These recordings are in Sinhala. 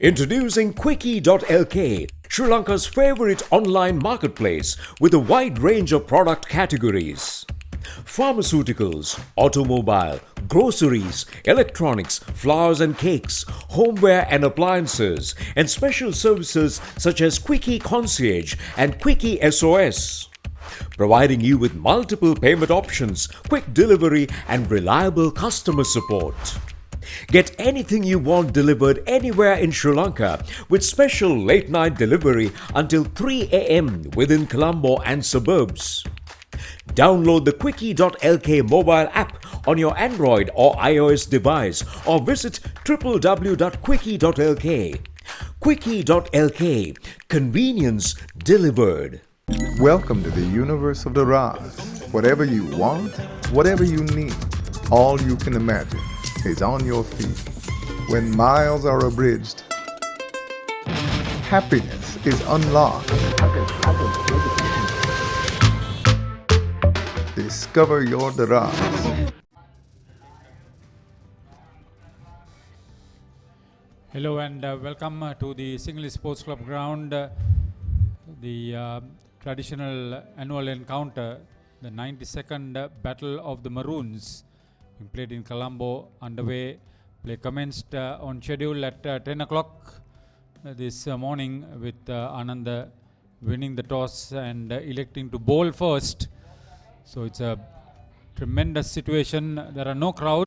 Introducing Quickie.lk, Sri Lanka's favorite online marketplace with a wide range of product categories. Pharmaceuticals, automobile, groceries, electronics, flowers and cakes, homeware and appliances, and special services such as Quickie Concierge and Quickie SOS. Providing you with multiple payment options, quick delivery, and reliable customer support. Get anything you want delivered anywhere in Sri Lanka with special late night delivery until 3 a.m. within Colombo and suburbs. Download the Quickie.lk mobile app on your Android or iOS device or visit www.quickie.lk. Quickie.lk, convenience delivered. Welcome to the universe of the Raz. Whatever you want, whatever you need, all you can imagine is on your feet. When miles are abridged, happiness is unlocked. Discover your Daraz. Hello and welcome to the Single Sports Club ground, the traditional annual encounter, the 92nd Battle of the Maroons, being played in Colombo, underway. Play commenced on schedule at 10 o'clock this morning with Ananda winning the toss and electing to bowl first. So it's a tremendous situation. There are no crowds.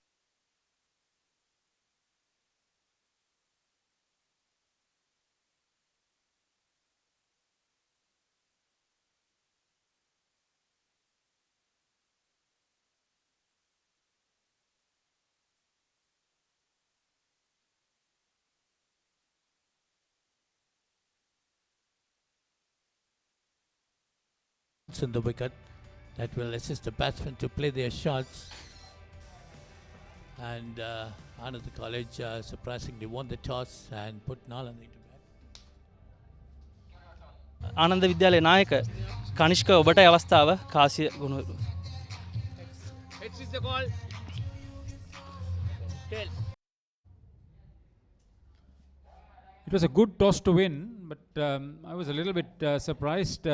In the wicket that will assist the batsmen to play their shots, and Ananda College surprisingly won the toss and put Nalanda into bat. Ananda විද්‍යාලයේ නායක කනිෂ්ක ඔබට අවස්ථාව කාසිය ගුණුරු. It was a good toss to win, but I was a little bit surprised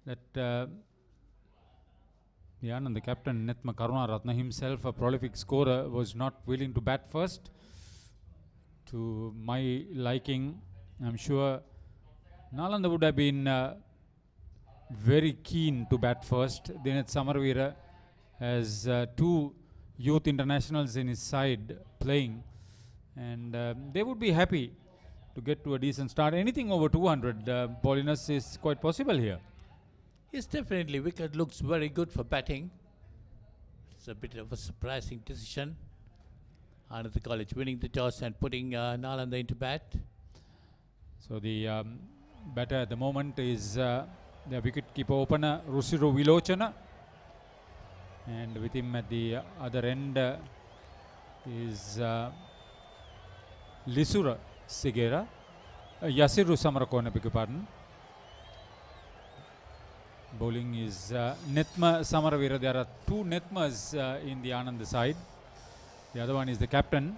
that the captain Nethma Karunaratne himself, a prolific scorer, was not willing to bat first. To my liking, I'm sure Nalanda would have been very keen to bat first. Dineth Samarveera has two youth internationals in his side playing, and they would be happy to get to a decent start. Anything over 200, Paulinus, is quite possible here. Yes, definitely. Wicket looks very good for batting. It's a bit of a surprising decision. Ananda College winning the toss and putting Nalanda into bat. So the batter at the moment is the wicket-keeper opener Rusiru Vilochana, and with him at the other end is Lisura Sigera, Yasiru Samarakona, beg your pardon. Bowling is Nethma Samaravira. There are two Nethmas in the Ananda side. The other one is the captain.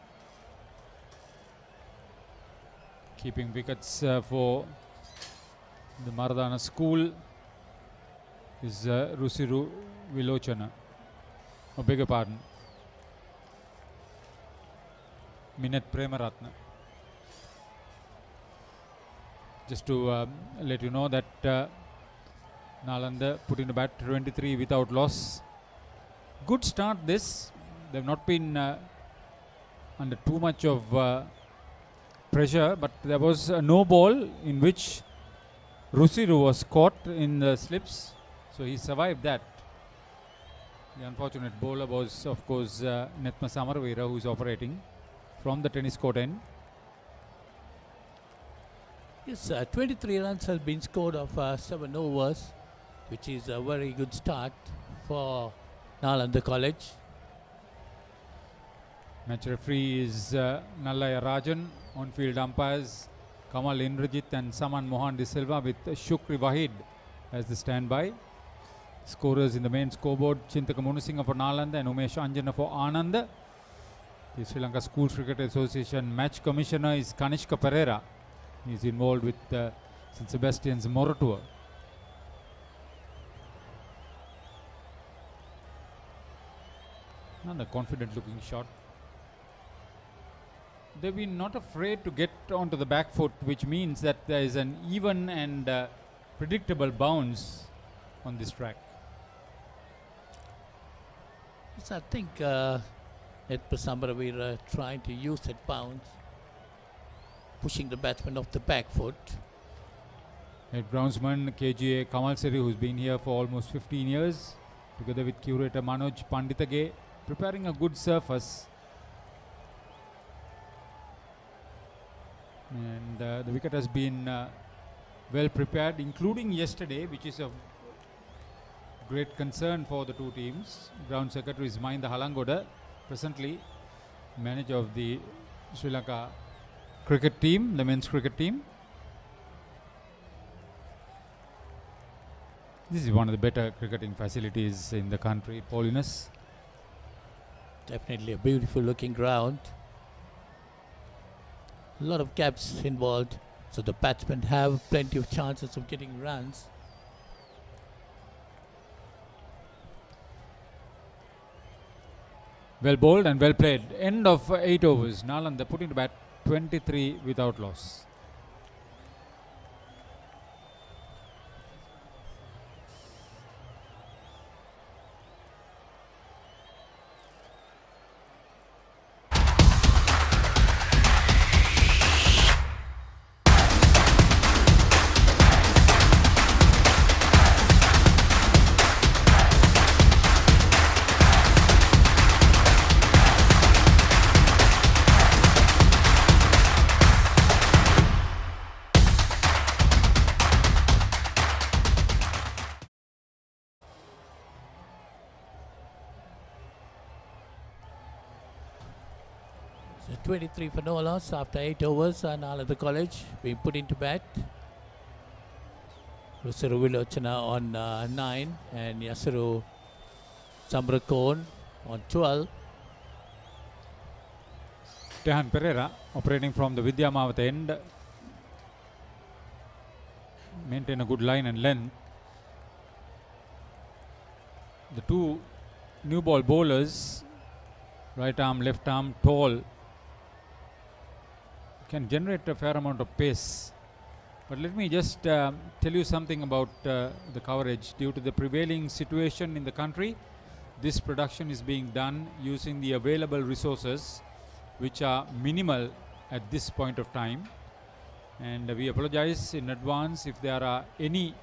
Keeping wickets for the Maradana school is Rusiru Vilochana. Oh, beg your pardon. Minat Premaratna. Just to let you know that Nalanda put in a bat 23 without loss. Good start this. They've not been under too much of pressure, but there was a no ball in which Rusiru was caught in the slips, so he survived that. The unfortunate bowler was, of course, Nethma Samarveera, who is operating from the tennis court end. Yes, 23 runs have been scored of 7 overs, which is a very good start for Nalanda College. Match referee is Nallaya Rajan. On-field umpires Kamal Indrajit and Saman Mohan De Silva with Shukri Wahid as the standby. Scorers in the main scoreboard: Chintaka Munusingha for Nalanda and Umesh Anjana for Ananda. The Sri Lanka School Cricket Association match commissioner is Kanishka Pereira. He is involved with St. Sebastian's Moro Tour. Another confident looking shot. They've been not afraid to get onto the back foot, which means that there is an even and predictable bounce on this track. Yes, I think at Pasambara we're trying to use that bounce, pushing the batsman off the back foot. Head groundsman KGA Kamal Seri, who's been here for almost 15 years, together with curator Manoj Panditage, preparing a good surface. And the wicket has been well prepared, including yesterday, which is of great concern for the two teams. Ground secretary is Mahinda Halangoda, presently manager of the Sri Lanka cricket team, the men's cricket team. This is one of the better cricketing facilities in the country, Paulinus. Definitely a beautiful looking ground. A lot of gaps involved, so the batsmen have plenty of chances of getting runs. Well bowled and well played. End of 8 overs. Nalanda putting to bat 23 without loss. So 23 for no loss after 8 overs. Nalanda College being put into bat. Rusaru Vilochana on 9 and Yasaru Samrakon on 12. Tehan Pereira operating from the Vidya Mawat end. Maintain a good line and length. The two new ball bowlers, right arm, left arm, tall, can generate a fair amount of pace. But let me just tell you something about the coverage. Due to the prevailing situation in the country, this production is being done using the available resources, which are minimal at this point of time. And we apologize in advance if there are any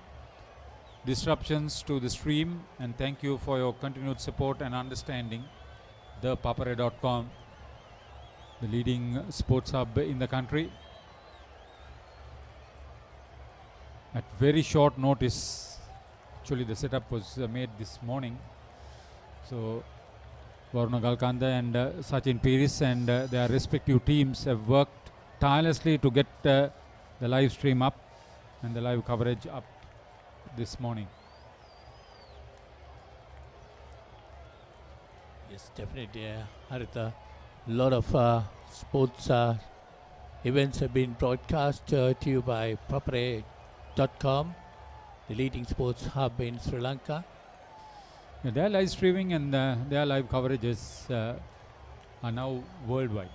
disruptions to the stream, and thank you for your continued support and understanding. Papare.com, the leading sports hub in the country. At very short notice, actually the setup was made this morning. So Varuna Galkanda and Sachin Piris and their respective teams have worked tirelessly to get the live stream up and the live coverage up this morning. Yes, definitely, Haritha. A lot of sports events have been broadcast to you by Papare.com, the leading sports hub in Sri Lanka. Yeah, their live streaming and their live coverages are now worldwide.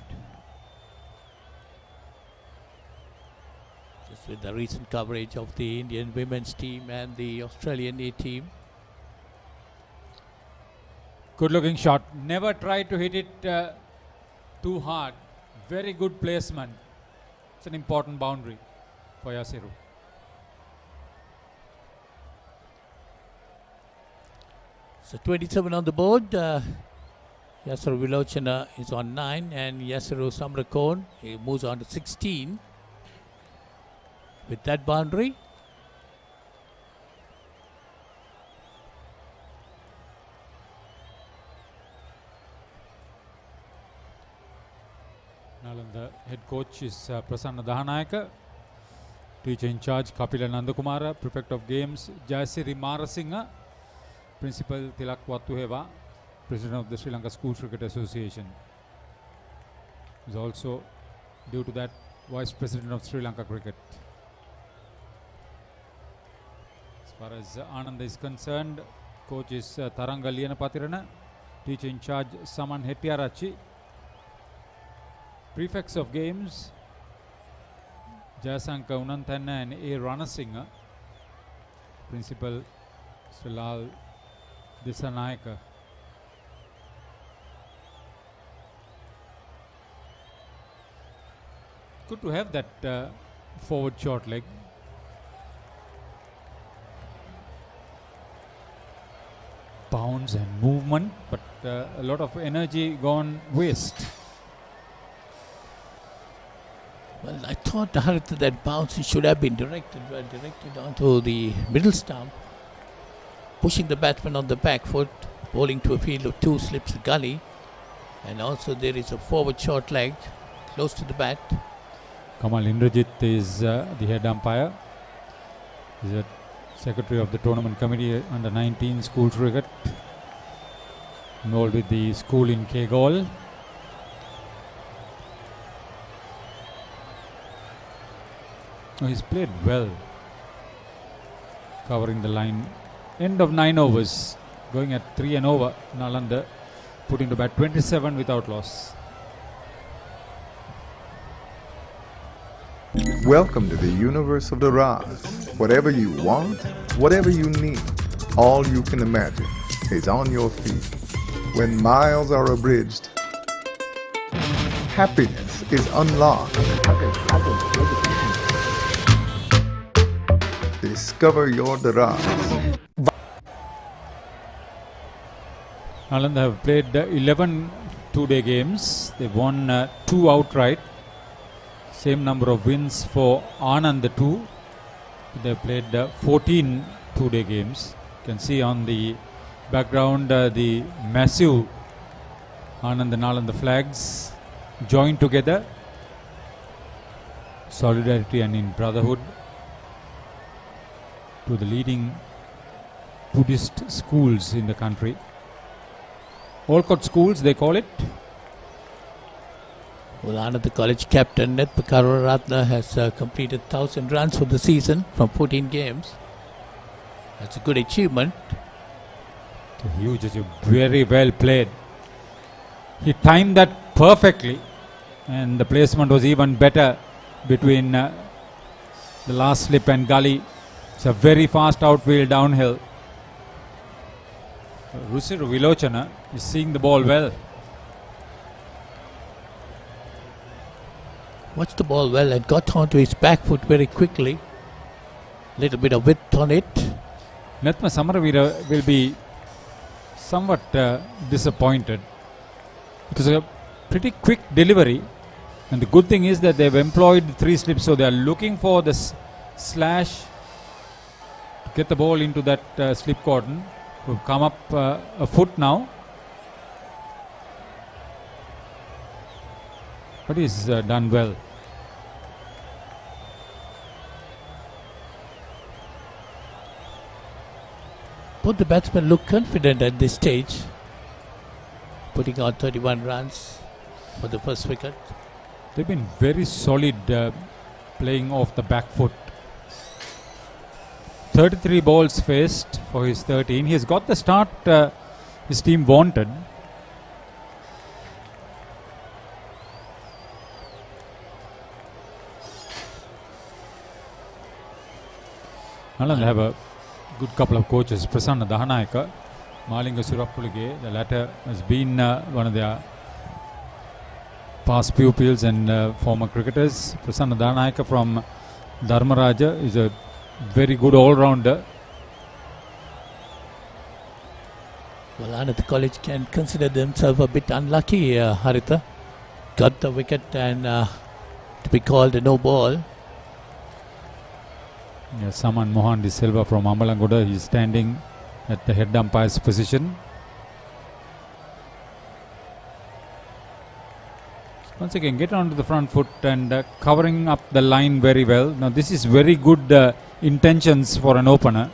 Just with the recent coverage of the Indian women's team and the Australian A team. Good looking shot. Never try to hit it too hard. Very good placement. It's an important boundary for Yasiru. So 27 on the board. Yasaru Vilochana is on 9 and Yasaru Samrakon he moves on to 16 with that boundary. Nalanda head coach is Prasanna Dahanayaka. Teacher in charge Kapila Nandakumara. Prefect of games Jayasiri Marasingha. Principal Tilak Wattuheva, President of the Sri Lanka School Cricket Association. He's also, due to that, Vice President of Sri Lanka Cricket. As far as Ananda is concerned, coach is Tharanga Lianapathirana, teacher in charge Saman Hettiarachi. Prefects of games, Jayasanka Unanthanna and A. Ranasinghe. Principal Sri Lal Disanayaka. Good to have that forward short leg. Bounce and movement, but a lot of energy gone waste. Well, I thought that bounce should have been directed onto the middle stump, pushing the batsman on the back foot, bowling to a field of 2 slips the gully, and also there is a forward short leg close to the bat. Kamal Indrajit is the head umpire. He's a secretary of the tournament committee under 19 school cricket, involved with the school in Kegol. Oh, he's played well, covering the line. End of 9 overs, going at 3 and over. Nalanda putting to bat 27 without loss. Welcome to the universe of the Raj. Whatever you want, whatever you need, all you can imagine is on your feet. When miles are abridged, happiness is unlocked. Discover your Daraj. Nalanda have played 11 two-day games. They've won 2 outright. Same number of wins for Anand too. They've played 14 two-day games. You can see on the background the massive Ananda-Nalanda flags joined together. Solidarity and in brotherhood to the leading Buddhist schools in the country. Olcott schools, they call it. Well, Ananda College captain Net Pakaruratna has completed 1,000 runs for the season from 14 games. That's a good achievement. Huge, very well played. He timed that perfectly, and the placement was even better between the last slip and gully. It's a very fast outfield downhill. Rusiru Vilochana is seeing the ball well. Watched the ball well and got onto his back foot very quickly. Little bit of width on it. Nethma Samaravira will be somewhat disappointed. It was a pretty quick delivery, and the good thing is that they've employed 3 slips, so they are looking for the slash to get the ball into that slip cordon. We've come up a foot now, but he's done well. Both the batsmen look confident at this stage, putting on 31 runs for the first wicket. They've been very solid playing off the back foot. 33 balls faced for his 13. He has got the start his team wanted. Nalanda have a good couple of coaches. Prasanna Dahanayaka, Malinga Surapulige, the latter has been one of their past pupils and former cricketers. Prasanna Dahanayaka from Dharmaraja is a very good all-rounder. Well, Ananda College can consider themselves a bit unlucky, Haritha. Got the wicket and to be called a no ball. Yeah, Saman Mohan De Silva from Ambalangoda, he is standing at the head umpire's position. Once again, get onto the front foot and covering up the line very well. Now this is very good intentions for an opener.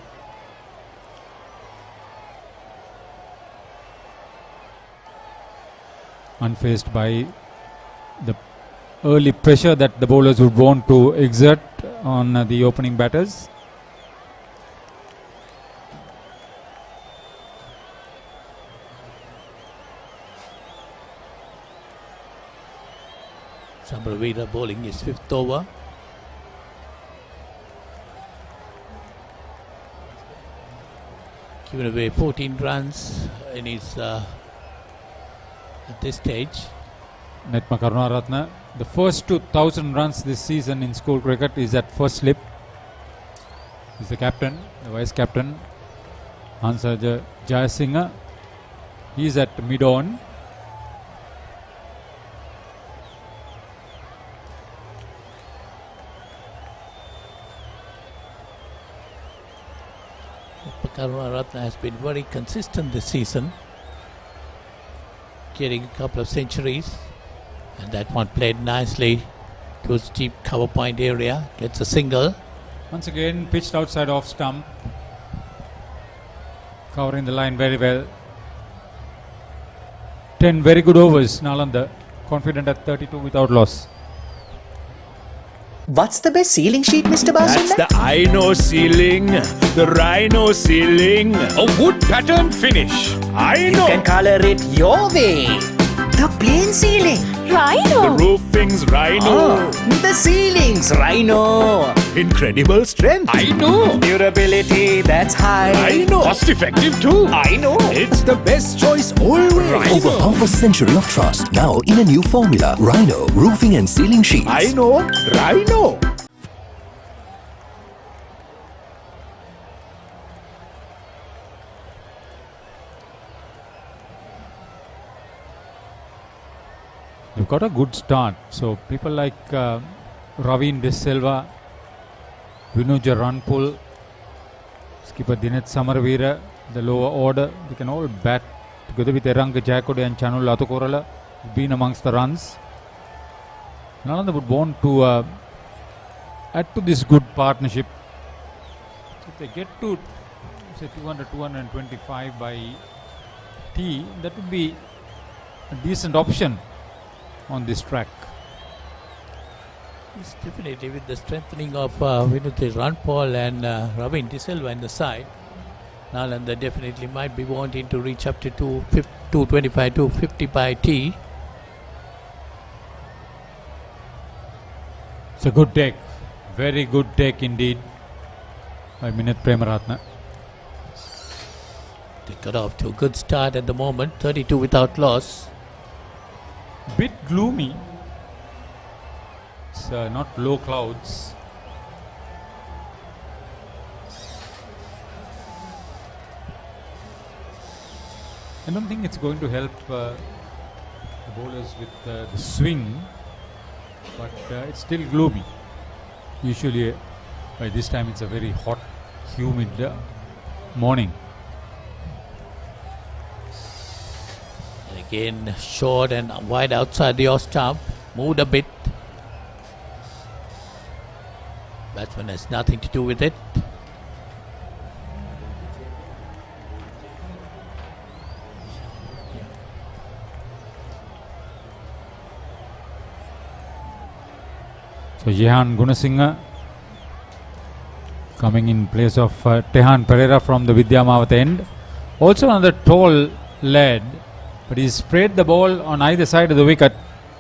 Unfazed by the early pressure that the bowlers would want to exert on the opening batters. Samravira bowling his 5th over. Given away 14 runs in his at this stage. Netma Karunaratne, the first 2,000 runs this season in school cricket is at first slip. He's the captain, the vice captain, Hansa Jayasinghe. He's at mid-on. Karunaratne has been very consistent this season, getting a couple of centuries, and that one played nicely towards deep cover point area, gets a single. Once again pitched outside off stump, covering the line very well. 10 very good overs, Nalanda, confident at 32 without loss. What's the best ceiling sheet, Mr. Basunda? That's the Ino ceiling, the Rhino ceiling, a wood pattern finish. You can color it your way. The plain ceiling. The Rhino! roofing's Rhino. The ceiling's Rhino. Incredible strength. I know. Durability that's high. I know. Cost effective too. I know. It's the best choice always. Over half a century of trust, now in a new formula. Rhino Roofing and Ceiling Sheets. I know. Rhino. They've got a good start. So people like Ravin De Silva, Vinuja Ranpul, skipper Dineth Samaravira, the lower order, they can all bat together with Eranga Jayakode and Chanul Latukorala, been amongst the runs. Nalanda would want to add to this good partnership. So if they get to say 200, 225 by T, that would be a decent option on this track. It's definitely with the strengthening of Vinuja Ranpal and Ravin De Silva in the side, Nalanda definitely might be wanting to reach up to 225, 250 by T. It's a good take, very good take indeed by Minit Premaratne. They got off to a good start at the moment, 32 without loss. Bit gloomy. It's not low clouds. I don't think it's going to help the bowlers with the swing, but it's still gloomy. Usually by this time it's a very hot, humid morning. Again, short and wide outside the off stump, moved a bit. Batsman has nothing to do with it. So Jehan Gunasinghe coming in place of Tehan Pereira from the Vidyamawat end. Also another tall lad, but he sprayed the ball on either side of the wicket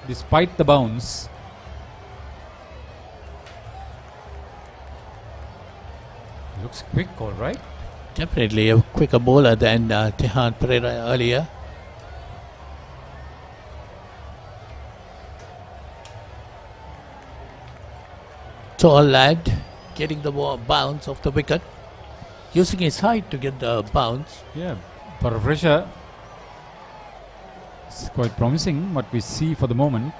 despite the bounce. Looks quick, all right. Definitely a quicker bowler than Tehan Pereira earlier. Tall lad getting the ball bounce off the wicket, using his height to get the bounce. Yeah, for a fresher, it's quite promising what we see for the moment.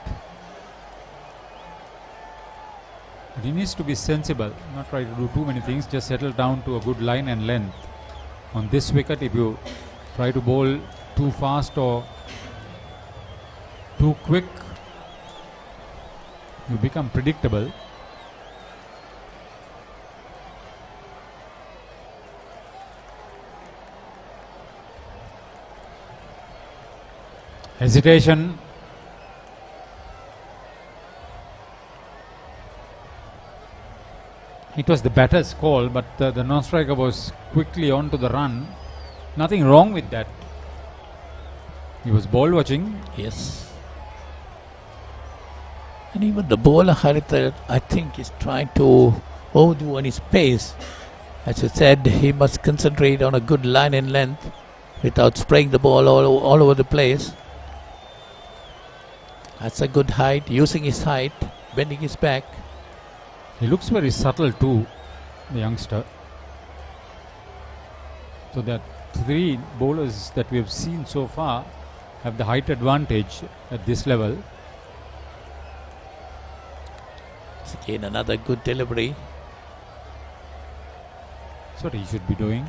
But he needs to be sensible, not try to do too many things, just settle down to a good line and length. On this wicket, if you try to bowl too fast or too quick, you become predictable. Hesitation. It was the batter's call, but the non-striker was quickly on to the run. Nothing wrong with that. He was ball watching. Yes. And even the bowler, Haritha, I think is trying to overdo on his pace. As you said, he must concentrate on a good line and length without spraying the ball all over the place. That's a good height, using his height, bending his back. He looks very subtle too, the youngster. So that three bowlers that we have seen so far have the height advantage at this level. It's again another good delivery. That's what he should be doing.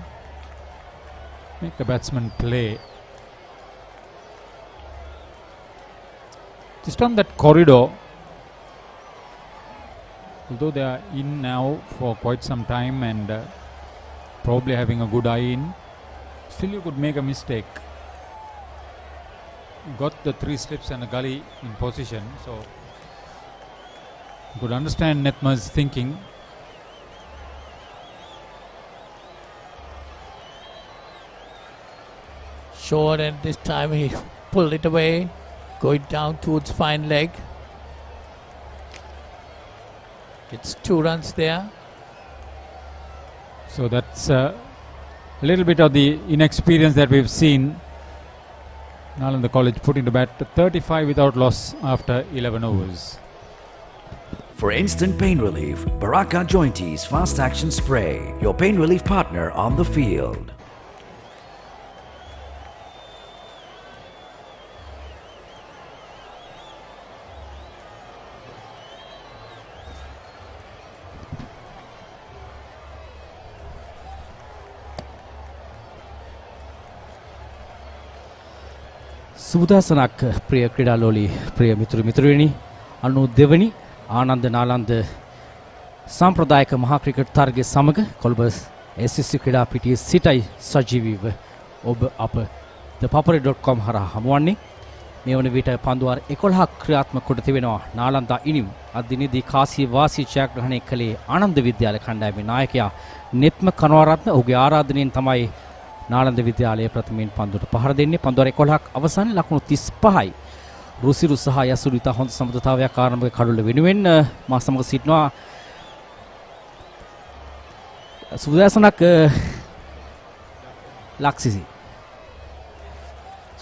Make the batsman play. Just on that corridor, although they are in now for quite some time and probably having a good eye in, still you could make a mistake. Got the 3 slips and a gully in position, so you could understand Netma's thinking. Short, and this time he pulled it away, going down towards fine leg. It's 2 runs there. So that's a little bit of the inexperience that we've seen. Nalanda College putting to bat 35 without loss after 11 overs. For instant pain relief, Baraka Jointies Fast Action Spray, your pain relief partner on the field. සුබදාසනක් ප්‍රිය ක්‍රීඩාලෝලී ප්‍රිය මිතුරු මිතුරියනි 92 ආනන්ද-නාලන්ද සම්ප්‍රදායික මහා ක්‍රිකට් තරගයේ සමග කොළඹ SSC ක්‍රීඩා පිටියේ සිටයි සජීවීව ඔබ අප thepapare.com හරහා හමුවන්නේ. මේ වන විට පන්දුවාර 11ක් ක්‍රියාත්මක කොට තිබෙනවා නාලන්දා ඉනිම්. අද දිනේදී කාසිය වාසී ජයග්‍රහණය කළේ ආනන්ද විද්‍යාලය කණ්ඩායමේ නායකයා නෙත්ම කනවරත්න. ඔහුගේ ආරාධනයෙන් තමයි නාලන්ද විද්‍යාලයේ ප්‍රථමයෙන් පන්දුවට පහර දෙන්නේ. පන්දුවාර 11ක් අවසන් ලකුණු 35යි. රුසිරු සහ යසුරු ඉතා හොඳ සමතතාවයක් ආරම්භක කඩුල්ල වෙනුවෙන් මා සමග සිටිනවා සුබදාසනක් ලක්සිසි.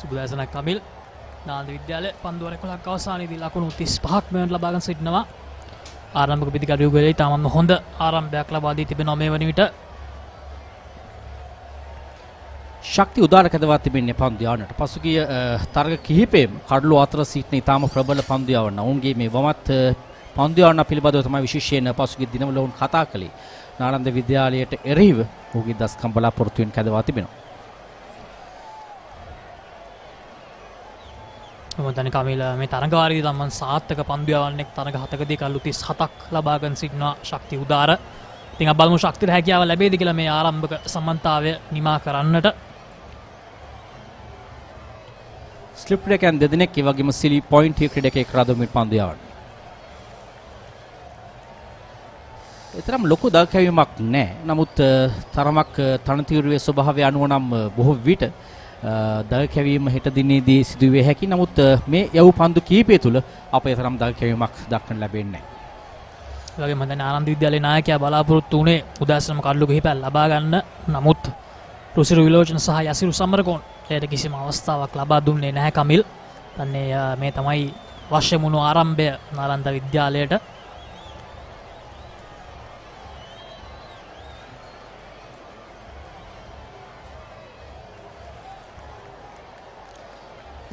සුබදාසනක් කමිල්. නාලන්ද විද්‍යාලය පන්දුවාර 11ක් අවසානයේදී ලකුණු 35ක් මෙවන ලබාගෙන සිටිනවා. ආරම්භක පිටිකඩුවේදී තාමත් හොඳ ආරම්භයක් ලබා දී තිබෙනවා මේ වන විට. ශක්ති උදාර කැදවා තිබෙන්නේ පන්දියාවනට. පසුගිය තරග කිහිපෙම කඩලු අතර සිටින ඉතාම ප්‍රබල පන්දියාවන. ඔවුන්ගේ මේ වමත් පන්දියාවන පිළිබඳව තමයි විශේෂයෙන් පසුගිය දිනවල ඔවුන් කතා කළේ. නාලන්ද විද්‍යාලයට එරෙහිව ඔහුගේ දස්කම් බලාපොරොත්තුවෙන් කැදවා තිබෙනවා. මොකදන්නේ කමිල මේ තරගවාරයේදී තමන් සාර්ථක පන්දියාවන එක් තරග 7කදී කල්ලු 37ක් ලබාගෙන සිටිනවා ශක්ති උදාර. ඉතින් අපි බලමු ශක්තියට හැකියාව ලැබෙයිද කියලා මේ ආරම්භක සම්මන්තාවය නිමා කරන්නට. ස්ලිප් ක්‍රීඩකයන් දෙදෙනෙක් ඒ වගේම සිලි පොයින්ට් ක්‍රීඩකයෙක් රදමින් පන්දියාවන. ඒතරම් ලොකු දල්කැවීමක් නැහැ. නමුත් තරමක් තනතිරුවේ ස්වභාවය අනුව නම් බොහෝ විට දල්කැවීම හෙට දිනේදී සිදුවේ හැකි. නමුත් මේ යව් පන්දු කීපය තුල අපේ තරම් දල්කැවීමක් දක්වන්න ලැබෙන්නේ නැහැ. ඒ වගේම දැන් ආනන්ද විද්‍යාලයේ නායකයා බලාපොරොත්තු වුණේ උදාසනම කඩලු කිහිපයක් ලබා ගන්න. නමුත් රුසිරු විලෝචන සහ යසිරු සමරකෝන් එයට කිසිම අවස්ථාවක් ලබා දුන්නේ නැහැ කමිල්. දැන් මේ තමයි අවශ්‍ය වුණු ආරම්භය නාලන්ද විද්‍යාලයට.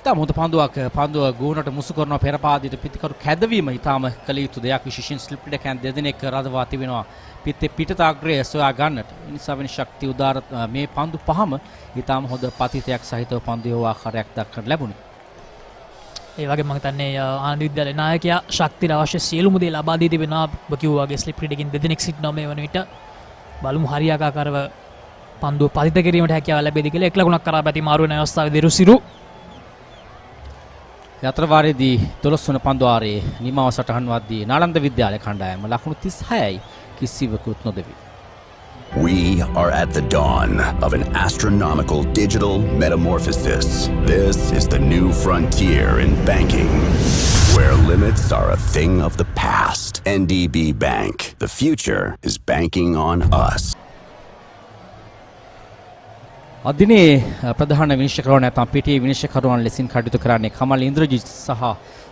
ඉතාම හොඳ පන්දුව ගුණට මුසු කරන පෙරපාදිත පිටිකරු කැදවීම ඉතාම කළ යුතු දෙයක්. විශේෂයෙන් ස්ලිප් ක්‍රීඩකයන් දෙදෙනෙක් රඳවා තිබෙනවා පිටේ පිටතාග්‍රය සොයා ගන්නට. ඒ නිසා වෙන ශක්ති උදාර මේ පන්දු පහම ඉතාම හොඳ පතිතයක් සහිතව පන්දුවේ ආකාරයක් දක්වන්න ලැබුණේ. ඒ වගේම මම හිතන්නේ ආනන්ද විද්‍යාලයේ නායකයා ශක්තියට අවශ්‍ය සියලුම දේ ලබා දී තිබෙනවා. ඔබ කිව්වා වගේ ස්ලිප් ක්‍රීඩකින් දෙදෙනෙක් සිටිනවා මේ වන විට. බලමු හරියාකාරව පන්දුව පතිත කිරීමට හැකියාව ලැබෙයිද කියලා. එක් ලකුණක් කරා පැති මාරු වෙන අවස්ථාවේදී රුසිරු යතර වාරයේදී 12 වන පන්දුවාරයේ නිමාව සටහන් වද්දී නාලන්ද විද්‍යාලය කණ්ඩායම ලකුණු 36යි කිසිවකුත් නොදෙවි. We are at the dawn of an astronomical digital metamorphosis. This is the new frontier in banking, where limits are a thing of the past. NDB Bank. The future is banking on us. අදිනේ ප්‍රධාන විනිශ්චයකරුවන් නැත්නම් පිටියේ විනිශ්චයකරුවන් ලෙසින් කටයුතු කරන්නේ කමල් ඉන්ද්‍රජිත් සහ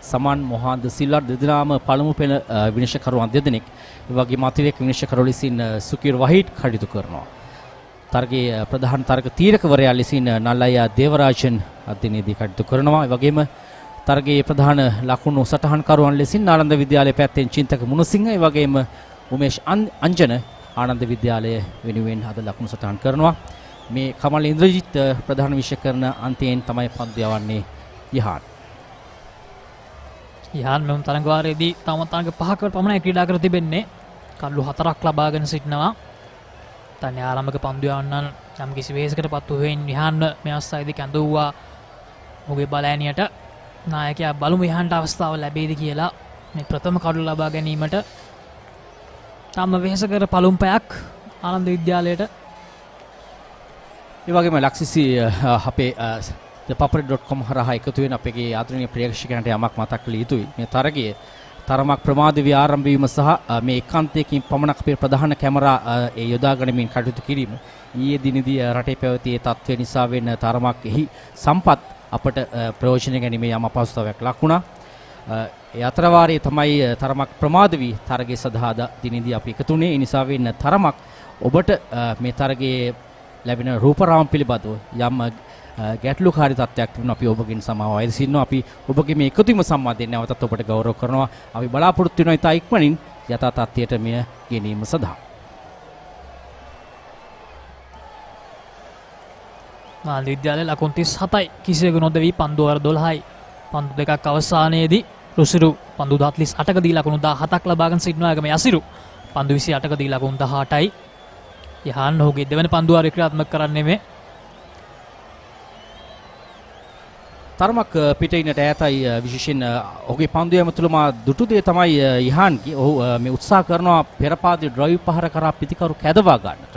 සමන් මොහාන්ද සිල්වා දෙදෙනාම පළමු පෙළ විනිශ්චයකරුවන් දෙදෙනෙක්. ඒ වගේම අතිරේක විනිශ්චයකරු ලෙසින් සුකීර් වහීඩ් කටයුතු කරනවා. තරගයේ ප්‍රධාන තරග තීරකවරයා ලෙසින් නල්ලයා දේවරාජන් අදිනේදී කටයුතු කරනවා. ඒ වගේම තරගයේ ප්‍රධාන ලකුණු සටහන්කරුවන් ලෙසින් නාලන්ද විද්‍යාලය පැත්තෙන් චින්තක මුණසිංහ ඒ වගේම උමේෂ් අංජන ආනන්ද විද්‍යාලය වෙනුවෙන් අද ලකුණු සටහන් කරනවා. මේ කමල් ඉන්ද්‍රජිත් ප්‍රධාන විෂය කරන අන්තයෙන් තමයි පන්දු යවන්නේ යහන්. යහන් මෙම තරඟවාරයේදී තම තරඟ 5කට පමණයි ක්‍රීඩා කර තිබෙන්නේ. කල්ලු 4ක් ලබාගෙන සිටිනවා. තන්නේ ආරම්භක පන්දු යවන්නන් යම් කිසි වෙහෙසකට පත්ව වෙමින් යහන් මේ අවස්ථාවේදී කැඳවුවා. ඔහුගේ බලෑනියට නායකයා බලමු යහන්ට අවස්ථාව ලැබෙයිද කියලා. මේ ප්‍රථම කඩුව ලබා ගැනීමට තම වෙහෙසකර පළුම්පයක් ආනන්ද විද්‍යාලයට. ඒ වගේම ලක්සිසි අපේ papare.com හරහා එකතු වෙන අපේ ආධුනික ප්‍රේක්ෂකයන්ට යමක් මතක් කළ යුතුයි. මේ තරගයේ තරමක් ප්‍රමාද වී ආරම්භ වීම සහ මේ එකාන්තයකින් පමණක් අපේ ප්‍රධාන කැමරා ඒ යොදා ගැනීමෙන් කටයුතු කිරීම ඊයේ දිනදී රටේ පැවති ඒ තත්ත්වය නිසා වෙන තරමක් එහි සම්පත් අපට ප්‍රයෝජන ගැනීමේ යම් අපහසුතාවයක් ලකුණා. ඒ අතර වාරයේ තමයි තරමක් ප්‍රමාද වී තරගයේ සඳහා දිනදී අපි එකතු වුණේ. ඒ නිසා වෙන තරමක් ඔබට මේ තරගයේ ලැබෙන රූපරාම පිළිබඳව යම් ගැටලුකාරී තත්ත්වයක් තිබුණා. අපි ඔබගෙන් සමාව අයද සිටිනවා. අපි ඔබගේ මේ එකතුවීම සම්බන්ධයෙන් නැවතත් ඔබට ගෞරව කරනවා. අපි බලාපොරොත්තු වෙනවා ඉතා ඉක්මනින් යථා තත්ත්වයට මෙය ගෙනීම සඳහා. ආනන්ද විද්‍යාලයේ ලකුණු 37යි කිසිවෙකු නොදෙවි පන්දු වර 12යි. පන්දු දෙකක් අවසානයේදී රුසිරු පන්දු 48ක දී ලකුණු 17ක් ලබාගෙන සිටිනවා. ඒකම යසිරු පන්දු 28ක දී ලකුණු 18යි. යහන් ඔහුගේ දෙවන පන්දු වාරය ක්‍රියාත්මක කරන්නේ මේ තරමක් පිටින්නට ඈතයි විශේෂයෙන් ඔහුගේ පන්දු යම තුල මා දුටු දේ තමයි යහන්ගේ ඔහු මේ උත්සාහ කරනවා පෙරපාදේ ඩ්‍රයිව් පහර කරා පිටිකරු කැදවා ගන්නට.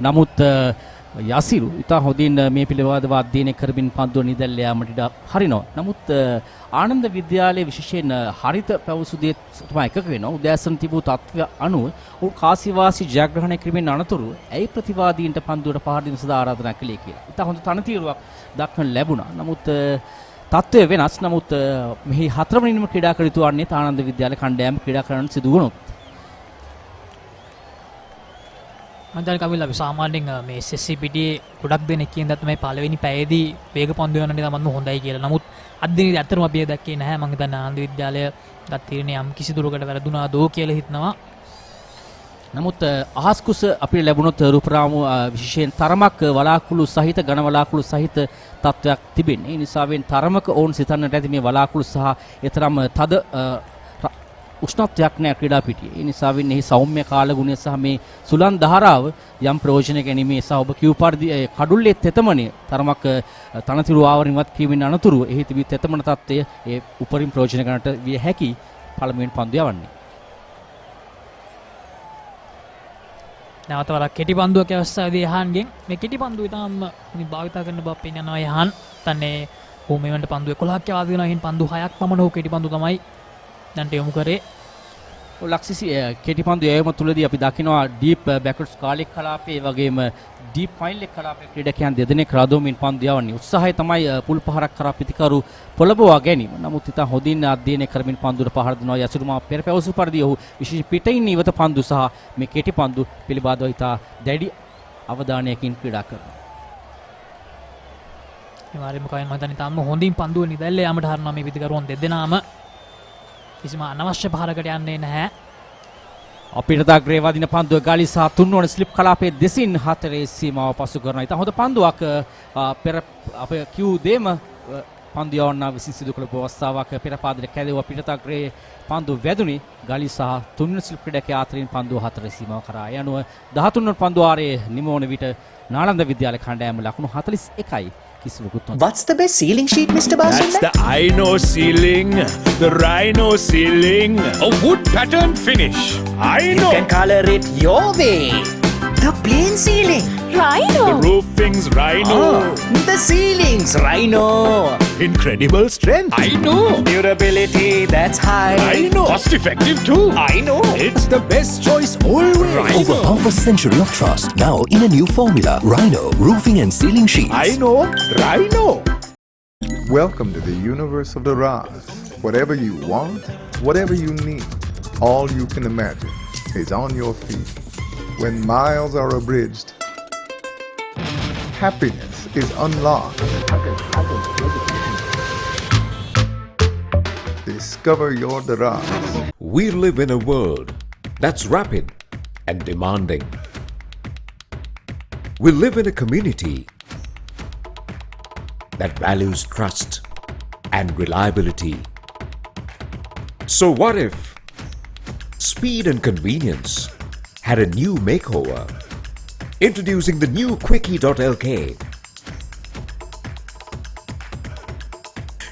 නමුත් යසිරු ඉතා හොඳින් මේ පිළිබඳව අධ්‍යයනය කරමින් පන්දුව නිදැල්ල යාමට ඉඩ හරිනවා. නමුත් ආනන්ද විද්‍යාලයේ විශේෂයෙන් හරිත පැවසුදේ තමයි එකක වෙනවා. උදෑසන තිබූ තත්ත්වය අනුව ඔහු කාසිවාසි ජයග්‍රහණය කිරීමෙන් අනතුරු ඇයි ප්‍රතිවාදීන්ට පන්දුවට පහර දීම සඳහා ආරාධනා කළේ කියලා. ඉතා හොඳ තනතිරුවක් දක්වන්න ලැබුණා. නමුත් තත්ත්වය වෙනස්. නමුත් මෙහි 4 වෙනිම ක්‍රීඩා කළ යුතු වන්නේ ආනන්ද විද්‍යාලයේ කණ්ඩායම ක්‍රීඩා කරන්න සිදු වුණොත්. මන්දල් කවිල අපි සාමාන්‍යයෙන් මේ SSC පිටියේ ගොඩක් දෙනෙක් කියන දත් මේ පළවෙනි පැයේදී වේග පන්දු යන නිසා මම හොඳයි කියලා. නමුත් අද දිනේදී අත්‍තරම අපි දැක්කේ නැහැ. මම හිතන්නේ ආනන්ද විද්‍යාලය ගත් තීරණය යම් කිසි දුරකට වැරදුනා දෝ කියලා හිතනවා. නමුත් අහස් කුස අපිට ලැබුණොත් රූපරාමු විශේෂයෙන් තරමක් වලාකුළු සහිත ඝන වලාකුළු සහිත තත්වයක් තිබෙන්නේ. ඒ නිසා වෙන තරමක ඕන් සිතන්නට ඇති මේ වලාකුළු සහ ඊතරම් තද උෂ්ණත්වයක් නෑ ක්‍රීඩා පිටියේ. ඒ නිසා වෙන්නේ සෞම්‍ය කාලගුණය සහ මේ සුලන් ධාරාව යම් ප්‍රයෝජන ගැනීමේ සහ ඔබ කියු පරිදි කඩුල්ලේ තෙතමනේ තරමක් තනතිරු ආවරණවත් කීමෙන් අනතුරු එහි තිබී තෙතමන තත්ත්වය ඒ උපරිම ප්‍රයෝජන ගන්නට විය හැකි පළමුවෙන් පන්දු යවන්නේ. නැවත වරක් කෙටි පන්දුවක අවස්ථාවේදී යහන්ගෙන් මේ කෙටි පන්දුව ඉතාම භාවිතා කරන බව පෙන්වනවා. යහන් තන්නේ හෝම් ඉවෙන්ට් පන්දු 11ක් ආදී වෙනවා. එහෙන් පන්දු 6ක් පමණ හෝ කෙටි පන්දු තමයි දැන්ට යොමු කරේ. ලක්සිසි කෙටි පන්දු යෑම තුළදී අපි දකිනවා ඩීප් බැක්වර්ඩ්ස් කාලික් කලාපයේ වගේම ඩීප් ෆයිල් එක කලාපයේ ක්‍රීඩකයන් දෙදෙනෙක් රාදෝමින් පන්දු යවන්නේ. උත්සාහය තමයි පුල් පහරක් කරා පිටිකරු පොළඹවා ගැනීම. නමුත් ඉතා හොඳින් අධ්‍යයනය කරමින් පන්දුවට පහර දෙනවා. යසිරුමා පෙර පැවසු පරිදි ඔහු විශේෂ පිටින් ඉවත පන්දු සහ මේ කෙටි පන්දු පිළිබඳව ඉතා දැඩි අවධානයකින් ක්‍රීඩා කරනවා. ඒ වගේම කයින් මම හිතන්නේ තාම හොඳින් පන්දුව නිදැල්ල යාමට හරනවා මේ පිටිකරුවන් දෙදෙනාම. කිසිම අනවශ්‍ය පහරකට යන්නේ නැහැ. අපිට දාග්‍රේ වදින පන්දුව ගාලි සහ තුන්වන ස්ලිප් කලාපයේ දෙසින් හතරේ සීමාව පසු කරනවා. ඉතින් හොඳ පන්දුවක් පෙර අපේ කියු දෙම පන්දු යවන්න විසින් සිදු කළ අවස්ථාවක් පෙර පාදයට කැදෙව පිටතග්‍රේ පන්දු වැදුනේ ගාලි සහ තුන්වන ස්ලිප් ක්‍රීඩකයා අතරින් පන්දුව හතරේ සීමාව කරා. ඒ අනුව 13 වන පන්දු ආරයේ නිමවන විට නාලන්ද විද්‍යාලය කණ්ඩායම ලකුණු 41යි කිසිවකුත් නො What's the best ceiling sheet, Mr. That's Basunda? the Rhino ceiling. The Rhino ceiling. A wood pattern finish. I You know. can color it your way. The plain ceiling. The roofing's Rhino. The ceilings, Rhino. Incredible strength. I know. Durability, that's high. I know. Cost effective too. I know. It's the best choice always. Over half a century of trust, now in a new formula. Rhino Roofing and Ceiling Sheets. I know. Rhino. Welcome to the universe of the Raj. Whatever you want, whatever you need, all you can imagine is on your feet. When miles are abridged, happiness is unlocked. Discover your Daraj. We live in a world that's rapid and demanding. We live in a community that values trust and reliability. So what if speed and convenience had a new makeover? Introducing the new Quickie.lk,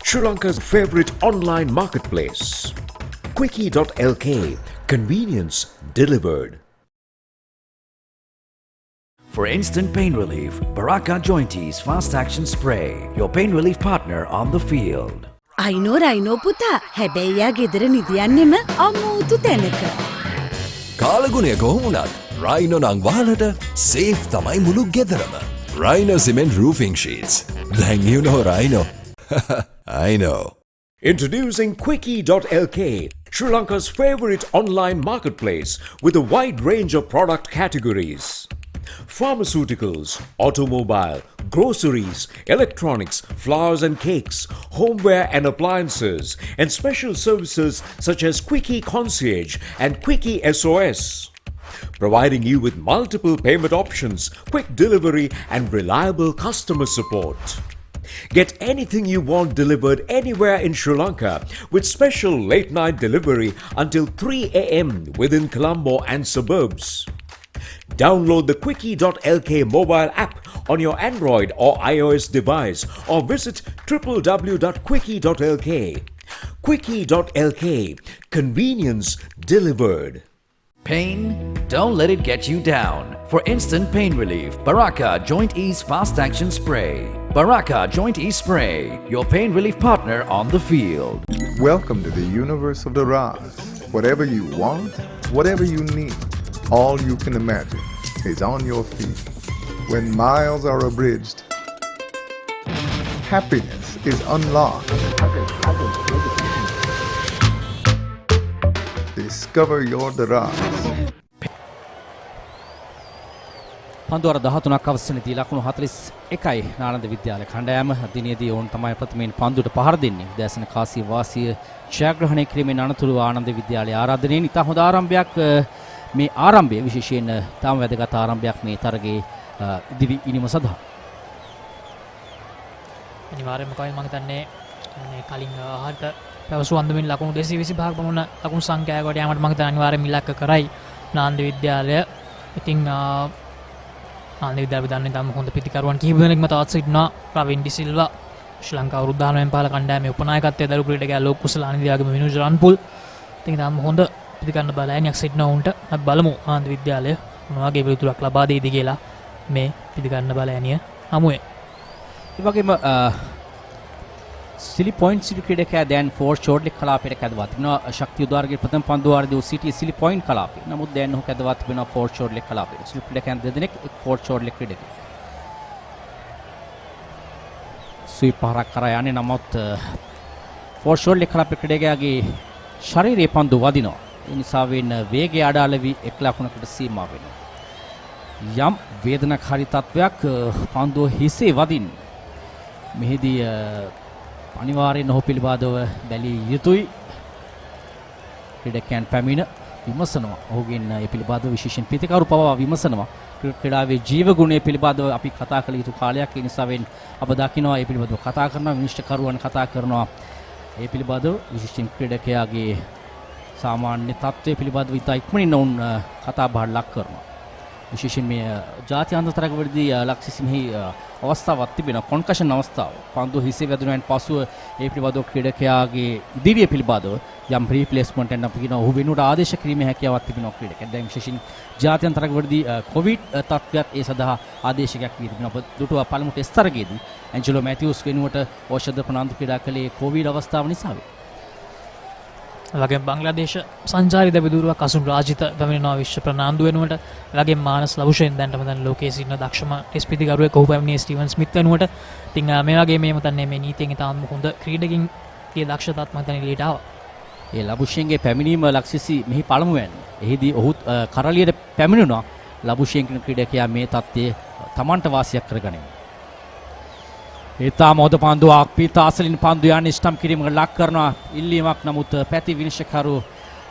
Sri Lanka's favorite online marketplace. Quickie.lk, convenience delivered. For instant pain relief, Baraka Jointies Fast Action Spray, your pain relief partner on the field. අයිනෝ Rhino පුතා හැබැයියා ගෙදර නිදියන්නෙම අමූතු තැනක. කාලගුණය කොහොමුණත් රයිනෝ නං වාහනට සේෆ් තමයි මුළු ගෙදරම. Rhino Cement Roofing Sheets. Then you know Rhino. I know. Introducing Quickie.lk, Sri Lanka's favorite online marketplace with a wide range of product categories. Pharmaceuticals, automobile, groceries, electronics, flowers and cakes, homeware and appliances, and special services such as Quickie Concierge and Quickie SOS. Providing you with multiple payment options, quick delivery, and reliable customer support. Get anything you want delivered anywhere in Sri Lanka with special late night delivery until 3 a.m. within Colombo and suburbs. Download the Quickie.lk mobile app on your Android or iOS device or visit www.quickie.lk. Quickie.lk, convenience delivered. Pain? Don't let it get you down. For instant pain relief, Baraka Joint Ease Fast Action Spray. Baraka Joint Ease Spray, your pain relief partner on the field. Welcome to the universe of the Raj. Whatever you want, whatever you need, all you can imagine is on your feet. When miles are abridged, happiness is unlocked. Discover your Daraj. පන්දුවර 13ක් අවසනයේදී ලකුණු 41යි නාලන්ද විද්‍යාලය කණ්ඩායම දිනේදී ඕන් තමයි ප්‍රථමයෙන් පන්දුවට පහර දෙන්නේ. උදෑසන කාසිය වාසිය ජයග්‍රහණය කිරීමෙන් අනතුරු ආනන්ද විද්‍යාලය ආරාධනයෙන් ඉතා හොඳ ආරම්භයක් මේ ආරම්භය විශේෂයෙන් තාම වැදගත් ආරම්භයක් මේ තරගයේ ඉදිරි ඉනිම සඳහා. අනිවාර්යයෙන්ම කයිල් මම හිතන්නේ මේ කලින් ආහාරට පැවසු අන්දමින් ලකුණු 225ක් පමණ ලකුණු සංඛ්‍යාවකට යෑමට මම හිතන්නේ අනිවාර්යයෙන්ම ඉලක්ක කරයි නාන්ද විද්‍යාලය. ඉතින් නාන්ද විද්‍යාලය දන්නේ තම හොඳ පිටිකරුවන් කිහිප දෙනෙක්ම තවත් සිටිනවා. රවින් ඩිසිල්වා ශ්‍රී ලංකා වෘද්ධානුවෙන් පාල කණ්ඩායමේ උපනායකත්වයේ දරු ක්‍රීඩකයා ලෝක කුසල අනිදියාගම විනුජ රන්පුල්. ඉතින් තම හොඳ පිටිකරන බලයන්යක් සිටිනවා උන්ට. අපි බලමු නාන්ද විද්‍යාලය මොන වගේ පිළිතුරක් ලබා දෙයිද කියලා මේ පිටිකරන බලයනිය හමුවේ. ඒ වගේම සිලි පොයින්ට් සිලි ක්‍රීඩකයා දැන් ෆෝර් ෂෝට් කලාපයට කැදවා තිබෙනවා. ශක්තිය උදාරගේ ප්‍රථම පන්දුවාරදී සිටි සිලි පොයින්ට් කලාපේ. නමුත් දැන් ඔහු කැදවා තිබෙනවා ෆෝර් ෂෝට් කලාපයට. සිලි ක්‍රීඩකයන් දෙදෙනෙක් ෆෝර් ෂෝට් ක්‍රීඩකෙක්. ස්වීප් පහරක් කරා යන්නේ නමුත් ෆෝර් ෂෝට් කලාපේ ක්‍රීඩකයාගේ ශරීරයේ පන්දු වදිනවා. ඒ නිසා වෙන වේගය අඩාල වී එක් ලකුණකට සීමා වෙනවා. යම් වේදනාකාරී තත්වයක් පන්දුව හිසේ වදින්න. මෙහිදී අනිවාර්යෙන් ඔහු පිළිබඳව බැලිය යුතුයි. ක්‍රීඩකයන් පැමිණ විමසනවා. ඔහුගෙන් ඒ පිළිබඳව විශේෂයෙන් පිටිකරු පවා විමසනවා. ක්‍රීඩාවේ ජීව ගුණය පිළිබඳව අපි කතා කළ යුතු කාලයක්. ඒ නිසා වෙන් අප දකිනවා ඒ පිළිබඳව කතා කරනවා. විනිශ්චයකරුවන් කතා කරනවා. ඒ පිළිබඳව විශේෂයෙන් ක්‍රීඩකයාගේ සාමාන්‍ය තත්ත්වය පිළිබඳව ඉතා ඉක්මනින් ඔවුන් කතා බහට ලක් කරනවා. විශේෂයෙන් මේ ජාත්‍යන්තර තරගවලදී ලක්ෂිසි මෙහි අවස්ථාවක් තිබෙනවා කොන්කෂන් අවස්ථාව. පන්දුව හිසේ වැදුණාන් පසුව ඒ පිළිබඳව ක්‍රීඩකයාගේ ඉදිරිය පිළිබඳව යම් රීප්ලේස්මන්ට් එකක් අපි කියනවා ඔහු වෙනුවට ආදේශ කිරීමේ හැකියාවක් තිබෙනවා ක්‍රීඩකයාට. දැන් විශේෂයෙන් ජාත්‍යන්තර තරගවලදී කොවිඩ් තත්ත්වයක් ඒ සඳහා ආදේශයක් වී තිබෙනවා. දුටුවා පළමු ටෙස්ට් තරගයේදී ඇන්ජලෝ මැතිව්ස් වෙනුවට ඖෂධ ප්‍රනාන්දු ක්‍රීඩා කළේ කොවිඩ් අවස්ථාව නිසා. වගේ බංග්ලාදේශ සංචාරී දබිදුරුවක් අසුන් රාජිත පැමිණෙනවා විශ්ව ප්‍රනාන්දු වෙනුවට. වගේ මානස් ලවුෂෙන් දැන්ටම දැන් ලෝකයේ සිටින දක්ෂම ටෙස්ට් පිටිකරුවෙක් ඔහු පැමිණියේ ස්ටීවන් ස්මිත් වෙනුවට. ඉතින් මේ වගේ මේ මතන්නේ මේ නීතියෙන් ඉතාම හොඳ ක්‍රීඩකින්ගේ දක්ෂතාවත් මම හිතන්නේ එළියට ආවා. ඒ ලබුෂෙන්ගේ පැමිණීම ලක්ෂිසි මෙහි පළමු වෙන්නේ. එහිදී ඔහු කරලියට පැමිණුණා. ලබුෂෙන් කියන ක්‍රීඩකයා මේ තත්ත්වයේ තමන්ට වාසියක් කරගනිමු. ඉතාම හොඳ පන්දුවක් පීතාසලින් පන්දු යන්නේ ස්ටම්ප් කිරීමකට ලක් කරනවා ඉල්ලීමක්. නමුත් පැති විනිශ්චයකරු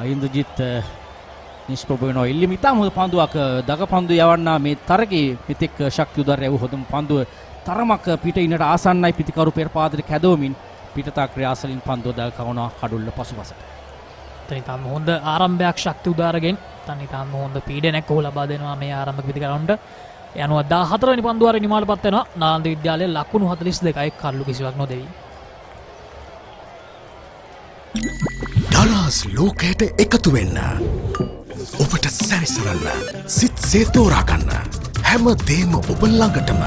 ඉන්ද්‍රජිත් නිෂ්ප්‍රභ වෙනවා. ඉල්ලීම ඉතාම හොඳ පන්දුවක් දග පන්දු යවන්නා මේ තරගයේ මෙතෙක් ශක්ති උදාරය වූ හොඳම පන්දුව තරමක් පිට ඉන්නට ආසන්නයි. පිටිකරු පෙර පාදයට කැදවමින් පිටතා ක්‍රියාසලින් පන්දුව දග කවනවා කඩුල්ල පසුපසට. ඉතාම හොඳ ආරම්භයක් ශක්ති උදාරගෙන් ඉතාම හොඳ පීඩනයක් ඔහු ලබා දෙනවා මේ ආරම්භක පිටිකරුන්ට. යනුව 14 වෙනි පන්දුවාරේ නිමාලපත් වෙනවා. නාලන්ද විද්‍යාලයේ ලකුණු 42යි කල්ලු කිසිවක් නොදෙවි. දරාස් ලෝකයට එකතු වෙන්න. ඔබට සැරිසරන්න. සිත්සේ තෝරා ගන්න. හැම දේම ඔබ ළඟටම.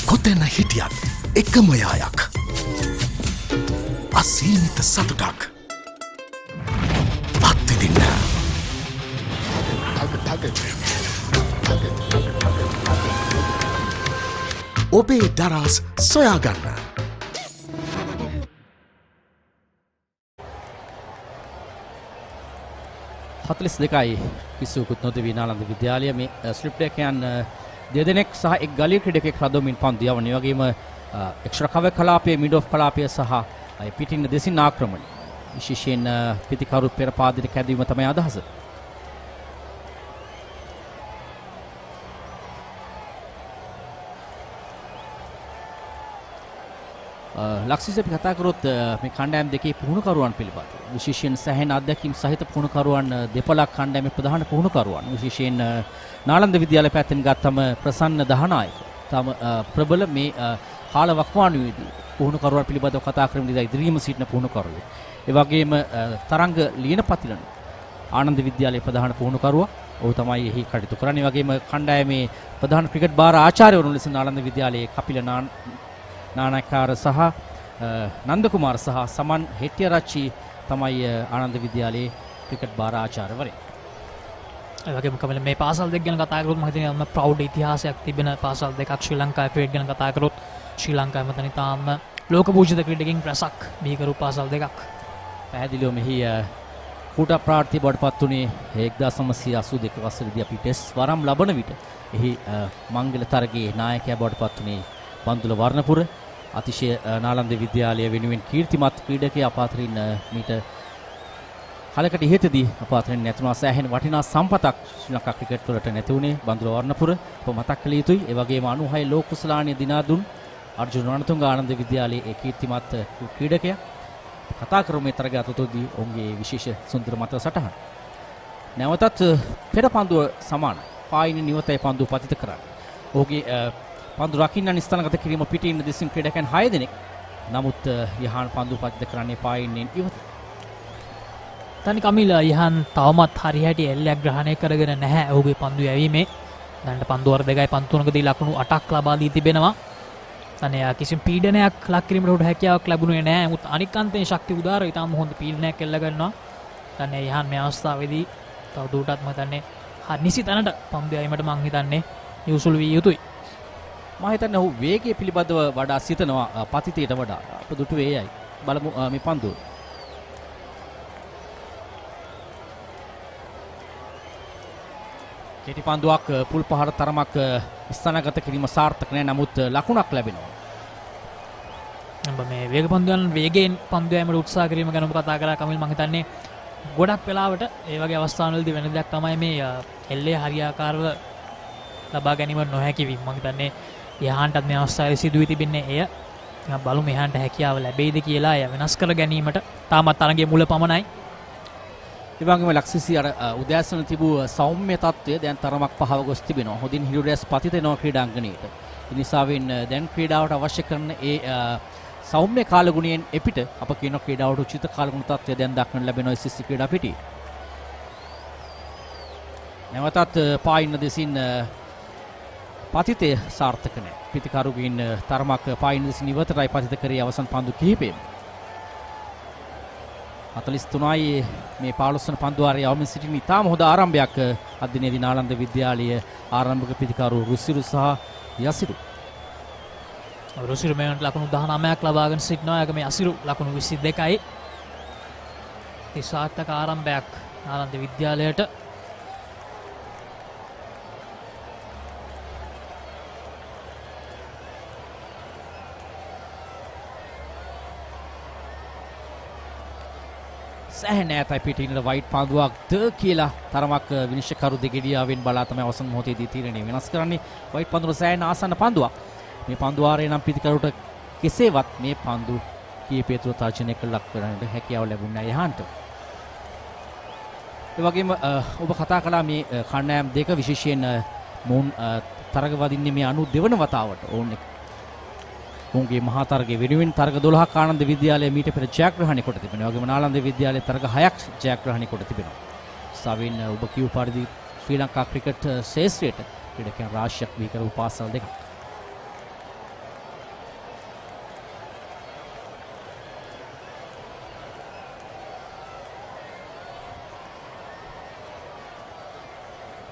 කොතැන හිටියත් එකම යායක්. අසීමිත සතුටක්. අත්විඳින්න. ඔබේ දරාස් සොයාගන්න. හතලිස් දෙකයි කිසිවකුත් නොදෙවී නාලන්ද විද්‍යාලය මේ ස්ලිප්ඩකයන් දෙදෙනෙක් සහ එක් ගලී ක්‍රීඩකෙක් රදවමින් පන්දු යවන. ඒ වගේම එක්ස්ට්‍රා කවර් කලාපයේ මිඩ් ඔෆ් කලාපය සහ පිටින් දෙසින් ආක්‍රමණ. විශේෂයෙන් පිටිකරු පෙර පාදයට කැදවීම තමයි අදහස. ලක්ෂිස අපි කතා කරොත් මේ කණ්ඩායම් දෙකේ පුහුණුකරුවන් පිළිබඳව විශේෂයෙන් සැහැණ අත්දැකීම් සහිත පුහුණුකරුවන් දෙපළක් කණ්ඩායමේ ප්‍රධාන පුහුණුකරුවන් විශේෂයෙන් නාලන්ද විද්‍යාලය පැත්තෙන් ගත්තම ප්‍රසන්න දහනායක තම ප්‍රබල මේ කාල වකවානුවේදී පුහුණුකරුවන් පිළිබඳව කතා කරමින් ඉදිරියම සිටින පුහුණුකරුවෝ. ඒ වගේම තරංග ලියනපතිලන ආනන්ද විද්‍යාලයේ ප්‍රධාන පුහුණුකරුවා ඔහු තමයි එහි කටයුතු කරන්නේ. ඒ වගේම කණ්ඩායමේ ප්‍රධාන ක්‍රිකට් බාර ආචාර්යවරුන් ලෙස නාලන්ද විද්‍යාලයේ කපිල නානකාර සහ නන්ද කුමාර සහ සමන් හෙට්ටිආරච්චි තමයි ආනන්ද විද්‍යාලයේ ක්‍රිකට් බාර ආචාර්යවරයා. ඒ වගේම කමල මේ පාසල් දෙක ගැන කතා කරොත් මම හිතන්නේ ප්‍රවුඩ් ඉතිහාසයක් තිබෙන පාසල් දෙකක් ශ්‍රී ලංකාවේ ක්‍රිකට් ගැන කතා කරොත් ශ්‍රී ලංකාවේ මතන තාම ලෝක පූජිත ක්‍රීඩකින් රසක් බිහිකරු පාසල් දෙකක්. පැහැදිලිව මෙහි කූට ප්‍රාර්ථී බවට පත් වුණේ 1982 වසරේදී අපි ටෙස්ට් වරම් ලබන විට එහි මංගල තරගයේ නායකයා බවට පත් වුණේ බන්දුල වර්ණපුර. අතිශය නාලන්ද විද්‍යාලය වෙනුවෙන් කීර්තිමත් ක්‍රීඩකයා අපාතරින් මීට කලකට ඉහතදී අපාතරින් නැතුණා. සෑහෙන වටිනා සම්පතක් ශ්‍රී ලංකා ක්‍රිකට් වලට නැති වුණේ බන්දුල වර්ණපුර. ඔබ මතක් කළ යුතුයි. ඒ වගේම 96 ලෝක කුසලානීය දිනා දුන් අර්ජුන රණතුංග ආනන්ද විද්‍යාලයේ ඒ කීර්තිමත් ක්‍රීඩකයා. කතා කරමු මේ තරගය අතතොදී ඔවුන්ගේ විශේෂ සුන්දර මත සටහන. නැවතත් පෙර පන්දුව සමානයි. පායින් නිවතේ පන්දුව පතිත කරන්නේ. ඔහුගේ පන්දු රකින්න ස්ථානගත කිරීම පිටින් ඉන්න දෙසින් ක්‍රීඩකයන් 6 දෙනෙක්. නමුත් යහන් පන්දු පතිත කරන්නේ පායින් ඉවත. තනි කමිල යහන් තවමත් හරියට එල්ලයක් ග්‍රහණය කරගෙන නැහැ ඔහුගේ පන්දු යැවීමේ. දැනට පන්දු වර 2යි පන්දු 3කදී ලකුණු 8ක් ලබා දී තිබෙනවා. අනේ කිසිම පීඩනයක් ලක් කිරීමට උඩ හැකියාවක් ලැබුණේ නැහැ. නමුත් අනික් අන්තයේ ශක්ති උදාර ඊටම හොඳ පීඩනයක් එල්ල ගන්නවා. දැන් යහන් මේ අවස්ථාවේදී තව දුරටත් මම හිතන්නේ නිසි තැනට පන්දු යැවීමට මම හිතන්නේ යොසුළු විය යුතුයි. මම හිතන්නේ ඔහු වේගය පිළිබඳව වඩා සිතනවා පතිතයට වඩා. අප දුටුවේ එයයි. බලමු මේ පන්දුව. කෙටි පන්දුවක් පුල් පහර තරමක් ස්ථානගත කිරීම සාර්ථක නැහැ. නමුත් ලකුණක් ලැබෙනවා. මේ වේග පන්දුයන් වේගයෙන් පන්දු යෑමට උත්සාහ කිරීම ගැන කතා කරා කමිල්. මම හිතන්නේ ගොඩක් වෙලාවට ඒ වගේ අවස්ථාවවලදී වෙන දෙයක් තමයි මේ එල්ලේ හරියාකාරව ලබා ගැනීම නොහැකි වීම. මම හිතන්නේ යහන්ටත් මේ අවස්ථාවේ සිදුවී තිබෙන්නේ එය. බලමු යහන්ට හැකියාව ලැබෙයිද කියලා එය වෙනස් කර ගැනීමට. තාමත් තරගයේ මුල පමණයි. ඒ වගේම ලක්ෂිසි අර උදෑසන තිබූ සෞම්‍ය තත්ත්වය දැන් තරමක් පහව ගොස් තිබෙනවා. හොඳින් හිරුරැස් පතිත වෙනවා ක්‍රීඩාංගණයට. ඒ නිසාවෙන් දැන් ක්‍රීඩාවට අවශ්‍ය කරන ඒ සෞම්‍ය කාලගුණයෙන් එපිට අප කියන ක්‍රීඩාවට උචිත කාලගුණ තත්ත්වය දැන් දක්වන්න ලැබෙනවා SSC ක්‍රීඩා පිටියේ. නැවතත් පායින්න දෙසින් පතිතය සාර්ථක නැහැ. පිතිකරුගෙන් තරමක් පායින්න දෙසින් ඉවතරයි පතිත කරේ අවසන් පන්දු කිහිපෙම. 43යි මේ 15 වන පන්දුවාරයේ අවමින් සිටින ඉතාම හොඳ ආරම්භයක් අද දිනේදී නාලන්ද විද්‍යාලයේ ආරම්භක පිතිකරු රුසිරු සහ යසිරු. රුසිරු මේකට ලකුණු 19ක් ලබාගෙන සිටිනවා. ඒගොම යසිරු ලකුණු 22යි. ඒ සාර්ථක ආරම්භයක් නාලන්ද විද්‍යාලයට. සෑහෙන ඈතයි පිටිනට වයිට් පන්දුවක් ද කියලා තරමක් විනිශ්චයකරු දෙගෙඩියාවෙන් බලා තමයි අවසන් මොහොතේදී තීරණය වෙනස් කරන්නේ. වයිට් පන්දුව සෑහෙන ආසන්න පන්දුවක්. මේ පන්දුවාරේ නම් පිටිකරුට කෙසේවත් මේ පන්දු කීපය තුළ තර්ජනයක ලක් කරන්නට හැකියාව ලැබුණේ නැහැ යහන්ට. ඒ වගේම ඔබ කතා කළා මේ කණ්ඩායම් දෙක විශේෂයෙන් මොවුන් තරග වදින්නේ මේ 92 වන වතාවට. ඔවුන්ගේ මහා තරගයේ වෙනුවෙන් තරග 12ක් ආනන්ද විද්‍යාලය මීට පෙර ජයග්‍රහණය කොට තිබෙනවා. ඒ වගේම නාලන්ද විද්‍යාලයේ තරග 6ක් ජයග්‍රහණය කොට තිබෙනවා. සාවින් ඔබ කියු පරිදි ශ්‍රී ලංකා ක්‍රිකට් ශේෂ්ත්‍රයට ක්‍රීඩකයන් රාශියක් බිහි කරපු පාසල් දෙකක්.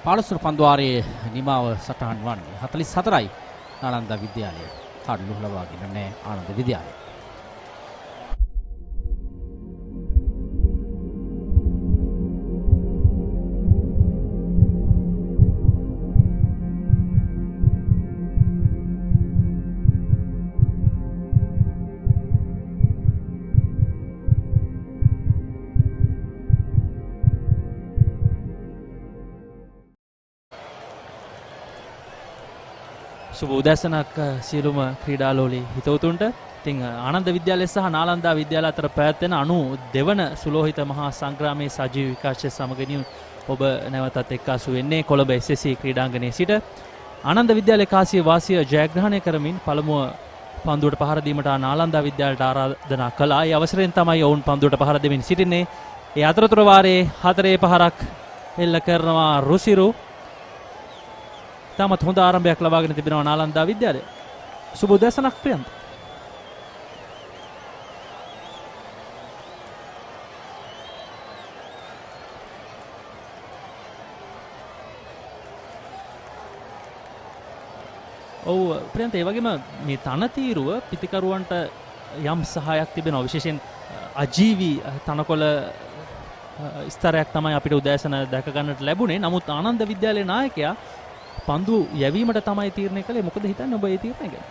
පාලසුර පන්දුවාරයේ නිමාව සටහන් වන්නේ 44යි නාලන්ද විද්‍යාලය. කඩලු ලබාගෙන නැහැ ආනන්ද විද්‍යාලය. සුබ උදෑසනක් සියලුම ක්‍රීඩාලෝලී හිතවතුන්ට. ඉතින් ආනන්ද විද්‍යාලය සහ නාලන්දා විද්‍යාලය අතර පැවැත්වෙන 92 වන සුලෝහිත මහා සංග්‍රාමයේ සජීව විකාශය සමගදී ඔබ නැවතත් එක්කාසු වෙන්නේ කොළඹ SSC ක්‍රීඩාංගණයේ සිට. ආනන්ද විද්‍යාලයේ කාසිය වාසිය ජයග්‍රහණය කරමින් පළමුව පන්දුවට පහර දීමට නාලන්දා විද්‍යාලයට ආරාධනා කළා. ඒ අවසරයෙන් තමයි ඔවුන් පන්දුවට පහර දෙමින් සිටින්නේ. ඒ අතරතුර වාරයේ 4 පහරක් එල්ල කරනවා රුසිරු. තාමත් හොඳ ආරම්භයක් ලබාගෙන තිබෙනවා නාලන්දා විද්‍යාලය. සුබ උදෑසනක් ප්‍රියන්ත. ඔව් ප්‍රියන්ත, ඒ වගේම මේ තනතීරුව පිතිකරුවන්ට යම් සහායක් තිබෙනවා. විශේෂයෙන් අජීවී තනකොළ ස්තරයක් තමයි අපිට උදෑසන දැක ගන්නට ලැබුණේ. නමුත් ආනන්ද විද්‍යාලයේ නායකයා පන්දු යැවීමට තමයි තීරණය කළේ. මොකද හිතන්නේ ඔබ ඒ තීරණය ගැන?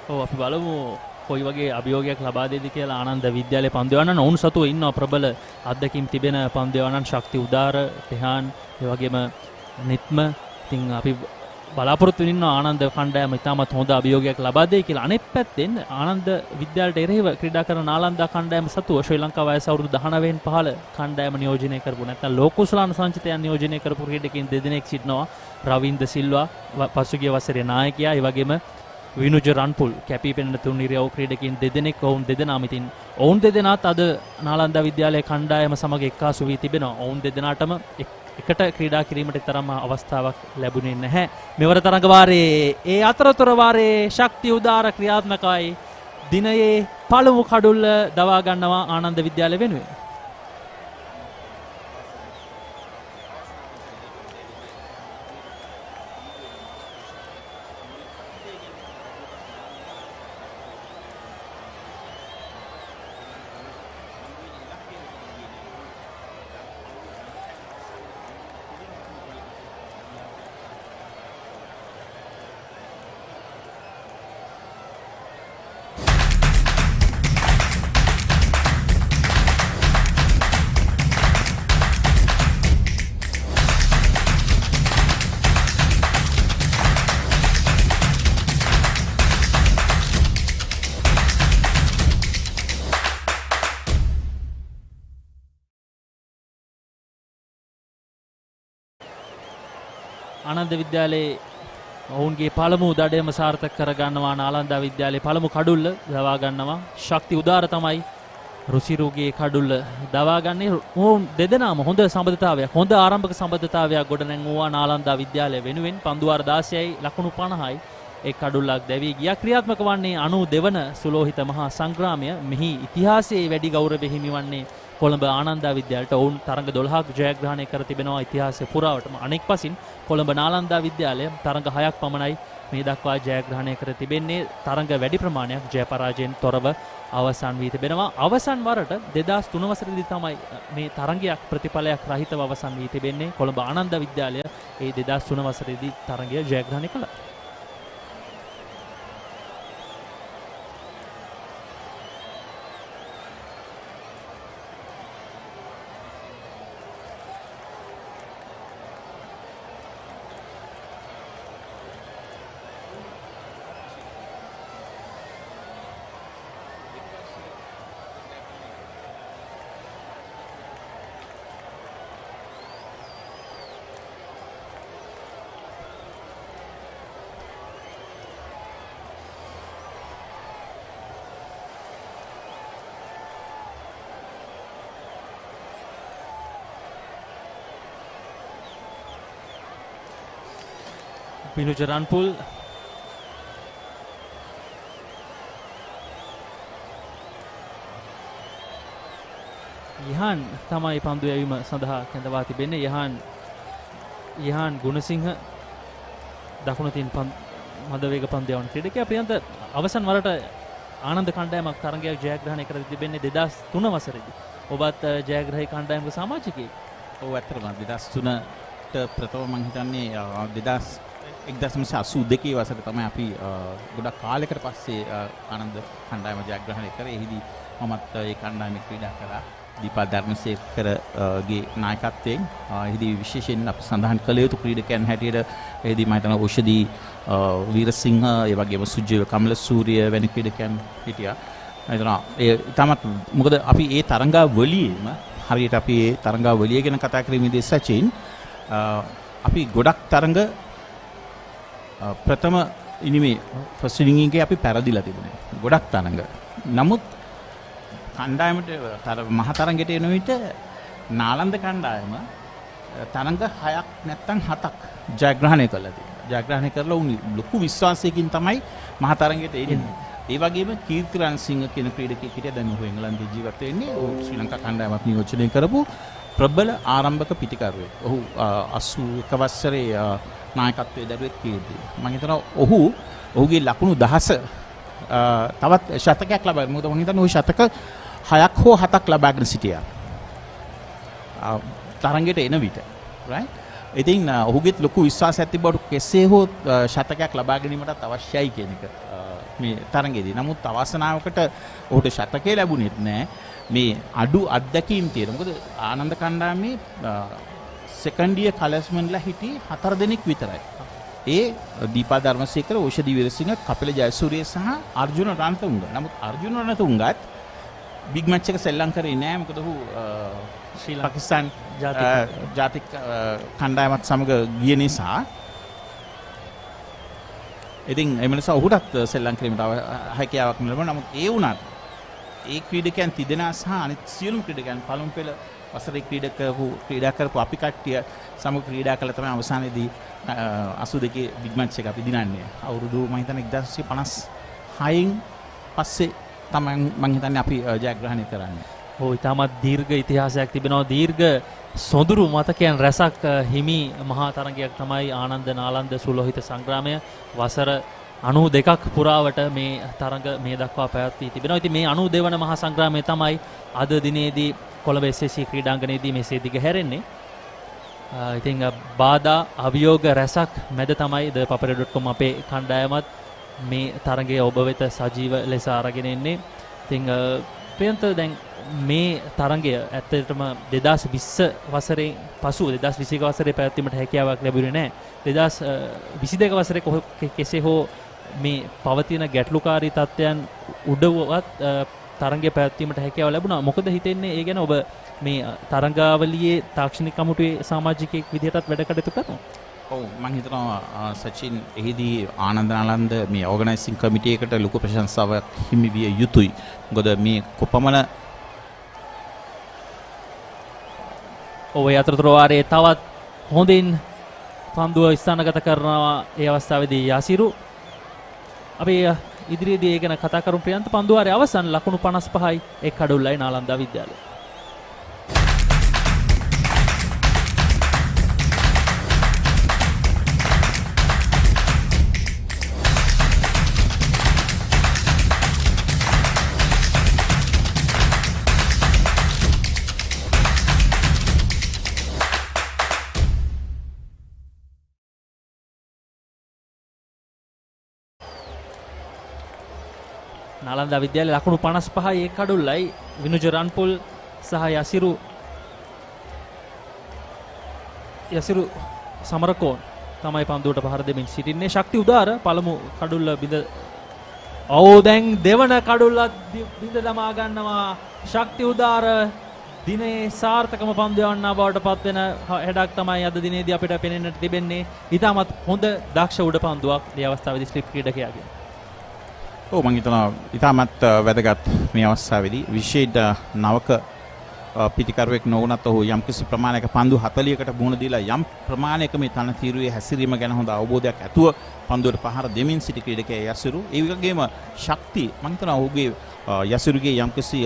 ඔව් අපි බලමු කොයි වගේ අභියෝගයක් ලබා දෙයිද කියලා. ආනන්ද විද්‍යාලයේ පන්දුවන්නන් ඔවුන් සතුව ඉන්නවා ප්‍රබල අත්දැකීම් තිබෙන පන්දුවන්නන් ශක්ති උදාර, පෙහාන්, ඒ වගේම නිත්ම. ඉතින් අපි බලාපොරොත්තු වෙනවා ආනන්ද කණ්ඩායම ඉතාමත් හොඳ අභියෝගයක් ලබා දෙයි කියලා. අනෙක් පැත්තෙන් ආනන්ද විද්‍යාලයට එරෙහිව ක්‍රීඩා කරන නාලන්දා කණ්ඩායම සතුව ශ්‍රී ලංකා වයස අවුරුදු 19 පහළ කණ්ඩායම නියෝජනය කරපු නැත්නම් ලෝක කුසලාන සංචිතයන් නියෝජනය කරපු ක්‍රීඩකයන් දෙදෙනෙක් සිටිනවා. රවින්ද සිල්වා පසුගිය වසරේ නායකයා, ඒ වගේම විනුජ රන්පුල් කැපී පෙනෙන තුන්නිරියව ක්‍රීඩකින් දෙදෙනෙක් ඔවුන් දෙදෙනාම ඉතින් ඔවුන් දෙදෙනාත් අද නාලන්දා විද්‍යාලයේ කණ්ඩායම සමග එක්කාසු වී තිබෙනවා. ඔවුන් දෙදෙනාටම එකට ක්‍රීඩා කිරීමට තරම් අවස්ථාවක් ලැබුණේ නැහැ. මෙවර තරඟ වාරයේ ඒ අතරතුර වාරයේ ශක්ති උදාර ක්‍රියාත්මකයි. දිනයේ පළමු කඩුල්ල දවා ගන්නවා ආනන්ද විද්‍යාලය වෙනුවෙන්. ආනන්ද විද්‍යාලයේ ඔවුන්ගේ පළමු දඩයම සාර්ථක කරගන්නවා. නාලන්දා විද්‍යාලයේ පළමු කඩුල්ල දවා ගන්නවා. ශක්ති උදාර තමයි රුසිරුගේ කඩුල්ල දවා ගන්නේ. ඔවුන් දෙදෙනාම හොඳ සම්බන්ධතාවයක්, හොඳ ආරම්භක සම්බන්ධතාවයක් ගොඩනැංවුවා නාලන්දා විද්‍යාලය වෙනුවෙන්. පන්දුවාර 16යි ලකුණු 50යි ඒ කඩුල්ලක් දැවී ගියා. ක්‍රියාත්මක වන්නේ 92 වන සුලෝහිත මහා සංග්‍රාමය. මෙහි ඉතිහාසයේ වැඩි ගෞරවය හිමි වන්නේ කොළඹ ආනන්දා විද්‍යාලයට. ඔවුන් තරඟ 12ක් ජයග්‍රහණය කර තිබෙනවා ඉතිහාසයේ පුරාවටම. අනෙක් පසින් කොළඹ නාලන්දා විද්‍යාලය තරඟ 6ක් පමණයි මේ දක්වා ජයග්‍රහණය කර තිබෙන්නේ. තරඟ වැඩි ප්‍රමාණයක් ජය පරාජයෙන් තොරව අවසන් වී තිබෙනවා. අවසන් වරට 2003 වසරේදී තමයි මේ තරඟයක් ප්‍රතිඵලයක් රහිතව අවසන් වී තිබෙන්නේ. කොළඹ ආනන්දා විද්‍යාලය ඒ 2003 වසරේදී තරඟය ජයග්‍රහණය කළා. විනුජ රන්පුල් යහන් තමයි පන්දු යැවීම සඳහා කැඳවා තිබෙන්නේ. යහන් ගුණසිංහ දකුණතින් මද වේග පන්දු යවන ක්‍රීඩකයා. ප්‍රියන්ත අවසන් වරට ආනන්ද කණ්ඩායමක් තරඟයක් ජයග්‍රහණය කර තිබෙන්නේ 2003 වසරේදී. ඔබත් ජයග්‍රහී කණ්ඩායමක සමාජිකයෙක්. ඔව් ඇත්තටම 2003ට ප්‍රථම මම හිතන්නේ 1982 වසරේ තමයි අපි ගොඩක් කාලයකට පස්සේ ආනන්ද කණ්ඩායම ජයග්‍රහණය කරේ. එහිදී මමත් ඒ කණ්ඩායමේ ක්‍රීඩා කළා. දීපා ධර්මසේකරගේ නායකත්වයෙන්. එහිදී විශේෂයෙන් අපි සඳහන් කළ යුතු ක්‍රීඩකයන් හැටියට එහිදී මම හිතනවා ඕෂධි වීරසිංහ, ඒ වගේම සුජීව කමලසූරිය වැනි ක්‍රීඩකයන් හිටියා. මම හිතනවා ඒ තමත් මොකද අපි ඒ තරඟාවලියේම හරියට අපි ඒ තරඟාවලිය ගැන කතා කිරීමේදී සචින් අපි ගොඩක් තරඟ ප්‍රථම ඉනිමේ ෆස්ට් ඉනිං එකේ අපි පැරදිලා තිබුණේ ගොඩක් තරඟ. නමුත් කණ්ඩායමට මහ තරඟයට එන විට නාලන්ද කණ්ඩායම තරඟ 6ක් නැත්නම් 7ක් ජයග්‍රහණය කළා තියෙනවා. ජයග්‍රහණය කරලා උන් ලොකු විශ්වාසයකින් තමයි මහ තරඟයට එන්නේ. ඒ වගේම කීර්ති රන්සිංහ කියන ක්‍රීඩකයෙක් හිටියා. දැන් ඔහු එංගලන්තයේ ජීවත් වෙන්නේ. ඔහු ශ්‍රී ලංකා කණ්ඩායමක් නියෝජනය කරපු ප්‍රබල ආරම්භක පිටිකරුවෙක්. ඔහු 81 වසරේ නායකත්වයේ දරුවෙක් කීර්ති. මම හිතනවා ඔහුගේ ලකුණු 10 තවත් ශතකයක් ලබා. මොකද මම හිතන්නේ ඔහු ශතක 6ක් හෝ 7ක් ලබාගෙන සිටියා. තරඟයට එන විට. right? ඉතින් ඔහුගෙත් ලොකු විශ්වාසයක් තිබ්බට කෙසේ හෝ ශතකයක් ලබා ගැනීමටත් අවශ්‍යයි කියන එක මේ තරඟයේදී. නමුත් අවසනාවකට ඔහුට ශතකය ලැබුණෙත් නැහැ. මේ අඩු අත්දැකීම් තියෙන. මොකද ආනන්ද කණ්ඩායමේ සෙකන්ඩ් ඉයර් කලර්ස්මන්ලා හිටියේ 4 දෙනෙක් විතරයි. ඒ දීපා ධර්මසේකර, ඕෂධි වීරසිංහ, කපිල ජයසූරිය සහ අර්ජුන රණතුංග. නමුත් අර්ජුන රණතුංගත් බිග් මැච් එක සෙල්ලම් කරේ නෑ. මොකද ඔහු ශ්‍රී පාකිස්තාන් ජාතික කණ්ඩායමත් සමග ගිය නිසා ඉතින් ඒ නිසා ඔහුටත් සෙල්ලම් කිරීමට හැකියාවක් ලැබුණා. නමුත් ඒ වුණත් ඒ ක්‍රීඩකයන් තිදෙනා සහ අනිත් සියලුම ක්‍රීඩකයන් පළමු පෙළ වසරේ ක්‍රීඩා කරපු අපි කට්ටිය සමග ක්‍රීඩා කළ තමයි අවසානයේදී 82 බිග් මැච් එක අපි දිනන්නේ. අවුරුදු මම හිතන්නේ 1956න් පස්සේ තමයි මම හිතන්නේ අපි ජයග්‍රහණය කරන්නේ. ඔව් ඉතාමත් දීර්ඝ ඉතිහාසයක් තිබෙනවා. දීර්ඝ සොඳුරු මතකයන් රැසක් හිමි මහා තරගයක් තමයි ආනන්ද නාලන්ද සුලෝහිත සංග්‍රාමය. වසර 92ක් පුරාවට මේ තරඟ මේ දක්වා පැවැත්වී තිබෙනවා. ඉතින් මේ 92 වන මහා සංග්‍රාමය තමයි අද දිනේදී කොළඹ SSC ක්‍රීඩාංගණයේදී මෙසේ දිගහැරෙන්නේ. ඉතින් බාධා අභියෝග රැසක් මැද තමයි papare.com අපේ කණ්ඩායමත් මේ තරගය ඔබ වෙත සජීව ලෙස අරගෙන එන්නේ. ඉතින් ප්‍රියන්ත දැන් මේ තරගය ඇත්තටම 2020 වසරේ පසු 2021 වසරේ පැවැත්වීමට හැකියාවක් ලැබුණේ නැහැ. 2022 වසරේ කෙසේ හෝ මේ පවතින ගැටලුකාරී තත්ත්වයන් උඩවත් තරගය පැවැත්වීමට හැකියාව ලැබුණා. මොකද හිතෙන්නේ ඒ ගැන ඔබ මේ තරගාවලියේ තාක්ෂණික කමිටුවේ සමාජිකයෙක් විදිහටත් වැඩ කටයුතු කරනවා? ඔව් මම හිතනවා සචින් එහිදී ආනන්ද-නලන්ද මේ ඕගනයිසිං කමිටු එකට ලොකු ප්‍රශංසාවක් හිමි විය යුතුයි. මොකද මේ කොපමණ ඔය අතරතුර වාරයේ තවත් හොඳින් පන්දුව ස්ථානගත කරනවා ඒ අවස්ථාවේදී යසිරු. අපි ඉදිරියේදී ඒ ගැන කතා කරමු. ප්‍රියන්ත පන්දු වාරයේ අවසන් ලකුණු 55යි එක් කඩුල්ලයි නාලන්දා විද්‍යාලය. නාලන්දා විද්‍යාලයේ ලකුණු 55යි එක් කඩුල්ලයි. විනුජ රන්පුල් සහ යසිරු සමරකෝන් තමයි පන්දුවට පහර දෙමින් සිටින්නේ. ශක්ති උදාර පළමු කඩුල්ල බිඳ දැන් දෙවන කඩුල්ලත් බිඳ දමා ගන්නවා. ශක්ති උදාර දිනේ සාර්ථකම පන්දු යවන්නා බවට පත්වෙන හැඩක් තමයි අද දිනේදී අපිට පෙනෙන්නට තිබෙන්නේ. ඉතාමත් හොඳ දක්ෂ උඩ පන්දුවක් මේ අවස්ථාවේදී ස්ලිප් ක්‍රීඩකයාගේ. ඔව් මම හිතනවා ඉතාමත් වැදගත් මේ අවස්ථාවේදී විශේෂ නවක පිටිකරුවෙක් නොවුනත් ඔහු යම්කිසි ප්‍රමාණයක පන්දු 40කට මුහුණ දීලා යම් ප්‍රමාණයක මේ තනතිරුවේ හැසිරීම ගැන හොඳ අවබෝධයක් ඇතුව පන්දුවට පහර දෙමින් සිටි ක්‍රීඩකයා යසිරු. ඒ වගේම ශක්ති මම හිතනවා ඔහුගේ යසිරුගේ යම්කිසි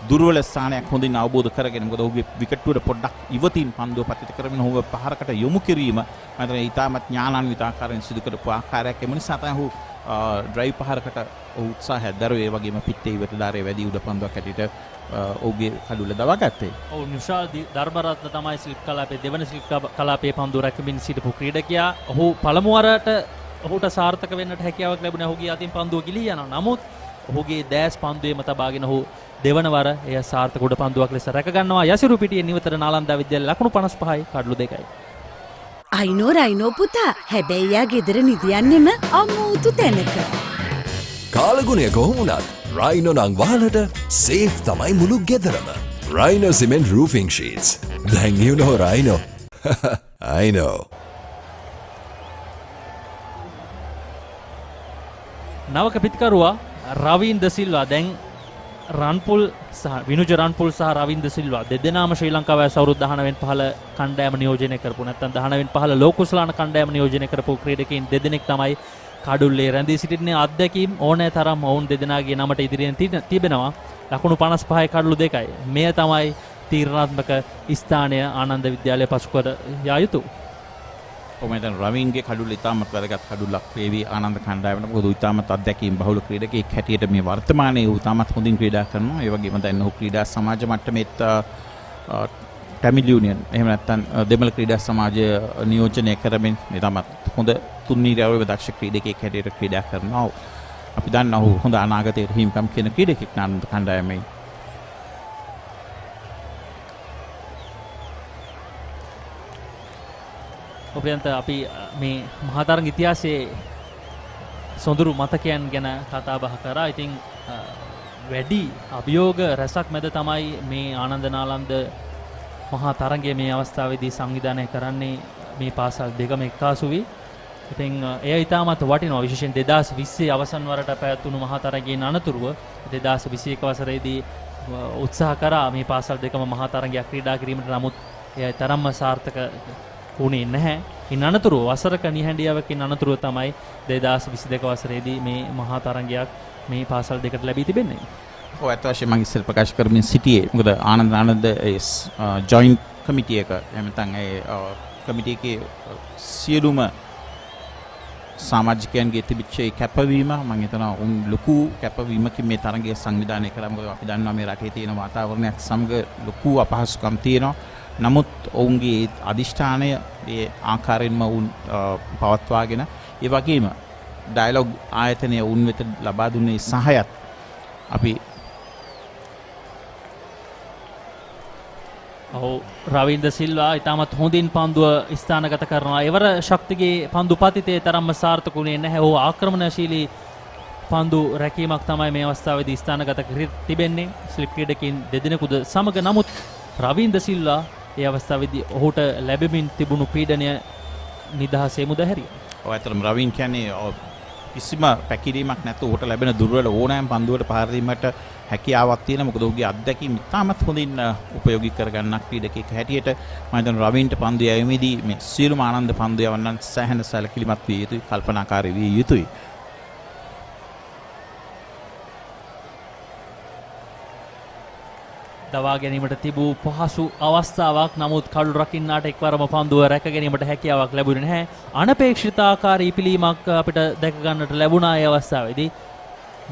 දුර්වල ස්ථානයක් හොඳින් අවබෝධ කරගෙන මොකද ඔහුගේ විකට්ටුවට පොඩ්ඩක් ඉවතින් පන්දුව පතිත කරමින් ඔහුව පහරකට යොමු කිරීම මම හිතනවා ඉතාමත් ඥානාන්විත ආකාරයෙන් සිදු කරපු ආකාරයක්. ඒ නිසා තමයි ඔහු ඩ්‍රයිව් පහරකට උත්සාහයක් දරුවේ. ඒ වගේම පිටේ ඉවතදාරයේ වැඩි උඩ පන්දුවක් ඇටියට ඔහුගේ කඩුල්ල දවා ගත්තේ. ඔව් නිශාල් ධර්මරත්න තමයි ස්ලිප් කලාපයේ දෙවන ස්ලිප් කලාපයේ පන්දුව රැකමින් සිටපු ක්‍රීඩකයා. ඔහු පළමු වරට ඔහුට සාර්ථක වෙන්නට හැකියාවක් ලැබුණා. ඔහුගේ අතින් පන්දුව ගිලී යනවා. නමුත් ඔහුගේ දැස් පන්දුවේ මත බාගෙන ඔහු දෙවන වර එය සාර්ථක උඩ පන්දුවක් ලෙස රැක ගන්නවා. යසිරු පිටියේ නිවතර නාලන්දා විද්‍යාලයේ ලකුණු 55යි කඩලු 2යි. අයිනෝ පුතා හැබැයි යා ගෙදර නිදියන්නෙම අමුතු තැනක. කාලගුණය කොහොමුණත් රයිනෝ නං වාලට සේෆ් තමයි මුළු ගෙදරම. Rhino cement roofing sheets. දැන් you know Rhino. I know. නවක පිටිකරුවා රවින්ද සිල්වා දැන් රන්පුල් සහ විනුජ රන්පුල් සහ රවින්ද සිල්වා දෙදෙනාම ශ්‍රී ලංකාවේ අවුරුදු 19 වෙනි පහළ කණ්ඩායම නියෝජනය කරපු නැත්නම් 19 වෙනි පහළ ලෝකුස්ලාන කණ්ඩායම නියෝජනය කරපු ක්‍රීඩකයින් දෙදෙනෙක් තමයි කඩුල්ලේ රැඳී සිටින්නේ. අත්දැකීම් ඕනෑ තරම් ඔවුන් දෙදෙනාගේ නමට ඉදිරියෙන් තිබෙනවා. ලකුණු 55යි කඩලු 2යි. මෙය තමයි තීරණාත්මක ස්ථානය ආනන්ද විද්‍යාලය පසුකර යා යුතු. මම දැන් රවින්ගේ කඩුල්ල ඉතාමත් වැදගත් කඩුල්ලක් වේවි ආනන්ද කණ්ඩායමට. මොකද ඌ ඉතාමත් අත්දැකීම් බහුල ක්‍රීඩකයෙක් හැටියට මේ වර්තමානයේ ඌ ඉතාමත් හොඳින් ක්‍රීඩා කරනවා. ඒ වගේම දැන් ඔහු ක්‍රීඩා සමාජ මට්ටමේත් ටැමිල් යුනියන් එහෙම නැත්නම් දෙමළ ක්‍රීඩා සමාජය නියෝජනය කරමින් ඉතාමත් හොඳ තුන්නිරාවේ දක්ෂ ක්‍රීඩකයෙක් හැටියට ක්‍රීඩා කරනවා. අපි දන්නවා ඔහු හොඳ අනාගතයේ හිමිකම් කියන ක්‍රීඩකෙක් ආනන්ද කණ්ඩායමේ. ඔබයන්ට අපි මේ මහතරංග ඉතිහාසයේ සොඳුරු මතකයන් ගැන කතා බහ කරා. ඉතින් වැඩි අභියෝග රැසක් මැද තමයි මේ ආනන්ද-නාලන්ද මහා තරගය මේ අවස්ථාවේදී සංවිධානය කරන්නේ. මේ පාසල් දෙකම එක්කාසු වී ඉතින් එය ඉතාමත් වටිනවා විශේෂයෙන් 2020 අවසන් වරට පැවැත්වුණු මහා තරගයෙන් අනතුරුව 2021 වසරේදී උත්සාහ කරා මේ පාසල් දෙකම මහා තරගයක් ක්‍රීඩා කිරීමට. නමුත් එය තරම්ම සාර්ථක වුණේ නැහැ. ඉන් අනතුරුව වසරක නිහඬියාවකින් අනතුරුව තමයි 2022 වසරේදී මේ මහා තරගයක් මේ පාසල් දෙකට ලැබී තිබෙන්නේ. ඔව් අත් වශයෙන්ම මම ඉස්සෙල් ප්‍රකාශ කරමින් සිටියේ මොකද ආනන්ද ජොයින්ට් කමිටි එක එහෙම නැත්නම් ඒ කමිටි එකේ සියලුම සමාජිකයන්ගේ තිබිච්ච ඒ කැපවීම මම හිතනවා උන් ලොකු කැපවීමකින් මේ තරගය සංවිධානය කළා. මොකද අපි දන්නවා මේ රටේ තියෙන වාතාවරණයත් සමග ලොකු අපහසුකම් තියෙනවා. නමුත් ඔවුන්ගේ අදිෂ්ඨානය ඒ ආකාරයෙන්ම උන් පවත්වාගෙන ඒ වගේම ඩයලොග් ආයතනය උන් වෙත ලබා දුන්නේ සහයත් අපි රවින්ද්‍ර සිල්වා ඉතාමත් හොඳින් පන්දුව ස්ථානගත කරනවා. එවර ශක්තිගේ පන්දු පතිතේ තරම්ම සාර්ථකුනේ නැහැ. ඔහු ආක්‍රමණශීලී පන්දු රැකීමක් තමයි මේ අවස්ථාවේදී ස්ථානගත කර තිබෙන්නේ ස්ලිප් ක්‍රීඩකින් දෙදෙනෙකුද සමග. නමුත් රවින්ද්‍ර සිල්වා ඒ අවස්ථාවේදී ඔහුට ලැබෙමින් තිබුණු පීඩනය නිදහසේ මුදහැරියා. ඔව් ඇත්තටම රවින් කියන්නේ කිසිම පැකිලීමක් නැතුව ඔහුට ලැබෙන දුර්වල ඕනෑම පන්දුවට පහර දීමට හැකියාවක් තියෙන. මොකද ඔහුගේ අත්දැකීම් ඉතාමත් හොඳින් උපයෝගී කරගන්නක් ක්‍රීඩකෙක් හැටියට මම හිතනවා රවින්ට පන්දු යැවීමේදී මේ සියලුම ආනන්ද පන්දු යවන්නන් සෑහෙන සැලකිලිමත් විය යුතුයි, කල්පනාකාරී විය යුතුයි. දවා ගැනීමට තිබූ පහසු අවස්ථාවක්. නමුත් කඩු රකින්නාට එක්වරම පන්දුව රැක ගැනීමට හැකියාවක් ලැබුණේ නැහැ. අනපේක්ෂිත ආකාරී පිළීමක් අපිට දැක ගන්නට ලැබුණා ඒ අවස්ථාවේදී.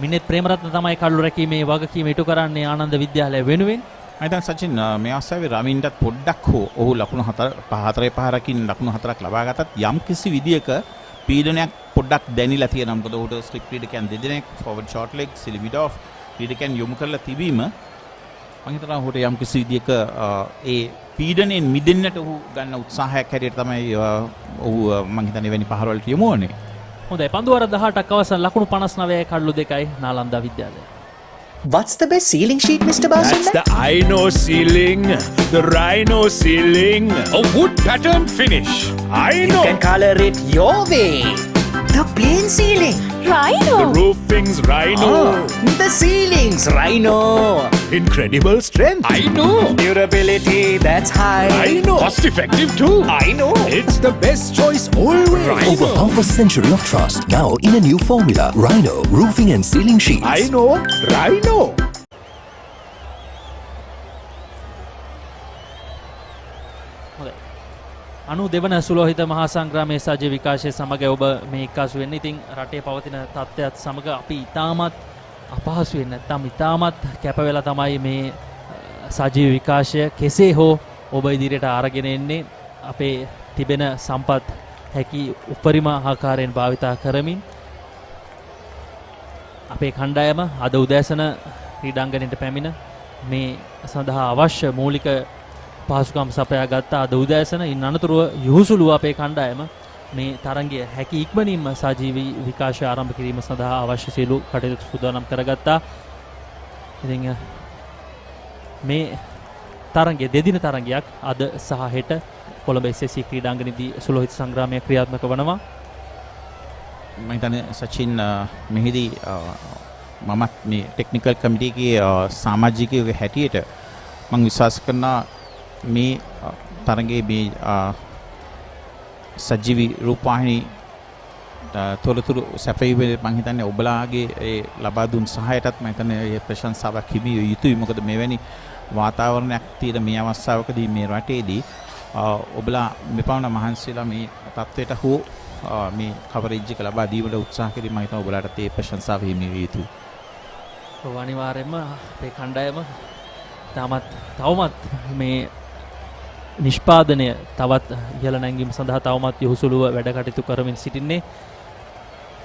මිනිත් ප්‍රේමරත්න තමයි කඩු රැකීමේ වගකීම ඉටු කරන්නේ ආනන්ද විද්‍යාලය වෙනුවෙන්. මම හිතන්නේ සචින් මේ අවස්ථාවේ රවින්ටත් පොඩ්ඩක් හෝ ඔහු ලකුණු 4-5කින් ලකුණු 4ක් ලබා ගතත් යම් කිසි විදියක පීඩනයක් පොඩ්ඩක් දැනිලා තියෙනවා. මොකද ඔහුට ස්ලිප් ක්‍රීඩකයන් දෙදෙනෙක් ෆෝවර්ඩ් ෂෝට් ලෙග් සිලිමිඩ් ඔෆ් ක්‍රීඩකයන් යොමු කරලා තිබීම මම හිතනවා ඔහුට යම් කිසි විදියක ඒ පීඩණයෙන් මිදෙන්නට ඔහු ගන්න උත්සාහයක් හැටියට තමයි ඔහු මම හිතන්නේ වෙනි පහරවලට යොමු වුණේ. හොඳයි පන්දුවර 18ක් අවසන් ලකුණු 59 කඩලු 2යි නාලන්දා විද්‍යාලය. What's the best ceiling sheet, Mr. Basil? That's the Rhino ceiling. The Rhino ceiling. A wood pattern finish. I know. You can color it your way. The plain ceiling. Rhino. The roofing's Rhino. The ceiling's Rhino. Incredible strength. I know. Durability, that's high. I know. Cost effective too. I know. It's the best choice always. Rhino. Over half a century of trust. Now in a new formula. Rhino. Roofing and ceiling sheets. I know. Rhino. අනු දෙවන සුලෝහිත මහා සංග්‍රාමයේ සජීව විකාශය සමග ඔබ මේ එක්කාසු වෙන්නේ. ඉතින් රටේ පවතින තත්ත්වයත් සමග අපි ඉතාමත් අපහසුවෙන් නැත්නම් ඉතාමත් කැප වෙලා තමයි මේ සජීව විකාශය කෙසේ හෝ ඔබ ඉදිරියට අරගෙන එන්නේ. අපේ තිබෙන සම්පත් හැකි උපරිම ආකාරයෙන් භාවිතා කරමින් අපේ කණ්ඩායම අද උදෑසන ක්‍රීඩාංගණයට පැමිණ මේ සඳහා අවශ්‍ය මූලික පහසුකම් සපයා ගත්තා. අද උදෑසන ඉන් අනතුරුව යහුසුලුව අපේ කණ්ඩායම මේ තරගය හැකි ඉක්මනින්ම සජීවී විකාශය ආරම්භ කිරීම සඳහා අවශ්‍ය සියලු කටයුතු සූදානම් කරගත්තා. ඉතින් මේ තරගය දෙදින තරගයක් අද සහ හෙට කොළඹ SSC ක්‍රීඩාංගණයේදී සුලෝහිත සංග්‍රාමය ක්‍රියාත්මක වනවා. මම හිතන්නේ සචින් මෙහිදී මමත් මේ ටෙක්නිකල් කමිටු එකේ සමාජිකයෙකු හැටියට මම විශ්වාස කරනවා මේ තරගයේ මේ සජීවී රූපවාහිනී තොරතුරු සැපයීමේ මම හිතන්නේ ඔබලාගේ ඒ ලබා දුන් සහායටත් මම හිතන්නේ ඒ ප්‍රශංසාවක් හිමිවිය යුතුයි. මොකද මෙවැනි වාතාවරණයක් තියෙන මේ අවස්ථාවකදී මේ රටේදී ඔබලා මෙපමණ මහන්සිලා මේ තත්ත්වයට හෝ මේ කවරේජ් එක ලබා දීමට උත්සාහ කිරීම මම හිතනවා ඔබලාට ඒ ප්‍රශංසාව හිමිවිය යුතුයි. අනිවාර්යයෙන්ම අපේ කණ්ඩායම තවමත් මේ නිෂ්පාදනය තවත් ඉහළ නැංගීම සඳහා තවමත් යහුසුලුව වැඩ කටයුතු කරමින් සිටින්නේ.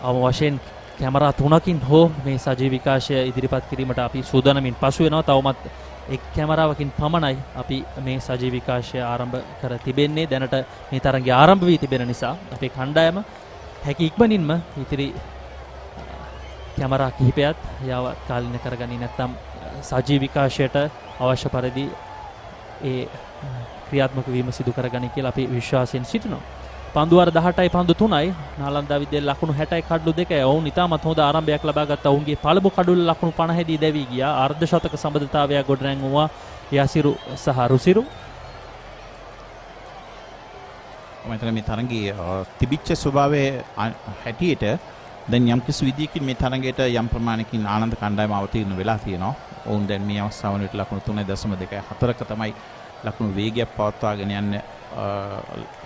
අවම වශයෙන් කැමරා 3කින් හෝ මේ සජීව විකාශය ඉදිරිපත් කිරීමට අපි සූදානමින් පසු වෙනවා. තවමත් එක් කැමරාවකින් පමණයි අපි මේ සජීව විකාශය ආරම්භ කර තිබෙන්නේ. දැනට මේ තරගය ආරම්භ වී තිබෙන නිසා අපේ කණ්ඩායම හැකි ඉක්මනින්ම ඉතිරි කැමරා කිහිපයත් යාවත් කාලින කරගන්නේ නැත්නම් සජීව විකාශයට අවශ්‍ය පරිදි ඒ ක්‍රියාත්මක වීම සිදු කරගනි කියලා අපි විශ්වාසයෙන් සිටිනවා. පන්දුවර 18යි පන්දු 3යි නාලන්දා විද්‍යාලය ලකුණු 60යි කඩලු 2යි. ඔවුන් ඉතාමත් හොඳ ආරම්භයක් ලබා ගත්තා. ඔවුන්ගේ පළමු කඩුල ලකුණු 50 දී දැවි ගියා. අර්ධ ශතක සම්බන්ධතාවයක් ගොඩනැංවුවා යසිරු සහ රුසිරු. මම හිතන්නේ මේ තරඟයේ තිබිච්ච ස්වභාවයේ හැටියට දැන් යම් කිසි විදියකින් මේ තරඟයට යම් ප්‍රමාණයකින් ආනන්ද කණ්ඩායම අවතීර්ණ වෙලා තියෙනවා. ඔවුන් දැන් මේ අවස්ථාව වෙනකොට ලකුණු 3.24ක තමයි ලකුණු වේගයක් පවත්වාගෙන යන්න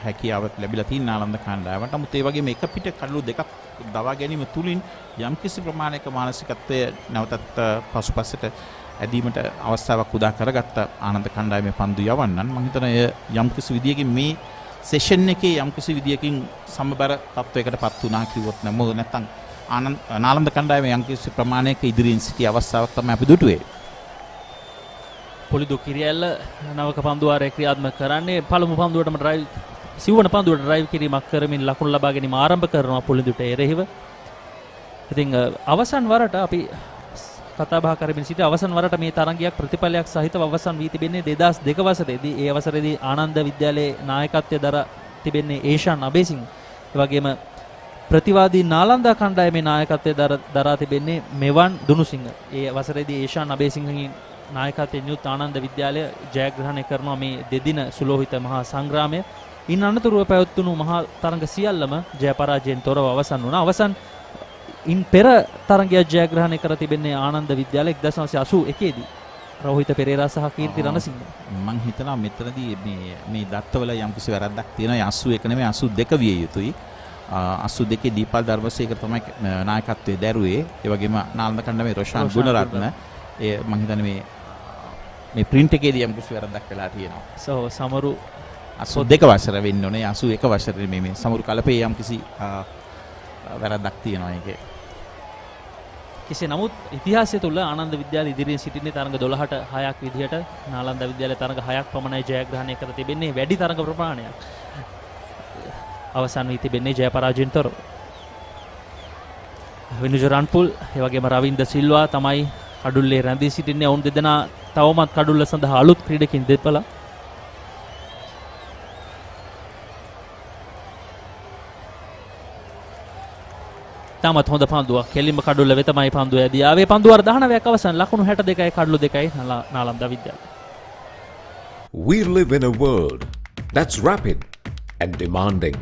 හැකියාවක් ලැබිලා තියෙන ආනන්ද කණ්ඩායමට. නමුත් ඒ වගේම එක පිට කඩලු දෙකක් දවා ගැනීම තුලින් යම් කිසි ප්‍රමාණයක මානසිකත්වය නැවතත් පසුපසට ඇදීමට අවස්ථාවක් උදා කරගත්ත ආනන්ද කණ්ඩායමේ පන්දු යවන්නන්. මම හිතනවා යම් කිසි විදියකින් මේ සෙෂන් එකේ යම් කිසි විදියකින් සමබර තත්වයකට පත් වුණා කිව්වොත් නැත්නම් නාලන්ද කණ්ඩායමේ යම් කිසි ප්‍රමාණයක ඉදිරියෙන් සිටි අවස්ථාවක් තමයි අපි දුටුවේ. පොලිදු කිරියල්ල නවක පන්දුවාරය ක්‍රියාත්මක කරන්නේ පළමු පන්දුවටම ඩ්‍රයිව් සිව්වන පන්දුවට ඩ්‍රයිව් කිරීමක් කරමින් ලකුණු ලබා ගැනීම ආරම්භ කරනවා පොලිදුට එරෙහිව. ඉතින් අවසන් වරට අපි කතා බහ කරමින් සිට අවසන් වරට මේ තරගයක් ප්‍රතිඵලයක් සහිතව අවසන් වී තිබෙන්නේ 2002 වසරේදී. ඒ අවසරේදී ආනන්ද විද්‍යාලයේ නායකත්වය දරා තිබෙන්නේ ඒෂාන් අබේසිංහ. ඒ වගේම ප්‍රතිවාදී නාලන්දා කණ්ඩායමේ නායකත්වය දරා තිබෙන්නේ මෙවන් දුනුසිංහ. ඒ වසරේදී ඒෂාන් අබේසිංහගේ නායකත්වයෙන් යුත් ආනන්ද විද්‍යාලය ජයග්‍රහණය කරනවා මේ දෙදින සුලෝහිත මහා සංග්‍රාමය. ඉන් අනතුරුව පැවැත්වුණු මහා තරඟ සියල්ලම ජය පරාජයෙන් තොරව අවසන් වුණා. අවසන් ඉන් පෙර තරඟයක් ජයග්‍රහණය කර තිබෙන්නේ ආනන්ද විද්‍යාලය 1981 දී රෝහිත පෙරේරා සහ කීර්ති රණසිංහ. මම හිතනවා මෙතනදී මේ දත්තවල යම් කිසි වැරද්දක් තියෙනවා. 81 නෙමෙයි 82 විය යුතුයි. 82 දීපල් ධර්මසේකර තමයි නායකත්වයේ දැරුවේ. ඒ වගේම නාලන්ද කණ්ඩායමේ රොෂාන් ගුණරත්න මම හිතන්නේ මේ print එකේදී යම් කිසි වැරද්දක් වෙලා තියෙනවා. සමරු 82 වසර වෙන්න ඕනේ. 81 වසරේ මේ සමරු කලපේ යම් කිසි වැරද්දක් තියෙනවා ඒකේ. කෙසේ නමුත් ඉතිහාසය තුළ ආනන්ද විද්‍යාලය ඉදිරියෙන් සිටින්නේ තරඟ 12ට 6ක් විදිහට. නාලන්ද විද්‍යාලය තරඟ 6ක් පමණයි ජයග්‍රහණය කර තිබෙන්නේ. වැඩි තරඟ ප්‍රමාණයක් අවසන් වී තිබෙන්නේ ජය පරාජයෙන් තොරව. විනුජ රන්පුල් ඒ වගේම රවින්ද සිල්වා තමයි කඩුල්ලේ රැඳී සිටින්නේ. ඔවුන් දෙදෙනා තවමත් කඩුල්ල සඳහා අලුත් ක්‍රීඩකින් දෙපළ. තාමත් හොඳ පන්දුවක්. කෙලින්ම කඩුල්ල වෙතමයි පන්දුව ඇදී ආවේ. පන්දුවර 19ක් අවසන් ලකුණු 62යි කඩලු 2යි නාලන්දා විද්‍යාලය. We live in a world that's rapid and demanding.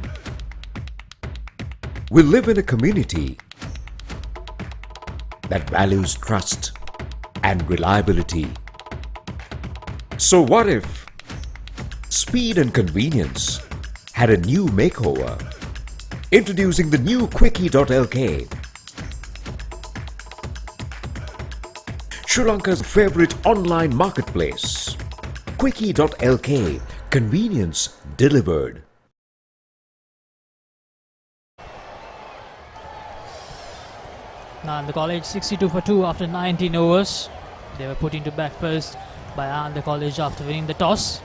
We live in a community that values trust and reliability. So what if speed and convenience had a new makeover? Introducing the new Quickie.lk, Sri Lanka's favorite online marketplace. Quickie.lk, convenience delivered. Ananda College 62 for 2 after 19 overs. They were put into bat first by Ananda College after winning the toss.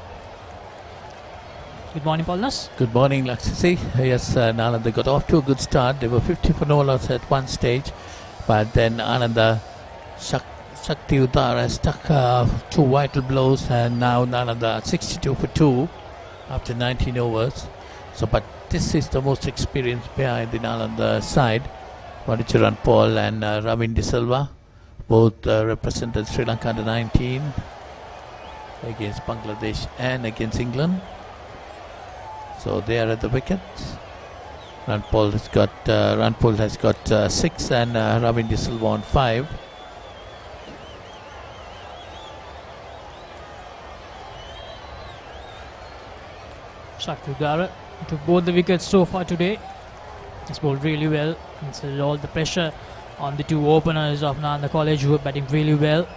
Good morning, Paulnas. Good morning, Laksasi. Yes, Nalanda got off to a good start. They were 50 for no loss at one stage, but then Ananda Shakti Uddara stuck two vital blows, and now Nalanda 62 for 2 after 19 overs. So, but this is the most experienced pair in the Nalanda side. Vanicharan Paul and Ravin De Silva both represented Sri Lanka under 19 against Bangladesh and against England. So they are at the wicket. Ranpol has got 6 and Ravin De Silva on 5. Shakti Uddara took both the wickets so far today. He's bowled really well. Considered all the pressure on the two openers of Nanda College who were batting really well.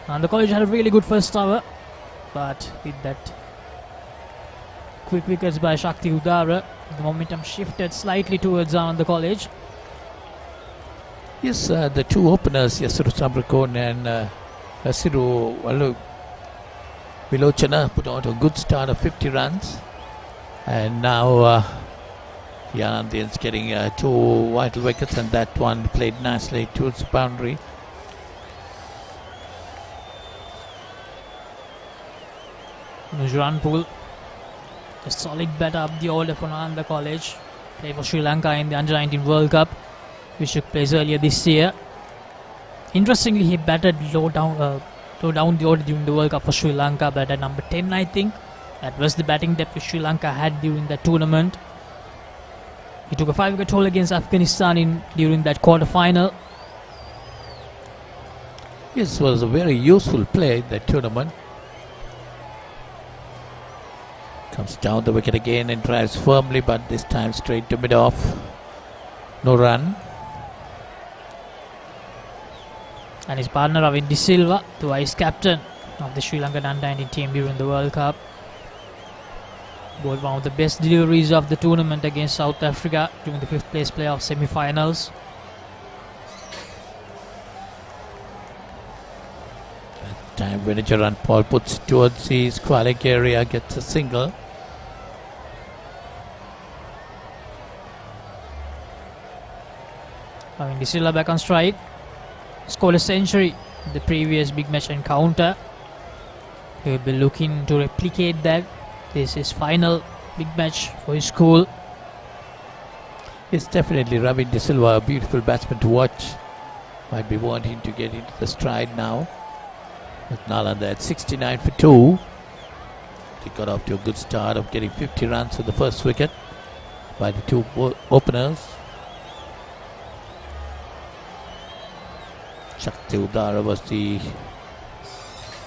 Nanda College had a really good first hour, but with that quick wickets by Shakti Uddara, the momentum shifted slightly towards Ananda College. Yes, the two openers, Yasiru Sabrakon and Yasiru Vilochana, put out a good start of 50 runs. And now Yanandians getting two vital wickets, and that one played nicely towards the boundary. Nujranpul A solid bat up the order for Ananda College. Play for Sri Lanka in the Under-19 World Cup, which took place earlier this year. Interestingly, he batted low down the order during the World Cup for Sri Lanka, but at number 10, I think. That was the batting depth which Sri Lanka had during that tournament. He took a 5-wicket haul against Afghanistan during that quarter-final. This was a very useful play in that tournament. Comes down the wicket again and drives firmly, but this time straight to mid-off. No run. And his partner Ravin De Silva, the vice-captain of the Sri Lankan Under-19 team during the World Cup. Bowled one of the best deliveries of the tournament against South Africa during the 5th place playoff semi-finals. Time Venager run, Paul puts towards the squalic area, gets a single. Ravin De Silva back on strike. Scored a century in the previous big match encounter. He will be looking to replicate that. This is final big match for his school. It's definitely Ravin De Silva, a beautiful batsman to watch. Might be wanting to get into the stride now. With Nalanda at 69 for 2. They got off to a good start of getting 50 runs with the first wicket by the two openers. Shakti Udara was the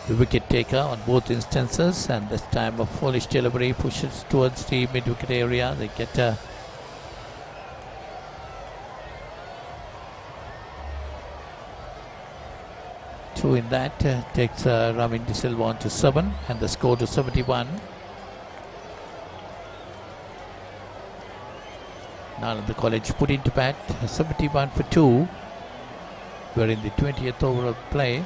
wicket taker on both instances, and this time a foolish delivery pushes towards the mid-wicket area. They get a two in that, takes Ravin De Silva on to 7 and the score to 71. Nalanda College put into bat 71 for 2. We're in the 20th over of play.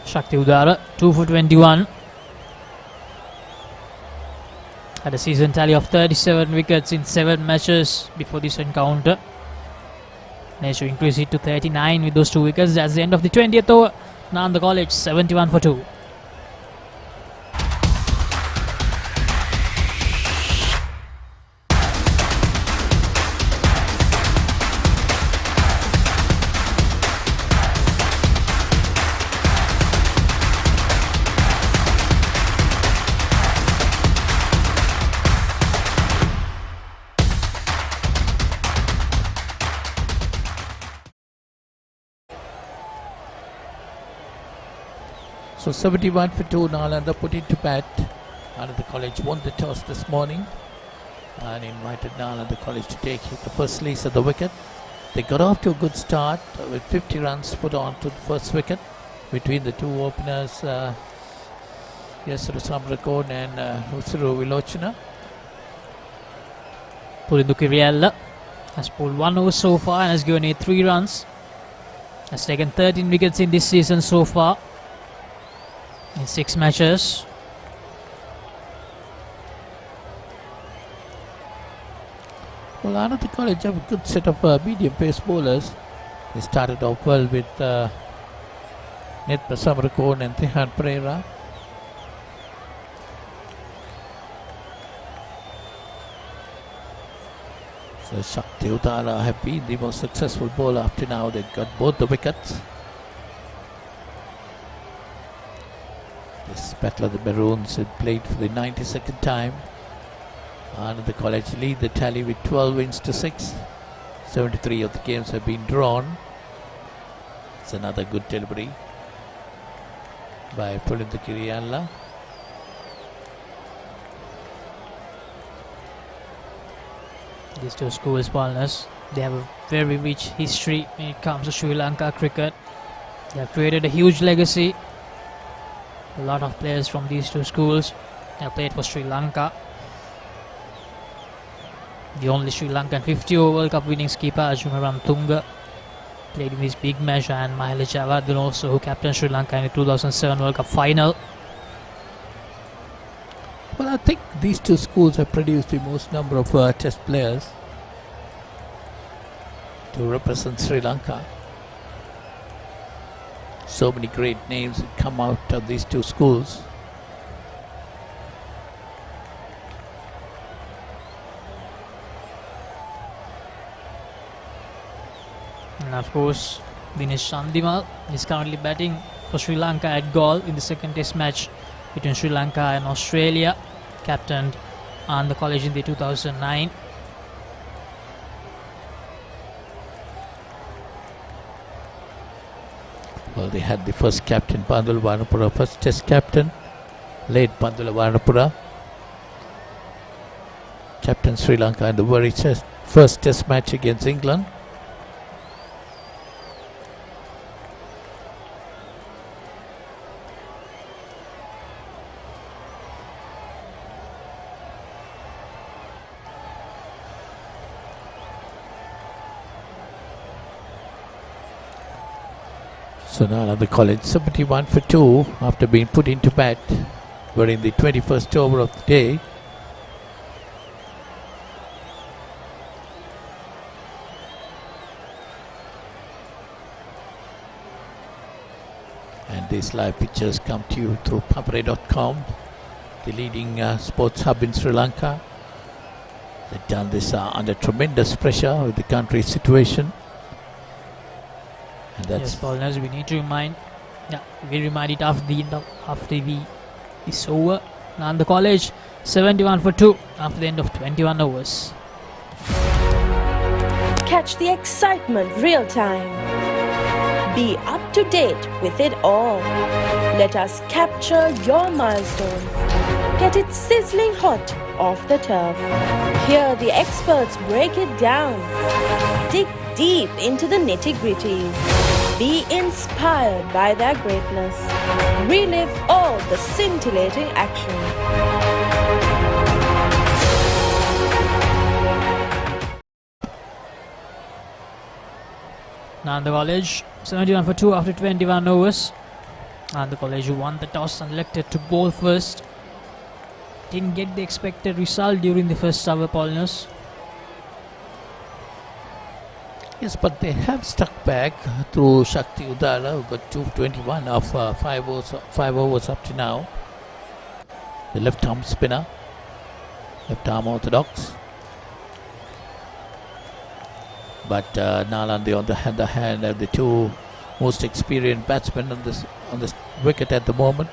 Shakti Udara, 2 for 21. Had a season tally of 37 wickets in 7 matches before this encounter. They should increase it to 39 with those 2 wickets. That's the end of the 20th over. Nalanda College, 71 for 2. So 71 for 2, Nalanda put into bat. Nalanda College won the toss this morning and invited Nalanda College to take the first slice of the wicket. They got off to a good start with 50 runs put on to the first wicket between the two openers, Yasuru Samrakon and Rusuru Vilochana. Pulindu Kiriella has pulled 1 over so far and has given it 3 runs. Has taken 13 wickets in this season so far in 6 matches. Well, Ananda College have a good set of medium pace bowlers. They started off well with Netma Samrakon and Tihan Pereira. So Shakti Udara have been the most successful bowler up to now. They got both the wickets. This battle of the Maroons had played for the 92nd time. Ananda College lead the tally with 12 wins to 6. 73 of the games have been drawn. It's another good delivery by Pulindu Kirialla. These two schools, partners, they have a very rich history when it comes to Sri Lanka cricket. They have created a huge legacy. A lot of players from these two schools have played for Sri Lanka. The only Sri Lankan 50 over World Cup winning skipper Arjuna Ramtunga played in this big match, and Mahela Jayawardene also, who captained Sri Lanka in the 2007 World Cup final. Well, I think these two schools have produced the most number of test players to represent Sri Lanka. So many great names that come out of these two schools. And of course, Dinesh Chandimal is currently batting for Sri Lanka at goal in the second test match between Sri Lanka and Australia, captained on the college in the 2009. Well, they had the first captain, Pandula Varnapura, first test captain, late Pandula Varnapura, captain Sri Lanka in the very first test match against England. So now the college 71 for 2 after being put into bat. We're in the 21st over of the day. And these live pictures come to you through Papare.com, the leading sports hub in Sri Lanka. They've done this under tremendous pressure with the country's situation. And that's yes, Paulus, we need to remind. Yeah, we remind it after this over. And the college 71 for 2 after the end of 21 overs. Catch the excitement real time. Be up to date with it all. Let us capture your milestones. Get it sizzling hot off the turf. Hear the experts break it down. Dig deep into the nitty-gritties. Be inspired by their greatness. Relive all the scintillating action. Nanda College 71 for 2 after 21 overs. Nanda College who won the toss and elected to bowl first. Didn't get the expected result during the first over, Paulinus. Yes, but they have stuck back through Shakti Udara, who got 221 of 5 overs up to now. The left arm spinner, left arm orthodox. But Nalanda on the other hand are the two most experienced batsmen on this wicket at the moment,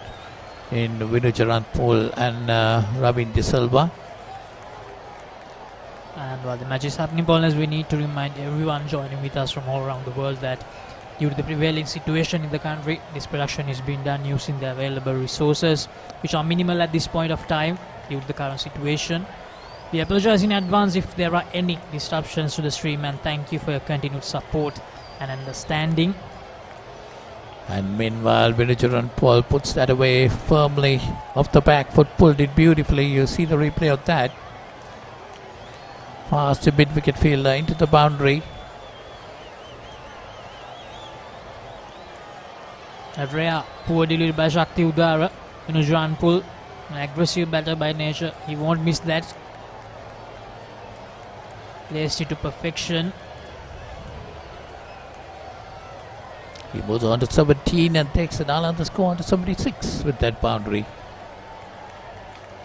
in Vinujaran Pool and Ravin De Silva. And while the match is happening, Paulinus, we need to remind everyone joining with us from all around the world that due to the prevailing situation in the country, this production is being done using the available resources, which are minimal at this point of time due to the current situation. We apologize in advance if there are any disruptions to the stream, and thank you for your continued support and understanding. And meanwhile, Vinujaran Paul puts that away firmly off the back foot, pulled it beautifully. You see the replay of that. Fast to mid-wicket fielder into the boundary. A rare poor delivery by Shakti Udara. Vinujaran Pul, an aggressive batter by nature. He won't miss that. Placed it to perfection. He moves on to 17 and takes an Nalanda score on to 76 with that boundary.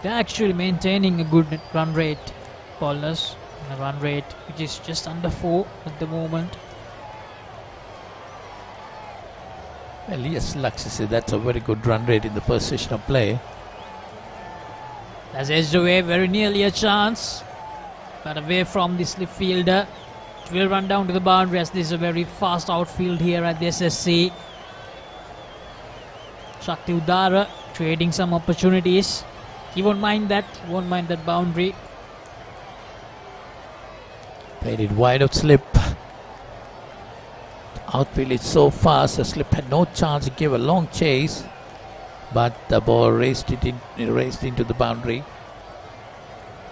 They're actually maintaining a good run rate, Paulinus. A run rate which is just under 4 at the moment. Well, yes, Laxisi, that's a very good run rate in the first session of play. That's edged away, very nearly a chance, but away from the slip fielder. It will run down to the boundary as this is a very fast outfield here at the SSC. Shakti Udara trading some opportunities. He won't mind that boundary. Played it wide of slip. Outfield is so fast, the slip had no chance. It gave a long chase, but the ball raced into the boundary.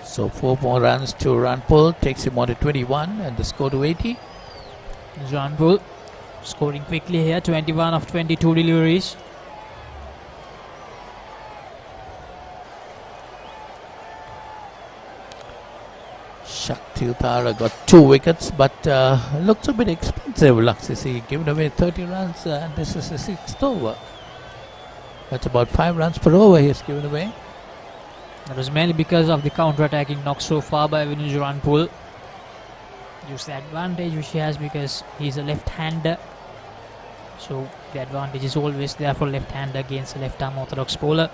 So 4 more runs to Ranpul, takes him on to 21 and the score to 80. Ranpul scoring quickly here, 21 of 22 deliveries. Shakti Udara got 2 wickets, but looks a bit expensive. Laxisi given away 30 runs, and this is the 6th over. That's about 5 runs per over he has given away. That was mainly because of the counter-attacking knock so far by Vinujaran Pul. use the advantage which he has because he's a left-hander. So the advantage is always there for left-hander against a left-arm orthodox bowler.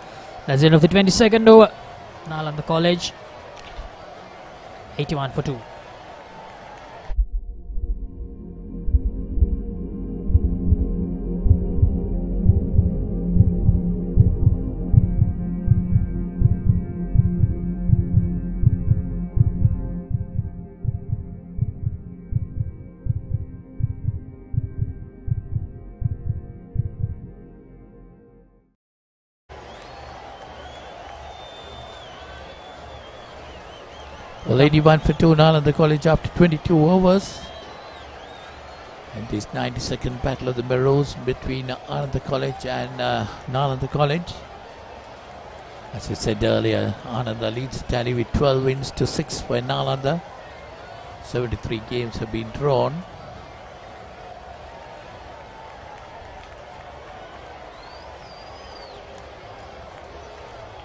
That's the end of the 22nd over. Nalanda College 81 for 2. Well, 81 for 2 Nalanda College after 22 overs. And this 92nd battle of the Maroons between Ananda College and Nalanda College. As you said earlier, Ananda leads the tally with 12 wins to 6 for Nalanda. 73 games have been drawn.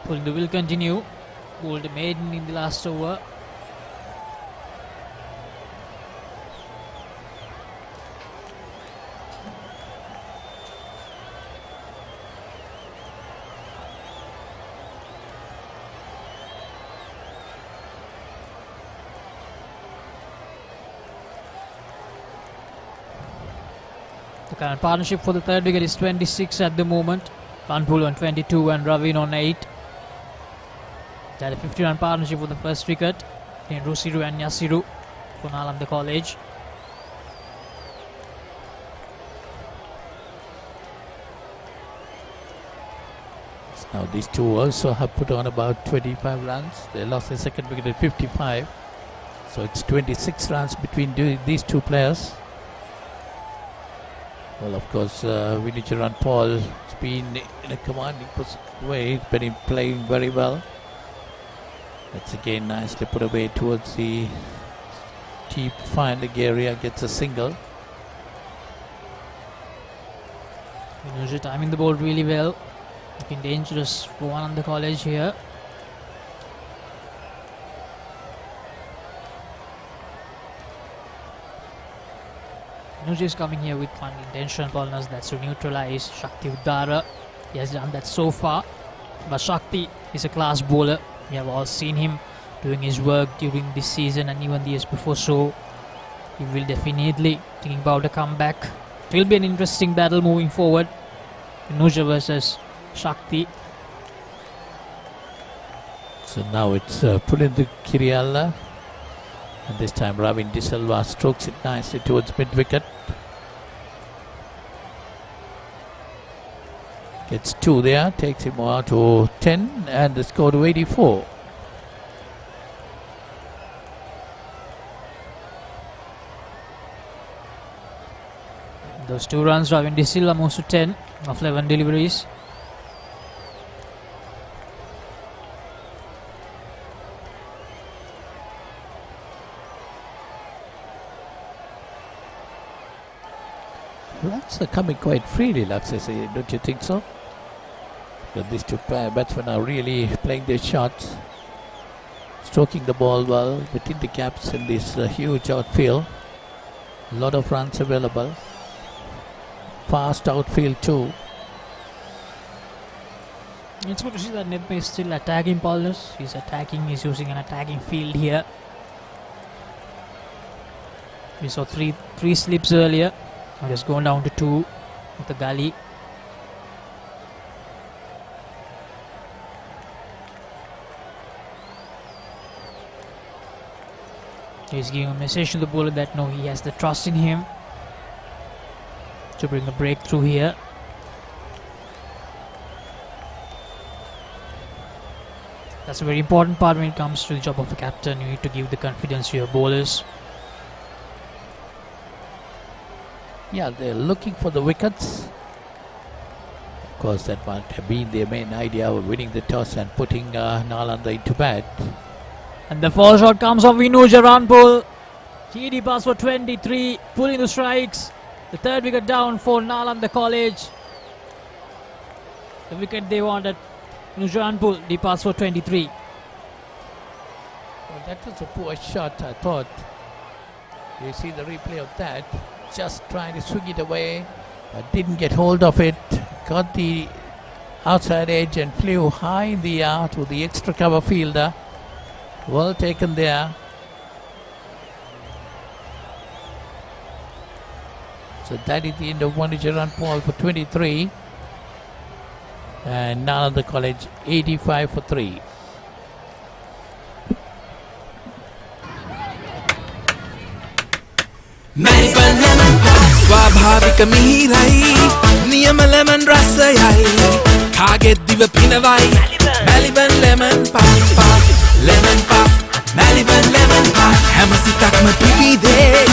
Pulling the will continue. Bowled a maiden in the last over. The current partnership for the third wicket is 26 at the moment. Kanpul on 22 and Ravin on 8. They had a 50-run partnership for the first wicket in Rusiru and Yasiru for Nalanda College. Now these two also have put on about 25 runs. They lost their second wicket at 55. So it's 26 runs between these two players. Well, of course, Vinicharan Paul has been in a commanding way. He's been playing very well. That's again nicely put away towards the deep fielding area. Gets a single. Vinuja timing the ball really well. Looking dangerous for Ananda College here. Vinuja is coming here with one intention bowlers, that's to neutralize Shakti Uddara. He has done that so far. But Shakti is a class bowler. We have all seen him doing his work during this season and even the years before, so he will definitely think about a comeback. It will be an interesting battle moving forward. Vinuja versus Shakti. So now it's Pulindu Kirialla. And this time Ravin De Silva strokes it nicely towards mid-wicket. Gets 2 there, takes him out to 10 and the score to 84. Those 2 runs, Ravin De Silva moves to 10 of 11 deliveries. Runs are coming quite freely, Lakshay, don't you think so? But these two batsmen are really playing their shots, stroking the ball well within the gaps in this huge outfield. A lot of runs available. Fast outfield too. It's good to see that Nidme is still attacking bowlers. He's attacking, he's using an attacking field here. We saw three slips earlier. Now just going down to 2 with the gully. He's giving a message to the bowler that no, he has the trust in him to bring a breakthrough here. That's a very important part when it comes to the job of a captain. You need to give the confidence to your bowlers. Yeah, they're looking for the wickets. Of course, that might have been their main idea of winning the toss and putting Nalanda into bat. And the fall shot comes off Vinuja Ranpul. TD pass for 23, pulling the strikes. The third wicket down for Nalanda College. The wicket they wanted. Vinuja Ranpul, deep pass for 23. Well, that was a poor shot, I thought. You see the replay of that. Just trying to swing it away, but didn't get hold of it. Got the outside edge and flew high in the air to the extra cover fielder. Well taken there. So that is the end of one run ball for 23. And Nalanda College 85 for 3. ස්වාභාවික මිහිරයි නියම ලෙමන් රසයයි කාගෙත් දිව පිනවයි Maliban lemon puff lemon puff Maliban lemon puff හැම සිතක්ම පිබිදේ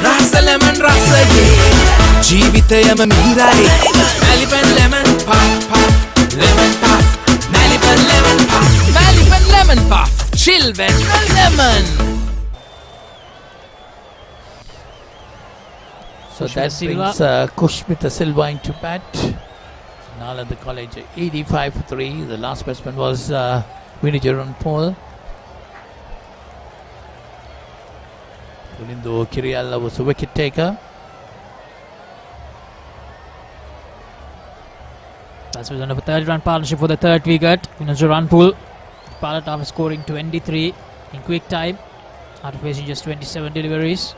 රස ලෙමන් රසයේ ජීවිතයම මිහිරයි Maliban lemon puff lemon puff Maliban lemon puff Maliban lemon puff chill when lemon. So that brings Kushmita Silva into bat. Nalanda College 85 for 3. The last batsman was Vinijaran Paul. Pulindo Kirialla was a wicket taker. That's was another third run partnership for the third wicket. Vinijaran Paul. Pilot after scoring 23 in quick time after facing just 27 deliveries.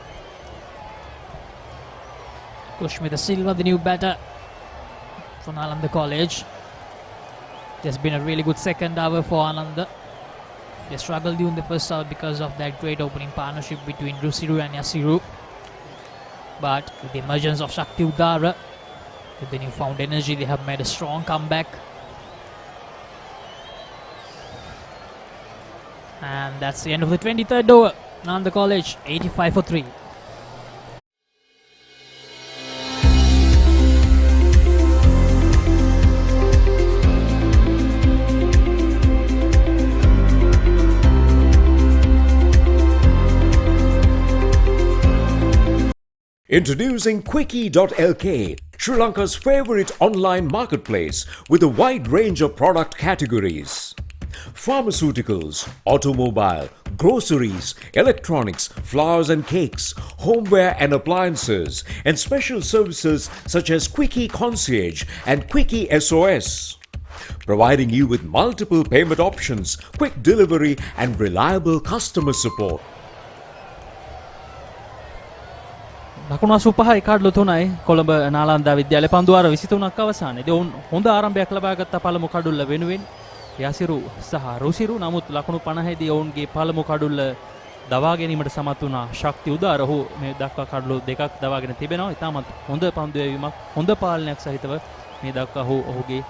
Kushmita Silva, the new batter for Nalanda College. There's been a really good second hour for Ananda. They struggled during the first hour because of that great opening partnership between Rusiru and Yasiru. But with the emergence of Shakti Udara, with the newfound energy, they have made a strong comeback. And that's the end of the 23rd over. Nalanda College 85 for 3. Introducing Quickie.lk, Sri Lanka's favorite online marketplace with a wide range of product categories. Pharmaceuticals, automobile, groceries, electronics, flowers and cakes, homeware and appliances, and special services such as Quickie Concierge and Quickie SOS. Providing you with multiple payment options, quick delivery and reliable customer support. ලකුණු 85 කාඩ්ලු 3යි කොළඹ නාලන්දා විද්‍යාලය පන්දුවාර 23ක් අවසානයේදී ඔවුන් හොඳ ආරම්භයක් ලබාගත් පළමු කඩුල්ල වෙනුවෙන් යසිරු සහ රුසිරු නමුත් ලකුණු 50 දී ඔවුන්ගේ පළමු කඩුල්ල දවා ගැනීමට සමත් වුණා ශක්ති උදාර ඔහු මේ දක්වා කඩුළු දෙකක් දවාගෙන තිබෙනවා ඉතාමත් හොඳ පන්දු යැවීමක් හොඳ පාලනයක් සහිතව මේ දක්වා ඔහුගේ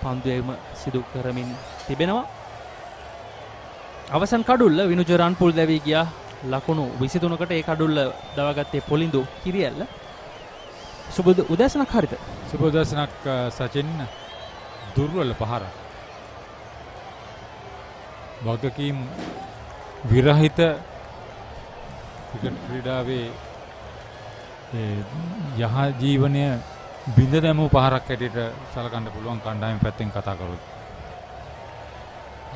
පන්දු යැවීම සිදු කරමින් තිබෙනවා අවසන් කඩුල්ල විනුජ රන්පුල් දැවී ගියා ලකුණු 23කට ඒ කඩුල්ල දවාගත්තේ පොලින්දු කිරියල්ල සුබ උදෑසනක් හරිත සුබ උදෑසනක් සචින් දුර්වල පහර වගකීම් විරහිත ක්‍රිකට් ක්‍රීඩාවේ යහ ජීවනය බිඳ දැමූ පහරක් හැටියට සලකන්න පුළුවන් කණ්ඩායම පැත්තෙන් කතා කරොත්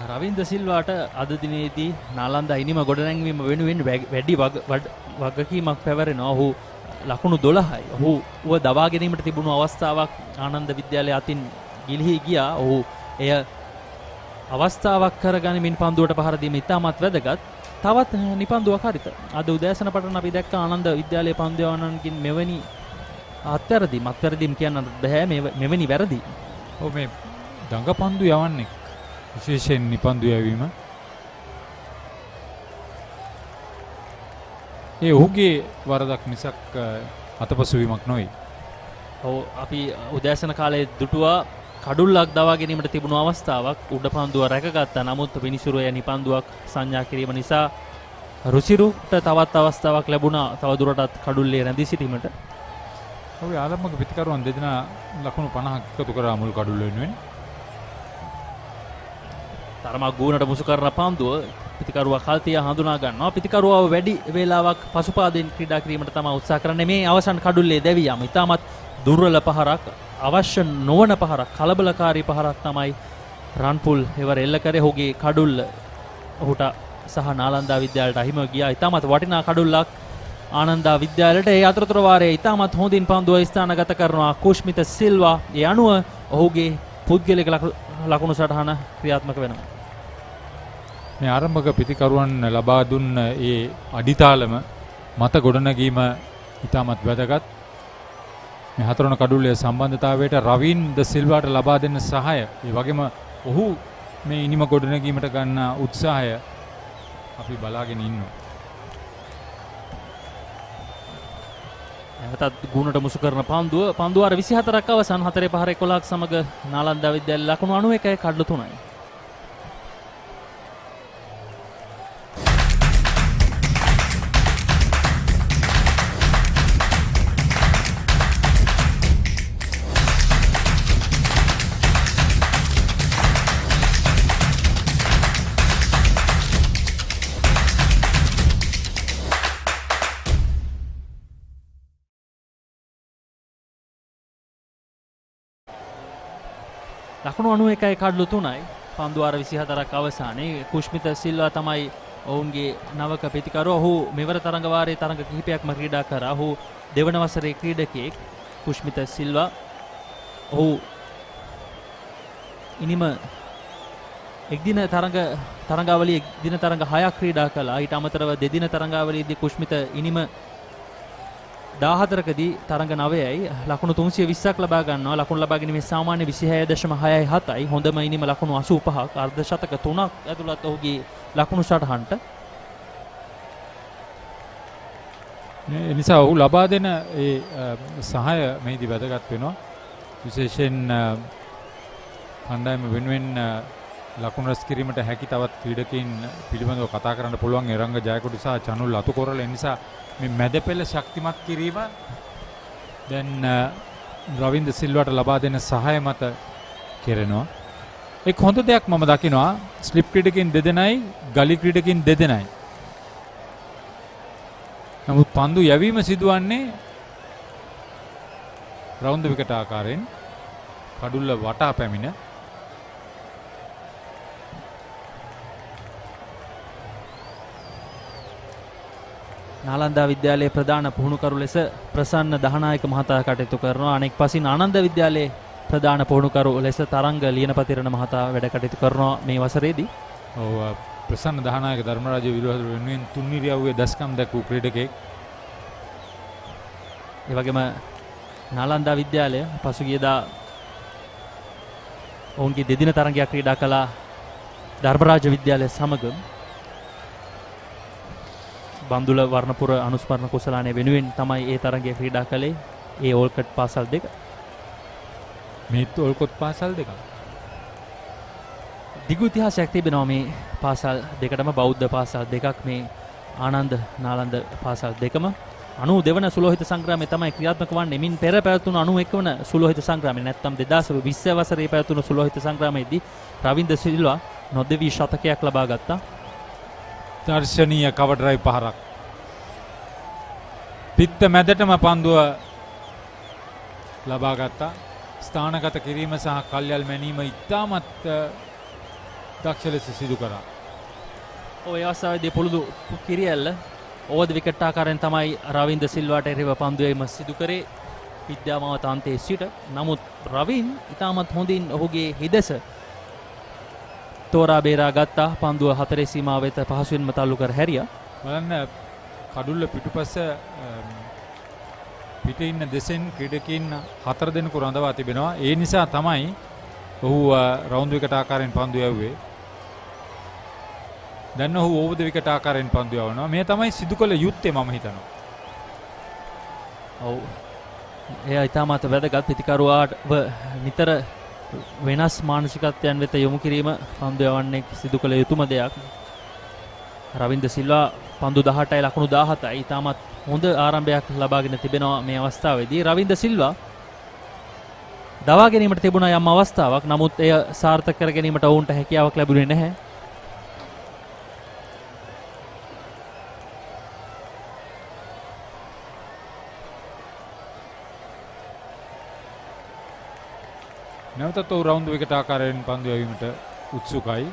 රවින්ද සිල්වාට අද දිනේදී නාලන්දා ඉනිම ගොඩනැංවීම වෙනුවෙන් වැඩි වගකීමක් පැවරෙනවා. ඔහු ලකුණු 12යි. ඔහුව දවා ගැනීමට තිබුණු අවස්ථාවක් ආනන්ද විද්‍යාලය අතින් ගිලිහි ගියා. ඔහු එය අවස්ථාවක් කරගනිමින් පන්දුවට පහර දීම ඉතාමත් වැදගත්. තවත් නිපන්දුවක් හරිත. අද උදෑසන පටන් අපි දැක්ක ආනන්ද විද්‍යාලයේ පන්දු යවන්නන්ගෙන් මෙවැනි අත්තරදීම් කියන්න බෑ මෙවැනි වැරදි. ඔව් මේ දඟ පන්දු යවන්නේ විශේෂයෙන් නිපන්දු යැවීම ඒ ඔහුගේ වරදක් මිසක් අතපසුවීමක් නොවේ. ඔව් අපි උදෑසන කාලේ දුටුවා කඩුල්ලක් දවා ගැනීමට තිබුණු අවස්ථාවක් උඩ පන්දුව රැකගත්තා. නමුත් විනිසුරුය නිපන්දුවක් සංඥා කිරීම නිසා රුසිරුට තවත් අවස්ථාවක් ලැබුණා තව දුරටත් කඩුල්ලේ රැඳී සිටීමට. ඔව් ආරම්භක පිටිකරුවන් දෙදෙනා ලකුණු 50ක් එකතු කරා මුල් කඩුල්ල වෙනුවෙන්. තරමක් ගුණට මුසු කරන පන්දුව පිටිකරුවා කල්තිය හඳුනා ගන්නවා. පිටිකරුවාව වැඩි වේලාවක් පසුපාදෙන් ක්‍රීඩා කිරීමට තමයි උත්සාහ කරන්නේ. මේ අවසන් කඩුල්ලේ දැවියම ඉතාමත් දුර්වල පහරක් අවශ්‍ය නොවන පහරක් කලබලකාරී පහරක් තමයි රන්පුල් එවර එල්ල කරේ. ඔහුගේ කඩුල්ල ඔහුට සහ නාලන්දා විද්‍යාලයට අහිමිව ගියා. ඉතාමත් වටිනා කඩුල්ලක් ආනන්දා විද්‍යාලයට. ඒ අතරතුර වාරයේ ඉතාමත් හොඳින් පන්දුව ස්ථානගත කරනවා කුෂ්මිත සිල්වා. ඒ අනුව ඔහුගේ පුද්ගලික ලකුණු සටහන ක්‍රියාත්මක වෙනවා. මේ ආරම්භක පිතිකරුවන් ලබා දුන්න ඒ අඩිතාලම මත ගොඩනැගීම ඉතාමත් වැදගත්. මේ හතරවන කඩුල්ලේ සම්බන්ධතාවයට රවින් ද සිල්වාට ලබා දෙන්න සහාය, ඒ වගේම ඔහු මේ ඉනිම ගොඩනැගීමට ගන්න උත්සාහය අපි බලාගෙන ඉන්නවා. නැවතත් ගුණට මුසු කරන පන්දුව අර 24ක් අවසන් 4-5-11ක් සමග නාලන්දා විද්‍යාලය ලකුණු 91යි කඩලු 3යි. ලකුණු 91යි කඩලු 3යි. පන්දු අර 24ක් අවසානයේ කුෂ්මිත සිල්වා තමයි ඔවුන්ගේ නවක පිතිකරුවා. ඔහු මෙවර තරඟ වාරයේ තරඟ කිහිපයක්ම ක්‍රීඩා කරා. ඔහු දෙවන වසරේ ක්‍රීඩකයෙක් කුෂ්මිත සිල්වා. ඔහු ඉනිම එක්දින තරඟාවලියේ දින තරඟ 6ක් ක්‍රීඩා කළා. ඊට අමතරව දෙදින තරඟාවලියේදී කුෂ්මිත ඉනිම 14කදී තරඟ 9යි ලකුණු 320ක් ලබා ගන්නවා. ලකුණු ලබා ගැනීමේ සාමාන්‍ය 26.67යි. හොඳම ඉනිම ලකුණු 85ක්. අර්ධ ශතක 3ක් ඇතුළත් ඔහුගේ ලකුණු සටහනට. ඒ නිසා ඔහු ලබා දෙන ඒ සහාය මෙහිදී වැදගත් වෙනවා. විශේෂයෙන් කණ්ඩායම වෙනුවෙන් ලකුණු රැස් කිරීමට හැකි තවත් ක්‍රීඩකයන් පිළිබඳව කතා කරන්න පුළුවන් එරංග ජයකොඩි සහ චනුල් අතුකොරල. ඒ නිසා මේ මැද පෙළ ශක්තිමත් කිරීම දැන් රවින්ද සිල්වාට ලබා දෙන සහාය මත කෙරෙනවා. එක් හොඳ දෙයක් මම දකිනවා, ස්ලිප් ක්‍රීඩකයන් දෙදෙනයි ගලි ක්‍රීඩකයන් දෙදෙනයි. නමුත් පන්දු යැවීම සිදුවන්නේ රවුන්ද විකට ආකාරයෙන් කඩුල්ල වටා පැමිණ. නාලන්දා විද්‍යාලයේ ප්‍රධාන පුහුණුකරු ලෙස ප්‍රසන්න දහනායක මහතා කටයුතු කරනවා. අනෙක් පසින් ආනන්ද විද්‍යාලයේ ප්‍රධාන පුහුණුකරු ලෙස තරංග ලියනපතිරණ මහතා වැඩ කටයුතු කරනවා මේ වසරේදී. ඔව්, ප්‍රසන්න දහනායක ධර්මරාජ විරෝධ වෙනුවෙන් තුන්නිරියව්වේ දස්කම් දැක්වූ ක්‍රීඩකයෙක්. ඒ වගේම නාලන්දා විද්‍යාලය පසුගියදා ඔවුන්ගේ දෙදින තරඟයක් ක්‍රීඩා කළා ධර්මරාජ විද්‍යාලය සමග. බන්දුල වර්ණපුර අනුස්මරණ කුසලානය වෙනුවෙන් තමයි ඒ තරඟය ක්‍රීඩා කළේ. ඒ ඕල්කට් පාසල් දෙක. මේත් ඕල්කොත් පාසල් දෙක. දිගු ඉතිහාසයක් තිබෙනවා මේ පාසල් දෙකටම. බෞද්ධ පාසල් දෙකක් මේ ආනන්ද නාලන්ද පාසල් දෙකම. 92 වන සුලෝහිත සංග්‍රාමය තමයි ක්‍රියාත්මක වන්නේ. මින් පෙර පැවතුණු 91 වන සුලෝහිත සංග්‍රාමය නැත්නම් 2020 වසරේ පැවතුණු සුලෝහිත සංග්‍රාමයේදී රවින්ද සිල්වා නොදෙවි ශතකයක් ලබා ගත්තා. දර්ශනීය කවර් ඩ්‍රයිව් පහරක්. පිත්ත මැදටම පන්දුව ලබා ගත්තා. ස්ථානගත කිරීම සහ කල්යල් මැනීම ඉතාමත් දක්ෂ ලෙස සිදු කරා. ඔය අවස්ථාවේදී පුරුදු කිරියල්ල ඕවර් විකට් ආකාරයෙන් තමයි රවින්ද සිල්වාට එරෙහිව පන්දුවේම සිදු කරේ විද්‍යාමාවත අන්තයේ සිට. නමුත් රවින් ඉතාමත් හොඳින් ඔහුගේ හිදස තෝරා බේරා ගත්තා. පන්දුව 4 සීමාව වෙත පහසුවෙන්ම තල්ලු කර හැරියා. බලන්න කඩුල්ල පිටුපස පිටේ ඉන්න දෙසෙන් ක්‍රීඩකයන් 4 දෙනෙකු රඳවා තිබෙනවා. ඒ නිසා තමයි ඔහු රවුන්ඩ් විකට් ආකාරයෙන් පන්දු යවුවේ. දැන් ඔහු ඕවර් ද විකට් ආකාරයෙන් පන්දු යවනවා. මේ තමයි සිදු කළ යුත්තේ මම හිතනවා. ඔව්. එයා ඉතාමත් වැදගත් පිතිකරුවාට නිතර වෙනස් මානසිකත්වයන් වෙත යොමු කිරීම පන්දු යවන්නේ සිදු කළ යුතුම දෙයක්. රවින්ද සිල්වා පන්දු 18යි ලකුණු 17යි. ඉතාමත් හොඳ ආරම්භයක් ලබාගෙන තිබෙනවා මේ අවස්ථාවේදී. රවින්ද සිල්වා දවා ගැනීමට තිබුණා යම් අවස්ථාවක්. නමුත් එය සාර්ථක කර ගැනීමට ඔවුන්ට හැකියාවක් ලැබුණේ නැහැ. නැවතත් ඔහු රවුන්ඩ් විකට් ආකාරයෙන් පන්දු යැවීමට උත්සුකයි.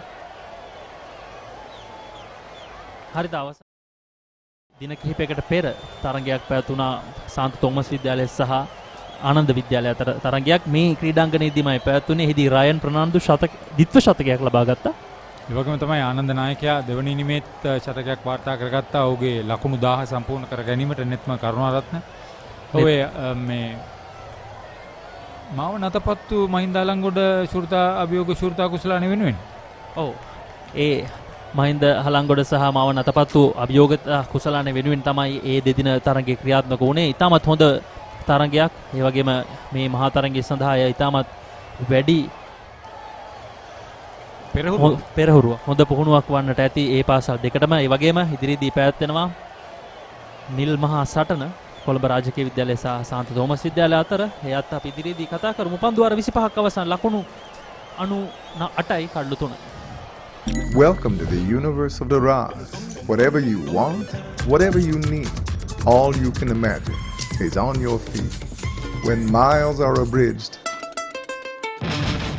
හරිත අවසන් දින කිහිපයකට පෙර තරගයක් පැවතුණා සාන්ත තෝමස් විද්‍යාලය සහ ආනන්ද විද්‍යාලය අතර තරගයක්. මේ ක්‍රීඩාංගණයේදීමයි පැවතුනේ. එහිදී රයන් ප්‍රනාන්දු ද්විත්ව ශතකයක් ලබා ගත්තා. ඒ වගේම තමයි ආනන්ද නායකයා දෙවනි ඉනිමේත් ශතකයක් වාර්තා කරගත්තා. ඔහුගේ ලකුණු 1000 සම්පූර්ණ කර ගැනීමට නෙත්ම කරුණාරත්න. ඔය මේ මාව නතපත්තු මහින්ද අලංගොඩ ශෘතා අභියෝග ශෘතා කුසලානේ වෙනුවෙන්. ඔව්. ඒ මහින්ද හලංගොඩ සහ මාව නතපත්තු අභියෝග කුසලානේ වෙනුවෙන් තමයි ඒ දෙදින තරගයේ ක්‍රියාත්මක වුණේ. ඉතාමත් හොඳ තරගයක්. ඒ වගේම මේ මහා තරගය සඳහා ඉතාමත් වැඩි පෙරහුරුවක් හොඳ පුහුණුවක් වන්නට ඇති ඒ පාසල් දෙකටම. ඒ වගේම ඉදිරියේදී පැවැත්වෙනවා නිල් මහා සටන කොළඹ රාජකීය විද්‍යාලය සහ සාන්ත තෝමස් විද්‍යාලය අතර. එයත් අපි ඉදිරියේදී කතා කරමු. පන්දුවාර 25ක් අවසන් ලකුණු 98යි කඩලු 3. Welcome to the universe of the Raz. Whatever you want, whatever you need, all you can imagine is on your feet. When miles are abridged,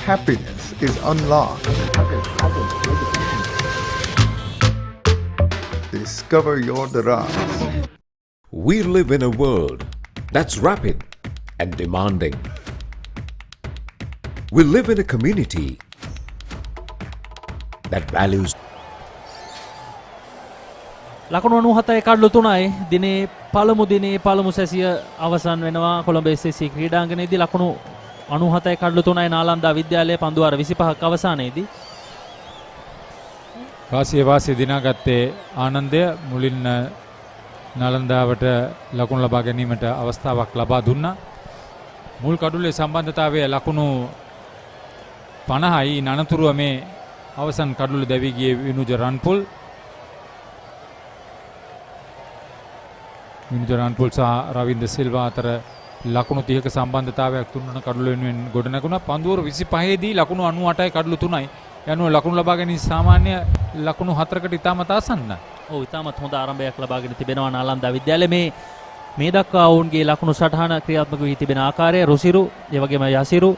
happiness is unlocked. Discover your Raz. We live in a world that's rapid and demanding. We live in a community that values. ලකුණු 97යි කඩලු 3යි දිනේ පළමු දිනේ පළමු සැසිය අවසන් වෙනවා කොළඹ SSC ක්‍රීඩාංගණයේදී. ලකුණු 97යි කඩලු 3යි නාලන්දා විද්‍යාලයේ පන්දුවාර 25ක් අවසානයේදී. වාසිය දිනාගත්තේ ආනන්දය. මුලින් නාලන්දාවට ලකුණු ලබා ගැනීමට අවස්ථාවක් ලබා දුන්නා. මුල් කඩුල්ලේ සම්බන්ධතාවය ලකුණු 50යි. අනතුරුව මේ අවසන් කඩුල්ල දැවි ගියේ විනුජ රන්පුල්. විනුජ රන්පුල් සහ රවින්ද සිල්වා අතර ලකුණු 30ක සම්බන්ධතාවයක් තුන්වන කඩුල්ල වෙනුවෙන් ගොඩනැගුණා. පන්දුවර 25 දී ලකුණු 98යි කඩුළු 3යි. යනුව ලකුණු ලබා ගැනීම සාමාන්‍ය ලකුණු 4කට ඉතාමත් ආසන්න. ඔව් ඉතාමත් හොඳ ආරම්භයක් ලබාගෙන තිබෙනවා නාලන්දා විද්‍යාලයේ. මේ දක්වා ඔවුන්ගේ ලකුණු සටහන ක්‍රියාත්මක වී තිබෙන ආකාරය රුසිරු ඒ වගේම යසිරු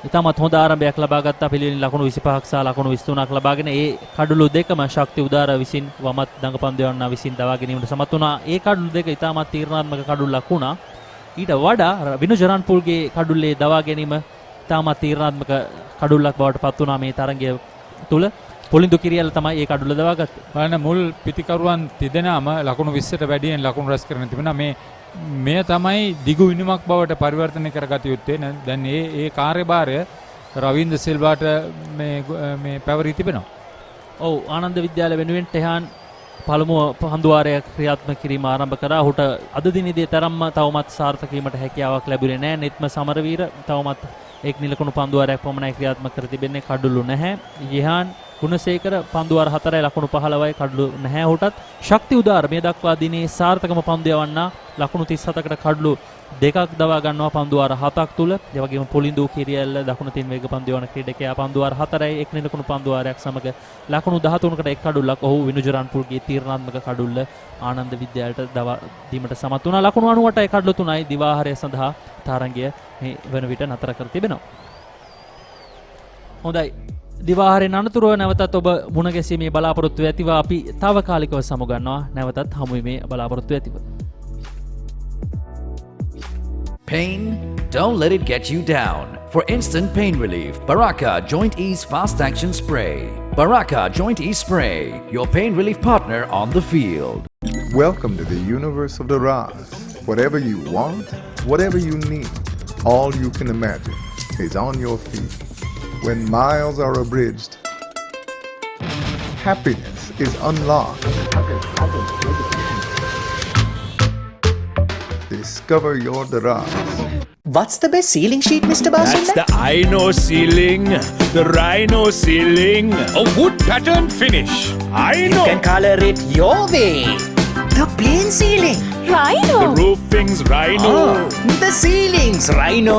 ඉතාමත් හොඳ ආරම්භයක් ලබා ගත්තා. පිළිවෙලින් ලකුණු 25ක් සහ ලකුණු 23ක් ලබාගෙන ඒ කඩුළු දෙකම ශක්ති උදාර විසින් වමත් දඟපන්දු යවන්නා විසින් දවා ගැනීමට සමත් වුණා. ඒ කඩුළු දෙක ඉතාමත් තීරණාත්මක කඩුල්ලක් වුණා. ඊට වඩා විනුජ රන්පුල්ගේ කඩුල්ලේ දවා ගැනීම ඉතාමත් තීරණාත්මක කඩුල්ලක් බවට පත් වුණා. මේ තරගය තුල පොලින්දු කිරියල තමයි ඒ කඩුල්ල දවාගත්තේ. බලන්න මුල් පිටිකරුවන් තිදෙනාම ලකුණු 20ට වැඩියෙන් ලකුණු රැස් කරගෙන තිබෙනවා. මෙය තමයි දිගු විනිමක් බවට පරිවර්තනය කරගත යුත්තේ. දැන් ඒ කාර්යභාරය රවින්ද සිල්වාට මේ පැවරී තිබෙනවා. ඔව් ආනන්ද විද්‍යාලය වෙනුවෙන් ටෙහාන් පළමුව පන්දුවාරය ක්‍රියාත්මක කිරීම ආරම්භ කරා. ඔහුට අද දිනේදී තරම්ම තවමත් සාර්ථක වීමට හැකියාවක් ලැබුණේ නැහැ. නෙත්ම සමරවීර තවමත් එක් නිලකුණු පන්දුවාරයක් පමණයි ක්‍රියාත්මක කර තිබෙන්නේ. කඩුළු නැහැ. යෙහාන් ගුණසේකර පන්දුවාර 4යි ලකුණු 15යි කඩුළු නැහැ. ඔහුටත් ශක්ති උදාර මේ දක්වා දිනේ සාර්ථකම පන්දු යවන්නා ලකුණු 37කට කඩුළු දෙකක් දවා ගන්නවා පන්දුවාර 7ක් තුල. ඒ වගේම පොලින්දු කිරියල්ල දකුණු තින් වේග පන්දු යවන ක්‍රීඩකයා පන්දුවාර 4යි එක් නිලකුණු පන්දුවාරයක් සමග ලකුණු 13කට එක් කඩුල්ලක්. ඔහු විනුජ රන්පුල්ගේ තීරණාත්මක කඩුල්ල ආනන්ද විද්‍යාලයට දවා දීමට සමත් වුණා. ලකුණු 98යි කඩුළු 3යි දිවාහාරය සඳහා තරගය මේ වන විට නතර කර තිබෙනවා. හොඳයි. දිවාහාරයෙන් අනතුරුව නැවතත් ඔබ මුණ ගැසීමේ බලාපොරොත්තු ඇතිව අපි తాවකාලිකව සමුගන්නවා. නැවතත් හමු වීමේ බලාපොරොත්තු ඇතිව. Pain? Don't let it get you down. For instant pain relief, Baraka Joint Ease Fast Action Spray. Baraka Joint Ease Spray, your pain relief partner on the field. Welcome to the universe of the Raz. Whatever you want, whatever you need, all you can imagine is on your feet. When miles are abridged, happiness is unlocked. Discover your Raz. What's the best ceiling sheet, Mr. Basil? That's the Ino ceiling, the Rhino ceiling, a wood pattern finish. You can color it your way. The plain ceiling. Rhino. The roofing's Rhino. The ceiling's Rhino.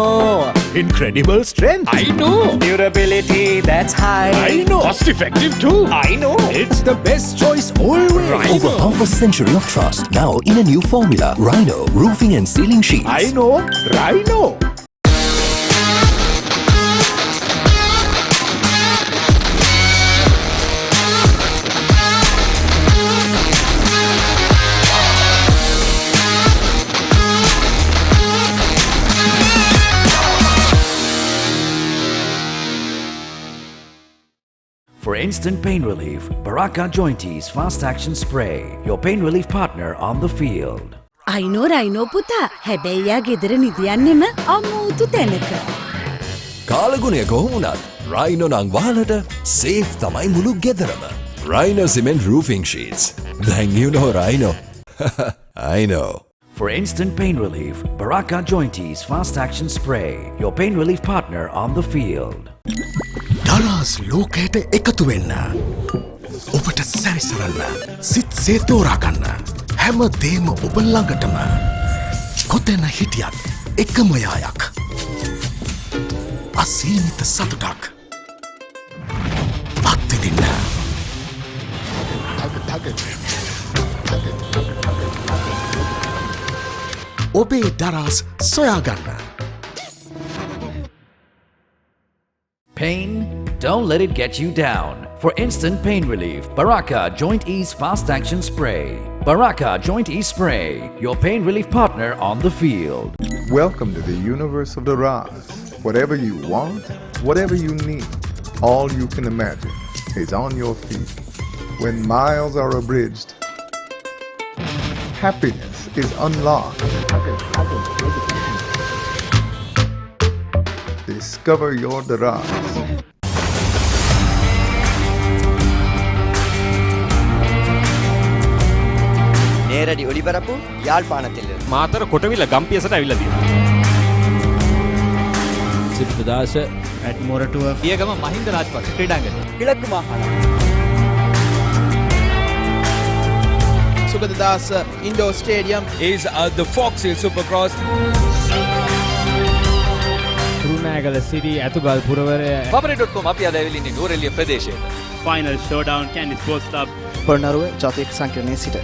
Incredible strength. I know. Durability that's high. I know. Cost effective too. I know. It's the best choice always. Rhino. Over half a century of trust, now in a new formula. Rhino Roofing and Ceiling Sheets. I know. Rhino. For instant pain relief, Baraka Jointies Fast Action Spray, your pain relief partner on the field. අයිනෝ Rhino පුතා හැබැයියා ගෙදර නිදියන්නෙම අමූතු තැනක. කාලගුණය කොහොමුණත් රයිනෝ නං වාලට සේෆ් තමයි මුළු ගෙදරම. Rhino Cement Roofing Sheets. Then you know Rhino. I know. For instant pain relief, Baraka Jointies Fast Action Spray, your pain relief partner on the field. දරස් ලෝකයට එකතු වෙන්න. ඔබට සැරිසරන්න. සිත් සේතෝරාගන්න. හැම දේම ඔබ ළඟටම. කොතැන හිටියත් එකම යායක්. අසීමිත සතුටක්. අත්විඳින්න. ඔබේ දරස් සොයාගන්න. Pain? Don't let it get you down. For instant pain relief, Baraka Joint Ease Fast Action Spray. Baraka Joint Ease Spray, your pain relief partner on the field. Welcome to the universe of the Raz. Whatever you want, whatever you need, all you can imagine is on your feet. When miles are abridged, happiness is unlocked. Discover your Daraz. නේරඩි ඔලිබරපු යාල්පානතිල්ල Matara කොටවිල ගම්පියසට ඇවිල්ලා තියෙනවා. සිද්ධාස ඇඩ්මොරටුව පියගම මහින්ද රාජපක්ෂ ක්‍රීඩාංගණය. කිලක්කු මාහාන Sugadadas Indoor Stadium is the Fox Hill Supercross. රුණෑගල සිටි ඇතුගල් පුරවරය Papare.com අපි අද ඇවිල්ලා ඉන්නේ නෝරෙලිය ප්‍රදේශයට. Final showdown Candy Sports Club. පොරණරුව ජාතික සංකීර්ණයේ සිට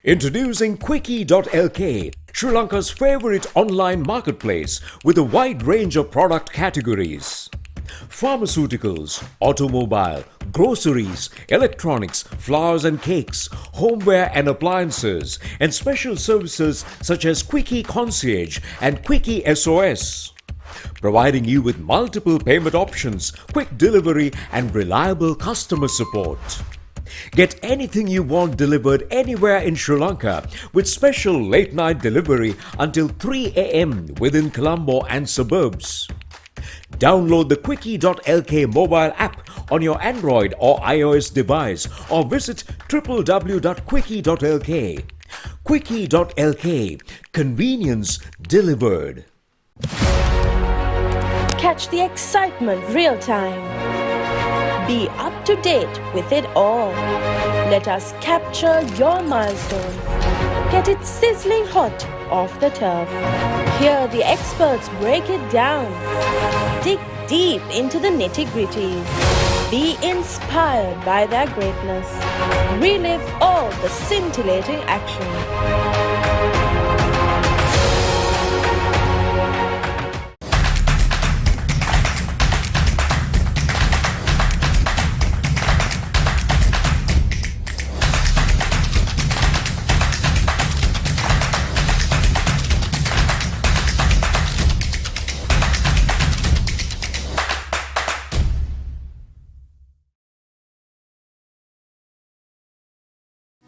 Introducing Quickie.lk, Sri Lanka's favorite online marketplace with a wide range of product categories. Pharmaceuticals, automobile, groceries, electronics, flowers and cakes, homeware and appliances, and special services such as Quickie Concierge and Quickie SOS. Providing you with multiple payment options, quick delivery, and reliable customer support. Get anything you want delivered anywhere in Sri Lanka with special late night delivery until 3 a.m. within Colombo and suburbs. Download the Quickie.lk mobile app on your Android or iOS device or visit www.quickie.lk. Quickie.lk, convenience delivered. Catch the excitement real time. Be up to date with it all. Let us capture your milestones. Get it sizzling hot off the turf. Hear the experts break it down. Dig deep into the nitty-gritties. Be inspired by their greatness. Relive all the scintillating action.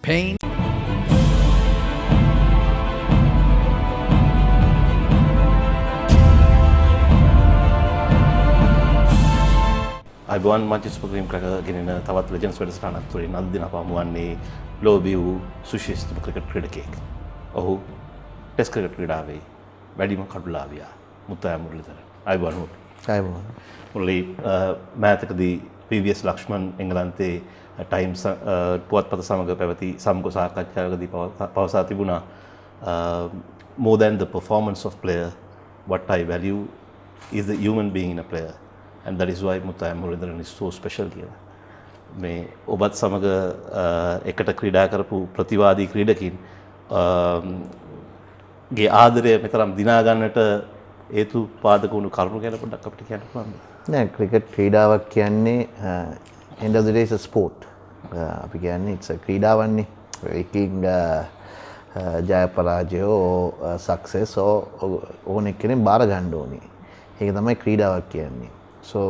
Pain? I අයිබෝන් මන්චෙස්ටර් සුපර් ක්‍රීම් ක්‍රැකර් ගෙනෙන තවත් ලෙජන්ඩ්ස් වැඩසටහනක් තුළින් අද දින අප හමුවන්නේ ලෝභී වූ සුශිෂ්ඨ ක්‍රිකට් ක්‍රීඩකයෙක්. ඔහු ටෙස්ට් ක්‍රිකට් ක්‍රීඩාවේ වැඩිම කඩුලාවියා මුත්තයා මුරලිධරන්. අයිබෝන් මුත්. අයිබෝන්. මුරලි මෑතකදී පීවීඑස් ලක්ෂ්මන් එංගලන්තයේ ටයිම්ස් පුවත්පත සමග පැවති සමුග සාකච්ඡාවකදී පවසා තිබුණා more than the performance of player, what I value is the human being in a player. And that is why Muthaya Muralidharan is so special කියලා. මේ ඔබත් සමග එකට ක්‍රීඩා කරපු ප්‍රතිවාදී ක්‍රීඩකින් ගේ ආදරය මෙතරම් දිනා ගන්නට හේතු පාදක වුණු කරුණු ගැන පොඩ්ඩක් අපිට කියන්න පුළුවන්ද? නෑ ක්‍රිකට් ක්‍රීඩාවක් කියන්නේ end of the day is a sport. අපි කියන්නේ it's a ක්‍රීඩාවන්නේ. ඒකින් ජය පරාජයෝ සක්සස් ඕන එක්කෙනෙක් බාර ගන්න ඕනේ. ඒක තමයි ක්‍රීඩාවක් කියන්නේ. So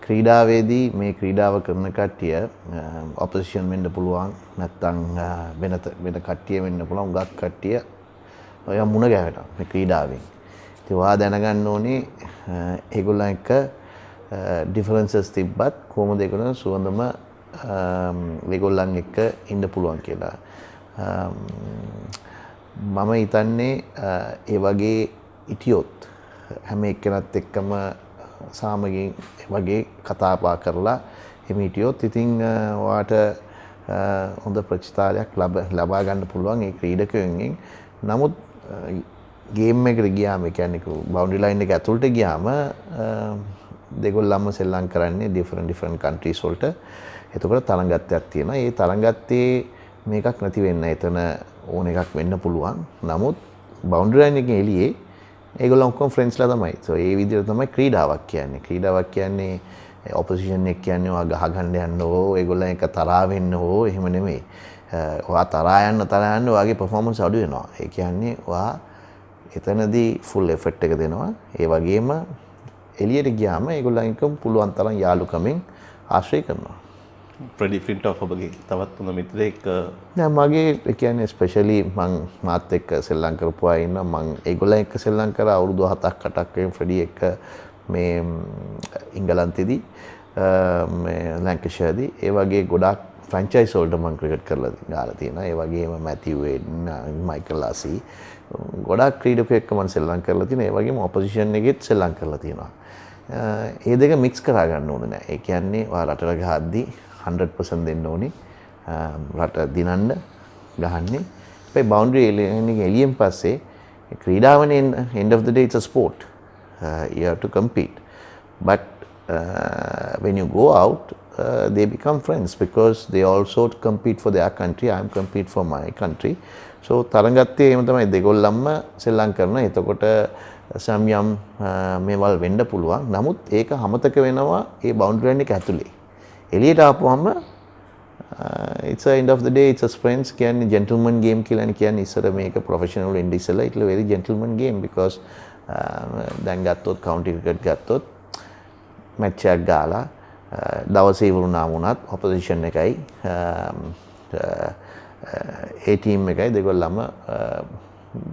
ක්‍රීඩාවේදී මේ ක්‍රීඩාව කරන කට්ටිය ඔපොසිෂන් වෙන්න පුළුවන් නැත්නම් වෙන කට්ටිය වෙන්න පුළුවන් උගත් කට්ටිය ඔය මුණ ගැහෙනවා මේ ක්‍රීඩාවෙන්. ඉතින් ඔයා දැනගන්න ඕනේ ඒගොල්ලන් එක්ක ඩිෆරන්සස් තිබ්බත් කොහොමද ඒගොල්ලන් සුවඳම ඒගොල්ලන් එක්ක ඉන්න පුළුවන් කියලා. මම හිතන්නේ ඒ වගේ හිටියොත් හැම එක්කෙනත් එක්කම සාමගින් වගේ කතා බහ කරලා එහෙම හිටියොත් ඉතින් ඔයාට හොඳ ප්‍රතිචාරයක් ලබා ගන්න පුළුවන් ඒ ක්‍රීඩකයන්ගෙන්. නමුත් ගේම් එකට ගියාම ඒ කියන්නේ බවුන්ඩරි ලයින් එක ඇතුළට ගියාම දෙගොල්ලන්ම සෙල්ලම් කරන්නේ ඩිෆරන්ට් කන්ට්‍රීස් වලට. එතකොට තරංගත්වයක් තියෙනවා. ඒ තරංගත්තේ මේකක් නැති වෙන්න එතන ඕන එකක් වෙන්න පුළුවන්. නමුත් බවුන්ඩරි ලයින් එකේ එළියේ ඒගොල්ලෝ ඔක්කොම ෆ්‍රෙන්ඩ්ස්ලා තමයි. so ඒ විදිහට තමයි ක්‍රීඩාවක් කියන්නේ. ක්‍රීඩාවක් කියන්නේ ඔපොසිෂන් එක කියන්නේ ඔයා ගහ ගන්න යන්න ඕ, ඒගොල්ලන් එක තරහා වෙන්න ඕ, එහෙම නෙමෙයි. ඔයා තරහා යන්න ඔයාගේ performance අඩු වෙනවා. ඒ කියන්නේ ඔයා එතනදී full effort එක දෙනවා. ඒ වගේම එළියට ගියාම ඒගොල්ලන් එක්ක පුළුවන් තරම් යාළුකමින් ආශ්‍රය කරනවා. ප්‍රෙඩි ෆ්ලින්ටොෆ් ඔබගේ තවත් හොඳ මිත්‍රයෙක් නෑ මගේ ඒ කියන්නේ ස්පෙෂලි මං මාත් එක්ක සෙල්ලම් කරපු අය ඉන්නවා. මං ඒගොල්ලන් එක්ක සෙල්ලම් කරා අවුරුදු 7ක් 8ක් ෆ්‍රෙඩි එක්ක මේ ඉංගලන්තෙදී මේ ලැන්කෂයර්දී ඒ වගේ ගොඩාක් ෆ්‍රැන්චයිස් වලට මං ක්‍රිකට් කරලා ගාලා තියෙනවා. ඒ වගේම මැතිව් වෙඩ්, මයිකල් ලාසි ගොඩාක් ක්‍රීඩකයෝ එක්ක මං සෙල්ලම් කරලා තියෙනවා. ඒ වගේම ඔපොසිෂන් එකෙත් සෙල්ලම් කරලා තියෙනවා. ඒ දෙක මික්ස් කරා ගන්න ඕනේ නෑ. ඒ කියන්නේ ඔයා රටට ගහද්දී 100% දෙන්න ඕනේ. රට දිනන්න ගහන්නේ. ඒ බවුන්ඩරි එළියෙන් පස්සේ ක්‍රීඩාවනේ end of the day it's a sport. You have to compete. But when you go out, they become friends because they also compete for their country. I am compete for my country. So තරංගත්තේ එහෙම තමයි දෙගොල්ලන්ම සෙල්ලම් කරනවා. එතකොට සම්යම් මේවල් වෙන්න පුළුවන්. නමුත් ඒක අමතක වෙනවා ඒ බවුන්ඩරි ලයින් එක ඇතුලේ. එළියට ආපුවම it's a end of the day it's a friends කියන්නේ gentleman game කියලා කියන්නේ. ඉස්සර මේක professional වෙන්න ඉස්සෙල්ලා it was very gentleman game because දැන් ගත්තොත් county cricket ගත්තොත් match එකක් ගාලා දවසේ වුණා වුණත් opposition එකයි ඒ team එකයි දෙගොල්ලම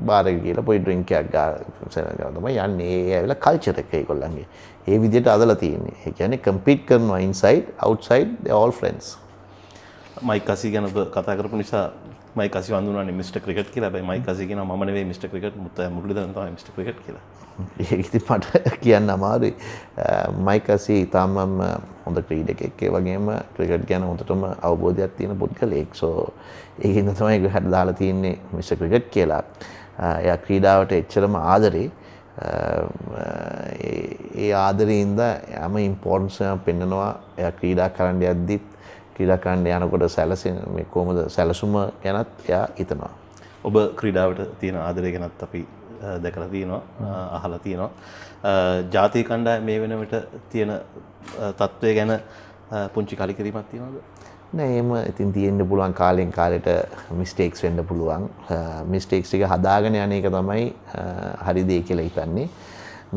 බාර් එක ගිහලා පොඩි drink එකක් ගාලා තමයි යන්නේ. ඒ ඇවිල්ලා culture එක ඒගොල්ලන්ගේ. ඒ විදිහට අදලා තියෙන්නේ. ඒ කියන්නේ compete කරනවා inside outside they are all friends. Mike කසි ගැන කතා කරපු නිසා මයික් කසි වඳුනන්නේ මිස්ටර් ක්‍රිකට් කියලා. හැබැයි මයික් කසි කියනවා මම නෙවෙයි මිස්ටර් ක්‍රිකට්, මුත්තයා මුරලිධරන් තමයි මිස්ටර් ක්‍රිකට් කියලා. ඒක ඉතින් මට කියන්න අමාරුයි. මයික් කසි තාමම හොඳ ක්‍රීඩකෙක්. ඒ වගේම ක්‍රිකට් ගැන හොඳටම අවබෝධයක් තියෙන පුද්ගලයෙක්. so ඒකින්ද තමයි ඒක හැට දාලා තියෙන්නේ මිස්ටර් ක්‍රිකට් කියලා. එයා ක්‍රීඩාවට එච්චරම ආදරේ. ඒ ආදරේින්ද යම ඉම්පෝර්ටන්ස් එකක් පෙන්නනවා. එයා ක්‍රීඩා කරන්න යද්දිත් ක්‍රීඩා කරන්න යනකොට සැලසෙන මේ කොහොමද සැලසුම ගැනත් එයා හිතනවා. ඔබ ක්‍රීඩාවට තියෙන ආදරය ගැනත් අපි දැකලා තියෙනවා, අහලා තියෙනවා. ජාතික කණ්ඩායම මේ වෙන විට තියෙන තත්ත්වය ගැන පුංචි කලකිරීමක් තියෙනවද? නෑ එහෙම ඉතින් තියෙන්න පුළුවන් කාලෙන් කාලෙට මිස්ටේක්ස් වෙන්න පුළුවන්. මිස්ටේක්ස් ටික හදාගෙන යන එක තමයි හරි දේ කියලා හිතන්නේ.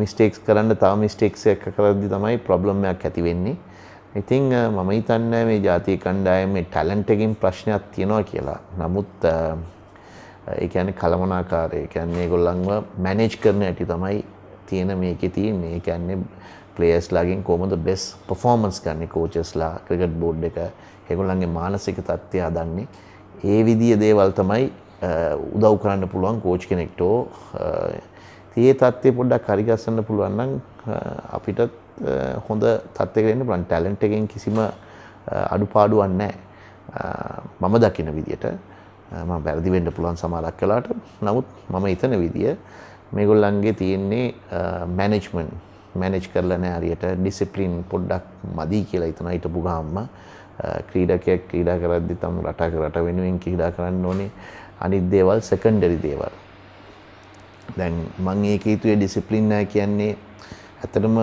මිස්ටේක්ස් කරන්න තව මිස්ටේක්ස් එක කරද්දි තමයි ප්‍රොබ්ලම් එකක් ඇති වෙන්නේ. ඉතින් මම හිතන්නේ මේ ජාතික කණ්ඩායමේ ටැලන්ට් එකකින් ප්‍රශ්නයක් තියෙනවා කියලා. නමුත් ඒ කියන්නේ කලමනාකාරය. ඒ කියන්නේ ඒගොල්ලන්ව මැනේජ් කරන හැටි තමයි තියෙන මේකේ තියෙන්නේ. ඒ කියන්නේ ප්ලේයර්ස්ලාගෙන් කොහොමද බෙස්ට් පර්ෆෝමන්ස් ගන්න කෝචස්ලා ක්‍රිකට් බෝඩ් එක ඒගොල්ලන්ගේ මානසික තත්ත්වය හදන්නේ. ඒ විදිය දේවල් තමයි උදව් කරන්න පුළුවන් කෝච් කෙනෙක්ට. ඒ තත්ත්වය පොඩ්ඩක් හරිගස්සන්න පුළුවන් නම් අපිට හොඳ තත්ත්වයකට එන්න පුළුවන්. ටැලන්ට් එකෙන් කිසිම අඩුපාඩුවක් නැහැ. මම දකින විදියට මම වැරදි වෙන්න පුළුවන් සමහරක් වෙලාවට. නමුත් මම හිතන විදිය මේගොල්ලන්ගේ තියෙන්නේ මැනේජ් කරලා නැහැ හරියට. ඩිසිප්ලින් පොඩ්ඩක් මදි කියලා හිතනවා හිටපු ගාම්ම. ක්‍රීඩකයෙක් ක්‍රීඩා කරද්දි තම රට වෙනුවෙන් ක්‍රීඩා කරන්න ඕනේ. අනිත් දේවල් සෙකන්ඩරි දේවල්. දැන් මම ඒක හිතුවේ ඩිසිප්ලින් නැහැ කියන්නේ ඇත්තටම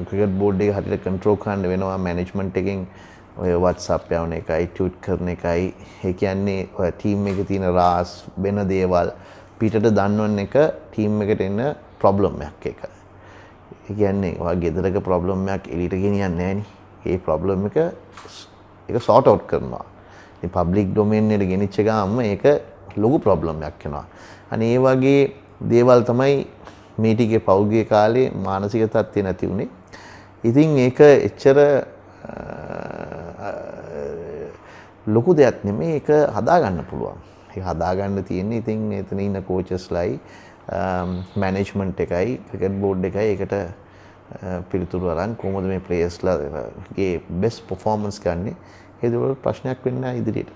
ක්‍රිකට් බෝඩ් එක හරියට කන්ට්‍රෝල් කරන්න වෙනවා මැනේජ්මන්ට් එකෙන්. ඔය WhatsApp යවන එකයි ට්වීට් කරන එකයි ඒ කියන්නේ ඔය ටීම් එකේ තියෙන රාස් වෙන දේවල් පිටට දන්වන එක ටීම් එකට එන ප්‍රොබ්ලම් එකක් ඒක. ඒ කියන්නේ ඔය ගෙදරක ප්‍රොබ්ලම් එකක් එළියට ගෙනියන්නේ නැහැ නේ. ඒ ප්‍රොබ්ලම් එක සෝට් අවුට් කරනවා. ඉතින් පබ්ලික් ඩොමේන් එකට ගෙනිච්ච ගාම ඒක ලොකු ප්‍රොබ්ලම් එකක් වෙනවා. අනේ ඒ වගේ දේවල් තමයි මේ ටිකේ පෞද්ගලික කාලේ මානසික තත්ත්වය නැති උනේ. ඉතින් ඒක එච්චර ලොකු දෙයක් නෙමෙයි. ඒක හදාගන්න පුළුවන්. ඒක හදාගන්න තියෙන්නේ ඉතින් එතන ඉන්න කෝචස්ලයි මැනේජ්මන්ට් එකයි ක්‍රිකට් බෝඩ් එකයි ඒකට පිළිතුරු අරන් කොහොමද මේ ප්ලේයර්ස්ලාගේ බෙස්ට් පර්ෆෝමන්ස් ගන්න. ඒ දේවල් ප්‍රශ්නයක් වෙන්නේ නැහැ ඉදිරියට.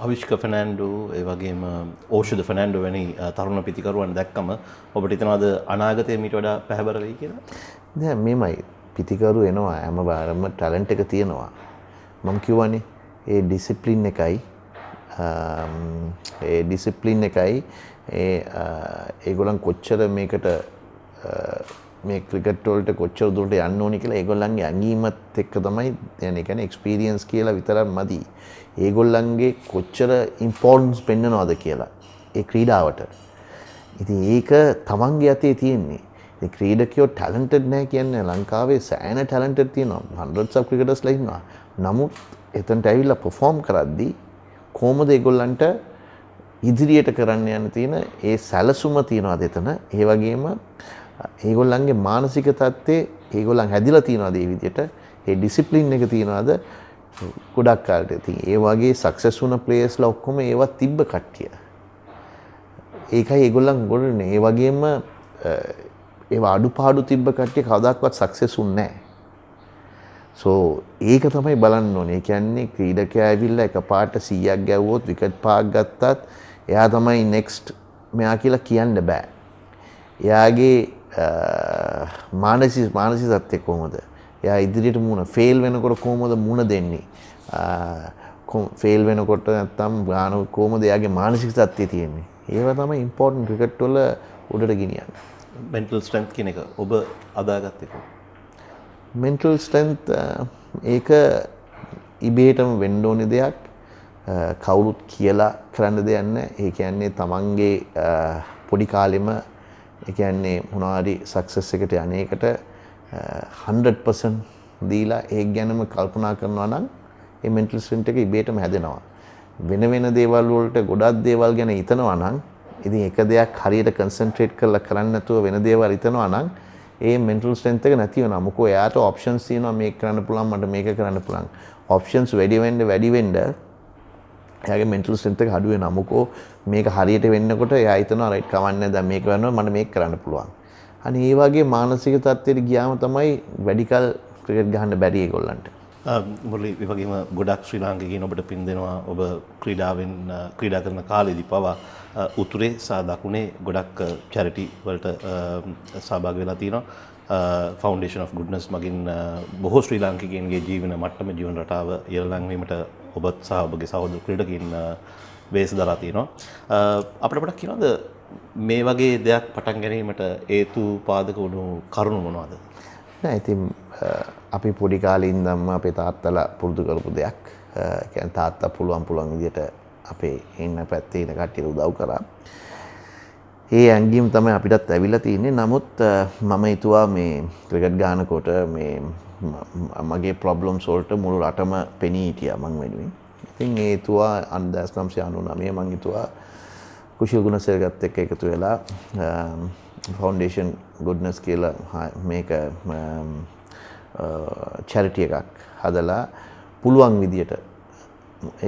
අවිෂ්ක ෆර්නෑන්ඩෝ ඒ වගේම ඕෂුද ෆර්නෑන්ඩෝ වැනි තරුණ පිතිකරුවන් දැක්කම ඔබට හිතනවාද අනාගතය මීට වඩා පැහැබර වෙයි කියලා? දැන් මේමයි පිතිකරු එනවා හැම බාරම ටැලන්ට් එක තියෙනවා. මම කියවනේ ඒ ඩිසිප්ලින් එකයි ඒගොල්ලන් කොච්චර මේකට මේ ක්‍රිකට් වලට කොච්චර දුරට යන්න ඕනි කියලා ඒගොල්ලන්ගේ ඇඟීමත් එක්ක තමයි يعني ඒ කියන්නේ එක්ස්පීරියන්ස් කියලා විතරක් මදි. ඒගොල්ලන්ගේ කොච්චර ඉම්පෝර්ටන්ස් පෙන්නනවද කියලා ඒ ක්‍රීඩාවට. ඉතින් ඒක තමන්ගේ අතේ තියෙන්නේ. ඉතින් ක්‍රීඩකයෝ ටැලන්ටඩ් නැහැ කියන්නේ ලංකාවේ සෑහෙන ටැලන්ටඩ් තියෙනවා. hundreds of cricketers ඉන්නවා. නමුත් එතනට ඇවිල්ලා perform කරද්දී කොහොමද ඒගොල්ලන්ට ඉදිරියට කරන්න යන තියෙන ඒ සැලසුම තියනවාද එතන. ඒ වගේම ඒගොල්ලන්ගේ මානසික තත්ත්වයේ ඒගොල්ලන් හැදිලා තියනවාද ඒ විදිහට ඒ ඩිසිප්ලින් එක තියනවාද ගොඩක් කාලට. ඉතින් ඒ වගේ සක්සස් වුණ ප්ලේයර්ස්ලා ඔක්කොම ඒවා තිබ්බ කට්ටිය. ඒකයි ඒගොල්ලන් ගොඩනේ. ඒ වගේම ඒවා අඩුපාඩු තිබ්බ කට්ටිය කවදාවත් සක්සස් වුන්නේ නැහැ. සෝ ඒක තමයි බලන්න ඕනේ. ඒ කියන්නේ ක්‍රීඩකයා ඇවිල්ලා එකපාරට 100ක් ගැව්වොත් විකට් පහක් ගත්තත් එයා තමයි නෙක්ස්ට් මෙයා කියලා කියන්න බෑ. එයාගේ මානසික තත්ත්වය කොහොමද? එයා ඉදිරියට මුණ ෆේල් වෙනකොට කොහොමද මුණ දෙන්නේ? ෆේල් වෙනකොට නැත්තම් ගාන කොහොමද එයාගේ මානසික තත්ත්වය තියෙන්නේ? ඒවා තමයි ඉම්පෝටන්ට් ක්‍රිකට් වල උඩට ගෙනියන්නේ. මෙන්ටල් ස්ට්‍රෙන්ත් කියන එක ඔබ අදාගත්තේ කොහොමද? මෙන්ටල් ස්ට්‍රෙන්ත් ඒක ඉබේටම වෙන්න ඕනේ දෙයක්. කවුරුත් කියලා කරන්න දෙයක් නැහැ. ඒ කියන්නේ තමන්ගේ පොඩි කාලෙම ඒ කියන්නේ මොනවාරි සක්සස් එකට යන්නේකට 100% දීලා ඒක ගැනම කල්පනා කරනවා නම් ඒ මෙන්ටල් ස්ට්‍රෙන්ත් එක ඉබේටම හැදෙනවා. වෙන දේවල් වලට ගොඩක් දේවල් ගැන හිතනවා නම් ඉතින් එක දෙයක් හරියට කන්සන්ට්‍රේට් කරලා කරන්න නැතුව වෙන දේවල් හිතනවා නම් ඒ මෙන්ටල් ස්ට්‍රෙන්ත් එක නැති වෙනවා. මොකෝ එයාට ඔප්ෂන්ස් තියෙනවා මේක කරන්න පුළුවන් මට මේක කරන්න පුළුවන්. ඔප්ෂන්ස් වැඩි වෙන්න එයාගේ මෙන්ටල් ස්ට්‍රෙන්ත් එක අඩු වෙනවා. මොකෝ මේක හරියට වෙන්නකොට එයා හිතනවා රයිට් කවන්නේ දැන් මේක වෙනවා මට මේක කරන්න පුළුවන්. අනේ ඒ වගේ මානසික තත්ත්වයට ගියාම තමයි වැඩිකල් ක්‍රිකට් ගහන්න බැරි ඒගොල්ලන්ට. මුරලි ඒ වගේම ගොඩක් ශ්‍රී ලාංකිකයින් ඔබට පින් දෙනවා. ඔබ ක්‍රීඩා කරන කාලෙදී පවා උතුරේ සහ දකුණේ ගොඩක් චැරිටි වලට සහභාගී වෙලා තියෙනවා. ෆවුන්ඩේෂන් ඔෆ් ගුඩ්නස් මගින් බොහෝ ශ්‍රී ලාංකිකයන්ගේ ජීවන මට්ටම ජීවන රටාව ඉහළ ලංවීමට ඔබත් සහ ඔබගේ සහෝදර ක්‍රීඩකයින් වේස දරා තියෙනවා. අපිට පොඩ්ඩක් කියනවද මේ වගේ දෙයක් පටන් ගැනීමට හේතු පාදක වුණු කරුණු මොනවද? නෑ ඉතින් අපි පොඩි කාලේ ඉඳන්ම අපේ තාත්තලා පුරුදු කරපු දෙයක්. කියන්නේ තාත්තා පුළුවන් විදිහට අපේ ඉන්න පැත්තේ ඉන්න කට්ටියට උදව් කරා. ඒ ඇඟීම් තමයි අපිටත් ඇවිල්ලා තියෙන්නේ. නමුත් මම හිතුවා මේ ක්‍රිකට් ගහනකොට මේ මගේ ප්‍රොබ්ලම්ස් වලට මුළු රටම පෙනී හිටියා මං වෙනුවෙන්. ඉතින් ඒ හිතුවා 1999 මං හිතුවා කුෂිල් ගුණසේකරත් එක්ක එකතු වෙලා ෆවුන්ඩේෂන් ගුඩ්නස් කියලා මේක චැරිටි එකක් හදලා පුළුවන් විදියට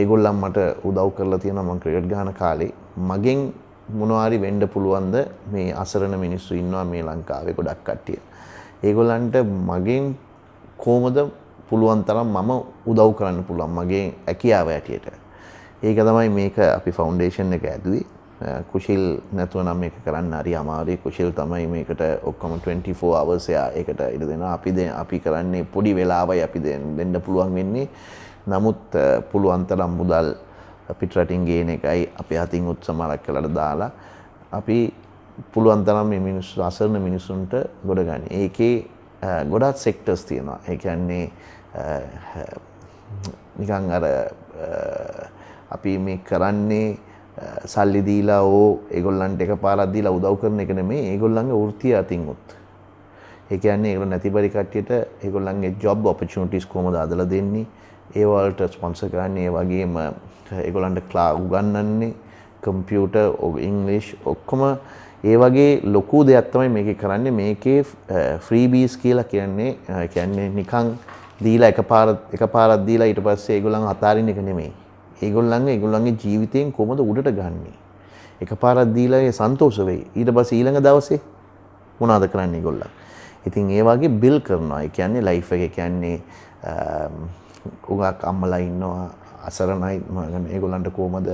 ඒගොල්ලන් මට උදව් කරලා තියෙනවා මම ක්‍රිකට් ගහන කාලේ මගෙන් මොනවාරි වෙන්න පුළුවන්ද මේ අසරණ මිනිස්සු ඉන්නවා මේ ලංකාවේ ගොඩක් කට්ටිය. ඒගොල්ලන්ට මගෙන් කොහොමද පුළුවන් තරම් මම උදව් කරන්න පුළුවන් මගේ හැකියාව ඇටියට. ඒක තමයි මේක අපි ෆවුන්ඩේෂන් එක ඇදුවේ. කුෂිල් නැතුව නම් මේක කරන්න හරි අමාරුයි. කුෂිල් තමයි මේකට ඔක්කොම 24 hours ඒකට ඉඩ දෙනවා. අපි කරන්නේ පොඩි වෙලාවයි අපි දෙන්න පුළුවන් වෙන්නේ. නමුත් පුළුවන් තරම් මුදල් පිටරටින් ගේන එකයි අපි අතින් උත්සාහයක් කළාට දාලා අපි පුළුවන් තරම් මේ මිනිස්සු අසරණ මිනිසුන්ට ගොඩ ගන්න. ඒකේ ගොඩාක් සෙක්ටර්ස් තියෙනවා. ඒ කියන්නේ නිකන් අර අපි මේ කරන්නේ සල්ලි දීලා ඒගොල්ලන්ට එකපාරක් දීලා උදව් කරන එක නෙමෙයි. ඒගොල්ලන්ගේ වෘත්තිය අතින් උත්. ඒ කියන්නේ ඒගොල්ලෝ නැති බරි කට්ටියට ඒගොල්ලන්ගේ ජොබ් ඔපචුනිටිස් කොහොමද අදලා දෙන්නේ? ඒ වලට ස්පොන්සර් කරන්නේ. ඒ වගේම ඒගොල්ලන්ට උගන්වන්නේ කම්පියුටර් ඉංග්‍රීසි ඔක්කොම ඒ වගේ ලොකු දෙයක් තමයි මේකේ කරන්නේ. මේකේ ෆ්‍රීබීස් කියලා කියන්නේ නිකන් දීලා එකපාරක් දීලා ඊට පස්සේ ඒගොල්ලන් අතාරින්න එක නෙමෙයි. ඒගොල්ලන්ගේ ජීවිතයෙන් කොහොමද උඩට ගන්නේ? එකපාරක් දීලා ඒ සන්තෝෂ වෙයි. ඊට පස්සේ ඊළඟ දවසේ මොනවද කරන්නේ ඒගොල්ලන්? ඉතින් ඒ වගේ බිල් කරනවා. ඒ කියන්නේ ලයිෆ් එක කියන්නේ උගක් අම්මලා ඉන්නවා අසරණයි මම ඒගොල්ලන්ට කොහොමද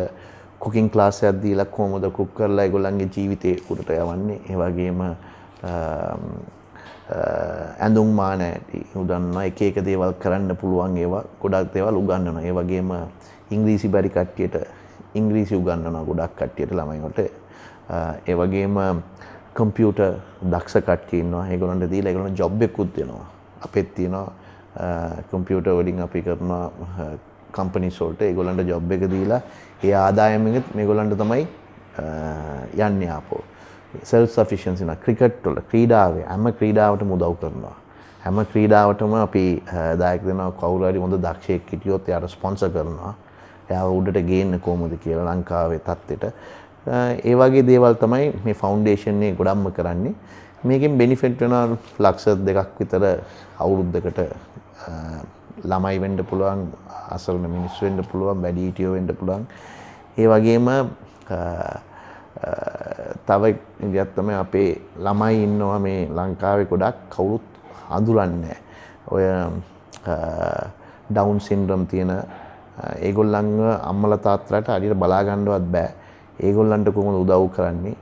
කුකින් ක්ලාස් එකක් දීලා කොහොමද කුක් කරලා ඒගොල්ලන්ගේ ජීවිතේ උඩට යවන්නේ. ඒ වගේම ඇඳුම් මාන උදන්නවා එක එක දේවල් කරන්න පුළුවන් ඒවා ගොඩක් දේවල් උගන්වනවා. ඒ වගේම ඉංග්‍රීසි බැරි කට්ටියට ඉංග්‍රීසි උගන්වනවා ගොඩක් කට්ටියට ළමයින්ට. ඒ වගේම කම්පියුටර් දක්ෂ කට්ටිය ඉන්නවා. ඒගොල්ලන්ට දීලා ඒගොල්ලන්ට ජොබ් එකකුත් දෙනවා. අපෙත් තියෙනවා කම්පියුටර් වලින් අපි කරනවා කම්පනීස් වලට ඒගොල්ලන්ට ජොබ් එක දීලා ඒ ආදායමෙන් මේගොල්ලන්ට තමයි යන්නේ ආපහු. self sufficiency නා ක්‍රිකට් වල ක්‍රීඩාවේ හැම ක්‍රීඩාවටම උදව් කරනවා. හැම ක්‍රීඩාවටම අපි දායක දෙනවා කවුරු හරි හොඳ දක්ෂයෙක් හිටියොත් එයාට ස්පොන්සර් කරනවා. එයාව උඩට ගේන්න කොහොමද කියලා ලංකාවේ තත්ත්වෙට. ඒ වගේ දේවල් තමයි මේ ෆවුන්ඩේෂන් එක ගොඩක්ම කරන්නේ. මේකෙන් බෙනිෆිට් වෙනවා ලක්ෂ 2ක් විතර අවුරුද්දකට ළමයි වෙන්න පුළුවන්, අසරණ මිනිස්සු වෙන්න පුළුවන්, වැඩිහිටියෝ වෙන්න පුළුවන්. ඒ වගේම තව එකක් තමයි අපේ ළමයි ඉන්නවා මේ ලංකාවේ ගොඩක් කවුරුත් අඳුරන්නේ ඔය ඩවුන් සින්ඩ්‍රෝම් තියෙන ඒගොල්ලන්ව අම්මලා තාත්තලාට හරියට බලා ගන්නවත් බෑ. ඒගොල්ලන්ට කොහොමද උදව් කරන්නේ?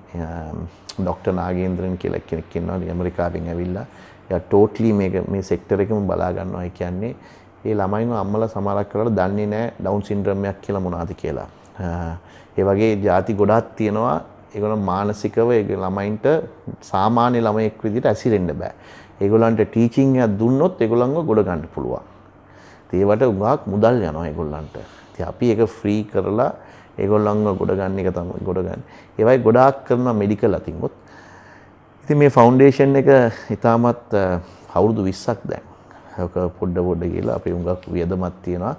ඩොක්ටර් නාගේන්ද්‍රන් කියලා කෙනෙක් ඉන්නවා ඇමරිකාවෙන් ඇවිල්ලා. එයා ටෝටලි මේ සෙක්ටර් එකම බලා ගන්නවා. ඒ කියන්නේ ඒ ළමයින්ව අම්මලා සමහරක් කරලා දන්නේ නැහැ ඩවුන් සින්ඩ්‍රෝම් එකක් කියලා මොනවද කියලා. ඒ වගේ ಜಾති ගොඩක් තියෙනවා. ඒගොල්ලෝ මානසිකව ඒ ළමයින්ට සාමාන්‍ය ළමයෙක් විදිහට ඇසිරෙන්න බෑ. ඒගොල්ලන්ට ටීචින් එකක් දුන්නොත් ඒගොල්ලන්ව ගොඩ ගන්න පුළුවන්. ඒවට උගාක් මුදල් යනවා ඒගොල්ලන්ට. ඉතින් අපි ඒක ෆ්‍රී කරලා ඒගොල්ලන්ව ගොඩ ගන්න එක තමයි ගොඩ ගන්න. ඒවයි ගොඩාක් කරන මෙඩිකල් අතින්වත්. ඉතින් මේ ෆවුන්ඩේෂන් එක ඉතාමත් අවුරුදු 20ක් දැන්. ඒක පොඩ කියලා අපි උගාක් වියදමක් තියනවා.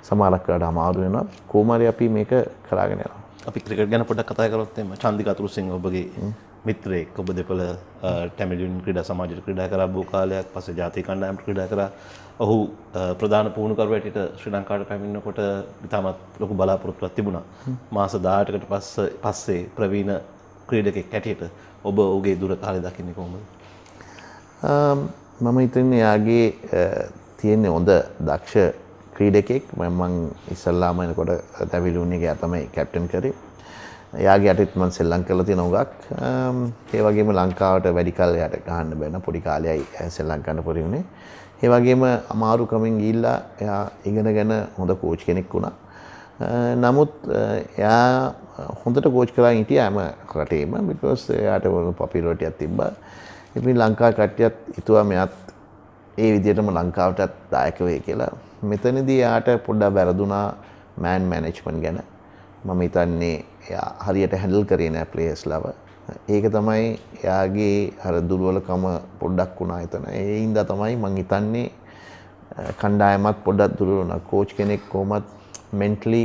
සමහරක් කරලා අමාරු වෙනවා. කොහොම හරි අපි මේක කරාගෙන යනවා. අපි ක්‍රිකට් ගැන පොඩ්ඩක් කතා කරොත් එන්න චන්දිකා තුරුසිංහ ඔබගේ මිත්‍රයෙක්. ඔබ දෙපළ ටැමිල් යුනියන් ක්‍රීඩා සමාජයට ක්‍රීඩා කරා බොහෝ කාලයක්. පස්සේ ජාතික කණ්ඩායමට ක්‍රීඩා කරා. ඔහු ප්‍රධාන පුහුණුකරු හැටියට ශ්‍රී ලංකාවට පැමිණෙනකොට ඉතාමත් ලොකු බලාපොරොත්තුවක් තිබුණා. මාස 18කට පස්සේ ප්‍රවීණ ක්‍රීඩකෙක් හැටියට ඔබ ඔහුගේ දුර කාලය දකින්නේ කොහොමද? මම හිතන්නේ යාගේ තියෙන හොඳ දක්ෂ ක්‍රීඩකෙක්. මම ඉස්සල්ලාම එනකොට ටැමිල් යුනියන් එකේ තමයි කැප්ටන් කරේ. එයාගේ යටත් මම සෙල්ලම් කරලා තියෙන උගක්. ඒ වගේම ලංකාවට වැඩි කල් යට ගහන්න බැන පොඩි කාලෙයි සෙල්ලම් කරන්න පොරි වුණේ. ඒ වගේම අමාරු ක්‍රමෙන් ගිහිල්ලා එයා ඉගෙනගෙන හොඳ කෝච් කෙනෙක් වුණා. නමුත් එයා හොඳට කෝච් කරලා හිටියා හැම රටේම because එයාට පොපියුලරිටියක් තිබ්බා. ඉතින් ලංකාව කට්ටියත් හිතුවා මෙයාත් ඒ විදිහටම ලංකාවටත් දායක වෙයි කියලා. මෙතනදී එයාට පොඩ්ඩක් වැරදුනා මෑන් මැනේජ්මන්ට් ගැන. මම හිතන්නේ එයා හරියට හැන්ඩල් කරේ නෑ ප්ලේයර්ස්ලව. ඒක තමයි එයාගේ අර දුර්වලකම පොඩ්ඩක් වුණා එතන. ඒ හින්දා තමයි මම හිතන්නේ කණ්ඩායමත් පොඩ්ඩක් දුර්වල වුණා. කෝච් කෙනෙක් කොහොමත් මෙන්ටලි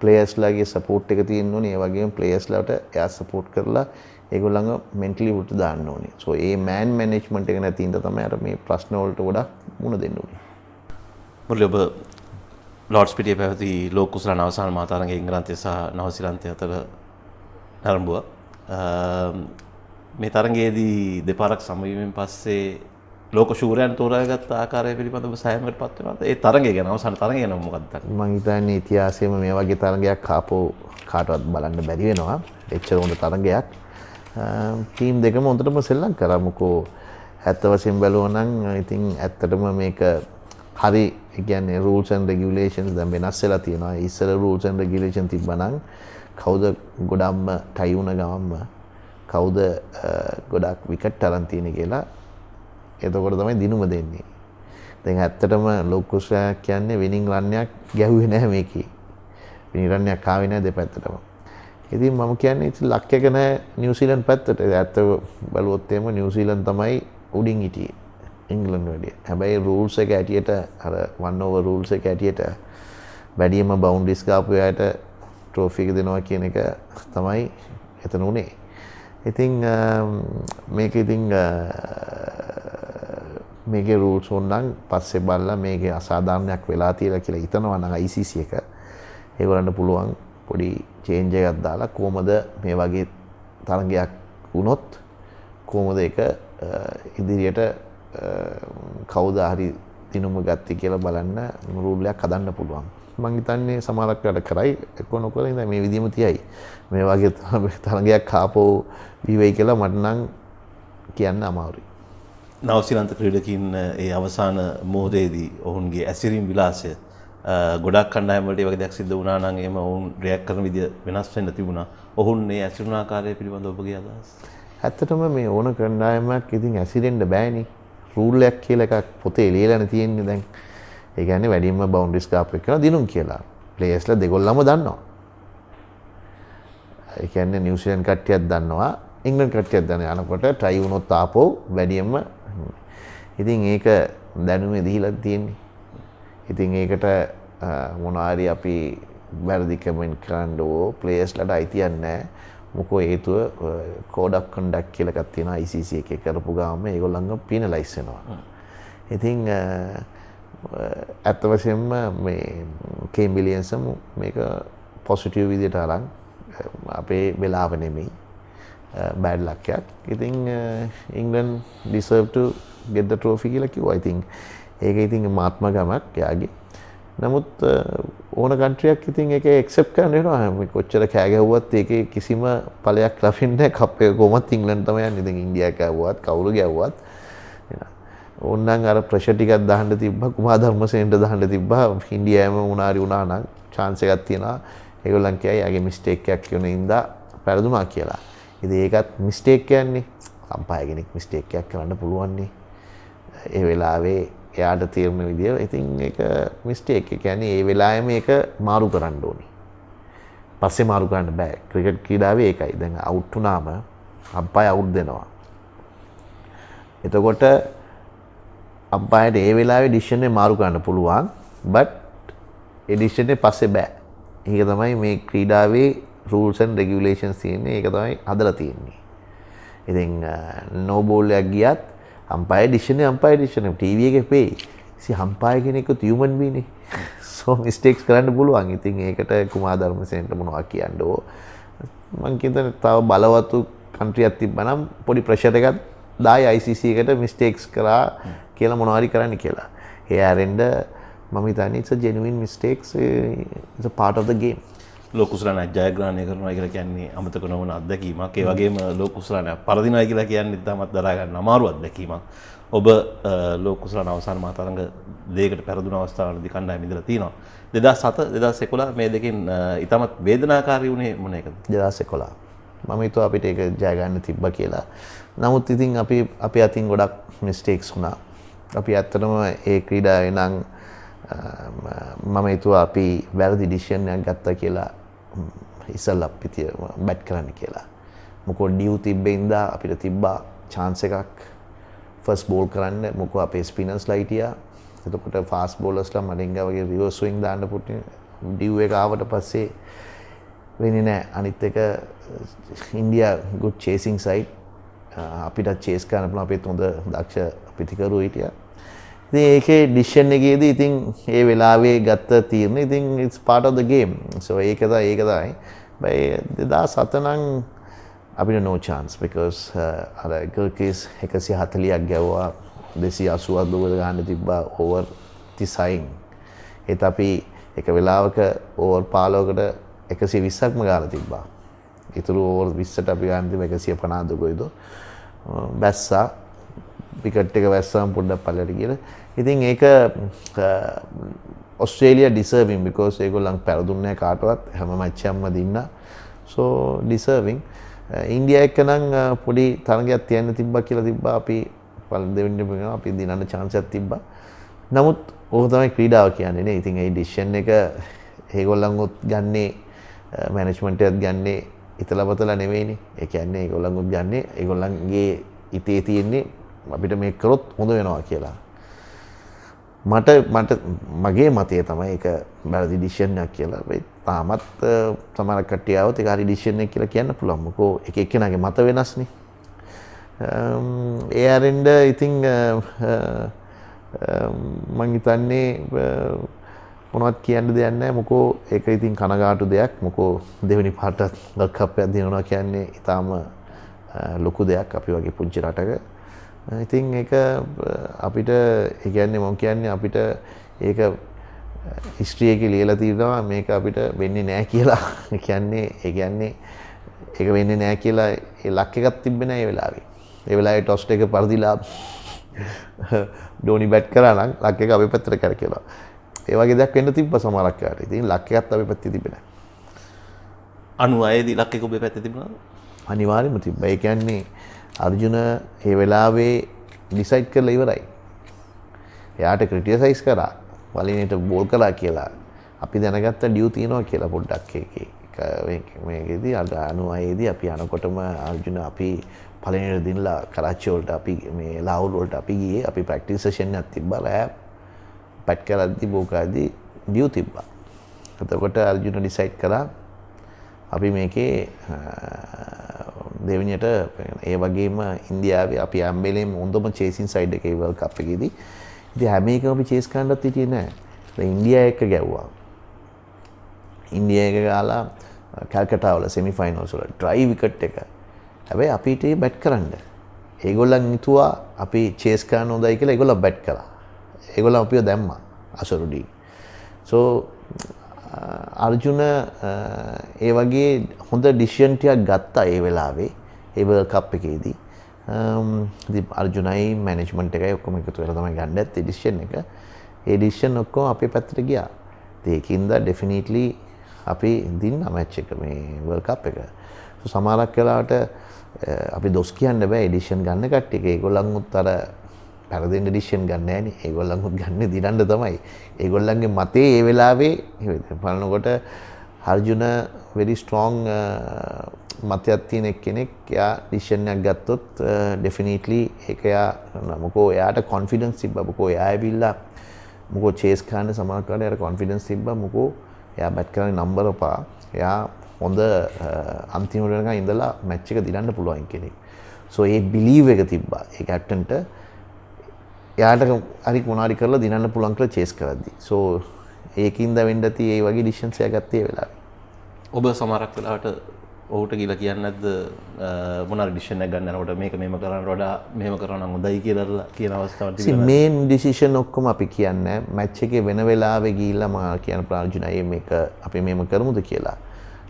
ප්ලේයර්ස්ලාගේ සපෝට් එක තියෙන්න ඕනේ. ඒ වගේම ප්ලේයර්ස්ලාට එයා සපෝට් කරලා ඒගොල්ලන්ව මෙන්ටලි උට දාන්න ඕනේ. සෝ ඒ මෑන් මැනේජ්මන්ට් එක නැති ඉඳ තමයි අර මේ ප්‍රශ්න වලට ගොඩක් මුහුණ දෙන්න ඕනේ. මුරලි ඔබ ලෝඩ්ස් පිටියේ පැවති ලෝක කුසලාන අවසාන මාතාරංග එංගලන්තය සහ නවසීලන්තය අතර ආරම්භුවා. මේ තරගයේදී දෙපාරක් සමවීමෙන් පස්සේ ලෝක ශූරයන් තෝරාගත් ආකාරය පිළිබඳව සෑහීමකට පත් වෙනවද? ඒ තරගය ගැන අවසාන තරගය ගැන මොකක්ද? මම හිතන්නේ ඉතිහාසයේම මේ වගේ තරගයක් ආපහු කාටවත් බලන්න බැරි වෙනවා. එච්චර හොඳ තරගයක්. ටීම් දෙකම හොඳටම සෙල්ලම් කරා. මොකෝ ඇත්ත වශයෙන් බැලුවා නම් ඉතින් ඇත්තටම මේක හරි ඒ කියන්නේ rules and regulations දැන් වෙනස් වෙලා තියෙනවා. ඉස්සර rules and regulations තිබ්බනම් කවුද ගොඩක්ම ටයි වුණ ගමන්ම කවුද ගොඩක් විකට් අරන් තියෙන්නේ කියලා එතකොට තමයි දිනුම දෙන්නේ. දැන් ඇත්තටම ලෝකුස්ලා කියන්නේ විනිං රන් එකක් ගැහුවේ නැහැ මේකේ. විනිං රන් එකක් ආවේ නැහැ දෙපැත්තටම. ඉතින් මම කියන්නේ ඉතින් ලක් එක නැහැ නිව්සීලන්ත පැත්තට. ඇත්ත බලුවොත් එහෙම නිව්සීලන්ත තමයි උඩින් හිටියේ. ඉංග්ලන්ත වැඩිය. හැබැයි රූල්ස් එක ඇටියට අර 1 over rules එක ඇටියට වැඩිම බවුන්ඩරිස් ගාපු අයට ට්‍රෝෆි එක දෙනවා කියන එක තමයි එතන උනේ. ඉතින් මේක ඉතින් මේකේ රූල්ස් ඕනනම් පස්සේ බලලා මේකේ අසාධාරණයක් වෙලා තියෙලා කියලා හිතනවා නම් ICC එක ඒගොල්ලන්ට පුළුවන් පොඩි චේන්ජ් එකක් දාලා කොහමද මේ වගේ තරගයක් වුණොත් කොහමද ඒක ඉදිරියට කවුද හරි දිනුම ගත්තේ කියලා බලන්න රූල් එකක් හදන්න පුළුවන්. මම හිතන්නේ සමහරක් වැඩ කරයි එක්ක නොකර ඉඳන් මේ විදිහම තියයි. මේ වගේ තරගයක් ආපහු බිවෙයි කියලා මට නම් කියන්න අමාරුයි. නවසීලන්ත ක්‍රීඩකින් ඒ අවසාන මොහොතේදී ඔවුන්ගේ ඇසිරීම් විලාසය ගොඩක් කණ්ඩායම් වලට ඒ වගේ දෙයක් සිද්ධ වුණා නම් එහෙම ඔවුන් රියැක්ට් කරන විදිය වෙනස් වෙන්න තිබුණා. ඔවුන් මේ ඇසිරුණ ආකාරය පිළිබඳව ඔබගේ අදහස්? ඇත්තටම මේ ඕන කණ්ඩායමක් ඉතින් ඇසිරෙන්න බෑනේ. රූල් එකක් කියලා එකක් පොතේ ලියලානේ තියෙන්නේ දැන්. ඒ කියන්නේ වැඩිම බවුන්ඩරිස් ගාප් එක කරන දිනුම් කියලා. ප්ලේයර්ස්ලා දෙගොල්ලම දන්නවා. ඒ කියන්නේ නිව්සීලන්ත කට්ටියක් දන්නවා, ඉංග්‍රීසි කට්ටියක් දන්නවා. යනකොට ට්‍රයි වුණොත් ආපහු වැඩිම ඉතින් ඒක දැනුමේ දීලා තියෙන්නේ. ඉතින් ඒකට මොනවාරි අපි වැරදි කමෙන්ට් කරන්න ඕ ප්ලේයර්ස්ලාට අයිතියක් නැහැ. මොකෝ හේතුව කෝඩ් ඔෆ් කන්ඩක්ට් කියලා එකක් තියෙනවා ICC එකේ කරපු ගාම ඒගොල්ලන්ව පීනලයිස් වෙනවා. ඉතින් ඇත්ත වශයෙන්ම මේ කේම් විලියම්සන් මේක පොසිටිව් විදිහට අරන් අපේ වෙලාව නෙමෙයි බෑඩ් ලක් එකක්. ඉතින් England deserve to get the trophy කියලා කිව්වා. ඉතින් ඒක ඉතින් මාත්ම ගමක් යාගේ. නමුත් ඕන කන්ට්‍රියක් ඉතින් ඒක ඇක්සෙප්ට් කරන්න වෙනවා. මේ කොච්චර කෑ ගැහුවත් ඒකේ කිසිම ඵලයක් ලැබෙන්නේ නැහැ. කප් එක කොහොමත් ඉංග්ලන්ඩ් තමයි යන්නේ. ඉතින් ඉන්දියා ගැව්වත් කවුරු ගැව්වත් ඕනනම් අර ප්‍රෙෂර් ටිකක් දාන්න තිබ්බා. කුමාර ධර්මසේනට දාන්න තිබ්බා. ඉන්දියාවම උනාරි වුණා නම් chance එකක් තියෙනවා. ඒගොල්ලන් කියයි යාගේ මිස්ටේක් එකක් කියන ඉඳා පෙරදුනා කියලා. ඉතින් ඒකත් මිස්ටේක් කියන්නේ අම්පයර් කෙනෙක් මිස්ටේක් එකක් කරන්න පුළුවන් නේ. ඒ වෙලාවේ එයාට තීරණ විදිය ඉතින් ඒක මිස්ටේක්. ඒ කියන්නේ ඒ වෙලාවෙම මේක මාරු කරන්න ඕනේ. පස්සේ මාරු කරන්න බෑ. ක්‍රිකට් ක්‍රීඩාවේ ඒකයි. දැන් අවුට් වුණාම අම්පයර් අවුට් දෙනවා. එතකොට අම්පයර්ට ඒ වෙලාවේ ඩිසිෂන් එක මාරු කරන්න පුළුවන්. බට් ඒ ඩිසිෂන් එක පස්සේ බෑ. ඒක තමයි මේ ක්‍රීඩාවේ rules and regulations තියෙන්නේ. ඒක තමයි හදලා තියෙන්නේ. ඉතින් no ball එකක් ගියත් අම්පයර් ඩිසිෂන් ටීවී එකේ පෙයි. ඉතින් අම්පයර් කෙනෙක්වත් human being නේ. so mistakes කරන්න පුළුවන්. ඉතින් ඒකට කුමාර ධර්මසේනට මොනවා කියන්න ඕ. මම කියන්නේ තව බලවත්තු කන්ට්‍රියක් තිබ්බනම් පොඩි ප්‍රෙෂර් එකක් දායි ICC එකට mistakes කරා කියලා මොනවාරි කරන්න කියලා. ඒ ආරෙන්ඩ මම හිතන්නේ it's a genuine mistakes, it's a part of the game. ලෝක කුසලාන ජයග්‍රහණය කරනවා කියලා කියන්නේ අමතක නොවන අත්දැකීමක්. ඒ වගේම ලෝක කුසලාන පරදිනවා කියලා කියන්නේ තමත් දරා ගන්න අමාරු අත්දැකීමක්. ඔබ ලෝක කුසලාන අවසාන මහතරඟ දෙයකට පෙරදුන අවස්ථාවලදී කණ්ඩායම ඉඳලා තියෙනවා. 2007 2011 මේ දෙකෙන් ඉතාමත් වේදනාකාරී වුණේ මොන එකද? 2011 මම හිතුවා අපිට ඒක ජය ගන්න තිබ්බා කියලා. නමුත් ඉතින් අපි අතින් ගොඩක් මිස්ටේක්ස් වුණා. අපි ඇත්තටම ඒ ක්‍රීඩාවේ නම් මම හිතුවා අපි වැරදි ඩිසිෂන් එකක් ගත්තා කියලා ඉස්සල්ලා පිටිය බැට් කරන්න කියලා. මොකද ඩියු තිබ්බේ ඉඳා අපිට තිබ්බා chance එකක් ෆස්ට් බෝල් කරන්න. මොකද අපේ ස්පිනර්ස්ලා හිටියා. එතකොට ෆාස්ට් බෝලර්ස්ලා මඩින්ගා වගේ රිවර්ස් ස්විංగ్ දාන්න පුටි ඩියු එක ආවට පස්සේ වෙන්නේ නැහැ. අනිත් එක ඉන්දියා good chasing side. අපිට chase කරන්න පුළුවන් අපිත් හොඳ දක්ෂ පිටිකරු හිටියා. ඉතින් ඒකේ decision එකේදී ඉතින් ඒ වෙලාවේ ගත්ත තීරණ ඉතින් it's part of the game. so ඒක තමයි. by 2007 නම් අපිට no chance because අර ගර්කේස් 140ක් ගැව්වා 280ක් දුර ගන්න තිබ්බා over 36න්. ඒත් අපි එක වෙලාවක over 15කට 120ක්ම ගාලා තිබ්බා. ඉතුරු over 20ට අපි ගන්න තිබ්බා 150 දුරයිද. බැස්සා විකට් එක වැස්සම පොඩ්ඩක් පල්ලට ගිහලා. ඉතින් ඒක ඔස්ට්‍රේලියා deserving because ඒගොල්ලන් පෙරදුන්නේ කාටවත් හැම මැච් එකක්ම දින්නා. so deserving. ඉන්දියා එක්ක නම් පොඩි තරගයක් තියන්න තිබ්බා කියලා තිබ්බා. අපි දෙවෙනි අපි දිනන්න chance එකක් තිබ්බා. නමුත් ඕක තමයි ක්‍රීඩාව කියන්නේ නේ. ඉතින් ඒ decision එක ඒගොල්ලන් උත් ගන්නේ management එකත් ගන්නේ ඉතලපතල නෙවෙයිනේ. ඒ කියන්නේ ඒගොල්ලන් උත් ගන්නේ ඒගොල්ලන්ගේ ඉතේ තියෙන්නේ අපිට මේක කරොත් හොඳ වෙනවා කියලා. මට මගේ මතය තමයි ඒක වැරදි decision එකක් කියලා. ඒ තාමත් සමහර කට්ටිය આવත් ඒක හරි decision එකක් කියලා කියන්න පුළුවන්. මොකෝ එක එක්කෙනාගේ මත වෙනස්නේ. ඒ අරින්ද ඉතින් මම හිතන්නේ මොනවත් කියන්න දෙයක් නැහැ. මොකෝ ඒක ඉතින් කනගාටු දෙයක්. මොකෝ දෙවෙනි පාටත් වර්ල්ඩ් කප් එකක් දිනනවා කියන්නේ ඊටාම ලොකු දෙයක් අපි වගේ පුංචි රටක. ඉතින් ඒක අපිට ඒ කියන්නේ මම කියන්නේ අපිට ඒක හිස්ටරි එකේ ලියලා තියෙනවා මේක අපිට වෙන්නේ නැහැ කියලා. ඒ කියන්නේ ඒක වෙන්නේ නැහැ කියලා ඒ ලක් එකක් තිබ්බේ නැහැ ඒ වෙලාවේ. ඒ වෙලාවේ ටොස් එක පරදිලා ඩෝනි බැට් කරා නම් ලක් එක අපේ පැත්තට කරකෙලා. ඒ වගේ දෙයක් වෙන්න තිබ්බ සමහරක් කාට. ඉතින් ලක් එකත් අපේ පැත්තේ තිබ්බේ නැහැ. 96 දී ලක් එක ඔබේ පැත්තේ තිබුණාද? අනිවාර්යයෙන්ම තිබ්බා. ඒ කියන්නේ අර්ජුන ඒ වෙලාවේ ඩිසයිඩ් කරලා ඉවරයි. එයාට ක්‍රිටිසයිස් කරා. වලිනේට බෝල් කළා කියලා. අපි දැනගත්ත ඩියු තියනවා කියලා පොඩ්ඩක් මේකේදී 96 දී අපි යනකොටම අර්ජුන අපි පළවෙනිට දිනලා කරාචි වලට අපි මේ ලාහෝර් වලට අපි ගියේ. අපි ප්‍රැක්ටිස් සෙෂන් එකක් තිබ්බා. රෑ පැට් කරද්දි බෝකාදී ඩියු තිබ්බා. එතකොට අර්ජුන ඩිසයිඩ් කරා අපි මේකේ දෙවෙනියට ඒ වගේම ඉන්දියාවේ අපි හැම්බෙලේම හොඳම චේසින් සයිඩ් එකේ වර්ල්ඩ් කප් එකේදී ඉතින් හැම එකම අපි චේස් කරන්නත් හිටියේ නෑ. ඉන්දියා එක්ක ගැව්වා. ඉන්දියා එක ගාලා කල්කටා වල සෙමි ෆයිනල්ස් වල ඩ්‍රයි විකට් එක. හැබැයි අපිට බැට් කරන්න. ඒගොල්ලන් හිතුවා අපි චේස් කරන්න හොඳයි කියලා ඒගොල්ලෝ බැට් කළා. ඒගොල්ලෝ අපිව දැම්මා අසරුඩි. so අර්ජුන ඒ වගේ හොඳ ඩිසිෂන් ටිකක් ගත්තා ඒ වෙලාවේ ඒ වර්ල්ඩ් කප් එකේදී. ඉතින් අර්ජුනයි මැනේජ්මන්ට් එකයි ඔක්කොම එකතු වෙලා තමයි ගන්න ඇත්තේ ඩිසිෂන් එක. ඒ ඩිසිෂන් ඔක්කොම අපේ පැත්තට ගියා. ඒකින්ද ඩෙෆිනිට්ලි අපි දින්න මැච් එක මේ වර්ල්ඩ් කප් එක. සමහරක් වෙලාවට අපි දොස් කියන්න බෑ ඩිසිෂන් ගන්න කට්ටියක. ඒගොල්ලන් උත් අර පැරදෙන්න ඩිසිෂන් ගන්න නෑනේ. ඒගොල්ලන් උත් ගන්න දිනන්න තමයි. ඒගොල්ලන්ගේ මතේ ඒ වෙලාවේ බලනකොට අර්ජුන very strong මතයක් තියෙන කෙනෙක්. එයා ඩිසිෂන් එකක් ගත්තොත් definitely ඒක එයා මොකෝ එයාට confidence තිබ්බා. මොකෝ එයා ඇවිල්ලා මොකෝ chase කරන්න සමාන කරලා එයාට confidence තිබ්බා. මොකෝ එයා බැට් කරන්නේ නම්බර 5. එයා හොඳ අන්තිම වෙනකන් ඉඳලා මැච් එක දිනන්න පුළුවන් කෙනෙක්. so ඒ believe එක තිබ්බා. ඒ කැප්ටන්ට එයාට හරි මොනාරි කරලා දිනන්න පුළුවන් කියලා chase කරද්දි. so ඒකින්ද වෙන්න ඇති ඒ වගේ ඩිසිෂන්ස් එකක් ගත්තේ ඒ වෙලාවේ. ඔබ සමහරක් වෙලාවට ඔහුට කියලා කියන්නේ නැද්ද මොනාරි ඩිසිෂන් එකක් ගන්න යනකොට මේක මෙහෙම කරන්න වඩා මෙහෙම කරනවා නම් හොඳයි කියලා කියන අවස්ථාවක් තිබුණා. මේන් ඩිසිෂන් ඔක්කොම අපි කියන්නේ මැච් එකේ වෙන වෙලාවෙ ගිහිල්ලා මම කියන ප්‍රාර්ජුනයි මේක අපි මෙහෙම කරමුද කියලා.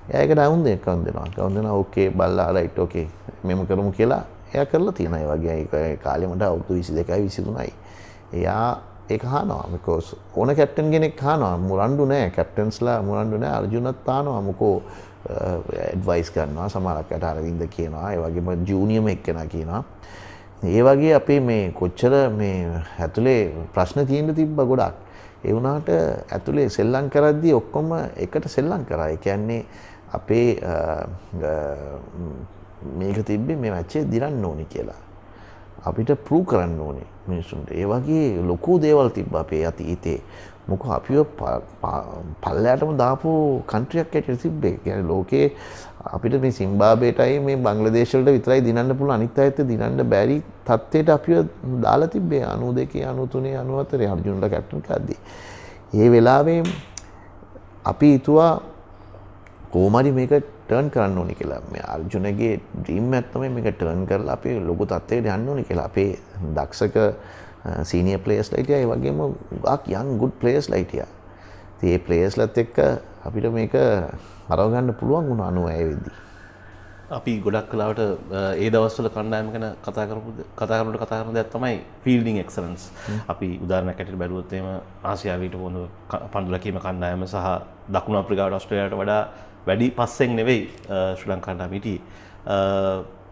එයා ඒක ඩවුන් දෙනවා. ඩවුන් දෙනවා ඕකේ බල්ලා රයිට් ඕකේ මෙහෙම කරමු කියලා එයා කරලා තියෙනවා. ඒ වගේ ඒ කාලේ මට අවුරුදු 22යි 23යි. එයා ඒක අහනවා because ඕන කැප්ටන් කෙනෙක් අහනවා. මුරණ්ඩු නෑ කැප්ටන්ස්ලා මුරණ්ඩු නෑ. අර්ජුනත් අහනවා මොකෝ ඇඩ්වයිස් කරනවා. සමහරකට අරවින්ද කියනවා. ඒ වගේම ජූනියර් එක්කෙනා කියනවා. ඒ වගේ අපේ මේ කොච්චර මේ ඇතුලේ ප්‍රශ්න තියෙන්න තිබ්බ ගොඩක්. ඒ වුණාට ඇතුලේ සෙල්ලම් කරද්දී ඔක්කොම එකට සෙල්ලම් කරා. ඒ කියන්නේ අපේ මේක තිබ්බේ මේ මැච් එක දිනන්න ඕනි කියලා. අපිට ප්‍රූව් කරන්න ඕනේ මිනිස්සුන්ට. ඒ වගේ ලොකු දේවල් තිබ්බා අපේ අතීතේ. මොකද අපිව පල්ලෑටම දාපු කන්ට්‍රියක් ඇටියට තිබ්බේ. කියන්නේ ලෝකේ අපිට මේ සිම්බාබ්වේටයි මේ බංග්ලාදේශ වලට විතරයි දිනන්න පුළුවන්, අනිත් අයත් දිනන්න බැරි තත්ත්වයට අපිව දාලා තිබ්බේ 92 93 94 අර්ජුනලා කැප්ටන් කරද්දී. ඒ වෙලාවේ අපි හිතුවා කොහොම හරි මේක ටර්න් කරන්න ඕනේ කියලා. මේ අර්ජුනගේ ඩ්‍රීම් එක තමයි මේක ටර්න් කරලා අපි ලොකු තත්ත්වයකට යන්න ඕනේ කියලා. අපේ දක්ෂක සීනියර් ප්ලේයර්ස්ලා හිටියා. ඒ වගේම ගොඩක් යන් ගුඩ් ප්ලේයර්ස්ලා හිටියා. ඉතින් ඒ ප්ලේයර්ස්ලාත් එක්ක අපිට මේක හරව ගන්න පුළුවන් වුණා 96 වෙද්දී. අපි ගොඩක් කලාවට ඒ දවස්වල කණ්ඩායම ගැන කතා කරන දෙයක් තමයි ෆීල්ඩින් එක්සලන්ස්. අපි උදාහරණයක් ඇටියට බැලුවොත් එහෙම ආසියාවේ හිටපු හොඳ පන්දු රැකීම කණ්ඩායම සහ දකුණු අප්‍රිකාවට ඕස්ට්‍රේලියාවට වඩා වැඩි පස්සෙන් නෙවෙයි ශ්‍රී ලංකා කණ්ඩායම හිටියේ.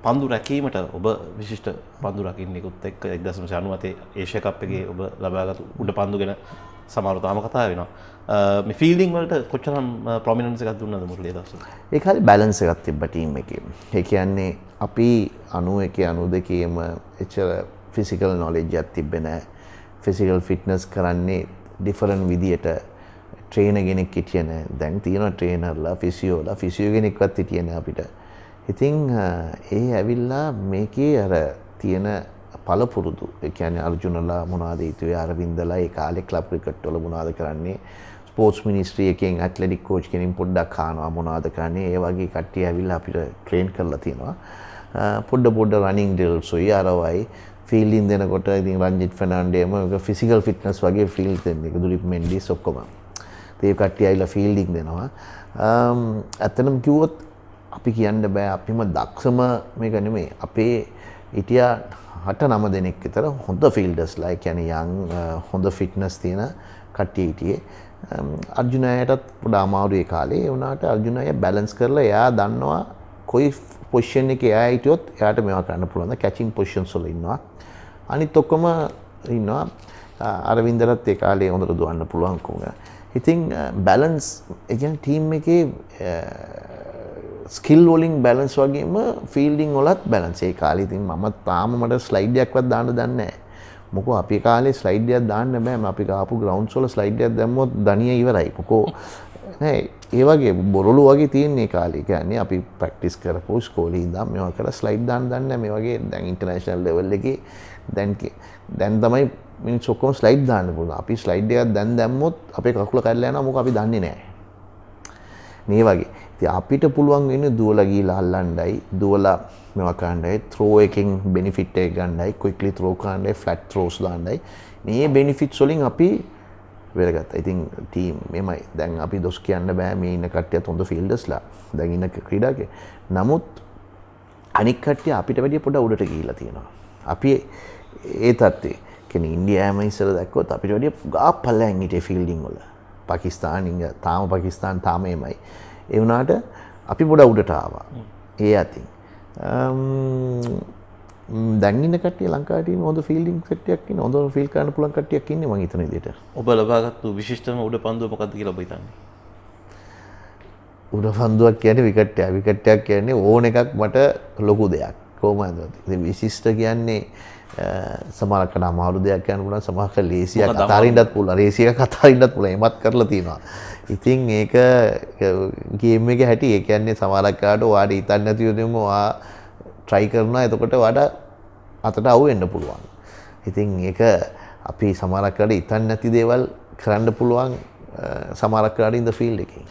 පන්දු රැකීමට ඔබ විශිෂ්ට පන්දු රකින්නෙකුත් එක්ක 1997 ඒෂියා කප් එකේ ඔබ ලබාගත් උඩ පන්දු ගැන සමහරව තාම කතා වෙනවා. මේ ෆීල්ඩින් වලට කොච්චරම් ප්‍රොමිනන්ස් එකක් දුන්නද මුරුලේ දවස්වල? ඒක හරි බැලන්ස් එකක් තිබ්බ ටීම් එකේ. ඒ කියන්නේ අපි 91 92ේම එච්චර ෆිසිකල් නොලෙජ් එකක් තිබ්බේ නැහැ. ෆිසිකල් ෆිට්නස් කරන්නේ ඩිෆරන්ට් විදියට ට්‍රේනර් කෙනෙක් හිටියේ නැහැ. දැන් තියෙනවා ට්‍රේනර්ලා, ෆිසියෝ කෙනෙක්වත් හිටියේ නැහැ අපිට. ඉතින් ඒ ඇවිල්ලා මේකේ අර තියෙන පළපුරුදු, ඒ කියන්නේ අර්ජුනලා මොනවද හිතුවේ, අරවින්දලා ඒ කාලේ ක්ලබ් ක්‍රිකට් වල මොනවද කරන්නේ, ස්පෝර්ට්ස් මිනිස්ට්‍රි එකෙන් ඇත්ලටික් කෝච් කෙනෙක් පොඩ්ඩක් අහනවා මොනවද කරන්නේ, ඒ වගේ කට්ටිය ඇවිල්ලා අපිට ට්‍රේන් කරලා තියෙනවා. පොඩ රනින් ඩ්‍රිල්ස් ඔය අරවයි ෆීල්ඩින් දෙනකොට ඉතින් රංජිත් ෆර්නෑන්ඩේම ෆිසිකල් ෆිට්නස් වගේ ෆීල්ඩ් දෙන්නේ දුලිප් මෙන්ඩිස් ඔක්කොම. ඒ කට්ටිය ඇවිල්ලා ෆීල්ඩින් දෙනවා. ඇත්තටම කිව්වොත් අපි කියන්න බෑ අපිම දක්ෂම මේක නෙමෙයි. අපේ හිටියා 8-9 දෙනෙක් විතර හොඳ ෆීල්ඩර්ස්ලා, ඒ කියන්නේ යන් හොඳ ෆිට්නස් තියෙන කට්ටිය හිටියේ. අර්ජුනයටත් පොඩ අමාරුයි කාලේ. ඒ වුණාට අර්ජුනය බැලන්ස් කරලා එයා දන්නවා කොයි පොසිෂන් එකේ එයා හිටියොත් එයාට මේවා කරන්න පුළුවන්. කැචින් පොසිෂන්ස් වල ඉන්නවා. අනිත් ඔක්කොම ඉන්නවා. අරවින්දරත් ඒ කාලේ හොඳට දුවන්න පුළුවන් කොහොමද. ඉතින් බැලන්ස්, ඒ කියන්නේ ටීම් එකේ ස්කිල් වලින් බැලන්ස් වගේම ෆීල්ඩින් වලත් බැලන්ස්. ඒ කාලේ ඉතින් මම තාම මට ස්ලයිඩ් එකක්වත් දාන්න දන්නේ නැහැ. මොකෝ අපි කාලේ ස්ලයිඩ් එකක් දාන්න බෑ. අපි ගාපු ග්‍රවුන්ඩ්ස් වල ස්ලයිඩ් එකක් දැම්මොත් දණිය ඉවරයි. මොකෝ නෑ ඒ වගේ බොරළු වගේ තියෙන ඒ කාලේ. කියන්නේ අපි ප්‍රැක්ටිස් කරපු ස්කෝලේ ඉඳන් මේවා කරලා ස්ලයිඩ් දාන්න දන්නේ නැහැ. මේ වගේ දැන් ඉන්ටර්නැෂනල් ලෙවල් එකේ දැන් තමයි මිනිස්සු ඔක්කොම ස්ලයිඩ් දාන්න පුළුවන්. අපි ස්ලයිඩ් එකක් දැන් දැම්මොත් අපේ කකුල කැඩලා යනවා. මොකෝ අපි දන්නේ නැහැ. මේ වගේ. ඉතින් අපිට පුළුවන් වෙන්නේ දුවලා ගිහලා අල්ලන්නයි, දුවලා මේවා කරන්නයි, ත්‍රෝ එකෙන් බෙනිෆිට් එක ගන්නයි, ක්වික්ලි ත්‍රෝ කරන්නයි, ෆ්ලැට් ත්‍රෝස් දාන්නයි. මේ බෙනිෆිට්ස් වලින් අපි වෙරගත්තා. ඉතින් ටීම් මෙමය. දැන් අපි දොස් කියන්න බෑ මේ ඉන්න කට්ටියත් හොඳ ෆීල්ඩර්ස්ලා. දැන් ඉන්න ක්‍රීඩකේ. නමුත් අනික් කට්ටිය අපිට වැඩිය පොඩ උඩට ගිහිල්ලා තියෙනවා. අපි ඒ තත්ත්වේ කියන්නේ ඉන්දියාවම ඉස්සර දැක්කොත් අපිට වැඩිය ගා පල්ලෙන් හිටියේ ෆීල්ඩින් වල. පාකිස්තාන් තාම එමය. ඒ වුණාට අපි පොඩ උඩට ආවා. ඒ අතින් දැන් ඉන්න කට්ටිය ලංකාවේ ටීම් හොඳ ෆීල්ඩින් සෙට් එකක් ඉන්න, හොඳ ෆීල්ඩ් කරන්න පුළුවන් කට්ටියක් ඉන්නේ මං හිතන විදිහට. ඔබ ලබාගත්තු විශිෂ්ටම උඩ පන්දුව මොකක්ද කියලා ඔබ හිතන්නේ? උඩ පන්දුවක් කියන්නේ විකට් එකක්. විකට් එකක් කියන්නේ ඕන එකක් මට ලොකු දෙයක්. කොහොමද? ඉතින් විශිෂ්ට කියන්නේ සමහරකට අමාරු දෙයක් කියන්න පුළුවන්, සමහරකට ලේසියක් අතාරින්නත් පුළුවන්, ලේසියක් අතාරින්නත් පුළුවන්. එමත් කරලා තියෙනවා. ඉතින් ඒක ගේම් එකේ හැටි. ඒ කියන්නේ සමහරකට ඔයාට හිතන්න නැති යොදෙම ඔයා try කරනවා. එතකොට ඔයාට අතට අවු වෙන්න පුළුවන්. ඉතින් ඒක අපි සමහරකට හිතන්න නැති දේවල් කරන්න පුළුවන් සමහරකට in the field එකේ.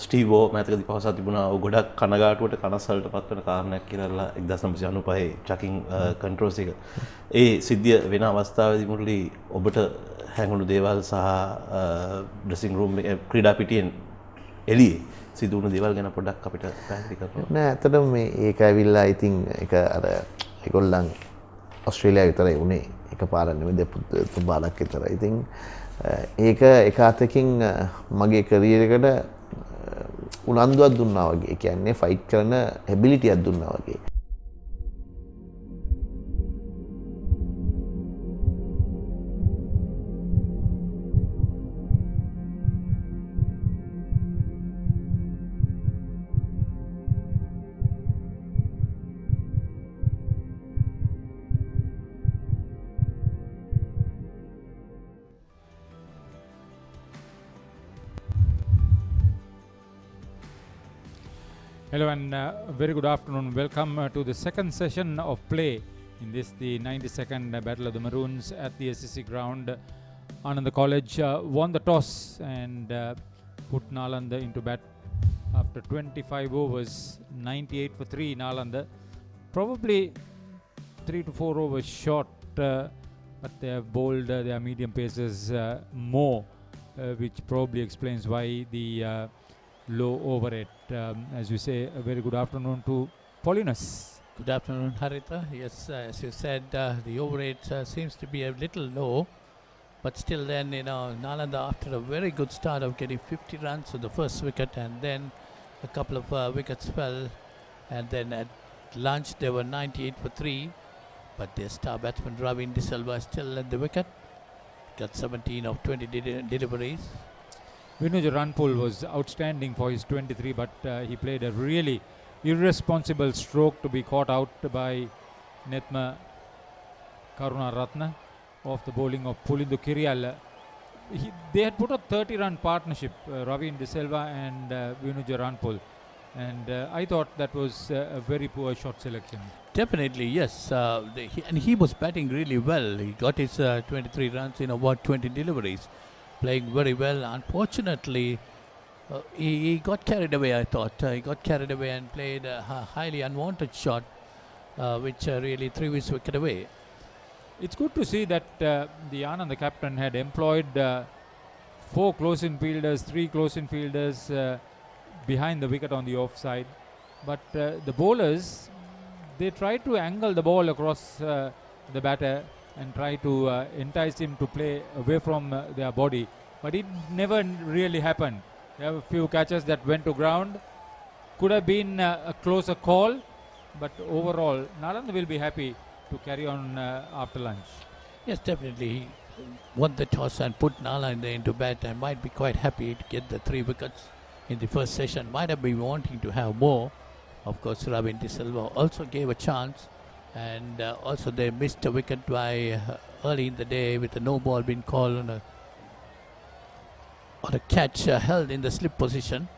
ස්ටීවෝ මෑතකදී පවසා තිබුණා ඔය ගොඩක් කනගාටුවට කනස්සල්ට පත්වන කාරණයක් කියලා 1995 චකින් කන්ට්‍රෝල්ස් එක. ඒ සිද්ධිය වෙන අවස්ථාවේදී මුරලි ඔබට හැඟුණු දේවල් සහ ඩ්‍රෙසිං රූම් එකේ ක්‍රීඩා පිටියෙන් එළියේ සිදු වුණු දේවල් ගැන පොඩ්ඩක් අපිට පැහැදිලි කරන්න. නෑ ඇත්තටම මේ ඒක ඇවිල්ලා ඉතින් ඒක අර ඒගොල්ලන් ඔස්ට්‍රේලියාව විතරයි උනේ. එකපාර නෙමෙයි දෙපාරක් විතරයි. ඉතින් ඒක එක අතකින් මගේ කැරියර් එකට උනන්දුවක් දුන්නා වගේ. ඒ කියන්නේ ෆයිට් කරන ඇබිලිටියක් දුන්නා වගේ. Hello and very good afternoon. Welcome to the second session of play in this, the 92nd Battle of the Maroons at the SSC ground. Ananda College won the toss and put Nalanda into bat after 25 overs, 98 for 3 Nalanda. Probably 3 to 4 overs short, but they have bowled their medium pacers more, which probably explains why the low over rate. As you say, a very good afternoon to Paulinus. Good afternoon, Haritha. Yes, as you said, the over rate seems to be a little low, but still then, Nalanda, after a very good start of getting 50 runs on the first wicket, and then a couple of wickets fell, and then at lunch they were 98 for 3, but their star batsman Ravi De Silva still led the wicket, got 17 of 20 deliveries. Vinuj Ranpul was outstanding for his 23, but he played a really irresponsible stroke to be caught out by Nethma Karunaratne off the bowling of Pulindu Kiriyal. They had put a 30-run partnership, Ravi De Silva and Vinuj Ranpul, and I thought that was a very poor shot selection. Definitely, yes. And he was batting really well. He got his 23 runs in about 20 deliveries, playing very well. Unfortunately, he got carried away, I thought. He got carried away and played a highly unwanted shot, which really threw his wicket away. It's good to see that the Anand, the captain, had employed 4 close-in fielders, 3 close-in fielders behind the wicket on the offside. But the bowlers, they tried to angle the ball across the batter and try to entice him to play away from their body. But it never really happened. There were a few catches that went to ground. Could have been a closer call, but overall, Nalanda will be happy to carry on after lunch. Yes, definitely. He won the toss and put Nalanda into bat, and might be quite happy to get the 3 wickets in the first session. Might have been wanting to have more. Of course, Ravi De Silva also gave a chance, and also they missed a wicket by early in the day with a no ball being called on a catch held in the slip position.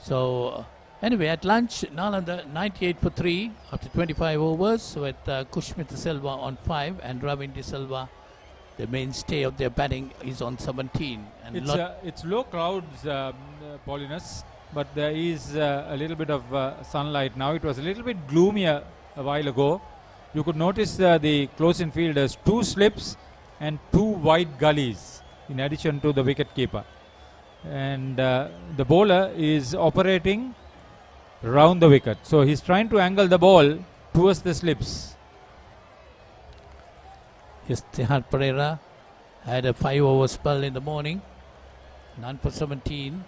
So anyway, at lunch, Nalanda 98 for 3 after 25 overs with Kushmita Silva on 5 and Ravi De Silva, the mainstay of their batting, is on 17. And it's low clouds, Paulinus, but there is a little bit of sunlight now. It was a little bit gloomier a while ago. You could notice the close-in fielders, 2 slips and 2 wide gullies in addition to the wicket keeper. And the bowler is operating round the wicket. So he's trying to angle the ball towards the slips. Yes, Tihar Pereira had a 5-over spell in the morning. None for 17.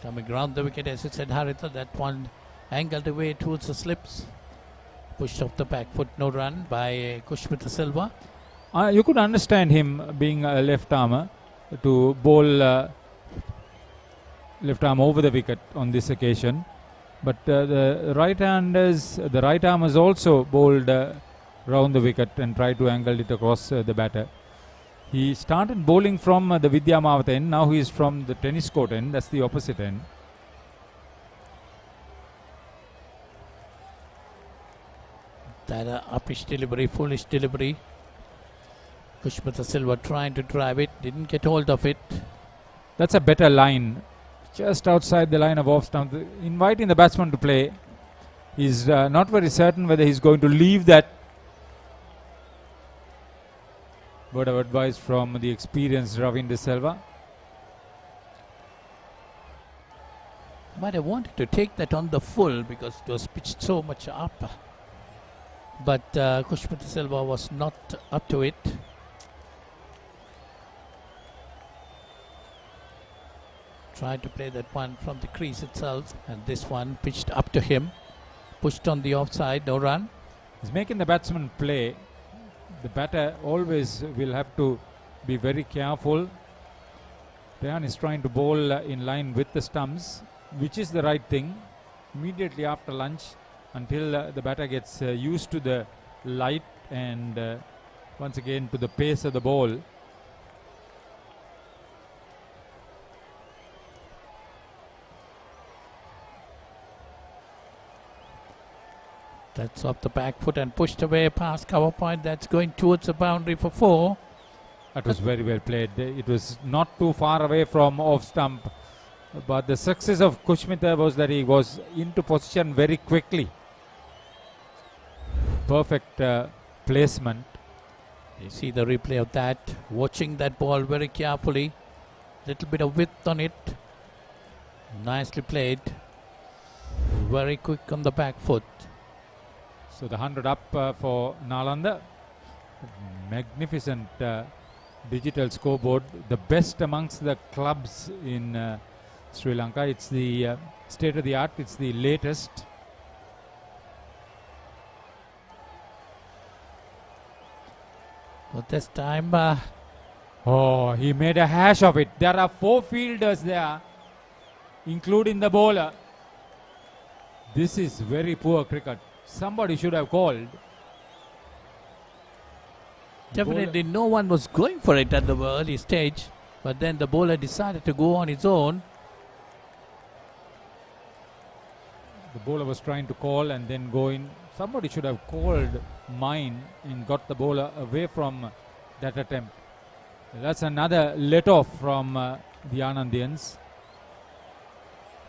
Coming round the wicket, as you said, Haritha, that one angled away towards the slips. Pushed off the back foot, no run by Kushmita Silva. You could understand him being a left armer to bowl left arm over the wicket on this occasion. But the right armers also bowled round the wicket and tried to angle it across the batter. He started bowling from the Vidya Mavath end. Now he is from the tennis court end. That's the opposite end. That uppish delivery, foolish delivery. Kushmita Silva trying to drive it, didn't get hold of it. That's a better line. Just outside the line of off stump. Inviting the batsman to play. He's not very certain whether he's going to leave that. Word of advice from the experienced Ravi De Silva. Might have wanted to take that on the full because it was pitched so much up. But Kushmita Silva was not up to it. Tried to play that one from the crease itself, and this one pitched up to him. Pushed on the offside, no run. He's making the batsman play. The batter always will have to be very careful. Dayan is trying to bowl in line with the stumps, which is the right thing. Immediately after lunch, until the batter gets used to the light and once again to the pace of the ball. That's off the back foot and pushed away past cover point. That's going towards the boundary for 4. That was very well played. It was not too far away from off stump. But the success of Kushmita was that he was into position very quickly. Perfect placement. You see the replay of that. Watching that ball very carefully. Little bit of width on it. Nicely played. Very quick on the back foot. So the 100 up for Nalanda. Magnificent digital scoreboard. The best amongst the clubs in Sri Lanka. It's the state of the art. It's the latest. But this time... oh, he made a hash of it. There are 4 fielders there, including the bowler. This is very poor cricket. Somebody should have called. Definitely no one was going for it at the early stage. But then the bowler decided to go on his own. The bowler was trying to call and then go in. Somebody should have called mine and got the bowler away from that attempt. That's another let off from the Anandians.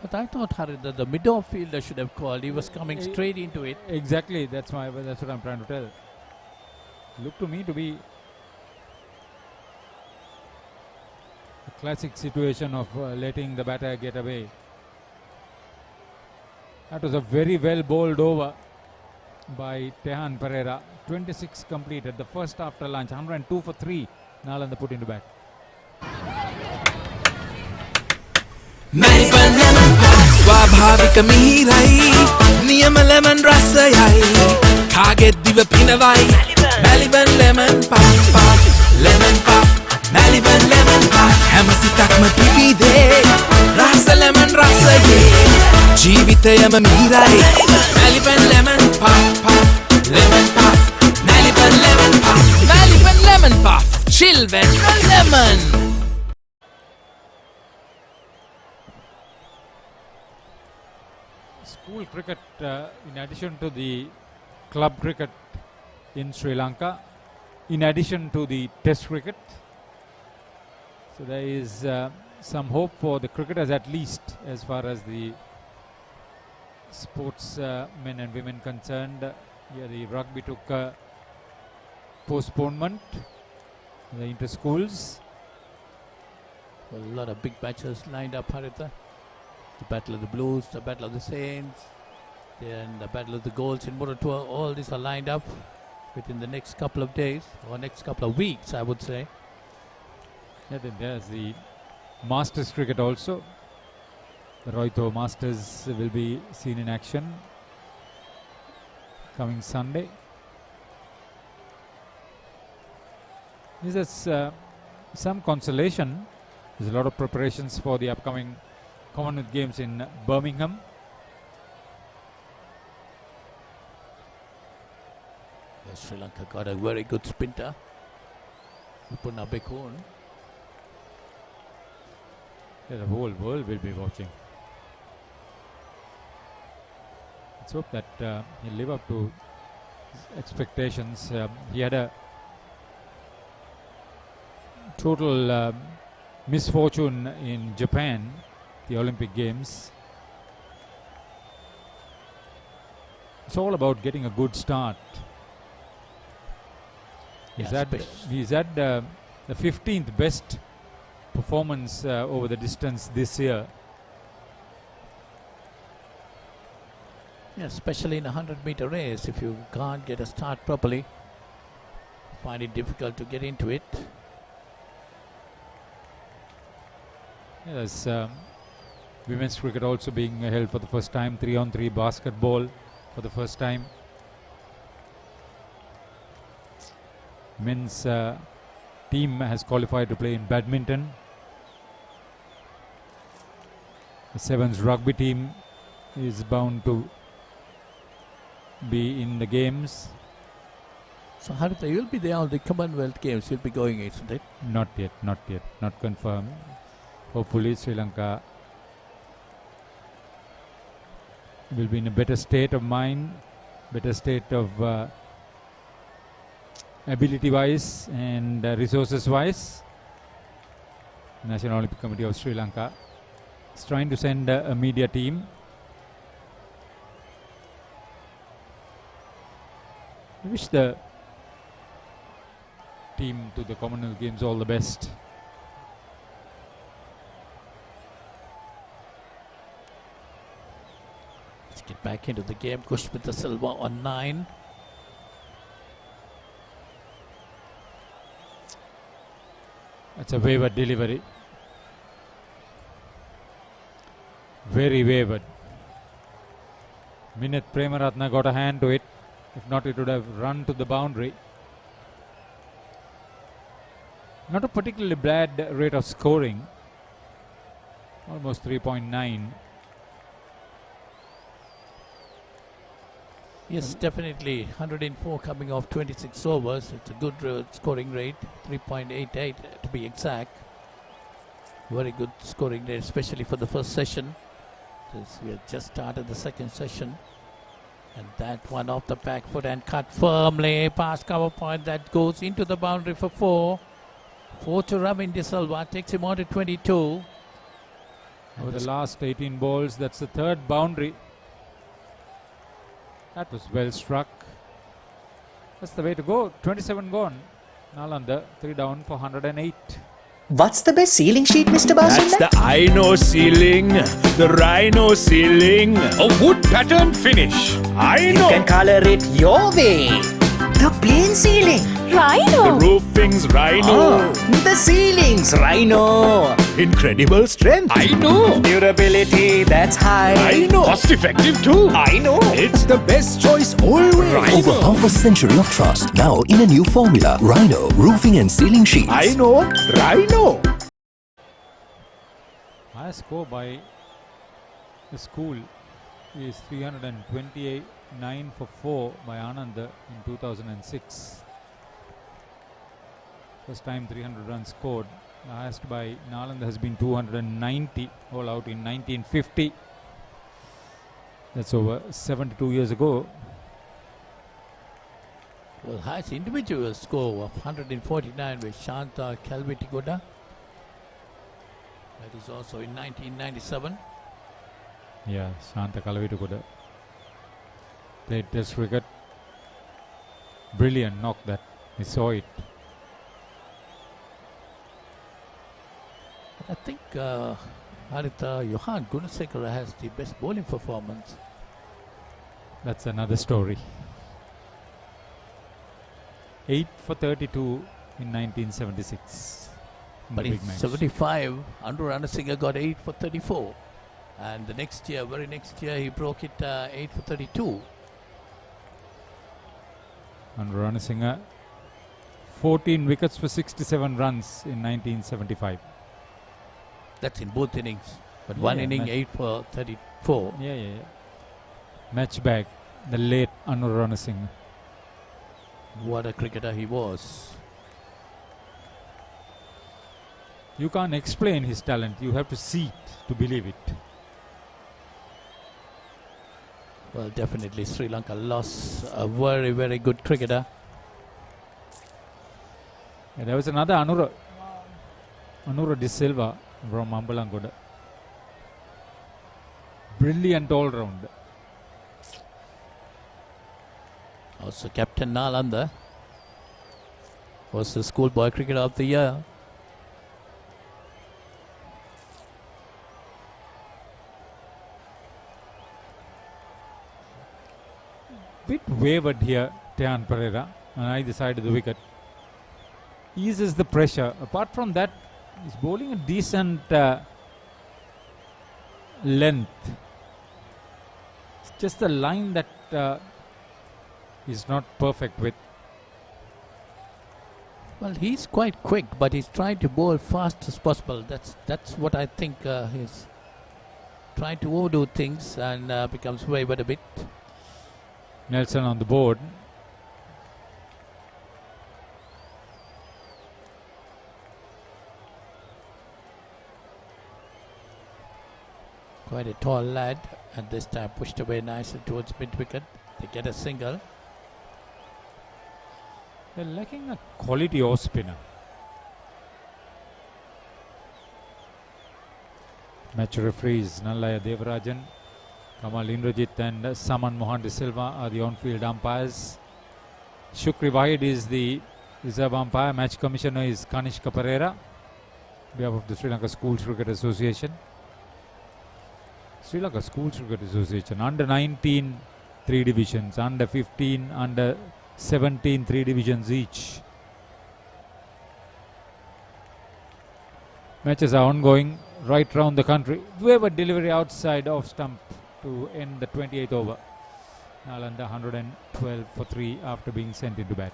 But I thought, Harid, that the middle fielder should have called. He was coming straight into it. Exactly. That's what I'm trying to tell. Looked to me to be a classic situation of letting the batter get away. That was a very well bowled over by Tehan Pereira. 26 completed. The first after lunch. 102 for 3. Nalanda put into bat. ස්වාභාවික මිහිරයි නියම ලෙමන් රසයයි කාගෙත් දිව පිනවයි Maliban lemon puff lemon puff Maliban lemon puff හැම සිතක්ම පිබිදේ රස ලෙමන් රසයේ ජීවිතයම මිහිරයි Maliban lemon puff lemon puff Maliban lemon puff Maliban lemon puff chill when lemon. School cricket, in addition to the club cricket in Sri Lanka, in addition to the test cricket, so there is some hope for the cricketers, at least as far as the sports men and women concerned. Yeah, the rugby took postponement, the inter-schools. A lot of big matches lined up, Haritha. The Battle of the Blues, the Battle of the Saints, then the Battle of the Golds in Muratua. All these are lined up within the next couple of days, or next couple of weeks, I would say. Yeah, then there's the Masters cricket also. The Roito Masters will be seen in action coming Sunday. This is some consolation. There's a lot of preparations for the upcoming Commonwealth Games in Birmingham. Sri Lanka got a very good sprinter, Upuna Bekun. Yeah, the whole world will be watching. Let's hope that he'll live up to expectations. He had a total misfortune in Japan, the Olympic Games. It's all about getting a good start. He's had the 15th best performance over the distance this year. Yeah, especially in a 100-meter race, if you can't get a start properly, find it difficult to get into it. Yes, women's cricket also being held for the first time. 3-on-3 basketball for the first time. Men's team has qualified to play in badminton. The Sevens rugby team is bound to be in the games. So Haritha, you'll be there on the Commonwealth Games. You'll be going, isn't it? Not yet, not confirmed. Hopefully Sri Lanka will be in a better state of mind better state of ability wise and resources wise. National Olympic Committee of Sri Lanka is trying to send a media team. I wish the team to the Commonwealth Games all the best. Let's get back into the game. Kushmita Silva on 9. That's a wayward delivery. Very wayward. Minit Premaratna got a hand to it. If not, it would have run to the boundary. Not a particularly bad rate of scoring. Almost 3.9. Yes, definitely. 104 coming off 26 overs. It's a good scoring rate. 3.88 to be exact. Very good scoring rate, especially for the first session. Since we have just started the second session. And that one off the back foot and cut firmly past cover point. That goes into the boundary for 4. 4 to Ramin De Silva. Takes him on to 22. Over the last 18 balls, that's the third boundary. That was well struck. That's the way to go. 27 gone. Nalanda 3 down for 108. What's the best ceiling sheet, Mr. Basunda? That's the Rhino ceiling. The Rhino ceiling. A wood pattern finish. I know. You can color it your way. The plain ceiling. Rhino. The roofing's Rhino. The ceiling's Rhino. Incredible strength. I know. Durability, that's high. I know. Cost effective too. I know. It's the best choice always. Over half a century of trust, now in a new formula. Rhino Roofing and Ceiling Sheets. I know. Rhino. High score by the school is 329 for 4 by Ananda in 2006. First time 300 runs scored. Last by Nalanda has been 290, all out in 1950. That's over 72 years ago. Well, highest individual score of 149 with Shanta Kalvitigoda. That is also in 1997. Yeah, Shanta Kalvitigoda played Test cricket. Brilliant knock that. I saw it. I think Haritha Johan Gunasekara has the best bowling performance. That's another story. 8 for 32 in 1976. But in 75, Andrew Ranasinghe got 8 for 34. And the next year, very next year, he broke it 8 for 32. Andrew Ranasinghe, 14 wickets for 67 runs in 1975. That's in both innings. But one inning, 8 for 34. Yeah. Match back, the late Andrew Ranasinghe. What a cricketer he was. You can't explain his talent. You have to see it to believe it. Well, definitely Sri Lanka lost a very, very good cricketer. Yeah, there was another Anura De Silva from Ambalangoda. Brilliant all-round. Also Captain Nalanda was the schoolboy cricketer of the year. Bit wavered here, Tehan Pereira, on either side of the wicket. Eases the pressure. Apart from that, he's bowling a decent length. It's just the line that he's not perfect with. Well, he's quite quick, but he's trying to bowl fast as possible. That's what I think he's trying to overdo things and becomes wavered a bit. Nelson on the board. Quite a tall lad, and this time pushed away nicely towards mid-wicket. They get a single. They're lacking a quality off spinner. Match referees Nallaya Devarajan, Kamal Indrajit and Saman Mohan De Silva are the on-field umpires. Shukri Wahid is the reserve umpire. Match commissioner is Kanishka Pereira, on behalf of the Sri Lanka Schools Cricket Association. Sri Lanka Schools Cricket Association, under 19 3 divisions, under 15, under 17 3 divisions each. Matches are ongoing right round the country. Whoever delivery outside off stump to end the 28th over. Nalanda 112 for 3 after being sent into bat.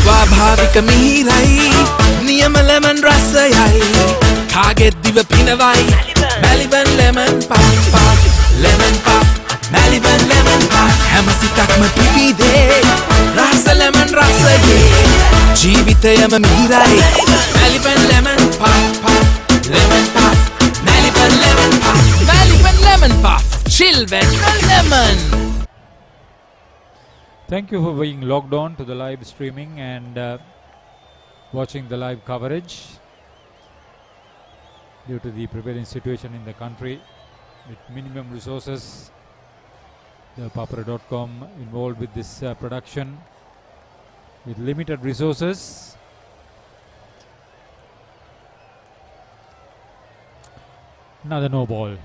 ස්වාභාවික මිහිරයි නියම ලෙමන් රසයයි කාගෙත් දිව පිනවයි Maliban lemon puff lemon puff Maliban lemon puff හැම සිතක්ම පිබිදේ රස ලෙමන් රසයේ ජීවිතයම මිහිරයි Maliban lemon puff lemon puff Maliban lemon puff chill when lemon. Thank you for being logged on to the live streaming and watching the live coverage. Due to the prevailing situation in the country with minimum resources, the Papare.com involved with this production with limited resources. Another no ball.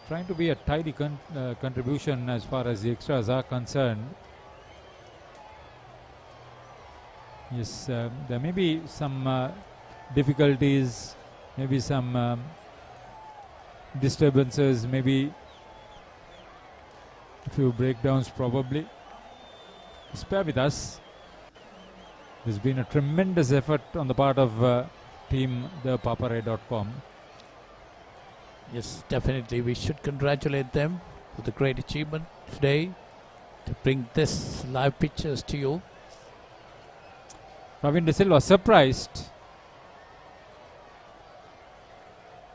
Trying to be a tidy contribution as far as the extras are concerned. Yes, there may be some difficulties, maybe some disturbances, maybe a few breakdowns probably. Just bear with us. There's been a tremendous effort on the part of team the Papare.com. Yes, definitely we should congratulate them for the great achievement today to bring this live pictures to you. Pravin De Silva surprised.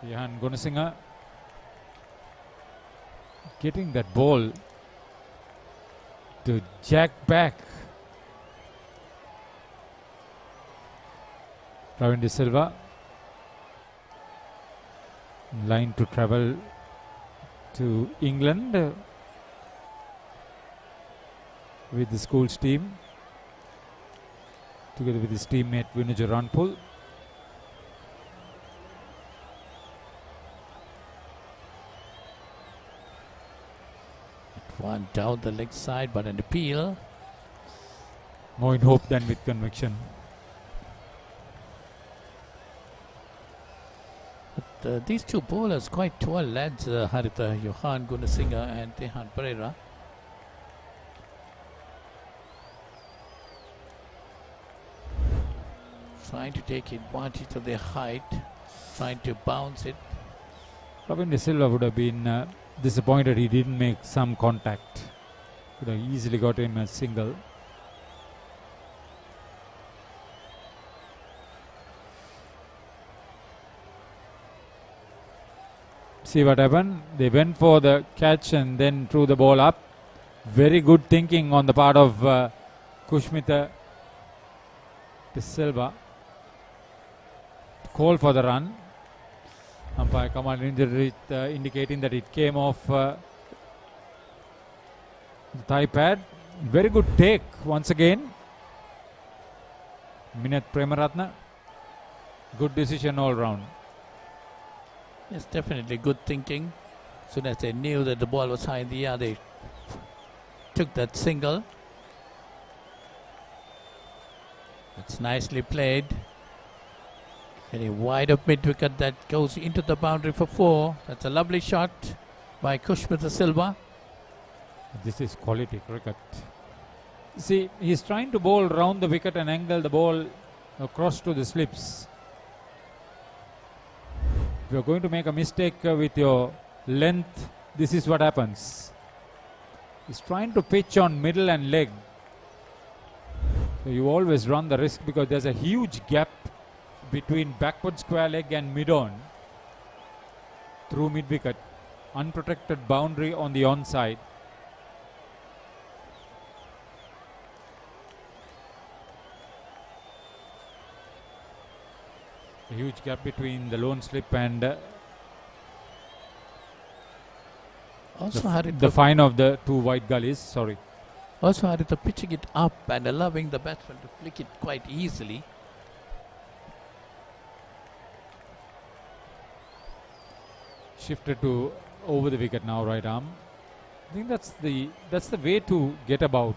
Johan Gunasinghe getting that ball to jack back. Pravin De Silva line to travel to England with the schools team together with his teammate Vinuja Ranpul. One down the leg side, but an appeal. More in hope than with conviction. But these two bowlers quite tall lads, Haritha, Johan Gunasinghe and Tehan Pereira. Trying to take advantage of their height, trying to bounce it. Pravin De Silva would have been disappointed he didn't make some contact. Could have easily got him a single. See what happened? They went for the catch and then threw the ball up. Very good thinking on the part of Kushmita De Silva. Call for the run. Umpire Kamal indicating that it came off the thigh pad. Very good take once again. Minath Premaratna. Good decision all round. Yes, definitely good thinking. As soon as they knew that the ball was high in the air, they took that single. It's nicely played. Very wide of mid wicket that goes into the boundary for 4. That's a lovely shot by Kushmita Silva. This is quality cricket. See, he's trying to bowl round the wicket and angle the ball across to the slips. If you're going to make a mistake with your length, this is what happens. He's trying to pitch on middle and leg. So you always run the risk because there's a huge gap between backward square leg and mid-on through mid-wicket. Unprotected boundary on the onside. A huge gap between the lone slip and Also, the fine of the two wide gullies. Sorry. Also, Haritha pitching it up and allowing the batsman to flick it quite easily. Shifted to over the wicket now, right arm. I think that's the way to get about.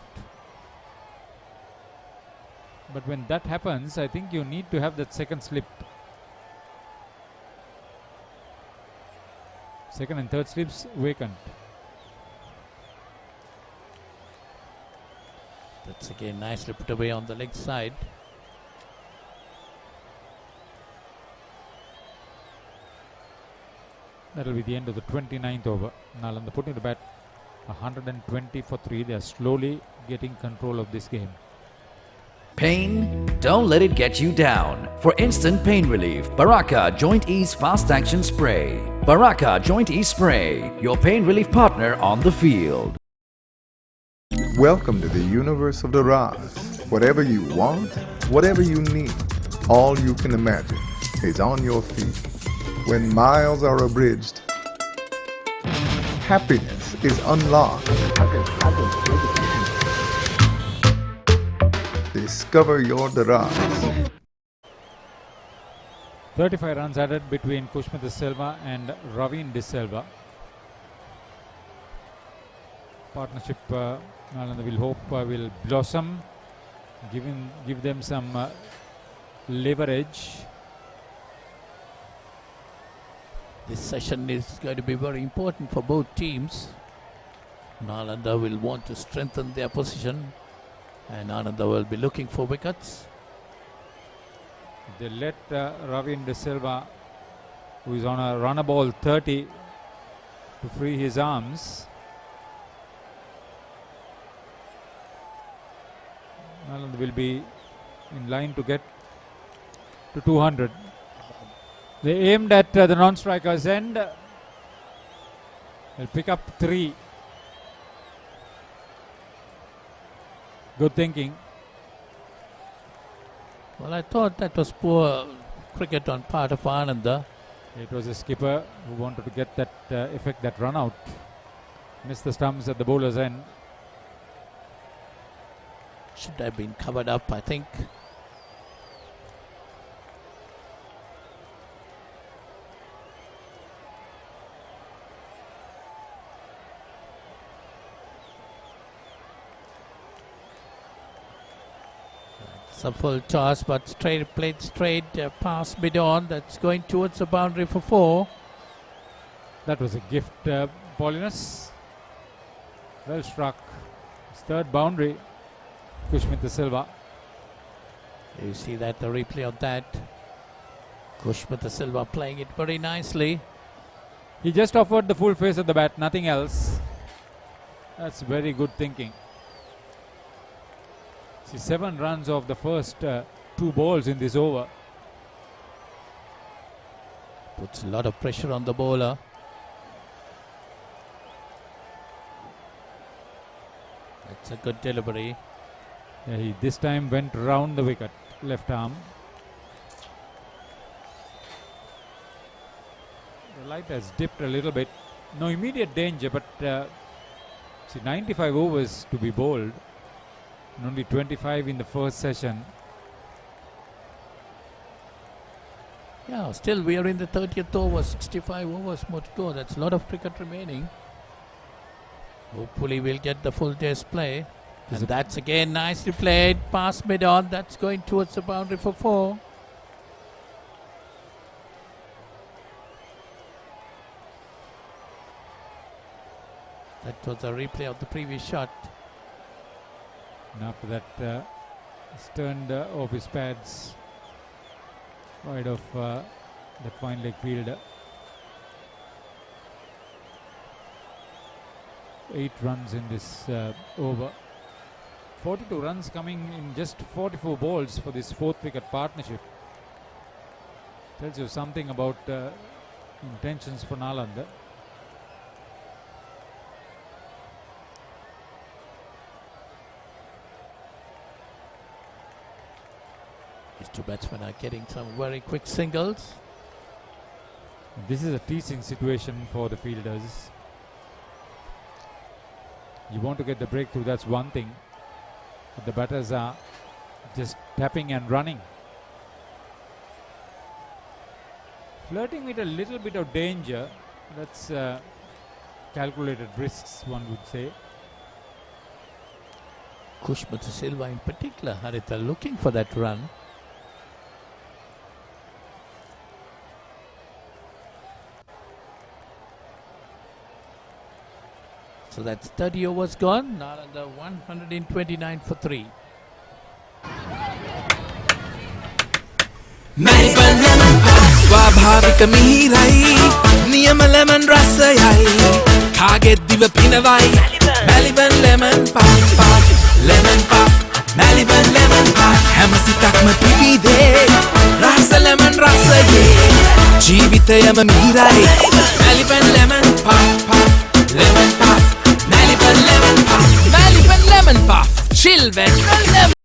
But when that happens, I think you need to have that second slip. Second and third slips vacant. That's again nicely put away on the leg side. That'll be the end of the 29th over. Nalanda putting to bat 120 for 3. They are slowly getting control of this game. Pain? Don't let it get you down. For instant pain relief, Baraka Joint Ease Fast Action Spray. Baraka Joint Ease Spray, your pain relief partner on the field. Welcome to the universe of the Raz. Whatever you want, whatever you need, all you can imagine is on your feet. When miles are abridged, happiness is unlocked. Discover your Daraz. 35 runs added between Kushmita Silva and Ravin De Silva. Partnership, Nalanda will hope will blossom, give them some leverage. This session is going to be very important for both teams. Nalanda will want to strengthen their position, and Ananda will be looking for wickets. They let Ravin De Silva, who is on a runner ball 30, to free his arms. Nalanda will be in line to get to 200. They aimed at the non-striker's end. They'll pick up 3. Good thinking. Well, I thought that was poor cricket on part of Ananda. It was a skipper who wanted to get that effect, that run out. Missed the stumps at the bowler's end. Should have been covered up, I think. It's a full toss, but played straight past mid-on. That's going towards the boundary for 4. That was a gift, Paulinus. Well struck. His third boundary, Kushmita Silva. You see that, the replay of that. Kushmita Silva playing it very nicely. He just offered the full face of the bat, nothing else. That's very good thinking. See, 7 runs off the first 2 balls in this over. Puts a lot of pressure on the bowler. That's a good delivery. Yeah, he this time went round the wicket, left arm. The light has dipped a little bit. No immediate danger, but see, 95 overs to be bowled. And only 25 in the first session. Yeah, still we are in the 30th over, 65 overs more to go. That's a lot of cricket remaining. Hopefully we'll get the full day's play. And that's again nicely played, past mid-on. That's going towards the boundary for 4. That was a replay of the previous shot. And after that, he's turned off his pads. wide of that fine leg fielder. 8 runs in this over. 42 runs coming in just 44 balls for this 4th wicket partnership. Tells you something about intentions for Nalanda. These two batsmen are getting some very quick singles. This is a teasing situation for the fielders. You want to get the breakthrough, that's one thing. But the batters are just tapping and running. Flirting with a little bit of danger. That's calculated risks, one would say. Kushmata Silva in particular, Haritha, looking for that run. So that's 30 overs gone. Nalanda 129 for 3. Melbourne lemon pie ස්වාභාවික මිහිරයි නියම lemon රසයයි කාගෙත් දිව පිනවයි Melbourne lemon pie lemon pie Melbourne lemon pie හැම සිතක්ම පිබිදේ රස lemon රසයේ ජීවිතයම මිහිරයි Melbourne lemon pie lemon pie Melbourne lemon pie Melbourne lemon pie children lemon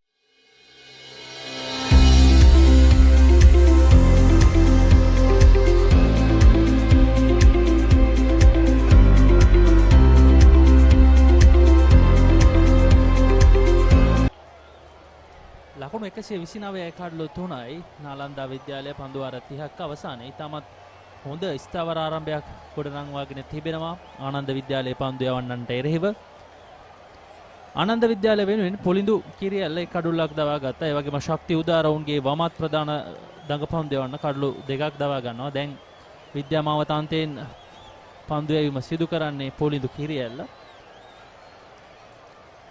ලකුණු 129 කඩලු 3යි නාලන්දා විද්‍යාලය පන්දු වාර 30ක් අවසානයේ ඊටමත් හොඳ ස්ථාවර ආරම්භයක් ගොඩනංවාගෙන තිබෙනවා ආනන්ද විද්‍යාලයේ පන්දු යවන්නන්ට එරෙහිව ආනන්ද විද්‍යාලය වෙනුවෙන් පොලිඳු කිරියල්ල කඩුල්ලක් දවා ගත්තා. ඒ වගේම ශක්ති උදාරවුන්ගේ වමත් ප්‍රධාන දඟපන්දු යවන්න කඩලු දෙකක් දවා ගන්නවා. දැන් විද්‍යාමාවතාන්තයෙන් පන්දු යැවීම සිදු කරන්නේ පොලිඳු කිරියල්ල.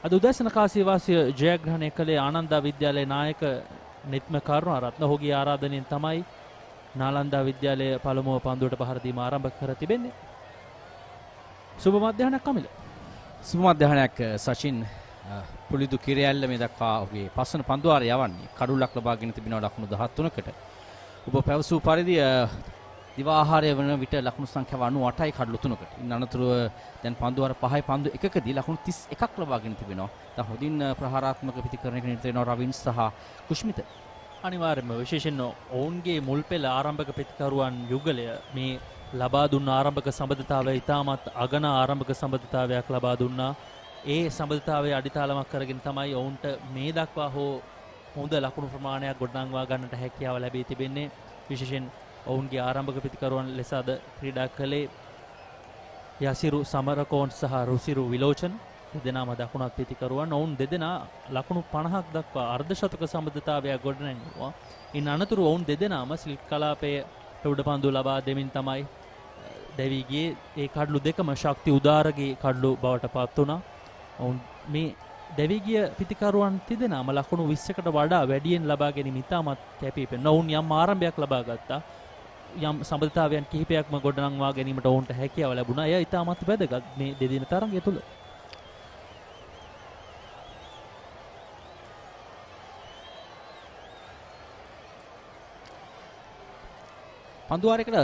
අද උදැසන කාසිවාසිය ජයග්‍රහණය කළේ ආනන්දා විද්‍යාලයේ නායක නිත්ම කරුණාරත්න. ඔහුගේ ආරාධනයෙන් තමයි නාලන්දා විද්‍යාලය පළමුව පන්දුවට පහර දීම ආරම්භ කර තිබෙන්නේ. සුබ මධ්‍යහනක් කමිල. සුබ මධ්‍යහනයක් සචින්. පුලිදු කිරියැල්ල මේ දක්වා ඔහුගේ පස්වන පන්දු වාරය යවන්නේ කඩුල්ලක් ලබාගෙන තිබෙනවා ලකුණු 13කට. ඔබ පැවසූ පරිදි දිවා ආහාරය වන විට ලකුණු සංඛ්‍යාව 98යි කඩලු 3කට. ඉන් අනතුරුව දැන් පන්දු වාර 5යි පන්දු එකකදී ලකුණු 31ක් ලබාගෙන තිබෙනවා. දැන් හොඳින් ප්‍රහාරාත්මක පිටිකරණයක නිරත වෙනවා රවින් සහ කුෂ්මිත. අනිවාර්යයෙන්ම විශේෂයෙන් ඔවුන්ගේ මුල් පෙළ ආරම්භක ප්‍රතිකරුවන් යුගලය මේ ලබා දුන්න ආරම්භක සම්බන්ධතාවය ඉතාමත් අගන ආරම්භක සම්බන්ධතාවයක් ලබා දුන්නා. ඒ සම්බන්ධතාවයේ අඩිතාලමක් කරගෙන තමයි ඔවුන්ට මේ දක්වා හොඳ ලකුණු ප්‍රමාණයක් ගොඩනංවා ගන්නට හැකියාව ලැබී තිබෙන්නේ. විශේෂයෙන් ඔවුන්ගේ ආරම්භක ප්‍රතිකරුවන් ලෙස අද ක්‍රීඩා කළේ යසිරු සමරකෝන් සහ රුසිරු විලෝචන. දෙදෙනාම දකුණත් පිතිකරුවන්. ඔවුන් දෙදෙනා ලකුණු 50ක් දක්වා අර්ධශතක සම්බන්ධතාවයක් ගොඩනැගුවා. ඉන් අනතුරු ඔවුන් දෙදෙනාම සිල්ක් කලාපයේ උඩ පන්දු ලබා දෙමින් තමයි දැවී ගියේ. ඒ කඩලු දෙකම ශක්ති උදාරගේ කඩලු බවට පත් වුණා. ඔවුන් මේ දැවී ගිය පිතිකරුවන් තිදෙනාම ලකුණු 20කට වඩා වැඩියෙන් ලබා ගැනීම ඉතාමත් කැපී පෙනෙනවා. ඔවුන් යම් ආරම්භයක් ලබා ගත්තා. යම් සම්බන්ධතාවයන් කිහිපයක්ම ගොඩනංවා ගැනීමට ඔවුන්ට හැකියාව ලැබුණා. එය ඉතාමත් වැදගත් මේ දෙදින තරඟය තුළ. පන්දු වාරයකට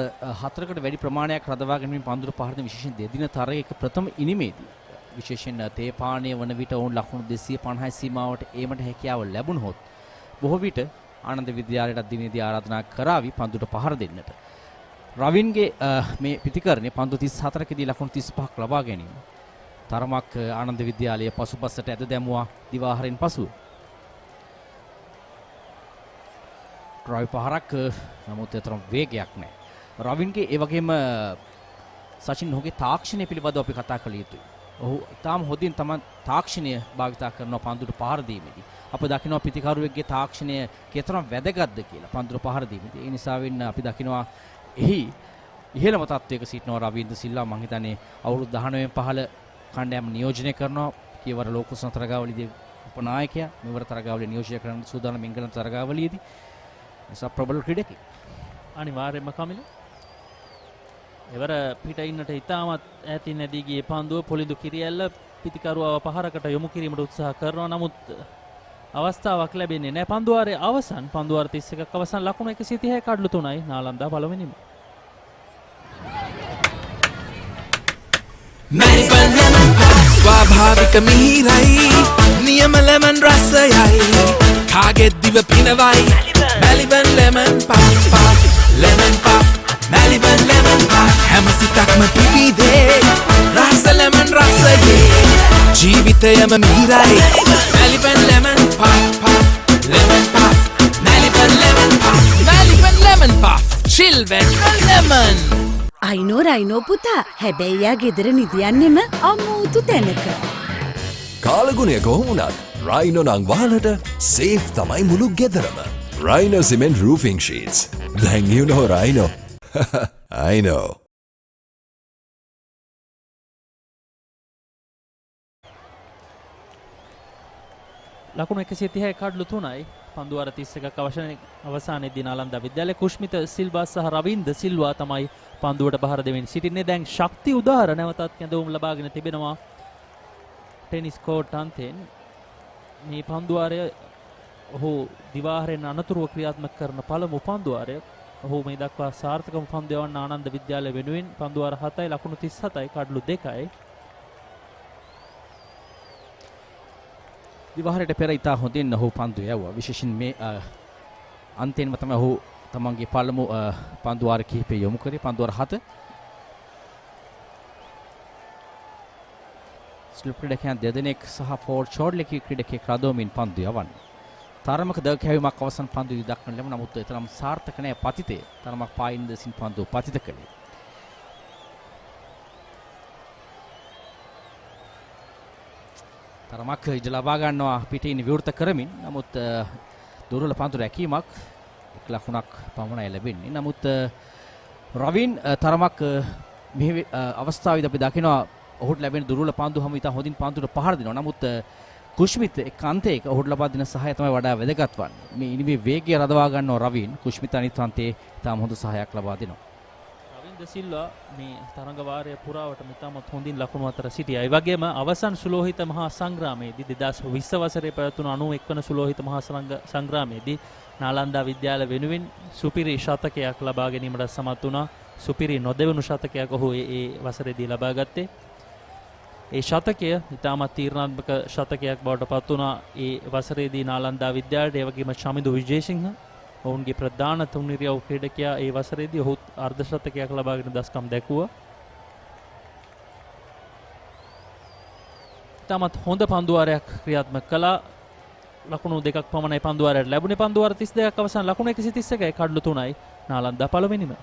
4කට වැඩි ප්‍රමාණයක් රඳවා ගැනීම පන්දුර පහර දෙන විශේෂයෙන් දෙදින තරගයක ප්‍රථම ඉනිමේදී විශේෂයෙන් තේපානය වන විට ඔවුන් ලකුණු 250 සීමාවට ඒමට හැකියාව ලැබුණොත් බොහෝ විට ආනන්ද විද්‍යාලයට දිනේදී ආරාධනා කරાવી පන්දුට පහර දෙන්නට. රවින්ගේ මේ පිටිකරණය පන්දු 34කදී ලකුණු 35ක් ලබා ගැනීම තරමක් ආනන්ද විද්‍යාලයේ පසුපසට ඇද දැමුවා දිවාහාරයෙන් පසුව. ඩ්‍රයිව් පහරක් නමුත් ඒතරම් වේගයක් නැහැ. රවින්ගේ ඒ වගේම සචින් ඔහුගේ තාක්ෂණය පිළිබඳව අපි කතා කළ යුතුයි. ඔහු තාම හොඳින් තම තාක්ෂණය භාවිතා කරනවා පන්දුට පහර දීමේදී. අප දකිනවා පිටිකරුවෙක්ගේ තාක්ෂණය කතරම් වැදගත්ද කියලා පන්දුට පහර දීමේදී. ඒ නිසා වෙන්න අපි දකිනවා එහි ඉහළම තත්වයක සිටිනවා රවීන්ද්‍ර සිල්වා. මම හිතන්නේ අවුරුදු 19 15 කණ්ඩායම නියෝජනය කරනවා. කීවර ලෝකෝත්තර තරගාවලියේදී උපනායකයා මෙවර තරගාවලිය නියෝජනය කරන සූදානම් එංගලන්ත තරගාවලියේදී ප්‍රබල ක්‍රීඩකයෙක්. අනිවාර්යයෙන්ම කමිල. එවර පිට ඉන්නට ඉතාමත් ඈතින් නැදී ගියේ පන්දුව පොලිඳු කිරියැල්ල පිටිකරුවව පහරකට යොමු කිරීමට උත්සාහ කරනවා. නමුත් අවස්ථාවක් ලැබෙන්නේ නැහැ. පන්දුවාරයේ අවසන් පන්දුවාර 31ක් අවසන් ලකුණු 130යි කඩලු 3යි නාලන්දා පළවෙනිම. ස්වාභාවික මිහිරයි නියම ලෙමන් රසයයි කාගෙත් දිව පිනවයි Maliban lemon puff lemon puff Maliban lemon puff හැම සිතක්ම පිපිදේ රස ලෙමන් රසයේ ජීවිතයම මිහිරයි Maliban lemon puff lemon puff Maliban lemon puff Maliban lemon puff chill when lemon I know පුතා හැබැයි යා ගෙදර නිදියන්නෙම අමුතු තැනක. කාලගුණය කොහොමුණත් රයිනෝ නං වාලට සේෆ් තමයි මුළු ගෙදරම. Rhino cement roofing sheets. දැන් you know Rhino. I know. ලකුණු 130යි කඩලු 3යි පන්දුවාර 31ක් අවසානයේදී නාලන්දා විද්‍යාලයේ කුෂ්මිත සිල්වා සහ රවින්ද සිල්වා තමයි පන්දුවට බහර දෙමින් සිටින්නේ. දැන් ශක්ති උදාර නැවතත් කැඳවුම් ලබාගෙන තිබෙනවා ටෙනිස් කෝට් අන්තයෙන්. මේ පන්දුවාරය ඔහු දිවාහරෙන් අනතුරුව ක්‍රියාත්මක කරන පළමු පන්දුවාරය. ඔහු මේ දක්වා සාර්ථකම පන්දු යවන්න ආනන්ද විද්‍යාලය වෙනුවෙන් පන්දුවාර 7යි ලකුණු 37යි කඩලු 2යි. දිවාහරයට පෙර ඉතා හොඳින් ඔහු පන්දු යවුවා. විශේෂයෙන් මේ අන්තිමේම තමයි ඔහු තමන්ගේ පළමු පන්දුවාර කිහිපය යොමු කරේ. පන්දුවාර 7 ස්ලිප් ක්‍රීඩකයන් දෙදෙනෙක් සහ ෆෝර් ෂෝට් ලෙකි ක්‍රීඩකයෙක් රදවමින් පන්දු යවන්නේ. තරමක දකැවීමක් අවසන් පන්දුවේ දක්වන ලැබුණ නමුත් ඒ තරම් සාර්ථක නැහැ පතිතේ. තරමක් පායින් දෙසින් පන්දුව පතිත කළේ. තරමක් ඉඩ ලබා ගන්නවා පිටින් විවෘත කරමින්. නමුත් දුර්වල පන්දු රැකීමක් එක් ලකුණක් පමණයි ලැබෙන්නේ. නමුත් රවින් තරමක් මේ අවස්ථාවේදී අපි දකිනවා ඔහුට ලැබෙන දුර්වල පන්දු හැම ඉතා හොඳින් පන්දුට පහර දෙනවා. නමුත් කුෂ්මිත එක් අන්තයක ඔහුට ලබා දෙන සහාය තමයි වඩා වැදගත් වන්නේ. මේ ඉනිමේ වේගය රඳවා ගන්නවා රවින්. කුෂ්මිත අනිත් අන්තයේ තාම හොඳ සහායක් ලබා දෙනවා. රවින්ද සිල්වා මේ තරඟ වාරය පුරාවට ඉතාමත් හොඳින් ලකුණු අතර සිටියා. ඒ වගේම අවසන් සුලෝහිත මහා සංග්‍රාමයේදී 2020 වසරේ පැවතුණු 91 වන සුලෝහිත මහා සංග්‍රාමයේදී නාලන්දා විද්‍යාල වෙනුවෙන් සුපිරි ශතකයක් ලබා ගැනීමට සමත් වුණා. සුපිරි නොදෙවුණු ශතකයක් ඔහු ඒ වසරේදී ලබා ගත්තේ. ඒ ශතකය ඉතාමත් තීරණාත්මක ශතකයක් බවට පත් වුණා ඒ වසරේදී නාලන්දා විද්‍යාලයට. ඒ වගේම චමිදු විජේසිංහ ඔවුන්ගේ ප්‍රධාන තුන්නිරියව් ක්‍රීඩකයා ඒ වසරේදී ඔහු අර්ධ ශතකයක් ලබාගෙන දස්කම් දැකුවා. ඉතාමත් හොඳ පන්දුවාරයක් ක්‍රියාත්මක කළා. ලකුණු 2ක් පමණයි පන්දුවාරයට ලැබුණේ. පන්දුවාර 32ක් අවසන් ලකුණු 131යි කඩලු 3යි නාලන්දා පළවෙනිම.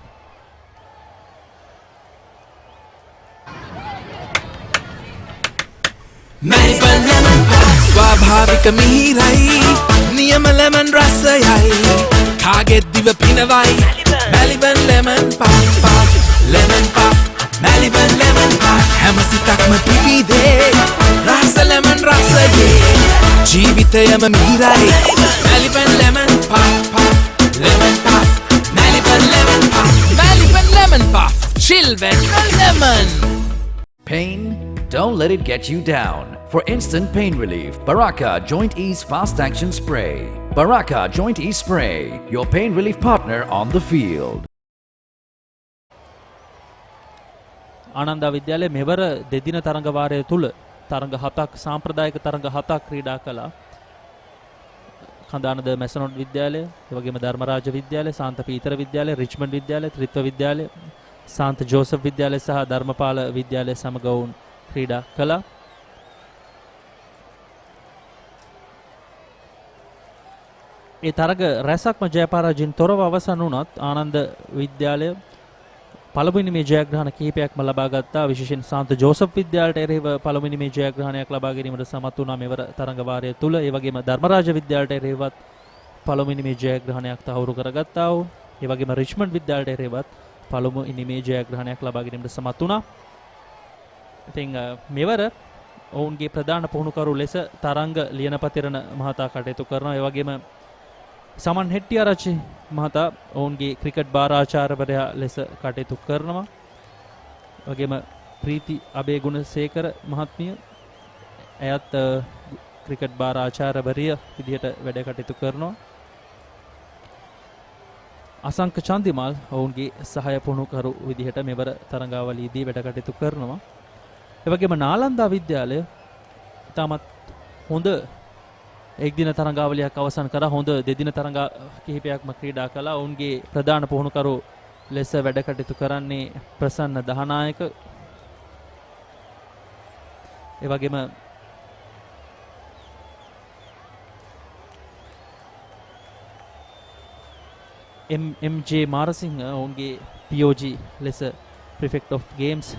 මැලිබන් ලෙමන් පෆ් ස්වාභාවික මිහිරයි නියම ලෙමන් රසයයි කාගෙත් දිව පිනවයි Maliban lemon puff lemon puff Maliban lemon puff හැම සිතක්ම පිපිදේ රස ලෙමන් රසයේ ජීවිතයම මිහිරයි Maliban lemon puff lemon puff Maliban lemon puff Maliban lemon puff chill when lemon. Pain? Don't let it get you down. For instant pain relief, Baraka Joint Ease Fast Action Spray. Baraka Joint Ease Spray, your pain relief partner on the field. ආනන්දා විද්‍යාලයේ මෙවර දෙදින තරඟ වාරය තුල තරඟ 7ක් සාම්ප්‍රදායික තරඟ 7ක් ක්‍රීඩා කළා. කඳානද මැසනොඩ් විද්‍යාලය, ඒ වගේම ධර්මරාජ විද්‍යාලය, සාන්ත පීතර විද්‍යාලය, රිච්මන්ඩ් විද්‍යාලය, ත්‍රිත්ව විද්‍යාලය, සාන්ත ජෝසප් විද්‍යාලය සහ ධර්මපාල විද්‍යාලය සමග වුන් ක්‍රීඩා කළා. ඒ තරග රැසක්ම ජයපරාජයෙන් තොරව අවසන් වුණත් ආනන්ද විද්‍යාලය පළමුවෙනි මේ ජයග්‍රහණ කිහිපයක්ම ලබා ගත්තා. විශේෂයෙන් සාන්ත ජෝසප් විද්‍යාලයට එරෙහිව පළමුවෙනි මේ ජයග්‍රහණයක් ලබා ගැනීමට සමත් වුණා මෙවර තරඟ වාරය තුල. ඒ වගේම ධර්මරාජ විද්‍යාලයට එරෙහිවත් පළමුවෙනි මේ ජයග්‍රහණයක් තහවුරු කරගත්තා වූ. ඒ වගේම රිච්මන්ඩ් විද්‍යාලයට එරෙහිවත් පළමුවෙනි මේ ජයග්‍රහණයක් ලබා ගැනීමට සමත් වුණා. ඉතින් මෙවර ඔවුන්ගේ ප්‍රධාන පුහුණුකරු ලෙස තරංග ලියනපතිරණ මහතා කටයුතු කරනවා. ඒ වගේම සමන් හෙට්ටිආරච්චි මහතා ඔවුන්ගේ ක්‍රිකට් භාරාචාර්යවරයා ලෙස කටයුතු කරනවා. වගේම ප්‍රීති අබේගුණසේකර මහත්මිය එයත් ක්‍රිකට් භාරාචාර්යවරිය විදිහට වැඩ කටයුතු කරනවා. අසංක චන්දිමාල් ඔවුන්ගේ සහාය පුහුණුකරු විදිහට මෙවර තරඟාවලියේදී වැඩ කටයුතු කරනවා. ඒ වගේම නාලන්දා විද්‍යාලය ඉතාමත් හොඳ එක්දින තරඟාවලියක් අවසන් කරා. හොඳ දෙදින තරඟ කිහිපයක්ම ක්‍රීඩා කළා. ඔවුන්ගේ ප්‍රධාන පුහුණුකරු ලෙස වැඩ කටයුතු කරන්නේ ප්‍රසන්න දහනායක. ඒ වගේම MJ මාරසිංහ ඔවුන්ගේ POG ලෙස Prefect of Games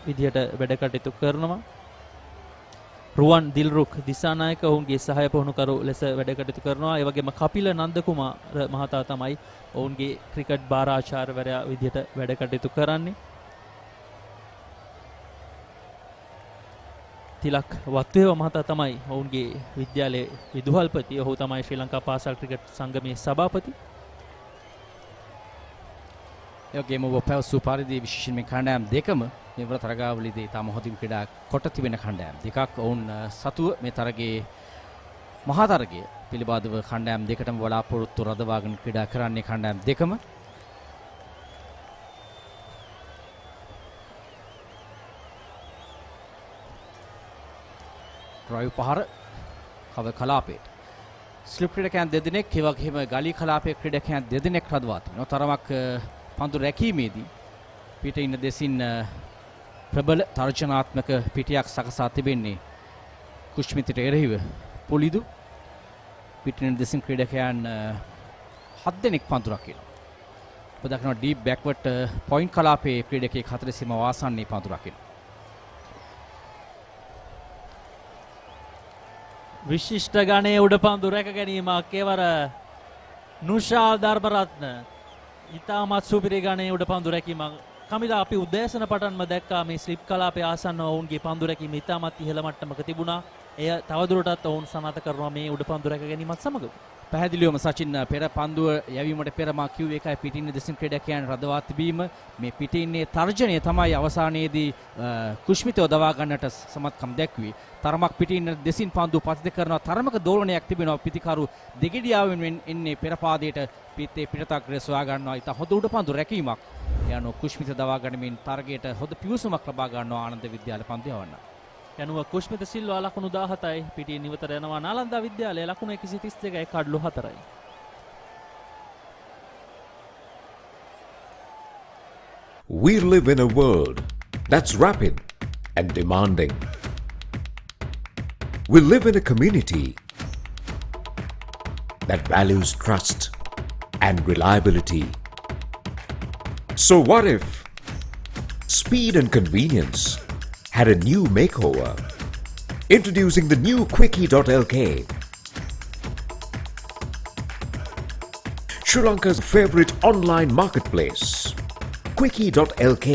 විදිහට වැඩ කටයුතු කරනවා. රුවන් දිල්රුක් දිසානායක ඔවුන්ගේ සහාය පුහුණුකරු ලෙස වැඩ කටයුතු කරනවා. ඒ වගේම කපිල නන්දකුමාර මහතා තමයි ඔවුන්ගේ ක්‍රිකට් භාරාචාර්යවරයා විදිහට වැඩ කටයුතු කරන්නේ. තිලක් වත්වේව මහතා තමයි ඔවුන්ගේ විද්‍යාලයේ විදුහල්පති. ඔහු තමයි ශ්‍රී ලංකා පාසල් ක්‍රිකට් සංගමේ සභාපති. ඒ වගේම ඔබ පැවසූ පරිදි විශේෂයෙන්ම කණ්ඩායම් දෙකම මෙවර තරගාවලියේදී තාම හොඳින් ක්‍රීඩා කොට තිබෙන කණ්ඩායම් දෙකක්. ඔවුන් සතුව මේ තරගයේ මහා තරගය පිළිබඳව කණ්ඩායම් දෙකටම බලාපොරොත්තු රඳවාගෙන ක්‍රීඩා කරන්නේ කණ්ඩායම් දෙකම. ඩ්‍රයිව් පහර කව කලාපයට ස්ලිප් ක්‍රීඩකයන් දෙදෙනෙක් ඒ වගේම ගලී කලාපයේ ක්‍රීඩකයන් දෙදෙනෙක් රඳවා තිබෙනවා. තරමක් පන්දු රැකීමේදී පිට ඉන්න දෙසින් ප්‍රබල තර්ජනාත්මක පිටියක් සකසා තිබෙන්නේ කුෂ්මිතට එරෙහිව පොලිදු. පිටින් දෙසින් ක්‍රීඩකයන් 7 දෙනෙක් පන්දු රකිනවා. ඔබ දකිනවා ඩීප් බෑක්වර්ඩ් පොයින්ට් කලාපයේ ක්‍රීඩකයෙක් 40 වාසන්නේ පන්දු රකිනවා. විශිෂ්ට ගණයේ උඩ පන්දු රැක ගැනීමක් එවර නුෂාල් ධර්මරත්න ඉතාමත් සුපිරි ගණයේ උඩ පන්දු රැකීමක්. කමිලා අපි උදෑසන පටන්ම දැක්කා මේ ස්ලිප් කලාපයේ ආසන්න ඔවුන්ගේ පන්දු රැකීම ඉතාමත් ඉහළ මට්ටමක තිබුණා. එය තවදුරටත් ඔවුන් සනාථ කරනවා මේ උඩ පන්දු රැක ගැනීමත් සමග. පැහැදිලිවම සචින් පෙර පන්දුව යැවීමට පෙර මා කිව්වේ එකයි පිටින් දෙසින් ක්‍රීඩකයන් රඳවා තිබීම මේ පිටින්නේ තර්ජනය තමයි අවසානයේදී කුෂ්මිතව දවා ගන්නට සමත්කම් දැක්වී. තරමක් පිටින් දෙසින් පන්දු පතිත කරනවා. තරමක දෝලනයක් තිබෙනවා. පිටිකරු දෙගිඩියාවෙන් එන්නේ පෙර පාදයට පිටේ පිටතග්‍රය සොයා ගන්නවා. ඉත හොඳ උඩ පන්දු රැකීමක් යනු කුෂ්මිත දවා ගනිමින් තරගයට හොඳ පිවිසුමක් ලබා ගන්නවා ආනන්ද විද්‍යාල පන්දු යවන්න. යනුව කුෂ්මිත සිල්වා ලකුණු 17යි පිටින් ඉවතට යනවා. නාලන්දා විද්‍යාලය ලකුණු 132යි කඩලු 4යි. We live in a world that's rapid and demanding. We live in a community that values trust and reliability. So what if speed and convenience had a new makeover? Introducing the new Quickie.lk, Sri Lanka's favorite online marketplace. Quickie.lk,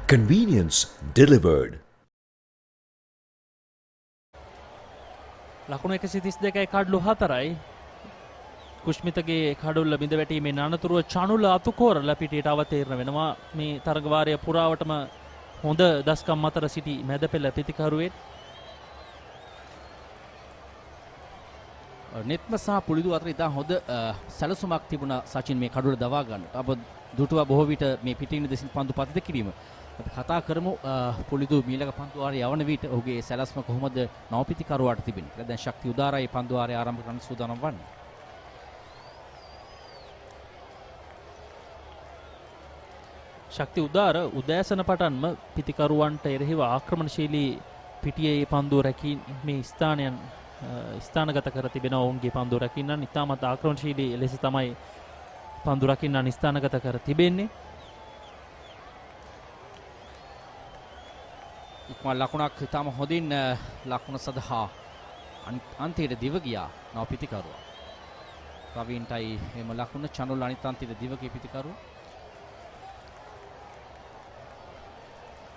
convenience delivered. ලකුණු 132යි කඩලු 4යි. කුෂ්මිතගේ කඩුල්ල බිඳ වැටීමේ අනතුරුව චනුල අතුකෝරලා පිටියට අවතීර්ණ වෙනවා. මේ තරග වාරය පුරාවටම හොඳ දස්කම් අතර සිටි මැද පෙළ පිතිකරුවෙක්. නෙත්ම සහ පුලිදු අතර ඉතා හොඳ සැලසුමක් තිබුණා සචින් මේ කඩුල දවා ගන්නට. අප දුටුවා බොහෝ විට මේ පිටින් දෙසින් පන්දු පතිත කිරීම. අපි කතා කරමු පුලිදු මීලක පන්දු වාරය යවන විට ඔහුගේ සැලැස්ම කොහොමද නවපිතිකරුවාට තිබෙන්නේ කියලා. දැන් ශක්ති උදාරයි පන්දු වාරය ආරම්භ කරන්න සූදානම් වන්නේ. ශක්ති උදාර උදෑසන පටන්ම පිතිකරුවන්ට එරෙහිව ආක්‍රමණශීලී පිටියේ පන්දු රැකීමේ ස්ථානයන් ස්ථානගත කර තිබෙනවා. ඔවුන්ගේ පන්දු රැකින්නන් ඉතාමත් ආක්‍රමණශීලී ලෙස තමයි පන්දු රකින්නන් ස්ථානගත කර තිබෙන්නේ. ඉක්මන් ලකුණක් ඉතාම හොඳින් ලකුණ සඳහා අන්තිමට දිව ගියා නව පිතිකරුවා. රවීන්ටයි එම ලකුණ චනුල් අනිත් අන්තිමට දිව ගිය පිතිකරුවා.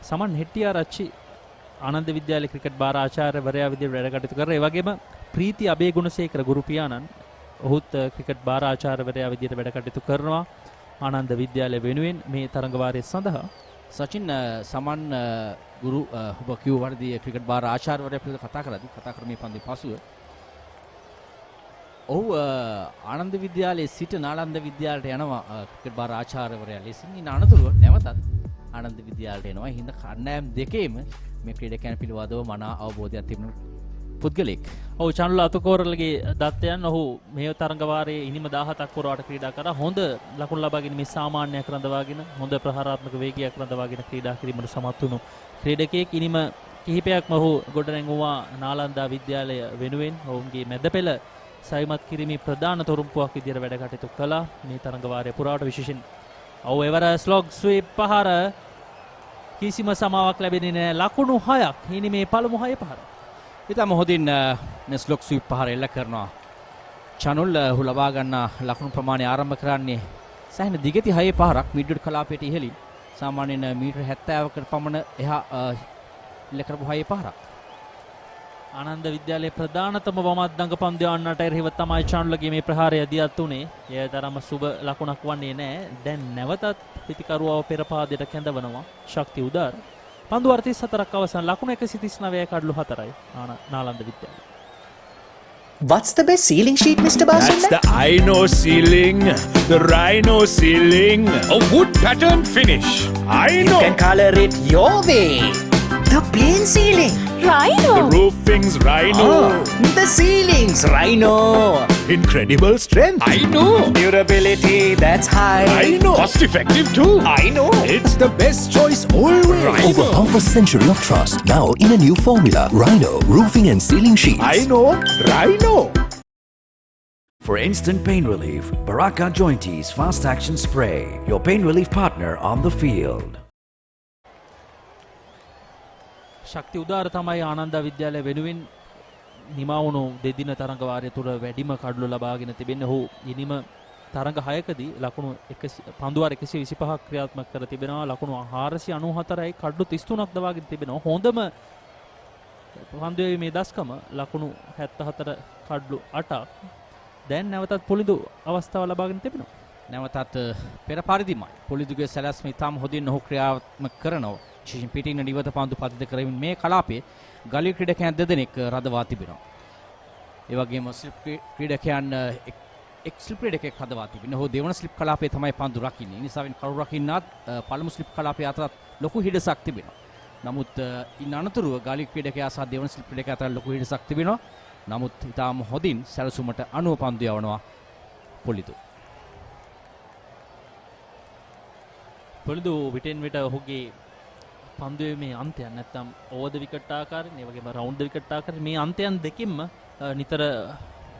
සමන් හෙට්ටිආරච්චි ආනන්ද විද්‍යාලයේ ක්‍රිකට් භාරාචාර්යවරයා විදිහට වැඩ කටයුතු කරා. ඒ වගේම ප්‍රීති අබේගුණසේකර ගුරු පියාණන් ඔහුත් ක්‍රිකට් භාර ආචාර්යවරයා විදිහට වැඩ කටයුතු කරනවා ආනන්ද විද්‍යාලය වෙනුවෙන් මේ තරඟ වාරය සඳහා. සචින් සමන් ගුරු ඔබ කිව් වර්ධී ක්‍රිකට් භාර ආචාර්යවරයා පිළිබඳව කතා කරමේ පන්දි පසුව ඔහු ආනන්ද විද්‍යාලයේ සිට නාලන්ද විද්‍යාලයට යනවා ක්‍රිකට් භාර ආචාර්යවරයා ලෙසින්. ඉන්න අනතුරුව නැවතත් ආනන්ද විද්‍යාලයට එනවා. හිඳ කණ්ඩායම් දෙකේම මේ ක්‍රීඩකයන් පිළිබඳව මනා අවබෝධයක් තිබුණු පුද්ගලෙක්. ඔව් චන්ල අතුකෝරලගේ දත්තයන් ඔහු මේ තරඟ වාරයේ ඉනිම 17ක් පුරාට ක්‍රීඩා කරා. හොඳ ලකුණු ලබාගෙන මේ සාමාන්‍යයක් රඳවාගෙන හොඳ ප්‍රහාරාත්මක වේගයක් රඳවාගෙන ක්‍රීඩා කිරීමට සමත් වුණු ක්‍රීඩකයෙක්. ඉනිම කිහිපයක්ම ඔහු ගොඩනැගුවා නාලන්දා විද්‍යාලය වෙනුවෙන්. ඔවුන්ගේ මැද පෙළ සවිමත් කිරීමේ ප්‍රධාන තොරතුරුවක් විදියට වැඩ කටයුතු කළා මේ තරඟ වාරය පුරාට. විශේෂයෙන් ඔව් එවර ස්ලොග් ස්වීප් පහර කිසිම සමාවක් ලැබෙන්නේ නැහැ. ලකුණු 6ක්. ඉනි මේ පළමු 6 පහර. ඉතාම හොඳින් ස්ලොග් ස්වීප් පහර එල්ල කරනවා. චනුල් ඔහු ලබා ගන්න ලකුණු ප්‍රමාණය ආරම්භ කරන්නේ සෑහෙන දිගති 6 පහරක් මිඩ්විඩ් කලාපයට ඉහළින්. සාමාන්‍යයෙන් මීටර 70කට පමණ එහා එල්ල කරපු 6 පහරක්. ආනන්ද විද්‍යාලයේ ප්‍රධානතම වමත් පන්දු යවන්නට එරෙහිව තමයි චාන්ලගේ මේ ප්‍රහාරය දියත් උනේ. එය තරම සුබ ලකුණක් වන්නේ නැහැ. දැන් නැවතත් පිටිකරුවාව පෙර පාදයට කැඳවනවා ශක්ති උදාර. පන්දු 34ක් අවසන් ලකුණු 139යි කඩලු 4යි නාලන්ද විද්‍යාලය. What's the best ceiling sheet, Mr. Basunda? That's the Rhino ceiling. The Rhino ceiling. A wood pattern finish. You can color it your way. The plain ceiling. Rhino. The roofing's Rhino. The ceiling's Rhino. Incredible strength. I know. Durability, that's high. I know. Cost effective too. I know. It's the best choice always. Over half a century of trust. Now in a new formula. Rhino Roofing and Ceiling Sheets. I know. Rhino. For instant pain relief, Baraka Jointies Fast Action Spray. Your pain relief partner on the field. ශක්ති උදාර තමයි ආනන්ද විද්‍යාලය වෙනුවෙන් නිමා වුණු දෙදින තරඟ වාරය තුර වැඩිම කඩලු ලබාගෙන තිබෙන්නේ. ඔහු ඉනිම තරඟ 6කදී ලකුණු පන්දු වාර 125ක් ක්‍රියාත්මක කර තිබෙනවා. ලකුණු 494යි කඩලු 33ක් දවාගෙන තිබෙනවා. හොඳම පන්දුවේ මේ දස්කම ලකුණු 74 කඩලු 8ක්. දැන් නැවතත් පොලිදු අවස්ථාව ලබාගෙන තිබෙනවා. නැවතත් පෙර පරිදිමයි පොලිදුගේ සැලැස්ම ඉතාම හොඳින් ඔහු ක්‍රියාත්මක කරනවා. විශේෂයෙන් පිටින් නිවත පන්දු පදිත කරමින් මේ කලාපයේ ගලී ක්‍රීඩකයන් දෙදෙනෙක් රඳවා තිබෙනවා. ඒ වගේම ස්ලිප් ක්‍රීඩකයන් එක් ස්ලිප් ක්‍රීඩකෙක් හදවා තිබෙනවා. ඔහු දෙවන ස්ලිප් කලාපයේ තමයි පන්දු රකින්නේ. ඒ නිසාවෙන් කරු රකින්නත් පළමු ස්ලිප් කලාපයේ අතරත් ලොකු හිඩසක් තිබෙනවා. නමුත් ඉන් අනතුරුව ගලී ක්‍රීඩකයා සහ දෙවන ස්ලිප් ක්‍රීඩකයා අතර ලොකු හිඩසක් තිබෙනවා. නමුත් ඊටාම හොඳින් සැලසුමට අනුව පන්දු යවනවා පොලිදු. පොලිදු විටෙන් විට ඔහුගේ පන්දුවේ මේ අන්තයන් නැත්තම් ඕවර් ද විකට් ආකාරයෙන් ඒ වගේම රවුන්ඩ් ද විකට් ආකාරයෙන් මේ අන්තයන් දෙකෙන්ම නිතර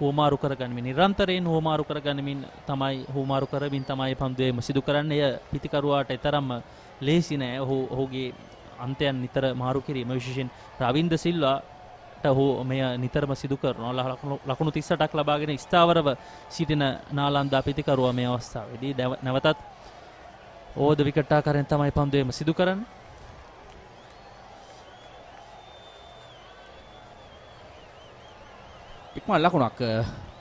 හුවමාරු කරගනිමින් නිරන්තරයෙන් හුවමාරු කරගනිමින් තමයි හුවමාරු කරමින් තමයි පන්දුවේම සිදු කරන්නේ. එය පිටිකරුවාට තරම්ම ලේසි නෑ. ඔහුගේ අන්තයන් නිතර මාරු කිරීම විශේෂයෙන් රවින්ද සිල්වාට ඔහු මෙය නිතරම සිදු කරනවා. ලකුණු 38ක් ලබාගෙන ස්ථාවරව සිටින නාලන්දා පිටිකරුවා මේ අවස්ථාවේදී නැවතත් ඕවර් ද විකට් ආකාරයෙන් තමයි පන්දුවේම සිදු කරන්නේ. ඉක්මන් ලකුණක්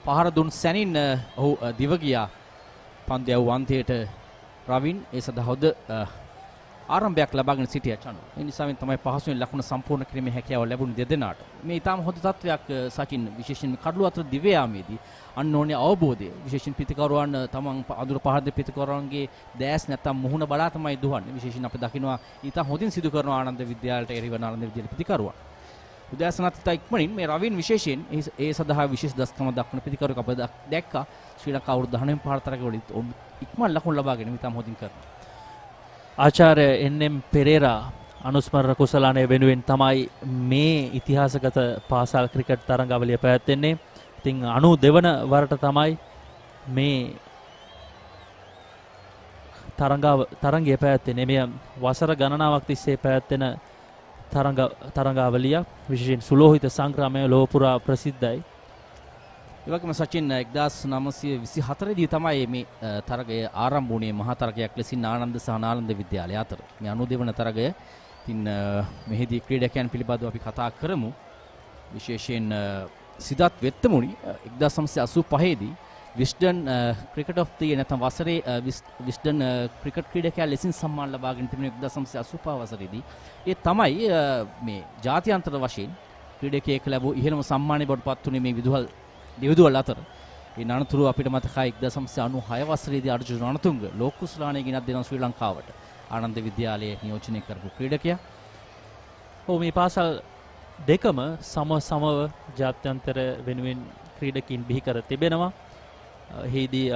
පහර දුන් සැනින් ඔහු දිව ගියා පන්දු යවු අන්තයට රවින්. ඒ සඳහා හොඳ ආරම්භයක් ලබාගෙන සිටියා චනු. ඒ නිසාවෙන් තමයි පහසුවෙන් ලකුණ සම්පූර්ණ කිරීමේ හැකියාව ලැබුණේ දෙදෙනාට. මේ ඊටාම හොඳ තත්වයක් සචින් විශේෂයෙන් කඩළු අතර දිව යාමේදී අන්න ඕනේ අවබෝධය. විශේෂයෙන් පිටිකරුවන් තමන් අඳුර පහර දෙ පිටිකරුවන්ගේ දැස් නැත්තම් මුහුණ බලා තමයි දුවන්නේ. විශේෂයෙන් අපි දකිනවා ඊටාම හොඳින් සිදු කරන ආනන්ද විද්‍යාලයට එරෙහිව ආනන්ද විද්‍යාලයේ පිටිකරුවන්. උදෑසනත් ඉක්මනින් මේ රවින් විශේෂයෙන් ඒ සඳහා විශේෂ දස්කම දක්වන පිටිකරුවෙක් අප දැක්කා. ශ්‍රී ලංකාව අවුරුදු 19 පහර තරගවලදී ඉක්මන් ලකුණු ලබාගෙන ඊටාම හොඳින් කරනවා. ආචාර්ය එන්.එම්. පෙරේරා අනුස්මරණ කුසලානය වෙනුවෙන් තමයි මේ ඉතිහාසගත පාසල් ක්‍රිකට් තරඟාවලිය පැවැත්වෙන්නේ. ඉතින් 92 වන වරට තමයි මේ තරඟය පැවැත්වෙන්නේ. මෙය වසර ගණනාවක් තිස්සේ පැවැත්වෙන තරඟාවලිය. විශේෂයෙන් සුලෝහිත සංග්‍රාමය ලොව පුරා ප්‍රසිද්ධයි. ඒ වගේම සචින් 1924 දී තමයි මේ තරගය ආරම්භ වුණේ මහා තරගයක් ලෙසින් ආනන්ද සහ නාලන්ද විද්‍යාලය අතර. මේ 92 වන තරගය. ඉතින් මෙහිදී ක්‍රීඩකයන් පිළිබඳව අපි කතා කරමු. විශේෂයෙන් සිදත් වෙත්තමුණි 1985 දී විස්ඩන් ක්‍රිකට් ඔෆ් දී නැත්නම් වසරේ විස්ඩන් ක්‍රිකට් ක්‍රීඩකයා ලෙසින් සම්මාන ලබාගෙන තිබෙන 1985 වසරේදී ඒ තමයි මේ ජාත්‍යන්තර වශයෙන් ක්‍රීඩකයෙක් ලැබූ ඉහළම සම්මානය බවට පත් වුණේ මේ විදුහල් අතර. ඒ අනතුරු අපිට මතකයි 1996 වසරේදී අර්ජුන රණතුංග ලෝක කුසලානය ගෙනත් දෙනවා ශ්‍රී ලංකාවට. ආනන්ද විද්‍යාලයේ නියෝජනය කරපු ක්‍රීඩකයා. මේ පාසල් දෙකම සමව ජාත්‍යන්තර වෙනුවෙන් ක්‍රීඩකින් බිහි කර තිබෙනවා. එහිදී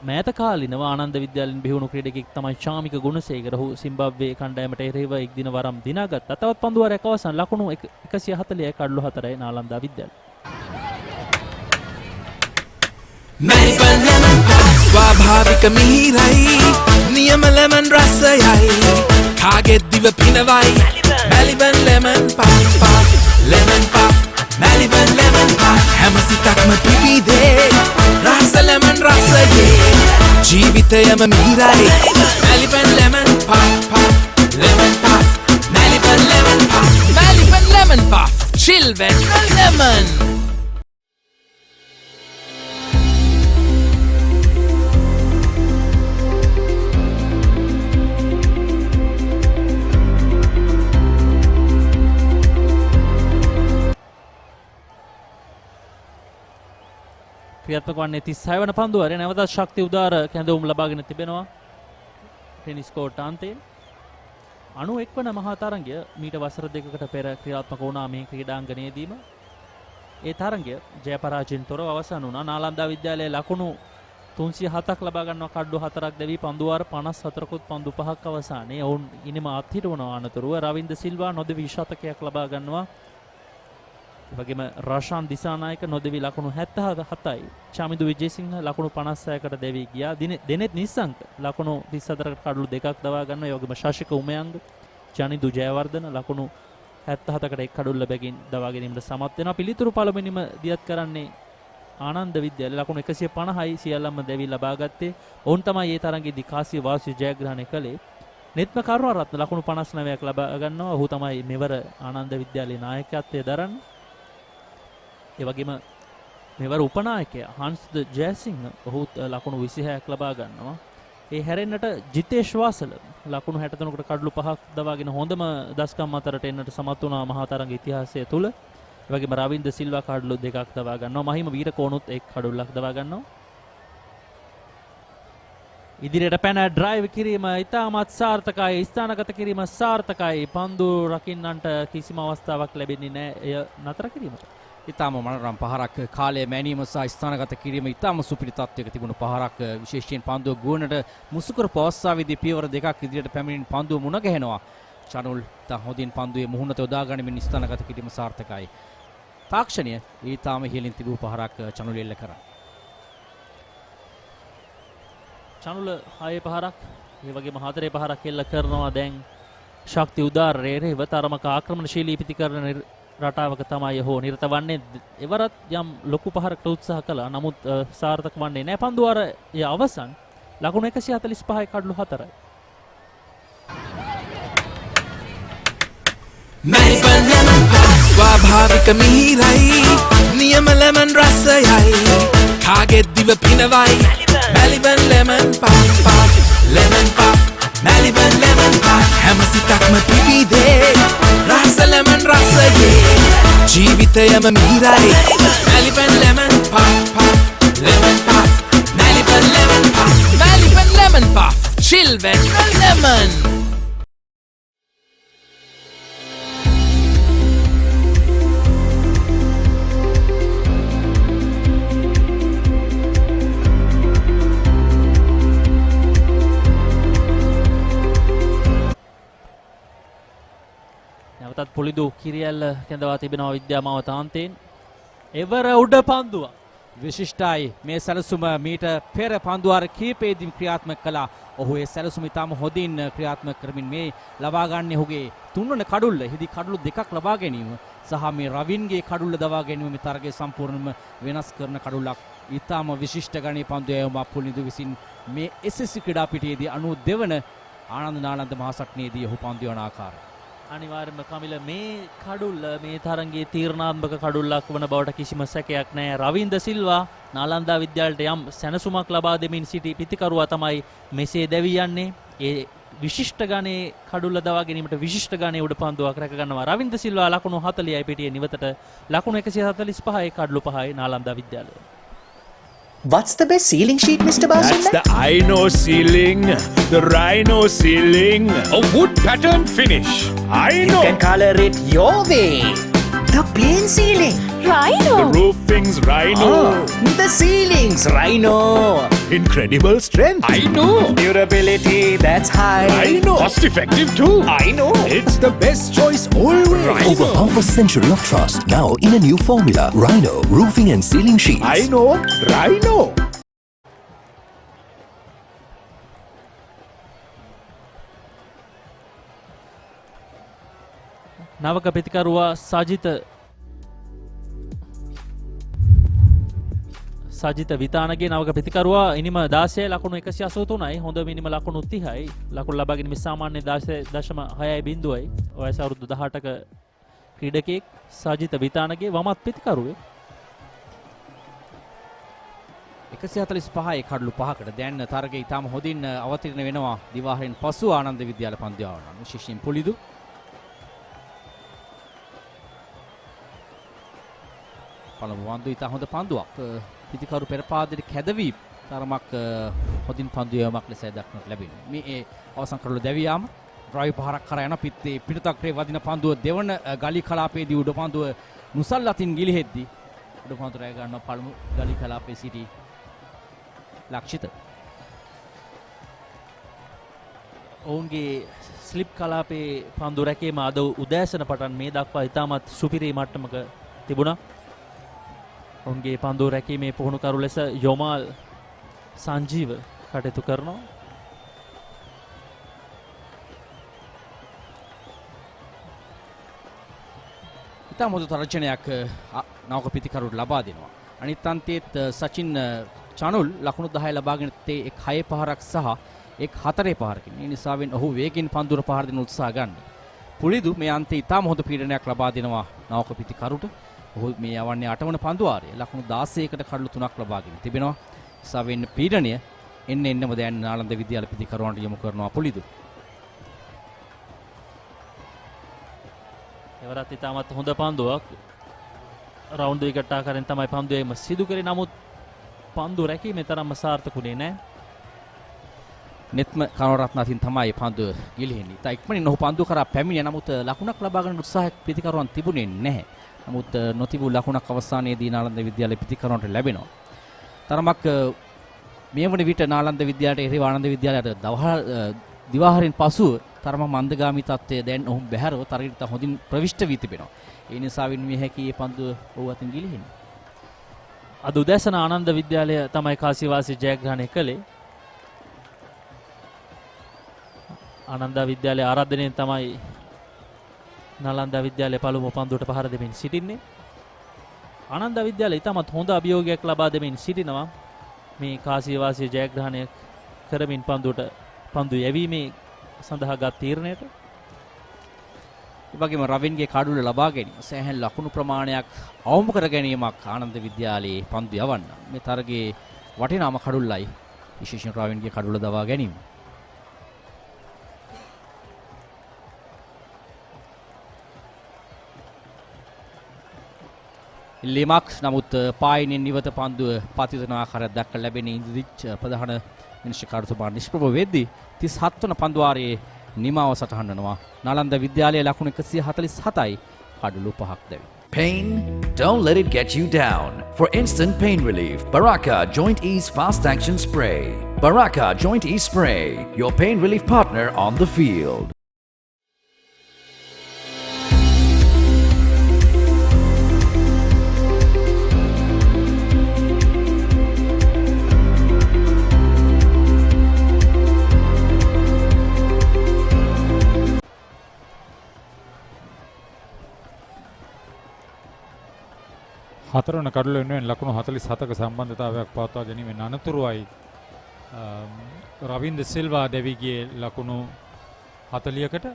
මෑත කාලිනව ආනන්ද විද්‍යාලයෙන් බිහි වුණු ක්‍රීඩකෙක් තමයි චාමික ගුණසේකර. ඔහු සිම්බාබ්වේ කණ්ඩායමට එරෙහිව එක් දින වරම් දිනාගත්තා. තවත් පන්දුවාරයක් අවසන් ලකුණු 140යි කඩලු 4යි නාලන්දා විද්‍යාලය. ස්වාභාවික මිහිරයි නියම ලෙමන් රසයයි කාගෙත් දිව පිනවයි මැලිබන් ලෙමන් පා ලෙමන් පා මැලිබන් ලෙමන් පා හැම සිතක්ම පිබිදේ රස ලෙමන් රසයේ ජීවිතයම මිහිරයි මැලිබන් ලෙමන් පා ලෙමන් පා මැලිබන් ලෙමන් පා මැලිබන් ලෙමන් පා children lemon. ක්‍රියාත්මක වන්නේ 36 වන පන්දුවරේ නැවතත් ශක්ති උදාර කැඳවුම් ලබාගෙන තිබෙනවා ටෙනිස් කෝට්ටාන්තයේ 91 වන මහා තරගය මීට වසර දෙකකට පෙර ක්‍රියාත්මක වුණා මේ ක්‍රීඩාංගණයේදීම. ඒ තරගය ජය පරාජයෙන් තොරව අවසන් වුණා. නාලන්දා විද්‍යාලයේ ලකුණු 307ක් ලබා ගන්නවා කඩු 4ක් දැවි පන්දුවාර 54කුත් පන්දු 5ක් අවසානයේ ඔවුන් ඉනිම අත්හිටවනවා. අනතුරුව රවින්ද සිල්වා නොදෙවි ශතකයක් ලබා ගන්නවා. වගේම රෂාන් දිසානායක නොදෙවි ලකුණු 77යි. චාමිදු විජේසිංහ ලකුණු 56කට දෙවි ගියා. දෙනෙත් නිස්සංක ලකුණු 34කට කඩලු දෙකක් දවා ගන්නවා. ඒ වගේම ශාශික උමයංග, ජනිදු ජයවර්ධන ලකුණු 77කට එක් කඩුල්ල බැගින් දවා ගැනීමට සමත් වෙනවා. පිළිතුරු පළවෙනිම දියත් කරන්නේ ආනන්ද විද්‍යාලය ලකුණු 150යි සියල්ලම දෙවි ලබා ගත්තේ. ඔවුන් තමයි මේ තරගයේදී කාසිය වාසිය ජයග්‍රහණය කළේ. නෙත්ම කරුණාරත්න ලකුණු 59ක් ලබා ගන්නවා. ඔහු තමයි මෙවර ආනන්ද විද්‍යාලයේ නායකත්වයේ දරන්නේ. ඒ වගේම මෙවර උපනායකයා හංස්ද ජයසිංහ ඔහු ලකුණු 26ක් ලබා ගන්නවා. ඒ හැරෙන්නට ජිතේෂ් වාසල ලකුණු 63කට කඩලු 5ක් දවාගෙන හොඳම දස්කම් අතරට එන්නට සමත් වුණා මහා තරග ඉතිහාසය තුල. ඒ වගේම රවින්ද සිල්වා කඩලු දෙකක් දවා ගන්නවා. මහිම වීරකෝණුත් එක් කඩුල්ලක් දවා ගන්නවා. ඉදිරියට පැන ඩ්‍රයිව් කිරීම ඉතාමත් සාර්ථකයි. ස්ථානගත කිරීම සාර්ථකයි. පන්දු රකින්නන්ට කිසිම අවස්ථාවක් ලැබෙන්නේ නැහැ එය නතර කිරීමට. ඉතාම මනරම් පහරක් කාලය මැනීම සහ ස්ථානගත කිරීම ඉතාම සුපිරි තත්ත්වයක තිබුණු පහරක්. විශේෂයෙන් පන්දුව ගුවනට මුසුකර පවස්සාවේදී පියවර දෙකක් ඉදිරියට පැමිණෙන පන්දුව මුණ ගැහෙනවා. චනුල් තා හොඳින් පන්දුවේ මුහුණත යොදා ගනිමින් ස්ථානගත කිරීම සාර්ථකයි. තාක්ෂණය ඊටාම ඉහළින් තිබූ පහරක් චනුල් එල්ල කරා. චනුල 6 පහරක් ඒ වගේම 4 පහරක් එල්ල කරනවා. දැන් ශක්ති උදාරයේ තරමක ආක්‍රමණශීලී පිටිකරන රටාවක තමයි හෝ නිරත වන්නේ. එවරත් යම් ලොකු පහරකට උත්සාහ කළා. නමුත් සාර්ථක වන්නේ නැහැ. පන්දුවාරය අවසන් ලකුණු 145යි කඩලු 4යි. ස්වාභාවික මිහිරයි නියම ලෙමන් රසයයි කාගෙත් දිව පිනවයි මැලිබන් ලෙමන් පා ලෙමන් පා මැලිබන් ලෙමන් පා හැම සිතක්ම පිබිදේ රස ලෙමන් රසයේ ජීවිතයම මිහිරයි මැලිබන් ලෙමන් පා ලෙමන් පා මැලිබන් ලෙමන් පා මැලිබන් ලෙමන් පා children lemon. නැවතත් පොලිදු කිරියල්ල කැඳවා තිබෙනවා විද්‍යාමාව තාන්තයෙන්. එවර උඩ පන්දුව විශිෂ්ටයි. මේ සැලසුම මීට පෙර පන්දුවාර කීපයේදී ක්‍රියාත්මක කළා. ඔහු ඒ සැලසුම ඉතාම හොඳින් ක්‍රියාත්මක කරමින් මේ ලබා ගන්න ඔහුගේ තුන්වන කඩුල්ල. එහිදී කඩුළු දෙකක් ලබා ගැනීම සහ මේ රවින්ගේ කඩුල්ල දවා ගැනීම මේ තරගයේ සම්පූර්ණයෙන්ම වෙනස් කරන කඩුල්ලක්. ඉතාම විශිෂ්ට ගණයේ පන්දු යවම පොලිදු විසින් මේ SSC ක්‍රීඩා පිටියේදී 92 වන ආනන්ද නාලන්ද මහා සටනේදී ඔහු පන්දු යන ආකාරය. අනිවාර්යයෙන්ම කමිල මේ කඩුල්ල මේ තරංගයේ තීරණාත්මක කඩුල්ලක් වන බවට කිසිම සැකයක් නැහැ. රවින්ද සිල්වා නාලන්දා විද්‍යාලයට යම් සැනසුමක් ලබා දෙමින් සිටි පිතිකරුවා තමයි මෙසේ දැවී යන්නේ. ඒ විශිෂ්ට ගණේ කඩුල්ල දවා ගැනීමට විශිෂ්ට ගණේ උඩ පන්දුවක් රැක ගන්නවා. රවින්ද සිල්වා ලකුණු 40යි පිටියේ නිවතට ලකුණු 145යි කඩලු 5යි නාලන්දා විද්‍යාලය. What's the best ceiling sheet, Mr. Basunda? That's the Aino ceiling, the Rhino ceiling, a wood pattern finish. You can color it your way. The plain ceiling. Rhino. The roofing's Rhino. The ceiling's Rhino. Incredible strength. I know. Durability, that's high. I know. Cost effective too. I know. It's the best choice always. Over half a century of trust, now in a new formula. Rhino Roofing and Ceiling Sheets. I know. Rhino. නවක ප්‍රතිකරුවා සජිත විතානගේ නවක ප්‍රතිකරුවා ඉනිම 16 ලකුණු 183යි හොඳ මිනිම ලකුණු 30යි ලකුණු ලබා ගැනීම සාමාන්‍ය 10.6යි බිඳුවයි වයස අවුරුදු 18ක ක්‍රීඩකයෙක් සජිත විතානගේ වමත් ප්‍රතිකරුවේ 145යි කඩලු 5කට දැන් තරගය ඉතාම හොඳින් අවතීර්ණ වෙනවා දිවාහරෙන් පසු ආනන්ද විද්‍යාල පන්දු ආවරණ විශේෂයෙන් පුලිදු පළමු පන්දු ඉතා හොඳ පන්දුවක් පිතිකරු පෙරපාදෙට කැදවී තරමක් හොඳින් පන්දු යෑමක් ලෙස දක්නට ලැබෙනවා මේ අවසන් කරලු දැවියාම ඩ්‍රයිව් පහරක් කරා යන පිත්තේ පිටතක්‍රේ වදින පන්දුව දෙවන ගලි කලාපයේදී උඩ පන්දුව නුසල් අතින් ගිලිහෙද්දී උඩ පන්දුව රැය ගන්න පළමු ගලි කලාපයේ සිටි ලක්ෂිත ඔවුන්ගේ ස්ලිප් කලාපයේ පන්දු රැකීම අද උදෑසන පටන් මේ දක්වා ඉතාමත් සුපිරි මට්ටමක තිබුණා ඔවුන්ගේ පන්දු රැකීමේ පුහුණුකරු ලෙස යොමාල් සංජීව කටයුතු කරනවා ඉතාම හොඳ තරජනයක් නවක පිතිකරුට ලබා දෙනවා අනිත් අන්තයේත් සචින් චනුල් ලකුණු 10 ලබාගෙන තේ එක් 6 පහරක් සහ එක් 4 පහරකින් ඒ නිසාවෙන් ඔහු වේගෙන් පන්දුර පහර දෙන උත්සාහ ගන්න. පුලිදු මේ අන්තයේ ඉතාම හොඳ පීඩනයක් ලබා දෙනවා නවක පිතිකරුට. ඔහු මේ යවන්නේ 8 වන පන්දු ආරය ලකුණු 16කට කඩලු 3ක් ලබාගෙන තිබෙනවා. නිසාවෙන් පීඩනය එන්නම දැන් නාලන්ද විද්‍යාල පිතිකරුවන්ට යොමු කරනවා පුලිදු. එවරත් ඉතාමත් හොඳ පන්දුවක් රවුන්ඩ් විකට් ආකාරයෙන් තමයි පන්දු යෑම සිදු කරේ. නමුත් පන්දු රැකීමේ තරම්ම සාර්ථකුනේ නැහැ. නෙත්ම කනරත්න අතින් තමයි පන්දු ගිලිහෙන්නේ. ඉතා ඉක්මනින් ඔහු පන්දු කරා පැමිණිය. නමුත් ලකුණක් ලබා ගන්න උත්සාහයක් පිතිකරුවන් තිබුණේ නැහැ. නමුත් නොතිබූ ලකුණක් අවසානයේදී නාලන්ද විද්‍යාලයේ පිතිකරුවන්ට ලැබෙනවා. තරමක් මේ වන විට නාලන්ද විද්‍යාලයට එරෙහිව ආනන්ද විද්‍යාලයට දිවාහරෙන් පසු තරම මන්දගාමී තත්ත්වය දැන් ඔහු බැහැරව තරගයට හොඳින් ප්‍රවිෂ්ඨ වී තිබෙනවා. ඒ නිසා වින්විය හැකි මේ පන්දු ඔහු අතින් ගිලිහෙන්නේ. අද උදෑසන ආනන්ද විද්‍යාලය තමයි කාසිවාසී ජයග්‍රහණය කළේ. ආනන්ද විද්‍යාලයේ ආරාධනයෙන් තමයි නාලන්දා විද්‍යාලයේ පළමු පන්දුවට පහර දෙමින් සිටින්නේ. ආනන්ද විද්‍යාලය ඉතාමත් හොඳ අභියෝගයක් ලබා දෙමින් සිටිනවා. මේ කාසිවාසී ජයග්‍රහණය කරමින් පන්දු යැවීමේ සඳහා ගත් තීරණයට. ඒ වගේම රවින්ගේ කඩුල ලබා ගැනීම සෑහෙන ලකුණු ප්‍රමාණයක් අවම කර ගැනීමක් ආනන්ද විද්‍යාලයේ පන්දු යවන්න. මේ තරගයේ වටිනාම කඩුල්ලයි විශේෂයෙන් රවින්ගේ කඩුල දවා ගැනීම. ලිමක් නමුත් පායිනෙන් නිවත පන්දුව පතිතන ආකාරයක් දක්ක ලැබෙන ඉන්ද්‍රිච් ප්‍රධාන විනිශ්චයකාරතුමා නිෂ්ප්‍රභ වෙද්දී 37 වන පන්දු වාරයේ නිමාව සටහනනවා. නාලන්ද විද්‍යාලයේ ලකුණු 147යි කඩලු 5ක් දැවි. Pain? Don't let it get you down. For instant pain relief, Baraka Joint Ease Fast Action Spray. Baraka Joint Ease Spray, your pain relief partner on the field. හතරවන කඩුල වෙනුවෙන් ලකුණු 47ක සම්බන්ධතාවයක් පවත්වා ගැනීමෙන් අනතුරුවයි රවින්ද සිල්වා දෙවිගේ ලකුණු 40කට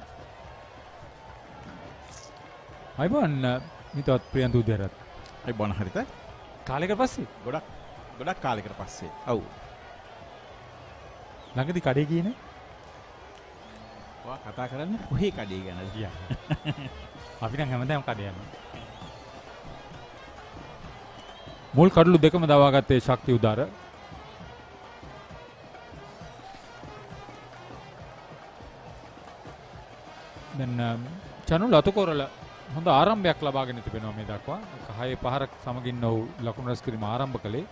අයිබෝන් මිතවත් ප්‍රියන්තු උදේරත්. අයිබෝන් හරිත. කාලයකට පස්සේ ගොඩක් කාලයකට පස්සේ. ඔව්. ළඟදී කඩේ ගියේ නේ? ඔයා කතා කරන්නේ කොහේ කඩේ ගැනද? අපි නම් හැමදාම කඩේ යනවා. මුල් කඩළු දෙකම දවාගත්තේ ශක්ති උදාර. දැන් චනුල් අතකොරල හොඳ ආරම්භයක් ලබාගෙන තිබෙනවා මේ දක්වා. 6-5ක් සමගින් ඔහු ලකුණු රැස් කිරීම ආරම්භ කළේ.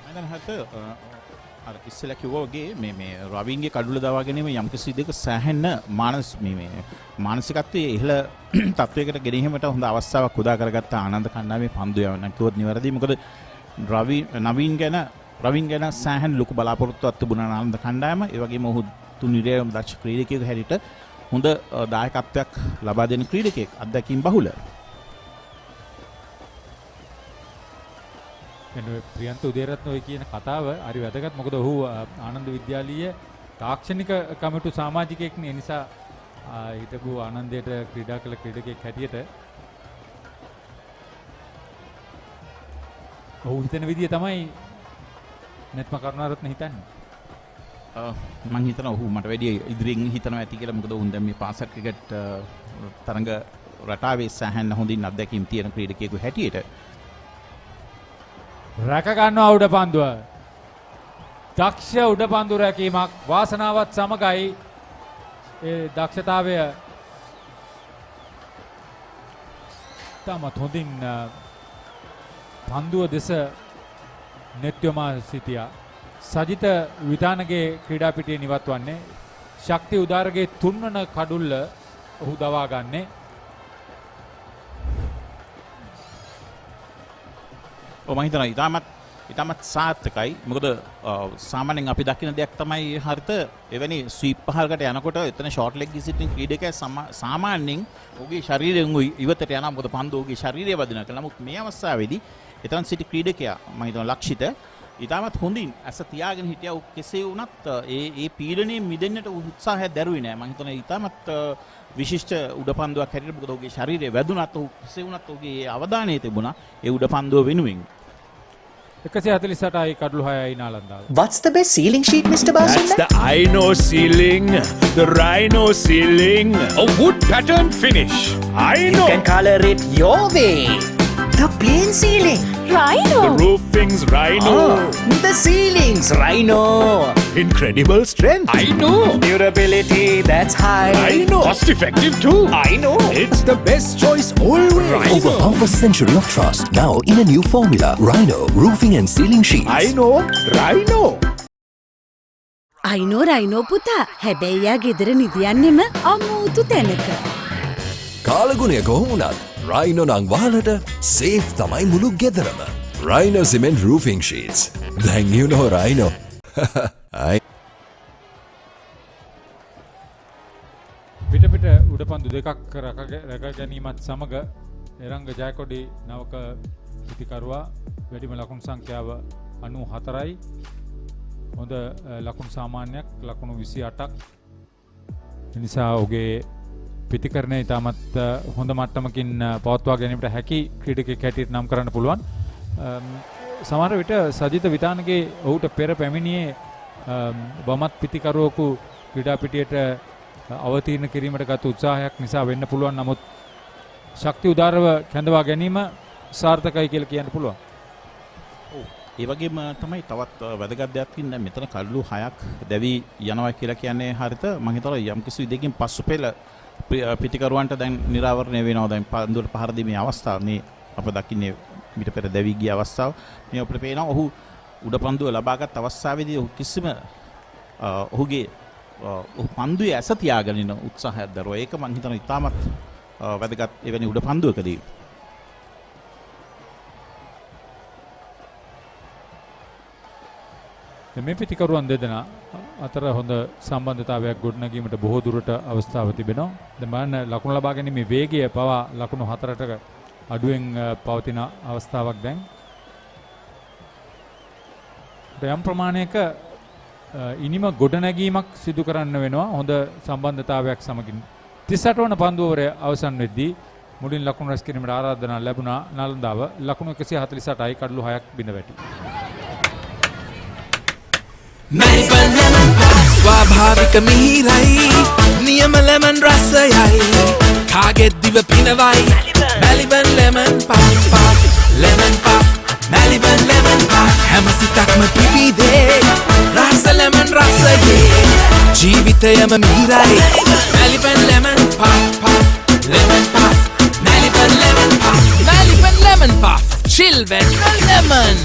මම දැන් හත අර ඉස්සෙල්ලා කිව්වා වගේ මේ රවින්ගේ කඩුල දවා ගැනීම යම් කිසි දෙයක සෑහෙන්න මානසිකත්වයේ ඉහළ තත්වයකට ගෙනීමට හොඳ අවස්ථාවක් උදා කරගත්ත ආනන්ද කණ්ඩායමේ පන්දු යවන්න කිව්වොත් නිවැරදි. මොකද නවීන් ගැන සෑහෙන ලොකු බලාපොරොත්තුවක් තිබුණා ආනන්ද කණ්ඩායම. ඒ වගේම ඔහු තුනිරේම දක්ෂ ක්‍රීඩකයෙකු හැටියට හොඳ දායකත්වයක් ලබා දෙන ක්‍රීඩකයෙක්. අත්දැකීම් බහුල. ප්‍රියන්ත උදේරත්න ඔය කියන කතාව හරි වැදගත්. මොකද ඔහු ආනන්ද විද්‍යාලීය තාක්ෂණික කමිටු සමාජිකයෙක් නේ. නිසා හිටපු ආනන්දයට ක්‍රීඩා කළ ක්‍රීඩකයෙක් හැටියට ඔහු හිතන විදිය තමයි නැත්ම කරුණාරත්න හිතන්නේ. මම හිතනවා ඔහු මට වැඩි ඉදිරියෙන් හිතනවා ඇති කියලා. මොකද ඔවුන් දැන් මේ පාසල් ක්‍රිකට් තරඟ රටාවේ සෑහෙන හොඳින් අත්දැකීම් තියෙන ක්‍රීඩකයෙකු හැටියට රැක ගන්නවා උඩ පන්දුව. දක්ෂ උඩ පන්දු රැකීමක් වාසනාවත් සමගයි ඒ දක්ෂතාවය තමත් හොඳින් පන්දුව දෙස නෙත්‍යමා සිටියා. සජිත විතානගේ ක්‍රීඩා පිටියේ නිවත් වන්නේ ශක්ති උදාරගේ 3 වන කඩුල්ල ඔහු දවා ගන්නේ. මම හිතනවා ඉතාමත් සාර්ථකයි. මොකද සාමාන්‍යයෙන් අපි දකින දෙයක් තමයි හරිත එවැනි ස්වීප් පහරකට යනකොට එතන ෂෝට් ලෙග් සිටින් ක්‍රීඩකයා සාමාන්‍යයෙන් ඔහුගේ ශරීරයෙන් ඉවතට යනවා. මොකද පන්දු ඔහුගේ ශරීරය වදිනවා කියලා. නමුත් මේ අවස්ථාවේදී එතන සිටි ක්‍රීඩකයා මම හිතනවා ලක්ෂිත ඉතාමත් හොඳින් ඇස තියාගෙන හිටියා. කෙසේ වුණත් ඒ පීඩනයෙන් මිදෙන්නට උත්සාහයක් දැරුවේ නෑ. මම හිතනවා ඉතාමත් විශිෂ්ට උඩපන්දුවක් හැටියට. මොකද ඔහුගේ ශරීරය වැදුනත් ඔහු කෙසේ වුණත් ඔහුගේ අවධානය තිබුණා ඒ උඩපන්දුව වෙනුවෙන්. 148යි කඩළු 6යි නාලන්දාව. What's the best ceiling sheet, Mr. Basunda? That's the Rhino ceiling. The Rhino ceiling. A wood pattern finish. You can color it your way. The plain ceiling. Rhino. The roofing's Rhino. The ceiling's Rhino. Incredible strength. I know. Durability that's high. I know. Cost effective too. I know. It's the best choice always. Rhino. Over half a century of trust. Now in a new formula. Rhino. Roofing and ceiling sheets. I know. Rhino. Rhino පුතා. හැබැයි යා ගෙදර නිදියන්නෙම අමුතු තැනක. කාලගුණය කොහොමුණත් රයිනෝ නං වාලට සේෆ් තමයි මුළු ගෙදරම. Rhino cement roofing sheets. දැන් you know රයිනෝ. පිට උඩපන්දු දෙකක් රැක ගැනීමත් සමග එරංග ජයකොඩි නවක පිතිකරුවා වැඩිම ලකුණු සංඛ්‍යාව 94යි. හොඳ ලකුණු සාමාන්‍යයක් ලකුණු 28ක්. නිසා ඔහුගේ පිතිකරණය ඉතාමත් හොඳ මට්ටමකින් පවත්වා ගැනීමට හැකි ක්‍රීඩකයෙක් හැටියට නම් කරන්න පුළුවන්. සමහර විට සජිත විතානගේ ඔහුට පෙර පැමිණියේ වමත් පිතිකරුවෙකු ක්‍රීඩා පිටියට අවතීර්ණ කිරීමට ගත උත්සාහයක් නිසා වෙන්න පුළුවන්. නමුත් ශක්ති උදාරව කැඳවා ගැනීම සාර්ථකයි කියලා කියන්න පුළුවන්. ඒ වගේම තමයි තවත් වැදගත් දෙයක් තියෙනවා. මෙතන කඩළු 6ක් දැවි යනවා කියලා කියන්නේ හරිත මම හිතනවා යම් කිසි විදිහකින් පස්සු පෙළ පිටිකරුවන්ට දැන් නිරාවරණය වෙනවා. දැන් පන්දුවට පහර දීමේ අවස්ථාව මේ අප දකින්නේ මිට පෙර දැවි ගිය අවස්ථාව. මේ අපිට පේනවා ඔහු උඩ පන්දුව ලබාගත් අවස්ථාවේදී ඔහු කිසිම ඔහුගේ පන්දුවේ ඇස තියාගෙන ඉන්න උත්සාහයක් දරුවා. ඒක මම හිතනවා ඉතාමත් වැදගත් එවැනි උඩ පන්දුවකදී. මේ පිටිකරුවන් දෙදෙනා අතර හොඳ සම්බන්ධතාවයක් ගොඩනැගීමට බොහෝ දුරට අවස්ථාව තිබෙනවා. දැන් බලන්න ලකුණු ලබා ගැනීමේ වේගය පවා ලකුණු 4ට අඩුවෙන් පවතින අවස්ථාවක් දැන්. යම් ප්‍රමාණයක ඉනිම ගොඩනැගීමක් සිදු කරන්න වෙනවා හොඳ සම්බන්ධතාවයක් සමගින් 38 වන පන්දු ඕවරය අවසන් වෙද්දී මුලින් ලකුණු රැස් කිරීමට ආරාධනා ලැබුණා නාලන්දාව. ලකුණු 148යි කඩලු 6ක් බිඳ වැටි. ස්වාභාවික මිහිරයි නියම ලෙමන් රසයයි කාගෙත් දිව පිනවයි Maliban lemon puff lemon puff Maliban lemon puff හැම සිතක්ම පිබිදේ රස ලෙමන් රසයේ ජීවිතයම මිහිරයි Maliban lemon puff lemon puff Maliban lemon puff Maliban lemon puff chill when lemon.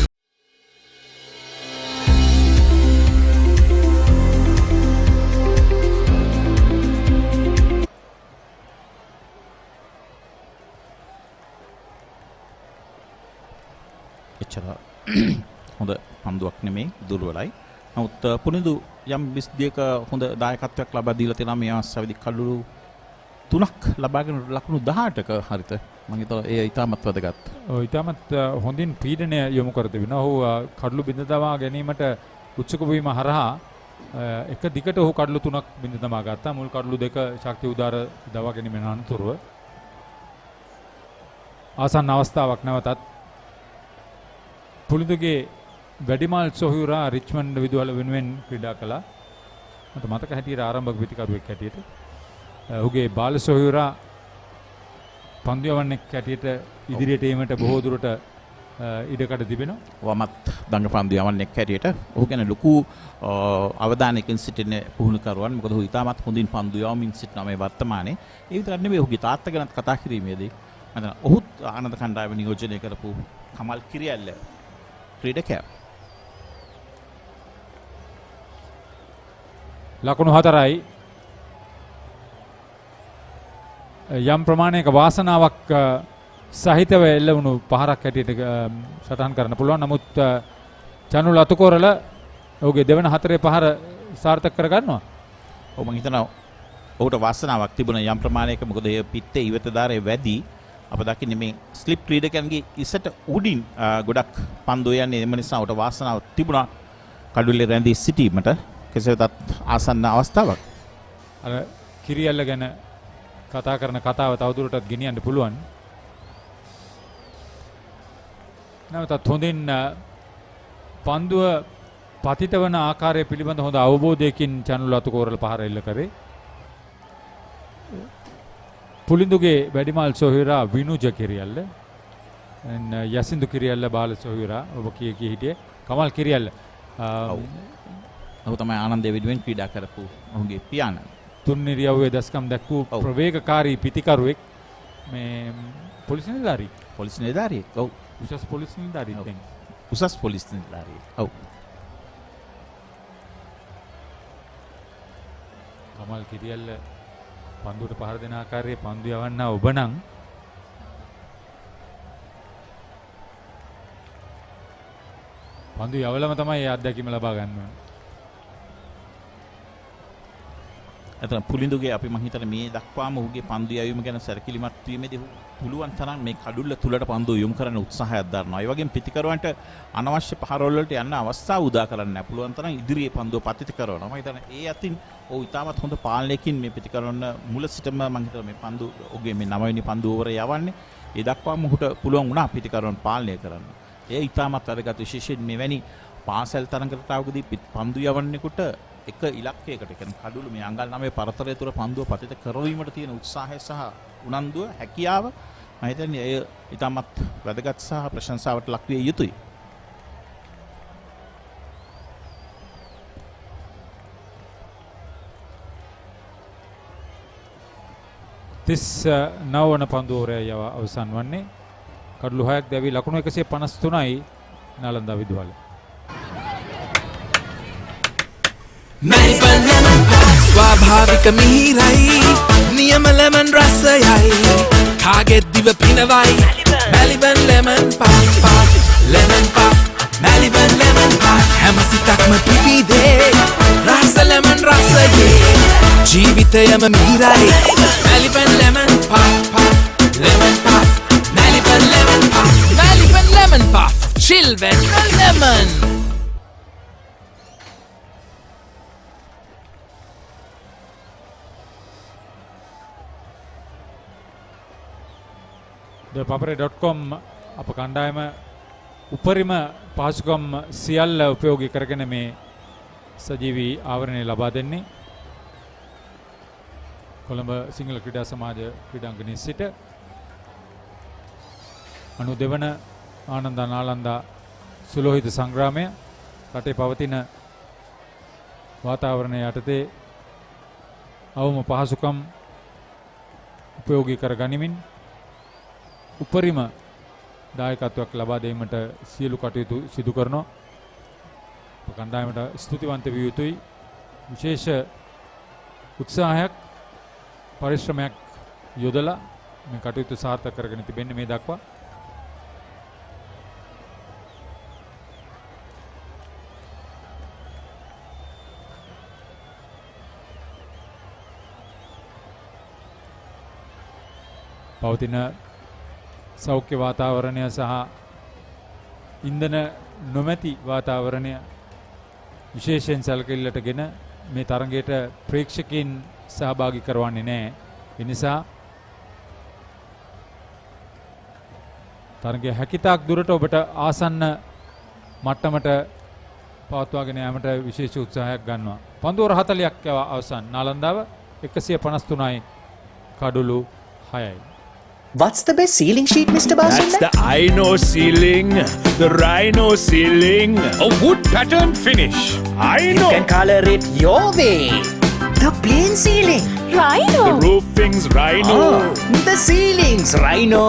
හොඳ පන්දුවක් නෙමේ දුර්වලයි. නමුත් පුනිදු යම් 22ක හොඳ දායකත්වයක් ලබා දීලා තියෙනවා මේ අවස්ථාවේදී කඩලු 3ක් ලබාගෙන ලකුණු 18ක හරිත. මම හිතුවා ඒ ඊටමත් වැදගත්. ඔව් ඊටමත් හොඳින් පීඩනය යොමු කර තිබෙනවා. ඔහු කඩලු බිඳ දමා ගැනීමට උත්සුක වීම හරහා එක දිගට ඔහු කඩලු 3ක් බිඳ දමා ගත්තා. මුල් කඩලු 2 ශක්ති උදාර දවා ගැනීමෙන් අනතුරුව ආසන්න අවස්ථාවක් නැවතත් පුලිදුගේ වැඩිමල් සොහයුරා රිච්මන්ඩ් විදුහල වෙනුවෙන් ක්‍රීඩා කළා. මට මතක හැටියට ආරම්භක පිටිකරුවෙක් හැටියට. ඔහුගේ බාල සොහයුරා පන්දු යවන්නෙක් හැටියට ඉදිරියට ඒමට බොහෝ දුරට ඉඩකඩ තිබෙනවා. වමත් දඟ පන්දු යවන්නෙක් හැටියට ඔහු ගැන ලොකු අවධානයකින් සිටින පුහුණුකරුවන්. මොකද ඔහු ඉතාමත් හොඳින් පන්දු යවමින් සිටිනවා මේ වර්තමානයේ. ඒ විතරක් නෙවෙයි ඔහුගේ තාත්තා ගැනත් කතා කිරීමේදී මම ඔහුත් ආනන්ද කණ්ඩායම නියෝජනය කරපු කමල් කිරියල්ල ක්‍රීඩකයා. ලකුණු 4යි. යම් ප්‍රමාණයක වාසනාවක් සහිතව එල්ල වුණු පහරක් හැටියට සටහන් කරන්න පුළුවන්. නමුත් චනුල් අතුකෝරල ඔහුගේ දෙවන හතරේ පහර සාර්ථක කරගන්නවා. ඔව් මම හිතනවා ඔහුට වාසනාවක් තිබුණා යම් ප්‍රමාණයක. මොකද ඒ පිටේ ඉවතදාරේ වැඩි. අප දකින්නේ මේ ස්ලිප් ක්‍රීඩකයන්ගේ ඉසට උඩින් ගොඩක් පන්දු යන්නේ. එම නිසා ඔහුට වාසනාවක් තිබුණා කඩුල්ලේ රැඳී සිටීමට. කෙසේ වෙතත් ආසන්න අවස්ථාවක්. අර කිරියල්ල ගැන කතා කරන කතාව තවදුරටත් ගෙනියන්න පුළුවන්. නැවතත් හොඳින් පන්දුව පතිත වන ආකාරය පිළිබඳ හොඳ අවබෝධයකින් චනුල් අතුකෝරල පහර එල්ල කරේ. පුලිඳුගේ වැඩිමල් සොහයුරා විනුජ කිරියල්ල යසින්දු කිරියල්ල බාල සොහයුරා ඔබ කිය හිටියේ කමල් කිරියල්ල. ඔහු තමයි ආනන්දේ වෙනුවෙන් ක්‍රීඩා කරපු ඔහුගේ පියාණන්. තුන් ඉරියව්වේ දස්කම් දැක්වූ ප්‍රවේගකාරී පිතිකරුවෙක්. මේ පොලිස් නිලධාරියෙක්. පොලිස් නිලධාරියෙක්. ඔව්. උසස් පොලිස් නිලධාරියෙක් දැන්. උසස් පොලිස් නිලධාරියෙක්. ඔව්. කමල් කිරියල්ල පන්දුවට පහර දෙන ආකාරයේ පන්දු යවන්න ඔබ නම් පන්දු යවලම තමයි ඒ අත්දැකීම ලබා ගන්න ඕනේ. එතන පුලිඳුගේ අපි මම හිතන්නේ මේ දක්වාම ඔහුගේ පන්දු යැවීම ගැන සැලකිලිමත් වීමේදී පුළුවන් තරම් මේ කඩුල්ල තුලට පන්දු යොමු කරන්න උත්සාහයක් දරනවා. ඒ වගේම පිටිකරුවන්ට අනවශ්‍ය පහරවල් වලට යන්න අවස්ථාව උදා කරන්නේ නැහැ. පුළුවන් තරම් ඉදිරියේ පන්දුව පතිත කරනවා. මම හිතන්නේ ඒ අතින් ඔහු ඉතාමත් හොඳ පාලනයකින් මේ පිටිකරුවන් මුල සිටම මම හිතනවා මේ පන්දු ඔහුගේ මේ 9 වෙනි පන්දු ඕවරේ යවන්නේ. ඒ දක්වාම ඔහුට පුළුවන් වුණා පිටිකරුවන් පාලනය කරන්න. ඒ ඉතාමත් වැදගත් විශේෂයෙන් මෙවැනි පාසල් තරඟතාවකදී පන්දු යවන්නෙකුට එක ඉලක්කයකට කියන්නේ කඩුළු මේ අංගල් 9 පරතරය තුර පන්දුව පතිත කරවීමට තියෙන උත්සාහය සහ උනන්දුව හැකියාව මම හිතන්නේ එය ඉතාමත් වැදගත් සහ ප්‍රශංසාවට ලක් විය යුතුයි. නවවන පන්දුවරය යව අවසන් වන්නේ කඩලු 6ක් දැවි ලකුණු 153යි නාලන්දා විදුහල. මැලිබන් ලෙමන් පෆ් ස්වාභාවික මිහිරයි නියම ලෙමන් රසයයි කාගෙත් දිව පිනවයි Maliban lemon puff lemon puff Maliban lemon puff හැම සිතක්ම පිබිදේ රස ලෙමන් රසයේ ජීවිතයම මිහිරයි Maliban lemon puff lemon puff Maliban lemon puff Maliban lemon puff chill when lemon. the papare.com අප කණ්ඩායම උපරිම පහසුකම් සියල්ල උපයෝගී කරගෙන මේ සජීවී ආවරණය ලබා දෙන්නේ. කොළඹ සිංහල ක්‍රීඩා සමාජ ක්‍රීඩාංගණයේ සිට 92 වන ආනන්ද-නාලන්දා සුලෝහිත සංග්‍රාමය රටේ පවතින වාතාවරණය යටතේ අවම පහසුකම් උපයෝගී කර ගනිමින් උපරිම දායකත්වයක් ලබා දීමට සියලු කටයුතු සිදු කරනවා. කණ්ඩායමට ස්තුතිවන්ත විය යුතුයි. විශේෂ උත්සාහයක් පරිශ්‍රමයක් යොදලා මේ කටයුතු සාර්ථක කරගෙන තිබෙන්නේ මේ දක්වා. පවතින සෞඛ්‍ය වාතාවරණය සහ ඉන්ධන නොමැති වාතාවරණය විශේෂයෙන් සැලකිල්ලටගෙන මේ තරගයට ප්‍රේක්ෂකයන් සහභාගී කරවන්නේ නැහැ. ඒ නිසා තරගය හැකිතාක් දුරට ඔබට ආසන්න මට්ටමට පවත්වාගෙන යාමට විශේෂ උත්සාහයක් ගන්නවා. පන්දුවර 40ක් අවසන්. නාලන්දාව 153යි කඩුළු 6යි. What's the best ceiling sheet, Mr. Basunda? That's the Aino ceiling, the Rhino ceiling, a wood pattern finish. You can color it your way. The plain ceiling, Rhino. The roofing's Rhino. The ceiling's Rhino.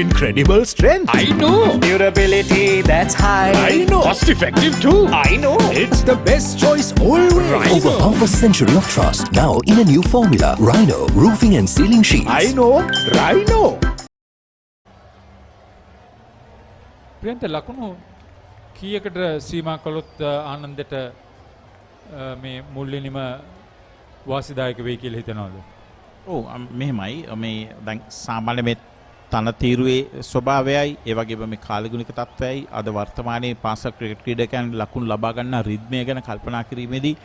Incredible strength. I know. Durability, that's high. I know. Cost effective too. I know. It's the best choice always. Over half a century of trust. Now in a new formula. Rhino roofing and ceiling sheets. I know. Rhino. Priyantha ලකුණු කීයකට සීමා කළොත් ආනන්දට මේ මුල්ලිනිම වාසිදායක වෙයි කියලා හිතනවද? ඔව් මෙහෙමයි. මේ දැන් සාමාන්‍ය මේ තන තීරුවේ ස්වභාවයයි ඒ වගේම මේ කාලගුණික තත්ත්වයයි අද වර්තමානයේ පාසල් ක්‍රිකට් ක්‍රීඩකයන් ලකුණු ලබා ගන්න රිද්මය ගැන කල්පනා කිරීමේදී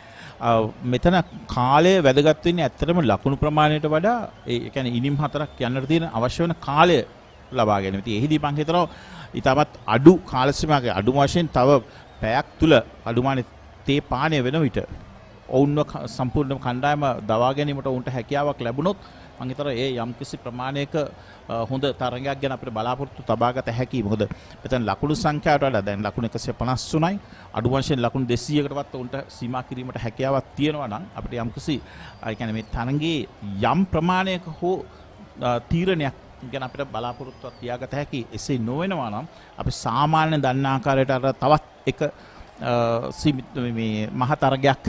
මෙතන කාලය වැදගත් වෙන්නේ ඇත්තටම ලකුණු ප්‍රමාණයට වඩා ඒ කියන්නේ ඉනිම් 4ක් යන්නට තියෙන අවශ්‍ය වෙන කාලය ලබා ගැනීම. ඉතින් එහිදී මම හිතනවා ඊටමත් අඩු කාල සීමාවක අඩු වශයෙන් තව පැයක් තුල අඩුමානේ තේ පානය වෙන විට ඔවුන්ව සම්පූර්ණ කණ්ඩායම දවා ගැනීමට ඔවුන්ට හැකියාවක් ලැබුණොත් මම හිතනවා ඒ යම්කිසි ප්‍රමාණයක හොඳ තරගයක් ගැන අපිට බලාපොරොත්තු තබාගත හැකියි. මොකද මෙතන ලකුණු සංඛ්‍යාවට වඩා දැන් ලකුණු 153යි අඩු වශයෙන් ලකුණු 200කටවත් උන්ට සීමා කිරීමට හැකියාවක් තියෙනවා නම් අපිට යම්කිසි ඒ කියන්නේ මේ තරගයේ යම් ප්‍රමාණයක හෝ තීරණයක් ගැන අපිට බලාපොරොත්තුවක් තියාගත හැකි. එසේ නොවෙනවා නම් අපි සාමාන්‍ය දන්න ආකාරයට අර තවත් එක සීමිත මේ මහ තරගයක්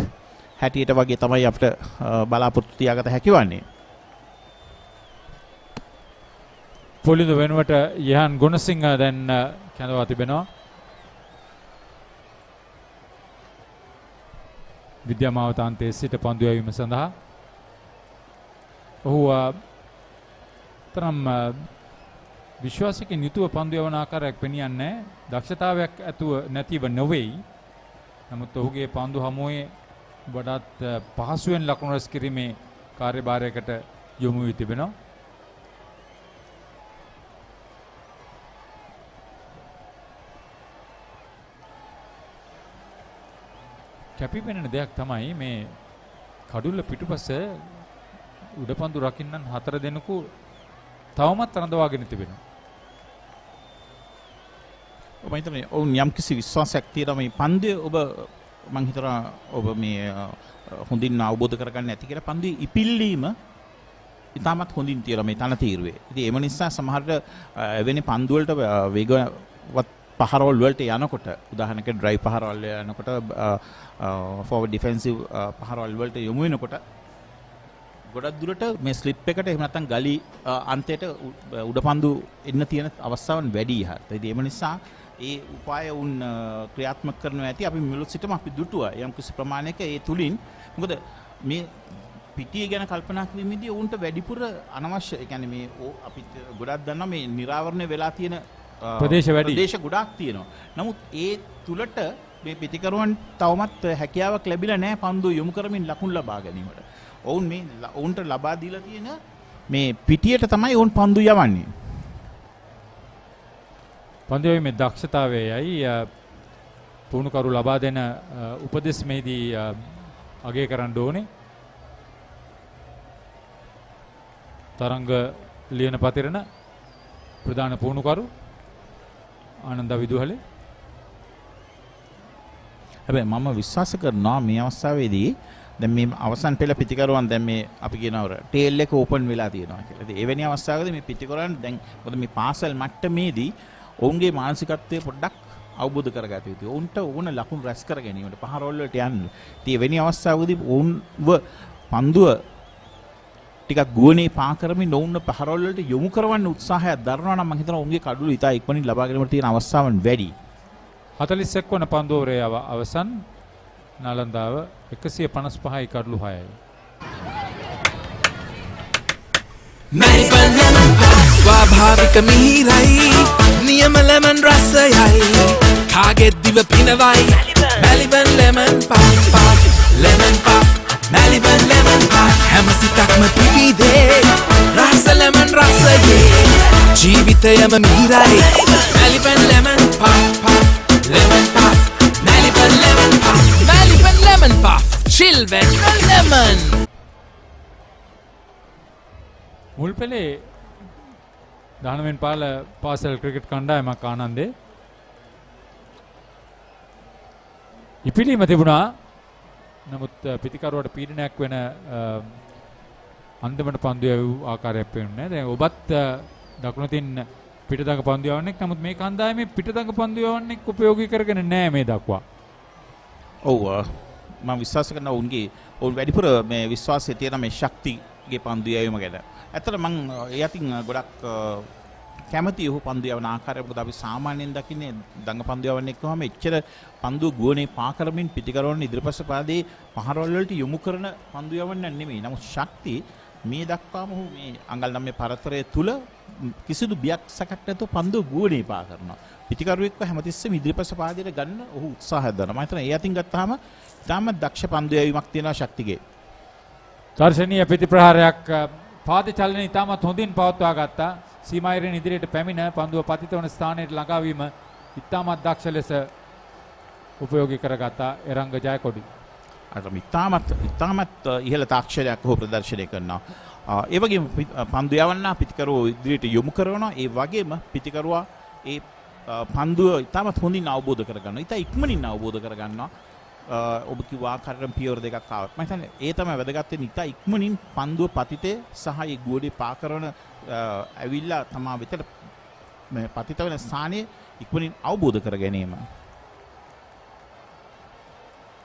හැටියට වගේ තමයි අපිට බලාපොරොත්තු තියාගත හැකි වන්නේ. පොලිඳු වෙනුවට යහන් ගුණසිංහ දැන් කැඳවා තිබෙනවා. විද්‍යාමාවතාන්තයේ සිට පන්දු යැවීම සඳහා ඔහු තරම් විශ්වාසකින් යුතුව පන්දු යවන ආකාරයක් පෙනියන්නේ දක්ෂතාවයක් ඇතුව නැතිව නොවේයි. නමුත් ඔහුගේ පන්දු හමුවේ වඩාත් පහසුවෙන් ලකුණු රැස් කිරීමේ කාර්යභාරයකට යොමු වී තිබෙනවා. කැපිපෙනෙන දෙයක් තමයි මේ කඩුල්ල පිටුපස උඩපන්දු රකින්නන් 4 දෙනෙකු තවමත් රඳවාගෙන තිබෙනවා. ඔබ හිතන්නේ ඔවුන් යම්කිසි විශ්වාසයක් තියෙනවා මේ පන්දුවේ ඔබ මම හිතනවා ඔබ මේ හොඳින් අවබෝධ කරගන්න ඇති කියලා පන්දුවේ ඉපිල්ලීම ඉතාමත් හොඳින් තියෙනවා මේ තන තීරුවේ. ඉතින් එම නිසා සමහරට එවැනි පන්දු වලට වේගවත් පහරවල් වලට යනකොට උදාහරණයකට ඩ්‍රයිව් පහරවල් යනකොට ෆෝවර්ඩ් ඩිෆෙන්සිව් පහරවල් වලට යොමු වෙනකොට ගොඩක් දුරට මේ ස්ලිප් එකට එහෙම නැත්නම් ගලි අන්තයට උඩපන්දු එන්න තියෙන අවස්ථාවන් වැඩි ඉහත. ඉතින් එම නිසා ඒ උපාය උන් ක්‍රියාත්මක කරනවා ඇති. අපි මුලත් සිටම අපි දුටුවා යම් කිසි ප්‍රමාණයක ඒ තුලින්. මොකද මේ පිටිය ගැන කල්පනා කිරීමේදී උන්ට වැඩිපුර අනවශ්‍ය ඒ කියන්නේ මේ අපි ගොඩක් දන්නවා මේ නිරාවරණය වෙලා තියෙන ප්‍රදේශ ගොඩාක් තියෙනවා. නමුත් ඒ තුලට මේ පිටිකරුවන් තවමත් හැකියාවක් ලැබිලා නැහැ පන්දු යොමු කරමින් ලකුණු ලබා ගැනීමට. ඔවුන් මේ ඔවුන්ට ලබා දීලා තියෙන මේ පිටියට තමයි ඔවුන් පන්දු යවන්නේ. පන්දුවේ දක්ෂතාවයයි පුහුණුකරු ලබා දෙන උපදෙස් මේදී අගය කරන්න ඕනේ. තරංග ලියන පතිරණ ප්‍රධාන පුහුණුකරු ආනන්ද විදුහලේ. හැබැයි මම විශ්වාස කරනවා මේ අවස්ථාවේදී දැන් මේ අවසන් පෙළ පිටිකරුවන් දැන් මේ අපි කියනවා ටේල් එක ඕපන් වෙලා තියෙනවා කියලා. ඉතින් එවැනි අවස්ථාවකදී මේ පිටිකරුවන් දැන් මොකද මේ පාසල් මට්ටමේදී ඔවුන්ගේ මානසිකත්වය පොඩ්ඩක් අවබෝධ කරගත යුතුයි. ඔවුන්ට ඕන ලකුණු රැස් කර ගැනීමට පහරවල් වලට යන්න. ඉතින් එවැනි අවස්ථාවකදී ඔවුන්ව පන්දුව ටිකක් ගුවනේ පා කරමින් ඔවුන්ව පහරවල් වලට යොමු කරවන්න උත්සාහයක් දරනවා නම් මම හිතනවා ඔවුන්ගේ කඩළු ඉතා ඉක්මනින් ලබා ගැනීමට තියෙන අවස්ථාවන් වැඩි. 41 වන පන්දුවරේ අවසන් නාලන්දාව 155යි කඩළු 6යි. ස්වාභාවික මිහිරයි නියම ලෙමන් රසයයි කාගෙත් දිව පිනවයි මැලිබන් ලෙමන් පා ලෙමන් පා මැලිබන් ලෙමන් පා හැම සිතක්ම පිවිදේ රස ලෙමන් රසයේ ජීවිතයම මිහිරයි මැලිබන් ලෙමන් පා lemon puff, Maliban lemon puff, Maliban lemon puff, children lemon. මුල් පෙළේ 19 වෙනි පාල පාසල් ක්‍රිකට් කණ්ඩායමක් ආනන්දේ ඉපිලීම තිබුණා. නමුත් පිටිකරුවට පීඩනයක් වෙන අන්තිමට පන්දු යවූ ආකාරයක් පේන්නේ නැහැ. දැන් ඔබත් දකුණතින් පිටදඟ පන්දු යවන්නෙක්. නමුත් මේ කණ්ඩායමේ පිටදඟ පන්දු යවන්නෙක් උපයෝගී කරගෙන නැහැ මේ දක්වා. ඔව් මම විශ්වාස කරනවා ඔවුන් වැඩිපුර මේ විශ්වාසය තියෙන මේ ශක්තිගේ පන්දු යැවීම ගැන. ඇත්තට මම ඒ අතින් ගොඩක් කැමති ඔහු පන්දු යවන ආකාරය. මොකද අපි සාමාන්‍යයෙන් දකින්නේ දඟ පන්දු යවන්නෙක් වහම එච්චර පන්දු ගුවනේ පා කරමින් පිටිකරවන්න ඉදිරිපස පාදේ පහරවල් වලට යොමු කරන පන්දු යවන්න නෙමෙයි. නමුත් ශක්තිය මේ දක්වාම ඔහු මේ අඟල් 9 පරතරය තුල කිසිදු බියක් සැකක් නැතුව පන්දුව ගුවනේ පා කරනවා. පිටිකරුවෙක්ව හැමතිස්සෙම ඉදිරිපස පාදයට ගන්න ඔහු උත්සාහයක් දරනවා. මම හිතනවා ඒ අතින් ගත්තාම තාම දක්ෂ පන්දු යැවීමක් තියෙනවා ශක්තිගේ. දර්ශනීය ප්‍රතිප්‍රහාරයක් පාද චලනය ඉතාමත් හොඳින් පවත්වා ගත්තා. සීමායිරෙන් ඉදිරියට පැමිණ පන්දුව පතිත වන ස්ථානයට ළඟා වීම ඉතාමත් දක්ෂ ලෙස උපයෝගී කරගත්තා එරංග ජයකොඩි. අර ඉතාමත් ඉහළ තාක්ෂණයක් ඔහු ප්‍රදර්ශනය කරනවා. ඒ වගේම පන්දු යවන්නා පිටිකරුවෝ ඉදිරියට යොමු කරනවා. ඒ වගේම පිටිකරුවා ඒ පන්දුව ඉතාමත් හොඳින් අවබෝධ කරගන්නවා. ඉතා ඉක්මනින් අවබෝධ කරගන්නවා. ඔබ කිව්වා ආකාරයෙන් පියවර දෙකක් ආවත්. මම හිතන්නේ ඒ තමයි වැදගත් වෙන්නේ. ඉතා ඉක්මනින් පන්දුව පතිතේ සහ ඒ ගුවනේ පා කරන ඇවිල්ලා තමා වෙතට මේ පතිත වෙන ස්ථානයේ ඉක්මනින් අවබෝධ කර ගැනීම.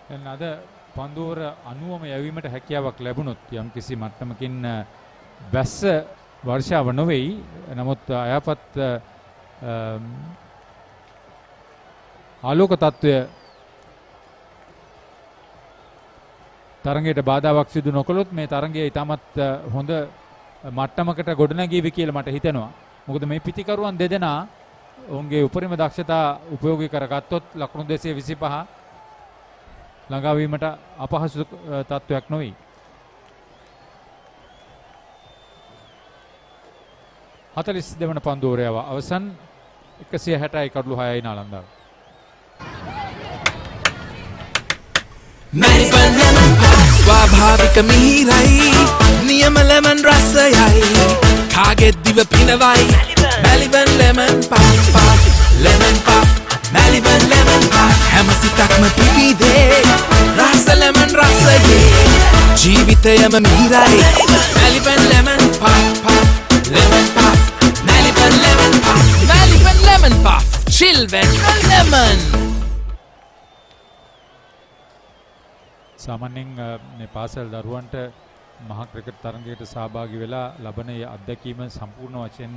දැන් අද පන්දුවර 90ම යැවීමට හැකියාවක් ලැබුණොත් යම් කිසි මට්ටමකින් වැස්ස වර්ෂාව නොවේයි. නමුත් අයහපත් ආලෝක තත්ත්වය තරඟයට බාධාවක් සිදු නොකළොත් මේ තරඟය ඉතාමත් හොඳ මට්ටමකට ගොඩනැගීවි කියලා මට හිතෙනවා. මොකද මේ පිටිකරුවන් දෙදෙනා ඔවුන්ගේ උපරිම දක්ෂතා උපයෝගී කරගත්තොත් ලකුණු 225 ළඟාවීමට අපහසු තත්ත්වයක් නොවේ. හතලිස් දෙවන පන්දුවරයව අවසන් 160යි කඩළු 6යි නාලන්දාව. ස්වාභාවික මිහිරයි නියම ලෙමන් රසයයි කාගෙත් දිව පිනවයි මැලිබන් ලෙමන් පා ලෙමන් පා මැලිබන් ලෙමන් පා හැම සිතක්ම පිවිදේ රස ලෙමන් රසයේ ජීවිතයම මිහිරයි මැලිබන් ලෙමන් පා ලෙමන් පා මැලිබන් ලෙමන් පා මැලිබන් ලෙමන් පා children lemon. සාමාන්‍යයෙන් මේ පාසල් දරුවන්ට මහා ක්‍රිකට් තරඟයකට සහභාගී වෙලා ලබන අත්දැකීම සම්පූර්ණ වශයෙන්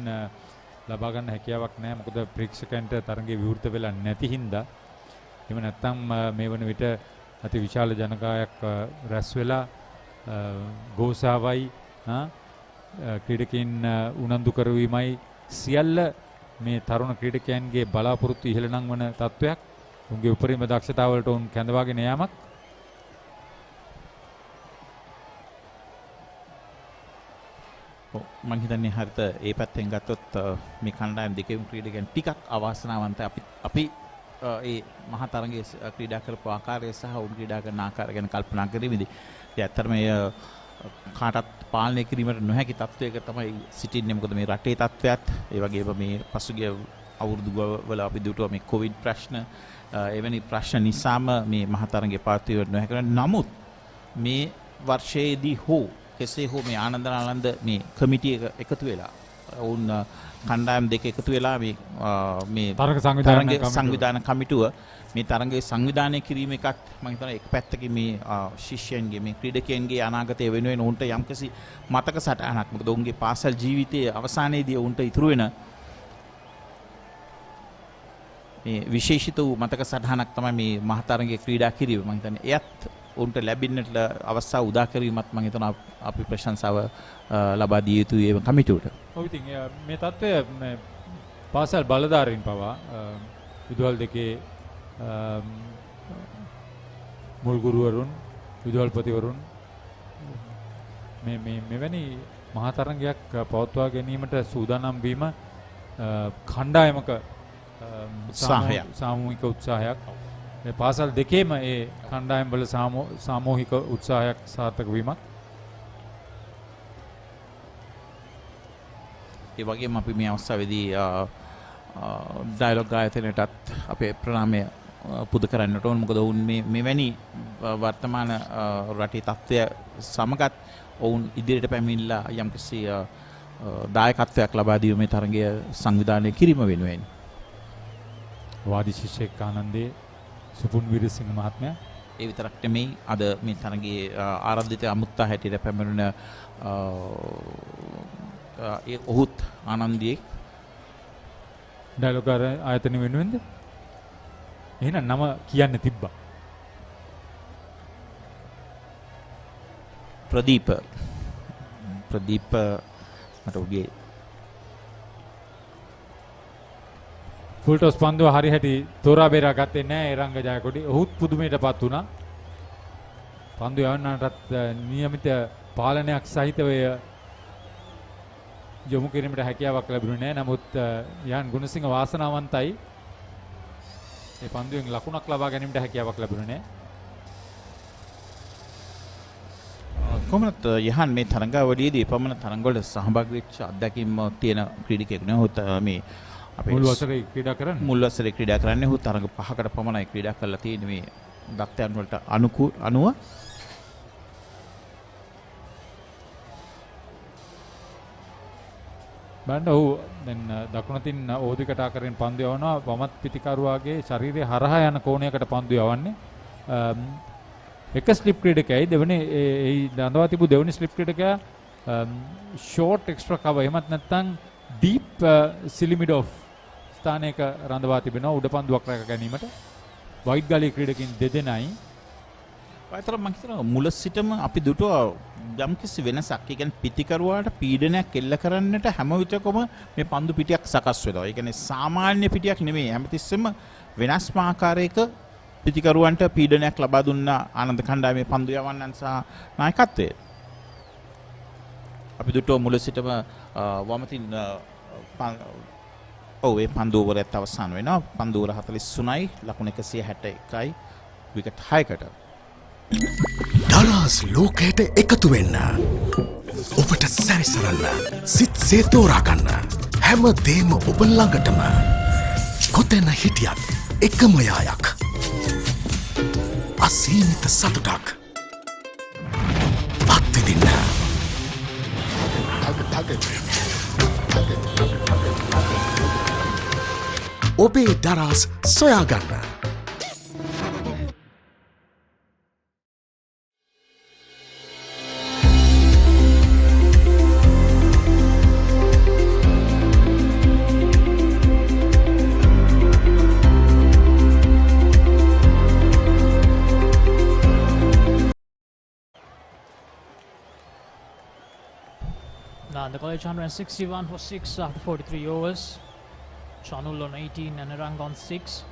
ලබා ගන්න හැකියාවක් නැහැ. මොකද ප්‍රේක්ෂකයන්ට තරඟේ විවෘත වෙලා නැති හින්දා. එහෙම නැත්නම් මේ වන විට අති විශාල ජනකායක් රැස් වෙලා ගෝසාවයි ක්‍රීඩකයන් උනන්දු කරවීමයි සියල්ල මේ තරුණ ක්‍රීඩකයන්ගේ බලාපොරොත්තු ඉහළ නංවන තත්වයක්. උන්ගේ උපරිම දක්ෂතාවලට උන් කැඳවාගෙන යාමක්. මම හිතන්නේ හරිත ඒ පැත්තෙන් ගත්තොත් මේ කණ්ඩායම් දෙකේම ක්‍රීඩකයන් ටිකක් අවාසනාවන්තයි. අපි ඒ මහා තරගයේ ක්‍රීඩා කරපු ආකාරය සහ උන් ක්‍රීඩා කරන ආකාරය ගැන කල්පනා කරෙමිදී ඒ ඇත්තටම කාටත් පාලනය කිරීමට නොහැකි තත්වයක තමයි සිටින්නේ. මොකද මේ රටේ තත්වයත් ඒ වගේම මේ පසුගිය අවුරුදු වල අපි දුටුවා මේ කොවිඩ් ප්‍රශ්න එවැනි ප්‍රශ්න නිසාම මේ මහා තරගයේ පාර්ථිවයට නොහැකි. නමුත් මේ වර්ෂයේදී හෝ කෙසේ හෝ මේ ආනන්ද-නාලන්ද මේ කමිටුව එකතු වෙලා වුන් කණ්ඩායම් දෙක එකතු වෙලා මේ තරග සංවිධාන කමිටුව මේ තරගයේ සංවිධානය කිරීම එකත් මම හිතනවා එක පැත්තකින් මේ ශිෂ්‍යයන්ගේ මේ ක්‍රීඩකයන්ගේ අනාගතය වෙනුවෙන් උන්ට යම්කිසි මතක සටහනක්. මොකද උන්ගේ පාසල් ජීවිතයේ අවසානයේදී උන්ට ඉතුරු වෙන මේ විශේෂිත වූ මතක සටහනක් තමයි මේ මහා තරගයේ ක්‍රීඩා කිරීම. මම හිතන්නේ එයත් උන්ට ලැබෙන්නට අවස්ථාව උදා කිරීමත් මම හිතනවා අපි ප්‍රශංසාව ලබා දිය යුතුයි ඒ කමිටුවට. ඔව් ඉතින් මේ තත්ත්වය මේ පාසල් බලධාරීන් පවා විදුහල් දෙකේ මුල් ගුරුවරුන් විදුහල්පතිවරුන් මෙවැනි මහා තරගයක් පවත්වා ගැනීමට සූදානම් වීම කණ්ඩායමක සාමූහික උත්සාහයක්. මේ පාසල් දෙකේම ඒ කණ්ඩායම් වල සාමූහික උත්සාහයක් සාර්ථක වීමක්. ඒ වගේම අපි මේ අවස්ථාවේදී ඩයලොග් ආයතනයටත් අපේ ප්‍රණාමය පුද කරන්නට ඕන. මොකද ඔවුන් මෙවැනි වර්තමාන රටේ තත්ත්වය සමගත් ඔවුන් ඉදිරියට පැමිණලා යම්කිසි දායකත්වයක් ලබා දීමේ තරගය සංවිධානය කිරීම වෙනුවෙන් වාදී ශිෂ්‍යෙක් ආනන්දේ සුපුන් වීරසිංහ මහත්මයා ඒ විතරක් නෙමෙයි අද මේ තරගයේ ආරාධිත අමුත්තා හැටියට පැමිණෙන ඔහුත් ආනන්දියේ ඩයලොග් ආයතන වෙනුවෙන්ද එහෙනම් නම කියන්න තිබ්බා. ප්‍රදීප මට ඔහුගේ ෆුල් ටොස් පන්දුව හරි හැටි තෝරා බේරා ගත්තේ නැහැ එරංග ජයකොඩි. ඔහුත් පුදුමයටපත් වුණා. පන්දුව යවන්නටත් නියමිත පාලනයක් සහිතව යොමු කිරීමට හැකියාවක් ලැබුණේ නැහැ. නමුත් යන් ගුණසිංහ වාසනාවන්තයි. ඒ පන්දුවෙන් ලකුණක් ලබා ගැනීමට හැකියාවක් ලැබුණේ නැහැ. කොහොමද යහන් මේ තරඟාවලියේදී පමණ තරඟවල සහභාගී වෙච්ච අත්දැකීම් තියෙන ක්‍රීඩකයෙක් නේ. ඔහුත් මේ අපේ මුල් වසරේ ක්‍රීඩා කරන්නේ. මුල් වසරේ ක්‍රීඩා කරන්නේ. ඔහු තරඟ 5කට පමණයි ක්‍රීඩා කරලා තියෙන්නේ මේ දක්ෂයන් වලට අනුව. බලන්න ඔහු දැන් දකුණතින් ඕදිකට ආකාරයෙන් පන්දු යවනවා. වමත් පිටිකරුවාගේ ශරීරය හරහා යන කෝණයකට පන්දු යවන්නේ. එක ස්ලිප් ක්‍රීඩකයයි දෙවෙනි ඒ දඬවා තිබු දෙවෙනි ස්ලිප් ක්‍රීඩකයා ෂෝට් එක්ස්ට්‍රා කවර් එහෙමත් නැත්නම් ඩීප් සිලිමිඩ් ඔෆ් ස්ථානයක රඳවා තිබෙනවා උඩ පන්දුවක් රැක ගැනීමට. වයිට් ගාලී ක්‍රීඩකින් දෙදෙනයි. අතර මම හිතනවා මුල සිටම අපි දුටුවා යම්කිසි වෙනසක්. ඒ කියන්නේ පිටිකරුවාට පීඩනයක් එල්ල කරන්නට හැම විටකම මේ පන්දු පිටියක් සකස් වෙනවා. ඒ කියන්නේ සාමාන්‍ය පිටියක් නෙමෙයි. හැමතිස්සෙම වෙනස්ම ආකාරයක පිටිකරුවන්ට පීඩනයක් ලබා දුන්නා ආනන්ද කණ්ඩායමේ පන්දු යවන්නන් සහ නායකත්වයේ. අපි දුටුවා මුල සිටම වමතින් ඒ පන්දුව වලත් අවසන් වෙනවා. පන්දුව 43යි ලකුණු 161යි විකට් 6කට. දරාස් ලෝකයට එකතු වෙන්න ඔබට සැරිසරන්න සිත්සේ තෝරාගන්න හැම දේම ඔබ ළඟටම කොතැන හිටියත් එකම යායක් අසීමිත සතුටක් අත්විඳින්න ඔබේ Daraz සොයාගන්න. The college 161 for 6 after 43 overs. Chanul on 18 and Narang on 6.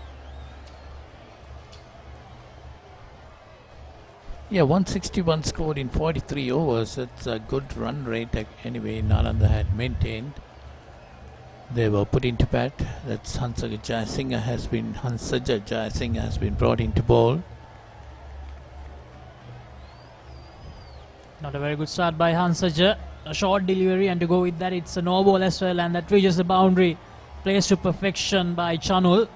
Yeah, 161 scored in 43 overs. That's a good run rate. Anyway, Nalanda had maintained. They were put into bat. That's Hansaja Jayasinghe has been brought into bowl. Not a very good start by Hansaja. A short delivery, and to go with that, it's a no ball as well, and that reaches the boundary. Placed to perfection by Chanul.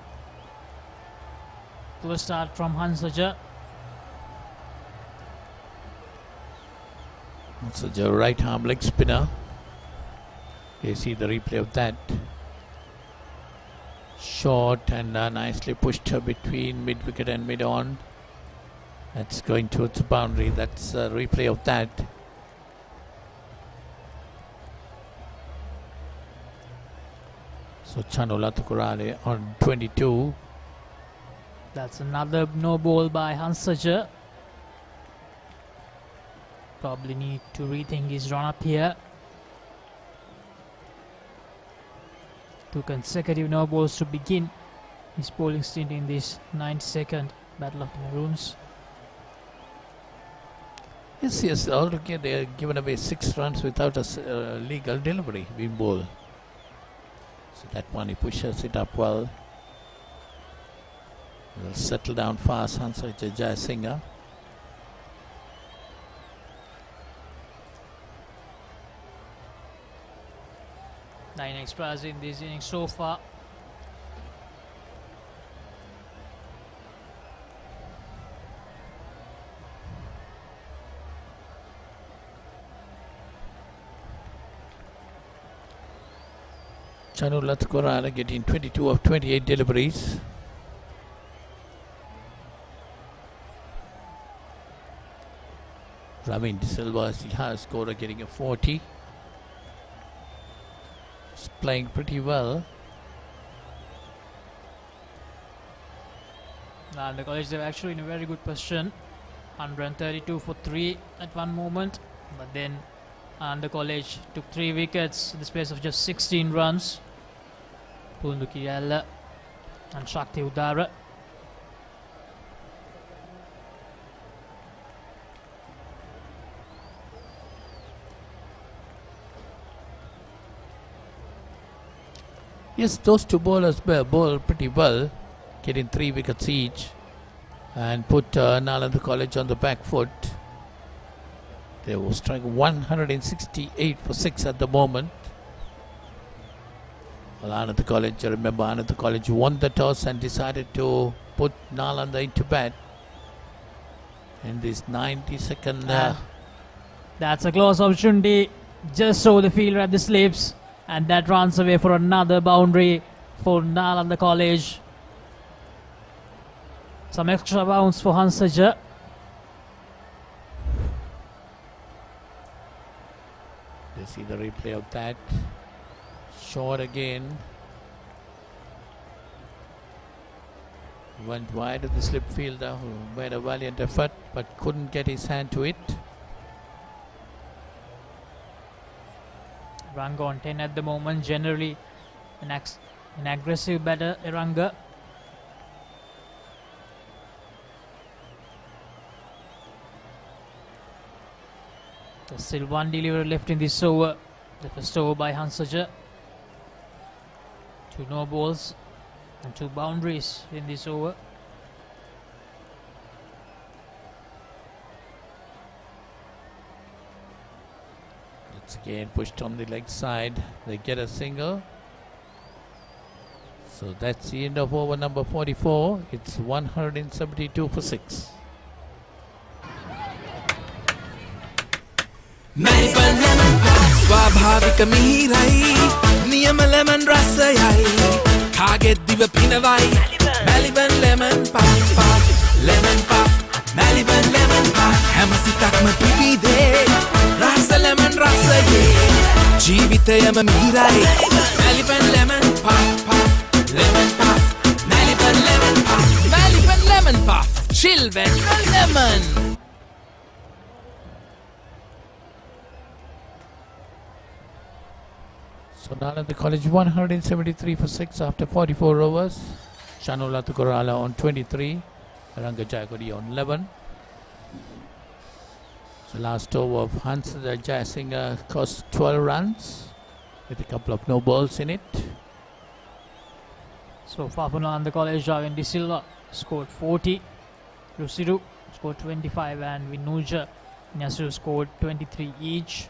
Poor start from Hansaja. Hansaja, right arm leg spinner. You see the replay of that. Short and nicely pushed her between mid wicket and mid on. That's going towards the boundary. That's a replay of that. So Chanul Atukurale on 22. That's another no ball by Hansaja. Probably need to rethink his run up here. 2 consecutive no balls to begin his bowling stint in this 92nd Battle of the Maroons. Yes, already they have given away 6 runs without a legal delivery in bowl. So that one, he pushes it up well. Will settle down fast, Hansaja Jayasinghe. Nine extras in this inning so far. Chanul Atukurale getting 22 of 28 deliveries. Ravin De Silva is the highest scorer, getting a 40. He's playing pretty well. Now the college, they're actually in a very good position. 132 for 3 at one moment, but then the college took 3 wickets in the space of just 16 runs. Pundu Kiyala and Shakti Udara. Yes, those 2 bowlers bowl pretty well, getting 3 wickets each, and put Nalanda College on the back foot. They will strike 168 for 6 at the moment. Well, Ananda College, remember Ananda College won the toss and decided to put Nalanda into bat in this 92nd. That's a close opportunity, just so the fielder at the slips, and that runs away for another boundary for Nalanda College. Some extra bounce for Hansaja. They see the replay of that. Short again. Went wide of the slip fielder, who made a valiant effort but couldn't get his hand to it. Ranga on 10 at the moment. Generally an aggressive batter, Ranga. There's still 1 delivery left in this over. The first over by Hansaja. 2 no balls and 2 boundaries in this over. It's again pushed on the leg side. They get a single. So that's the end of over number 44. It's 172 for 6. Melbourne lemon pie ස්වාභාවික මිහිරයි නියම lemon රසයයි කාගෙත් දිව පිනවයි Melbourne lemon pie lemon pie Melbourne lemon pie හැම සිතක්ම පිබිදේ රස lemon රසයේ ජීවිතයම මිහිරයි Melbourne lemon pie lemon pie Melbourne lemon pie Melbourne lemon pie chill when lemon. So Nalanda College 173 for 6 after 44 overs. Chanul Atukurale on 23. Ranga Jayakodi on 11. The last over of Hans Jayasinghe cost 12 runs with a couple of no balls in it. So far for Nalanda College, Ravin De Silva scored 40, Rusiru scored 25 and Vinuja Nyasru scored 23 each.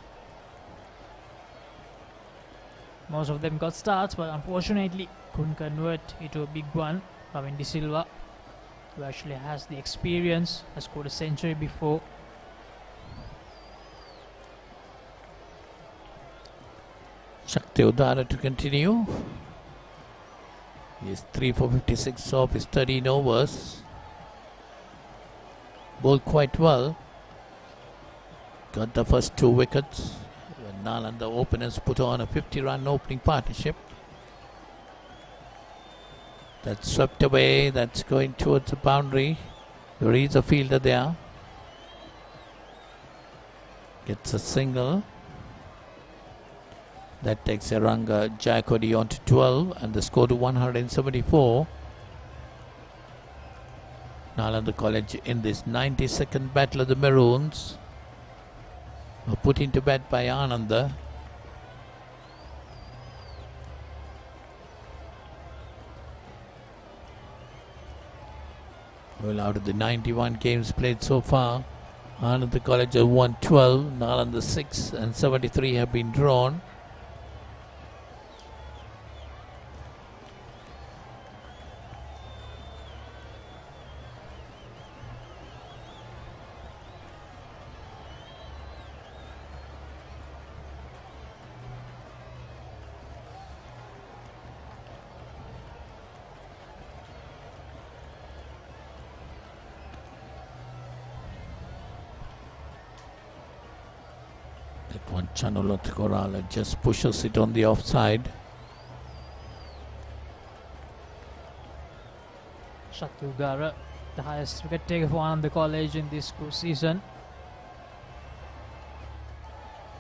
Most of them got starts but unfortunately couldn't convert into a big one. Ravin De Silva, who actually has the experience, has scored a century before. Shakti Udara to continue. He is 3 for 56 off his 13 overs. Bowled quite well. Got the first 2 wickets. When Nalanda openers put on a 50-run opening partnership. That's swept away. That's going towards the boundary. There is a fielder there. Gets a single. That takes Aranga Jayakodi on to 12 and the score to 174. Nalanda College in this 92nd battle of the Maroons were put into bat by Ananda. Well, out of the 91 games played so far, Ananda College have won 12, Nalanda 6 and 73 have been drawn. That one Chanulat Korala just pushes it on the offside. Shakti Udara, the highest wicket taker for Ananda College in this season.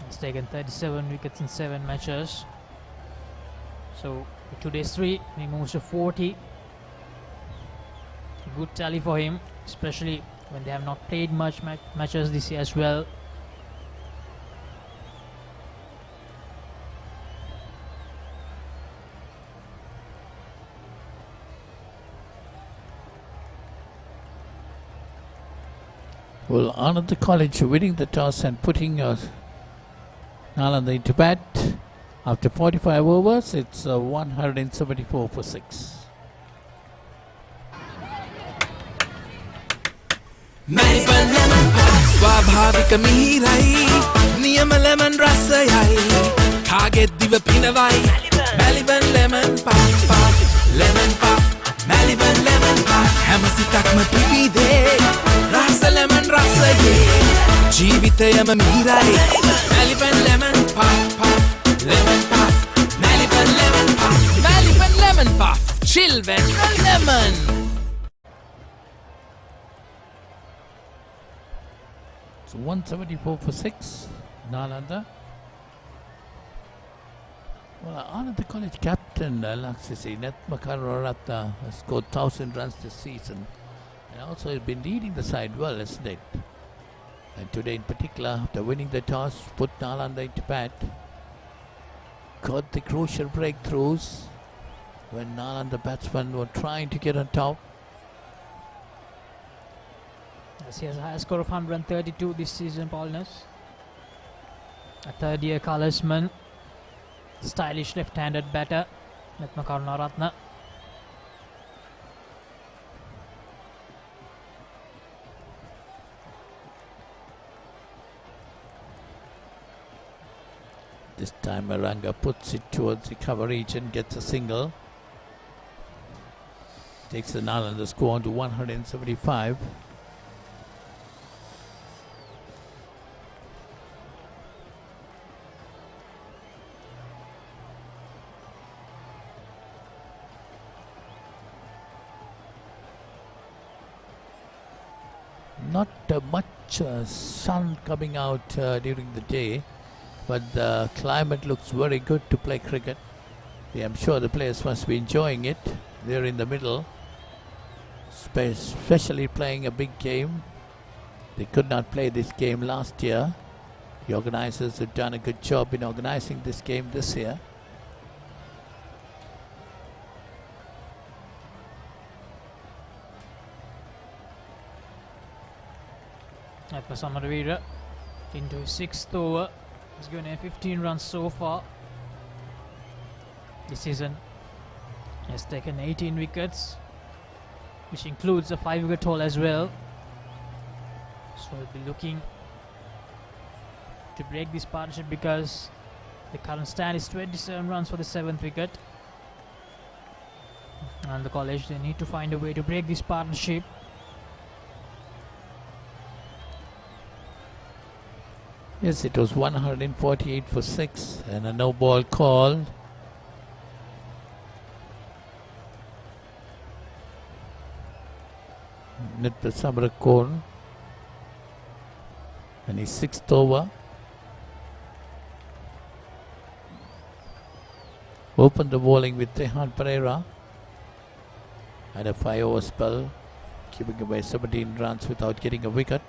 He's taken 37 wickets in 7 matches. So with today's 3, he moves to 40. A good tally for him, especially when they have not played much matches this year as well. Well, Ananda College winning the toss and putting Nalanda into bat. After 45 overs, it's 174 for 6. ස්වාභාවික මිහිරයි නියම lemon රසයයි කාගෙත් දිව පිනවයි Maliban lemon puff puff lemon puff Maliban lemon puff හැම සිතක්ම පිබිදේ රස lemon රසයේ ජීවිතයම මිහිරයි Maliban lemon puff puff lemon puff Maliban lemon puff Maliban lemon puff chill when lemon. So 174 for 6, Nalanda. Well, Ananda College captain Laksisi Netmakararatna has scored 1,000 runs this season and also has been leading the side well, isn't it? And today in particular, after winning the toss, put Nalanda into bat. Got the crucial breakthroughs when Nalanda batsmen were trying to get on top. Yes, he has a high score of 132 this season, Paulness. A third-year colorsman, stylish left-handed batter, Netmakarunaratne. This time Aranga puts it towards the coverage and gets a single. Takes the Nalanda score on to 175. Not much sun coming out during the day, but the climate looks very good to play cricket. I'm sure the players must be enjoying it. They're in the middle, especially playing a big game. They could not play this game last year. The organisers have done a good job in organising this game this year. Samaravira into his 6th over. He's given 15 runs so far. This season has taken 18 wickets, which includes a 5-wicket haul as well. So he'll be looking to break this partnership because the current stand is 27 runs for the 7th wicket. And the college, they need to find a way to break this partnership. Yes, it was 148 for 6 and a no ball called. Nitpa Samarakon and his 6th over. Opened the bowling with Tehan Pereira. Had a 5-over spell, keeping away 17 runs without getting a wicket.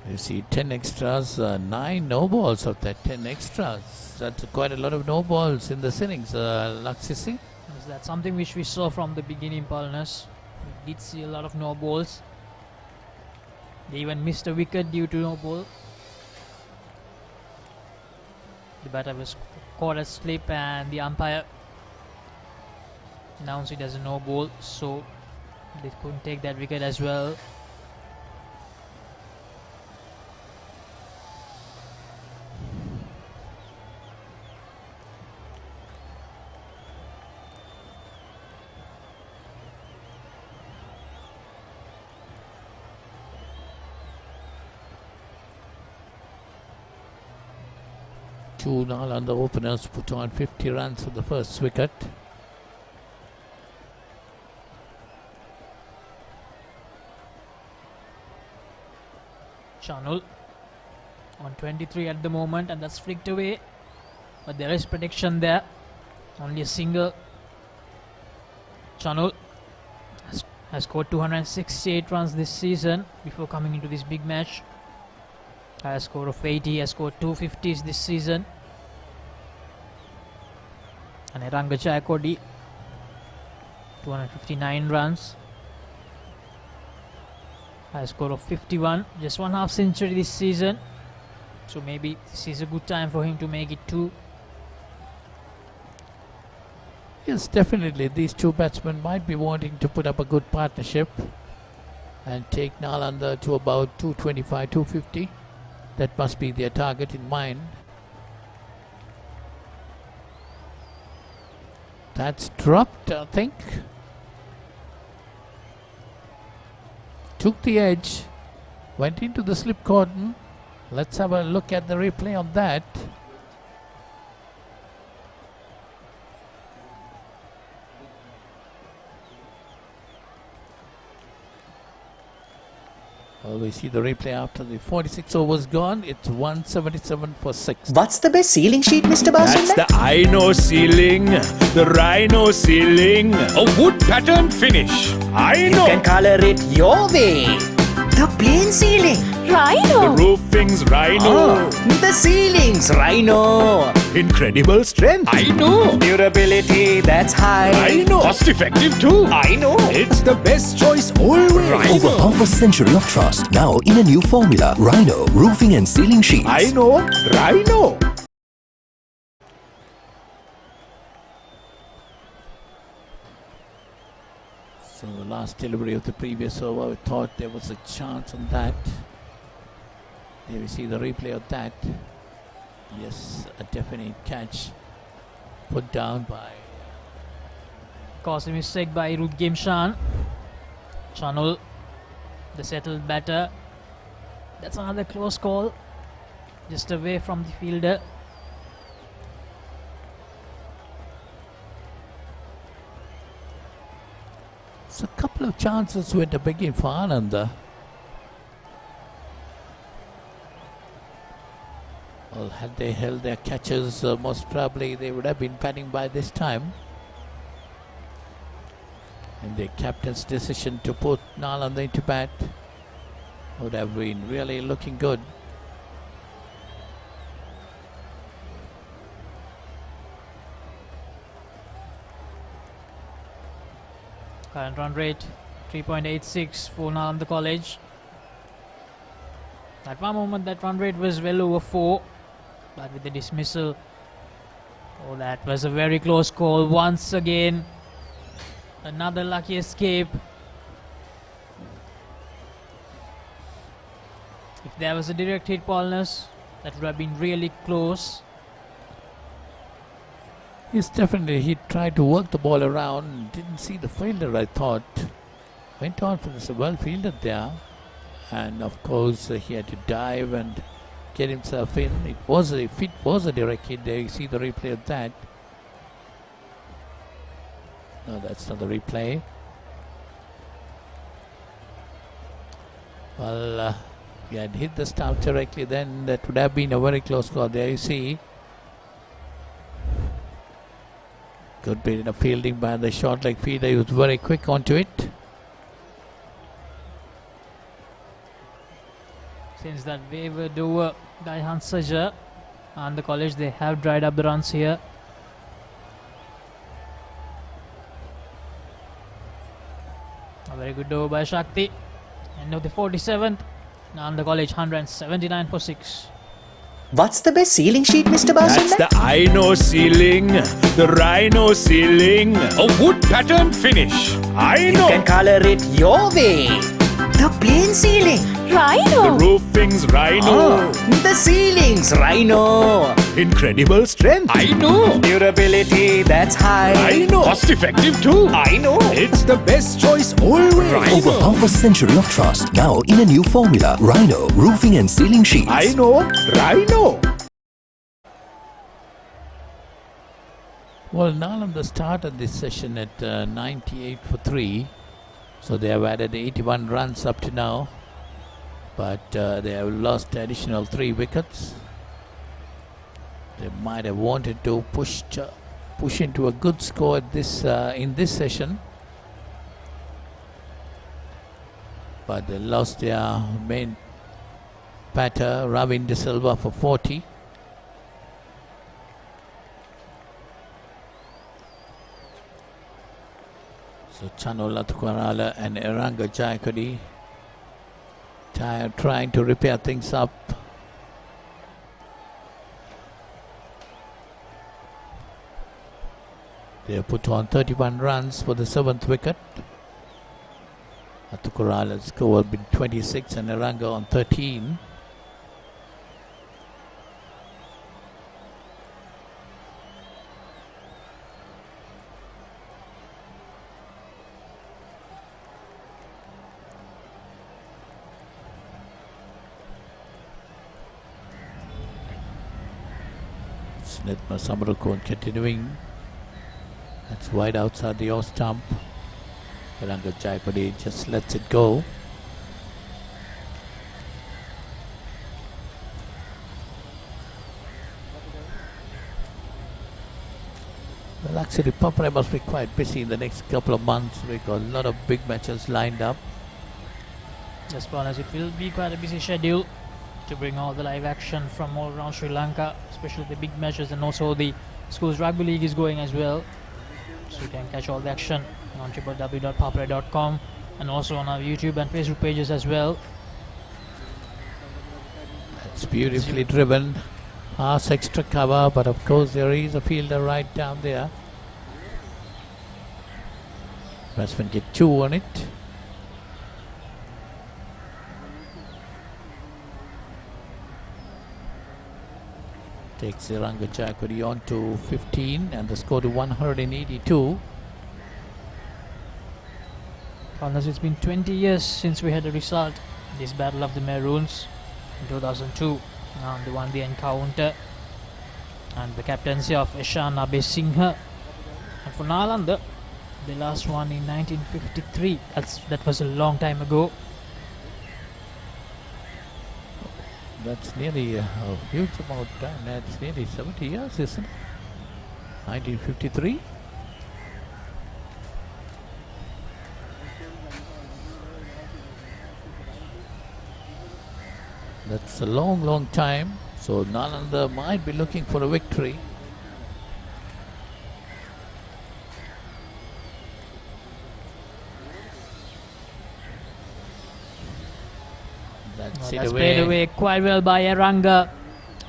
You see 10 extras, 9 no balls of that 10 extras. That's quite a lot of no balls in the innings, Laksisi. Yes, that's something which we saw from the beginning, Palnas. We did see a lot of no balls. They even missed a wicket due to no ball. The batter was caught at slip and the umpire announced it as a no ball, so they couldn't take that wicket as well. Two Nalanda openers put on 50 runs for the first wicket. Chanul on 23 at the moment, and that's flicked away, but there is protection there. Only a single. Chanul has scored 268 runs this season before coming into this big match. Has a score of 80, has scored 250s this season. And Eranga Jayakodi, 259 runs. Has a score of 51, just 1 half century this season. So maybe this is a good time for him to make it 2. Yes, definitely. These two batsmen might be wanting to put up a good partnership and take Nalanda to about 225, 250. That must be their target in mind. That's dropped, I think. Took the edge, went into the slip cordon. Let's have a look at the replay of that. Well, we see the replay after the 46 overs gone. It's 177 for 6. What's the best ceiling sheet, Mr. Basunda? That's the Aino ceiling, the Rhino ceiling, a wood pattern finish. You can color it your way. The plain ceiling. The roofing's Rhino. The ceiling's Rhino. Incredible strength. I know. Durability, that's high. I know. Cost effective too. I know. It's the best choice always. Over half a century of trust, now in a new formula. Rhino Roofing and Ceiling Sheets. I know. Rhino. So the last delivery of the previous over, we thought there was a chance on that. Here we see the replay of that. Yes, a definite catch put down by... Caused a mistake by Rudgim Shan. Chanul, the settled batter. That's another close call. Just away from the fielder. So a couple of chances went to begin for Ananda. Had they held their catches, most probably they would have been batting by this time. And the captain's decision to put Nalanda into bat would have been really looking good. Current run rate 3.86 for Nalanda College. At one moment that run rate was well over 4, but with the dismissal, oh, that was a very close call once again. Another lucky escape. If there was a direct hit, Paulness, that would have been really close. Yes, definitely. He tried to work the ball around. Didn't see the fielder, I thought. Went on for this, well fielded there. And of course, he had to dive and get himself in. If it was a direct hit, there you see the replay of that. No, that's not the replay. Well, if he had hit the stump directly, then that would have been a very close call. There you see. Good bit of fielding by the short leg fielder. He was very quick onto it. Since that wavered over by Hans Saja and the college, they have dried up the runs here. A very good over by Shakti. End of the 47th. And the college 179 for 6. What's the best ceiling sheet, Mr. Basunda? That's the Rhino ceiling. The Rhino ceiling. A wood pattern finish. I know. You can color it your way. The plain ceiling. Rhino. The roofing's Rhino. The ceiling's Rhino. Incredible strength. I know. Durability that's high. I know. Cost effective too. I know. It's the best choice always. Over half a century of trust, now in a new formula. Rhino Roofing and Ceiling Sheets. I know. Rhino. Well, Nalanda started this session at 98 for 3. So they have added 81 runs up to now. But they have lost additional 3 wickets. They might have wanted to push into a good score at this in this session. But they lost their main batter, Ravin De Silva, for 40. So Chano Lathukarala and Eranga Jayakodi trying to repair things up. They have put on 31 runs for the 7th wicket. Lathukarala's score has been 26 and Eranga on 13. Nitma Samarukon continuing. That's wide outside the off stump. Eranga Jayapadi just lets it go. Well, actually, Papare must be quite busy in the next couple of months because a lot of big matches lined up. As far as it will be quite a busy schedule to bring all the live action from all around Sri Lanka, especially the big matches, and also the schools rugby league is going as well. So you can catch all the action on www.papare.com and also on our YouTube and Facebook pages as well. It's beautifully driven. Half extra cover, but of course there is a fielder right down there. Batsman get 2 on it. Takes Eranga Jayapadi on to 15 and the score to 182. Unless it's been 20 years since we had a result in this Battle of the Maroons in 2002. They won the encounter and the captaincy of Eshan Abesinghe. And for Nalanda, the last one in 1953. That was a long time ago. That's nearly a huge amount of time. That's nearly 70 years, isn't it? 1953. That's a long, long time. So Nalanda might be looking for a victory. That's That's played away quite well by Aranga.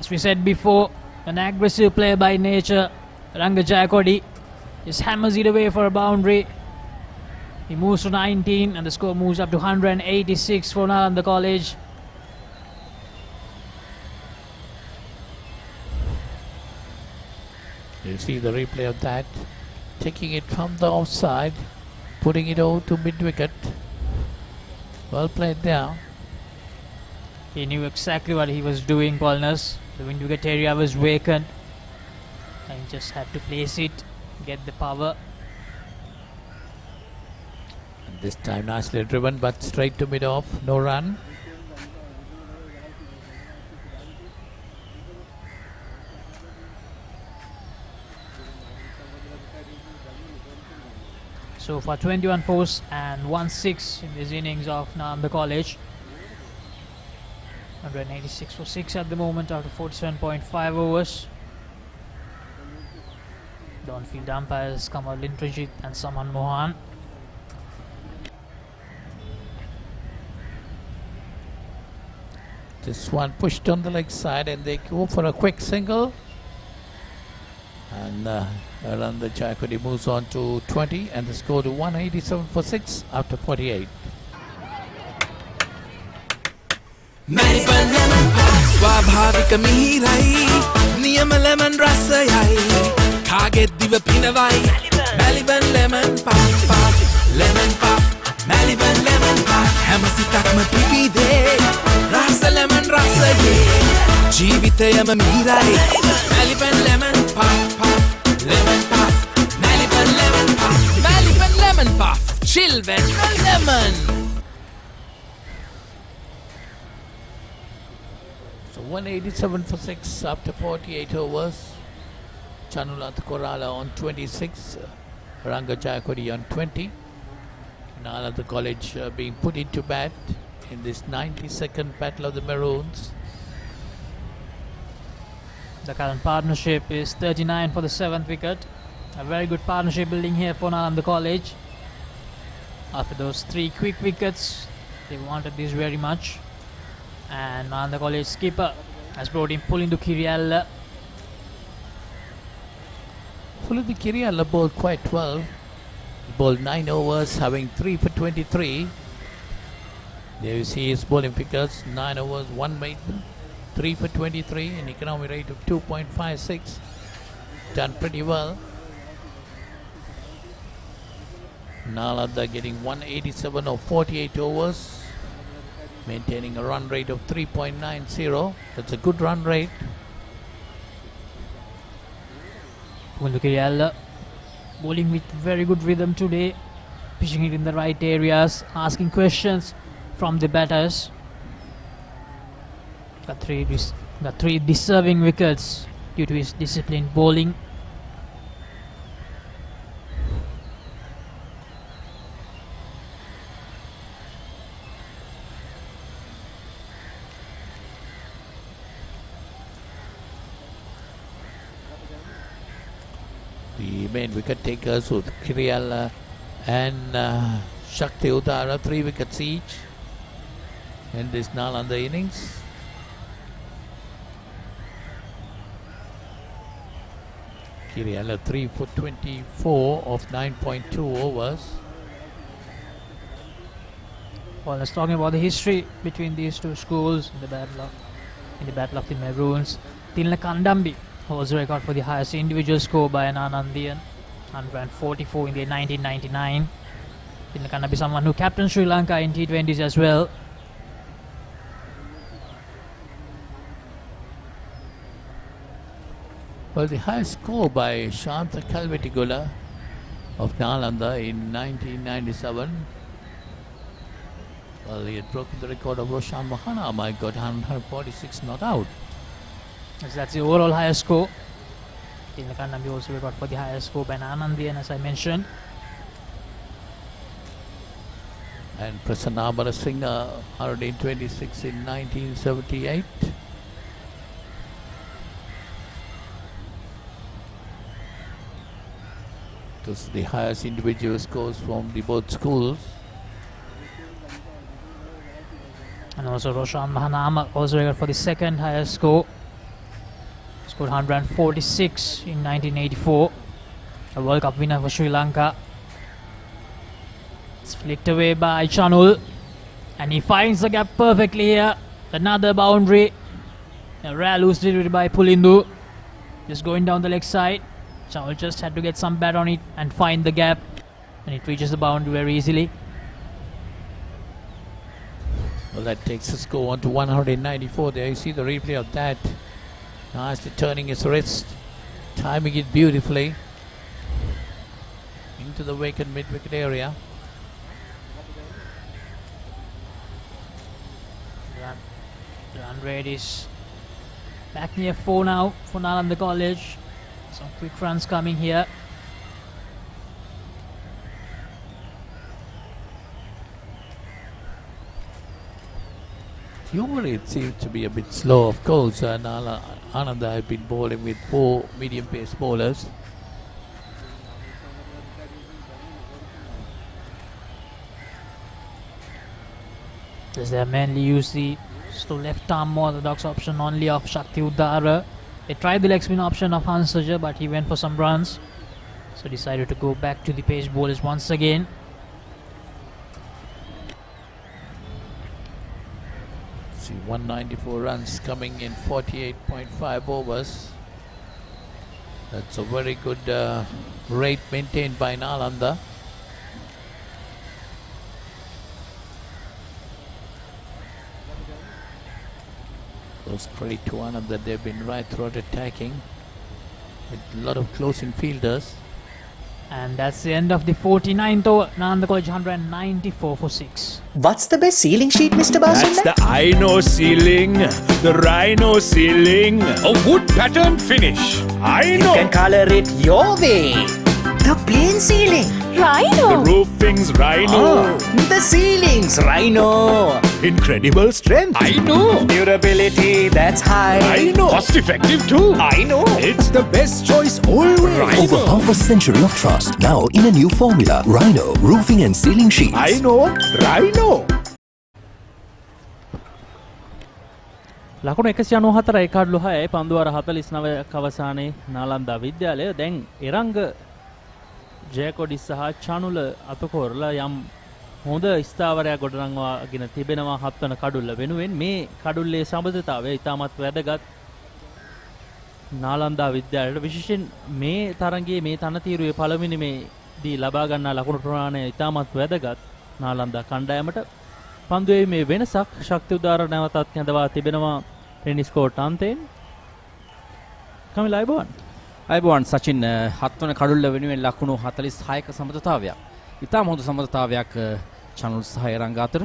As we said before, an aggressive player by nature. Aranga Jayakodi just hammers it away for a boundary. He moves to 19 and the score moves up to 186 for Nalanda College. You see the replay of that. Taking it from the offside, putting it over to mid-wicket. Well played there. He knew exactly what he was doing, Polnus. The mid-wicket area was vacant. And he just had to place it, get the power. And this time nicely driven, but straight to mid-off, no run. So far 21 fours and 1 6 in this innings of Nalanda College. 186 for 6 at the moment after 47.5 overs. The on-field umpires Kamal Indrajit and Saman Mohan. This one pushed on the leg side and they go for a quick single. And Ananda Jayakodi moves on to 20 and the score to 187 for 6 after 48. ස්වාභාවික මිහිරයි නියම lemon රසයයි කාගෙත් දිව පිනවයි Maliban lemon puff lemon puff Maliban lemon puff හැම සිතක්ම පිපිදේ රස lemon රසයේ ජීවිතයම මිහිරයි Maliban lemon puff lemon puff Maliban lemon puff Maliban lemon puff chill when lemon. So 187 for 6 after 48 overs. Chanulat Korala on 26, Ranga Jayakodi on 20. Nalanda College being put into bat in this 92nd Battle of the Maroons. The current partnership is 39 for the 7th wicket. A very good partnership building here for Nalanda College. After those 3 quick wickets, they wanted this very much. And Nalanda College skipper has brought in Pulindu Kirialla. Pulindu Kirialla bowled quite well. He bowled 9 overs, having 3 for 23. There you see his bowling figures: 9 overs, 1 maiden, 3 for 23, an economic rate of 2.56. Done pretty well. Nalanda getting 187 of 48 overs, maintaining a run rate of 3.90. That's a good run rate. Pulindu Kirialla bowling with very good rhythm today, pitching it in the right areas, asking questions from the batters. Got three deserving wickets due to his disciplined bowling. The main wicket takers with Kirialla and Shakti Uttara, 3 wickets each in this Nalanda innings. Kirialla 3 for 24 of 9.2 overs. Well, let's talking about the history between these two schools in the battle of the Maroons. Tilna Kandambi holds the record for the highest individual score by an Anandian, 144 in the 1999. Tilna Kandambi, someone who captained Sri Lanka in T20s as well. Well, the highest score by Shanta Kalvetigula of Nalanda in 1997 Well, he had broken the record of Roshan Mahana. Got 146 not out. As that's the overall highest score. Tilakannambi also record for the highest score by Anandian, as I mentioned. And Prasanna Barasingh 126 in 1978. This is the highest individual scores from the both schools. And also Roshan Mahana also record for the second highest score. Scored 146 in 1984. A World Cup winner for Sri Lanka. It's flicked away by Chanul. And he finds the gap perfectly here. Another boundary. A rare loose delivery by Pulindu. Just going down the leg side. Chanul just had to get some bat on it and find the gap. And it reaches the boundary very easily. Well, that takes the score on to 194. There you see the replay of that. Nicely turning his wrist, timing it beautifully into the vacant mid-wicket area. Run rate is back near 4 now for Nalanda College. Some quick runs coming here. Usually it seems to be a bit slow, of course. Ananda had been bowling with 4 medium pace bowlers. As they mainly use the slow left arm orthodox option only of Shakti Udara. They tried the leg spin option of Hansaja, but he went for some runs. So decided to go back to the pace bowlers once again. See 194 runs coming in 48.5 overs. That's a very good rate maintained by Nalanda. Those credit to Ananda, they've been right throughout attacking with a lot of closing fielders. And that's the end of the 49th over. Nalanda College 194 for 6. What's the best ceiling sheet, Mr. Basundan? That's the Aino ceiling, the Rhino ceiling, a wood pattern finish. I know. You can color it your way. The plain ceiling. Rhino. The roofing's Rhino. The ceiling's Rhino. Incredible strength. I know. Durability that's high. I know. Cost effective too. I know. It's the best choice always. Rhino. Over half a century of trust. Now in a new formula. Rhino. Roofing and ceiling sheets. I know. Rhino. ලකුණු 194 එකඩලු 6 පන්දුවාර 49 කවසානේ නාලන්දා විද්‍යාලය දැන් එරංග ජයකොඩි සහ චනුල අතකොරලා යම් හොඳ ස්ථාවරයක් ගොඩනංවාගෙන තිබෙනවා 7 වන කඩුල්ල වෙනුවෙන් මේ කඩුල්ලේ සම්බන්ධතාවය ඉතාමත් වැදගත් නාලන්දා විද්‍යාලයට විශේෂයෙන් මේ තරගයේ මේ තනතිරුවේ පළවෙනි මේ දී ලබා ගන්නා ලකුණු ප්‍රමාණය ඉතාමත් වැදගත් නාලන්දා කණ්ඩායමට පන්දුවේ මේ වෙනසක් ශක්ති උදාර නැවතත් කැඳවා තිබෙනවා ටෙනිස් කෝට් අන්තයෙන් කමිල අයිබෝන් සචින් 7 වන කඩුල්ල වෙනුවෙන් ලකුණු 46ක සමතතාවයක්. ඉතාම හොඳ සමතතාවයක් චනුල් සහ එරංග අතර.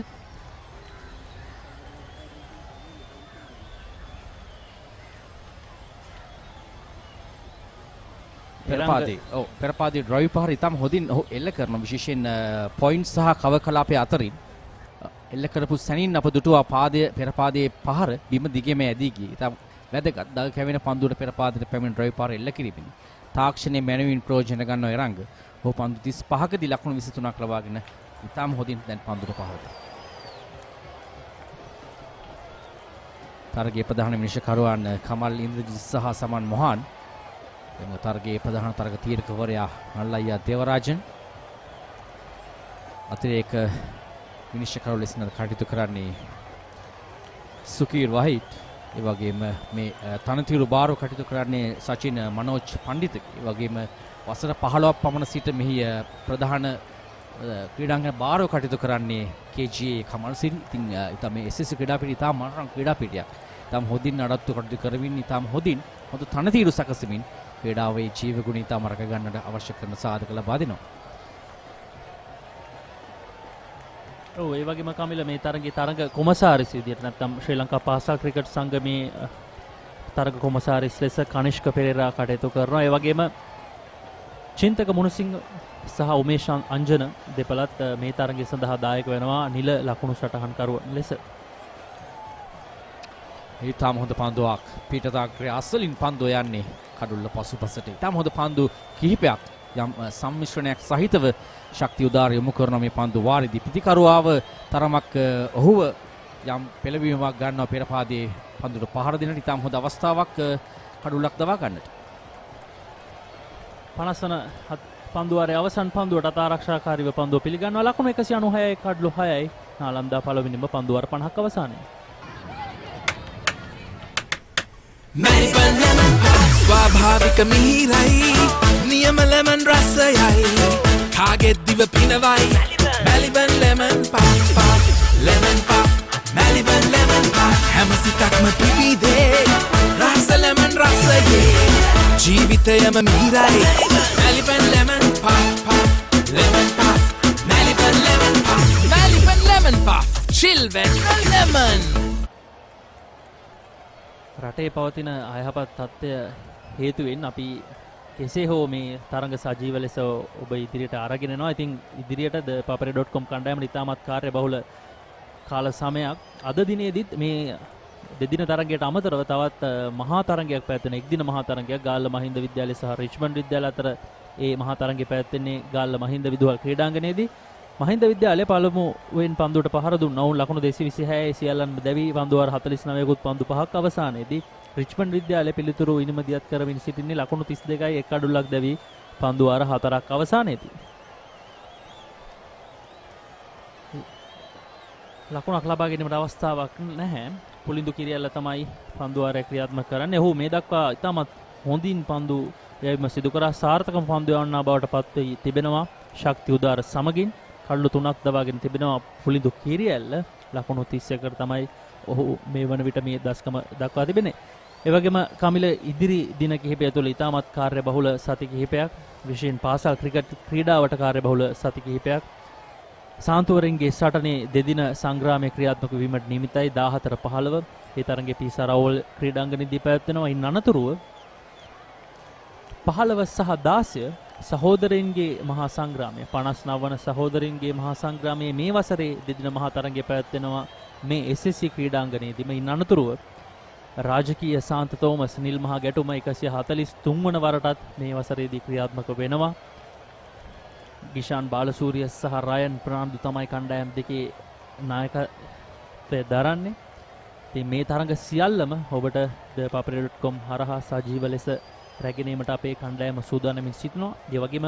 පෙරපාදී ඩ්‍රයිව් පහර ඉතාම හොඳින් ඔහු එල්ල කරන විශේෂයෙන් පොයින්ට් සහ කවර් කලාපයේ අතරින් එල්ල කරපු සැනින් අප දුටුවා පෙරපාදයේ පහර බිම දිගෙම ඇදී ගියේ. ඉතාම වැදගත් දග කැවෙන පන්දුවට පෙරපාදයට පැමිණ ඩ්‍රයිව් පහර එල්ල කිරීමෙන් තාක්ෂණයේ මැනවින් ප්‍රයෝජන ගන්නව එරංග. ඔහු පන්දු 35කදී ලකුණු 23ක් ලබාගෙන ඉතාම හොඳින් දැන් පන්දුට පහරද. තරගයේ ප්‍රධාන විනිශ්චයකරුවන් කමල් ඉන්ද්‍රජිත් සහ සමන් මොහන්. එම තරගයේ ප්‍රධාන තරග තීරකවරයා නල්ලයියා දේවරාජන්. අතිරේක විනිශ්චයකරු ලෙස කටයුතු කරන්නේ සුකීර් වහීඩ්. ඒ වගේම මේ තනතිරු බාරව කටයුතු කරන්නේ සචින් මනෝජ් පණ්ඩිත. ඒ වගේම වසර 15ක් පමණ සිට මෙහි ප්‍රධාන ක්‍රීඩාංගන බාරව කටයුතු කරන්නේ KGA කමල්සින්. ඉතින් ඊට මේ SSC ක්‍රීඩාපීඨය ඉතාම මනරම් ක්‍රීඩාපීඨයක්. ඉතාම හොඳින් නඩත්තු කටයුතු කරමින් ඉතාම හොඳින් හොඳ තනතිරු සැකසමින් ක්‍රීඩාවේ ජීවගුණ ඉතාම රැක ගන්නට අවශ්‍ය කරන සාධක ලබා දෙනවා. ඔව් ඒ වගේම කමිල මේ තරගයේ තරග කොමසාරිස් විදියට නැත්නම් ශ්‍රී ලංකා පාසල් ක්‍රිකට් සංගමේ තරග කොමසාරිස් ලෙස කනිෂ්ක පෙරේරා කටයුතු කරනවා. ඒ වගේම චින්තක මුණසිංහ සහ උමේෂ් අංජන දෙපළත් මේ තරගය සඳහා දායක වෙනවා නිල ලකුණු සටහන්කරුවන් ලෙස. ඊටම හොඳ පන්දුවක් පිටතාග්‍රය අසලින් පන්දුව යන්නේ කඩුල්ල පසුපසට. ඊටම හොඳ පන්දු කිහිපයක් යම් සම්මිශ්‍රණයක් සහිතව ශක්තිය උදාර යොමු කරන මේ පන්දු වාරයේදී පිටිකරුවාව තරමක් ඔහුව යම් පෙළවීමක් ගන්නවා පෙර පාදයේ පන්දුට පහර දෙන්නට. ඊටම හොඳ අවස්ථාවක් කඩුල්ලක් දවා ගන්නට. 50 වන පන්දු වාරයේ අවසන් පන්දුවට අතාරක්ෂාකාරීව පන්දුව පිළිගන්නවා. ලකුණු 196යි කඩලු 6යි. නාලන්දා පළවෙනිම පන්දු වාර 50ක් අවසානයේ. ස්වාභාවික මිහිරයි නියම ලෙමන් රසයයි කාගෙත් දිව පිනවයි Maliban lemon puff lemon puff Maliban lemon puff හැම සිතක්ම පිබිදේ රස ලෙමන් රසයේ ජීවිතයම මිහිරයි Maliban lemon puff lemon puff Maliban lemon puff Maliban lemon puff chill when lemon. රටේ පවතින අයහපත් තත්ත්වය හේතුවෙන් අපි කෙසේ හෝ මේ තරඟ සජීව ලෙස ඔබ ඉදිරියට අරගෙන යනවා. ඉතින් ඉදිරියට papare.com කණ්ඩායමට ඉතාමත් කාර්යබහුල කාල සමයක් අද දිනේදීත් මේ දෙදින තරඟයට අමතරව තවත් මහා තරඟයක් පැවැත්වෙන එක්දින මහා තරඟයක් ගාල්ල මහින්ද විද්‍යාලය සහ රිච්මන්ඩ් විද්‍යාලය අතර ඒ මහා තරඟය පැවැත්වෙන්නේ ගාල්ල මහින්ද විදුහල් ක්‍රීඩාංගණයේදී. මහින්ද විද්‍යාලය පළමුවෙන් පන්දුවට පහර දුන්නා. ඔවුන් ලකුණු 226 සියල්ලන් දැවි පන්දු වාර 49කුත් පන්දු 5ක් අවසානයේදී රිච්මන්ඩ් විද්‍යාලය පිළිතුරු ඉනිමදියත් කරමින් සිටින්නේ ලකුණු 32යි එක් අඩුල්ලක් දැවි පන්දු වාර 4ක් අවසානයේදී. ලකුණක් ලබා ගැනීමට අවස්ථාවක් නැහැ. පුලින්දු කිරියල්ල තමයි පන්දු වාරය ක්‍රියාත්මක කරන්නේ. ඔහු මේ දක්වා ඉතාමත් හොඳින් පන්දු යැවීම සිදු කරා සාර්ථකම පන්දු යවන්නා බවට පත් වී තිබෙනවා. ශක්තිය උදාර සමගින් කඩලු 3ක් දවාගෙන තිබෙනවා පුලින්දු කිරියල්ල. ලකුණු 31කට තමයි ඔහු මේ වන විට මේ දස්කම දක්වා තිබෙන්නේ. ඒ වගේම කමිල ඉදිරි දින කිහිපය තුළ ඉතාමත් කාර්යබහුල සති කිහිපයක් විශේෂයෙන් පාසල් ක්‍රිකට් ක්‍රීඩාවට කාර්යබහුල සති කිහිපයක් සාන්තුවරින්ගේ සටනේ දෙදින සංග්‍රාමයේ ක්‍රියාත්මක වීමට නියමිතයි 14-15 ඒ තරඟයේ පීසාරවල් ක්‍රීඩාංගණයේදී පැවැත්වෙනවා. ඉන් අනතුරුව 15 සහ 16 සහෝදරයින්ගේ මහා සංග්‍රාමය 59 වන සහෝදරයින්ගේ මහා සංග්‍රාමයේ මේ වසරේ දෙදින මහා තරඟය පැවැත්වෙනවා මේ SSC ක්‍රීඩාංගණයේදී. මේ අනතුරුව රාජකීය සාන්ත තෝමස් නිල් මහා ගැටුම 143 වන වරටත් මේ වසරේදී ක්‍රියාත්මක වෙනවා. ගිෂාන් බාලසූරිය සහ රයන් ප්‍රනාන්දු තමයි කණ්ඩායම් දෙකේ නායකත්වය දරන්නේ. ඉතින් මේ තරඟ සියල්ලම ඔබට papare.com හරහා සජීව ලෙස රැගෙනීමට අපේ කණ්ඩායම සූදානමින් සිටිනවා. ඒ වගේම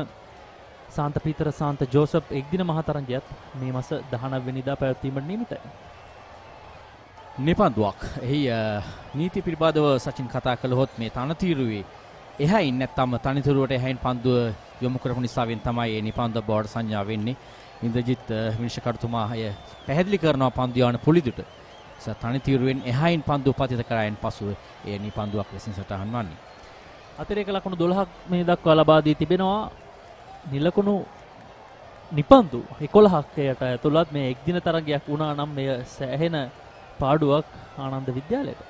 සාන්ත පීතර සාන්ත ජෝසප් එක්දින මහා තරඟයත් මේ මාස 19 වෙනිදා පැවැත්වීමට නියමිතයි. නිපන්දුවක්. එහි නීති පිළිබඳව සචින් කතා කළහොත් මේ තනතිරුවේ එහයින් නැත්තම් තනිතුරුවට එහයින් පන්දුව යොමු කරපු නිසාවෙන් තමයි මේ නිපන්දුව බෝඩ් සංඥා වෙන්නේ. ඉන්ද්‍රජිත් විනිශ්චයකරුතුමා අය පැහැදිලි කරනවා පන්දු යවන පුලිදුට. තනිතිරුවෙන් එහයින් පන්දුව පතිත කරායන් පසුව ඒ නිපන්දුවක් ලෙසින් සටහන් වන්නේ. අතිරේක ලකුණු 12ක් මේ දක්වා ලබා දී තිබෙනවා. නිලකුණු නිපන්දු 11ක් එයට ඇතුළත් මේ එක්දින තරගයක් වුණා නම් මෙය සෑහෙන පාඩුවක් ආනන්ද විද්‍යාලයට.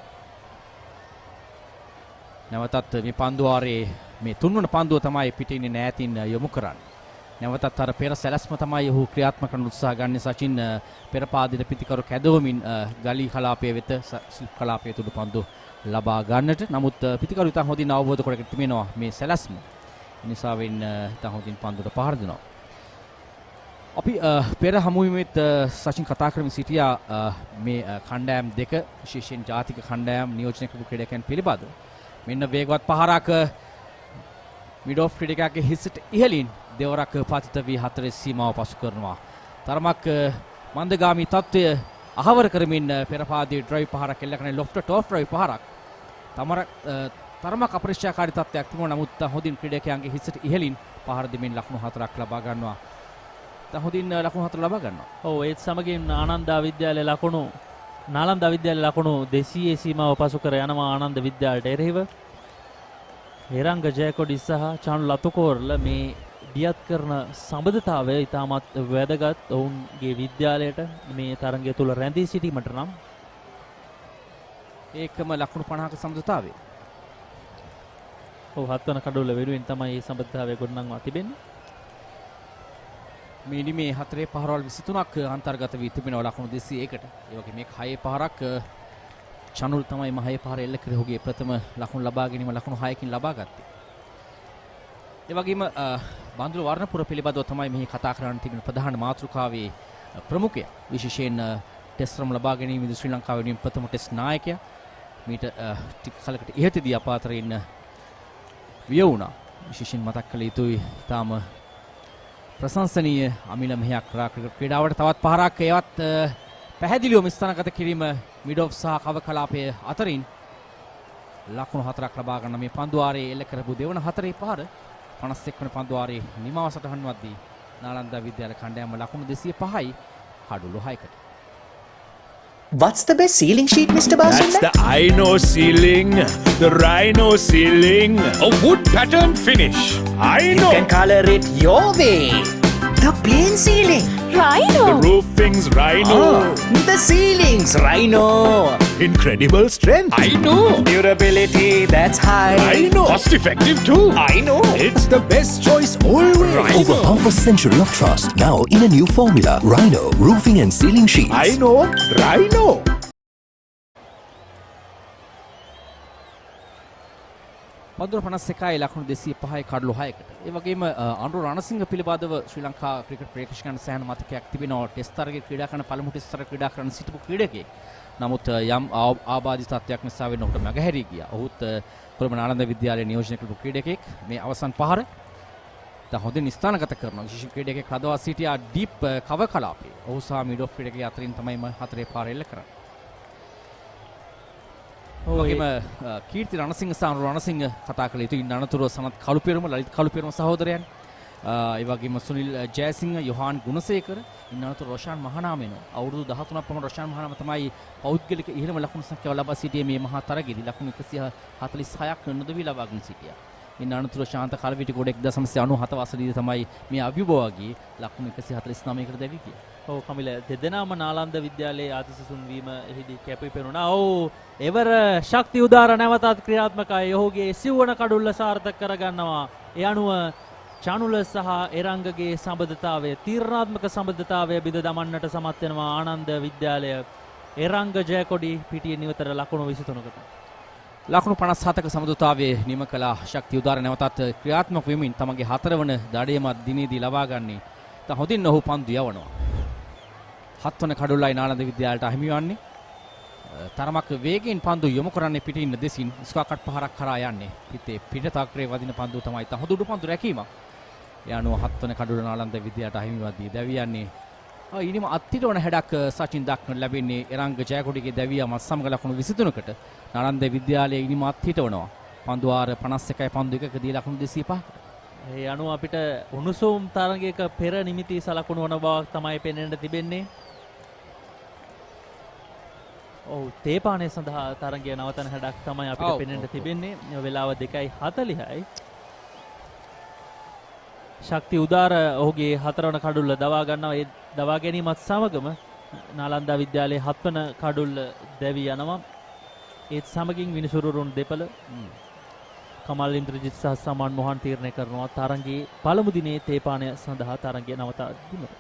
නැවතත් මේ පන්දු වාරයේ මේ තුන්වන පන්දුව තමයි පිටින් ඈතින් යොමු කරන්නේ. නැවතත් අර පෙර සැලැස්ම තමයි ඔහු ක්‍රියාත්මක කරන්න උත්සාහ ගන්න. සචින් පෙර පාදින පිටිකරු කැදවමින් ගලී කලාපයේ වෙත සිල්ප් කලාපයේ තුඩු පන්දු ලබා ගන්නට. නමුත් පිටිකරු ඉතා හොඳින් අවබෝධ කරගෙන තිබෙනවා මේ සැලැස්ම. නිසාවෙන් ඉතා හොඳින් පන්දුට පහර දෙනවා. අපි පෙර හමුවීමේත් සචින් කතා කරමින් සිටියා මේ කණ්ඩායම් දෙක විශේෂයෙන් ජාතික කණ්ඩායම් නියෝජනය කරපු ක්‍රීඩකයන් පිළිබඳව. මෙන්න වේගවත් පහරක් මිඩ් ඔෆ් ක්‍රීඩකයාගේ හිසට ඉහළින් දෙවරක් පතිත වී හතරේ සීමාව පසු කරනවා. තරමක් මන්දගාමී තත්ත්වය අහවර කරමින් පෙර පාදයේ ඩ්‍රයිව් පහරක් එල්ල කරන ලොෆ්ට් ටොප් ඩ්‍රයිව් පහරක් තරමක් අපරිශ්‍යාකාරී තත්ත්වයක් තිබුණා. නමුත් හොඳින් ක්‍රීඩකයන්ගේ හිසට ඉහළින් පහර දෙමින් ලකුණු 4ක් ලබා ගන්නවා. හොඳින් ලකුණු 4 ලබා ගන්නවා. ඔව් ඒත් සමගින් නාලන්දා විද්‍යාලයේ ලකුණු 200 සීමාව පසු කර යනවා ආනන්ද විද්‍යාලයට එරෙහිව. හේරංග ජයකොඩි සහ චානු ලතුකෝරල මේ දියත් කරන සම්බන්ධතාවය ඉතාමත් වැදගත් ඔවුන්ගේ විද්‍යාලයට මේ තරගය තුළ රැඳී සිටීමට නම් ඒකම ලකුණු 50ක සම්බන්ධතාවය. ඔව් 7 වන කඩොල්ල වෙනුවෙන් තමයි මේ සම්බන්ධතාවය ගොඩනංවා තිබෙන්නේ. මේ නිමේ 4 පහරවල් 23ක් අන්තර්ගත වී තිබෙනවා ලකුණු 201කට. ඒ වගේ මේක 6 පහරක් චනුල් තමයි මහේ පහර එල්ල කර ඔහුගේ ප්‍රථම ලකුණු ලබා ගැනීම ලකුණු 6කින් ලබා ගත්තේ. ඒ වගේම බන්දුල වර්ණපුර පිළිබඳව තමයි මෙහි කතා කරන්න තිබෙන ප්‍රධාන මාතෘකාවේ ප්‍රමුඛය. විශේෂයෙන් ටෙස්ට් රම් ලබා ගැනීමේදී ශ්‍රී ලංකාව වෙනුවෙන් ප්‍රථම ටෙස්ට් නායකයා මීට ටික කලකට ඉහතදී අප අතර ඉන්න විය වුණා. විශේෂයෙන් මතක් කළ යුතුයි තාම ප්‍රශංසනීය අමිල මෙහයක් ක්‍රීඩාවට තවත් පහරක් ඒවත් පැහැදිලිවම ස්ථානගත කිරීම මිඩ් ඔෆ් සහ කව කලාපයේ අතරින් ලකුණු 4ක් ලබා ගන්න මේ පන්දුවාරයේ එල්ල කරපු දෙවන 4 පහර 51 වන පන්දුවාරයේ නිමාව සටහන්වත්දී නාලන්දා විද්‍යාල කණ්ඩායම ලකුණු 205යි කඩුළු 6කට. What's the best ceiling sheet, Mr. Basu? That's the Rhino ceiling. The Rhino ceiling. A wood pattern finish. You can color it your way. The plain ceiling. Rhino. The roofing's Rhino. The ceiling's Rhino. Incredible strength. I know. Durability, that's high. I know. Cost effective too. I know. It's the best choice always. Rhino. Over half a century of trust. Now in a new formula. Rhino. Roofing and ceiling sheets. I know. Rhino. පන්දුර 51යි ලකුණු 205යි කඩලු 6කට. ඒ වගේම අනුර රණසිංහ පිළිබඳව ශ්‍රී ලංකා ක්‍රිකට් ප්‍රේක්ෂකයන් සෑහෙන මතකයක් තිබෙනවා. ටෙස්ට් තරගයේ ක්‍රීඩා කරන පළමු ටෙස්ට් තරග ක්‍රීඩා කරන සිටපු ක්‍රීඩකයෙක්. නමුත් යම් ආබාධිත තත්ත්වයක් නිසා වෙන ඔහුට මගහැරී ගියා. ඔහුත් කොළඹ නාලන්ද විද්‍යාලයේ නියෝජනය කරපු ක්‍රීඩකයෙක්. මේ අවසන් පහර තා හොඳින් ස්ථානගත කරනවා. විශේෂ ක්‍රීඩකයෙක් රඳවා සිටියා ඩීප් කව කලාපේ. ඔහු සහ මිඩ් ඔෆ් ක්‍රීඩකයා අතරින් තමයි 4 පාර එල්ල කරන්නේ. ඔහුගේම කීර්ති රණසිංහ සහ රණසිංහ කතා කළ යුතු ඉන්න අනතුරුව සනත් කළුපිරම ලලිත් කළුපිරම සහෝදරයන් ඒ වගේම සුනිල් ජයසිංහ යොහාන් ගුණසේකර ඉන්න අනතුරුව රොෂාන් මහනාම එනවා. අවුරුදු 13ක් පමණ රොෂාන් මහනාම තමයි පෞද්ගලික ඉහළම ලකුණු සංඛ්‍යාව ලබා සිටියේ මේ මහා තරගයේදී ලකුණු 146ක් නොදවී ලබාගෙන සිටියා. ඉන්න අනතුරුව ශාන්ත කලවිටිගොඩ 1997 වසරේදී තමයි මේ අභිභවාගී ලකුණු 149කට දැවි ගියේ. ඔව් කමිල දෙදෙනාම නාලන්ද විද්‍යාලයේ ආදිසසුන් වීම එහිදී කැපී පෙනුණා. ඔව් එවර ශක්ති උදාර නැවතත් ක්‍රියාත්මකයි. ඔහුගේ සිව්වන කඩුල්ල සාර්ථක කරගන්නවා. ඒ අනුව චානුල සහ එරංගගේ සම්බන්ධතාවය තීරණාත්මක සම්බන්ධතාවය බිඳ දමන්නට සමත් වෙනවා ආනන්ද විද්‍යාලය. එරංග ජයකොඩි පිටියේ නිවතර ලකුණු 23කට. ලකුණු 57ක සමතුලිතතාවයේ නිම කළ ශක්ති උදාර නැවතත් ක්‍රියාත්මක වෙමින් තමගේ 4 වන දඩයම දිනේදී ලබා ගන්නේ. තා හොඳින් ඔහු පන්දු යවනවා. 7 වන කඩුල්ලයි නාලන්ද විද්‍යාලයට අහිමි වන්නේ. තරමක් වේගයෙන් පන්දු යොමු කරන්නේ පිටින් දෙසින් ස්කෝකට් පහරක් කරා යන්නේ. පිටේ පිටතක්‍රේ වදින පන්දු තමයි තා හොඳ උඩු පන්දු රැකීමක්. ඒ අනුව 7 වන කඩුල්ල නාලන්ද විද්‍යාලයට අහිමි වදී දැවියන්නේ. ඉනිම අත්තිටවන හැඩක් සචින් දක්නට ලැබෙන්නේ එරංග ජයකොඩිගේ දැවියම සමග ලකුණු 23කට නාලන්ද විද්‍යාලයේ ඉනිම අත්තිටවනවා. පන්දු ආර 51යි පන්දු 1කදී ලකුණු 205කට. ඒ අනුව අපිට උණුසුම් තරගයක පෙර නිමිති සලකුණු වන බවක් තමයි පෙනෙන්න තිබෙන්නේ. ඔව් තේපානේ සඳහා තරගය නවතන හැඩක් තමයි අපිට පෙනෙන්න තිබෙන්නේ. වෙලාව 2:40යි. ශක්ති උදාර ඔහුගේ 4 වන කඩුල්ල දවා ගන්නවා. ඒ දවා ගැනීමත් සමගම නාලන්දා විද්‍යාලයේ 7 වන කඩුල්ල දැවි යනවා. ඒත් සමගින් විනිසුරුරුන් දෙපළ කමල් ඉන්ද්‍රජිත් සහ සමන් මොහන් තීරණය කරනවා තරගයේ පළමු දිනේ තේපානය සඳහා තරගය නවතා දීමට.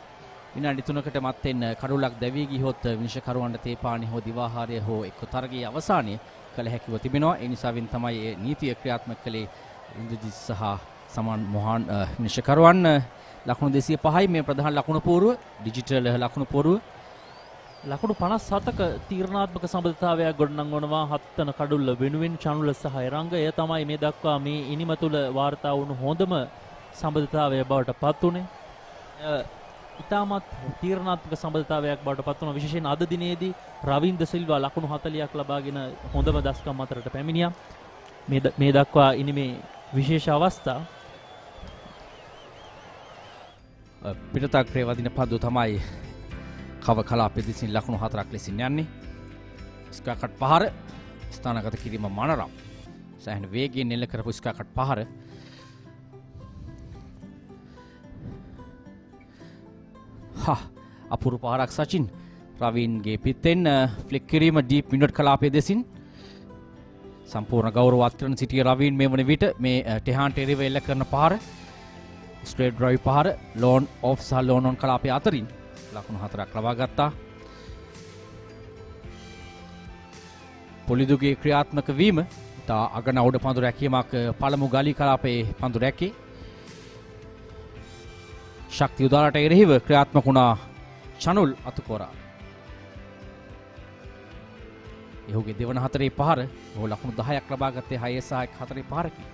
විනාඩි 3කට මත්තෙන් කඩුල්ලක් දැවී ගියොත් විනිශ්චයකරුවන්ට තේපානය හෝ දිවාහාරය හෝ එක්ක තරගයේ අවසානය කළ හැකිව තිබෙනවා. ඒ නිසාවෙන් තමයි මේ නීතිය ක්‍රියාත්මක කළේ ඉන්ද්‍රජිත් සහ සමන් මොහන් විනිශ්චයකරුවන්. ලකුණු 205යි මේ ප්‍රධාන ලකුණු පෝරුව ඩිජිටල් ලකුණු පෝරුව. ලකුණු 57ක තීරණාත්මක සම්බන්ධතාවයක් ගොඩනංවනවා 7 වන කඩුල්ල වෙනුවෙන් චනුල සහ එරංග. එය තමයි මේ දක්වා මේ ඉනිම තුල වාර්තා වුණු හොඳම සම්බන්ධතාවය බවට පත් උනේ. ඉතාමත් තීරණාත්මක සම්බන්ධතාවයක් බවට පත් වුණා. විශේෂයෙන් අද දිනේදී රවින්ද සිල්වා ලකුණු 40ක් ලබාගෙන හොඳම දස්කම් අතරට පැමිණියා. මේ දක්වා ඉනිමේ විශේෂ අවස්ථා පිටතක්‍රේ වදින පන්දු තමයි කව කලාපයේ දිසින් ලකුණු 4ක් ලෙසින් යන්නේ. ස්කෝකට් පහර ස්ථානගත කිරීම මනරම්. සෑහෙන වේගයෙන් එල්ල කරපු ස්කෝකට් පහර අපුරු පාරක් සචින් රවින්ගේ පිත්තෙන් ෆ්ලික් කිරීම ඩීප් මිඩ් කලාපයේ දෙසින් සම්පූර්ණ ගෞරවවත් කරන සිටිය රවින් මේ වන විට මේ ටෙහාන්ට එරෙහිව එල්ල කරන පාර ස්ට්‍රේට් ඩ්‍රයිව් පාර ලෝන් ඔෆ් සහ ලෝන් ඔන් කලාපයේ අතරින් ලකුණු 4ක් ලබා ගත්තා. පොලිදුගේ ක්‍රියාත්මක වීම තා අගන උඩ පන්දු රැකීමක් පළමු ගලී කලාපයේ පන්දු රැකේ. ශක්තිය උදාරට එරෙහිව ක්‍රියාත්මක වුණා චනුල් අතුකොරා. එහුගේ දෙවන හතරේ පහර ඔහු ලකුණු 10ක් ලබා ගත්තේ 6 සහ 4 පහරකින්.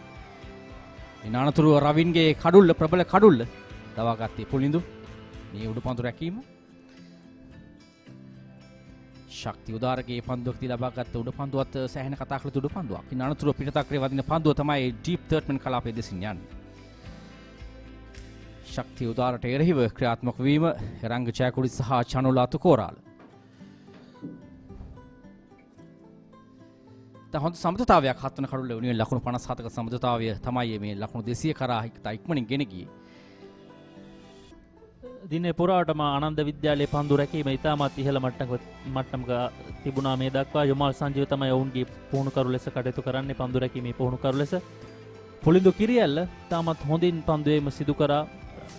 ඉන් අනතුරුව රවින්ගේ කඩුල්ල ප්‍රබල කඩුල්ල දවා ගත්තේ පොලිඳු. මේ උඩ පන්දු රැකීම ශක්තිය උදාරගේ පන්දුවක් ලබා ගත්ත උඩ පන්දුවත් සෑහෙන කතා කළ උඩ පන්දුවක්. ඉන් අනතුරුව පිටතක්‍රේ වදින පන්දුව තමයි ඩීප් තර්ඩ්මන් කලාපයේ දෙසින් යන්නේ. ශක්තිය උදාරට එරෙහිව ක්‍රියාත්මක වීම රංග ජයකුඩි සහ චනුල අතුකෝරාල. හොඳ සමතතාවයක් හත්වන කඩුල්ල වෙනුවෙන් ලකුණු 57ක සමතතාවය තමයි මේ ලකුණු 200 කරා ඉක්මනින් ගෙන ගියේ. දිනේ පුරාවටම ආනන්ද විද්‍යාලයේ පන්දු රැකීම ඉතාමත් ඉහළ මට්ටමක තිබුණා මේ දක්වා. යොමල් සංජීව තමයි ඔවුන්ගේ පුහුණුකරු ලෙස කටයුතු කරන්නේ පන්දු රැකීමේ පුහුණුකරු ලෙස. පොලිඳු කිරියල්ල තාමත් හොඳින් පන්දුවේම සිදු කරා.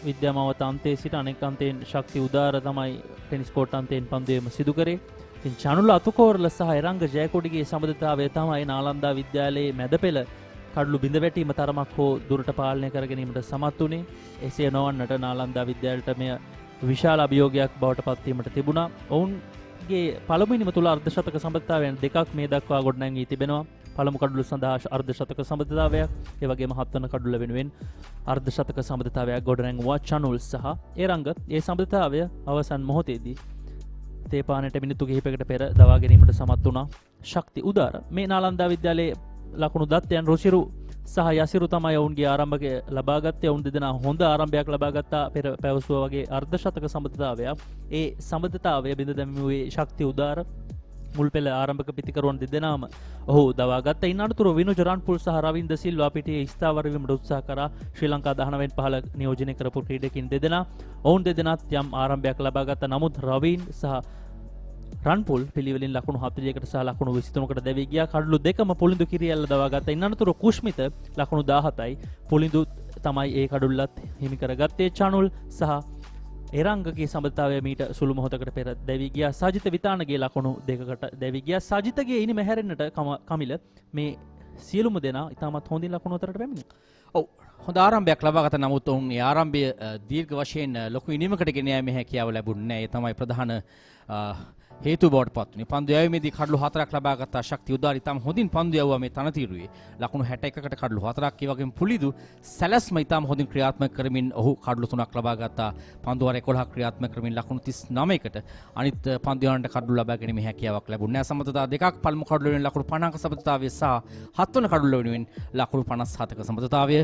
විද්‍යාමාවත අන්තයේ සිට අනෙක් අන්තයෙන් ශක්ති උදාර තමයි ටෙනිස් කෝට් අන්තයෙන් පන්දුවේම සිදු කරේ. ඉතින් චනුල අතුකෝරල සහ එරංග ජයකොඩිගේ සම්බන්ධතාවය තමයි නාලන්දා විද්‍යාලයේ මැද පෙළ කඩළු බිඳ වැටීම තරමක් හෝ දුරට පාලනය කර ගැනීමට සමත් වුණේ. එසේ නොවන්නට නාලන්දා විද්‍යාලයට මෙය විශාල අභියෝගයක් බවට පත්වීමට තිබුණා. ඔවුන්ගේ පළමුවෙනිම තුල අර්ධශතක සම්බන්ධතාවයන් දෙකක් මේ දක්වා ගොඩනැගී තිබෙනවා. පළමු කඩළු සඳහා අර්ධශතක සම්බන්ධතාවයක්, ඒ වගේම හත්වන කඩළු වෙනුවෙන් අර්ධශතක සම්බන්ධතාවයක් ගොඩනැගුවා චනුල් සහ එරංග. ඒ සම්බන්ධතාවය අවසන් මොහොතේදී තේපානට මිනිත්තු කිහිපයකට පෙර දවා ගැනීමට සමත් වුණා ශක්ති උදාර. මේ නාලන්දා විද්‍යාලයේ ලකුණු දත්තයන් රුසිරු සහ යසිරු තමයි ඔවුන්ගේ ආරම්භක ලබා ගත්තේ. ඔවුන් දෙදෙනා හොඳ ආරම්භයක් ලබා ගත්තා පෙර පැවසුවා වගේ අර්ධශතක සම්බන්ධතාවයක්. ඒ සම්බන්ධතාවය බිඳ දැමීමේ ශක්ති උදාර මුල් පෙළ ආරම්භක පිතිකරුවන් දෙදෙනාම ඔහු දවා ගත්තා. ඉන් අනතුරුව විනුජ රන්පුල් සහ රවින්ද සිල්වා පිටියේ ස්ථාවර වීමට උත්සාහ කරා ශ්‍රී ලංකා 19 15 නියෝජනය කරපු ක්‍රීඩකින් දෙදෙනා. ඔවුන් දෙදෙනාත් යම් ආරම්භයක් ලබා ගත්තා. නමුත් රවින් සහ රන්පුල් පිළිවෙලින් ලකුණු 40කට සහ ලකුණු 23කට දැවී ගියා. කඩළු දෙකම පොලිඳු කිරියල්ල දවා ගත්තා. ඉන් අනතුරුව කුෂ්මිත ලකුණු 17යි පොලිඳු තමයි ඒ කඩුල්ලත් හිමි කරගත්තේ. චනුල් සහ එරංගගේ සම්බන්ධතාවය මීට සුළු මොහොතකට පෙර දැවී ගියා. සජිත විතානගේ ලකුණු දෙකකට දැවී ගියා. සජිතගේ ඉනිම හැරෙන්නට කමිල මේ සියලුම දෙනා ඉතාමත් හොඳින් ලකුණු අතරට පැමිණියා. ඔව් හොඳ ආරම්භයක් ලබා ගත. නමුත් ඔවුන් ඒ ආරම්භය දීර්ඝ වශයෙන් ලොකු ඉනිමකට ගෙන යාමේ හැකියාව ලැබුණේ නැහැ. ඒ තමයි ප්‍රධාන හේතු බවට පත් වුණේ. පන්දු යැවීමේදී කඩළු 4ක් ලබා ගත්තා ශක්තිය උදාරි. ඉතාම හොඳින් පන්දු යවුවා මේ තනතිරුවේ. ලකුණු 61කට කඩළු 4ක්. ඒ වගේම පුලිදු සැලස්ම ඉතාම හොඳින් ක්‍රියාත්මක කරමින් ඔහු කඩළු 3ක් ලබා ගත්තා. පන්දු වාර 11ක් ක්‍රියාත්මක කරමින් ලකුණු 39කට. අනිත් පන්දු යවන්නට කඩළු ලබා ගැනීමේ හැකියාවක් ලැබුණේ නැහැ. සම්බන්ධතා දෙකක් පළමු කඩළු වෙනුවෙන් ලකුණු 50ක සම්බන්ධතාවය සහ හත්වන කඩළු වෙනුවෙන් ලකුණු 57ක සම්බන්ධතාවය.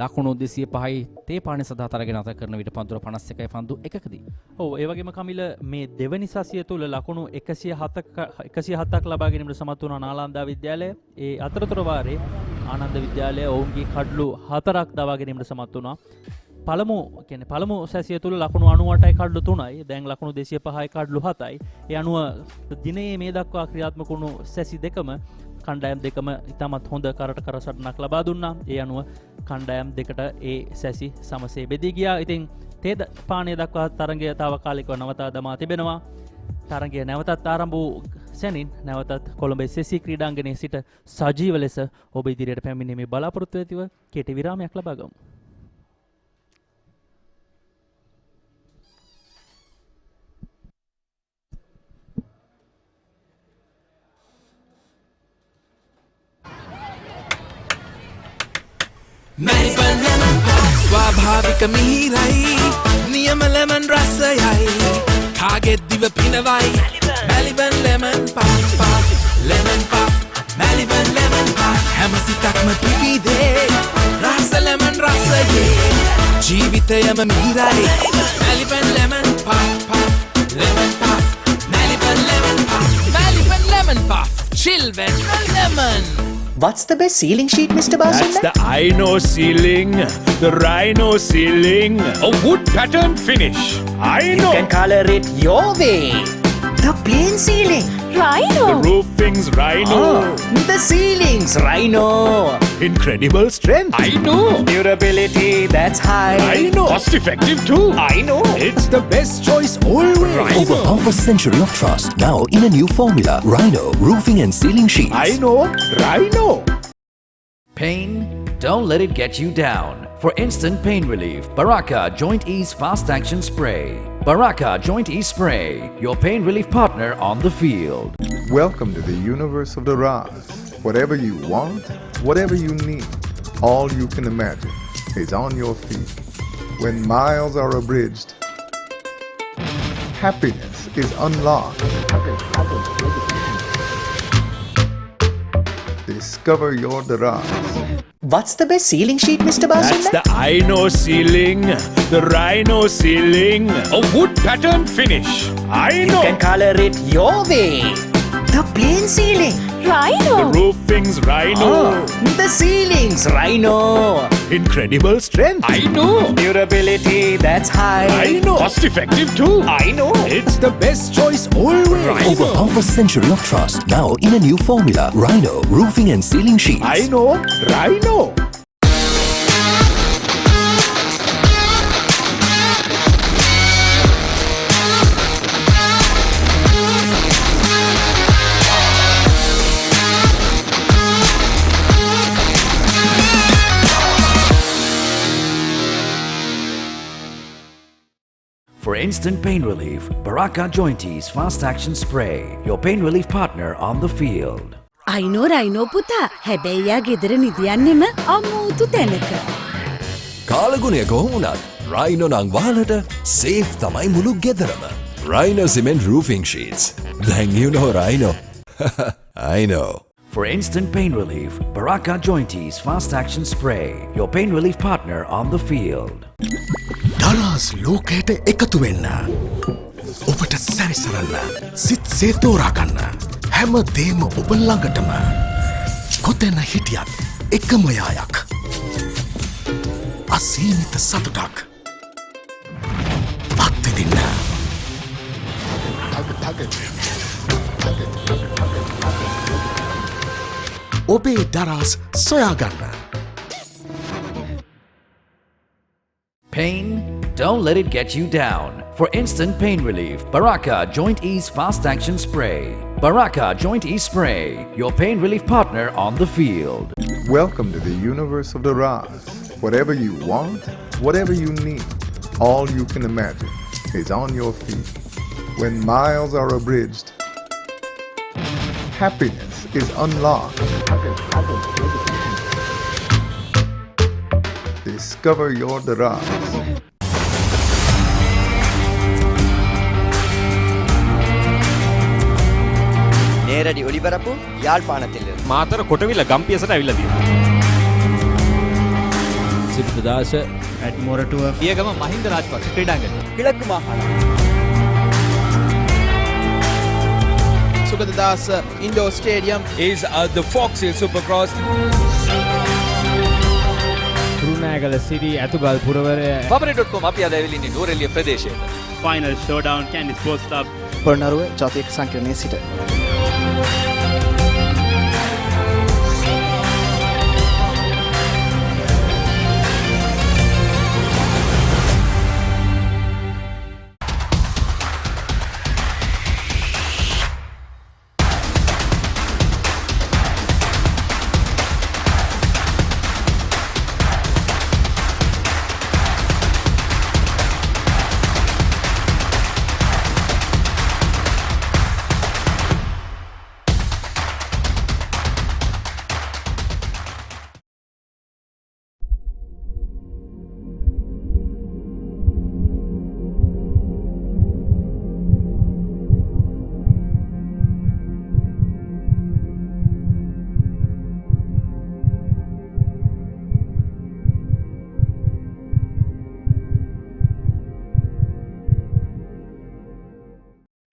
ලකුණු 205යි තේපානේ සදා තරගෙන අතර කරන විට පන්දු 51යි පන්දු එකකදී. ඔව් ඒ වගේම කමිල මේ දෙවනි සසිය තුල ලකුණු 107ක් ලබා ගැනීමට සමත් වුණා නාලන්දා විද්‍යාලය. ඒ අතරතුර වාරේ ආනන්ද විද්‍යාලය ඔවුන්ගේ කඩළු 4ක් දවා ගැනීමට සමත් වුණා. පළමු සැසිය තුල ලකුණු 98යි කඩළු 3යි. දැන් ලකුණු 205යි කඩළු 7යි. ඒ අනුව දිනේ මේ දක්වා ක්‍රියාත්මක වුණු සැසි දෙකම කණ්ඩායම් දෙකම ඉතාමත් හොඳ කරට කර සටනක් ලබා දුන්නා. ඒ අනුව කණ්ඩායම් දෙකට ඒ සැසි සමසේ බෙදී ගියා. ඉතින් තේද පානය දක්වා තරගය තාවකාලිකව නවතා දමා තිබෙනවා. තරගය නැවතත් ආරම්භ වූ සැනින් නැවතත් කොළඹ SSC ක්‍රීඩාංගණයේ සිට සජීව ලෙස ඔබ ඉදිරියට පැමිණීමේ බලාපොරොත්තු ඇතිව කෙටි විරාමයක් ලබා ගමු. ස්වාභාවික මිහිරයි නියම ලෙමන් රසයයි කාගෙත් දිව පිනවයි Maliban lemon puff lemon puff Maliban lemon puff හැම සිතක්ම පිවිදේ රස ලෙමන් රසයේ ජීවිතයම මිහිරයි Maliban lemon puff lemon puff Maliban lemon puff Maliban lemon puff chill when lemon What's the best ceiling sheet, Mr. That's Basunda? the Ino ceiling, the Rhino ceiling, a wood pattern finish. You Ino. can color it your way. The plain ceiling. Rhino. The roofing's Rhino. The ceiling's Rhino. Incredible strength. I know. Durability that's high. I know. Cost effective too. I know. It's the best choice always. Over half a century of trust, now in a new formula. Rhino Roofing and Ceiling Sheets. I know. Rhino. Pain? Don't let it get you down. For instant pain relief, Baraka Joint Ease Fast Action Spray. Baraka Joint Ease Spray, your pain relief partner on the field. Welcome to the universe of the Raz. Whatever you want, whatever you need, all you can imagine is on your feet. When miles are abridged, happiness is unlocked. Discover your Daraz. What's the best ceiling sheet, Mr. That's Basunda? the Ino ceiling, the Rhino ceiling, a wood pattern finish. I You know. can color it your way. The plain ceiling. Rhino. The roofing's Rhino. The ceiling's Rhino. Incredible strength. I know. Durability that's high. I know. Cost effective too. I know. It's the best choice always. Over half a century of trust, now in a new formula. Rhino Roofing and Ceiling Sheets. I know. Rhino. For instant pain relief, Baraka Joint Ease Fast Action Spray, your pain relief partner on the field. අයිනෝ Rhino පුතා හැබැයියා ගෙදර නිදියන්නෙම අමූතු තැනක. කාලගුණය කොහොමුණත් රයිනෝ නං වාලට සේෆ් තමයි මුළු ගෙදරම. Rhino Cement Roofing Sheets. Then you know Rhino. I know. For instant pain relief, Baraka Joint Ease Fast Action Spray, your pain relief partner on the field. දරස් ලෝකයට එකතු වෙන්න. ඔබට සැරිසරන්න. සිත් සේතෝරාගන්න. හැම දේම ඔබ ළඟටම. කොතැන හිටියත් එකම යායක්. අසීමිත සතුටක්. අත්විඳින්න. ඔබේ දරස් සොයාගන්න. Pain? Don't let it get you down. For instant pain relief, Baraka Joint Ease Fast Action Spray. Baraka Joint Ease Spray, your pain relief partner on the field. Welcome to the universe of the Raz. Whatever you want, whatever you need, all you can imagine is on your feet. When miles are abridged, happiness is unlocked. Discover your Daraz. நேரடி ஒளிபரப்பு யாழ்ப்பாணத்தில் මාතර කොටවිල ගම්පියසට ඇවිල්ලා තියෙනවා. සිද්ධදාස ඇඩ්මොරටුව පියගම මහින්ද රාජපක්ෂ ක්‍රීඩාංගණය. கிழக்கு மாகாணம் Sugadadas Indoor Stadium is the Fox Hill Supercross. Kurunegala City ඇතුගල් පුරවරය Papare.com අපි අද ඇවිල්ලා ඉන්නේ නූරෙලිය ප්‍රදේශයට. Final Showdown Candy Sports Club පොරණරුව ජාතික සංකීර්ණයේ සිට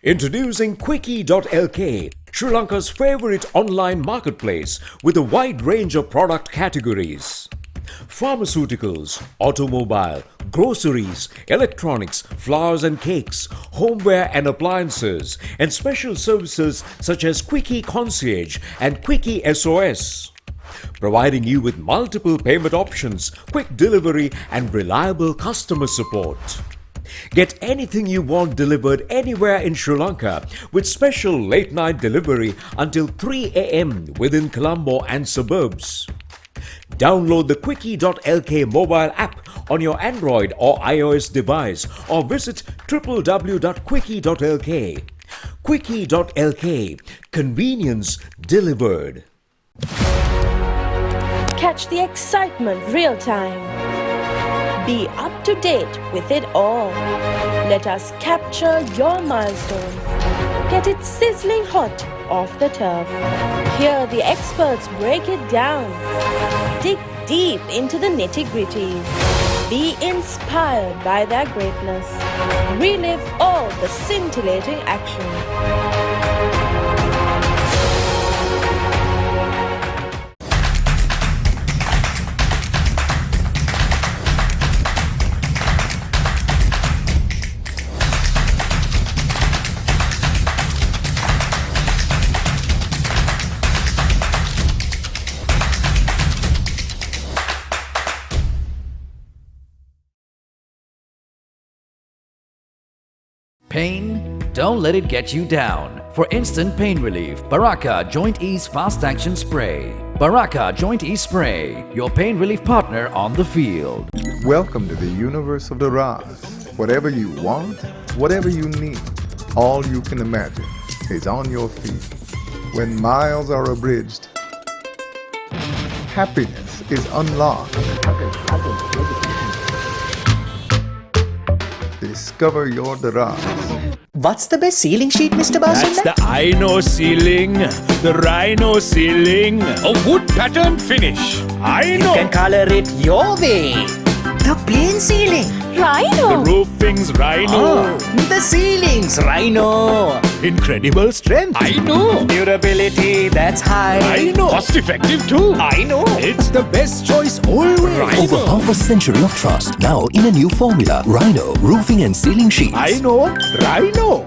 Introducing Quickie.lk, Sri Lanka's favorite online marketplace with a wide range of product categories. Pharmaceuticals, automobile, groceries, electronics, flowers and cakes, homeware and appliances, and special services such as Quickie Concierge and Quickie SOS. Providing you with multiple payment options, quick delivery, and reliable customer support. Get anything you want delivered anywhere in Sri Lanka with special late night delivery until 3 a.m. within Colombo and suburbs. Download the Quickie.lk mobile app on your Android or iOS device or visit www.quickie.lk. Quickie.lk. Convenience delivered. Catch the excitement real time. Be up to date with it all. Let us capture your milestones. Get it sizzling hot off the turf. Hear the experts break it down. Dig deep into the nitty-gritties. Be inspired by their greatness. Relive all the scintillating action. Pain? Don't let it get you down. For instant pain relief, Baraka Joint Ease Fast Action Spray. Baraka Joint Ease Spray, your pain relief partner on the field. Welcome to the universe of the Raz. Whatever you want, whatever you need, all you can imagine is on your feet. When miles are abridged, happiness is unlocked. Discover your Daraz. What's the best ceiling sheet, Mr. Basunda? That's the Aino ceiling, the Rhino ceiling, a wood pattern finish. You can color it your way. The plain ceiling. Rhino. The roofing's Rhino. The ceiling's Rhino. Incredible strength. I know. Durability, that's high. I know. Cost effective too. I know. It's the best choice always. Over half a century of trust, now in a new formula. Rhino Roofing and Ceiling Sheets. I know. Rhino.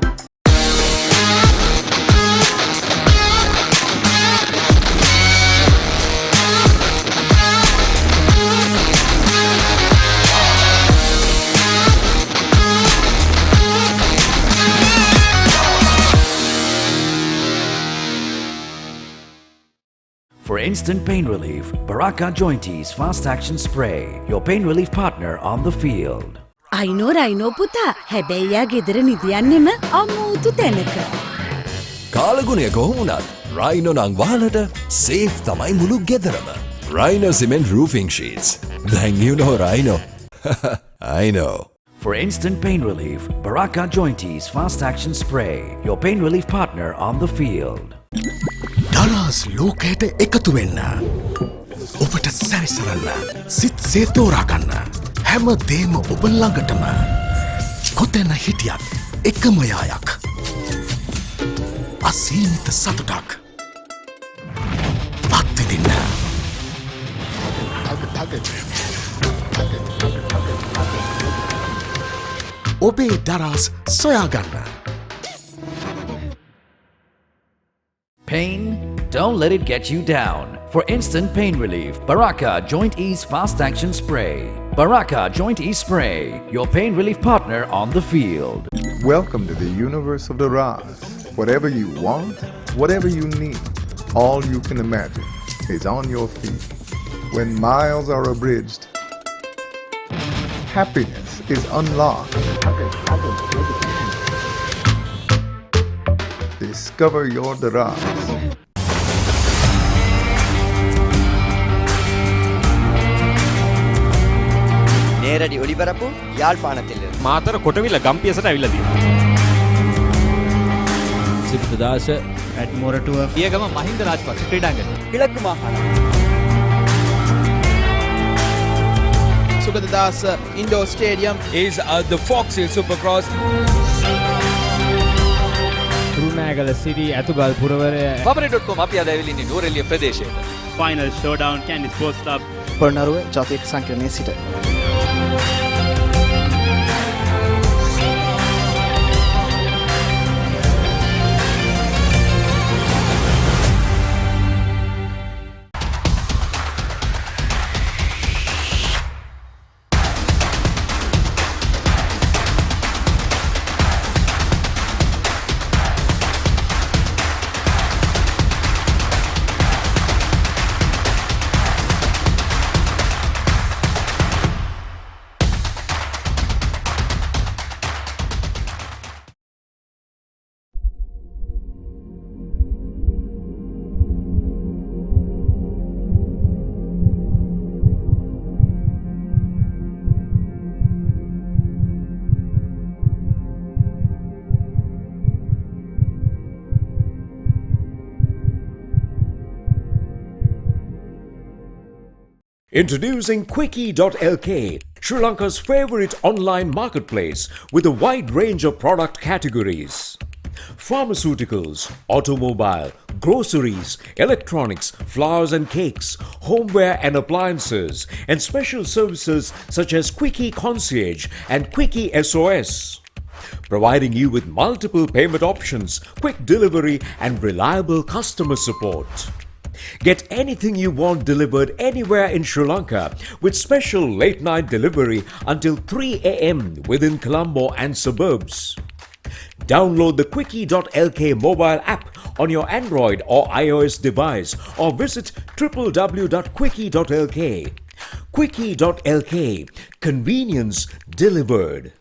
For instant pain relief, Baraka Joint Ease Fast Action Spray, your pain relief partner on the field. අයිනෝ Rhino පුතා හැබැයියා ගෙදර නිදියන්නෙම අමූතු තැනක. කාලගුණය කොහොමුණත් රයිනෝ නං වාලට සේෆ් තමයි මුළු ගෙදරම. Rhino Cement Roofing Sheets. Then you know Rhino. I know. For instant pain relief, Baraka Joint Ease Fast Action Spray, your pain relief partner on the field. ඩලාස් ලෝකයට එකතු වෙන්න. ඔබට සැරිසරන්න. සිත් සේතෝරා ගන්න. හැම දේම ඔබ ළඟටම. කොතැන හිටියත් එකම යායක්. අසීමිත සතුටක්. අත්විඳින්න. ඔබේ දරස් සොයාගන්න. Pain? Don't let it get you down. For instant pain relief, Baraka Joint Ease Fast Action Spray. Baraka Joint Ease Spray, your pain relief partner on the field. Welcome to the universe of the Raz. Whatever you want, whatever you need, all you can imagine is on your feet. When miles are abridged, happiness is unlocked. Discover your Daraz. நேரடி ஒளிபரப்பு யாழ்ப்பாணத்தில் මාතර කොටවිල ගම්පියසට ඇවිල්ලා තියෙනවා. සිප්තදාස ඇඩ්මොරටුව පියගම මහින්ද රාජපක්ෂ ක්‍රීඩාංගණය. කිලක්කු මාහාර Sugathadasa indoor stadium is the Fox Hill Supercross. කටුනායකල සිටි ඇතුගල් පුරවරය Papare.com අපි අද ඇවිල්ලා ඉන්නේ නුවරඑළිය ප්‍රදේශයේ. Final showdown Kandy sports club Polonnaruwa ජාතික සංකීර්ණයේ සිට Introducing Quickie.lk, Sri Lanka's favorite online marketplace with a wide range of product categories. Pharmaceuticals, automobile, groceries, electronics, flowers and cakes, homeware and appliances, and special services such as Quickie Concierge and Quickie SOS. Providing you with multiple payment options, quick delivery, and reliable customer support. Get anything you want delivered anywhere in Sri Lanka with special late night delivery until 3 a.m. within Colombo and suburbs. Download the Quickie.lk mobile app on your Android or iOS device or visit www.quickie.lk. Quickie.lk, convenience delivered.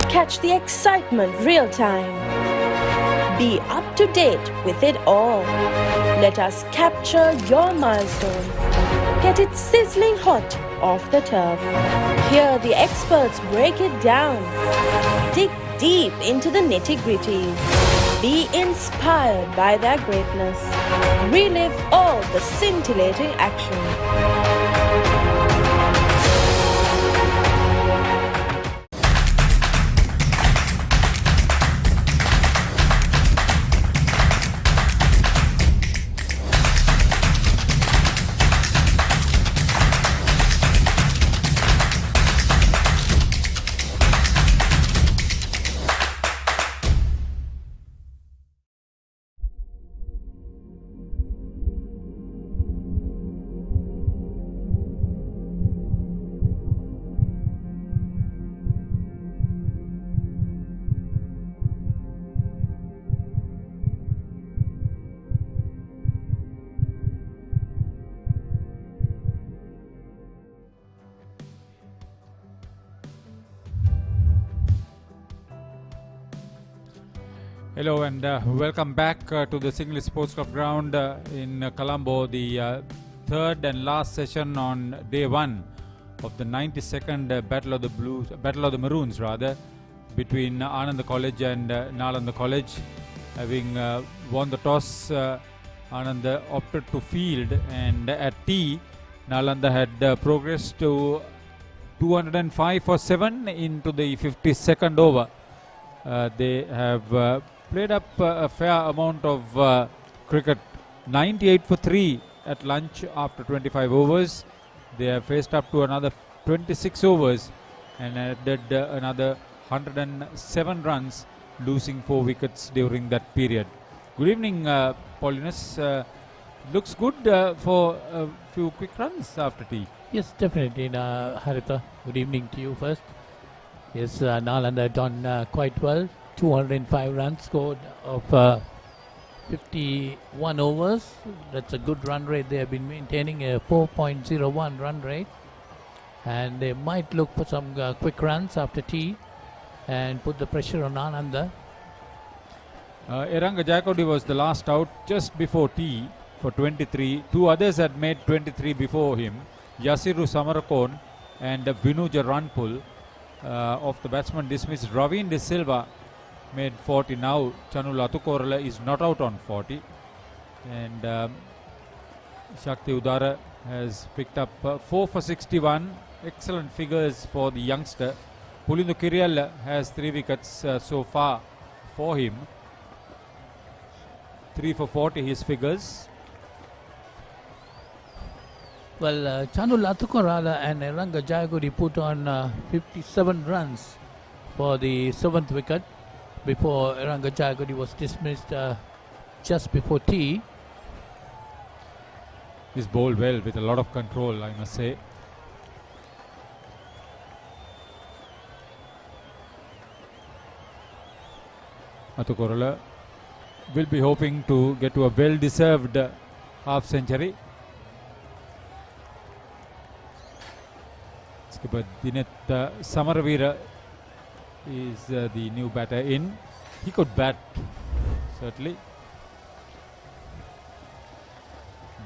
Catch the excitement real time. Be up to date with it all. Let us capture your milestones. Get it sizzling hot off the turf. Hear the experts break it down. Dig deep into the nitty-gritties. Be inspired by their greatness. Relive all the scintillating action. Hello and welcome back to the Single Sports Club Ground in Colombo, the third and last session on day one of the 92nd Battle of the Maroons rather, between Ananda College and Nalanda College. Having won the toss, Ananda opted to field, and at tea, Nalanda had progressed to 205 for 7 into the 52nd over. They have played up a fair amount of cricket, 98 for 3 at lunch after 25 overs. They have faced up to another 26 overs and added another 107 runs, losing 4 wickets during that period. Good evening, Paulinus. Looks good for a few quick runs after tea. Yes, definitely, Haritha. Good evening to you first. Yes, Nalanda done quite well. 205 runs scored of 51 overs. That's a good run rate. They have been maintaining a 4.01 run rate. And they might look for some quick runs after tea and put the pressure on Ananda. Eranga Jayakodi was the last out just before tea for 23. 2 others had made 23 before him. Yasiru Samarakon and Vinuja Ranpul. Of the batsman dismissed, Ravin De Silva made 40. Now Chanu Latukorala is not out on 40, and Shakti Udara has picked up 4 for 61. Excellent figures for the youngster. Pulindu Kiriyal has 3 wickets so far for him. 3 for 40 his figures. Well, Chanul Athukorala and Eranga Jayagudi put on 57 runs for the 7th wicket before Eranga Jayagudi was dismissed just before tea. He's bowled well with a lot of control, I must say. Athukorala will be hoping to get to a well-deserved half century. Skipper Dineth Samaravira is the new batter in. He could bat, certainly.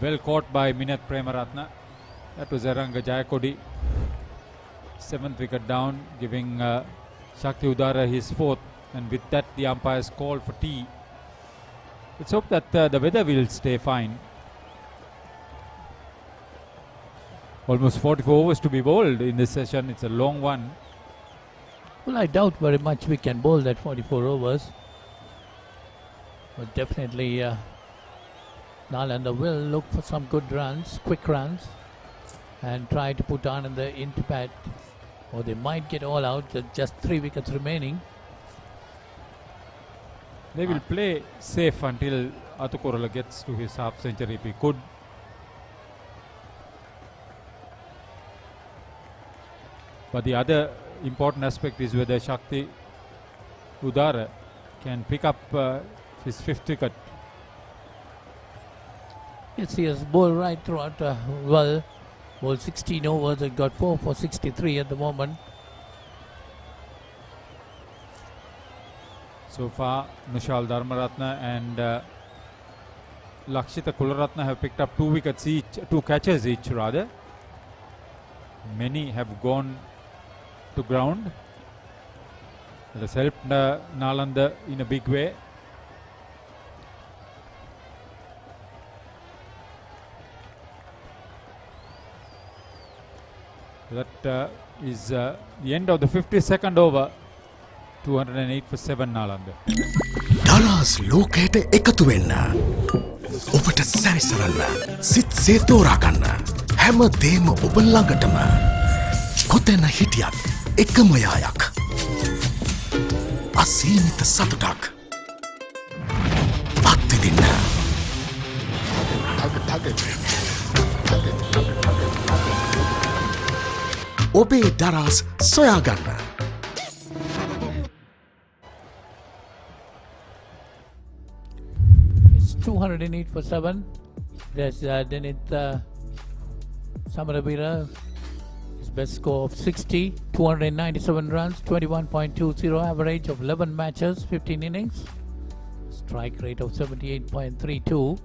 Well caught by Minath Premaratna. That was Eranga Jayakodi. 7th wicket down, giving Shakti Udara his 4th. And with that, the umpires call for tea. Let's hope that the weather will stay fine. Almost 44 overs to be bowled in this session. It's a long one. Well, I doubt very much we can bowl that 44 overs. But definitely Nalanda will look for some good runs, quick runs, and try to put Ananda into bat. Or they might get all out, just 3 wickets remaining. They will play safe until Athukorala gets to his half century if he could. But the other important aspect is whether Shakti Udara can pick up his 5th wicket. Yes, he has bowled right throughout. Well, bowled 16 overs and got 4 for 63 at the moment. So far, Nushal Dharmaratna and Lakshita Kularatna have picked up 2 wickets each, 2 catches each rather. Many have gone to ground. It has helped Nalanda in a big way. That is the end of the 52nd over. 208 for 7 Nalanda. Dalas ලෝකයට එකතු වෙන්න. ඔබට සැරිසරන්න. සිත් සේතෝරා ගන්න. හැම දේම ඔබ ළඟටම. කොතැන හිටියත් එකම යායක්. අසීමිත සතුටක්. අත්විඳින්න. ඔබේ දරස් සොයා ගන්න. It's 208 for 7. There's Dineth Samaravira. His best score of 60, 297 runs, 21.20 average of 11 matches, 15 innings. Strike rate of 78.32.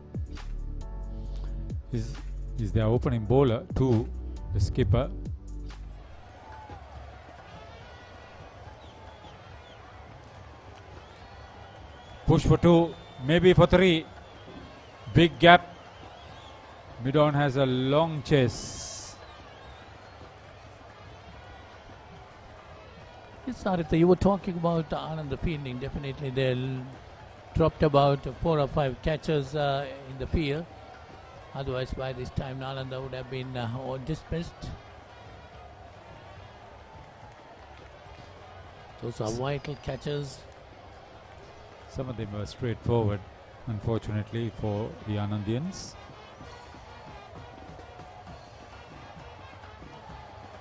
Is their opening bowler too, the skipper. Push for 2, maybe for 3. Big gap. Mid-on has a long chase. Yes, Sarita, you were talking about Ananda fielding. Definitely they dropped about 4 or 5 catches in the field. Otherwise, by this time, Nalanda would have been all dismissed. Those are vital catches. Some of them were straightforward, unfortunately, for the Anandians.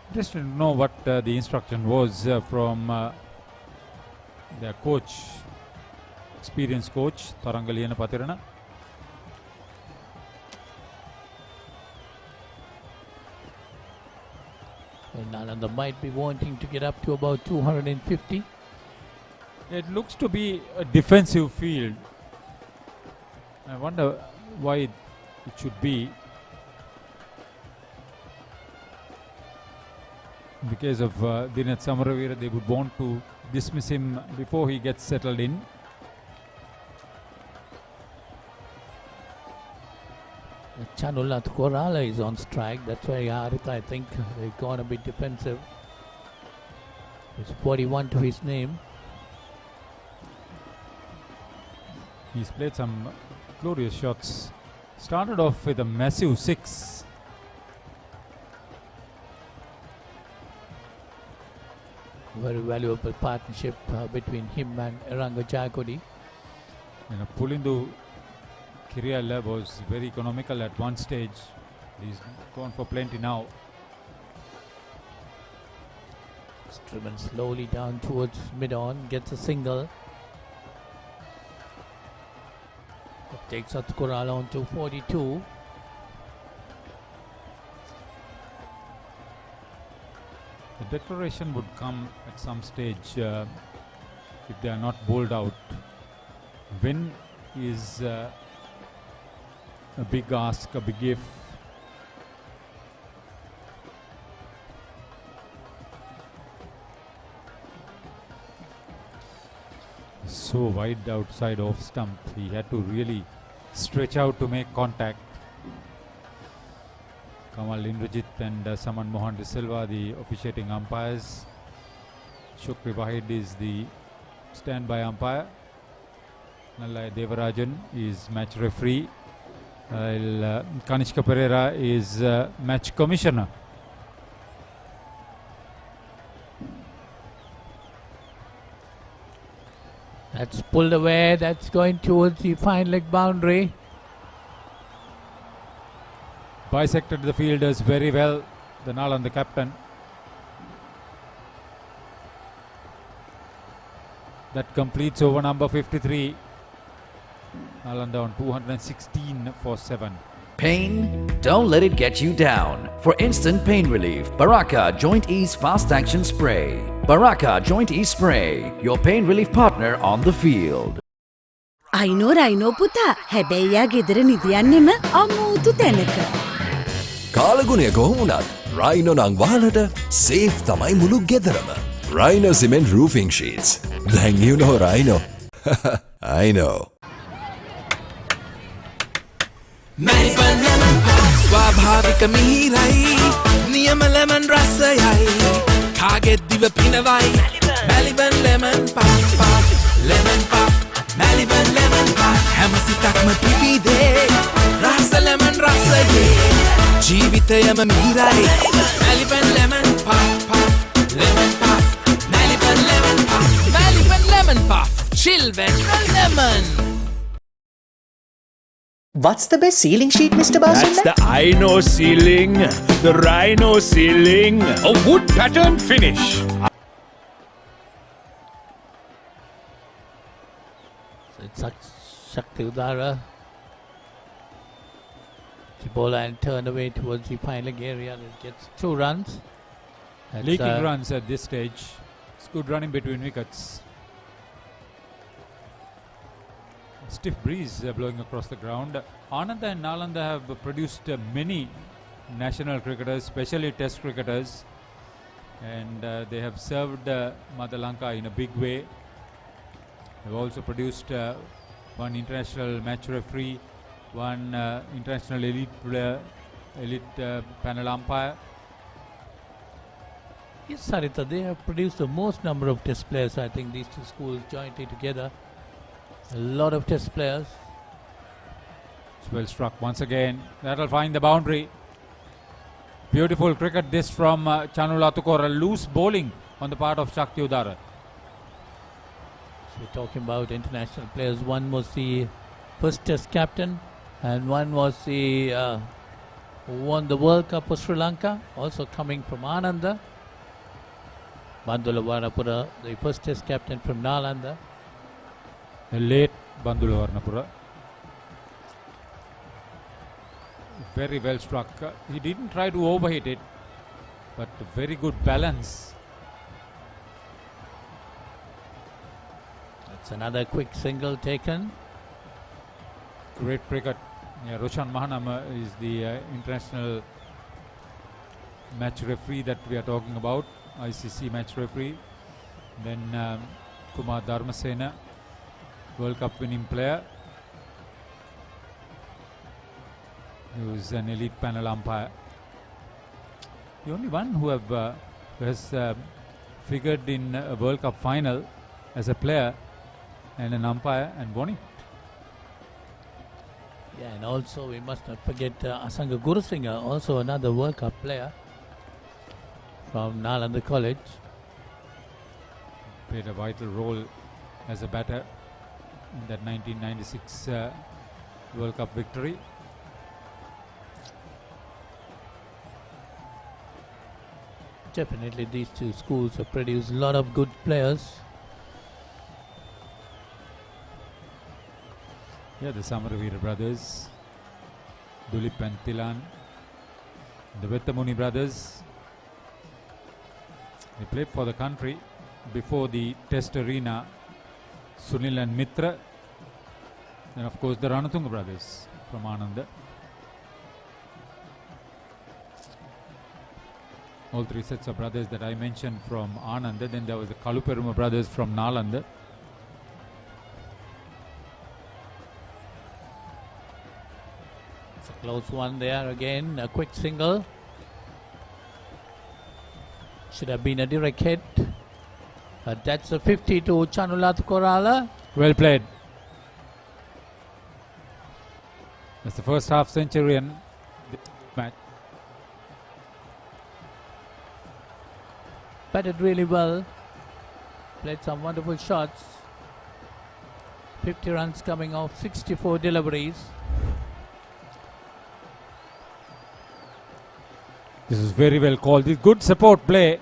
Interested to know what the instruction was from their coach, experienced coach, Tharangaliyana Patirana. And Nalanda might be wanting to get up to about 250. It looks to be a defensive field. I wonder why it should be. In the case of Dineth Samaravira, they would want to dismiss him before he gets settled in. Chanul Athukorala is on strike. That's why Harith, I think they've gone a bit defensive. It's 41 to his name. He's played some glorious shots. Started off with a massive 6. Very valuable partnership between him and Eranga Jayakodi. Pulindu Kirialla was very economical at one stage. He's gone for plenty now. It's driven slowly down towards mid-on, gets a single. Takes Satkura on to 42. The declaration would come at some stage if they are not bowled out. Win is a big ask, a big if. So wide outside off stump, he had to really stretch out to make contact. Kamal Indrajit and Saman Mohan De Silva, the officiating umpires. Shukri Wahid is the standby umpire. Nallai Devarajan is match referee. Kanishka Pereira is match commissioner. That's pulled away, that's going towards the fine leg boundary. Bisected the fielders very well, the Nalanda captain. That completes over number 53. Nalanda on 216 for 7. Pain? Don't let it get you down. For instant pain relief, Baraka Joint Ease Fast Action Spray. Baraka Joint Ease Spray, your pain relief partner on the field. අයිනෝ පුතා හැබැයියා ගෙදර නිදියන්නෙම අමූතු තැනක. කාලගුණය කොහොමුණත් රයිනෝ නං වාලට සේෆ් තමයි මුළු ගෙදරම. Rhino Cement Roofing Sheets. Then you know Rhino. I know. Melbourne lemon pie ස්වාභාවික මිහිරයි නියම lemon රසයයි කාගෙත් දිව පිනවයි Melbourne lemon pie lemon pie Melbourne lemon pie හැම සිතක්ම පිබිදේ රස lemon රසයේ ජීවිතයම මිහිරයි Melbourne lemon pie lemon pie Melbourne lemon pie Melbourne lemon pie chill when lemon. What's the best ceiling sheet, Mr. Basil? That's the Ino ceiling, the Rhino ceiling, a wood pattern finish. So it's Shakti Udara. The bowler and turn away towards the fine leg area and it gets 2 runs. That's Leaking runs at this stage. It's good running between wickets. Stiff breeze blowing across the ground. Ananda and Nalanda have produced many national cricketers, especially test cricketers, and they have served Mother Lanka in a big way. They've also produced one international match referee, one international elite player, elite panel umpire. Yes, Sarita, they have produced the most number of test players. I think these two schools jointly together. A lot of test players. It's well struck once again. That'll find the boundary. Beautiful cricket this from Chanula Tukora. Loose bowling on the part of Shakti Udara. So we're talking about international players. One was the first test captain and one was the who won the World Cup for Sri Lanka, also coming from Ananda. Bandula Varnapura, the first test captain from Nalanda. The late Bandula Varnapura. Very well struck. He didn't try to overhit it, but very good balance. That's another quick single taken. Great cricket. Yeah, Roshan Mahanam is the international match referee that we are talking about. ICC match referee. Then Kumar Dharmasena, World Cup winning player, who is an elite panel umpire. The only one who has figured in a World Cup final as a player and an umpire and won it. Yeah, and also we must not forget Asanga Gurusingha, also another World Cup player from Nalanda College. Played a vital role as a batter in that 1996 World Cup victory. Definitely these two schools have produced a lot of good players. Yeah, the Samaravira brothers, Dulip and Tilan, the Vettamuni brothers. They played for the country before the Test arena, Sunil and Mitra. Then of course the Ranatunga brothers from Ananda. All three sets of brothers that I mentioned from Ananda. Then there was the Kaluperuma brothers from Nalanda. It's a close one there again, a quick single. Should have been a direct hit. But that's a 50 to Chanulat Korala. Well played. That's the first half century in the match. Batted really well. Played some wonderful shots. 50 runs coming off 64 deliveries. This is very well called. This good support play.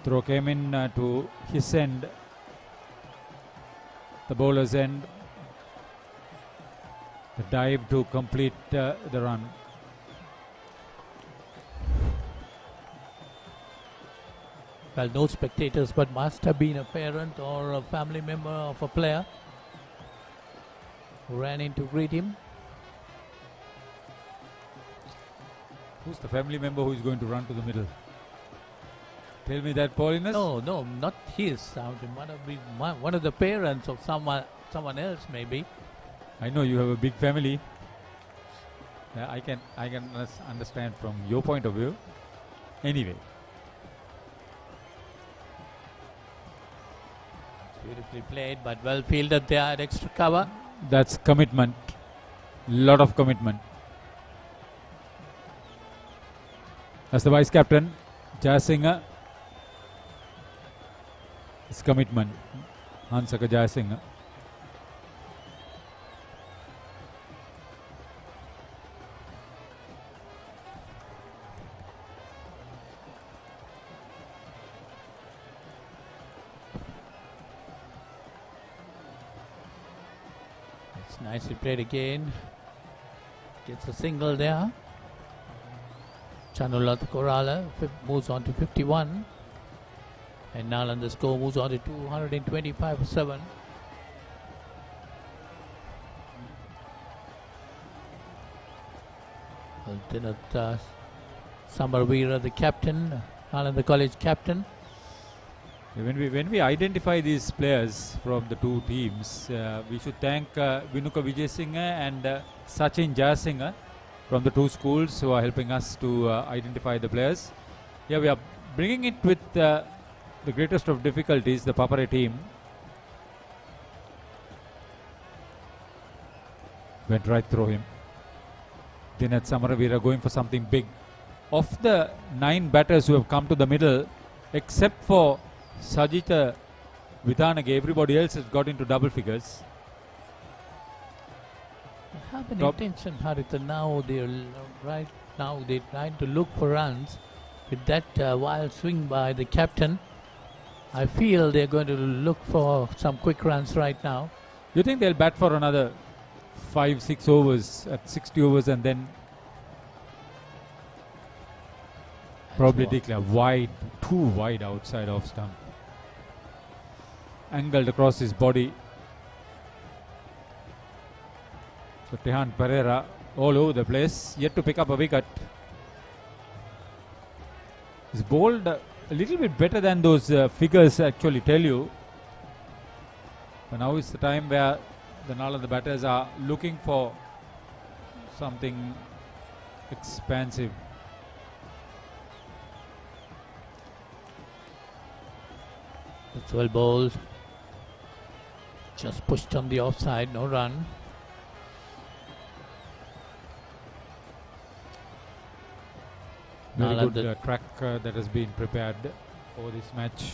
Throw came in to his end, the bowler's end. The dive to complete the run. Well, no spectators, but must have been a parent or a family member of a player who ran in to greet him. Who's the family member who is going to run to the middle? Tell me that, Paulinus. No, not his. One of the parents of someone else, maybe. I know you have a big family. I can understand from your point of view. Anyway. Beautifully played, but well fielded there at extra cover. That's commitment. Lot of commitment. As the vice captain, Jayasinghe. It's commitment. Hansaka Jayasinghe. It's nicely played again. Gets a single there. Chanulat Korala moves on to 51. And Nalanda score moves on to 225 for 7. Lieutenant Samaravira, the captain, Nalanda College captain. When we identify these players from the two teams, we should thank Vinuka Vijayasinghe and Sachin Jayasinghe from the two schools who are helping us to identify the players. Yeah, we are bringing it with the greatest of difficulties, the Papare team. Went right through him. Dinat Samaravira going for something big. Of the 9 batters who have come to the middle, except for Sajita Vidhanage, everybody else has got into double figures. They have an intention, Haritha. Now they're trying to look for runs with that wild swing by the captain. I feel they're going to look for some quick runs right now. You think they'll bat for another 5-6 overs at 60 overs and then probably declare wide, too wide outside off stump. Angled across his body. So Tehan Pereira all over the place, yet to pick up a wicket. He's bowled a little bit better than those figures actually tell you. But now is the time where the Nalanda batters are looking for something expansive. It's well bowled. Just pushed on the offside, no run. Very good track that has been prepared for this match.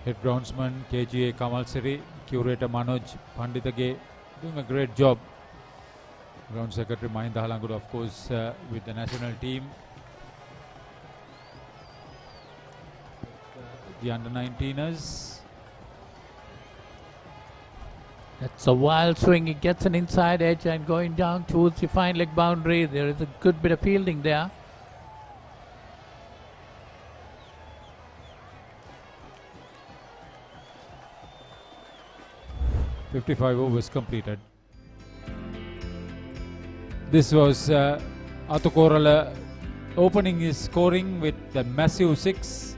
Head groundsman KGA Kamalsiri, curator Manoj Panditage doing a great job. Ground secretary Mahinda Halangudu, of course, with the national team. The under-19ers. That's a wild swing. He gets an inside edge and going down towards the fine leg boundary. There is a good bit of fielding there. .55 overs completed. This was Athukorala opening his scoring with the massive 6.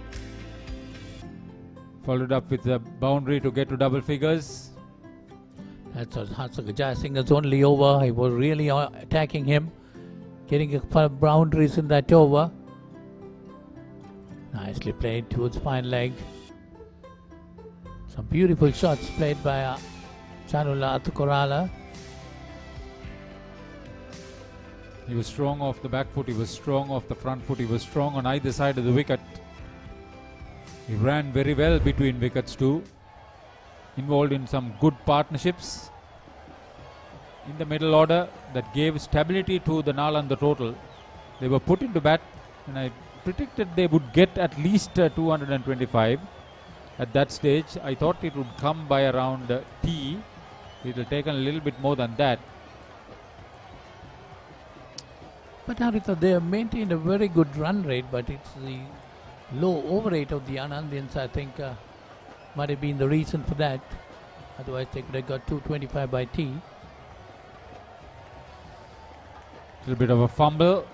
Followed up with the boundary to get to double figures. That was Hansaka Jayasingh's only over. He was really attacking him, getting a boundaries in that over. Nicely played towards fine leg. Some beautiful shots played by Chanula Athukorala. He was strong off the back foot, he was strong off the front foot, he was strong on either side of the wicket. He ran very well between wickets too. Involved in some good partnerships in the middle order that gave stability to the Nalanda total. They were put into bat and I predicted they would get at least 225 at that stage. I thought it would come by around T. It will take a little bit more than that. But Haritha, they have maintained a very good run rate, but it's the low over rate of the Anandians, I think, might have been the reason for that. Otherwise, they could have got 225 by T. Little bit of a fumble.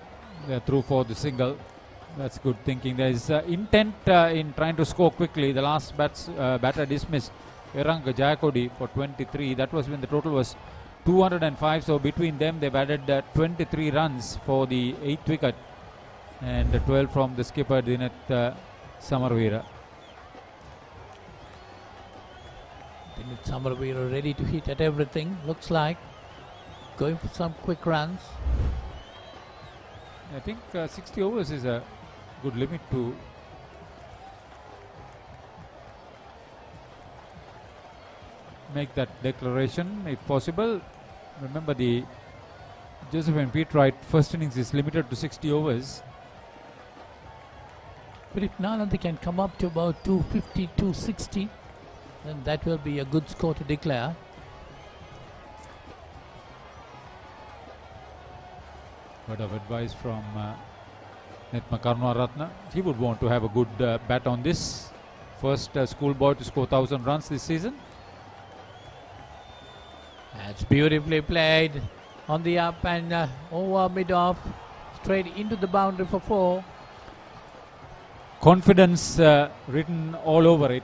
They're through for the single. That's good thinking. There is intent in trying to score quickly. The last batter dismissed, Eranga Jayakodi, for 23. That was when the total was 205. So between them, they've added 23 runs for the 8th wicket and 12 from the skipper Dinath Samarveera. Dinath Samarveera ready to hit at everything, looks like. Going for some quick runs. I think 60 overs is a good limit to make that declaration if possible. Remember, the Joseph and Pete Wright first innings is limited to 60 overs. But if Nalanda can come up to about 250, 260, then that will be a good score to declare. Word of advice from Netma Karunaratne. He would want to have a good bat on this. First schoolboy to score 1,000 runs this season. That's beautifully played on the up and over mid-off, straight into the boundary for 4. Confidence written all over it.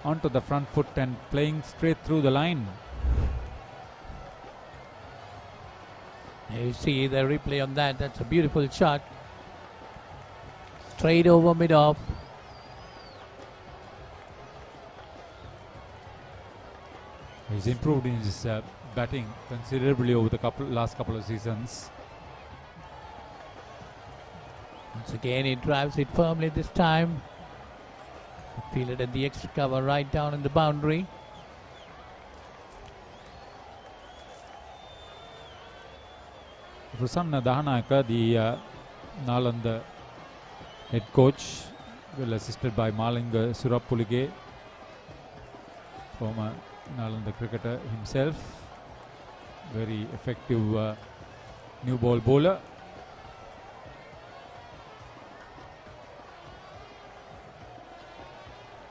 Onto the front foot and playing straight through the line. You see the replay on that. That's a beautiful shot. Straight over mid-off. He's improved in his batting considerably over the last couple of seasons. Once again, he drives it firmly this time. Fielded at the extra cover right down in the boundary. Prasanna Dahanayaka, the Nalanda head coach, well assisted by Malinga Surapulige, former Nalanda cricketer himself. Very effective new ball bowler.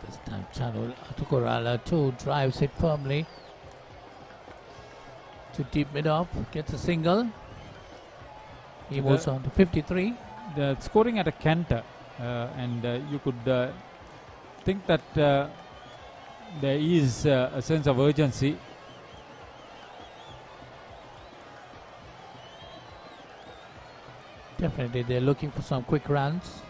This time Chanul Athukorala too drives it firmly to deep mid-off, gets a single. He moves on to 53. The scoring at a canter, and you could think that there is a sense of urgency. Definitely, they're looking for some quick runs.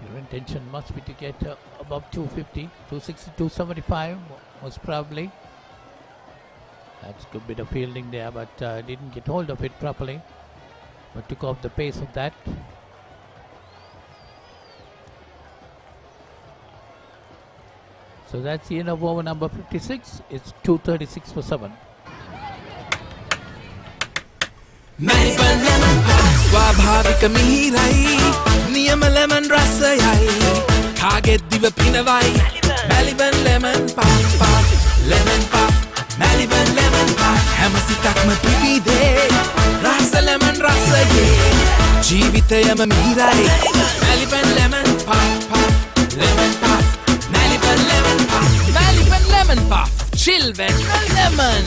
Their intention must be to get above 250, 260, 275 most probably. That's a good bit of fielding there, but didn't get hold of it properly, but took off the pace of that. So that's the end of over number 56. It's 236 for 7. ස්වාභාවික මිහිරයි නියම ලෙමන් රසයයි කාගෙත් දිව පිනවයි Maliban lemon puff lemon puff Maliban lemon puff හැම සිතක්ම පිවිදේ රස ලෙමන් රසයේ ජීවිතයම මිහිරයි Maliban lemon puff lemon puff Maliban lemon puff Maliban lemon puff chill when lemon.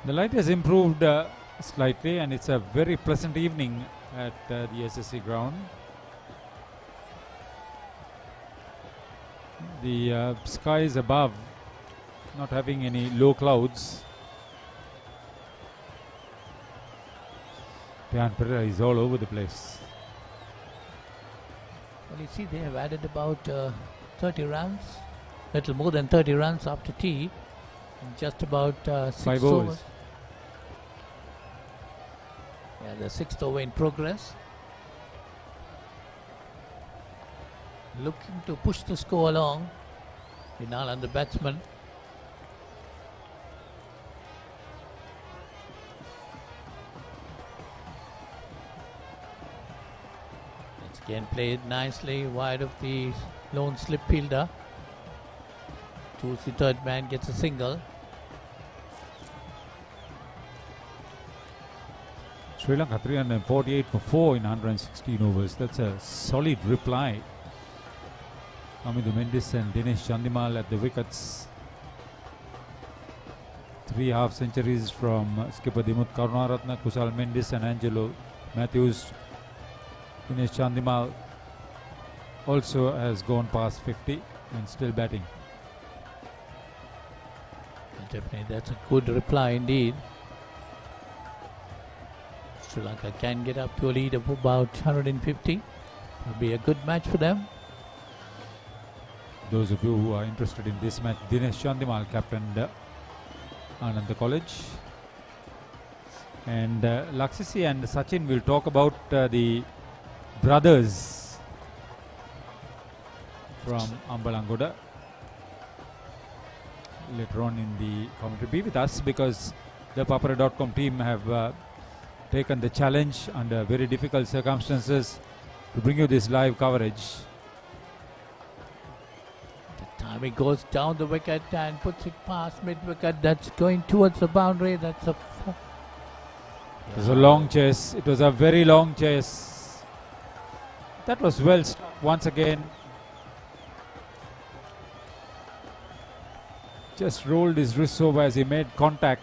The light has improved slightly, and it's a very pleasant evening at the SSC ground. The skies above not having any low clouds. Papare is all over the place. Well, you see, they have added about 30 runs, little more than 30 runs after tea, in just about 6 5 overs. overs. Yeah, the 6th over in progress. Looking to push the score along. Nalanda, the batsman. It's again played nicely wide of the lone slip fielder. Towards the third man, gets a single. Sri Lanka 348 for 4 in 116 overs. That's a solid reply. Amidu Mendis and Dinesh Chandimal at the wickets. 3 half centuries from skipper Dimuth Karunaratne, Kusal Mendis and Angelo Matthews. Dinesh Chandimal also has gone past 50 and still batting. Definitely, that's a good reply indeed. Sri Lanka can get up to a lead of about 150. It'll be a good match for them. Those of you who are interested in this match, Dinesh Chandimal captained Ananda College. And Laksisi and Sachin will talk about the brothers from Ambalangoda later on in the commentary. Be with us because the Papare.com team have taken the challenge under very difficult circumstances to bring you this live coverage. Time he goes down the wicket and puts it past mid wicket. That's going towards the boundary. That's a. It was a long chase. It was a very long chase. That was well struck once again. Just rolled his wrists over as he made contact.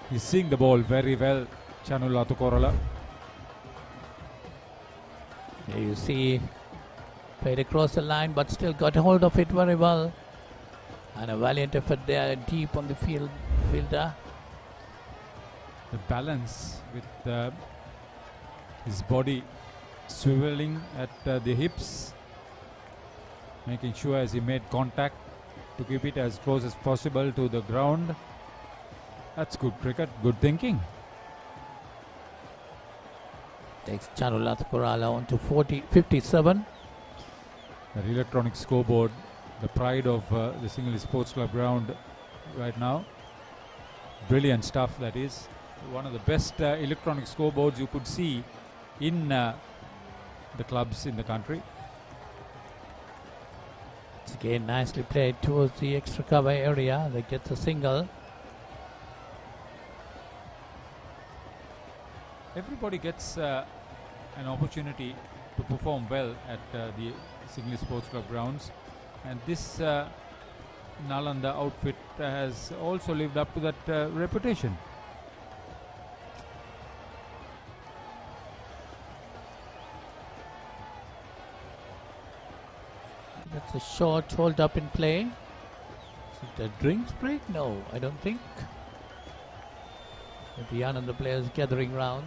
He's seeing the ball very well, Chanula Tukorala. There you see, played across the line but still got hold of it very well. And a valiant effort there deep on the fielder. The balance with his body swiveling at the hips, making sure as he made contact to keep it as close as possible to the ground. That's good cricket, good thinking. Takes Chanula Tukorala on to 57. The electronic scoreboard, the pride of the Single Sports Club ground right now. Brilliant stuff, that is. One of the best electronic scoreboards you could see in the clubs in the country. It's again nicely played towards the extra cover area. They get the single. Everybody gets an opportunity to perform well at the Single Sports Club grounds, and this Nalanda outfit has also lived up to that reputation. It's a short hold up in play. Is it a drinks break? No, I don't think. The Ananda players gathering round.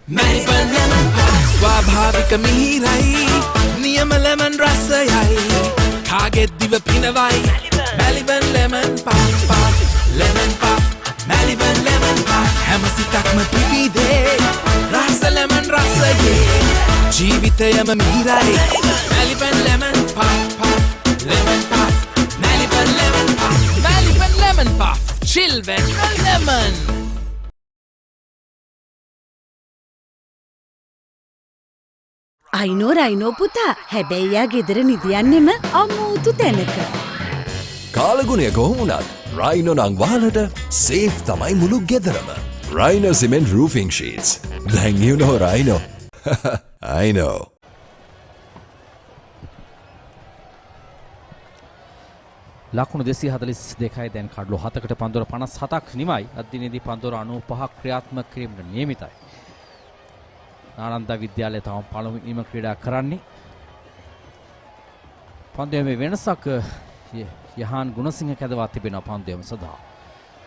Melbourne lemon pie ස්වාභාවික මිහිරයි නියම lemon රසයයි කාගෙත් දිව පිනවයි Melbourne lemon pie lemon pie Melbourne lemon pie හැම සිතක්ම පිබිදේ රස lemon රසයේ ජීවිතයම මිහිරයි Melbourne lemon pie lemon pie Melbourne lemon pie Melbourne lemon pie chill when lemon. I know පුතා හැබැයි යා ගෙදර නිදියන්නෙම අමුතු තැනක. කාලගුණය කොහොමුණත් රයිනෝ නං වාලට සේෆ් තමයි මුළු ගෙදරම. Rhino cement roofing sheets. දැන් you know Rhino. I know. ලකුණු 242යි දැන් කඩලු 7කට පන්දුර 57ක් නිමයි. අද දිනේදී පන්දුර 95ක් ක්‍රියාත්මක කිරීමට නියමිතයි. ආනන්ද විද්‍යාලය තම පළමුවෙනිම ක්‍රීඩා කරන්නේ. පන්දුවේ වෙනසක් යහන් ගුණසිංහ කැදවා තිබෙනවා පන්දුවම සදා.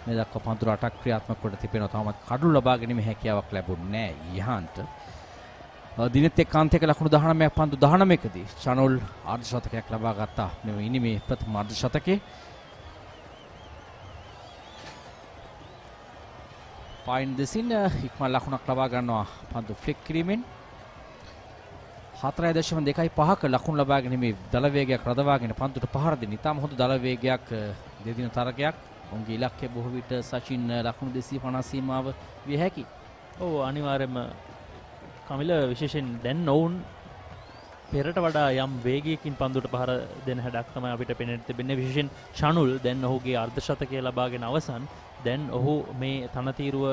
මේ දක්වා පන්දුර 8ක් ක්‍රියාත්මක කොට තිබෙනවා. තාමත් කඩලු ලබා ගැනීමේ හැකියාවක් ලැබුණේ නැහැ යහන්ට. දිනෙත් එක්කාන්තයක ලකුණු 19ක් පන්දු 19කදී චනුල් අර්ධ ශතකයක් ලබා ගත්තා. මේ ඉනි මේ ප්‍රථම අර්ධ ශතකයේ පයින් දෙසින් ඉක්මන් ලකුණක් ලබා ගන්නවා පන්දු ෆ්ලික් කිරීමෙන් 4.25ක ලකුණු ලබා ගැනීමේ දල වේගයක් රඳවාගෙන පන්දුට පහර දෙන ඉතාම හොඳ දල වේගයක් දෙදින තරගයක්. ඔවුන්ගේ ඉලක්කය බොහෝ විට සචින් ලකුණු 250 සීමාව විය හැකි. ඔව් අනිවාර්යයෙන්ම කමිල විශේෂයෙන් දැන් ඔවුන් පෙරට වඩා යම් වේගයකින් පන්දුට පහර දෙන හැඩක් තමයි අපිට පෙනෙන්න තිබෙන්නේ. විශේෂයෙන් චනුල් දැන් ඔහුගේ අර්ධ ශතකය ලබාගෙන අවසන්. දැන් ඔහු මේ තනතිරුව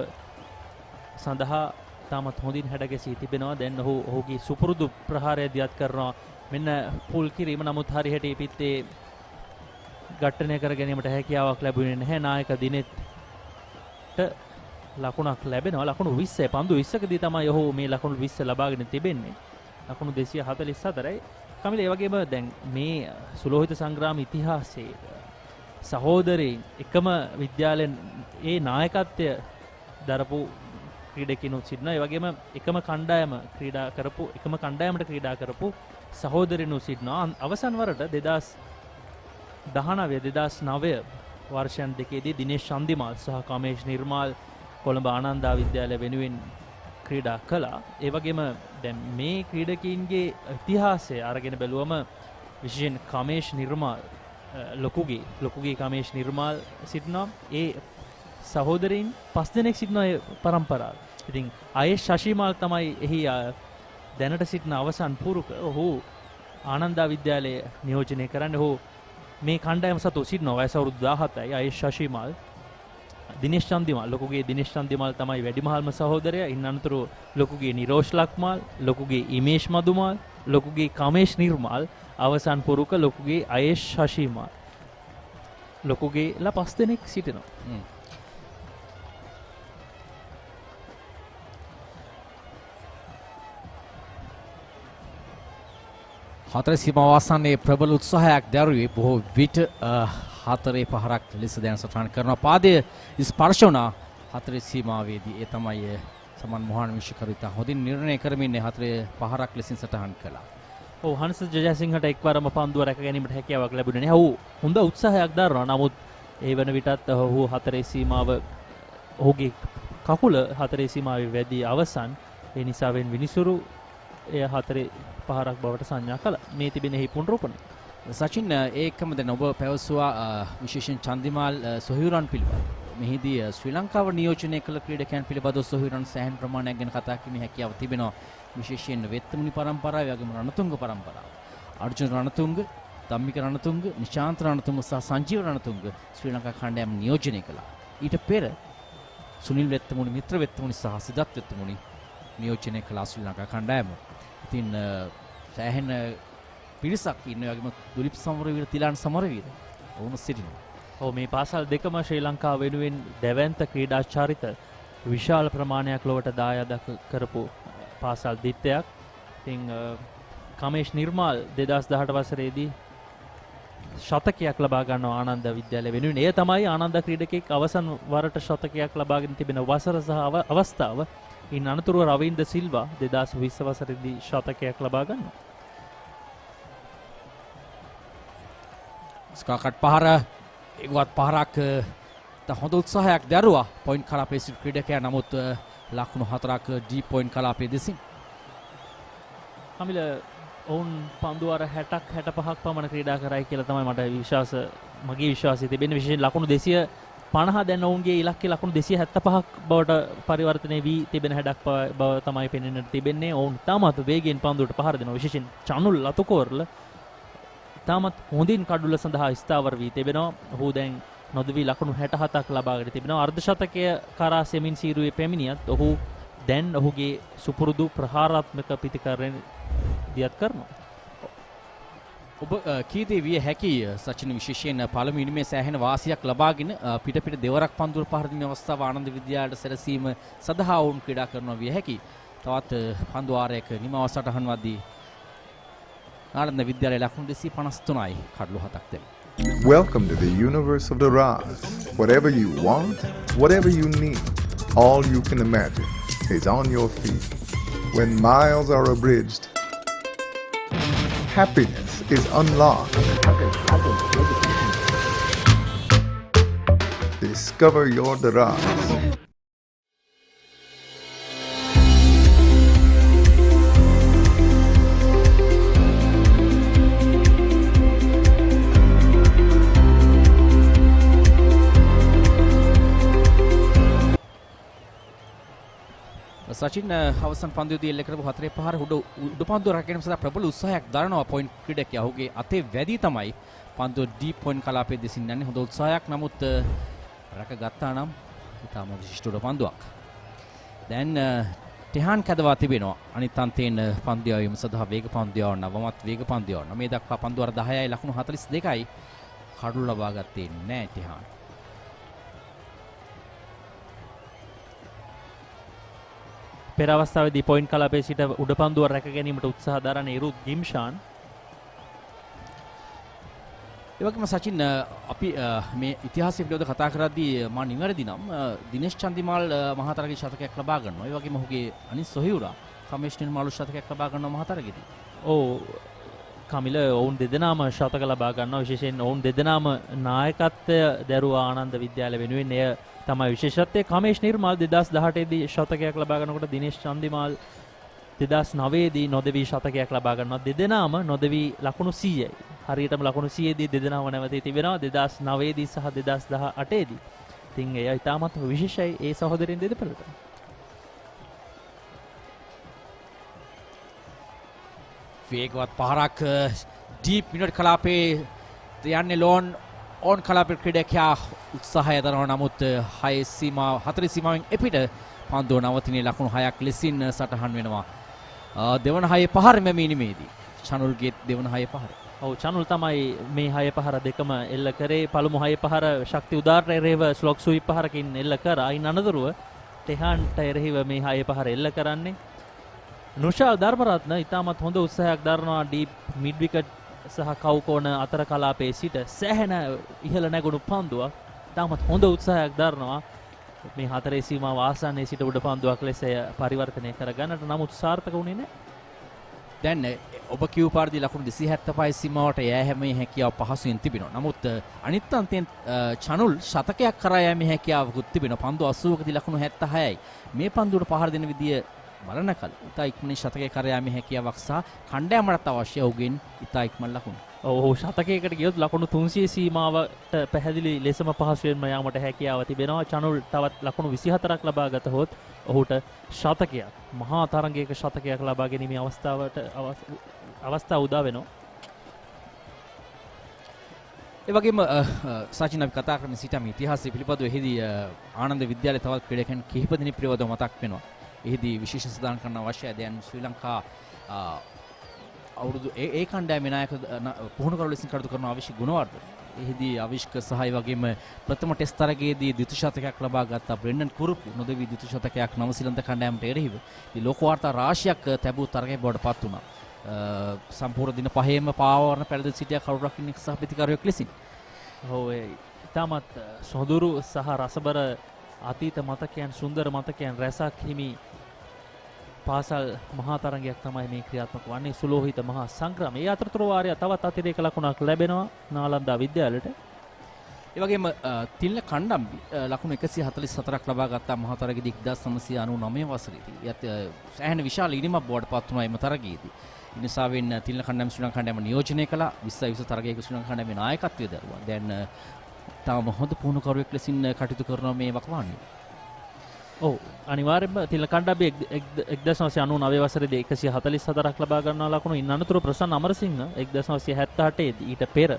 සඳහා තාමත් හොඳින් හැඩගැසී තිබෙනවා. දැන් ඔහුගේ සුපුරුදු ප්‍රහාරය දියත් කරනවා. මෙන්න පුල් කිරීම නමුත් හරියට පිටේ ඝට්ටනය කර ගැනීමට හැකියාවක් ලැබුණේ නැහැ. නායක දිනෙත් ලකුණක් ලැබෙනවා. ලකුණු 20 පන්දු 20කදී තමයි ඔහු මේ ලකුණු 20 ලබාගෙන තිබෙන්නේ. ලකුණු 244යි. කමිල ඒ වගේම දැන් මේ සුලෝහිත සංග්‍රාම ඉතිහාසයේ සහෝදරයින් එකම විද්‍යාලයෙන් ඒ නායකත්වය දරපු ක්‍රීඩකිනුත් සිටිනවා. ඒ වගේම එකම කණ්ඩායමට ක්‍රීඩා කරපු සහෝදරිනුත් සිටිනවා. අවසන් වරට 2019 වර්ෂයන් දෙකේදී දිනේෂ් චන්දිමාල් සහ කමේෂ් නිර්මාල් කොළඹ ආනන්දා විද්‍යාලය වෙනුවෙන් ක්‍රීඩා කළා. ඒ වගේම දැන් මේ ක්‍රීඩකීන්ගේ ඉතිහාසය අරගෙන බැලුවම විශේෂයෙන් කමේෂ් නිර්මාල් ලොකුගේ කමේෂ් නිර්මාල් සිටිනවා. ඒ සහෝදරයින් 5 දෙනෙක් සිටිනවා ඒ පරම්පරාව. ඉතින් ආයේෂ් ශෂිමාල් තමයි එහි දැනට සිටින අවසන් පුරුක. ඔහු ආනන්දා විද්‍යාලයේ නියෝජනය කරන්නේ. ඔහු මේ කණ්ඩායම සතු සිටිනවා. වයස අවුරුදු 17යි. ආයේෂ් ශෂිමාල් දිනේෂ් චන්දිමාල් ලොකුගේ දිනේෂ් චන්දිමාල් තමයි වැඩිමහල්ම සහෝදරයා. ඉන් අනතුරු ලොකුගේ නිරෝෂ් ලක්මාල්, ලොකුගේ ඉමේෂ් මදුමාල්, ලොකුගේ කමේෂ් නිර්මාල්, අවසන් පුරුක ලොකුගේ ආයේෂ් ශෂිමාල්. ලොකුගේ ලා 5 දෙනෙක් සිටිනවා. හතර සීමාව ආසන්නයේ ප්‍රබල උත්සාහයක් දැරුවේ බොහෝ විට 4 පහරක් ලෙස දැන් සටහන් කරනවා. පාදයේ ස්පර්ශ වුණා 4 සීමාවේදී. ඒ තමයි සමන් මොහන් විශ්කරිතා හොඳින් නිර්ණය කරමින් 4 පහරක් ලෙසින් සටහන් කළා. ඔව් හංස ජයසිංහට එක්වරම පන්දුව රැක ගැනීමට හැකියාවක් ලැබුණේ නැහැ. ඔහු හොඳ උත්සාහයක් දරනවා. නමුත් ඒ වන විටත් ඔහු 4 සීමාව ඔහුගේ කකුල 4 සීමාවේ වැඩි අවසන්. ඒ නිසාවෙන් විනිසුරු එය 4 පහරක් බවට සංඥා කළා. මේ තිබෙන හි පුනරුපණය. සචින් ඒකම දැන් ඔබ පැවසුවා විශේෂයෙන් චන්දිමාල් සොහිරන් පිළිබඳ. මෙහිදී ශ්‍රී ලංකාව නියෝජනය කළ ක්‍රීඩකයන් පිළිබඳව සොහිරන් සෑහෙන ප්‍රමාණයක් ගැන කතා කිරීමේ හැකියාව තිබෙනවා. විශේෂයෙන් වෙත්තමුනි පරම්පරාව, වගේම රණතුංග පරම්පරාව. අර්ජුන රණතුංග, ධම්මික රණතුංග, නිශාන්ත රණතුංග සහ සංජීව රණතුංග ශ්‍රී ලංකා කණ්ඩායම නියෝජනය කළා. ඊට පෙර සුනිල් වෙත්තමුනි, මිත්‍ර වෙත්තමුනි සහ සිදත් වෙත්තමුනි නියෝජනය කළා ශ්‍රී ලංකා කණ්ඩායම. ඉතින් සෑහෙන පිරිසක් ඉන්න වගේම දුලිප් සමරවීර, තිලාන් සමරවීර වුණ සිටිනවා. ඔව් මේ පාසල් දෙකම ශ්‍රී ලංකාව වෙනුවෙන් දැවැන්ත ක්‍රීඩා චරිත විශාල ප්‍රමාණයක් ලොවට දායාද කරපු පාසල් දිත්තයක්. ඉතින් කමේෂ් නිර්මාල් 2018 වසරේදී ශතකයක් ලබා ගන්නවා ආනන්ද විද්‍යාලය වෙනුවෙන්. එය තමයි ආනන්ද ක්‍රීඩකෙක් අවසන් වරට ශතකයක් ලබාගෙන තිබෙන වසර සහ අවස්ථාව. ඉන් අනතුරුව රවින්ද සිල්වා 2020 වසරේදී ශතකයක් ලබා ගන්නවා. ස්කාකට් පහර ඒවත් පහරක් හොඳ උත්සාහයක් දැරුවා පොයින්ට් කලාපයේ සිට ක්‍රීඩකයා. නමුත් ලකුණු 4ක් ඩීප් පොයින්ට් කලාපයේ දෙසින්. කමිල ඔවුන් පන්දු අර 60ක් 65ක් පමණ ක්‍රීඩා කරයි කියලා තමයි මගේ විශ්වාසය තිබෙන්නේ. විශේෂයෙන් ලකුණු 250 දැන් ඔවුන්ගේ ඉලක්කය ලකුණු 275ක් බවට පරිවර්තනය වී තිබෙන හැඩක් බව තමයි පෙනෙන්නට තිබෙන්නේ. ඔවුන් තාමත් වේගයෙන් පන්දුවට පහර දෙනවා. විශේෂයෙන් චනුල් ලතුකෝරල තාමත් හොඳින් කඩුල සඳහා ස්ථාවර වී තිබෙනවා. ඔහු දැන් නොදවි ලකුණු 67ක් ලබාගෙන තිබෙනවා. අර්ධ ශතකය කරා සෙමින් සීරුවේ පැමිණියත් ඔහු දැන් ඔහුගේ සුපුරුදු ප්‍රහාරාත්මක පිතිකරණ දියත් කරනවා. ඔබ කීදී විය හැකි සචින විශේෂයෙන් පළමු ඉනිමේ සෑහෙන වාසියක් ලබාගෙන පිට දෙවරක් පන්දුර පහර දෙන අවස්ථාව ආනන්ද විද්‍යාලයට සැරසීම සඳහා වුන් ක්‍රීඩා කරනවා විය හැකි. තවත් පන්දු ආරයක නිමව සටහන් වදී ආනන්ද විද්‍යාලයේ ලකුණු 253යි කඩලු 7ක් දෙන. Welcome to the universe of the Raz. Whatever you want, whatever you need, all you can imagine is on your feet. When miles are abridged, happiness is unlocked. Discover your Raz. සචින් අවසන් පන්දුවේදී එල්ල කරපු 4 පහර උඩ පන්දුව රැකගෙන සදා ප්‍රබල උත්සාහයක් දරනවා පොයින්ට් ක්‍රීඩකයා. ඔහුගේ අතේ වැදී තමයි පන්දුව ඩීප් පොයින්ට් කලාපයේ දෙසින් යන්නේ. හොඳ උත්සාහයක්. නමුත් රැකගත්තා නම් ඉතාම විශිෂ්ට උඩ පන්දුවක්. දැන් ටෙහාන් කැදවා තිබෙනවා. අනිත් අන්තයෙන් පන්දු යවීම සඳහා වේග පන්දු යවන්න වමත් වේග පන්දු යවන්න. මේ දක්වා පන්දු වර 10යි ලකුණු 42යි කඩු ලබා ගත්තේ නැහැ ටෙහාන්. පෙර අවස්ථාවේදී පොයින්ට් කලාපයේ සිට උඩ පන්දුව රැක ගැනීමට උත්සාහ දරන ඉරුත් ගිම්ෂාන්. ඒ වගේම සචින් අපි මේ ඉතිහාසය පිළිබඳව කතා කරද්දී මා නිවැරදි නම් දිනේෂ් චන්දිමාල් මහතරගේ ශතකයක් ලබා ගන්නවා. ඒ වගේම ඔහුගේ අනිත් සොහියුරා කමේෂ් නිර්මාල් ශතකයක් ලබා ගන්නවා මහතරගේදී. ඔව් කමිල ඔවුන් දෙදෙනාම ශතක ලබා ගන්නවා. විශේෂයෙන් ඔවුන් දෙදෙනාම නායකත්වය දැරුවා ආනන්ද විද්‍යාලය වෙනුවෙන්. එය තමයි විශේෂත්වය. කමේෂ් නිර්මාල් 2018 දී ශතකයක් ලබා ගන්නකොට දිනේෂ් චන්දිමාල් 2009 දී නොදවි ශතකයක් ලබා ගන්නවා. දෙදෙනාම නොදවි ලකුණු 100යි. හරියටම ලකුණු 100 දී දෙදෙනාම නැවතී තිබෙනවා 2009 දී සහ 2018 දී. ඉතින් එය ඉතාමත් විශේෂයි ඒ සහෝදරයන් දෙදෙපළට. වේගවත් පහරක් ඩීප් මිනිට් කලාපේ යන්නේ ලෝන් ඕන් කලාපේ ක්‍රීඩකයා උත්සාහය දරනවා. නමුත් 4 සීමාවෙන් එපිට පන්දුව නවතිනේ ලකුණු 6ක් ලෙසින් සටහන් වෙනවා. දෙවන 6 පහර මෙමීනිමේදී චනුල්ගේ දෙවන 6 පහර. ඔව් චනුල් තමයි මේ 6 පහර දෙකම එල්ල කරේ. පළමු 6 පහර ශක්ති උදාරට එරෙහිව ස්ලොග් ස්වීප් පහරකින් එල්ල කරා. අයින් අනතුරුව ටෙහාන්ට එරෙහිව මේ 6 පහර එල්ල කරන්නේ. නුෂාල් ධර්මරත්න ඉතාමත් හොඳ උත්සාහයක් දරනවා ඩීප් මිඩ් විකට් සහ කවුකෝණ අතර කලාපයේ සිට සෑහෙන ඉහළ නැගුණු පන්දුවක්. ඉතාමත් හොඳ උත්සාහයක් දරනවා මේ 4 සීමාව ආසන්නයේ සිට උඩ පන්දුවක් ලෙස පරිවර්තනය කරගන්නට. නමුත් සාර්ථක වුණේ නැහැ. දැන් ඔබ කියූ පාරදී ලකුණු 275 සීමාවට යෑමේ හැකියාව පහසුවෙන් තිබෙනවා. නමුත් අනිත් අන්තයෙන් චනුල් ශතකයක් කරා යෑමේ හැකියාවකුත් තිබෙනවා. පන්දු 80කදී ලකුණු 76යි. මේ පන්දුවට පහර දෙන විදිය බලන කල ඉතා ඉක්මනින් ශතකයේ කර යාමේ හැකියාවක් සහ කණ්ඩායමට අවශ්‍ය ඔහුගෙන් ඉතා ඉක්මන ලකුණු. ඔව් ශතකයකට ගියොත් ලකුණු 300 සීමාවට පැහැදිලි ලෙසම පහසුවෙන්ම යාමට හැකියාව තිබෙනවා. චනුල් තවත් ලකුණු 24ක් ලබා ගතහොත් ඔහුට ශතකයක් මහා තරගයක ශතකයක් ලබා ගැනීමේ අවස්ථාව උදා වෙනවා. ඒ වගේම සචින් අපි කතා කරමින් සිටම ඉතිහාසය පිළිබඳව එහිදී ආනන්ද විද්‍යාලයේ තවත් ක්‍රීඩකයන් කිහිප දෙනෙක් පිළිබඳව මතක් වෙනවා. එහිදී විශේෂ සදාන් කරන අවශ්‍යයි. දැන් ශ්‍රී ලංකා අවුරුදු ඒ කණ්ඩායමේ නායක පුහුණුකරු ලෙසින් කටයුතු කරන අවශ්‍ය ගුණවර්ධන එහිදී අවිෂ්ක සහ ඒ වගේම ප්‍රථම ටෙස්ට් තරගයේදී ද්විতীয় ශතකයක් ලබා ගත්ත බ්‍රෙන්ඩන් කුරුප්පු නොදෙවි ද්විতীয় ශතකයක් නවසීලන්ත කණ්ඩායමට එරෙහිව ඉතින් ලෝක වාර්තා රාශියක් තැබූ තරගයක් බවට පත් වුණා. සම්පූර්ණ දින පහේම පාවවරණ පෙරද සිටියා කවුරු රකින්න සහ ප්‍රතිකාරයක් ලෙසින්. ඔව් ඉතාමත් සොඳුරු සහ රසබර අතීත මතකයන් සුන්දර මතකයන් රැසක් හිමි පාසල් මහා තරගයක් තමයි මේ ක්‍රියාත්මක වන්නේ සුලෝහිත මහා සංග්‍රාමය. ඒ අතරතුර වාරය තවත් අතිරේක ලකුණක් ලැබෙනවා නාලන්දා විද්‍යාලයට. ඒ වගේම තිල්න කණ්ඩම්බි ලකුණු 144ක් ලබා ගත්තා මහා තරගයේදී 1999 වසරේදී. යත් සෑහෙන විශාල ඉනිමක් බවට පත් වුණා එම තරගයේදී. ඉනිසාවෙන් තිල්න කණ්ඩම්බි ශ්‍රී ලංකා කණ්ඩායම නියෝජනය කළා 20 තරගයක ශ්‍රී ලංකා කණ්ඩායමේ නායකත්වය දරුවා. දැන් තාම හොඳ පුහුණුකරුවෙක් ලෙසින් කටයුතු කරනවා මේ වකවානුවේ. ඔව් අනිවාර්යයෙන්ම තිල්න කණ්ඩායමේ 1999 වසරේදී 144ක් ලබා ගන්නා ලකුණු ඉන් අනතුරු ප්‍රසන්න අමරසිංහ 1978 ඊට පෙර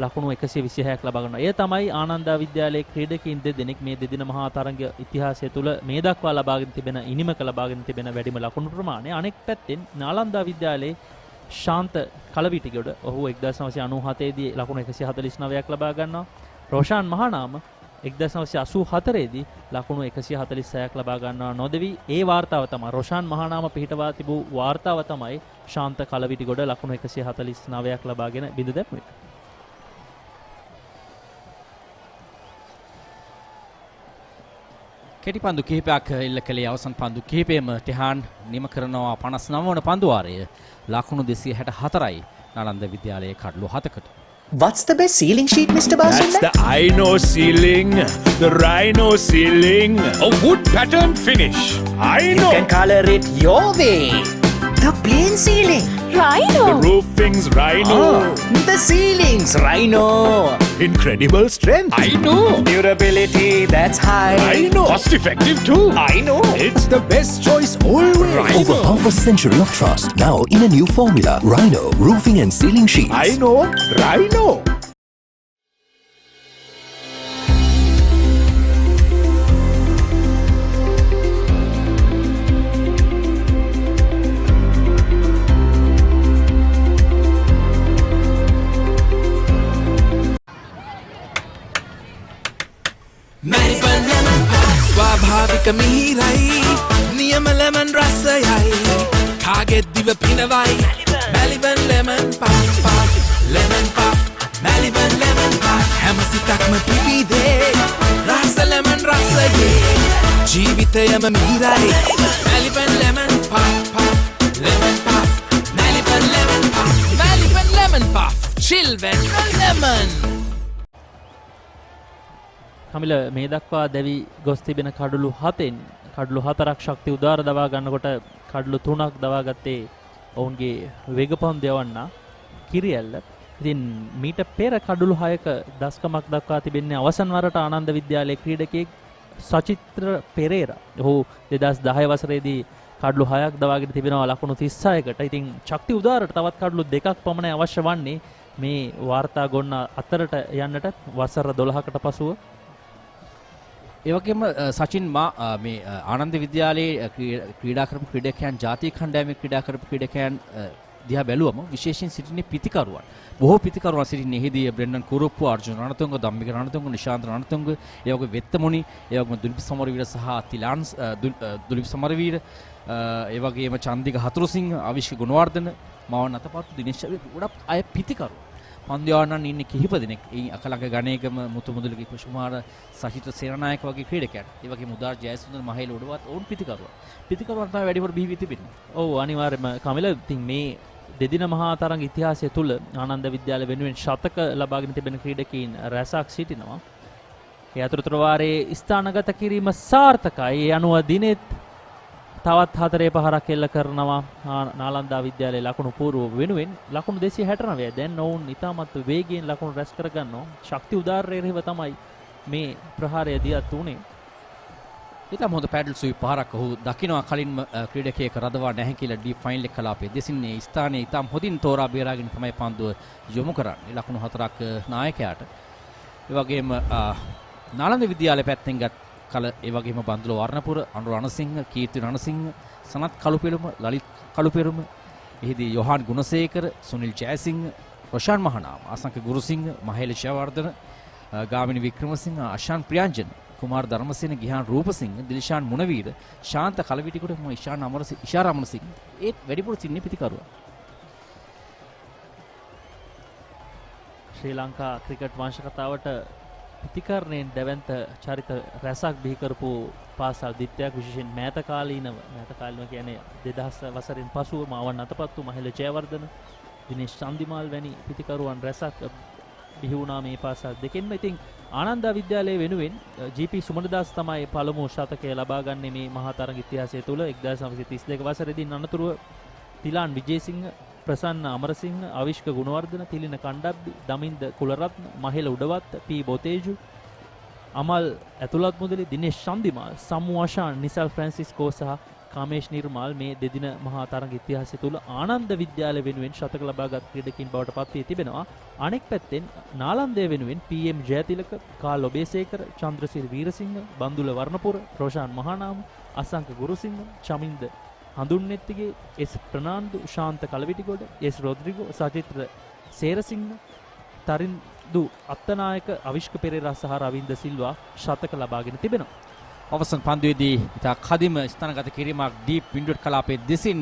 ලකුණු 126ක් ලබා ගන්නවා. ඒ තමයි ආනන්දා විද්‍යාලයේ ක්‍රීඩකයින් දෙදෙනෙක් මේ දෙදින මහා තරඟ ඉතිහාසය තුළ මේ දක්වා ලබාගෙන තිබෙන ඉනිමක ලබාගෙන තිබෙන වැඩිම ලකුණු ප්‍රමාණය. අනෙක් පැත්තෙන් නාලන්දා විද්‍යාලයේ ශාන්ත කලවිටිගොඩ ඔහු 1997 දී ලකුණු 149ක් ලබා ගන්නවා. රෝෂාන් මහානාම 1984 දී ලකුණු 146ක් ලබා ගන්නවා. නොදෙවි ඒ වාර්තාව තමයි රෝෂාන් මහානාම පිහිටවා තිබූ වාර්තාව තමයි ශාන්ත කලවිටිගොඩ ලකුණු 149ක් ලබාගෙන බිඳ දැම්මේ. කෙටි පන්දු කිහිපයක් එල්ල කළේ අවසන් පන්දු කිහිපයම ටෙහාන් නිම කරනවා 59 වන පන්දු වාරය ලකුණු 264යි නාලන්ද විද්‍යාලයේ කඩලු 7කට. What's the best ceiling sheet, Mr. Basunda? That's the Rhino ceiling. The Rhino ceiling. A wood pattern finish. I know. You can color it your way. The plain ceiling. Rhino. The roofing's Rhino. The ceiling's Rhino. Incredible strength. I know. Durability that's high. I know. Cost effective too. I know. It's the best choice always. Rhino. Over half a century of trust. Now in a new formula. Rhino. Roofing and ceiling sheets. I know. Rhino. ස්වාභාවික මිහිරයි නියම ලෙමන් රසයයි කාගෙත් දිව පිනවයි Maliban lemon puff lemon puff Maliban lemon puff හැම සිතක්ම පිබිදේ රස ලෙමන් රසයේ ජීවිතයම මිහිරයි Maliban lemon puff lemon puff Maliban lemon puff Maliban lemon puff chill when lemon කමිල මේ දක්වා දැවි ගොස් තිබෙන කඩලු 7න් කඩලු 4ක් ශක්ති උදාර දවා ගන්නකොට කඩලු 3ක් දවා ගත්තේ ඔවුන්ගේ වේගපම් දෙවන්න කිරියල්ල. ඉතින් මීට පෙර කඩලු 6ක දස්කමක් දක්වා තිබෙන්නේ අවසන් වරට ආනන්ද විද්‍යාලයේ ක්‍රීඩකයෙක් සචිත්‍ර පෙරේරා. ඔහු 2010 වසරේදී කඩලු 6ක් දවාගෙන තිබෙනවා ලකුණු 36කට. ඉතින් ශක්ති උදාරට තවත් කඩලු 2ක් පමණ අවශ්‍ය වන්නේ මේ වාර්තා ගොන්න අතරට යන්නට වසර 12කට පසුව. ඒ වගේම සචින් මේ ආනන්ද විද්‍යාලයේ ක්‍රීඩා කරපු ක්‍රීඩකයන් ජාතික කණ්ඩායමේ ක්‍රීඩා කරපු ක්‍රීඩකයන් දිහා බැලුවම විශේෂයෙන් සිටින්නේ පිතිකරුවන්. බොහෝ පිතිකරුවන් සිටින්නේ එහිදී බ්‍රෙන්ඩන් කුරුප්පු, අර්ජුන රණතුංග, ධම්මික රණතුංග, නිශාන්ත රණතුංග, ඒ වගේ වෙත්තමුණි, ඒ වගේම දුලිප් සමරවීර සහ තිලාන් දුලිප් සමරවීර, ඒ වගේම චන්දික හතුරුසිංහ, අවිෂ්ක ගුණවර්ධන, මවන් අතපත්තු දිනේශ් ගොඩක් අය පිතිකරුවන්. පන්දියාවන්නන් ඉන්නේ කිහිප දෙනෙක්. ඒ අකලංක ගණේකම මුතුමුදලිගේ කුෂ්මාර සහිත සේනානායක වගේ ක්‍රීඩකයන්. ඒ වගේම උදාර් ජයසුන්දර මහේල උඩවත් ඔවුන් පිතිකරුවා. පිතිකරුවන් තමයි වැඩිපුර බිහි තිබෙන්නේ. ඔව් අනිවාර්යයෙන්ම කමිල ඉතින් මේ දෙදින මහා තරඟ ඉතිහාසය තුල ආනන්ද විද්‍යාලය වෙනුවෙන් ශතක ලබාගෙන තිබෙන ක්‍රීඩකයින් රැසක් සිටිනවා. ඒ අතරතුර වාරයේ ස්ථානගත කිරීම සාර්ථකයි. ඒ අනුව දිනෙත් තවත් 4-5ක් එල්ල කරනවා නාලන්දා විද්‍යාලයේ ලකුණු පූර්ව වෙනුවෙන් ලකුණු 269. දැන් ඔවුන් ඉතාමත් වේගයෙන් ලකුණු රැස් කරගන්නවා. ශක්ති උදාරයේ තමයි මේ ප්‍රහාරය දියත් උනේ. ඊටම හොඳ පැඩල් සුවි පහරක් ඔහු දකිනවා කලින්ම ක්‍රීඩකයෙක් රදවා නැහැ කියලා ඩීප් ෆයිනල් එක කලාපේ දෙසින්නේ ස්ථානයේ ඊටම හොඳින් තෝරා බේරාගෙන තමයි පන්දුව යොමු කරන්නේ. ලකුණු 4ක් නායකයාට. ඒ වගේම නාලන්ද විද්‍යාලයේ පැත්තෙන් ගත් කල ඒ වගේම බන්දුල වර්ණපුර, අනුර රණසිංහ, කීර්ති රණසිංහ, සනත් කළුපෙරුම, ලලිත් කළුපෙරුම, එහිදී යොහාන් ගුණසේකර, සුනිල් ජයසිංහ, රොෂාන් මහනාම, අසංක ගුරුසිංහ, මහේල ශයවර්ධන, ගාමිණී වික්‍රමසිංහ, අශාන් ප්‍රියංජන, කුමාර ධර්මසේන, ගිහාන් රූපසිංහ, දිල්ෂාන් මුණවීර, ශාන්ත කලවිටිකොට ඉෂාර අමරසිංහ ඒත් වැඩිපුර සින්නේ පිතිකරුවා. ශ්‍රී ලංකා ක්‍රිකට් වංශ කතාවට පිතිකරණයෙන් දැවැන්ත චරිත රැසක් බිහි කරපු පාසල් දිත්‍යයක් විශේෂයෙන් මෑත කාලීනව කියන්නේ 2000 වසරෙන් පසුව මාවන් අතපත් වූ මහේල ජයවර්ධන, දිනේෂ් චන්දිමාල් වැනි පිතිකරුවන් රැසක් බිහි වුණා මේ පාසල් දෙකෙන්ම. ඉතින් ආනන්දා විද්‍යාලය වෙනුවෙන් ජී.පී. සුමනදාස් තමයි පළමු ශතකය ලබා ගන්නේ මේ මහා තරග ඉතිහාසය තුළ. 1932 වසරේදී අනතුරුව තිලාන් විජේසිංහ, ප්‍රසන්න අමරසිංහ, අවිෂ්ක ගුණවර්ධන, තිලින කණ්ඩබ්බි, දමින්ද කුලරත්න, මහේල උඩවත්, පී බොතේජු, අමල් ඇතුළත් මුදලි, දිනේෂ් චන්දිමාල්, සම්මු අශාන්, නිසල් ෆ්‍රැන්සිස්කෝ සහ කාමේෂ් නිර්මාල් මේ දෙදින මහා තරග ඉතිහාසය තුළ ආනන්ද විද්‍යාලය වෙනුවෙන් ශතක ලබාගත් ක්‍රීඩකින් බවට පත් වී තිබෙනවා. අනෙක් පැත්තෙන් නාලන්දය වෙනුවෙන් පී.එම්. ජයතිලක, කාල් ඔබේසේකර, චන්ද්‍රසිරි වීරසිංහ, බන්දුල වර්ණපුර, රෝෂාන් මහානාම, අසංක ගුරුසිංහ, චමින්ද හඳුන්නෙත්තිගේ, එස් ප්‍රනාන්දු, ශාන්ත කලවිටිගොඩ, එස් රොද්රිගෝ, සචිත්‍ර සේරසිංහ, තරින්දු අත්තනායක, අවිෂ්ක පෙරේරා සහ රවින්ද සිල්වා ශතක ලබාගෙන තිබෙනවා. අවසන් පන්දුවේදී ඉතා කදිම ස්ථානගත කිරීමක් ඩීප් වින්ඩෝඩ් කලාපයේ දෙසින්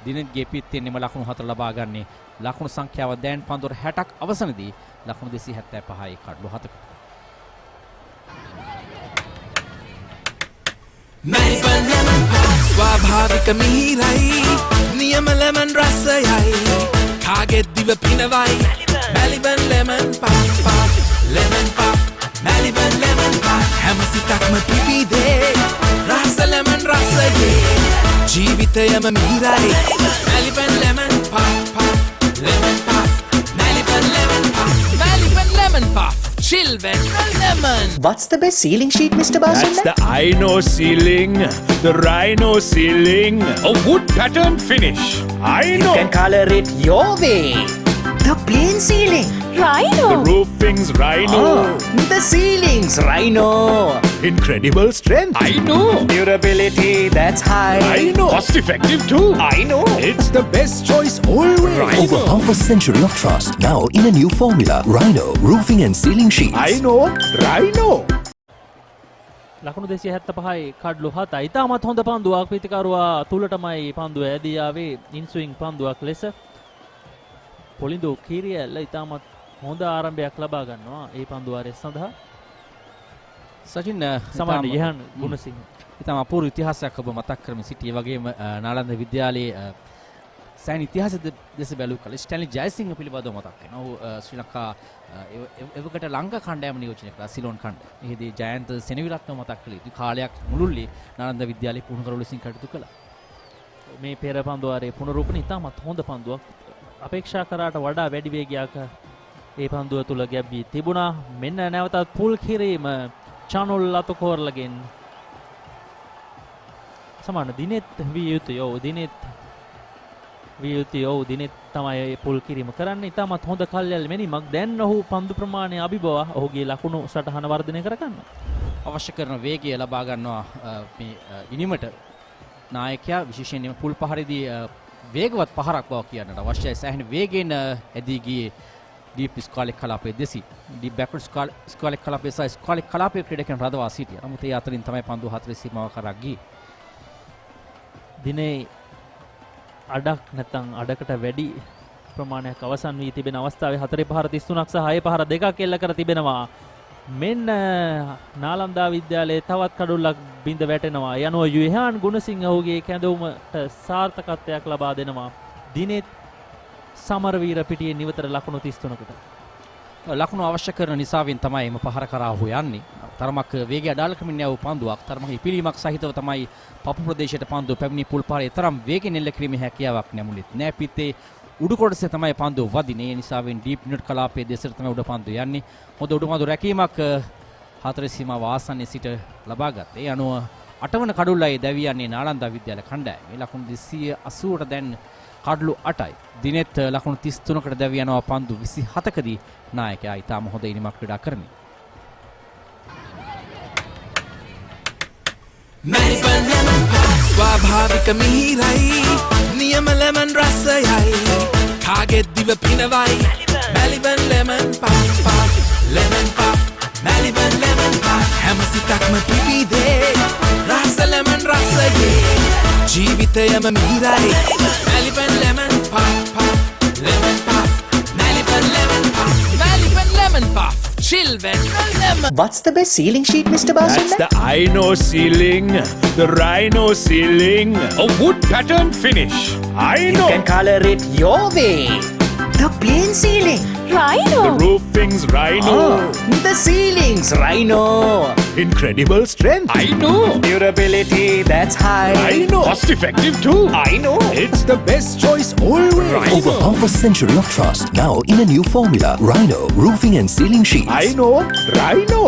දිනෙත්ගේ පිත්තෙන් එම ලකුණු 4 ලබා ගන්නේ. ලකුණු සංඛ්‍යාව දැන් පන්දුවර 60ක් අවසනදී ලකුණු 275යි කඩලු 7කට. ස්වාභාවික මිහිරයි නියම ලෙමන් රසයයි කාගෙත් දිව පිනවයි Maliban lemon puff lemon puff Maliban lemon puff හැම සිතක්ම පිබිදේ රස ලෙමන් රසයේ ජීවිතයම මිහිරයි Maliban lemon puff lemon puff Maliban lemon puff Maliban lemon puff chill when lemon. What's the best ceiling sheet, Mr. Basunda? That's the Aino ceiling, the Rhino ceiling, a wood pattern finish. Aino. You can color it your way. The plain ceiling, Rhino. The roofing's Rhino. The ceiling's Rhino. Incredible strength. I know. Durability, that's high. I know. Cost effective too. I know. It's the best choice always. Rhino. Over half a century of trust. Now in a new formula. Rhino. Roofing and ceiling sheets. I know. Rhino. ලකුණු 275යි කඩලු 7යි. ඉතාමත් හොඳ පන්දුවක් පිතිකරුවා තුලටමයි පන්දුව ඇදී ආවේ. ඉන්ස්විං පන්දුවක් ලෙස පොලින්දු කීරියල්ල ඉතාමත් හොඳ ආරම්භයක් ලබා ගන්නවා ඒ පන්දුවාරය සඳහා. සචින් සමාන යහන් ගුණසිංහ ඉතාම අපූර්ව ඉතිහාසයක් ඔබ මතක් කරමින් සිටියේ. වගේම නාලන්ද විද්‍යාලයේ සෑහෙන ඉතිහාස දෙස බැලූ කල ස්ටැන්ලි ජයසිංහ පිළිබඳව මතක් වෙනවා. ඔහු ශ්‍රී ලංකා එවකට ලංකා කණ්ඩායම නියෝජනය කළා, සිලෝන් කණ්ඩායම. එහිදී ජයන්ත සෙනවිරත්න මතක් කළේ යුතු කාලයක් මුළුල්ලේ නාලන්ද විද්‍යාලයේ පුහුණු ලෙසින් කටයුතු කළා. මේ පෙර පන්දුවාරයේ පුනරූපණය ඉතාමත් හොඳ පන්දුවක්. අපේක්ෂා කරාට වඩා වැඩි වේගයක් ඒ පන්දුව තුල ගැබ්වී තිබුණා. මෙන්න නැවතත් පුල් කිරීම චනුල් අතකොරලගෙන් සමාන දිනෙත් විය යුතුයි. ඔව් දිනෙත් විය යුතුයි. ඔව් දිනෙත් තමයි පුල් කිරීම කරන්නේ. ඉතාමත් හොඳ කල්යල් මෙනීමක්. දැන් ඔහු පන්දු ප්‍රමාණය අභිබව ඔහුගේ ලකුණු සටහන වර්ධනය කර ගන්නවා. අවශ්‍ය කරන වේගය ලබා ගන්නවා මේ ඉනිමට නායකයා. විශේෂයෙන්ම පුල් පහරේදී වේගවත් පහරක් බව කියන්නට අවශ්‍යයි. සෑහෙන වේගයෙන් ඇදී ගියේ ඩීප් ස්කාලික් කලාපයේ දෙසි. ඩීප් බැක්වර්ඩ් ස්කාලික් කලාපයේ සහ ස්කාලික් කලාපයේ ක්‍රීඩකයන් රඳවා සිටියා. නමුත් ඒ අතරින් තමයි පන්දු 4 සීමාව කරා ගියේ. දිනේ අඩක් නැත්නම් අඩකට වැඩි ප්‍රමාණයක් අවසන් වී තිබෙන අවස්ථාවේ 4 පහර 33ක් සහ 6 පහර 2ක් එල්ල කර තිබෙනවා. මෙන්න නාලන්දා විද්‍යාලයේ තවත් කඩුල්ලක් බිඳ වැටෙනවා. යනුව යුහාන් ගුණසිංහ ඔහුගේ කැඳවුමට සාර්ථකත්වයක් ලබා දෙනවා. දිනෙත් සමරවීර පිටියේ නිවතර ලකුණු 33කට. ලකුණු අවශ්‍ය කරන නිසාවෙන් තමයි එම පහර කරා ඔහු යන්නේ. තරමක් වේගය අඩාල ක්‍රමින් යවූ පන්දුවක්. තරමක ඉපිලීමක් සහිතව තමයි පපු ප්‍රදේශයට පන්දුව පැමිණි පුල් පාරේ තරම් වේගෙන් එල්ල කිරීමේ හැකියාවක් නැමුණෙත් නෑ. පිටේ උඩු කොටසේ තමයි පන්දුව වදිනේ. ඒ නිසාවෙන් ඩීප් මිනිට් කලාපයේ දෙසට තමයි උඩ පන්දුව යන්නේ. හොඳ උඩු පන්දු රැකීමක් 4 සීමාව ආසන්නයේ සිට ලබා ගත්තා. ඒ අනුව 8 වන කඩුල්ලයි දැවී යන්නේ නාලන්දා විද්‍යාල කණ්ඩායම. මේ ලකුණු 280ට දැන් කඩලු 8යි. දිනෙත් ලකුණු 33කට දැවී යනවා පන්දු 27කදී නායකයා ඉතාම හොඳ ඉනිමක් ක්‍රීඩා කරමින්. ස්වාභාවික මිහිරයි නියම ලෙමන් රසයයි කාගෙත් දිව පිනවයි Maliban lemon puff puff lemon puff Maliban lemon puff හැම සිතක්ම පිපිදේ රස lemon රසයේ ජීවිතයම මිහිරයි Maliban lemon puff puff lemon puff Maliban lemon puff Maliban lemon puff chill when lemon. What's the best ceiling sheet, Mr. Basunda? That's the Rhino ceiling. The Rhino ceiling. A wood pattern finish. I know. You can color it your way. The plain ceiling. Rhino. The roofing's Rhino. The ceiling's Rhino. Incredible strength. I know. Durability, that's high. I know. Cost effective too. I know. It's the best choice always. Rhino. Over half a century of trust. Now in a new formula. Rhino. Roofing and ceiling sheets. I know. Rhino.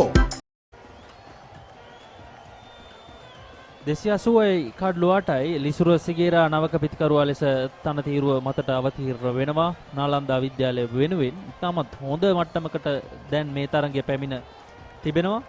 280යි කඩලු 8යි ලිසුරුව සිගේරා නවක පිතිකරුවා ලෙස තනතිරුව මතට අවතීර්ණ වෙනවා නාලන්දා විද්‍යාලය වෙනුවෙන්. තාමත් හොඳ මට්ටමකට දැන් මේ තරඟය පැමිණ තිබෙනවා.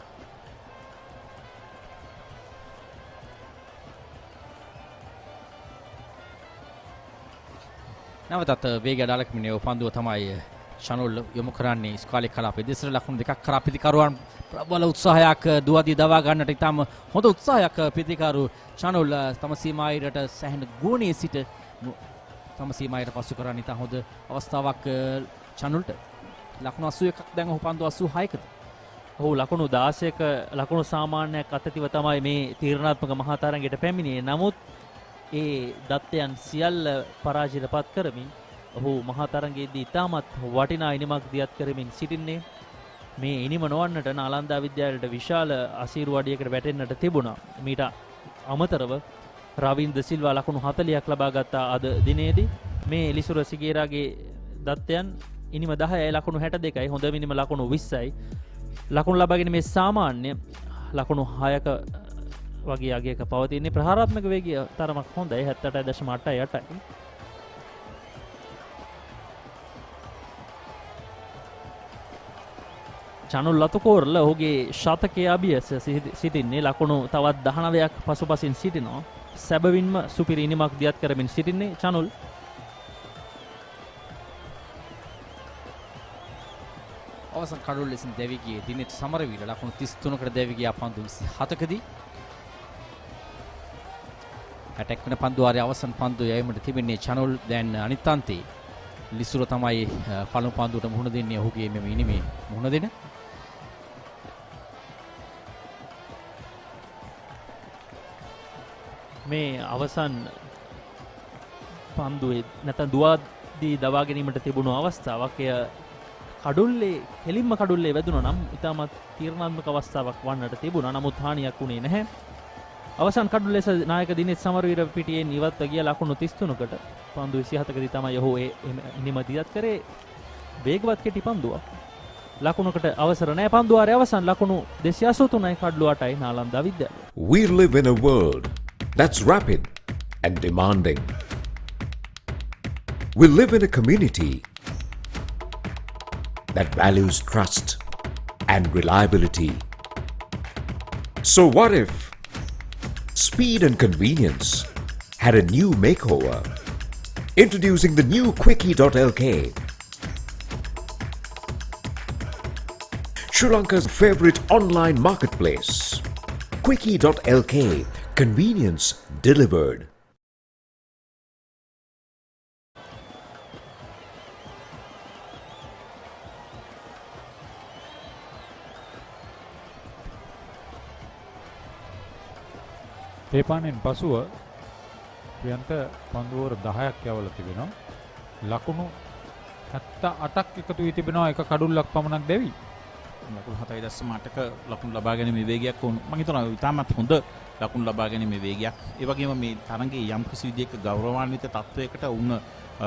නැවතත් වේගය ඩාලකමිනේ පන්දුව තමයි ෂනුල් යොමු කරන්නේ ඉස්කාලේ කලාපේ දෙසර ලකුණු දෙකක් කරා පිතිකරුවන් ප්‍රබල උත්සාහයක් දුවදී දවා ගන්නට ඉතාම හොඳ උත්සාහයක් පිතිකරු ෂනුල් තම සීමායිරට සැහෙන ගුණයේ සිට තම සීමායිරට පසු කරන්න ඉතා හොඳ අවස්ථාවක් ෂනුල්ට ලකුණු 81ක් දැන් ඔහු පන්දු 86කට ඔහු ලකුණු 16ක ලකුණු සාමාන්‍යයක් අතතිව තමයි මේ තීරණාත්මක මහා තරඟයට පැමිණියේ. නමුත් ඒ දත්තයන් සියල්ල පරාජයටපත් කරමින් ඔහු මහා තරඟයේදී ඉතාමත් වටිනා ඉනිමක් දියත් කරමින් සිටින්නේ. මේ ඉනිම නොවන්නට නාලන්දා විද්‍යාලයට විශාල අසීරුවඩියකට වැටෙන්නට තිබුණා. මීට අමතරව රවින්ද සිල්වා ලකුණු 40ක් ලබා ගත්තා අද දිනේදී. මේ එලිසුර සිගේරාගේ දත්තයන් ඉනිම 10යි ලකුණු 62යි හොඳ මිනිම ලකුණු 20යි. ලකුණු ලබාගෙන මේ සාමාන්‍ය ලකුණු 6ක වගේ අගයක පවතින්නේ. ප්‍රහාරාත්මක වේගය තරමක් හොඳයි 78.88යි. චනුල් ලතුකෝරල ඔහුගේ ශතකයේ අභියස සිටින්නේ ලකුණු තවත් 19ක් පසුපසින් සිටිනවා. සැබවින්ම සුපිරි ඉනිමක් දියත් කරමින් සිටින්නේ චනුල්. අවසන් කඩුල්ල ලෙසින් දැවි ගියේ දිනෙත් සමරවීර ලකුණු 33කට දැවි ගියා පන්දු 27කදී. 60ක් වෙන පන්දු වාරයේ අවසන් පන්දු යැවීමට තිබෙන්නේ චනුල්. දැන් අනිත් අන්තයේ ලිසුර තමයි පළමු පන්දුවට මුහුණ දෙන්නේ ඔහුගේ මෙම ඉනිමේ මුහුණ දෙන. මේ අවසන් පන්දුවේ නැත්නම් දුවාදී දවා ගැනීමට තිබුණු අවස්ථාවක් එය කඩුල්ලේ කෙලින්ම කඩුල්ලේ වැදුණා නම් ඉතාමත් තීරණාත්මක අවස්ථාවක් වන්නට තිබුණා. නමුත් හානියක් වුණේ නැහැ. අවසන් කඩුල්ල ලෙස නායක දිනෙත් සමරවීර පිටියෙන් ඉවත්ව ගිය ලකුණු 33කට පන්දු 27කදී තමයි ඔහු නිම දියත් කරේ. වේගවත් කෙටි පන්දුවක්. ලකුණකට අවසර නැහැ. පන්දු වාරයේ අවසන් ලකුණු 283යි කඩලු 8යි නාලන්දා විද්‍යාලය. We live in a world that's rapid and demanding. We live in a community that values trust and reliability. So what if speed and convenience had a new makeover? Introducing the new Quickie.lk, Sri Lanka's favorite online marketplace. Quickie.lk, convenience delivered. තේපානෙන් පසුව ප්‍රියන්ත පන්දුවර 10ක් යවලා තිබෙනවා. ලකුණු 78ක් එකතු වී තිබෙනවා එක කඩුල්ලක් පමණක් දැවි. ලකුණු 7.8ක ලකුණු ලබා ගැනීමේ වේගයක් වුණා. මම හිතනවා ඉතාමත් හොඳ ලකුණු ලබා ගැනීමේ වේගයක්. ඒ වගේම මේ තරඟයේ යම් කිසි විදිහක ගෞරවාන්විත තත්වයකට උන්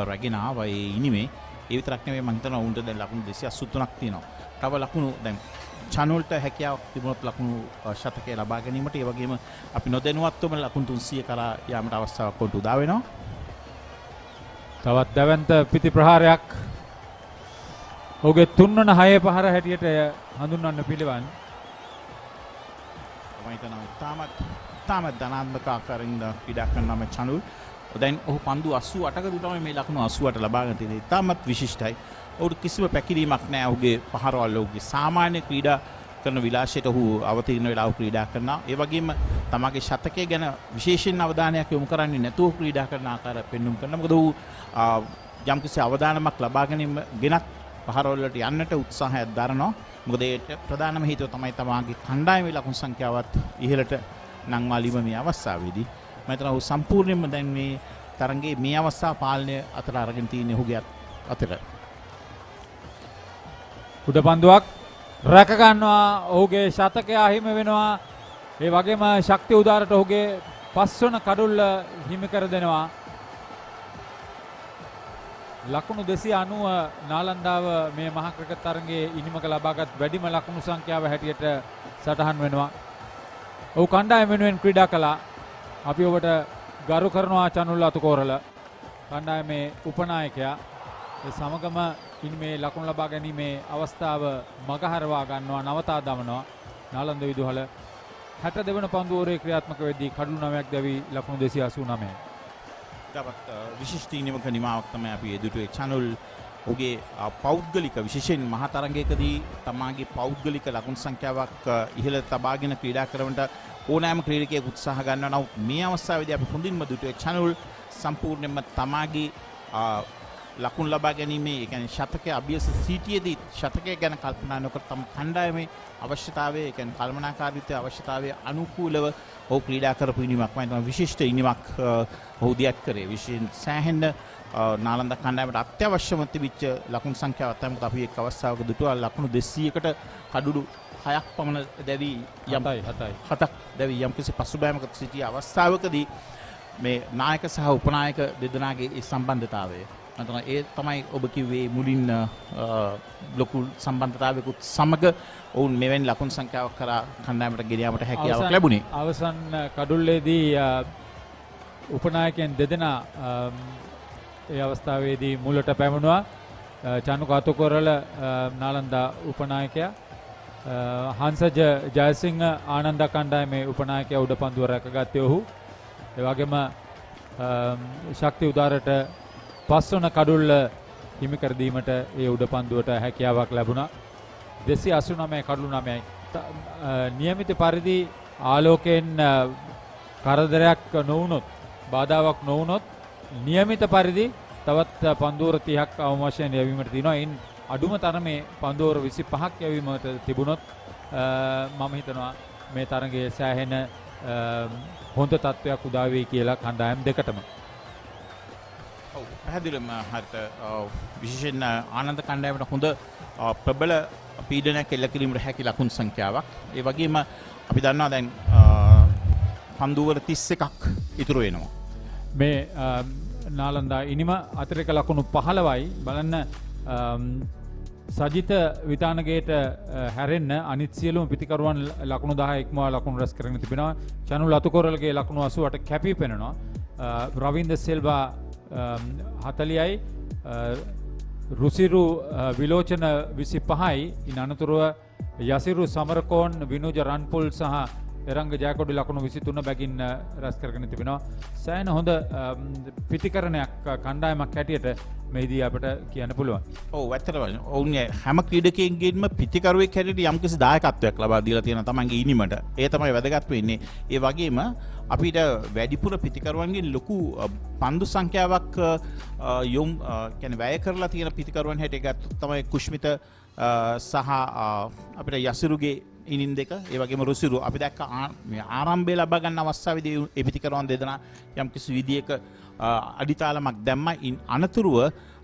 රැගෙන ආවා ඒ ඉනිමේ. ඒ විතරක් නෙවෙයි මම හිතනවා උන්ට දැන් ලකුණු 283ක් තියෙනවා. තව ලකුණු දැන් චනුල්ට හැකියාවක් තිබුණොත් ලකුණු ශතකය ලබා ගැනීමට ඒ වගේම අපි නොදැනුවත්වම ලකුණු 300 කරා යාමට අවස්ථාවක් කොට උදා වෙනවා. තවත් දැවැන්ත පිති ප්‍රහාරයක් ඔහුගේ 3 වන 6 පහර හැටියට හඳුන්වන්න පිළිවන්. තමයි හිතනවා තාමත් ධනාත්මක ආකාරයෙන් ක්‍රීඩා කරනවා චනුල්. දැන් ඔහු පන්දු 88ක තමයි මේ ලකුණු 88 ලබාගෙන තියෙන්නේ. ඉතාමත් විශිෂ්ටයි. ඔහුට කිසිම පැකිලීමක් නැහැ. ඔහුගේ පහරවල් ඔහුගේ සාමාන්‍ය ක්‍රීඩා කරන විලාසයට ඔහු අවතීර්ණ වෙලා ඔහු ක්‍රීඩා කරනවා. ඒ වගේම තමගේ ශතකය ගැන විශේෂයෙන් අවධානයක් යොමු කරන්නේ නැතුව ක්‍රීඩා කරන ආකාරය පෙන්වුම් කරනවා. මොකද ඔහු යම්කිසි අවධානමක් ලබා ගැනීම ගෙනත් පහරවල් වලට යන්නට උත්සාහයක් දරනවා. මොකද ඒට ප්‍රධානම හේතුව තමයි තමගේ කණ්ඩායමේ ලකුණු සංඛ්‍යාවත් ඉහළට නංවාලීම මේ අවස්ථාවේදී. මම හිතනවා ඔහු සම්පූර්ණයෙන්ම දැන් මේ තරඟයේ මේ අවස්ථාව පාලනය අතර අරගෙන තියෙන ඔහුගේ අතට. උඩ පන්දුවක් රැක ගන්නවා. ඔහුගේ ශතකය අහිමි වෙනවා. ඒ වගේම ශක්තිය උදාරට ඔහුගේ පස්වන කඩුල්ල හිමි කර දෙනවා. ලකුණු 290 නාලන්දාව මේ මහා ක්‍රිකට් තරඟයේ ඉනිමක ලබාගත් වැඩිම ලකුණු සංඛ්‍යාව හැටියට සටහන් වෙනවා. ඔහු කණ්ඩායම වෙනුවෙන් ක්‍රීඩා කළා. අපි ඔබට ගරු කරනවා චනුල් අතුකෝරල කණ්ඩායමේ උපනායකයා. ඒ සමගම ඉන් මේ ලකුණු ලබා ගැනීමේ අවස්ථාව මගහරවා ගන්නවා, නවතා දමනවා. නාලන්ද විදුහල 62 වන පන්දුවරේ ක්‍රියාත්මක වෙද්දී කඩලු 9ක් දැවි ලකුණු 289. තවත් විශිෂ්ට ඉනිමක නිමාවක් තමයි අපි එදුටුවේ චනුල් ඔහුගේ පෞද්ගලික විශේෂයෙන් මහා තරඟයකදී තමාගේ පෞද්ගලික ලකුණු සංඛ්‍යාවක් ඉහළ තබාගෙන ක්‍රීඩා කරනට ඕනෑම ක්‍රීඩකයෙකු උත්සාහ ගන්නවා. නමුත් මේ අවස්ථාවේදී අපි හොඳින්ම දුටුවේ චනුල් සම්පූර්ණයෙන්ම තමාගේ ලකුණු ලබා ගැනීමේ ඒ කියන්නේ ශතකයේ අභියස සීටියේදී ශතකය ගැන කල්පනා නොකර තම කණ්ඩායමේ අවශ්‍යතාවය ඒ කියන්නේ කළමනාකාරීත්වයේ අවශ්‍යතාවයේ අනුකූලව ඔහු ක්‍රීඩා කරපු ඉනිමක් මම හිතනවා විශිෂ්ට ඉනිමක් ඔහු දියත් කරේ. විශේෂයෙන් සෑහෙන නාලන්ද කණ්ඩායමට අත්‍යවශ්‍යම තිබිච්ච ලකුණු සංඛ්‍යාවක් තමයි. මොකද අපි එක් අවස්ථාවක දුටුවා ලකුණු 200කට කඩුළු 6ක් පමණ දැවි යම් 7ක් දැවි යම් කිසි පසුබෑමක සිටිය අවස්ථාවකදී මේ නායක සහ උපනායක දෙදෙනාගේ ඒ සම්බන්ධතාවය ඒ තමයි ඔබ කිව්වේ මුලින් ලොකු සම්බන්ධතාවයකුත් සමග ඔවුන් මෙවැනි ලකුණු සංඛ්‍යාවක් කරා කණ්ඩායමට ගෙන යාමට හැකියාවක් ලැබුණේ. අවසන් කඩුල්ලේදී උපනායකයන් දෙදෙනා ඒ අවස්ථාවේදී මුලට පැමුණුවා. චනුක අතුකොරල නාලන්දා උපනායකයා, හංසජ ජයසිංහ ආනන්ද කණ්ඩායමේ උපනායකයා උඩ පන්දුව රැකගත්තේ ඔහු. ඒ වගේම ශක්ති උදාරට පස්වන කඩුල්ල හිමි කර දීමට ඒ උඩ පන්දුවට හැකියාවක් ලැබුණා. 289 කඩුළු 9යි. નિયમિત පරිදි ආලෝකයෙන් කරදරයක් නොවුනොත්, බාධාවක් නොවුනොත් નિયમિત පරිදි තවත් පන්දුවර 30ක් අවම වශයෙන් යැවීමට තියෙනවා. ඉන් අඩුම තරමේ පන්දුවර 25ක් යැවීමට තිබුණොත් මම හිතනවා මේ තරගයේ සෑහෙන හොඳ තත්ත්වයක් උදා වෙයි කියලා කණ්ඩායම් දෙකටම. පැහැදිලිවම හරියට විශේෂයෙන් ආනන්ද කණ්ඩායමට හොඳ ප්‍රබල පීඩනයක් එල්ල කිරීමට හැකි ලකුණු සංඛ්‍යාවක්. ඒ වගේම අපි දන්නවා දැන් පන්දුවර 31ක් ඉතුරු වෙනවා. මේ නාලන්දා ඉනිම අතිරේක ලකුණු 15යි. බලන්න සජිත විතානගේට හැරෙන්න අනිත් සියලුම පිතිකරුවන් ලකුණු 10 ඉක්මවා ලකුණු රැස් කරගෙන තිබෙනවා. චනුල් අතුකොරලගේ ලකුණු 88 කැපී පෙනෙනවා. රවින්ද සිල්වා 40යි, රුසිරු විලෝචන 25යි. ඉන් අනතුරුව යසිරු සමරකෝන්, විනුජ රන්පුල් සහ එරංග ජයකොඩි ලකුණු 23 බැගින් රැස් කරගෙන තිබෙනවා. සෑහෙන හොඳ පිතිකරණයක් කණ්ඩායමක් හැටියට මෙහිදී අපට කියන්න පුළුවන්. ඔව් ඇත්තටම ඔවුන් හැම ක්‍රීඩකයෙක්ගේම පිතිකරුවෙක් හැටියට යම්කිසි දායකත්වයක් ලබා දීලා තියෙනවා තමන්ගේ ඉනිමට. ඒ තමයි වැදගත් වෙන්නේ. ඒ වගේම අපිට වැඩිපුර පිතිකරුවන්ගෙන් ලොකු පන්දු සංඛ්‍යාවක් කියන්නේ වැය කරලා තියෙන පිතිකරුවන් හැටියට ගත්තොත් තමයි කුෂ්මිත සහ අපිට යසිරුගේ ඉනින් දෙක, ඒ වගේම රුසිරු අපි දැක්ක ආරම්භය ලබා ගන්න අවස්ථාවේදී ඒ පිතිකරුවන් දෙදෙනා යම්කිසි විදියක අඩිතාලමක් දැම්මා. ඉන් අනතුරුව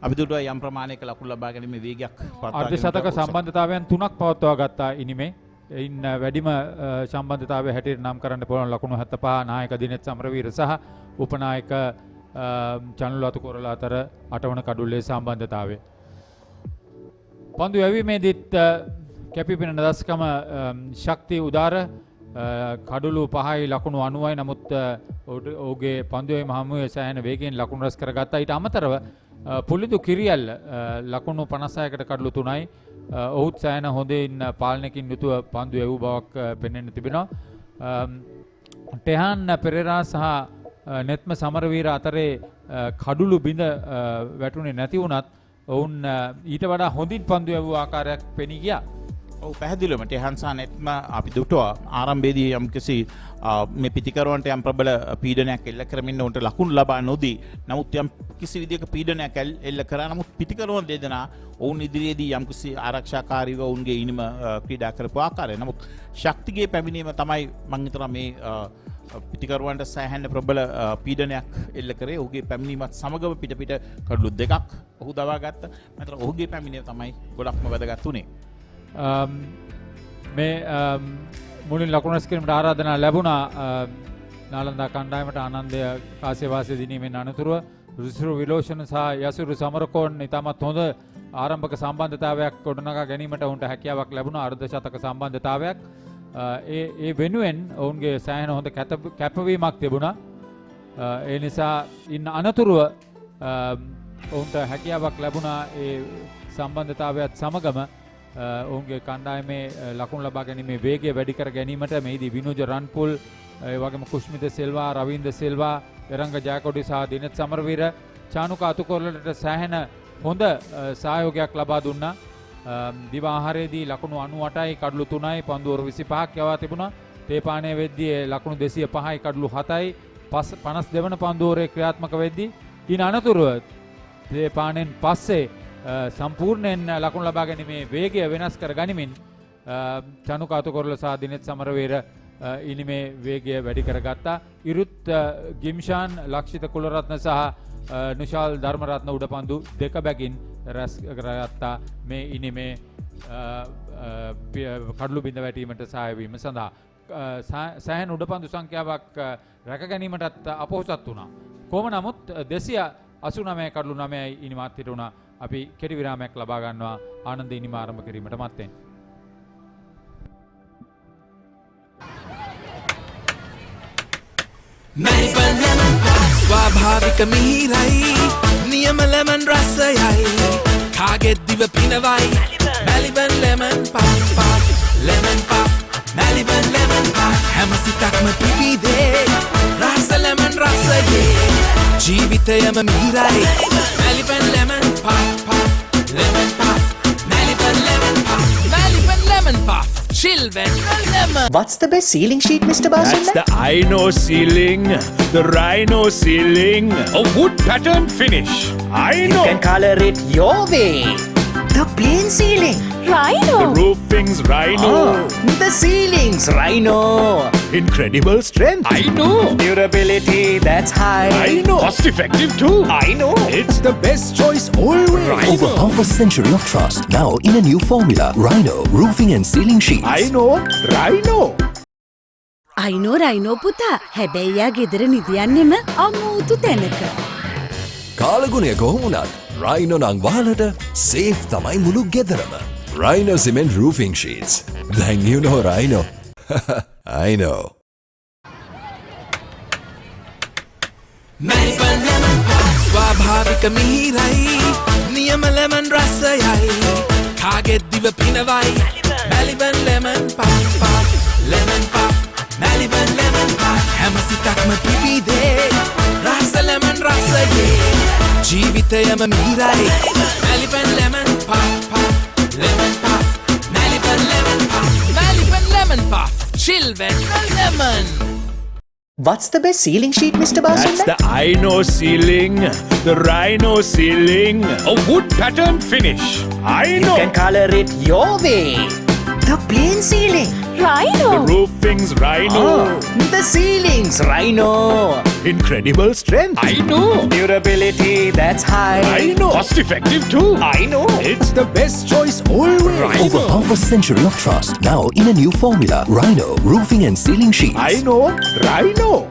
අපි දුටුවා යම් ප්‍රමාණයක ලකුණු ලබා ගැනීමේ වේගයක් අර්ධ ශතක සම්බන්ධතාවයන් 3ක් පවත්වා ගත්තා ඉනිමේ. ඉන් වැඩිම සම්බන්ධතාවය හැටියට නම් කරන්න පුළුවන් ලකුණු 75 නායක දිනෙත් සමරවීර සහ උපනායක චනුල් අතුකොරල අතර 8 වන කඩුල්ලේ සම්බන්ධතාවය. පන්දු යැවීමේදීත් කැපිපෙනෙන දස්කම ශක්ති උදාර කඩුළු 5යි ලකුණු 90යි. නමුත් ඔහුගේ පන්දුවේ මහමුවේ සෑහෙන වේගයෙන් ලකුණු රැස් කරගත්තා. ඊට අමතරව පුලිදු කිරියල් ලකුණු 56කට කඩුළු 3යි. ඔහුත් සෑහෙන හොඳින් පාලනයකින් යුතුව පන්දු යැවූ බවක් පෙනෙන්න තිබෙනවා. ටෙහාන් පෙරේරා සහ නෙත්ම සමරවීර අතරේ කඩුළු බිඳ වැටුනේ නැති වුණත් ඔවුන් ඊට වඩා හොඳින් පන්දු යවූ ආකාරයක් පෙනී ගියා. ඔව් පැහැදිලිවම ටෙහන්සා නෙත්ම අපි දුටුවා ආරම්භයේදී යම්කිසි මේ පිටිකරුවන්ට යම් ප්‍රබල පීඩනයක් එල්ල කරමින් උන්ට ලකුණු ලබා නොදී නමුත් යම් කිසි විදියක පීඩනයක් එල්ල කරා නමුත් පිටිකරුවන් දෙදෙනා ඔවුන් ඉදිරියේදී යම්කිසි ආරක්ෂාකාරීව ඔවුන්ගේ ඉනිම ක්‍රීඩා කරපු ආකාරය. නමුත් ශක්තිගේ පැමිණීම තමයි මම හිතනවා මේ පිටිකරුවන්ට සෑහෙන ප්‍රබල පීඩනයක් එල්ල කරේ. ඔහුගේ පැමිණීමත් සමගම පිට කඩලු දෙකක් ඔහු දවා ගත්ත. මම ඔහුගේ පැමිණීම තමයි ගොඩක්ම වැදගත් උනේ. මේ මුලින් ලකුණු රැස් කිරීමට ආරාධනා ලැබුණා නාලන්දා කණ්ඩායමට ආනන්දය කාසියවාසය දිනීමෙන් අනතුරුව රුසිරු විලෝෂණ සහ යසුරු සමරකෝන් ඉතාමත් හොඳ ආරම්භක සම්බන්ධතාවයක් ගොඩනගා ගැනීමට ඔවුන්ට හැකියාවක් ලැබුණා අර්ධ ශතක සම්බන්ධතාවයක්. ඒ වෙනුවෙන් ඔවුන්ගේ සෑහෙන හොඳ කැපවීමක් තිබුණා. ඒ නිසා ඉන්න අනතුරුව ඔවුන්ට හැකියාවක් ලැබුණා ඒ සම්බන්ධතාවයත් සමගම ඔවුන්ගේ කණ්ඩායමේ ලකුණු ලබා ගැනීමේ වේගය වැඩි කර ගැනීමට මෙහිදී විනුජ රන්පුල් ඒ වගේම කුෂ්මිත සිල්වා රවින්ද්‍ර සිල්වා එරංග ජයකොඩි සහ දිනෙත් සමරවීර චානුක අතුකොරලට සෑහෙන හොඳ සහයෝගයක් ලබා දුන්නා. දිව ආහාරයේදී ලකුණු 98යි කඩලු 3යි පන්දුවර 25ක් යවා තිබුණා. තේපානය වෙද්දී ලකුණු 205යි කඩලු 7යි 52 වන පන්දුවරේ ක්‍රියාත්මක වෙද්දී ඉන් අනතුරුව තේපානෙන් පස්සේ සම්පූර්ණයෙන් ලකුණු ලබා ගැනීමේ වේගය වෙනස් කර ගනිමින් චනුක අතුකොරල සහ දිනෙත් සමරවීර ඉනිමේ වේගය වැඩි කරගත්තා. ඉරුත් ගිම්ෂාන් ලක්ෂිත කුලරත්න සහ නිශාල් ධර්මරත්න උඩපන්දු දෙක බැගින් රැස් කරගත්තා මේ ඉනිමේ කඩලු බිඳ වැටීමට සහාය වීම සඳහා. සෑහෙන උඩපන්දු සංඛ්‍යාවක් රැක ගැනීමටත් අපොහොසත් වුණා. කොහොම නමුත් 289 කඩලු 9යි ඉනිමත් හිටුණා. අපි කෙටි විරාමයක් ලබා ගන්නවා ආනන්ද ඉනිම ආරම්භ කිරීමට මත්තෙන්. ස්වාභාවික මිහිරයි නියම ලෙමන් රසයයි කාගෙත් දිව පිනවයි Maliban lemon puff lemon puff Maliban lemon puff හැම සිතක්ම පිබිදේ රස ලෙමන් රසයේ ජීවිතයම මිහිරයි Maliban lemon puff lemon puff Maliban lemon puff Maliban lemon puff chill when lemon. What's the best ceiling sheet, Mr. Basil? That's the Rhino ceiling. The Rhino ceiling. A wood pattern finish. I know. You can color it your way. The plain ceiling. Rhino. The roofing's Rhino. The ceiling's Rhino. Incredible strength. I know. Durability that's high. I know. Cost effective too. I know. It's the best choice always. Rhino. Over half a century of trust. Now in a new formula. Rhino. Roofing and ceiling sheets. I know. Rhino. I know Rhino පුතා හැබැයියා ගෙදර නිදියන්නෙම අමූතු තැනක. කාලගුණය කොහොමුණත් රයිනෝ නං වාලට සේෆ් තමයි මුළු ගෙදරම. Rhino cement roofing sheets. Then you know Rhino. I know. ස්වාභාවික මිහිරයි නියම ලෙමන් රසයයි කාගෙත් දිව පිනවයි Maliban lemon puff lemon puff Maliban lemon puff හැම සිතක්ම පිබිදේ රස ලෙමන් රසයේ ජීවිතයම මිහිරයි Maliban lemon puff lemon puff, Maliban lemon puff, Maliban lemon puff, chill when lemon. What's the best ceiling sheet, Mr. Basil? That's the Rhino ceiling. The Rhino ceiling. A wood pattern finish. I know. You can color it your way. The plain ceiling. Rhino. The roofing's Rhino. The ceiling's Rhino. Incredible strength. I know. Durability that's high. I know. Cost effective too. I know. It's the best choice always. Rhino. Over half a century of trust. Now in a new formula. Rhino. Roofing and ceiling sheets. I know. Rhino.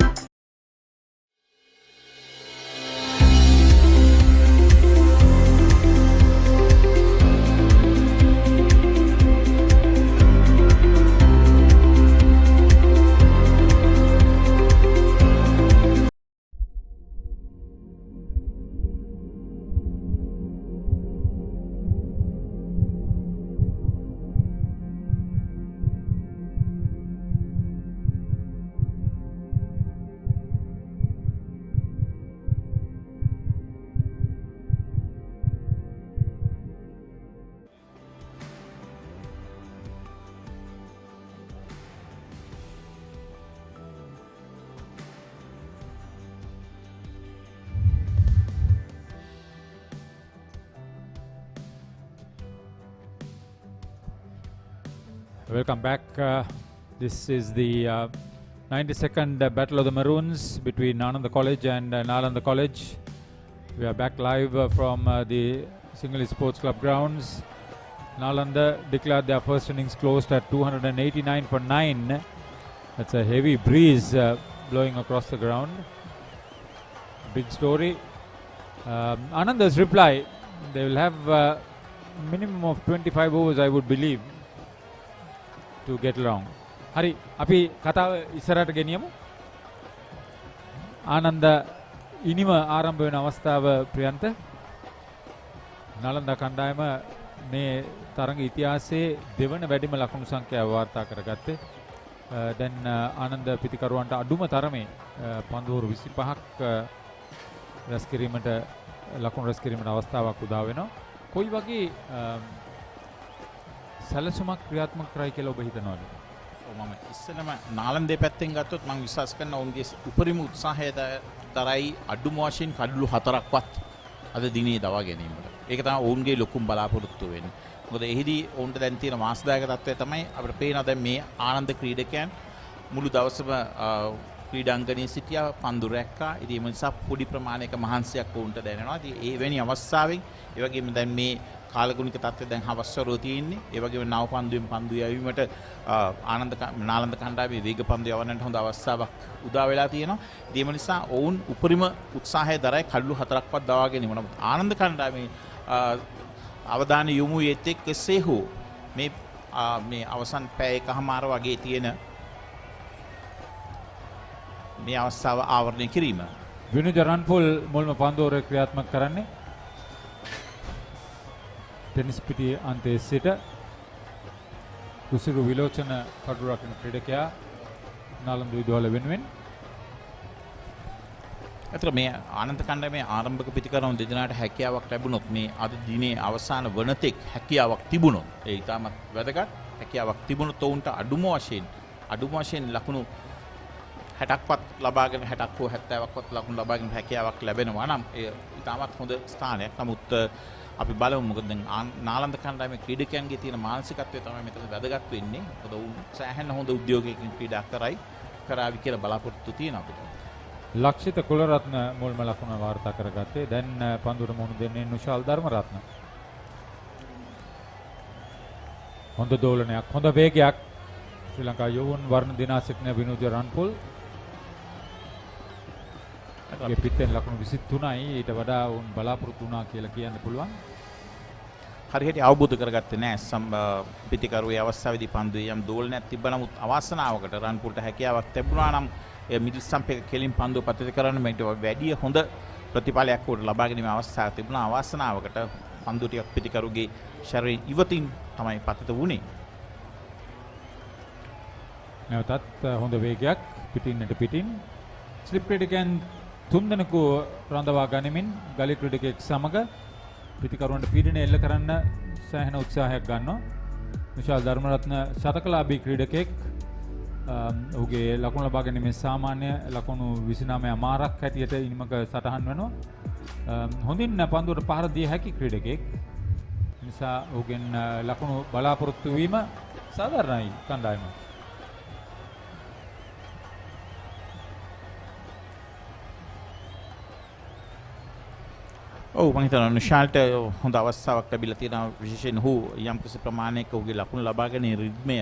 Welcome back. This is the 92nd Battle of the Maroons between Ananda College and Nalanda College. We are back live from the Sinhalese Sports Club grounds. Nalanda declared their first innings closed at 289 for 9. That's a heavy breeze blowing across the ground. Big story. Ananda's reply, they will have a minimum of 25 overs, I would believe, to get along. Hari, අපි කතාව ඉස්සරහට ගෙනියමු. ආනන්ද ඉනිම ආරම්භ වෙන අවස්ථාව ප්‍රියන්ත. නලන්දා කණ්ඩායම මේ තරඟ ඉතිහාසයේ දෙවන වැඩිම ලකුණු සංඛ්‍යාව වාර්තා කරගත්තේ. දැන් ආනන්ද පිටිකරුවන්ට අඩුම තරමේ පන්දුවරු 25ක් රැස් කිරීමට ලකුණු රැස් කිරීමට අවස්ථාවක් උදා වෙනවා. කොයි වගේ සැලසුමක් ක්‍රියාත්මක කරයි කියලා ඔබ හිතනවද? මම ඉස්සෙල්ලාම නාලන්දේ පැත්තෙන් ගත්තොත් මම විශ්වාස කරනවා ඔවුන්ගේ උපරිම උත්සාහය තරයි අඩුම වශයෙන් කඩලු 4ක්වත් අද දිනේ දවා ගැනීමට. ඒක තමයි ඔවුන්ගේ ලොකුම බලාපොරොත්තුව වෙන්නේ. මොකද එහිදී ඔවුන්ට දැන් තියෙන මාස්දායක තත්ත්වය තමයි අපිට පේනවා දැන් මේ ආනන්ද ක්‍රීඩකයන් මුළු දවසම ක්‍රීඩාංගණයේ සිටියා පන්දු රැක්කා. ඉතින් ඒ නිසා පොඩි ප්‍රමාණයක මහන්සියක් ඔවුන්ට දැනෙනවා. ඉතින් ඒ වැනි අවස්ථාවෙන් ඒ වගේම දැන් මේ කාලගුණික තත්ත්වය දැන් හවස්වරුව තියෙන්නේ. ඒ වගේම නව පන්දුවෙන් පන්දු යැවීමට නාලන්ද කණ්ඩායමේ වේග පන්දු යවන්නට හොඳ අවස්ථාවක් උදා වෙලා තියෙනවා. ඒ නිසා ඔවුන් උපරිම උත්සාහය දරයි කඩලු 4ක්වත් දවා ගැනීම. නමුත් ආනන්ද කණ්ඩායමේ අවධානය යොමු වෙත්තේ කෙසේ හෝ මේ අවසන් පැය එකමාර වගේ තියෙන මේ අවස්ථාව ආවරණය කිරීම. විනුජ රන්පොල් මුල්ම පන්දුවර ක්‍රියාත්මක කරන්නේ. ටෙනිස් පිටියේ අන්තයේ සිට කුසිරු විලෝචන කඩු රකින ක්‍රීඩකයා නාලන්ද විදුහල වෙනුවෙන්. අතර මේ ආනන්ද කණ්ඩායමේ ආරම්භක පිටිකරුවන් දෙදෙනාට හැකියාවක් ලැබුණොත් මේ අද දිනේ අවසාන වනතෙක් හැකියාවක් තිබුණොත් ඒ ඉතාමත් වැදගත්. හැකියාවක් තිබුණොත් ඔවුන්ට අඩුම වශයෙන් ලකුණු 60ක්වත් ලබාගෙන 60ක් හෝ 70ක්වත් ලකුණු ලබාගෙන හැකියාවක් ලැබෙනවා නම් ඒ ඉතාමත් හොඳ ස්ථානයක්. නමුත් අපි බලමු මොකද දැන් නාලන්ද කණ්ඩායමේ ක්‍රීඩකයන්ගේ තියෙන මානසිකත්වය තමයි මෙතන වැදගත් වෙන්නේ. මොකද ඔවුන් සෑහෙන හොඳ උද්‍යෝගයකින් ක්‍රීඩා කරાવી කියලා බලාපොරොත්තු තියෙනවා අපිට. ලක්ෂිත කුලරත්න මුල්ම ලකුණ වාර්තා කරගත්තේ. දැන් පන්දුවට මුහුණ දෙන්නේ නුෂාල් ධර්මරත්න. හොඳ දෝලනයක්, හොඳ වේගයක්. ශ්‍රී ලංකා යෝවන් වර්ණ දිනා සිටින විනුජ රන්පොල්. ඒ පිටෙන් ලකුණු 23යි. ඊට වඩා උන් බලාපොරොත්තු වුණා කියලා කියන්න පුළුවන්. හරියට අවබෝධ කරගත්තේ නැහැ පිටිකරුවේ අවස්ථාවේදී පන්දුවේ යම් දෝලනයක් තිබ්බ නමුත් අවාසනාවකට රන්පොල්ට හැකියාවක් තිබුණා නම් ඒ මිඩල් ස්ටම්ප් එක කෙලින් පන්දුව පතිත කරන්න මේට වැඩි හොඳ ප්‍රතිඵලයක් උඩ ලබා ගැනීම අවස්ථාවක් තිබුණා. අවාසනාවකට පන්දුව ටිකක් පිටිකරුගේ ශරීරයෙන් ඉවතින් තමයි පතිත වුණේ. නැවතත් හොඳ වේගයක් පිටින් ස්ලිප් ක්‍රීඩකයන් තුන්දෙනෙකු රඳවා ගනිමින් ගලි ක්‍රීඩකයෙක් සමග පිටිකරුවන්ට පීඩනය එල්ල කරන්න සෑහෙන උත්සාහයක් ගන්නවා. විශාල් ධර්මරත්න ශතකලාභී ක්‍රීඩකයෙක්. ඔහුගේ ලකුණු ලබා ගැනීමේ සාමාන්‍ය ලකුණු 29 මාරක් හැටියට ඉනිමක සටහන් වෙනවා. හොඳින් පන්දුවට පහර දිය හැකි ක්‍රීඩකයෙක්. නිසා ඔහුගෙන් ලකුණු බලාපොරොත්තු වීම සාධාරණයි කණ්ඩායම. ඔව් මම හිතනවා නුෂාල්ට හොඳ අවස්ථාවක් ලැබිලා තියෙනවා. විශේෂයෙන් ඔහු යම්කිසි ප්‍රමාණයක ඔහුගේ ලකුණු ලබා ගැනීමේ රිද්මය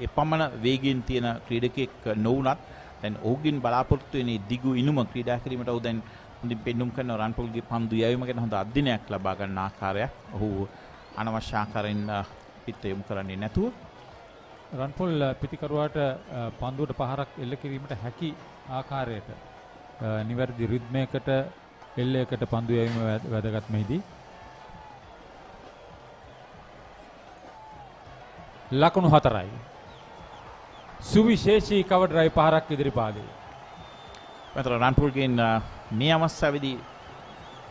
එපමණ වේගයෙන් තියෙන ක්‍රීඩකයෙක් නොවුනත් දැන් ඔහුගෙන් බලාපොරොත්තු වෙන දිගු ඉනුම ක්‍රීඩා කිරීමට ඔහු දැන් හොඳින් පෙන්눔 කරන රන්පොල්ගේ පන්දු යැවීම ගැන හොඳ අධ්‍යයනයක් ලබා ගන්න ආකාරයක් ඔහු අනවශ්‍ය ආකාරයෙන් පිට යොමු කරන්නේ නැතුව රන්පොල් පිටිකරුවාට පන්දුවට පහරක් එල්ල කිරීමට හැකි ආකාරයට නිවැරදි රිද්මයකට එල්ලයකට පන්දු යැවීම වැදගත් මෙහිදී. ලකුණු 4යි. සුවිශේෂී කවර් ඩ්‍රයිව් පහරක් ඉදිරිපාදේ. මතර රන්පොල්ගෙන් මේ අවස්ථාවේදී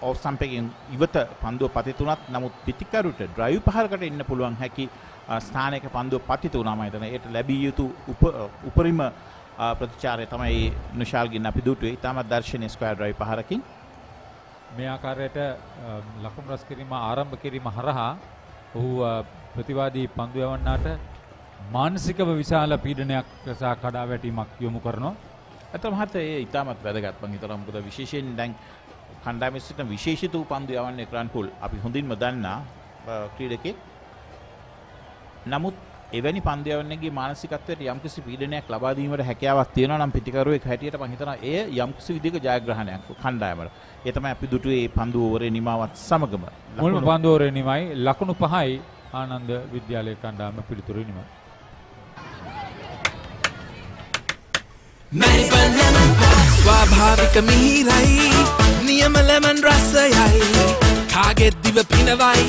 ඔෆ් ස්ටම්ප් එකෙන් ඉවත පන්දුව පතිත වුණත් නමුත් පිටිකරුට ඩ්‍රයිව් පහරකට එන්න පුළුවන් හැකි ස්ථානයක පන්දුව පතිත වුණා. මම හිතන්නේ ඒට ලැබිය යුතු උපරිම ප්‍රතිචාරය තමයි නුෂාල්ගෙන් අපි දුටුවේ. ඊටමත් දර්ශනීය ස්ක්වයර් ඩ්‍රයිව් පහරකින් මේ ආකාරයට ලකුණු රැස් කිරීම ආරම්භ කිරීම හරහා ඔහු ප්‍රතිවාදී පන්දු යවන්නාට මානසිකව විශාල පීඩනයක් සහ කඩාවැටීමක් යොමු කරනවා. ඇත්තම හරියට ඒ ඉතාමත් වැදගත්. මම හිතනවා මොකද විශේෂයෙන් දැන් කණ්ඩායමේ සිටින විශේෂිත වූ පන්දු යවන්නේ ක්‍රාන්පුල් අපි හොඳින්ම දන්නා ක්‍රීඩකෙක්. නමුත් එවැනි පන්දු යවන්නේගේ මානසිකත්වයට යම්කිසි පීඩනයක් ලබා දීමට හැකියාවක් තියෙනවා නම් පිටිකරුවෙක් හැටියට මම හිතනවා එය යම්කිසි විදිහක ජයග්‍රහණයක් කණ්ඩායමට. ඒ තමයි අපි දුටුවේ මේ පන්දු ඕවරේ නිමාවත් සමගම. මුල්ම පන්දු ඕවරේ නිමයි ලකුණු 5යි ආනන්ද විද්‍යාලයේ කණ්ඩායම පිළිතුරු නිමයි. ස්වාභාවික මිහිරයි නියම ලෙමන් රසයයි කාගෙත් දිව පිනවයි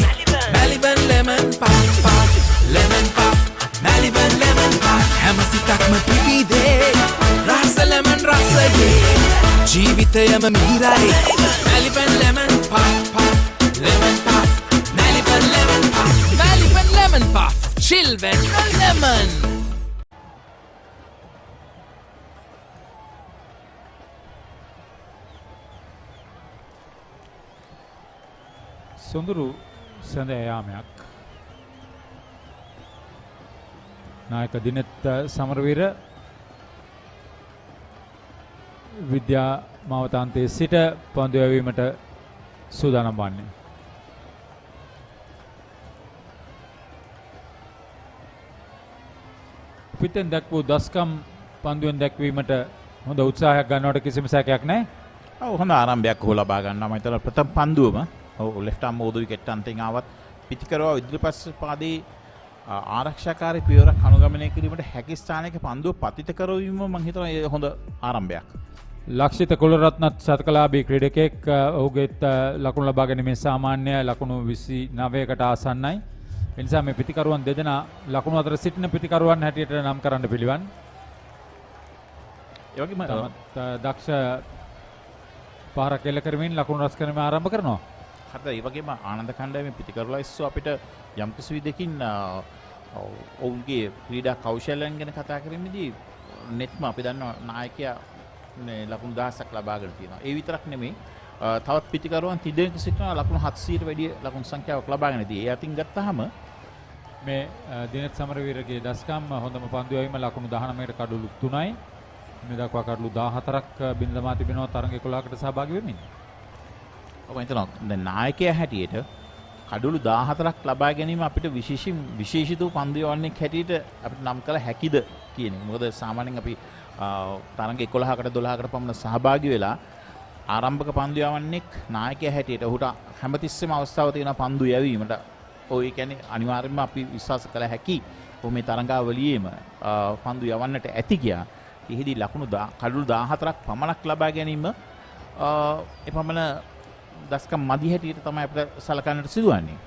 Maliban lemon puff lemon puff Maliban lemon puff හැම සිතක්ම පිපිදේ රස lemon රසයේ ජීවිතයම මිහිරයි Maliban lemon puff lemon puff Maliban lemon puff Maliban lemon puff chill when lemon සොඳුරු සඳ යාමයක් නායක දිනෙත් සමරවීර විද්‍යා මාවතාන්තයේ සිට පන්දු යැවීමට සූදානම් වන්නේ. පිටෙන් දක්වූ දස්කම් පන්දුවෙන් දැක්වීමට හොඳ උත්සාහයක් ගන්නවට කිසිම සැකයක් නැහැ. ඔව් හොඳ ආරම්භයක් හො ලබා ගන්නවා. මම හිතනවා ප්‍රථම පන්දුවම ඔව් ලෙෆ්ට් ආම් ඕදු විකට් අන්තෙන් ආවත් පිටිකරුවා ඉදිරිපස් පාදේ ආරක්ෂාකාරී පියවරක් අනුගමනය කිරීමට හැකි ස්ථානයක පන්දුව පතිත කරවීම මම හිතනවා ඒ හොඳ ආරම්භයක්. ලක්ෂිත කුලරත්නත් සතකලාභී ක්‍රීඩකෙක් ඔහුගේත් ලකුණු ලබා ගැනීමේ සාමාන්‍ය ලකුණු 29කට ආසන්නයි. ඒ නිසා මේ පිටිකරුවන් දෙදෙනා ලකුණු අතර සිටින පිටිකරුවන් හැටියට නම් කරන්න පිළිවන්. ඒ වගේම දක්ෂ පාරක් එල්ල කරමින් ලකුණු රැස් කිරීම ආරම්භ කරනවා. හරිද? ඒ වගේම ආනන්ද කණ්ඩායමේ පිටිකරුලා ඉස්සෝ අපිට යම්කිසි විදිහකින් ඔවුන්ගේ ක්‍රීඩා කෞශලයන් ගැන කතා කිරීමේදී නෙත්ම අපි දන්නවා නායකයා ලකුණු 1000ක් ලබාගෙන තියෙනවා. ඒ විතරක් නෙමෙයි තවත් පිටිකරුවන් 3 දෙනෙක් සිටිනවා ලකුණු 700ට වැඩි ලකුණු සංඛ්‍යාවක් ලබාගෙන තියෙනවා. ඒ අතින් ගත්තාම මේ දිනෙත් සමරවීරගේ දස්කම් හොඳම පන්දු යැවීම ලකුණු 19කට කඩලු 3යි. මේ දක්වා කඩලු 14ක් බින්දමා තිබෙනවා තරඟ 11කට සහභාගී වෙමින්. ඔබ හිතනවා දැන් නායකයා හැටියට කඩලු 14ක් ලබා ගැනීම අපිට විශේෂිත වූ පන්දු යවන්නෙක් හැටියට අපිට නම් කළ හැකිද කියන එක. මොකද සාමාන්‍යයෙන් අපි තරඟ 11කට 12කට පමණ සහභාගී වෙලා ආරම්භක පන්දු යවන්නෙක් නායකයා හැටියට ඔහුට හැමතිස්සෙම අවස්ථාව තියෙනවා පන්දු යැවීමට. ඔය කියන්නේ අනිවාර්යයෙන්ම අපි විශ්වාස කළ හැකි ඔහු මේ තරඟාවලියේම පන්දු යවන්නට ඇති කියා. එහිදී ලකුණු කඩලු 14ක් පමණක් ලබා ගැනීම එපමණ දස්කම් මදි හැටියට තමයි අපිට සලකන්නට සිදුවන්නේ.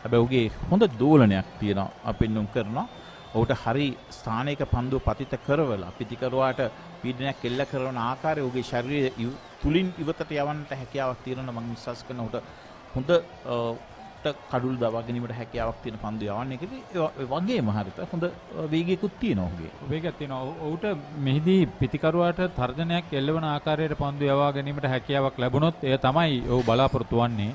හැබැයි ඔහුගේ හොඳ දෝලනයක් තියෙනවා අපින්නුම් කරනවා. ඔහුට හරි ස්ථානයක පන්දුව පතිත කරවලා පිටිකරුවාට පීඩනයක් එල්ල කරන ආකාරය ඔහුගේ ශරීරය තුලින් ඉවතට යවන්නට හැකියාවක් තියෙනවා. මම විශ්වාස කරනවා ඔහුට හොඳ කඩුළු දවා ගැනීමට හැකියාවක් තියෙන පන්දු යවන්නේ එකදී ඒ වගේම හරියට හොඳ වේගයකුත් තියෙනවා ඔහුගේ. වේගයක් තියෙනවා. ඔහුට මෙහිදී පිටිකරුවාට තර්ජනයක් එල්ලවන ආකාරයට පන්දු යවා ගැනීමට හැකියාවක් ලැබුණොත් එය තමයි ඔහු බලාපොරොත්තු වන්නේ.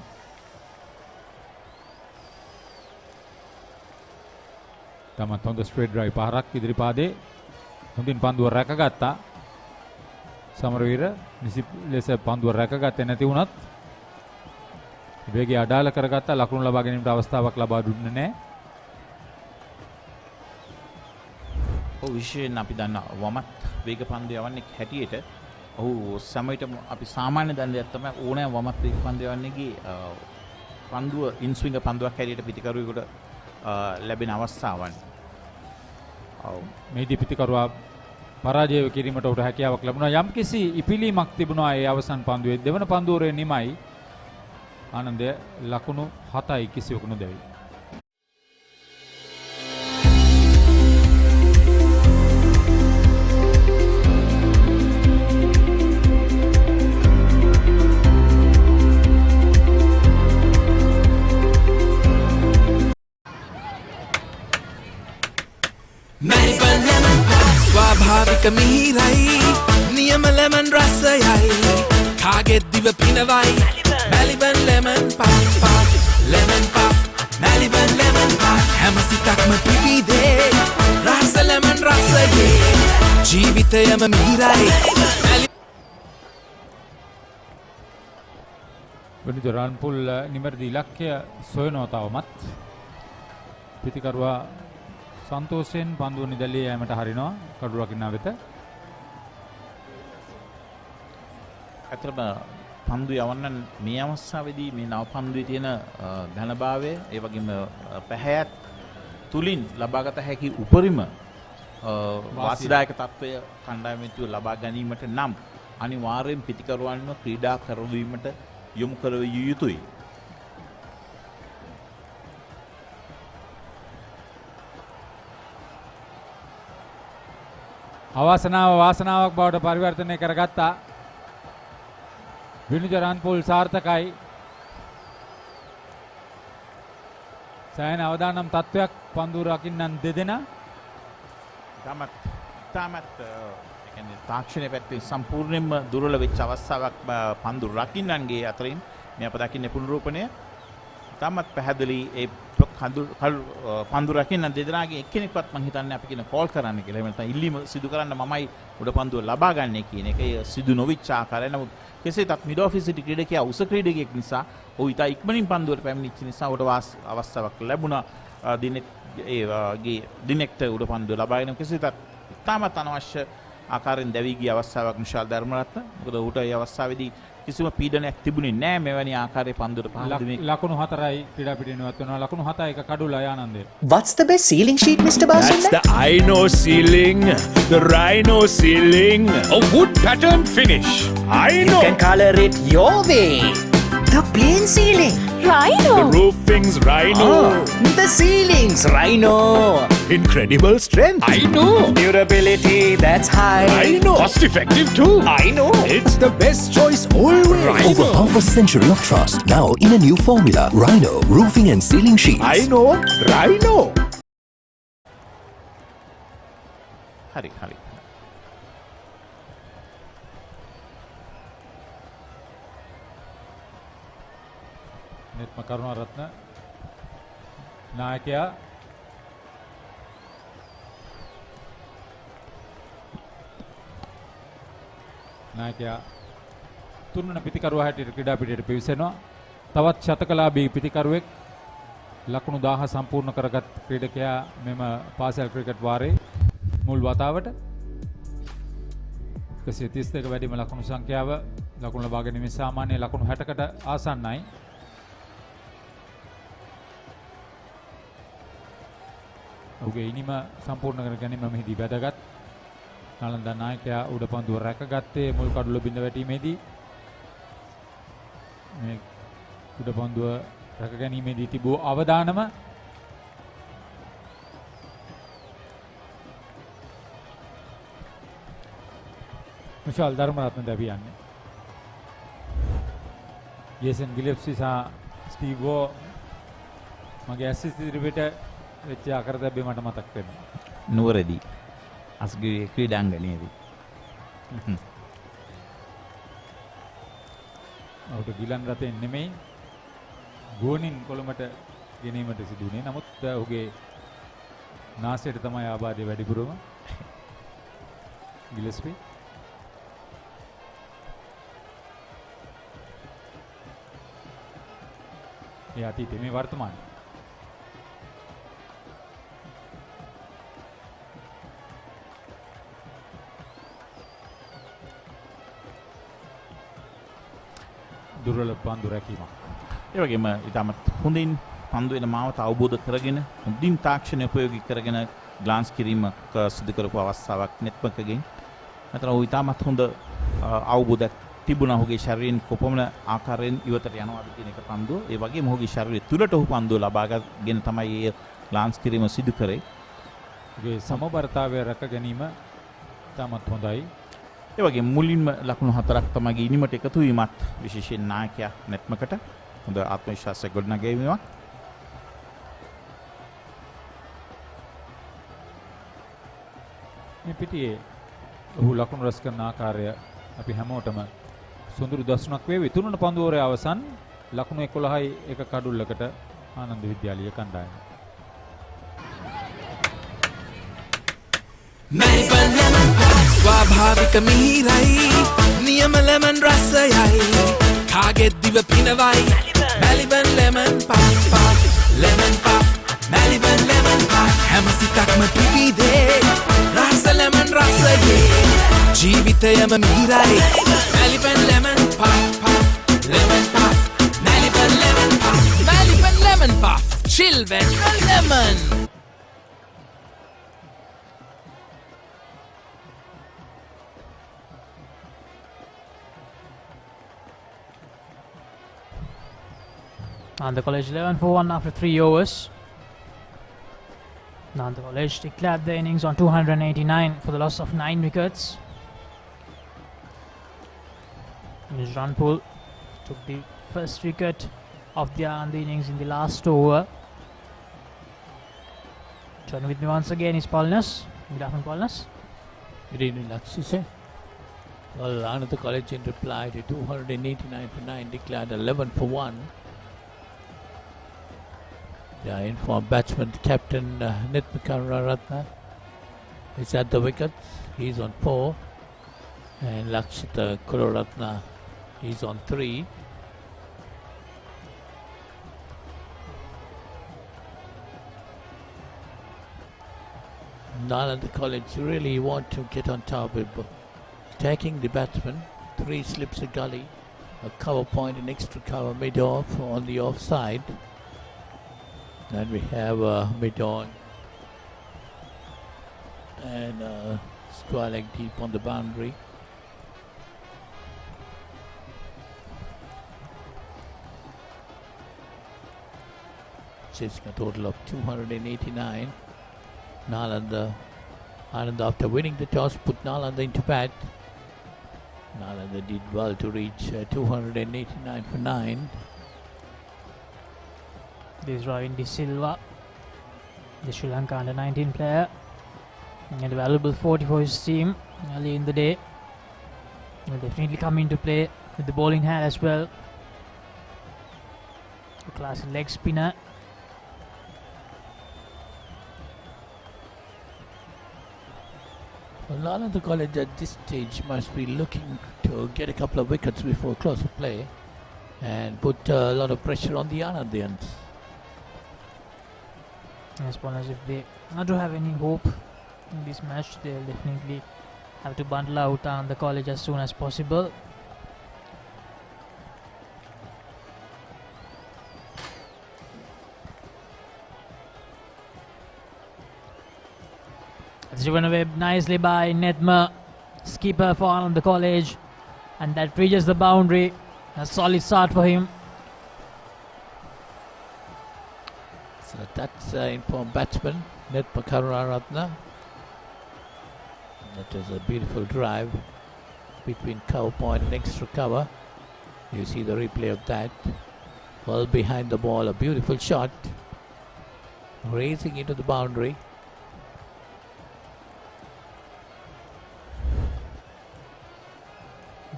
තමත් හොඳ ස්ට්‍රේට් ඩ්‍රයිව් පහරක් ඉදිරිපාදේ හොඳින් පන්දුව රැකගත්තා. සමරවීර නිසි ලෙස පන්දුව රැකගත්තේ නැති වුණත් වේගය අඩාල කරගත්තා. ලකුණු ලබා ගැනීමට අවස්ථාවක් ලබා දුන්නේ නැහැ. ඔව් විශේෂයෙන් අපි දන්න වමත් වේග පන්දු යවන්නේ හැටියට ඔහු සමයටම අපි සාමාන්‍ය දන්න දෙයක් තමයි ඕනෑම වමත් වේග පන්දු යවන්නේගේ පන්දුව ඉන්ස්විංග පන්දුවක් හැටියට පිටිකරුවෙකුට ලැබෙන අවස්ථාවන්. මේදී පිටිකරුවා පරාජය කිරීමට උට හැකියාවක් ලැබුණා. යම්කිසි ඉපිලීමක් තිබුණා ඒ අවසන් පන්දුවේ. දෙවන පන්දුවේ නිමයි ආනන්දය ලකුණු 7යි කිසිවකු නොදැවි. ස්වාභාවික මිහිරයි නියම ලෙමන් රසයයි කාගෙත් දිව පිනවයි Maliban lemon puff lemon puff Maliban lemon puff හැම සිතක්ම පිබිදේ රස ලෙමන් රසයේ ජීවිතයම මිහිරයි වෙනිද රන්පුල් නිවැරදි ඉලක්කය සොයනවා තවමත්. පිතිකරුවා සන්තෝෂයෙන් පන්දුව නිදැල්ලේ යෑමට හරිනවා කඩු රකින්නා වෙත. ඇත්තටම පන්දු යවන්න මේ අවස්ථාවේදී මේ නව පන්දුවේ තියෙන ඝනභාවය ඒ වගේම පැහැයත් තුලින් ලබාගත හැකි උපරිම වාසිදායක තත්වය කණ්ඩායමෙන් ලබා ගැනීමට නම් අනිවාර්යෙන් පිතිකරුවන්ව ක්‍රීඩා කරවීමට යොමු කරවිය යුතුයි. අවාසනාව වාසනාවක් බවට පරිවර්තනය කරගත්තා. විනුජ රන්පුල් සාර්ථකයි. සෑහෙන අවදානම් තත්වයක් පන්දු රකින්නන් දෙදෙනා. තාමත් තාක්ෂණය පැත්තේ සම්පූර්ණයෙන්ම දුර්වල වෙච්ච අවස්ථාවක් පන්දු රකින්නන්ගේ අතරින් මේ අප දකින්නේ පුනරූපණය. තාමත් පැහැදිලි ඒ පන්දු රකින්නන් දෙදෙනාගේ එක්කෙනෙක්වත් මම හිතන්නේ අපි කියන කෝල් කරන්න කියලා. එහෙම නැත්නම් ඉල්ලීම සිදු කරන්න මමයි උඩ පන්දුව ලබා ගන්නේ කියන එක. ඒ සිදු නොවිච්ච ආකාරය. නමුත් කෙසේතත් මිඩ් ඔෆ් සිටි ක්‍රීඩකයා උස ක්‍රීඩකයෙක් නිසා ඔහු ඉතා ඉක්මනින් පන්දුවට පැමිණිච්ච නිසා උඩ අවස්ථාවක් ලැබුණා. දිනෙක්ට උඩ පන්දුව ලබාගෙන කෙසේතත් තාමත් අනවශ්‍ය ආකාරයෙන් දැවී ගිය අවස්ථාවක් නිශාල් ධර්මරත්න. මොකද ඌට ඒ අවස්ථාවේදී කිසිම පීඩනයක් තිබුණේ නැහැ මෙවැනි ආකාරයේ පන්දුවට පහළ දෙමින්. ලකුණු 4යි ක්‍රීඩා පිටිනුවත් වෙනවා. ලකුණු 7 එක කඩුලා ආනන්දේ. What's the best ceiling sheet, Mr. Basunda? That's the Rhino ceiling. The Rhino ceiling. A wood pattern finish. You can color it your way. The plain ceiling. Rhino. The roofing's Rhino. The ceiling's Rhino. Incredible strength. I know. Durability, that's high. I know. Cost effective too. I know. It's the best choice always. Rhino. Over half a century of trust. Now in a new formula. Rhino. Roofing and ceiling sheets. I know. Rhino. Hari. නිර්ම Karunaratne නායකයා තුන්වන පිතිකරුවා හැටියට ක්‍රීඩා පිටියට පිවිසෙනවා. තවත් ශතකලාභී පිතිකරුවෙක් ලකුණු 1000 සම්පූර්ණ කරගත් ක්‍රීඩකයා මෙම පාසල් ක්‍රිකට් වාරයේ මුල් වතාවට 132 වැඩිම ලකුණු සංඛ්‍යාව ලකුණු ලබා ගැනීමේ සාමාන්‍ය ලකුණු 60කට ආසන්නයි. ඔහුගේ ඉනිම සම්පූර්ණ කර ගැනීම මෙහිදී වැදගත්. නාලන්දා නායකයා උඩ පන්දුව රැකගත්තේ මුල් කඩුල බිඳ වැටීමේදී. මේ උඩ පන්දුව රැක ගැනීමේදී තිබූ අවදානම විශාල් ධර්මරත්න දැවියන්නේ. යේසන් ගිලෙප්සි සහ ස්ටීවෝ මගේ ඇසිස් ඉදිරිපිට වෙච්ච අකරතැබ්බේ මට මතක් වෙනවා. නුවරදී අස්ගිරියේ ක්‍රීඩාංගණයේදී. ඔහුට ගිලන් රතෙන් නෙමෙයි ගෝනින් කොළඹට ගෙනීමට සිදු වුණේ. නමුත් ඔහුගේ නාසයට තමයි ආබාධය වැඩිපුරම. ගිලස්පි ඒ අතීතේ මේ වර්තමානයේ දුර්වල පන්දු රැකීමක්. ඒ වගේම ඉතාමත් හොඳින් පන්දු වෙන මාවත අවබෝධ කරගෙන හොඳින් තාක්ෂණය ප්‍රයෝගික කරගෙන ග්ලාන්ස් කිරීමක් සිදු කරපු අවස්ථාවක් නෙට්වර්ක්ගෙන්. අතන ඔහු ඉතාමත් හොඳ අවබෝධයක් තිබුණා ඔහුගේ ශරීරයෙන් කොපමණ ආකාරයෙන් ඉවතට යනවාද කියන එක පන්දුව. ඒ වගේම ඔහුගේ ශරීරය තුලට ඔහු පන්දුව ලබාගෙන තමයි ඒ ග්ලාන්ස් කිරීම සිදු කරේ. ඔහුගේ සමබරතාවය රැක ගැනීම ඉතාමත් හොඳයි. ඒ වගේ මුලින්ම ලකුණු 4ක් තමයි ඉනිමට එකතු වීමත් විශේෂයෙන් නායකයා නැත්මකට හොඳ ආත්ම විශ්වාසයක් ගොඩනගාගැනීමක්. මේ පිටියේ ඔහු ලකුණු රැස් කරන ආකාරය අපි හැමෝටම සුන්දර දර්ශනයක් වේවි. තුනන පන්දුවරේ අවසන් ලකුණු 11යි එක කඩුල්ලකට ආනන්ද විද්‍යාලීය කණ්ඩායම. Melbourne lemon pie ස්වාභාවික මිහිරයි නියම lemon රසයයි කාගෙත් දිව පිනවයි Melbourne lemon pie lemon pie Melbourne lemon pie හැම සිතක්ම පිබිදේ රස lemon රසයේ ජීවිතයම මිහිරයි Melbourne lemon pie lemon pie Melbourne lemon pie Melbourne lemon pie chill when lemon. Nanda College 11 for 1 after 3 overs. Nanda College declared the innings on 289 for the loss of 9 wickets. His run pool took the first wicket of the innings in the last over. Join with me once again is Paulness. Good afternoon, Paulness. Good evening, Lakshise. Well, Ananda College in reply to 289 for 9 declared 11 for 1. The informed batsman captain Nitmakaratna is at the wicket. He's on 4, and Lakshita Kularatna is on 3. Nalanda College really want to get on top of attacking the batsman. 3 slips a gully, a cover point, an extra cover mid-off on the offside. Then we have mid-on and square leg deep on the boundary. Chasing a total of 289. Ananda after winning the toss put Nalanda into bat. Nalanda did well to reach 289 for 9. This is Ravin De Silva, the Sri Lanka under-19 player, and a valuable 40 for his team early in the day. Will definitely come into play with the bowling hand as well. A classic leg spinner. Well, Nalanda College at this stage must be looking to get a couple of wickets before close of play and put a lot of pressure on the Anandans. As well as if they not to have any hope in this match, they'll definitely have to bundle out on the college as soon as possible. It's driven away nicely by Nedma, skipper for Ananda College, and that reaches the boundary. A solid start for him. So that's informed batsman Nitmakaratna. That is a beautiful drive between cover point and extra cover. You see the replay of that. Well behind the ball, a beautiful shot. Racing into the boundary.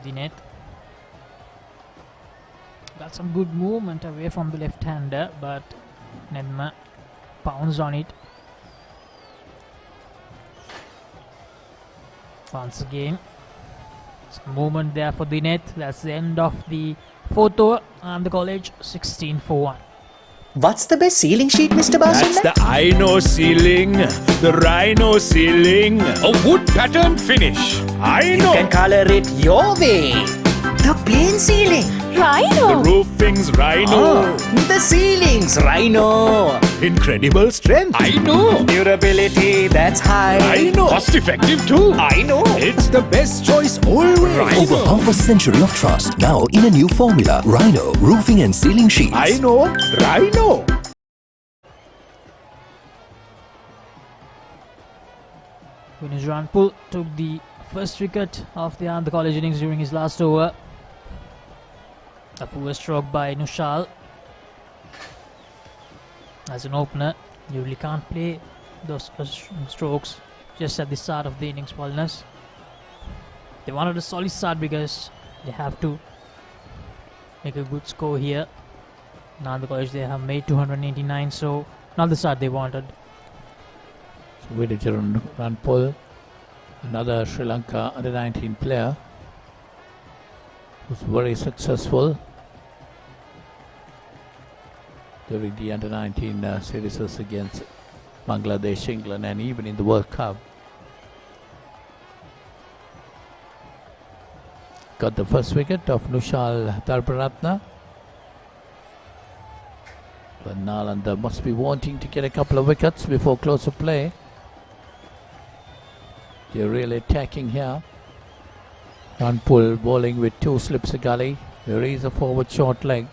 The net. Got some good movement away from the left-hander, but Nedma pounced on it. Once again, some movement there for the net. That's the end of the 4th over, and the college 16 for 1. What's the best ceiling sheet, Mr. Basu? That's the Rhino ceiling. The Rhino ceiling. A wood pattern finish. You can color it your way. The plain ceiling. Rhino. The roofing's Rhino. The ceiling's Rhino. Incredible strength. I know. Durability, that's high. I know. Cost effective too. I know. It's the best choice always. Rhino. Over half a century of trust. Now in a new formula. Rhino. Roofing and ceiling sheets. I know. Rhino. Vinus Ranpul took the first wicket of the Ananda College innings during his last over. A poor stroke by Nushal. As an opener, you really can't play those strokes just at the start of the innings, Paulness. They wanted a solid start because they have to make a good score here. Now the College, they have made 289, so not the start they wanted. So Vidujaran Ranpul, another Sri Lanka under-19 player, was very successful during the under-19 series against Bangladesh, England, and even in the World Cup. Got the first wicket of Nushal Darbaratna. But Nalanda must be wanting to get a couple of wickets before close of play. They're really attacking here. Ranpul bowling with two slips a gully. There is a forward short leg.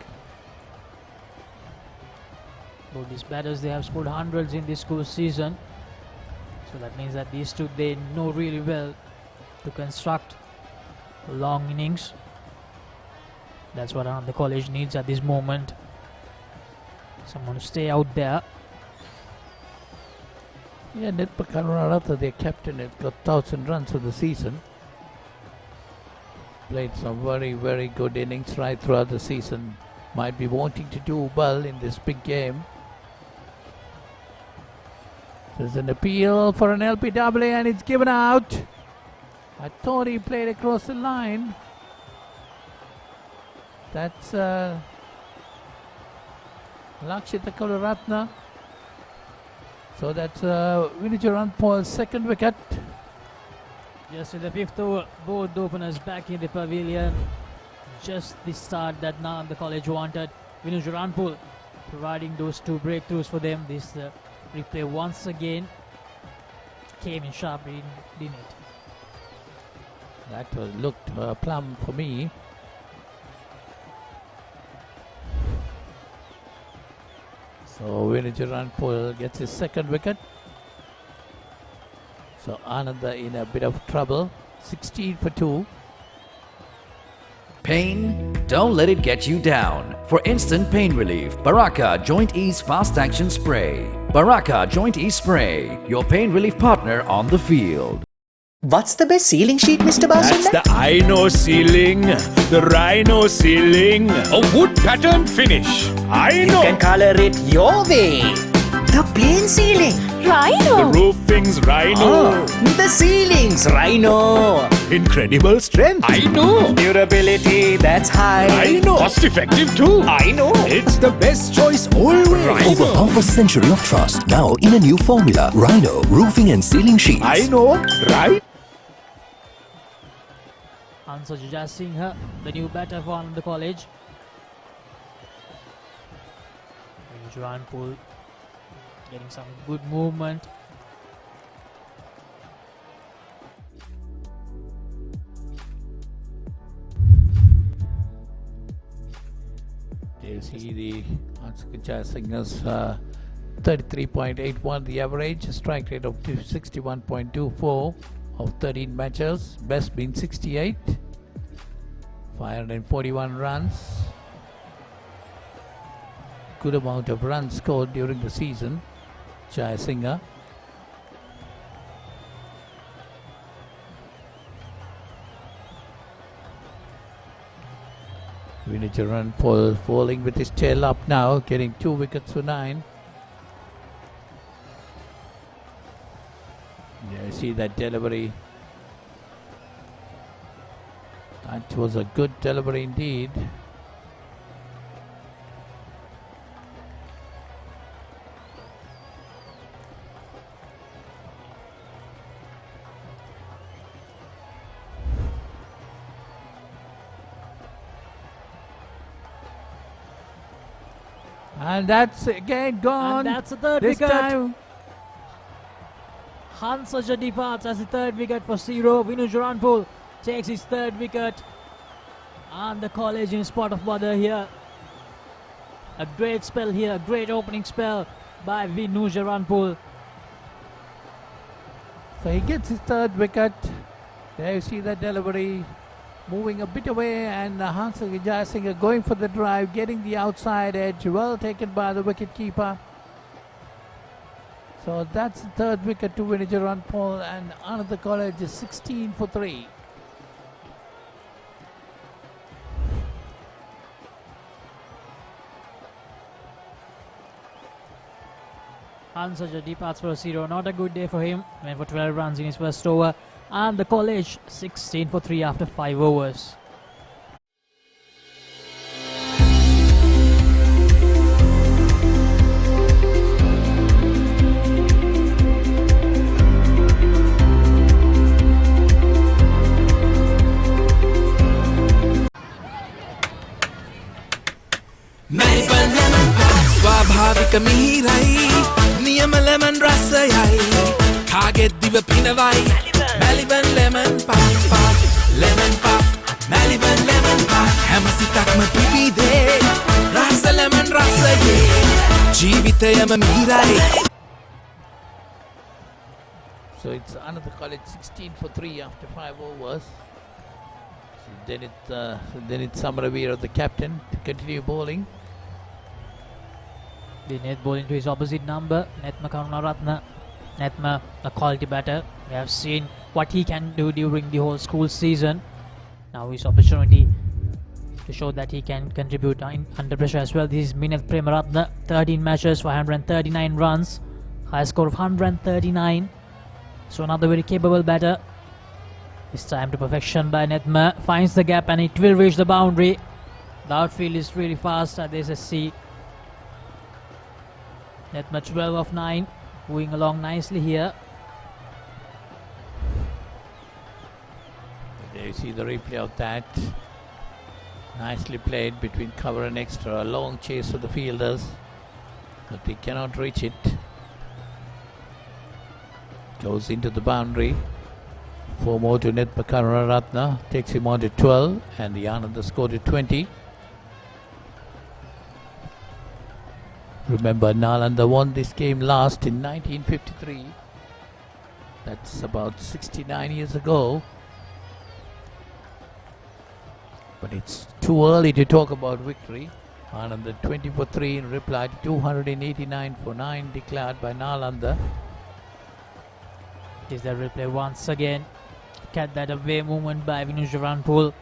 Both these batters, they have scored hundreds in this school season. So that means that these two, they know really well to construct long innings. That's what the College needs at this moment. Someone to stay out there. Yeah, Nitpakar Ratha, their captain, has got 1,000 runs for the season. Played some very, very good innings right throughout the season. Might be wanting to do well in this big game. There's an appeal for an LPW and it's given out. I thought he played across the line. That's Lakshita Kularatna. So that's Vidujaran Ranpul's second wicket. Just in the fifth over, both openers back in the pavilion. Just the start that now the College wanted. Vidujaran Ranpul providing those two breakthroughs for them. This replay once again came in sharply, didn't it? That looked plumb for me. So Vidujaran Ranpul gets his second wicket. So Ananda in a bit of trouble. 16 for 2. Pain? Don't let it get you down. For instant pain relief, Baraka Joint Ease Fast Action Spray. Baraka Joint Ease Spray, your pain relief partner on the field. What's the best ceiling sheet, Mr. Basunda? That's the Ino ceiling, the Rhino ceiling, a wood pattern finish. You can color it your way. The plain ceiling. The roofing's Rhino. The ceiling's Rhino. Incredible strength. I know. Durability that's high. I know. Cost effective too. I know. It's the best choice always. Over half a century of trust, now in a new formula. Rhino Roofing and Ceiling Sheets. I know, right? Answer Jajasinghe, the new batter for the College. Vidujaran Ranpul getting some good movement. You see the Jajasinghe's 33.81 the average, strike rate of 61.24 of 13 matches, best being 68, 541 runs. Good amount of runs scored during the season. Jayasinghe. Vidujaran Ranpul bowling with his tail up now, getting 2 wickets for 9. Yeah, you see that delivery. That was a good delivery indeed. And that's again gone. And that's the third this wicket. time. Hansaja departs as the third wicket for Zero. Vidujaran Ranpul takes his third wicket. And the College in spot of bother here. A great spell here, a great opening spell by Vidujaran Ranpul. So he gets his third wicket. There you see that delivery. Moving a bit away, and Hansa Jayasinghe going for the drive, getting the outside edge. Well taken by the wicket keeper. So that's the third wicket to Vinay Jaranpal, and Ananda College is 16 for 3. Hansaja departs for a 0. Not a good day for him. Went for 12 runs in his first over. And the college 16 for 3 after 5 overs. Melbourne lemon pie ස්වාභාවික මිහිරයි නියම lemon රසයයි කාගෙත් දිව පිනවයි Melbourne lemon pie lemon pie Melbourne lemon pie හැම සිතක්ම පිබිදේ රස lemon රසයේ ජීවිතයම මිහිරයි. So it's Ananda College 16 for 3 after 5 overs. So then it's Samaraveer, the captain, to continue bowling. The net bowling to his opposite number, Netma Karunaratne. Netma, a quality batter. We have seen what he can do during the whole school season. Now his opportunity to show that he can contribute under pressure as well. This is Mineth Premaratne, 13 matches for 139 runs, high score of 139. So another very capable batter. This time to perfection by Netma, finds the gap and it will reach the boundary. The outfield is really fast at the SSC. Netma 12 of 9, moving along nicely here. There you see the replay of that. Nicely played between cover and extra. A long chase for the fielders, but they cannot reach it. Goes into the boundary. 4 more to Netma Karunaratne, takes him on to 12, and the Ananda score to 20. Remember, Nalanda won this game last in 1953. That's about 69 years ago. But it's too early to talk about victory. Ananda 20 for 3 in reply to 289 for 9 declared by Nalanda. Is the replay once again. Catch that away movement by Vinay Jaranpal.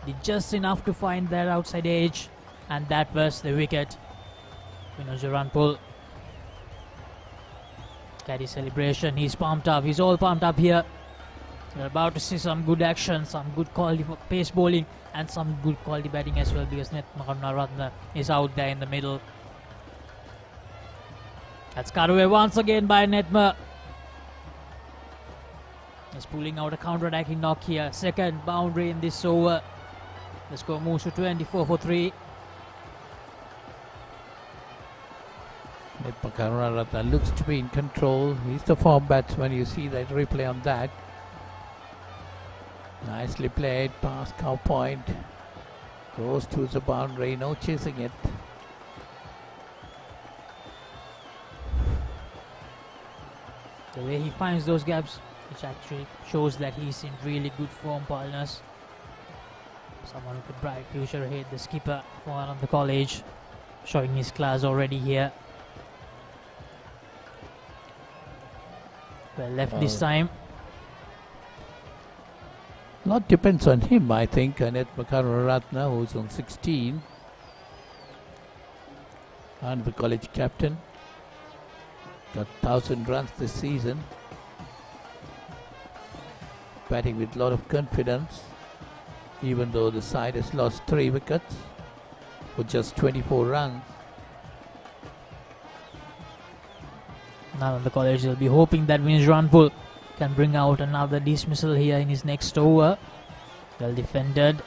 Did just enough to find that outside edge, and that was the wicket. Vinay Jaranpal. Caddy celebration. He's pumped up. He's all pumped up here. We're about to see some good action, some good quality for pace bowling, and some good quality batting as well, because Netma Karunaratne is out there in the middle. That's cut away once again by Netma. He's pulling out a counter-attacking knock here. Second boundary in this over. The score moves to 24 for 3. Netma Karunaratne looks to be in control. He's the form batsman. You see that replay on that. Nicely played, past cow point. Goes to the boundary, no chasing it. The way he finds those gaps, which actually shows that he's in really good form, partners. Someone with a bright future ahead, the skipper for Ananda College, showing his class already here. Well left this time. Lot depends on him, I think. Netma Karunaratne, who's on 16, and the college captain. Got 1,000 runs this season. Batting with a lot of confidence, even though the side has lost 3 wickets for just 24 runs. Now the college will be hoping that Vinay Jaranpal can bring out another dismissal here in his next over. Well defended.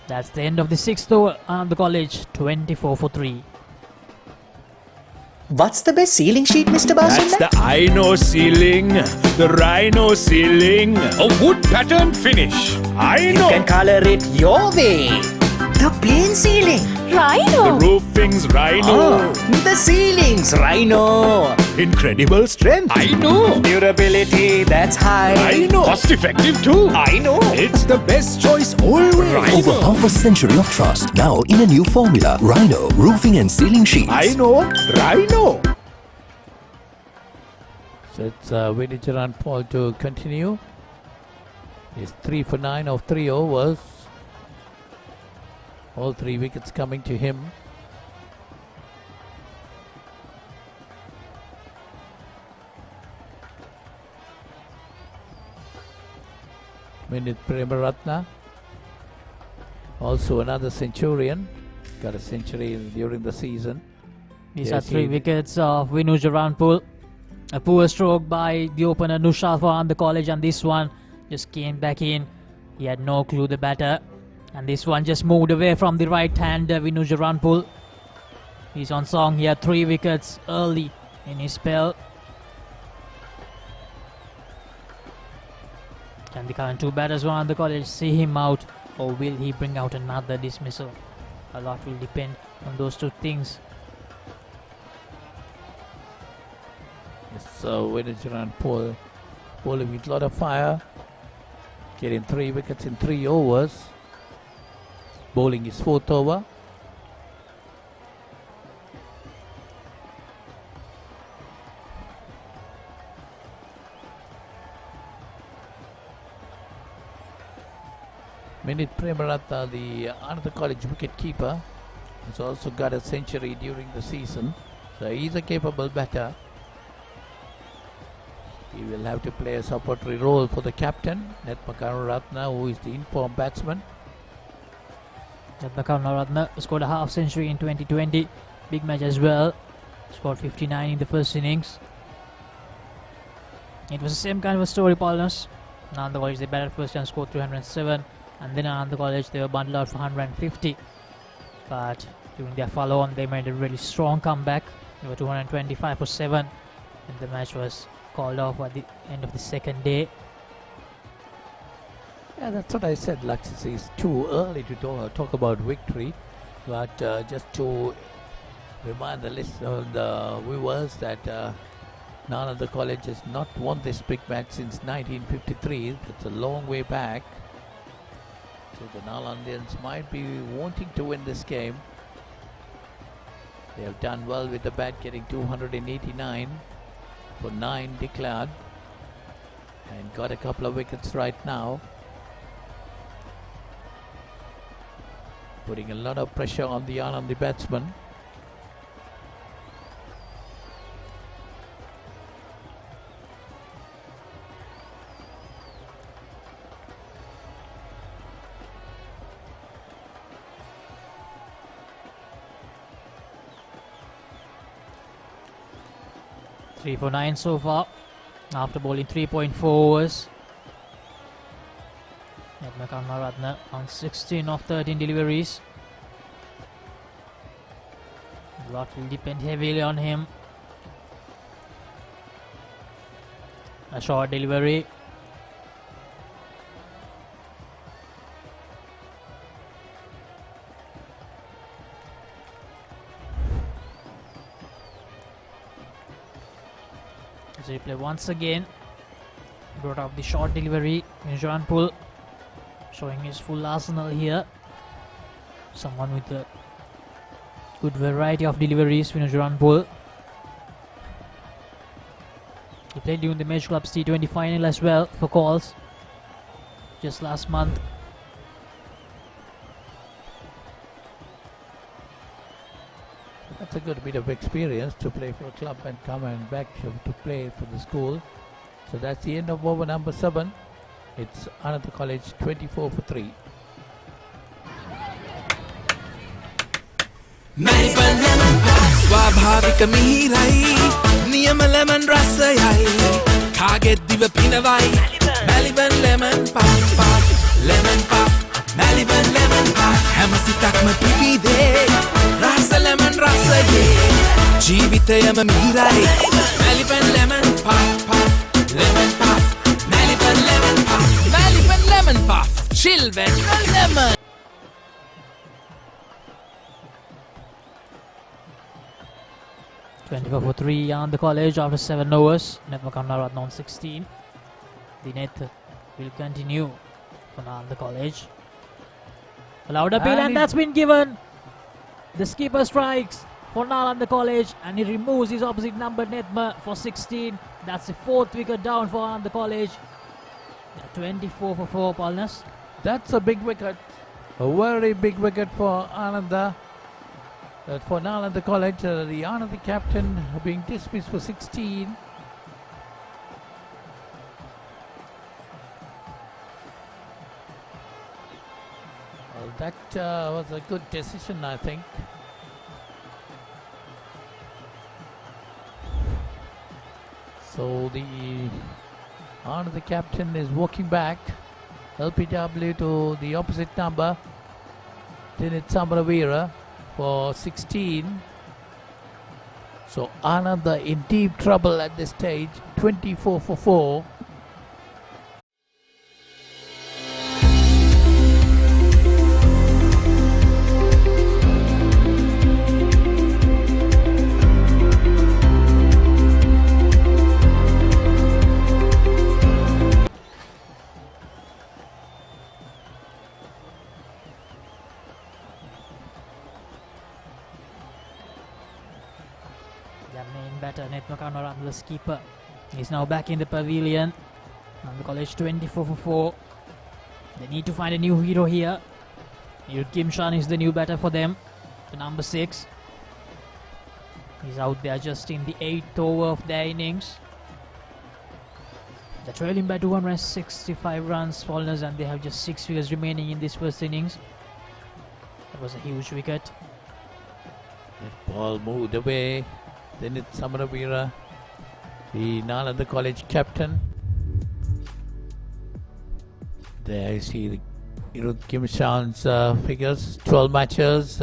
That's the end of the 6th over. And the college 24 for 3. What's the best ceiling sheet, Mr. Basunda? That's the Rhino ceiling. The Rhino ceiling. A wood pattern finish. You can color it your way. The plain ceiling. Rhino. The roofing's Rhino. The ceiling's Rhino. Incredible strength. I know. Durability, that's high. I know. Cost effective too. I know. It's the best choice always. Over half a century of trust, now in a new formula. Rhino, roofing and ceiling sheets. I know. Rhino. So it's Vinicharan Paul to continue. He's 3 for 9 of 3 overs. All 3 wickets coming to him. Minit Premaratna, also another centurion, got a century during the season. These are 3 wickets of Vinu Jaranpul. A poor stroke by the opener Nushal for Ananda College, and this one just came back in. He had no clue, the batter, and this one just moved away from the right hand. Vinu Jaranpul, he's on song. He had 3 wickets early in his spell. Can the current 2 batters on the college see him out, or will he bring out another dismissal? A lot will depend on those 2 things. Yes, so Vinicharan Paul bowling with a lot of fire, getting 3 wickets in 3 overs. Bowling his 4th over. Minit Premaratna, the Ananda College wicket keeper, has also got a century during the season. So he's a capable batter. He will have to play a supportory role for the captain, Netmakaruratna, who is the informed batsman. Netmakaruratna scored a half century in 2020. Big match as well. Scored 59 in the first innings. It was the same kind of a story, Paulus. Ananda College, they batted first and scored 307. And then Ananda College, they were bundled out for 150. But during their follow-on, they made a really strong comeback. They were 225 for 7. And the match was called off at the end of the second day. Yeah, that's what I said, Lakshis. It's too early to talk about victory. But just to remind the viewers that Ananda College has not won this big match since 1953. It's a long way back. So the Nalandians might be wanting to win this game. They have done well with the bat, getting 289 for 9 declared, and got a couple of wickets right now, putting a lot of pressure on the Anandi batsman. Three for 9 so far, after bowling 3.4 overs. Netmakaruratna on 16 of 13 deliveries. A lot will depend heavily on him. A short delivery. Replay once again. Brought up the short delivery. Jaranpul showing his full arsenal here. Someone with a good variety of deliveries, Jaranpul. He played during the Major Clubs T20 final as well for calls just last month. That's a good bit of experience to play for a club and come and back to play for the school. So that's the end of over number 7. It's Ananda College 24 for 3. ස්වාභාවික මිහිරයි නියම lemon රසයයි කාගෙත් දිව පිනවයි Maliban lemon puff lemon puff Maliban lemon puff හැම සිතක්ම පිබිදේ රස lemon රසයේ ජීවිතයම මිහිරයි Maliban lemon puff lemon puff Maliban lemon puff Maliban lemon puff chill when lemon. Twenty-four for 3 on the college after 7 overs. Netmakaruratna on 16. The net will continue for now on the college. A loud appeal, and that's been given. The skipper strikes. for Nalanda College, and he removes his opposite number Netma for 16. That's the 4th wicket down for Nalanda College. 24 for 4, Palnas. That's a big wicket. A very big wicket for Ananda. For Nalanda College, the Ananda captain being dismissed for 16. Well, that was a good decision, I think. So the Ananda captain is walking back. LPW to the opposite number. Dinit Sambaravira for 16. So Ananda in deep trouble at this stage. 24 for 4. Netma keeper. He's now back in the pavilion. Nalanda College 24 for 4. They need to find a new hero here. Kim Shan is the new batter for them. The number 6. He's out there just in the 8th over of their innings. They're trailing by 265 runs, Fallners, and they have just 6 wickets remaining in this first innings. That was a huge wicket. That ball moved away. Then it's Samaravira, the Nalanda College captain. There you see Kim Shan's figures. 12 matches,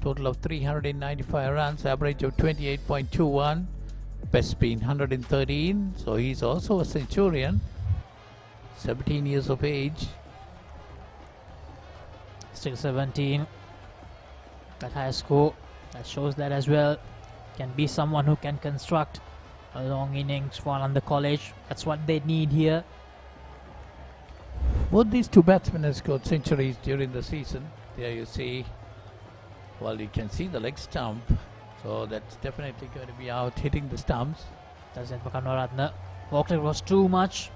total of 395 runs, average of 28.21, best being 113. So he's also a centurion, 17 years of age. Still 17. That high score, that shows that as well. Can be someone who can construct a long innings for Ananda College. That's what they need here. Both these two batsmen have scored centuries during the season. There you see, well, you can see the leg stump. So that's definitely going to be out hitting the stumps. That's it for Kanwaratna. Walklet was too much.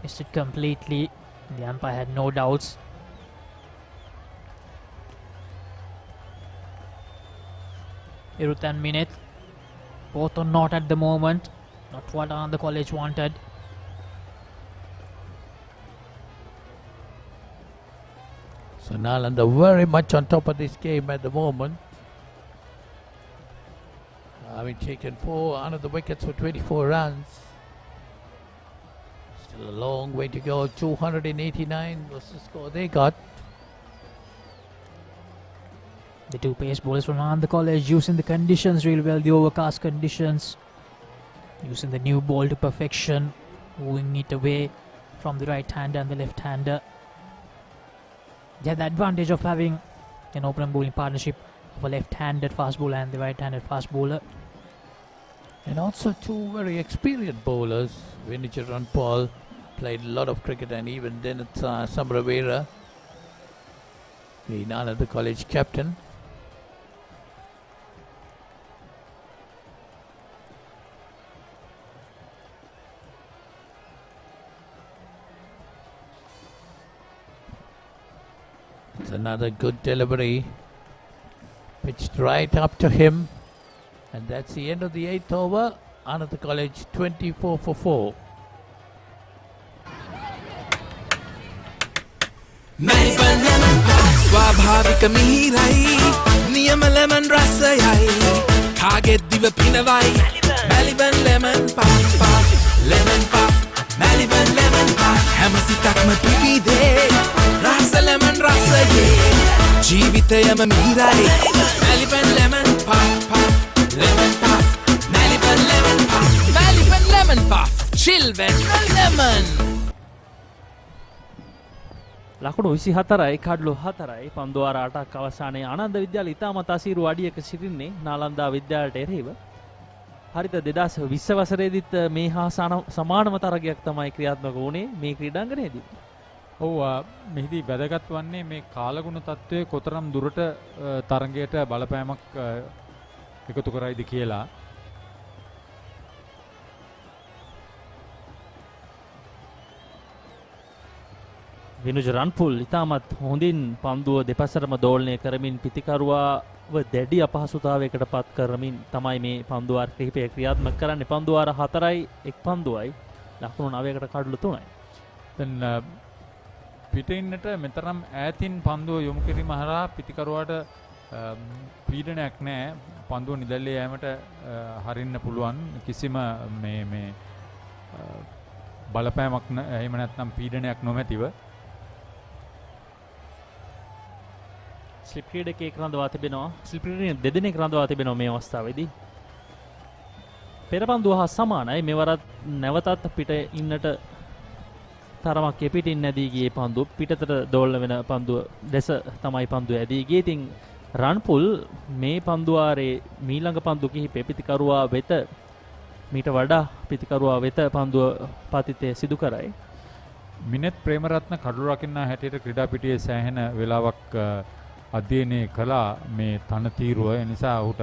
Missed it completely. The umpire had no doubts. Irut and Minit, both are not at the moment. Not what Ananda College wanted. So Nalanda very much on top of this game at the moment. Having taken 4 under the wickets for 24 runs. Still a long way to go. 289 was the score they got. The two pace bowlers from Ananda College using the conditions really well, the overcast conditions. Using the new ball to perfection, moving it away from the right hander and the left hander. They have the advantage of having an open bowling partnership of a left-handed fast bowler and the right-handed fast bowler. And also two very experienced bowlers. Vinicharan Paul played a lot of cricket, and even then it's Samravera, the Nalanda College captain. It's another good delivery, pitched right up to him, and that's the end of the 8th over. Ananda College 24 for 4. ස්වාභාවික මිහිරයි නියම ලෙමන් රසයයි කාගෙත් දිව පිනවයි Maliban lemon puff puff lemon puff Maliban lemon puff හැම සිතක්ම පිබිදේ රස ලෙමන් රසයේ ජීවිතයම මිහිරයි Maliban lemon puff puff lemon puff Maliban lemon puff Maliban lemon puff chill when lemon. ලකුණු 24යි කඩලු 4යි පන්දුවාර 8ක් අවසානයේ ආනන්ද විද්‍යාල ඉතාමත් අසීරු අඩියක සිටින්නේ නාලන්දා විද්‍යාලයට එරෙහිව. හරිත 2020 වසරේදීත් මේ හා සමානම තරගයක් තමයි ක්‍රියාත්මක වුණේ මේ ක්‍රීඩාංගණයේදී. ඔව් මෙහිදී වැදගත් වන්නේ මේ කාලගුණ තත්ත්වයේ කොතරම් දුරට තරඟයට බලපෑමක් එකතු කරයිද කියලා. විනුජ රන්පුල් ඉතාමත් හොඳින් පන්දුව දෙපසටම දෝලනය කරමින් පිතිකරුවාව දැඩි අපහසුතාවයකට පත් කරමින් තමයි මේ පන්දුවාර කිහිපය ක්‍රියාත්මක කරන්නේ. පන්දුවාර 4යි 1 පන්දුවයි ලකුණු 9කට කඩලු 3යි. දැන් පිටින්නට මෙතරම් ඈතින් පන්දුව යොමු කිරීම හරහා පිතිකරුවාට පීඩනයක් නැහැ. පන්දුව නිදැල්ලේ යෑමට හරින්න පුළුවන්. කිසිම මේ බලපෑමක් එහෙම නැත්නම් පීඩනයක් නොමැතිව ස්ලිප් ක්‍රීඩකයෙක් රඳවා තිබෙනවා. ස්ලිප් ක්‍රීඩකයන් දෙදෙනෙක් රඳවා තිබෙනවා මේ අවස්ථාවේදී. පෙර පන්දුව හා සමානයි. මෙවරත් නැවතත් පිට ඉන්නට තරමක් එපිටින් නැදී ගියේ පන්දුව පිටතට දෝලන වෙන පන්දුව දැස තමයි පන්දුව ඇදී ගියේ. ඉතින් රන්පුල් මේ පන්දුවාරේ මීළඟ පන්දු කිහිපෙ පිතිකරුවා වෙත මීට වඩා පිතිකරුවා වෙත පන්දුව පතිතය සිදු කරයි. මිනෙත් ප්‍රේමරත්න කඩළු රකින්නා හැටියට ක්‍රීඩා පිටියේ සෑහෙන වෙලාවක් අධ්‍යයනය කළා මේ තනතිරුව. ඒ නිසා ඔහුට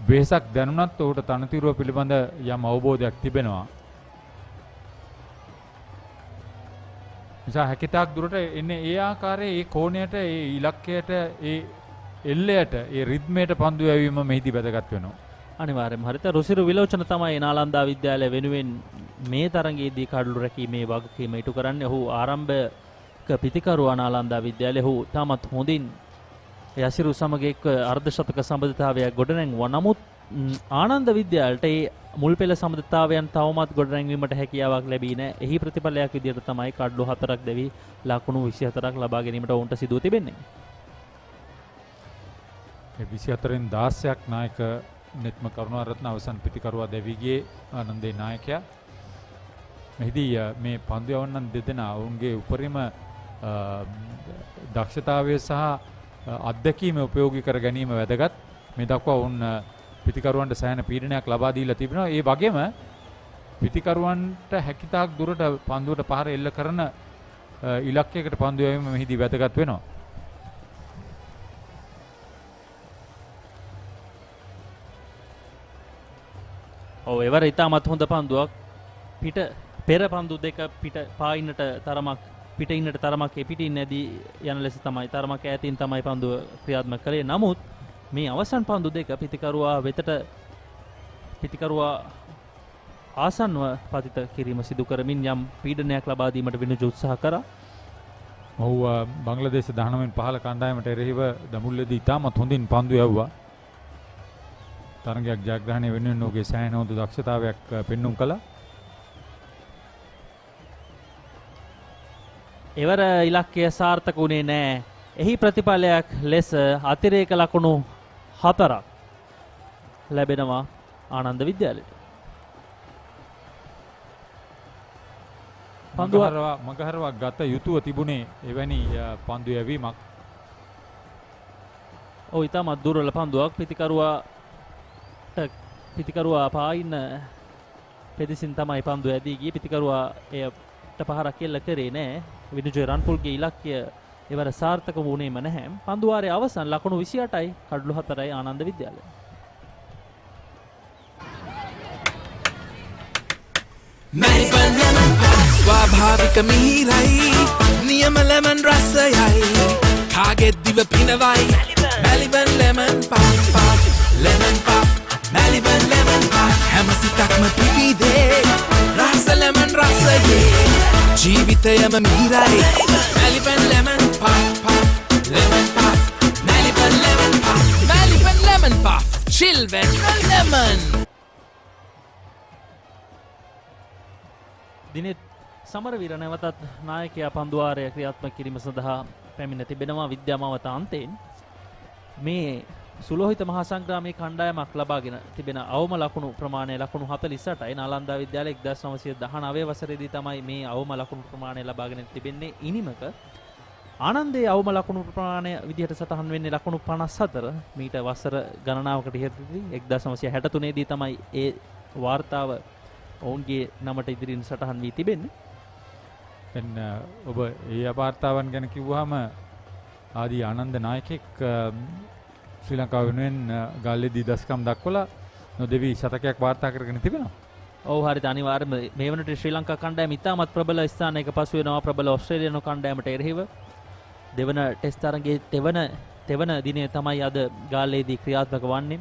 වෙහසක් දැනුණත් ඔහුට තනතිරුව පිළිබඳ යම් අවබෝධයක් තිබෙනවා. නිසා හැකිතාක් දුරට එන්නේ ඒ ආකාරයේ ඒ කෝණයට ඒ ඉලක්කයට ඒ එල්ලයට ඒ රිද්මයට පන්දු යැවීම මෙහිදී වැදගත් වෙනවා. අනිවාර්යයෙන්ම හරිත. රුසිරු විලෝචන තමයි නාලන්දා විද්‍යාලය වෙනුවෙන් මේ තරඟයේදී කඩළු රැකීමේ වගකීම ඉටු කරන්නේ. ඔහු ආරම්භක පිතිකරුවා නාලන්දා විද්‍යාලයේ. ඔහු තාමත් හොඳින් යසිරු සමග එක්ක අර්ධශතක සම්බන්ධතාවයක් ගොඩනැංවුවා. නමුත් ආනන්ද විද්‍යාලයට ඒ මුල් පෙළ සම්බන්ධතාවයන් තවමත් ගොඩනැංවීමට හැකියාවක් ලැබී නැහැ. එහි ප්‍රතිඵලයක් විදිහට තමයි කඩළු 4ක් දැවි ලකුණු 24ක් ලබා ගැනීමට ඔවුන්ට සිදුව තිබෙන්නේ. 24න් 16ක් නායක නෙත්ම කරුණාරත්න අවසන් පිතිකරුවා දැවි ගියේ ආනන්දේ නායකයා. මෙහිදී මේ පන්දු යවන්නන් දෙදෙනා ඔවුන්ගේ උපරිම දක්ෂතාවය සහ අත්දැකීම උපයෝගී කර ගැනීම වැදගත්. මේ දක්වා ඔවුන් පිතිකරුවන්ට සෑහෙන පීඩනයක් ලබා දීලා තිබෙනවා. ඒ වගේම පිතිකරුවන්ට හැකිතාක් දුරට පන්දුවට පහර එල්ල කරන ඉලක්කයකට පන්දු යැවීම මෙහිදී වැදගත් වෙනවා. ඔව් එවර ඉතාමත් හොඳ පන්දුවක්. පිට පෙර පන්දු දෙක පිට පායින්නට තරමක් පිට ඉන්නට තරමක් පිටින් නැදී යන ලෙස තමයි තරමක් ඈතින් තමයි පන්දුව ක්‍රියාත්මක කළේ. නමුත් මේ අවසන් පන්දු දෙක පිතිකරුවා වෙතට පිතිකරුවා ආසන්ව පතිත කිරීම සිදු කරමින් යම් පීඩනයක් ලබා දීමට විනුජ උත්සාහ කරා. ඔව් බංග්ලාදේශ 19න් 15 කණ්ඩායමට එරෙහිව දමුල්ලේදී ඉතාමත් හොඳින් පන්දු යවුවා. තරගයක් ජයග්‍රහණය වෙනුවෙන් ඔහුගේ සෑහෙන හොඳ දක්ෂතාවයක් පෙන්눔 කළා. එවර ඉලක්කය සාර්ථක වුණේ නැහැ. එහි ප්‍රතිඵලයක් ලෙස අතිරේක ලකුණු 4ක් ලැබෙනවා ආනන්ද විද්‍යාලයට. මගහරවා ගත යුතුව තිබුණේ එවැනි පන්දු යැවීමක්. ඔව් ඉතාමත් දුර්වල පන්දුවක්. පිතිකරුවා පායින්න පෙදෙසින් තමයි පන්දුව ඇදී ගියේ. පිතිකරුවා එයට පහරක් එල්ල කරේ නැහැ. විනුජ රන්පුල්ගේ ඉලක්කය එවර සාර්ථක වුණේම නැහැ. පන්දුවාරයේ අවසන් ලකුණු 28යි කඩළු 4යි ආනන්ද විද්‍යාලය. ස්වාභාවික මිහිරයි නියම ලෙමන් රසයයි කාගෙත් දිව පිනවයි Maliban lemon puff lemon puff Maliban lemon puff හැම සිතක්ම පිබිදේ රස ලෙමන් රසයේ ජීවිතයම මිහිරයි Maliban lemon puff lemon puff Maliban lemon puff Maliban lemon puff chill when lemon Dineth Samaraweera නැවතත් නායකයා පන්දුවාරය ක්‍රියාත්මක කිරීම සඳහා පැමිණ තිබෙනවා විද්‍යාමාවත අන්තයෙන්. මේ සුලෝහිත මහා සංග්‍රාමයේ කණ්ඩායමක් ලබාගෙන තිබෙන අවම ලකුණු ප්‍රමාණය ලකුණු 48යි. නාලන්දා විද්‍යාලය 1919 වසරේදී තමයි මේ අවම ලකුණු ප්‍රමාණය ලබාගෙන තිබෙන්නේ. ඉනිමක ආනන්දයේ අවම ලකුණු ප්‍රමාණය විදිහට සටහන් වෙන්නේ ලකුණු 54. මීට වසර ගණනාවකට ඉහතදී 1963 දී තමයි ඒ වාර්තාව ඔවුන්ගේ නමට ඉදිරියෙන් සටහන් වී තිබෙන්නේ. දැන් ඔබ ඒ අපාර්තාවන් ගැන කිව්වහම ආදී ආනන්ද නායකෙක් ශ්‍රී ලංකාව වෙනුවෙන් ගාල්ලේදී දශකම් දක්වලා නොදෙවි ශතකයක් වාර්තා කරගෙන තිබෙනවා. ඔව් හරියට අනිවාර්යයෙන්ම මේ වනට ශ්‍රී ලංකා කණ්ඩායම ඉතාමත් ප්‍රබල ස්ථානයක පසු වෙනවා ප්‍රබල ඕස්ට්‍රේලියානු කණ්ඩායමට එරෙහිව. දෙවන ටෙස්ට් තරගයේ තෙවන දිනේ තමයි අද ගාල්ලේදී ක්‍රියාත්මක වන්නේ.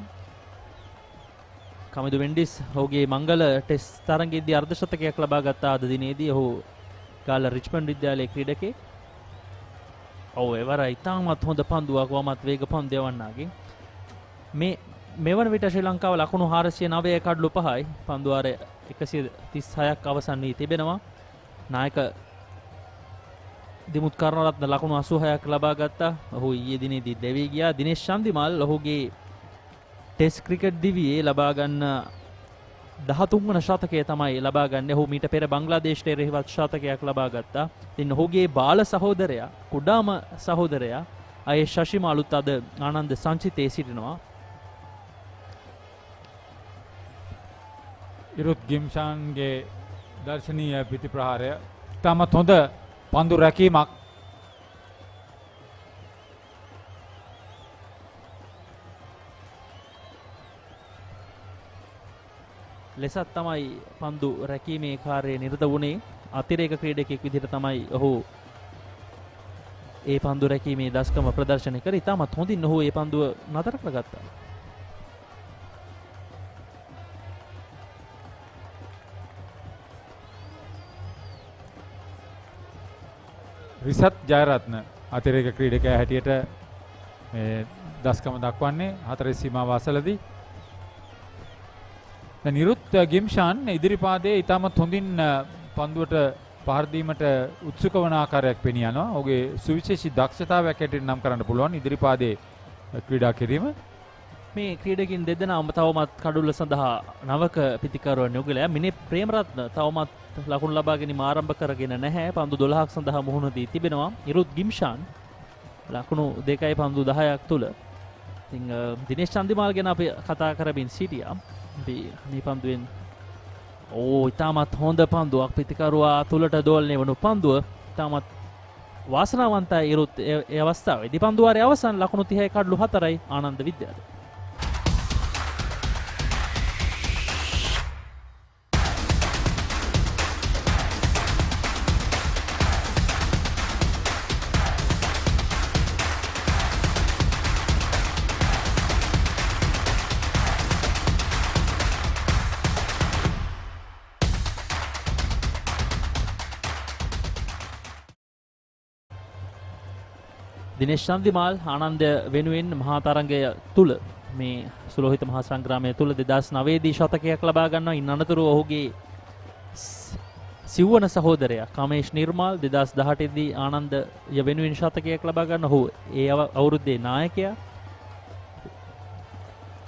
කමිදු වෙන්ඩිස් ඔහුගේ මංගල ටෙස්ට් තරගයේදී අර්ධශතකයක් ලබා ගත්ත අද දිනේදී ඔහු ගාල්ල රිච්මන්ඩ් විද්‍යාලයේ ක්‍රීඩකෙක්. ඔව් එවර ඉතාමත් හොඳ පන්දුවක් වමත් වේග පන්දු යවන්නාගේ. මෙවන විට ශ්‍රී ලංකාව ලකුණු 409 කඩලු 5යි පන්දු වාරය 136ක් අවසන් වී තිබෙනවා. නායක දිමුත් කරුණාරත්න ලකුණු 86ක් ලබා ගත්තා. ඔහු ඊයේ දිනේදී දෙවී ගියා. දිනේෂ් චන්දිමල් ඔහුගේ ටෙස්ට් ක්‍රිකට් දිවියේ ලබා ගන්න 13 වන ශතකය තමයි ලබා ගන්නේ. ඔහු මීට පෙර බංග්ලාදේශයට එරෙහිවත් ශතකයක් ලබා ගත්තා. ඉතින් ඔහුගේ බාල සහෝදරයා කුඩාම සහෝදරයා අයේ ශෂිමාලුත් අද ආනන්ද සංචිතයේ සිටිනවා. ඉරුත් ගිම්ෂාන්ගේ දර්ශනීය පිටි ප්‍රහාරය තාමත් හොඳ පන්දු රැකීමක්. ලෙසත් තමයි පන්දු රැකීමේ කාර්යය නිරත වුණේ. අතිරේක ක්‍රීඩකයෙක් විදිහට තමයි ඔහු ඒ පන්දු රැකීමේ දස්කම ප්‍රදර්ශනය කළේ. ඉතාමත් හොඳින් ඔහු ඒ පන්දුව නතර කරගත්තා. රිසත් ජයරත්න අතිරේක ක්‍රීඩකයා හැටියට මේ දස්කම දක්වන්නේ 4 සීමාව අසලදී. දැන් නිරුත් ගිම්ෂාන් ඉදිරිපාදයේ ඉතාමත් හොඳින් පන්දුවට පහර දීමට උත්සුක වන ආකාරයක් පෙනී යනවා. ඔහුගේ සුවිශේෂී දක්ෂතාවයක් හැටියට නම් කරන්න පුළුවන් ඉදිරිපාදයේ ක්‍රීඩා කිරීම. මේ ක්‍රීඩකින් දෙදෙනාම තවමත් කඩුල්ල සඳහා නවක පිතිකරුවන් යොගලයා. මිනේ ප්‍රේමරත්න තවමත් ලකුණු ලබා ගැනීම ආරම්භ කරගෙන නැහැ. පන්දු 12ක් සඳහා මුහුණ දී තිබෙනවා. ඉරුත් ගිම්ෂාන් ලකුණු 2යි පන්දු 10ක් තුල. ඉතින් දිනේෂ් චන්දිමාල් ගැන අපි කතා කරමින් සිටියා. මේ පන්දුවෙන් ඉතාමත් හොඳ පන්දුවක් පිතිකරුවා තුලට දෝලනය වුණු පන්දුව. ඉතාමත් වාසනාවන්තයි ඉරුත් ඒ අවස්ථාවේදී. පන්දු වාරයේ අවසන් ලකුණු 30යි කඩලු 4යි ආනන්ද විද්‍යාලය. දිනේෂ් චන්දිමාල් ආනන්ද වෙනුවෙන් මහා තරඟය තුල මේ සුලෝහිත මහා සංග්‍රාමය තුල 2009 දී ශතකයක් ලබා ගන්නවා. ඉන් අනතුරුව ඔහුගේ සිව්වන සහෝදරයා කමේෂ් නිර්මාල් 2018 දී ආනන්ද වෙනුවෙන් ශතකයක් ලබා ගන්න. ඔහු ඒ අවුරුද්දේ නායකයා.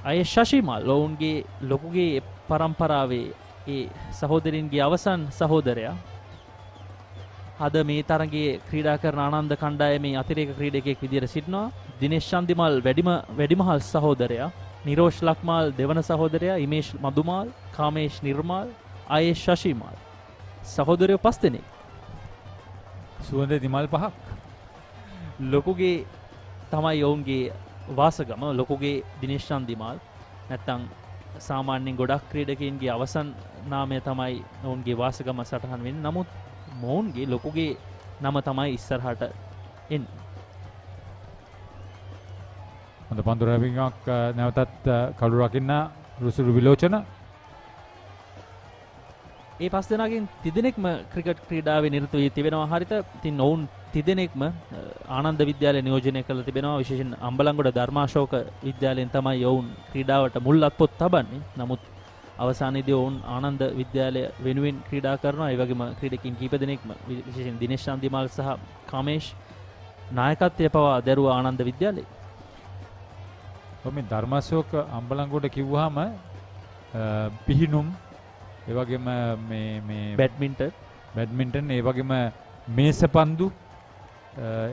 අය ශෂිමාල් ඔවුන්ගේ ලොකුගේ පරම්පරාවේ ඒ සහෝදරින්ගේ අවසන් සහෝදරයා. අද මේ තරගයේ ක්‍රීඩා කරන ආනන්ද කණ්ඩායමේ අතිරේක ක්‍රීඩකයෙක් විදිහට සිටිනවා. දිනේෂ් චන්දිමල් වැඩිමහල් සහෝදරයා. නිරෝෂ් ලක්මාල් දෙවන සහෝදරයා. ඉමේෂ් මදුමාල්, කාමේෂ් නිර්මාල්, ආයේෂ් ශෂිමාල්. සහෝදරයෝ 5 දෙනෙක්. සුවඳ දිමල් 5ක්. ලොකුගේ තමයි ඔවුන්ගේ වාසගම. ලොකුගේ දිනේෂ් චන්දිමල්. නැත්තම් සාමාන්‍යයෙන් ගොඩක් ක්‍රීඩකයින්ගේ අවසන් නාමය තමයි ඔවුන්ගේ වාසගම සටහන් වෙන්නේ. නමුත් මොවුන්ගේ ලොකුගේ නම තමයි ඉස්සරහට එන්නේ. හොඳ පන්දු රැවීමක් නැවතත් කළු රකින්න රුසුරු විලෝචන. ඒ 5 දෙනාගෙන් 3 දෙනෙක්ම ක්‍රිකට් ක්‍රීඩාවේ නිරත වී තිබෙනවා. හරිත. ඉතින් ඔවුන් 3 දෙනෙක්ම ආනන්ද විද්‍යාලය නියෝජනය කරලා තිබෙනවා. විශේෂයෙන් අම්බලන්ගොඩ ධර්මාශෝක විද්‍යාලයෙන් තමයි ඔවුන් ක්‍රීඩාවට මුල් අත්පොත් තබන්නේ. නමුත් අවසානයේදී ඔවුන් ආනන්ද විද්‍යාලය වෙනුවෙන් ක්‍රීඩා කරනවා. ඒ වගේම ක්‍රීඩකින් කීප දෙනෙක්ම විශේෂයෙන් දිනේෂ් චන්දිමාල් සහ කමේෂ් නායකත්වය පවා දැරුවා ආනන්ද විද්‍යාලයේ. මේ ධර්මාශෝක අම්බලන්ගොඩ කිව්වහම පිහිනුම් ඒ වගේම මේ බැඩ්මින්ටන් ඒ වගේම මේසපන්දු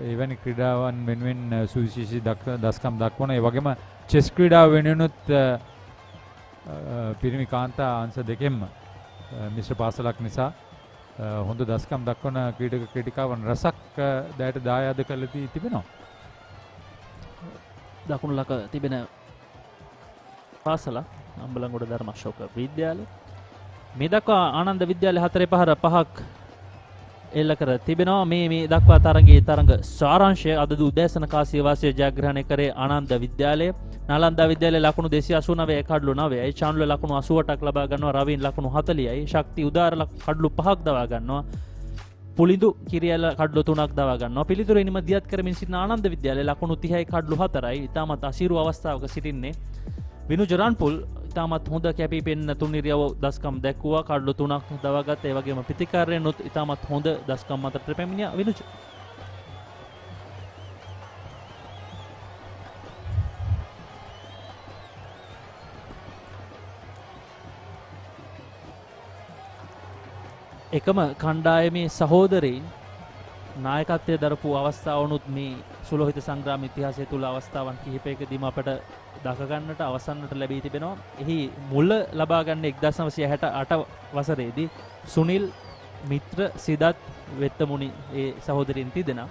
එවැනි ක්‍රීඩාවන් වෙනුවෙන් සුවිශේෂී දස්කම් දක්වන ඒ වගේම චෙස් ක්‍රීඩාව වෙනුවෙනුත් පිරිමි කාන්තා අංශ දෙකෙන්ම මිශ්‍ර පාසලක් නිසා හොඳ දස්කම් දක්වන ක්‍රීඩක ක්‍රීඩිකාවන් රසක් දැයට දායාද කළ තිබෙනවා. දකුණු ලක තිබෙන පාසල අම්බලන්ගොඩ ධර්මාශෝක විද්‍යාලය. මේ දක්වා ආනන්ද විද්‍යාලය 4-5 එල්ල කර තිබෙනවා. මේ දක්වා තරගයේ තරඟ සාරාංශය අද උදෑසන කාසිය වාසිය ජයග්‍රහණය කරේ ආනන්ද විද්‍යාලය. නාලන්දා විද්‍යාලයේ ලකුණු 289 කඩලු 9යි. චාන්ල ලකුණු 88ක් ලබා ගන්නවා. රවීන් ලකුණු 40යි. ශක්ති උදාර කඩලු 5ක් දවා ගන්නවා. පුලිඳු කිරියල කඩලු 3ක් දවා ගන්නවා. පිළිතුරු එනිම දියත් කරමින් සිටින ආනන්ද විද්‍යාලයේ ලකුණු 30යි කඩලු 4යි. ඉතාමත් අසීරු අවස්ථාවක සිටින්නේ විනු ජරන්පුල්. ඉතාමත් හොඳ කැපී පෙනෙන තුන්නිරියව දස්කම් දැක්වුවා. කඩලු 3ක් දවාගත්ත. ඒ වගේම ප්‍රතිකාරයෙන්ුත් ඉතාමත් හොඳ දස්කම් මතට පැමිණියා විනුජ. එකම කණ්ඩායමේ සහෝදරයින් නායකත්වය දරපු අවස්ථාවනුත් මේ සුලෝහිත සංග්‍රාම ඉතිහාසය තුළ අවස්ථාවන් කිහිපයකදීම අපට දකගන්නට අවසන්නට ලැබී තිබෙනවා. එහි මුල ලබා ගන්න 1968 වසරේදී සුනිල් මිත්‍ර සිදත් වෙත්තමුණි ඒ සහෝදරින් තිදෙනා.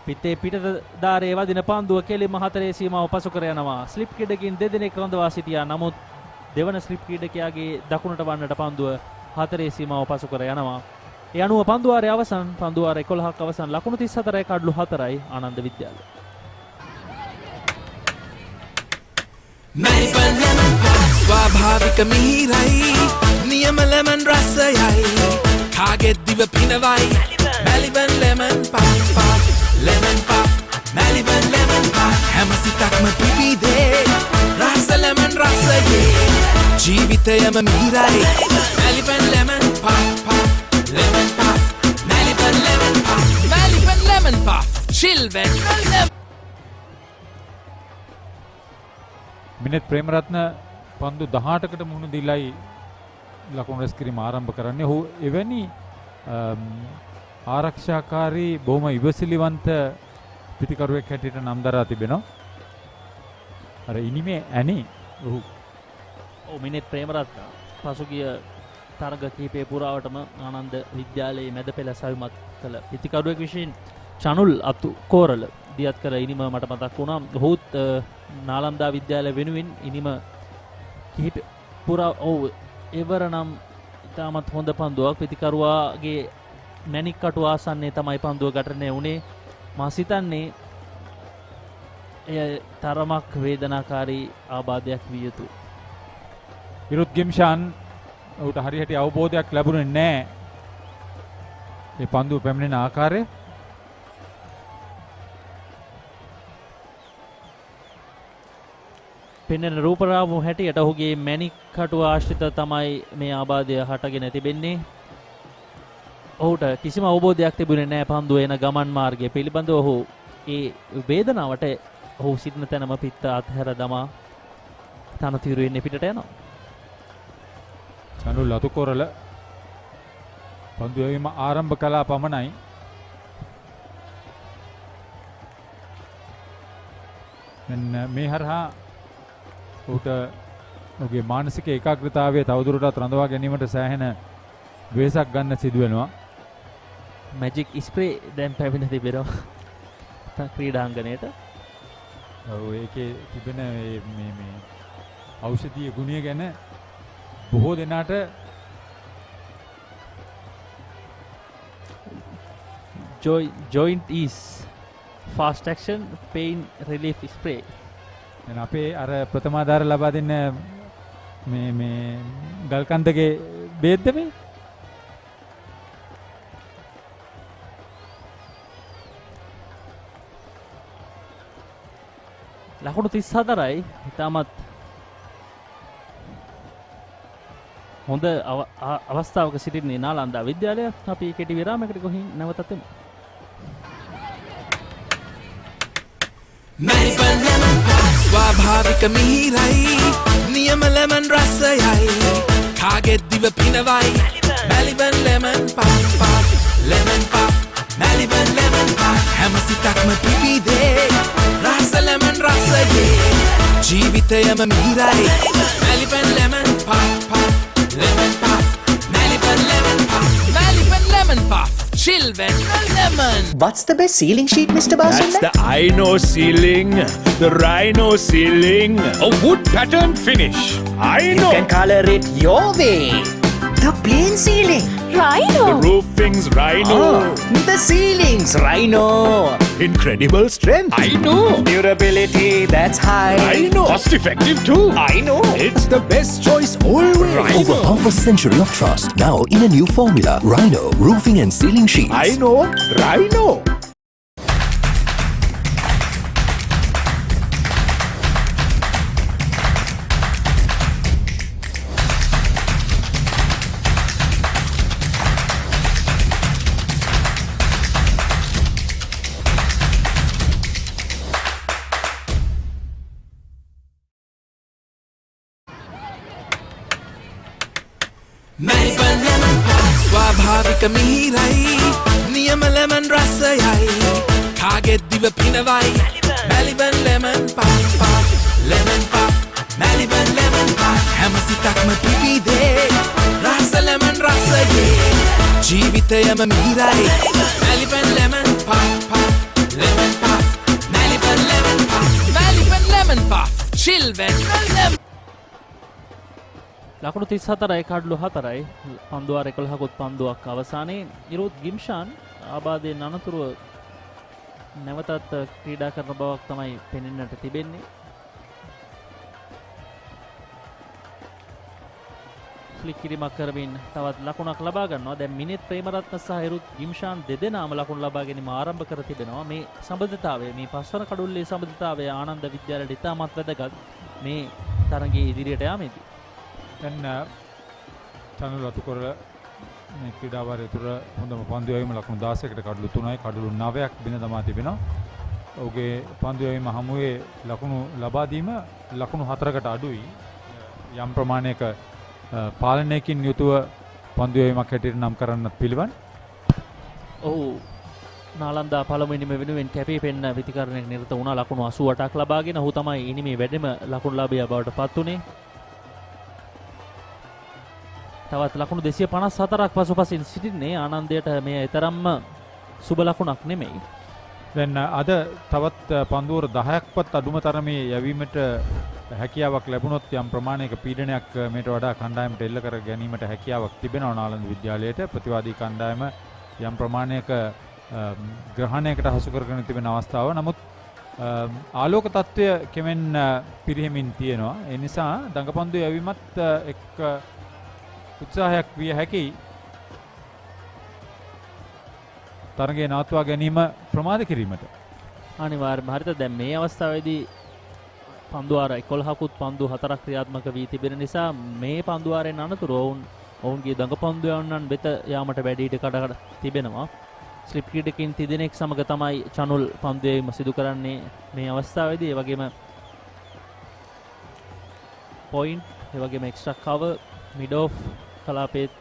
පිටේ පිටදාරේ වදින පන්දුව කෙලින්ම හතරේ සීමාව පසු කර යනවා. ස්ලිප් ක්‍රීඩකින් දෙදෙනෙක් රඳවා සිටියා. නමුත් දෙවන ස්ලිප් ක්‍රීඩකයාගේ දකුණට වන්නට පන්දුව හතරේ සීමාව පසු කර යනවා. ඒ අනුව පන්දුවාරයේ අවසන් පන්දුවාර 11ක් අවසන් ලකුණු 34යි කඩලු 4යි ආනන්ද විද්‍යාලය. ස්වාභාවික මිහිරයි නියම ලෙමන් රසයයි කාගෙත් දිව පිනවයි Maliban lemon puff lemon puff Maliban lemon puff හැම සිතක්ම පිබිදේ රස ලෙමන් රසයේ ජීවිතයම මිහිරයි Maliban lemon puff lemon puff, Maliban lemon puff, Maliban lemon puff, children lemon. Minith Premaratne පන්දු 18කට මුහුණ දීලායි ලකුණු රැස් කිරීම ආරම්භ කරන්නේ. ඔහු එවැනි ආරක්ෂාකාරී බොහොම ඉවසිලිවන්ත පිටිකරුවෙක් හැටියට නම් දරා තිබෙනවා. අර ඉනිමේ ඇනි ඔහු මිනිත් ප්‍රේමරත්න පසුගිය තරග කීපය පුරාවටම ආනන්ද විද්‍යාලයේ මැද පෙළ සවිමත් කළ පිතිකරුවෙක් විසින් චනුල් අතු කෝරල දියත් කර ඉනිම මට මතක් වුණා. ඔහුත් නාලන්දා විද්‍යාලය වෙනුවෙන් ඉනිම කිහිප පුරා එවර නම් ඉතාමත් හොඳ පන්දුවක් පිතිකරුවාගේ මැණික් කටු ආසන්නයේ තමයි පන්දුව ගැටෙන්නේ උනේ. මා සිතන්නේ එය තරමක් වේදනාකාරී ආබාධයක් විය යුතුයි. විරුත් ගිම්ෂාන් ඔහුට හරියට අවබෝධයක් ලැබුණේ නැහැ මේ පන්දුව පැමිණෙන ආකාරය. පෙනෙන රූපරාමු හැටියට ඔහුගේ මැණික් කටුව ආශ්‍රිත තමයි මේ ආබාධය හටගෙන තිබෙන්නේ. ඔහුට කිසිම අවබෝධයක් තිබුණේ නැහැ පන්දුව එන ගමන් මාර්ගය පිළිබඳව. ඔහු ඒ වේදනාවට ඔහු සිටින තැනම පිත්ත අත්හැර දමා තනතිරුවෙන් පිටට යනවා. චනුල් අතුකොරල පන්දුවේම ආරම්භ කළා පමණයි. මේ හරහා ඔහුට ඔහුගේ මානසික ඒකාග්‍රතාවය තවදුරටත් රඳවා ගැනීමට සෑහෙන වෙහෙසක් ගන්න සිදු වෙනවා. මැජික් ස්ප්‍රේ දැන් පැමිණ තිබෙනවා ක්‍රීඩාංගණයට. ඔව් ඒකේ තිබෙන මේ ඖෂධීය ගුණය ගැන බොහෝ දෙනාට joint ease fast action pain relief spray. දැන් අපේ අර ප්‍රථමාධාර ලබා දෙන්න මේ ගල්කන්දගේ බේද්ද මේ ලකුණු 34යි. ඉතාමත් හොඳ අවස්ථාවක සිටින්නේ නාලන්දා විද්‍යාලය. අපි කෙටි විරාමයකට ගොහින් නැවතත් එමු. Maliban lemon puff, ස්වාභාවික මිහිරයි නියම ලෙමන් රසයයි කාගෙත් දිව පිනවයි Maliban lemon puff, lemon puff, Maliban lemon puff හැම සිතක්ම පිබිදේ රස ලෙමන් රසයේ ජීවිතයම මිහිරයි Maliban lemon puff, lemon puff, What's the best ceiling sheet, Mr. Basunda? That's the Rhino ceiling. The Rhino ceiling. A wood pattern finish. You can color it your way. The plain ceiling. The roofing's Rhino. The ceiling's Rhino. Incredible strength. I know. Durability, that's high. I know. Cost effective too. I know. It's the best choice always. Over half a century of trust. Now in a new formula. Rhino roofing and ceiling sheets. I know. Rhino. Melbourne lemon pie ස්වාභාවික මිහිරයි නියම lemon රසයයි කාගෙත් දිව පිනවයි Melbourne lemon pie lemon pie Melbourne lemon pie හැම සිතක්ම පිබිදේ රස lemon රසයේ ජීවිතයම මිහිරයි Melbourne lemon pie lemon pie Melbourne lemon pie Melbourne lemon pie chill when lemon ලකුණු 34යි කඩලු 4යි පන්දුවාර 11කුත් පන්දුවක් අවසානයේ නිරෝධ් ගිම්ෂාන් ආබාධයෙන් අනතුරුව නැවතත් ක්‍රීඩා කරන බවක් තමයි පෙනෙන්නට තිබෙන්නේ. ෆ්ලික් කිරීමක් කරමින් තවත් ලකුණක් ලබා ගන්නවා. දැන් මිනිත් ප්‍රේමරත්න සහ නිරෝධ් ගිම්ෂාන් දෙදෙනාම ලකුණු ලබා ගැනීම ආරම්භ කර තිබෙනවා. මේ සම්බන්ධතාවය මේ පස්වන කඩුල්ලේ සම්බන්ධතාවය ආනන්ද විද්‍යාලයට ඉතාමත් වැදගත් මේ තරගයේ ඉදිරියට යාමේදී. දැන් චනල් රතු කර මේ ක්‍රීඩා වාරය තුර හොඳම පන්දු යැවීම ලකුණු 16කට කඩලු 3යි කඩලු 9ක් බින දමා තිබෙනවා. ඔහුගේ පන්දු යැවීම හමුවේ ලකුණු ලබා දීම ලකුණු 4කට අඩුයි. යම් ප්‍රමාණයක පාලනයකින් යුතුව පන්දු යැවීමක් හැටියට නම් කරන්නත් පිළිවන්. ඔහු නාලන්දා පළමුවෙනිම වෙනුවෙන් කැපී පෙනෙන ප්‍රතිකරණයක නිරත වුණා. ලකුණු 88ක් ලබාගෙන ඔහු තමයි ඉනිමේ වැඩිම ලකුණු ලාභියා බවට පත් වුණේ. තවත් ලකුණු 254ක් පසුපසින් සිටින්නේ ආනන්දයට මේ තරම්ම සුබ ලකුණක් නෙමෙයි. දැන් අද තවත් පන්දුවර 10ක්වත් අඩුම තරමේ යැවීමට හැකියාවක් ලැබුණොත් යම් ප්‍රමාණයක පීඩනයක් මේට වඩා කණ්ඩායමට එල්ල කර ගැනීමට හැකියාවක් තිබෙනවා නාලන්ද විද්‍යාලයට. ප්‍රතිවාදී කණ්ඩායම යම් ප්‍රමාණයක ග්‍රහණයකට හසු කරගෙන තිබෙන අවස්ථාව. නමුත් ආලෝක තත්ත්වය කෙමෙන් පිරිහෙමින් තියෙනවා. ඒ නිසා දඟපන්දු යැවීමත් එක් උත්සාහයක් විය හැකි තරගය නවත්වා ගැනීම ප්‍රමාද කිරීමට. අනිවාර්යයෙන්ම හරිත. දැන් මේ අවස්ථාවේදී පන්දුවාර 11කුත් පන්දු 4ක් ක්‍රියාත්මක වී තිබෙන නිසා මේ පන්දුවාරෙන් අනතුරුව ඔවුන්ගේ දඟපන්දු යවන්නන් වෙත යාමට වැඩි ඉඩ කඩ තිබෙනවා. ස්ලිප් ක්‍රීඩකයන් 3 දෙනෙක් සමග තමයි චනුල් පන්දු යැවීම සිදු කරන්නේ මේ අවස්ථාවේදී. ඒ වගේම පොයින්ට්, ඒ වගේම එක්ස්ට්‍රා කවර්, මිඩ් ඔෆ් කලාපේත්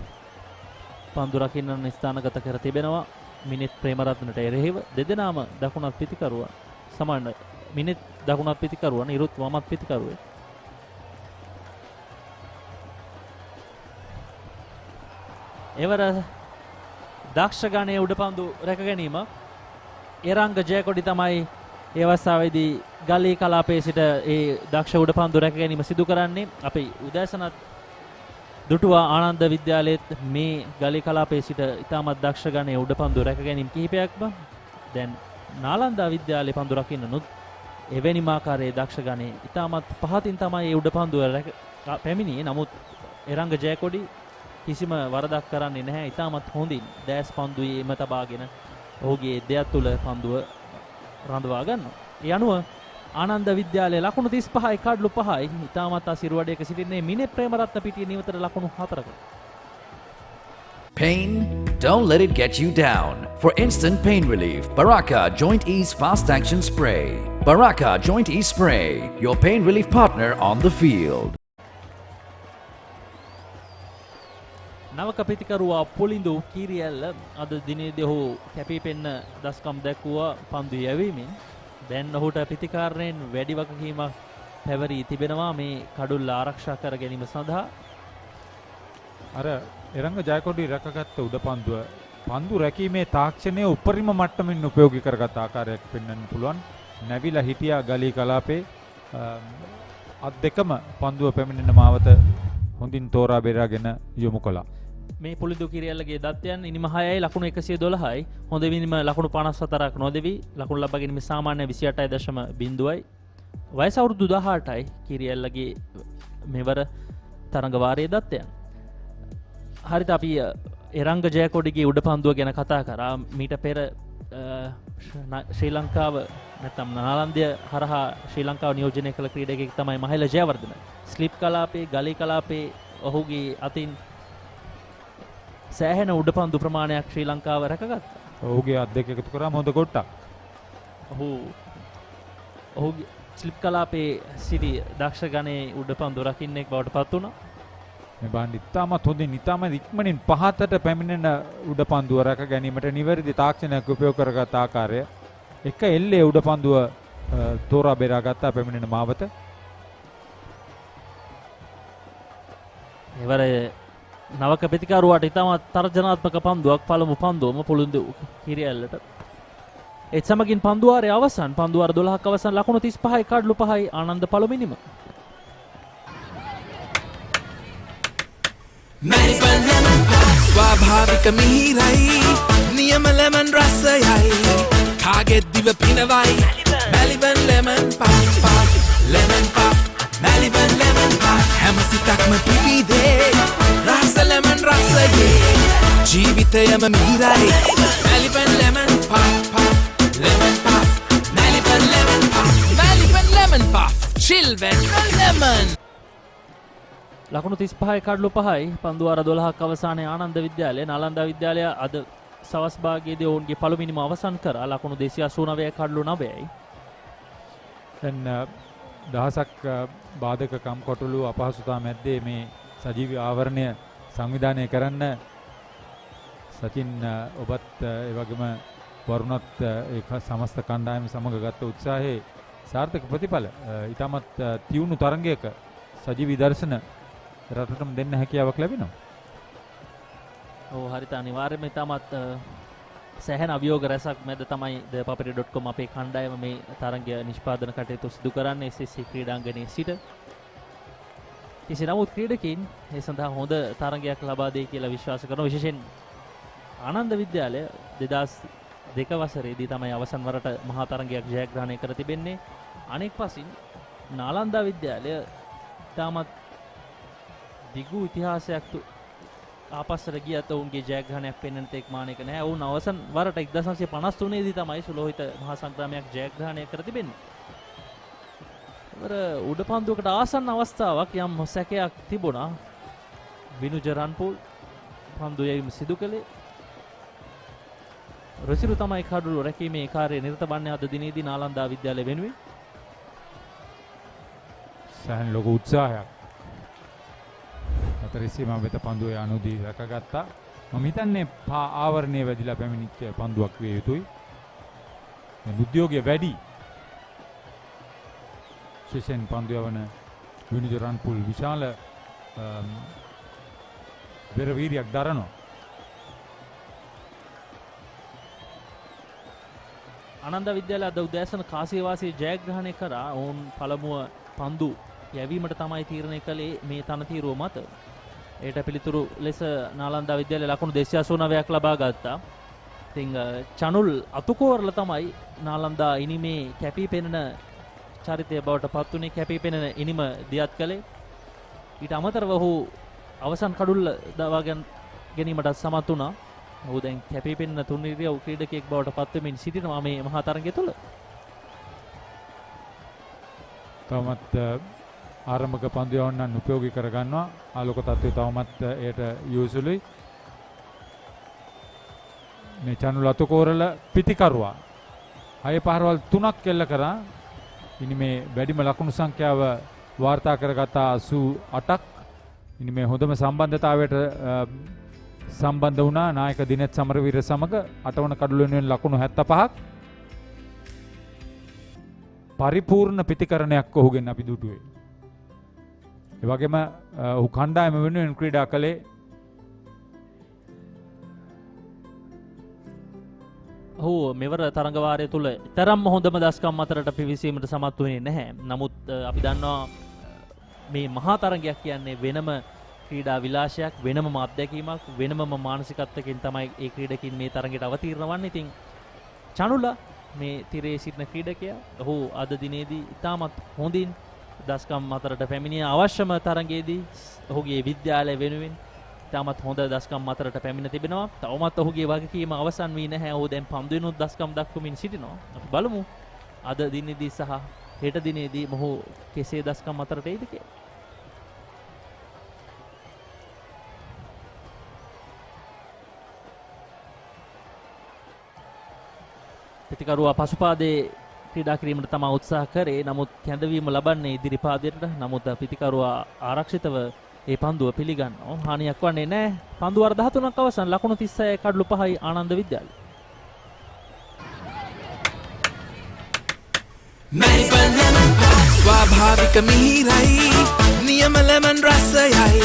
පන්දු රකින්නන් ස්ථානගත කර තිබෙනවා. මිනිත් ප්‍රේමරත්නට එරෙහිව දෙදෙනාම දකුණත් පිතිකරුවා සමාන මිනිත් දකුණත් පිතිකරුවා නිරුත් වමත් පිතිකරුවේ. එවර දක්ෂ ගණයේ උඩපන්දු රැක ගැනීම එරංග ජයකොඩි තමයි ඒ අවස්ථාවේදී ගලී කලාපයේ සිට ඒ දක්ෂ උඩපන්දු රැක ගැනීම සිදු කරන්නේ. අපි උදෑසනත් දුටුවා ආනන්ද විද්‍යාලයේත් මේ ගලී කලාපයේ සිට ඉතාමත් දක්ෂ ගණයේ උඩපන්දු රැක ගැනීම කිහිපයක්ම. දැන් නාලන්දා විද්‍යාලයේ පන්දු රකින්නනුත් එවැනිම ආකාරයේ දක්ෂ ගණයේ ඉතාමත් පහතින් තමයි ඒ උඩපන්දුව පැමිණියේ. නමුත් එරංග ජයකොඩි කිසිම වරදක් කරන්නේ නැහැ. ඉතාමත් හොඳින් දැස් පන්දුවේම තබාගෙන ඔහුගේ දෙයක් තුල පන්දුව රඳවා ගන්නවා. ඒ අනුව ආනන්ද විද්‍යාලයේ ලකුණු 35යි කඩලු 5යි. ඉතාමත් අසිරුවඩයක සිටින්නේ මිනේ ප්‍රේමරත්න පිටියේ නිවතර ලකුණු 4ක. Pain? Don't let it get you down. For instant pain relief, Baraka Joint Ease Fast Action Spray. Baraka Joint Ease Spray, your pain relief partner on the field. නවක ප්‍රතිකරුවා පොලින්දු කීරියල්ල අද දිනේදී ඔහු කැපී පෙනෙන දස්කම් දැක්වුවා පන්දු යැවීමෙන්. දැන් ඔහුට ප්‍රතිකාරණයෙන් වැඩි වගකීමක් පැවරී තිබෙනවා මේ කඩුල්ල ආරක්ෂා කර ගැනීම සඳහා. අර එරංග ජයකොඩි රැකගත්ත උඩපන්දුව පන්දු රැකීමේ තාක්ෂණය උපරිම මට්ටමින් උපයෝගී කරගත් ආකාරයක් පෙන්වන්න පුළුවන්. නැවිලා හිටියා ගලී කලාපේ අත් දෙකම පන්දුව පැමිණෙන මාවත හොඳින් තෝරා බේරාගෙන යොමු කළා. මේ පුලිදු කිරියල්ලගේ දත්තයන් ඉනිම 6යි ලකුණු 112යි. හොඳ විනිම ලකුණු 54ක් නොදෙවි ලකුණු ලබා ගැනීම සාමාන්‍ය 28.0යි. වයස අවුරුදු 18යි කිරියල්ලගේ මෙවර තරඟ වාරයේ දත්තයන්. හරිත අපි එරංග ජයකොඩිගේ උඩ පන්දුව ගැන කතා කරා. මීට පෙර ශ්‍රී ලංකාව නැත්නම් නාලන්දය හරහා ශ්‍රී ලංකාව නියෝජනය කළ ක්‍රීඩකයෙක් තමයි මහේල ජයවර්ධන. ස්ලිප් කලාපේ ගලී කලාපේ ඔහුගේ අතින් සෑහෙන උඩ පන්දු ප්‍රමාණයක් ශ්‍රී ලංකාව රැකගත්තා. ඔහුගේ අත් දෙක එකතු කරාම හොඳ කොට්ටක්. ඔහුගේ ස්ලිප් කලාපේ සිටි දක්ෂ ගණයේ උඩ පන්දු රකින්නෙක් බවට පත් වුණා. මේ බාණ්ඩ ඉතාමත් හොඳින් ඉතාමත් ඉක්මනින් පහතට පැමිණෙන උඩ පන්දුව රැක ගැනීමට නිවැරදි තාක්ෂණයක් උපයෝග කරගත් ආකාරය එක එල්ලේ උඩ පන්දුව තෝරා බේරා ගත්තා පැමිණෙන මාවත. එවර නවක ප්‍රතිකාරුවාට ඉතාමත් තර්ජනාත්මක පන්දුවක් පළමු පන්දුවම පුළුඳු කිරියල්ලට. ඒත් සමගින් පන්දුවාරයේ අවසන් පන්දුවාර 12ක් අවසන් ලකුණු 35යි කඩලු 5යි ආනන්ද පළමුවෙනිම. Melbourne lemon pie ස්වාභාවික මිහිරයි නියම lemon රසයයි කාගෙත් දිව පිනවයි Melbourne lemon pie lemon pie Melbourne lemon pie හැම සිතක්ම පිබිදේ රස lemon රසයේ ජීවිතයම මිහිරයි Melbourne lemon pie lemon pie Melbourne lemon pie Melbourne lemon pie children lemon ලකුණු 35යි කඩලු 5යි පන්දුවාර 12ක් අවසානයේ ආනන්ද විද්‍යාලය නාලන්දා විද්‍යාලය අද සවස් භාගයේදී ඔවුන්ගේ පළමුවෙනිම අවසන් කරා ලකුණු 289යි කඩලු 9යි. දැන් දහසක් බාධකකම් කොටලු අපහසුතා මැද්දේ මේ සජීවී ආවරණය සංවිධානය කරන්න සචින් ඔබත් ඒ වගේම වරුණත් ඒ සමස්ත කණ්ඩායම සමග ගත්ත උත්සාහයේ සාර්ථක ප්‍රතිඵල ඊටමත් තියුණු තරඟයක සජීවී දර්ශන රටටම දෙන්න හැකියාවක් ලැබෙනවා. ඔව් හරිත අනිවාර්යයෙන්ම ඉතාමත් සෑහෙන අභියෝග රැසක් මැද තමයි papare.com අපේ කණ්ඩායම මේ තරඟය නිෂ්පාදන කටයුතු සිදු කරන්නේ SSC ක්‍රීඩාංගණයේ සිට. කෙසේ නමුත් ක්‍රීඩකයින් ඒ සඳහා හොඳ තරඟයක් ලබා දෙයි කියලා විශ්වාස කරනවා. විශේෂයෙන් ආනන්ද විද්‍යාලය 2002 වසරේදී තමයි අවසන් වරට මහා තරඟයක් ජයග්‍රහණය කර තිබෙන්නේ. අනෙක් පසින් නාලන්දා විද්‍යාලය ඉතාමත් දිගු ඉතිහාසයක් ආපස්සට ගියත් ඔවුන්ගේ ජයග්‍රහණයක් පෙන්වන්න තෙක් මානයක නැහැ. ඔවුන් අවසන් වරට 1953 දී තමයි සුලෝහිත මහා සංග්‍රාමයක් ජයග්‍රහණය කර තිබෙන්නේ. ඉවර උඩ පන්දුවකට ආසන්න අවස්ථාවක් යම් සැකයක් තිබුණා. විනුජ රන්පූල් පන්දු යැවීම සිදු කළේ. රොසිරු තමයි කඩළු රැකීමේ කාර්යය නිරත වන්නේ අද දිනේදී නාලන්දා විද්‍යාලය වෙනුවෙන්. සෑහෙන ලොකු උත්සාහයක් අතරිසීම වෙත පන්දුවේ අනුදී රැකගත්තා. මම හිතන්නේ ආවරණයේ වැදිලා පැමිණිච්ච පන්දුවක් විය යුතුයි. මේ උද්‍යෝගය වැඩි. ශේෂෙන් පන්දු යවන විනුජ රන්පුල් විශාල බෙරවීරියක් දරනවා. ආනන්ද විද්‍යාලය අද උදෑසන කාසියවාසී ජයග්‍රහණය කරා. ඔවුන් පළමුව පන්දු යැවීමට තමයි තීරණය කළේ මේ තනතිරුව මත. ඒට පිළිතුරු ලෙස නාලන්දා විද්‍යාලය ලකුණු 289ක් ලබා ගත්තා. ඉතින් චනුල් අතුකෝරල තමයි නාලන්දා ඉනිමේ කැපී පෙනෙන චරිතය බවට පත් වුණේ. කැපී පෙනෙන ඉනිම දියත් කළේ. ඊට අමතරව ඔහු අවසන් කඩුල්ල දවා ගැනීමට සමත් වුණා. ඔහු දැන් කැපී පෙනෙන තුන්නිරියව් ක්‍රීඩකයෙක් බවට පත් වෙමින් සිටිනවා මේ මහා තරගය තුළ. තවමත් ආරම්භක පන්දු යවන්නන් උපයෝගී කරගන්නවා. ආලෝක තත්ත්වය තවමත් එයට යොසුලුයි. මේ චනුල අතුකෝරල පිටිකරුවා 6 පහරවල් 3ක් එල්ල කරා. ඉනි මේ වැඩිම ලකුණු සංඛ්‍යාව වාර්තා කරගත 88ක්. ඉනි මේ හොඳම සම්බන්ධතාවයට සම්බන්ධ වුණා නායක දිනෙත් සමරවීර සමග 8 වන කඩුල වෙනුවෙන් ලකුණු 75ක්. පරිපූර්ණ පිටිකරණයක් ඔහුගෙන් අපි දුටුවේ. ඒ වගේම ඔහු කණ්ඩායම වෙනුවෙන් ක්‍රීඩා කළේ ඔහු මෙවර තරඟවාරය තුළ තරම් හොඳම දස්කම් අතරට පිවිසීමට සමත් වුණේ නැහැ. නමුත් අපි දන්නවා මේ මහා තරඟයක් කියන්නේ වෙනම ක්‍රීඩා විලාසයක්, වෙනම අත්දැකීමක්, වෙනම මානසිකත්වකින් තමයි ඒ ක්‍රීඩකින් මේ තරඟයට අවතීර්ණ වන්නේ. ඉතින් චනුලා මේ තිරේ සිටින ක්‍රීඩකයා ඔහු අද දිනේදී ඉතාමත් හොඳින් දස්කම් අතරට පැමිණිය. අවශ්‍යම තරඟයේදී ඔහුගේ විද්‍යාලය වෙනුවෙන් ඉතාමත් හොඳ දස්කම් අතරට පැමිණ තිබෙනවා. තවමත් ඔහුගේ වගකීම අවසන් වී නැහැ. ඔහු දැන් පන්දුවෙනුත් දස්කම් දක්වමින් සිටිනවා. අපි බලමු අද දිනේදී සහ හෙට දිනේදී මොහු කෙසේ දස්කම් අතරට එයිද කියලා. පිතිකරුවා පසුපාදේ ක්‍රීඩා කිරීමට තමා උත්සාහ කරේ. නමුත් කැඳවීම ලබන්නේ ඉදිරි පාදයට. නමුත් පිතිකරුවා ආරක්ෂිතව ඒ පන්දුව පිළිගන්නවා. හානියක් වන්නේ නැහැ. පන්දුව වර 13ක් අවසන්. ලකුණු 36 කඩලු 5යි ආනන්ද විද්‍යාලය. ස්වාභාවික මිහිරයි නියම ලෙමන් රසයයි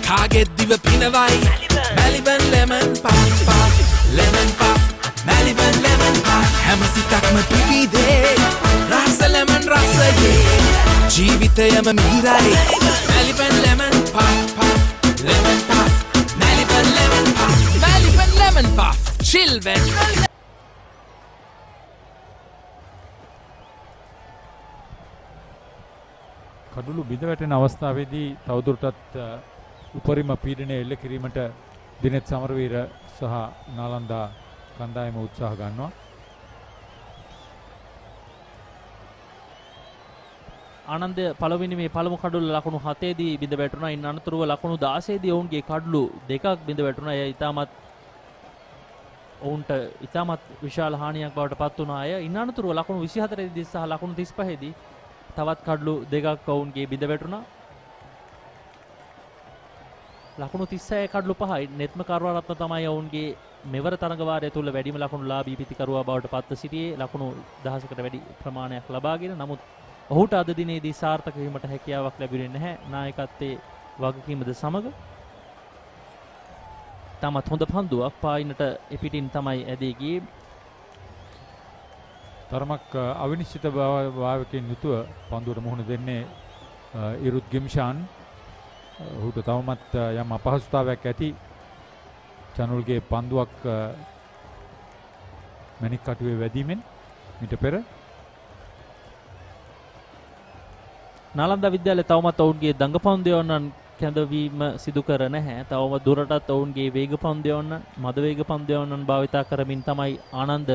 කාගෙත් දිව පිනවයි Maliban lemon puff lemon puff Maliban lemon puff හැම සිතක්ම පිබිදේ රස ලෙමන් රසයේ ජීවිතයම මිහිරයි Maliban lemon puff lemon puff Maliban lemon puff Maliban lemon puff children කඩුළු බිඳ වැටෙන අවස්ථාවේදී තවදුරටත් උපරිම පීඩනය එල්ල කිරීමට දිනෙත් සමරවීර සහ නාලන්දා කණ්ඩායම උත්සාහ ගන්නවා. ආනන්ද පළවෙනි මේ පළමු කඩුල්ල ලකුණු 7 දී බිඳ වැටුණා. ඉන් අනතුරුව ලකුණු 16 දී ඔවුන්ගේ කඩුළු දෙකක් බිඳ වැටුණා. එය ඉතාමත් ඔවුන්ට ඉතාමත් විශාල හානියක් බවට පත් වුණා. අය ඉන් අනතුරුව ලකුණු 24 දී සහ ලකුණු 35 දී තවත් කඩලු දෙකක් ඔවුන්ගේ බිඳ වැටුණා. ලකුණු 36 කඩලු 5යි. නෙත්ම කරුණාරත්න තමයි ඔවුන්ගේ මෙවර තරඟවාරය තුළ වැඩිම ලකුණු ලාභී පිතිකරුවා බවට පත්ව සිටියේ. ලකුණු 1000කට වැඩි ප්‍රමාණයක් ලබාගෙන. නමුත් ඔහුට අද දිනේදී සාර්ථක වීමට හැකියාවක් ලැබුණේ නැහැ. නායකත්වයේ වගකීමද සමග තමත් හොඳ පන්දුවක් පායිනට එපිටින් තමයි ඇදී ගියේ. තරමක් අවිනිශ්චිත භාවයකින් යුතුව පන්දුවට මුහුණ දෙන්නේ ඉරුත් ගිම්ෂාන්. ඔහුට තවමත් යම් අපහසුතාවයක් ඇති. චනුල්ගේ පන්දුවක් මැණික් කටුවේ වැදීමෙන් මිට පෙර. නාලන්දා විද්‍යාලය තවමත් ඔවුන්ගේ දඟ පන්දුවන්නන් කැඳවීම සිදු කර නැහැ. තවම දුරටත් ඔවුන්ගේ වේග පන්දුවන්න, මද වේග පන්දුවන්නන් භාවිතා කරමින් තමයි ආනන්ද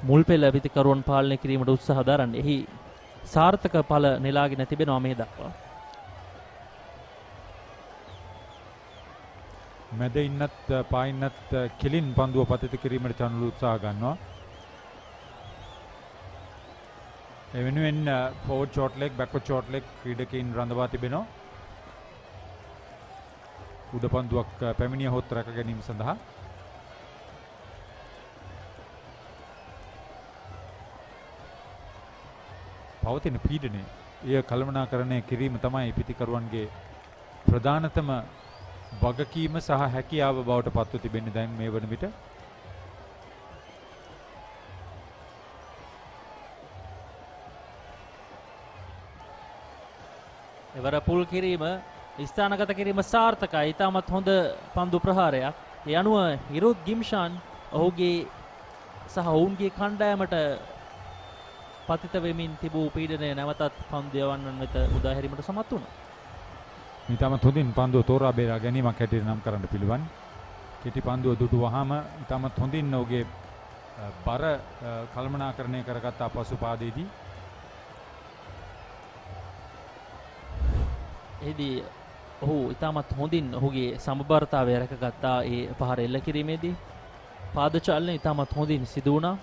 මුල් පෙළ පිතිකරුවන් පාලනය කිරීමට උත්සාහ දරන්නේ. එහි සාර්ථක ඵල නෙලාගෙන තිබෙනවා මේ දක්වා. මැද ඉන්නත් පායින්නත් කෙලින් පන්දුව පතිත කිරීමට චනුල් උත්සාහ ගන්නවා. ඒ වෙනුවෙන් forward short leg, backward short leg ක්‍රීඩකයින් රඳවා තිබෙනවා. උඩ පන්දුවක් පැමිණිය හොත් රැක ගැනීම සඳහා. පවතින පීඩනය එය කළමනාකරණය කිරීම තමයි පිතිකරුවන්ගේ ප්‍රධානතම වගකීම සහ හැකියාව බවට පත්ව තිබෙන්නේ දැන් මේ වන විට. එවර පුල් කිරීම ස්ථානගත කිරීම සාර්ථකයි. ඉතාමත් හොඳ පන්දු ප්‍රහාරයක්. ඒ අනුව ඉරුත් ගිම්ෂාන් ඔහුගේ සහ ඔවුන්ගේ කණ්ඩායමට පතිත වෙමින් තිබූ පීඩනය නැවතත් පන්දු යවන්නන් වෙත මුදා හැරීමට සමත් වුණා. ඉතාමත් හොඳින් පන්දුව තෝරා බේරා ගැනීමක් හැටියට නම් කරන්න පිළිවන්. කෙටි පන්දුව දුටු වහම ඉතාමත් හොඳින් ඔහුගේ බර කළමනාකරණය කරගත්ත පසු පාදයේදී එහිදී ඔහු ඉතාමත් හොඳින් ඔහුගේ සමබරතාවය රැකගත්තා. ඒ පහර එල්ල කිරීමේදී පාද චලනය ඉතාමත් හොඳින් සිදු වුණා.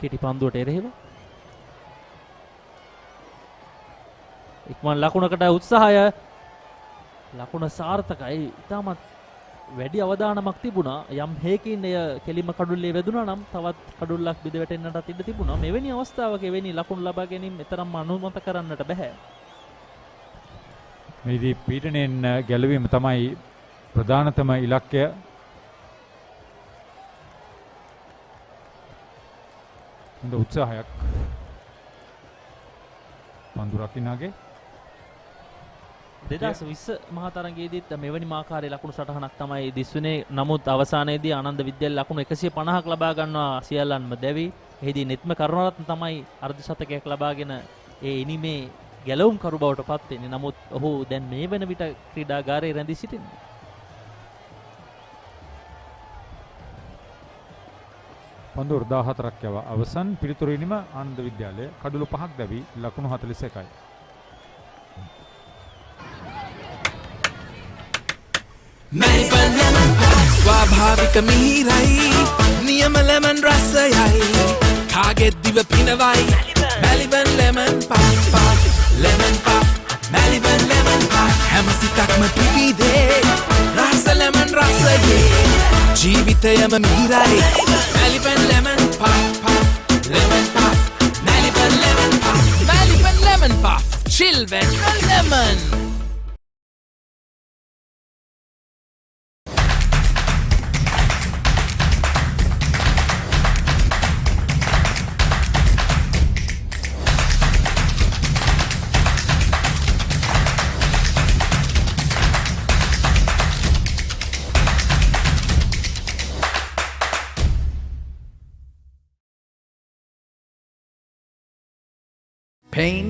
කෙටි පන්දුවට එරෙහිව ඉක්මන් ලකුණකට උත්සාහය. ලකුණ සාර්ථකයි. ඉතාමත් වැඩි අවධානමක් තිබුණා. යම් හේකින් එය කෙලිම කඩුල්ලේ වැදුනා නම් තවත් කඩුල්ලක් බිඳ වැටෙන්නටත් ඉඩ තිබුණා. මෙවැනි අවස්ථාවක එවැනි ලකුණු ලබා ගැනීම එතරම් අනුමත කරන්නට බෑ. මේදී පීඩනයෙන් ගැලවීම තමයි ප්‍රධානතම ඉලක්කය. හොඳ උත්සාහයක් පන්දු රකින්නගේ 2020 මහතරගයේදීත් මෙවැනි මාකාරයේ ලකුණු සටහනක් තමයි දිස්වුනේ. නමුත් අවසානයේදී ආනන්ද විද්‍යාලය ලකුණු 150ක් ලබා ගන්නවා සියල්ලන්ම දැවි. එහිදී නිත්ම කරුණාරත්න තමයි අර්ධ ශතකයක් ලබාගෙන ඒ ඉනිමේ ගැලවුම් කරු බවට පත් වෙන්නේ. නමුත් ඔහු දැන් මේ වෙන විට ක්‍රීඩාගාරයේ රැඳී සිටින්නේ. පන්දු 14ක් යව අවසන් පිළිතුරු ඉනිම ආනන්ද විද්‍යාලය කඩලු 5ක් දැවි ලකුණු 41යි. Melbourne lemon pie ස්වාභාවික මිහිරයි නියම lemon රසයයි කාගෙත් දිව පිනවයි Melbourne lemon pie lemon pie Melbourne lemon pie හැම සිතක්ම පිබිදේ රස lemon රසයේ ජීවිතයම මිහිරයි Melbourne lemon pie lemon pie Melbourne lemon pie Melbourne lemon pie chill when lemon. Pain?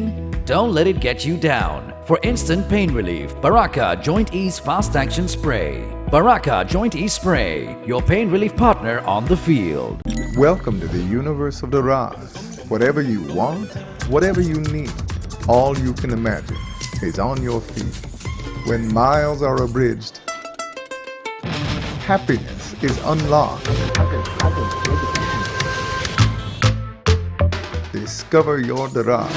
Don't let it get you down. For instant pain relief, Baraka Joint Ease Fast Action Spray. Baraka Joint Ease Spray, your pain relief partner on the field. Welcome to the universe of the Raz. Whatever you want, whatever you need, all you can imagine is on your feet. When miles are abridged, happiness is unlocked. Discover your Daraz.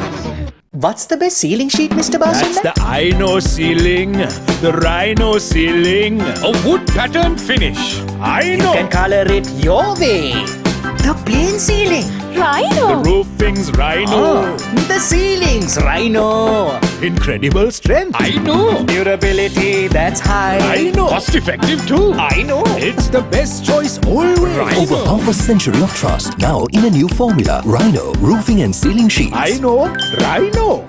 What's the best ceiling sheet, Mr. Basunda? That's the Rhino ceiling. The Rhino ceiling. A wood pattern finish. I know. You can color it your way. The plain ceiling. Rhino. The roofing's Rhino. The ceiling's Rhino. Incredible strength. I know. Durability, that's high. I know. Cost effective too. I know. It's the best choice always. Rhino. Over half a century of trust. Now in a new formula. Rhino. Roofing and ceiling sheets. I know. Rhino.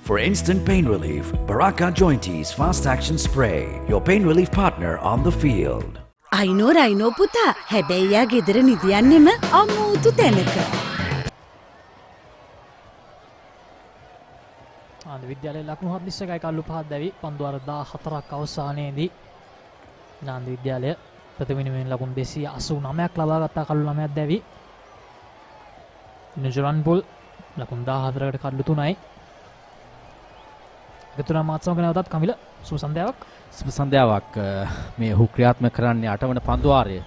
For instant pain relief, Baraka Joint Ease Fast Action Spray, your pain relief partner on the field. අයිනෝ Rhino පුතා හැබැයියා ගෙදර නිදියන්නෙම අමුතු තැනක. ආනන්ද විද්‍යාලයේ ලකුණු 41යි කල්ලු 5ක් දැවි පන්දු 14ක් අවසානයේදී ආනන්ද විද්‍යාලය ප්‍රථම ඉනිමෙන් ලකුණු 289ක් ලබා ගත්තා කල්ලු 9ක් දැවි. නිජරන්පුල් ලකුණු 14කට කල්ලු 3යි. ගතුනා මාත්සමක නැවතත් කමිල සුබ සන්ධ්‍යාවක්. සුබ සන්ධ්‍යාවක්. මේ ඔහු ක්‍රියාත්මක කරන්නේ 8 වන පන්දු වාරය.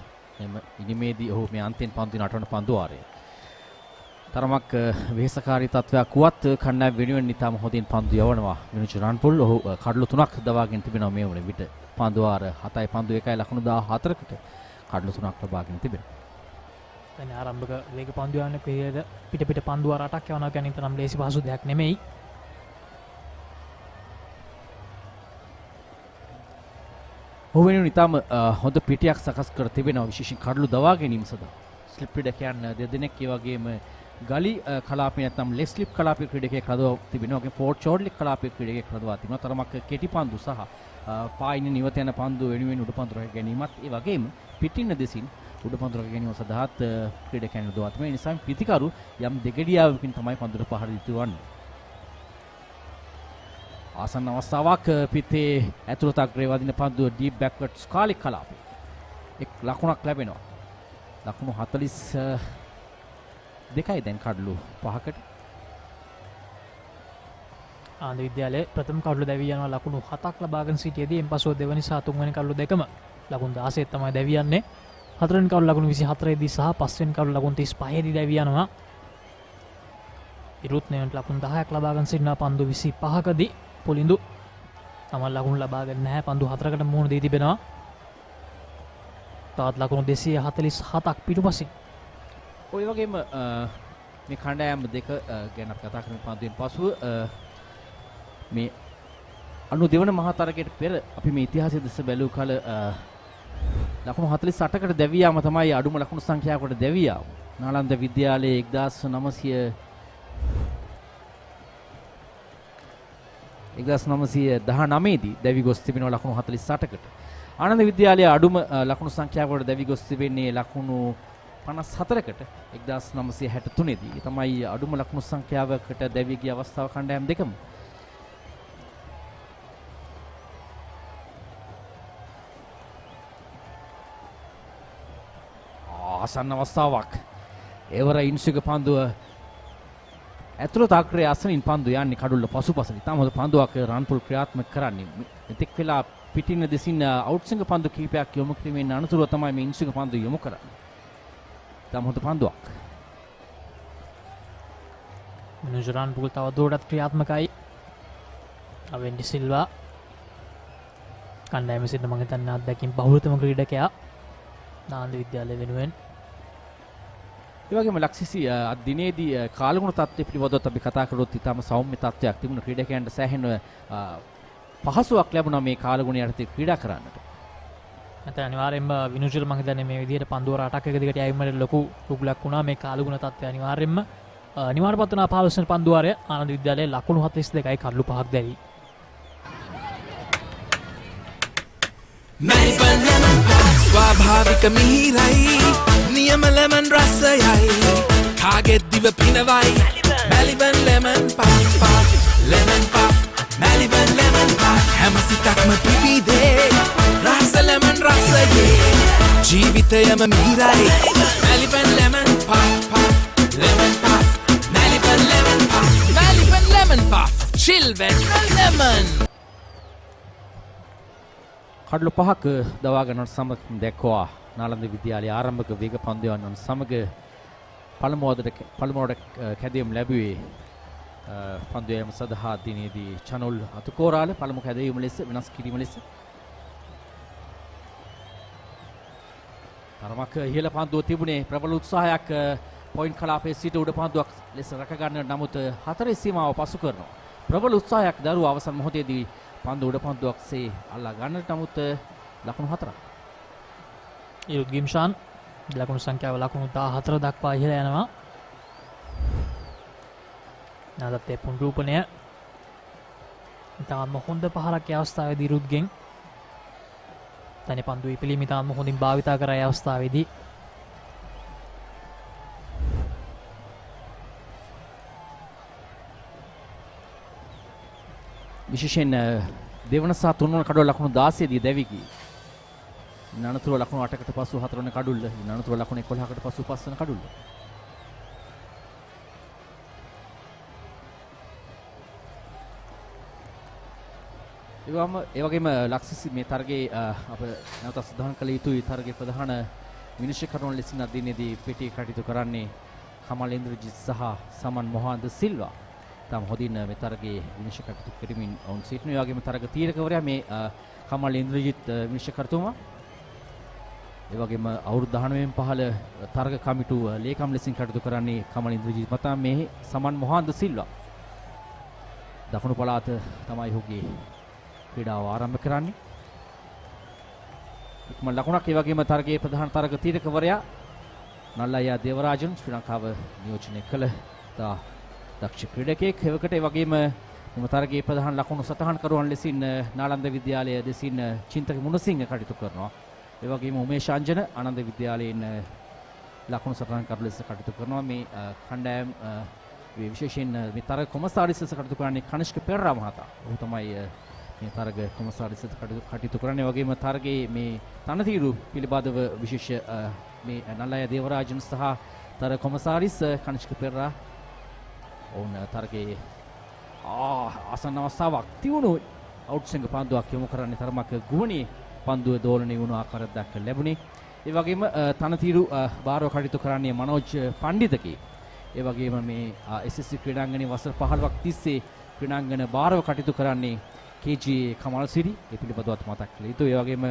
එම ඉනිමේදී ඔහු මේ අන්තිම පන්දුවේ 8 වන පන්දු වාරය. තරමක් වෙහෙසකාරී තත්වයක් වුවත් කණ්ඩායම වෙනුවෙන් නිතාම හොඳින් පන්දු යවනවා. විනුජ රන්පුල් ඔහු කඩලු 3ක් දවාගෙන තිබෙනවා මේ වන විට. පන්දු වාර 7යි පන්දු 1යි ලකුණු 14කට කඩලු 3ක් ලබාගෙන තිබෙනවා. දැන් ආරම්භක වේග පන්දු යන ක්‍රීඩ පිට පන්දු වාර 8ක් යවනවා කියන්නේ තරම් ලේසි පහසු දෙයක් නෙමෙයි. ඔහු වෙනුවෙන් ඉතාම හොඳ පිටියක් සකස් කර තිබෙනවා විශේෂයෙන් කඩලු දවා ගැනීම සඳහා. ස්ලිප් ක්‍රීඩකයන් දෙදෙනෙක් ඒ වගේම ගලි කලාපයේ නැත්නම් ලෙග් ස්ලිප් කලාපයේ ක්‍රීඩකයෙක් රඳවා තිබෙනවා. ඒ වගේම ෆෝර්ට් ෂෝට් ලිග් කලාපයේ ක්‍රීඩකයෙක් රඳවා තිබෙනවා. තරමක් කෙටි පන්දු සහ පායින් නිවත යන පන්දු වෙනුවෙන් උඩ පන්දු රැක ගැනීමත් ඒ වගේම පිටින් දෙසින් උඩ පන්දු රැක ගැනීම සඳහාත් ක්‍රීඩකයන් රඳවා තිබෙනවා. ඒ නිසා පිතිකරු යම් දෙගඩියාවකින් තමයි පන්දුට පහර දිතුවන්නේ. ආසන්න අවස්ථාවක් පිටේ ඇතුළත අග්‍රේ වදින පන්දුව ඩීප් බෑක්වර්ඩ් ස්කාලික් කලාපේ එක් ලකුණක් ලැබෙනවා. ලකුණු 42යි දැන් කඩලු 5කට. ආනන්ද විද්‍යාලයේ ප්‍රථම කඩලු දැවී යනවා ලකුණු 7ක් ලබාගෙන සිටියේදී එම්පසුව දෙවනි සහ තුන්වෙනි කඩලු දෙකම ලකුණු 16 තමයි දැවී යන්නේ. හතරවෙනි කඩලු ලකුණු 24 දී සහ පස්වෙනි කඩලු ලකුණු 35 දී දැවී යනවා. ඉරුත් නෙවෙන්ට ලකුණු 10ක් ලබාගෙන සිටිනවා පන්දු 25කදී. පොලින්දු තම ලකුණු ලබාගෙන නැහැ පන්දු 4කට මුහුණ දී තිබෙනවා. තවත් ලකුණු 247ක් පිටුපසින්. ඔය වගේම මේ කණ්ඩායම් දෙක ගැන අපි කතා කරන පන්දුවෙන් පසුව මේ 92 වන මහා තරගයට පෙර අපි මේ ඉතිහාසය දෙස බැලූ කල ලකුණු 48කට දැවී යාම තමයි අඩුම ලකුණු සංඛ්‍යාවකට දැවී යාම. නාලන්ද විද්‍යාලයේ 1919 දී දැවි ගොස් තිබෙනවා ලකුණු 48කට. ආනන්ද විද්‍යාලයේ අඩුම ලකුණු සංඛ්‍යාවකට දැවි ගොස් තිබෙන්නේ ලකුණු 54කට 1963 දී. තමයි අඩුම ලකුණු සංඛ්‍යාවකට දැවි ගිය අවස්ථාව කණ්ඩායම් දෙකම. ආසන්න අවස්ථාවක්. එවර ඉන්සුක පන්දුව ඇතුළත අග්‍රයේ අසනින් පන්දු යන්නේ කඩුල්ල පසුපසට. ඉතාම හොඳ පන්දුවක් රන්පුල් ක්‍රියාත්මක කරන්නේ. මෙතෙක් වෙලා පිටින දෙසින් අවුට්සිංග පන්දු කිහිපයක් යොමු කිරීමෙන් අනතුරුව තමයි මේ ඉන්සුක පන්දු යොමු කරන්නේ. ඉතාම හොඳ පන්දුවක්. මනුජ රන්පුල් තව දුරටත් ක්‍රියාත්මකයි. අවෙන්ඩි සිල්වා කණ්ඩායම සිට මම හිතන්නේ අත්දැකීම් බහුලතම ක්‍රීඩකයා නාලන්ද විද්‍යාලය වෙනුවෙන්. ඒ වගේම ලක්ෂිසි අද දිනේදී කාලගුණ තත්ත්වය පිළිබඳව අපි කතා කරොත් ඉතාම සෞම්‍ය තත්ත්වයක් තිබුණ ක්‍රීඩකයන්ට සෑහෙන පහසුවක් ලැබුණා මේ කාලගුණ යටතේ ක්‍රීඩා කරන්නට. නැත්නම් අනිවාර්යයෙන්ම විනුජල් මම හිතන්නේ මේ විදිහට පන්දුව රටක් එක දිගට යෑමට ලොකු රුකුලක් වුණා මේ කාලගුණ තත්ත්වය අනිවාර්යයෙන්ම අනිවාර්යපත් වුණා 15 වෙනි පන්දුවාරය ආනන්ද විද්‍යාලයේ ලකුණු 42යි කඩලු 5ක් දැවි. ස්වාභාවික මිහිරයි නියම ලෙමන් රසයයි කාගෙත් දිව පිනවයි Maliban lemon puff lemon puff Maliban lemon puff හැම සිතක්ම පිබිදේ රස ලෙමන් රසයේ ජීවිතයම මිහිරයි Maliban lemon puff lemon puff Maliban lemon puff Maliban lemon puff chill when lemon. කඩලු 5ක දවා ගන්නට සමග දැක්වා නාලන්ද විද්‍යාලයේ ආරම්භක වේග පන්දුවන් සමග පළමුවට කැදීම් ලැබුවේ පන්දුවේම සදහා දිනේදී චනුල් අතුකෝරාල පළමු කැදීම ලෙස වෙනස් කිරීම ලෙස තරමක් ඉහළ පන්දුව තිබුණේ ප්‍රබල උත්සාහයක් පොයින්ට් කලාපයේ සිට උඩ පන්දුවක් ලෙස රැක ගන්න නමුත් හතරේ සීමාව පසු කරනවා. ප්‍රබල උත්සාහයක් දරුවා අවසන් මොහොතේදී පන්දු උඩ පන්දුවක්සේ අල්ලා ගන්නට නමුත් ලකුණු 4ක්. ඉරුත් ගිම්ෂාන් ලකුණු සංඛ්‍යාව ලකුණු 14 දක්වා ඉහළ යනවා. නාදත්තේ පුන්රූපණය ඉතාම හොඳ පහරක් ඒ අවස්ථාවේදී ඉරුත්ගෙන් තනි පන්දුවේ පිළිම ඉතාම හොඳින් භාවිතා කරා ඒ අවස්ථාවේදී. විශේෂයෙන් දෙවන සහ තුන්වන කඩුව ලකුණු 16 දී දැවි ගියේ. නනතුරු ලකුණු 8කට පසු 4 වන කඩුල්ල, නනතුරු ලකුණු 11කට පසු 5 වන කඩුල්ල. ඒ වගේම ලක්ෂිසි මේ තරගයේ අප නැවත සඳහන් කළ යුතුයි තරගයේ ප්‍රධාන විනිශ්චයකරුවන් ලෙසින් අදිනේදී පිටි කටයුතු කරන්නේ කමල් ඉන්ද්‍රජිත් සහ සමන් මොහාන්ද සිල්වා. තම හොඳින් මේ තරගයේ විනිශ්චය කටයුතු කරමින් වුන් සිටිනවා. ඒ වගේම තරග තීරකවරයා මේ කමල් ඉන්ද්‍රජිත් විනිශ්චයකරුතුමා. ඒ වගේම අවුරුදු 19න් පහළ තරග කමිටුව ලේකම් ලෙසින් කටයුතු කරන්නේ කමල් ඉන්ද්‍රජිත් මතා මේ සමන් මොහාන්ද සිල්වා. දකුණු පළාත තමයි ඔහුගේ ක්‍රීඩාව ආරම්භ කරන්නේ. ඉක්ම ලකුණක් ඒ වගේම තරගයේ ප්‍රධාන තරග තීරකවරයා නල්ලයා දේවරාජන් ශ්‍රී ලංකාව නියෝජනය කළ දක්ෂ ක්‍රීඩකයෙක්. එවකට ඒ වගේම මෙම තරගයේ ප්‍රධාන ලකුණු සටහන් කරුවන් ලෙසින් නාලන්ද විද්‍යාලය දෙසින් චින්තක මුණසිංහ කටයුතු කරනවා. ඒ වගේම උමේෂ් අංජන ආනන්ද විද්‍යාලයෙන් ලකුණු සටහන් කරු ලෙස කටයුතු කරනවා. මේ කණ්ඩායම විශේෂයෙන් මේ තරග කොමසාරිස් ලෙස කටයුතු කරන්නේ කනිෂ්ක පෙරරා මහතා. ඔහු තමයි මේ තරග කොමසාරිස් ලෙස කටයුතු කරන්නේ. වගේම තරගයේ මේ තනතිරු පිළිබඳව විශේෂ මේ නල්ලයා දේවරාජන් සහ තරග කොමසාරිස් කනිෂ්ක පෙරරා ඔවුන් තරගයේ ආසන්න අවස්ථාවක් තියුණු අවුට්සිංග පන්දුවක් යොමු කරන්නේ තරමක් ගුවණේ පන්දුව දෝලණය වුණු ආකාරයක් දක්ව ලැබුණේ. ඒ වගේම තනතිරු බාරව කටයුතු කරන්නේ මනෝජ් පණ්ඩිතකේ. ඒ වගේම මේ SSC ක්‍රීඩාංගණයේ වසර 15ක් තිස්සේ ක්‍රීඩාංගණ බාරව කටයුතු කරන්නේ KG කමල්සිරි. ඒ පිළිබඳව මතක් කළ යුතුයි. ඒ වගේම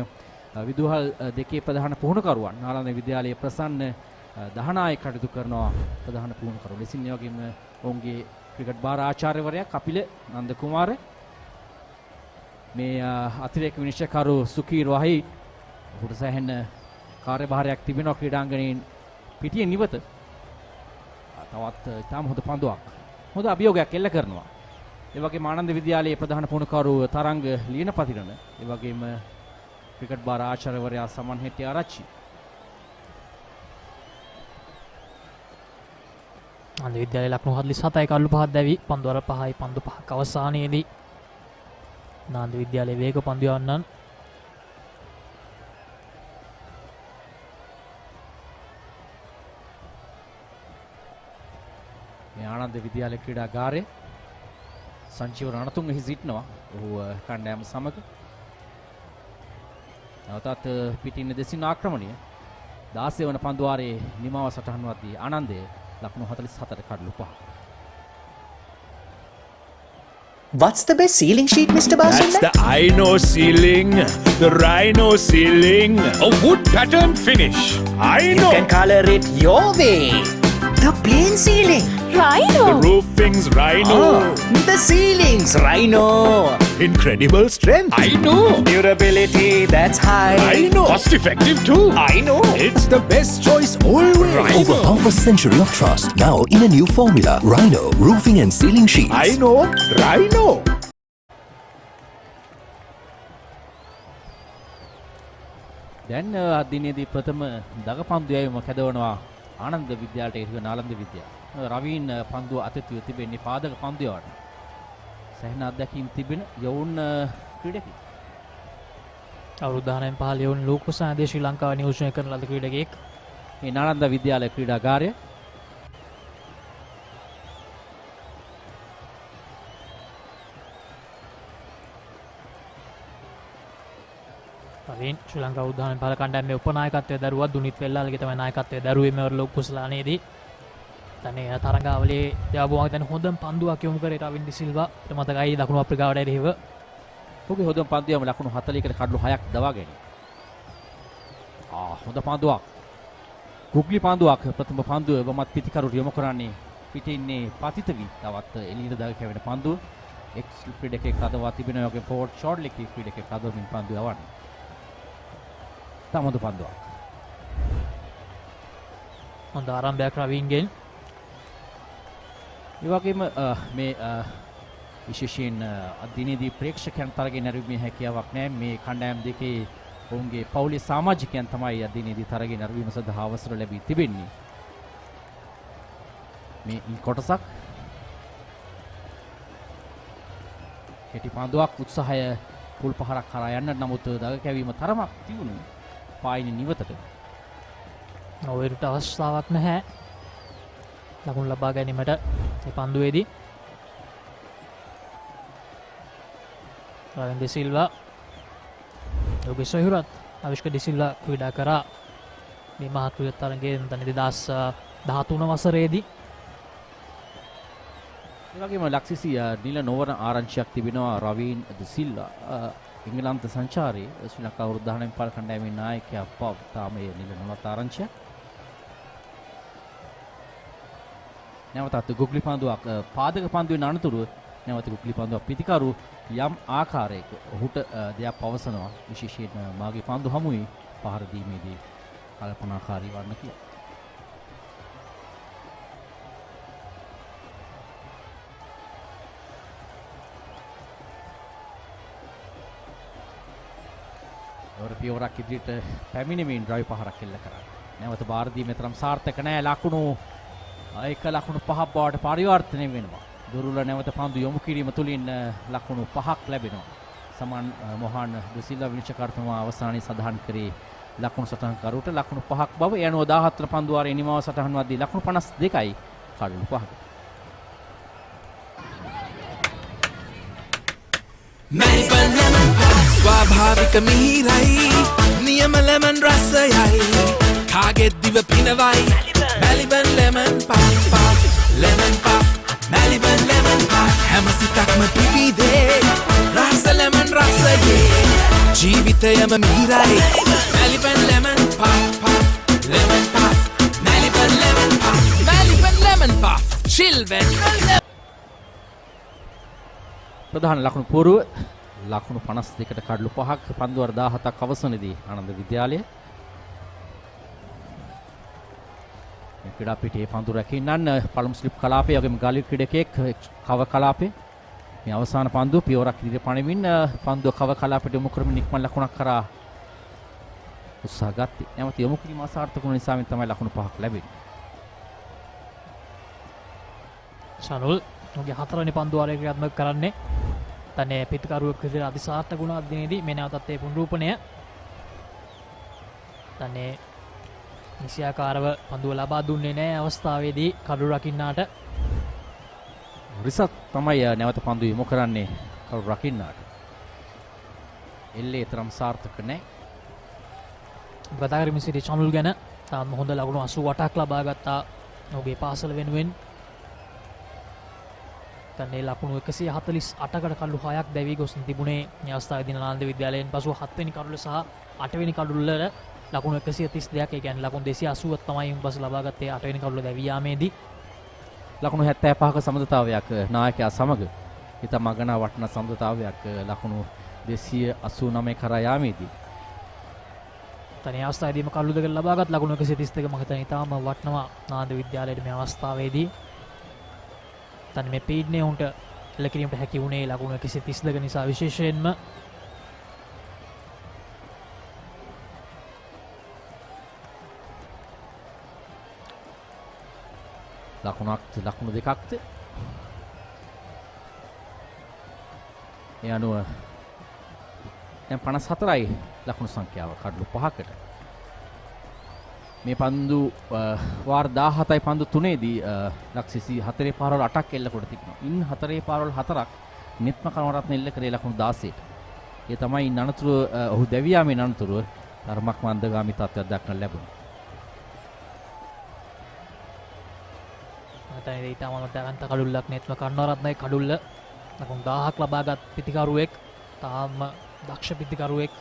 විදුහල් දෙකේ ප්‍රධාන පුහුණුකරුවන් නාලන්ද විද්‍යාලයේ ප්‍රසන්න දහනායක කටයුතු කරනවා ප්‍රධාන පුහුණුකරු ලෙසින් ඒ වගේම ඔවුන්ගේ ක්‍රිකට් බාර ආචාර්යවරයා කපිල නන්ද කුමාර මේ අතිරේක විනිශ්චයකරු සුකීර් වහී ඔහුට සෑහෙන කාර්යභාරයක් තිබෙනවා ක්‍රීඩාංගණයෙන් පිටියෙන් නිවත තවත් ඉතාම හොඳ පන්දුවක් හොඳ අභියෝගයක් එල්ල කරනවා ඒ වගේම ආනන්ද විද්‍යාලයේ ප්‍රධාන පුහුණුකරු තරංග ලියනපතිරණ ඒ වගේම ක්‍රිකට් බාර ආචාර්යවරයා සමන් හෙට්ටිය ආරච්චි ආනන්ද විද්‍යාලයේ ලකුණු 47යි කල්ලු 5ක් දැවි පන්දු වල 5යි පන්දු 5ක් අවසානයේදී ආනන්ද විද්‍යාලයේ වේග පන්දු යවන්නන් මේ ආනන්ද විද්‍යාලයේ ක්‍රීඩාගාරයේ සංජීව රණතුංග එහි සිටිනවා ඔහු කණ්ඩායම සමග නැවතත් පිටින් දෙසින් ආක්‍රමණය 16 වන පන්දු වාරයේ නිමාව සටහන් වදී ආනන්දේ ලකුණු 44ට කඩලු 5. What's the best ceiling sheet, Mr. Basunda? That's the Aino ceiling, the Rhino ceiling, a wood pattern finish. You can color it your way. The plain ceiling, Rhino. The roofing's Rhino. The ceiling's Rhino. Incredible strength. I know. Durability, that's high. I know. Cost effective too. I know. It's the best choice always. Rhino. Over half a century of trust. Now in a new formula. Rhino roofing and ceiling sheets. I know. Rhino. දැන් අදිනේදී ප්‍රථම දගපන්දු යැවීම කැදවනවා ආනන්ද විද්‍යාලයට එරෙහිව නාලන්ද විද්‍යාව. රවීන් පන්දුව අතතුව තිබෙන්නේ පාදක පන්දු යවන්න. සැහැණ අත්දැකීම් තිබෙන යවුන් ක්‍රීඩකෙක්. අවුරුදු 19 15 යවුන් ලෝකසාදේ ශ්‍රී ලංකාව නියෝජනය කරන ලද ක්‍රීඩකෙක්. මේ නාලන්ද විද්‍යාලය ක්‍රීඩාගාරය රවීන් ශ්‍රී ලංකා උද්‍යාන පාල කණ්ඩායමේ උපනායකත්වයේ දරුවා දුනිත් වෙල්ලාලගේ තමයි නායකත්වයේ දරුවේ මෙවර ලෝක කුසලානේදී තනේ තරංගාවලියේ යාබුවාගේ දැන් හොඳම පන්දුවක් යොමු කරේ රවින් ඩි සිල්වා මතකයි දකුණු අප්‍රිකාවට එරෙහිව ඔහුගේ හොඳම පන්දුවම ලකුණු 40කට කඩලු 6ක් දවා ගැනීම. හොඳ පන්දුවක්. කුග්ලි පන්දුවක් ප්‍රථම පන්දුව වමත් පිටිකරුට යොමු කරන්නේ පිටේ ඉන්නේ පතිතවි තවත් එළියට දාගෙන කැවෙන පන්දුව එක්ස් ක්‍රීඩකෙක් හදවා තිබෙනවා වගේ ෆෝවර්ඩ් ෂොට් එකේ ක්‍රීඩකෙක් හදවමින් පන්දුව යවන්නේ. තමදු පන්දුවක්. හොඳ ආරම්භයක් රවීන්ගෙන්. ඒ වගේම මේ විශේෂයෙන් අදිනේදී ප්‍රේක්ෂකයන් තරගයේ නැරඹීමේ හැකියාවක් නැහැ. මේ කණ්ඩායම් දෙකේ ඔවුන්ගේ පවුලේ සමාජිකයන් තමයි අදිනේදී තරගයේ නැරඹීම සඳහා අවසර ලැබී තිබෙන්නේ. මේ කොටසක් කෙටි පන්දුවක් උත්සාහය කුල් පහරක් කරා යන්න නමුත් දග කැවීම තරමක් තියුණු පායිනි නිවතට. ඔවේරුට අවස්ථාවක් නැහැ. ලකුණු ලබා ගැනීමට මේ පන්දුවේදී. රවින් ඩි සිල්වා ඔහුගේ සොයුරත් අවිෂ්ක ඩි සිල්වා ක්‍රීඩා කරා මේ මහත් ක්‍රිකට් තරගයේ 2013 වසරේදී. ඒ වගේම ලක්සිසි නිල නොවන ආරංචියක් තිබෙනවා රවීන් ඩි සිල්වා ඉංගලන්ත සංචාරී ශ්‍රී ලංකා අවුරුදු 19 පාල කණ්ඩායමේ නායකයා පව් තාම මේ නිල නොවන ආරංචිය. නැවතත් ගුග්ලි පන්දුවක් පාදක පන්දුවේ අනතුරුව නැවත ගුග්ලි පන්දුවක් පිටිකරු යම් ආකාරයක ඔහුට දෙයක් පවසනවා විශේෂයෙන් මාගේ පන්දු හමුවේ පහර දීමේදී කල්පනාකාරී වන්න කියලා. වර පියවරක් ඉදිරියට පැමිණෙමින් ඩ්‍රයිව් පහරක් එල්ල කරා. නැවත බාර දීමේ තරම් සාර්ථක නැහැ. ලකුණු එක ලකුණු 5ක් බවට පරිවර්තනය වෙනවා. දුරුල නැවත පන්දු යොමු කිරීම තුළින් ලකුණු 5ක් ලැබෙනවා. සමන් මොහන් ඩිසිල්වා විනිශ්චයකර්තුමා අවසානයේ සඳහන් කරේ ලකුණු සටහන් කරුට ලකුණු 5ක් බව. ඒ අනුව 17 වන පන්දු වාරයේ නිමාව සටහන් වදී ලකුණු 52යි කඩලු 5ක. ස්වාභාවික මිහිරයි නියම ලෙමන් රසයයි කාගෙත් දිව පිනවයි Maliban lemon puff lemon puff Maliban lemon puff හැම සිතක්ම පිබිදේ රස ලෙමන් රසයේ ජීවිත ජීවිතයම මිහිරයි Maliban lemon puff puff lemon puff Maliban lemon puff Maliban lemon puff chill when ප්‍රධාන ලකුණු පුරුව ලකුණු 52කට කඩලු 5ක් පන්දු වර 17ක් අවසනයේදී ආනන්ද විද්‍යාලය මේ ක්‍රීඩා පිටියේ පන්දු රැකින්නන් පළමු ස්ලිප් කලාපයේ වගේම ගාලි ක්‍රීඩකයෙක් කව කලාපයේ මේ අවසාන පන්දුව පියවරක් ඉදිරියට පණමින් පන්දුව කව කලාපයට යොමු කරමින් ඉක්මන් ලකුණක් කරා උත්සාහ ගත්තේ. නැවත යොමු කිරීම අසාර්ථක වුණ නිසා තමයි ලකුණු 5ක් ලැබෙන්නේ. ශනුල් ඔහුගේ හතරවෙනි පන්දු වාරය ක්‍රියාත්මක කරන්නේ. තනේ පිටකරුවෙක් විදිහට අතිසාර්ථක වුණ දිනේදී මේ නැවතත් ඒ පුනරූපණය. තනේ නිසියාකාරව පන්දුව ලබා දුන්නේ නැහැ අවස්ථාවේදී කඩු රකින්නාට. රිසත් තමයි නැවත පන්දු යොමු කරන්නේ කඩු රකින්නාට. එල්ලේ තරම් සාර්ථක නැහැ. කතා කරමින් සිටි ශනුල් ගැන තාම හොඳ ලකුණු 88ක් ලබා ගත්තා ඔහුගේ පාසල වෙනුවෙන්. තන්නේ ලකුණු 148කට කඩලු 6ක් දැවි ගොස් තිබුණේ මේ අවස්ථාවේදී ආනන්ද විද්‍යාලයෙන් පසු 7 වෙනි කඩුල සහ 8 වෙනි කඩුල ලකුණු 132ක් ඒ කියන්නේ ලකුණු 280ක් තමයි උන්පස ලබා ගත්තේ 8 වෙනි කඩුල දැවි යාමේදී. ලකුණු 75ක සමතතාවයක් නායකයා සමග ඉතා මගනා වටිනා සමතතාවයක් ලකුණු 289 කරා යාමේදී. තනේ අවස්ථාවේදීම කඩලු දෙක ලබාගත් ලකුණු 132 මම හිතන්නේ ඉතාම වටිනවා ආනන්ද විද්‍යාලයේ මේ අවස්ථාවේදී. තන මේ පීඩනය උන්ට එල්ල කිරීමට හැකි වුණේ ලකුණු 132 නිසා විශේෂයෙන්ම. ලකුණු දෙකක්ද ඒ අනුව දැන් 54යි ලකුණු සංඛ්‍යාව කඩලු 5කට. මේ පන්දු වාර 17යි පන්දු 3ේදී ලක්ෂිසි 4 පාරවල් 8ක් එල්ල කොට තිබුණා. ඉන් 4 පාරවල් 4ක් නිත්ම කනවරත්න එල්ල කරේ ලකුණු 16ට. ඒ තමයි නනතුරු ඔහු දැවියාමේ නනතුරු ධර්මක් මන්දගාමී තත්ත්වයක් දක්වන්න ලැබුණා. තනේ ඊටම මතකන්ත කඩුල්ලක් නිත්ම කනවරත්නයි කඩුල්ල ලකුණු 1000ක් ලබාගත් පිටිකරුවෙක් තාම දක්ෂ පිටිකරුවෙක්.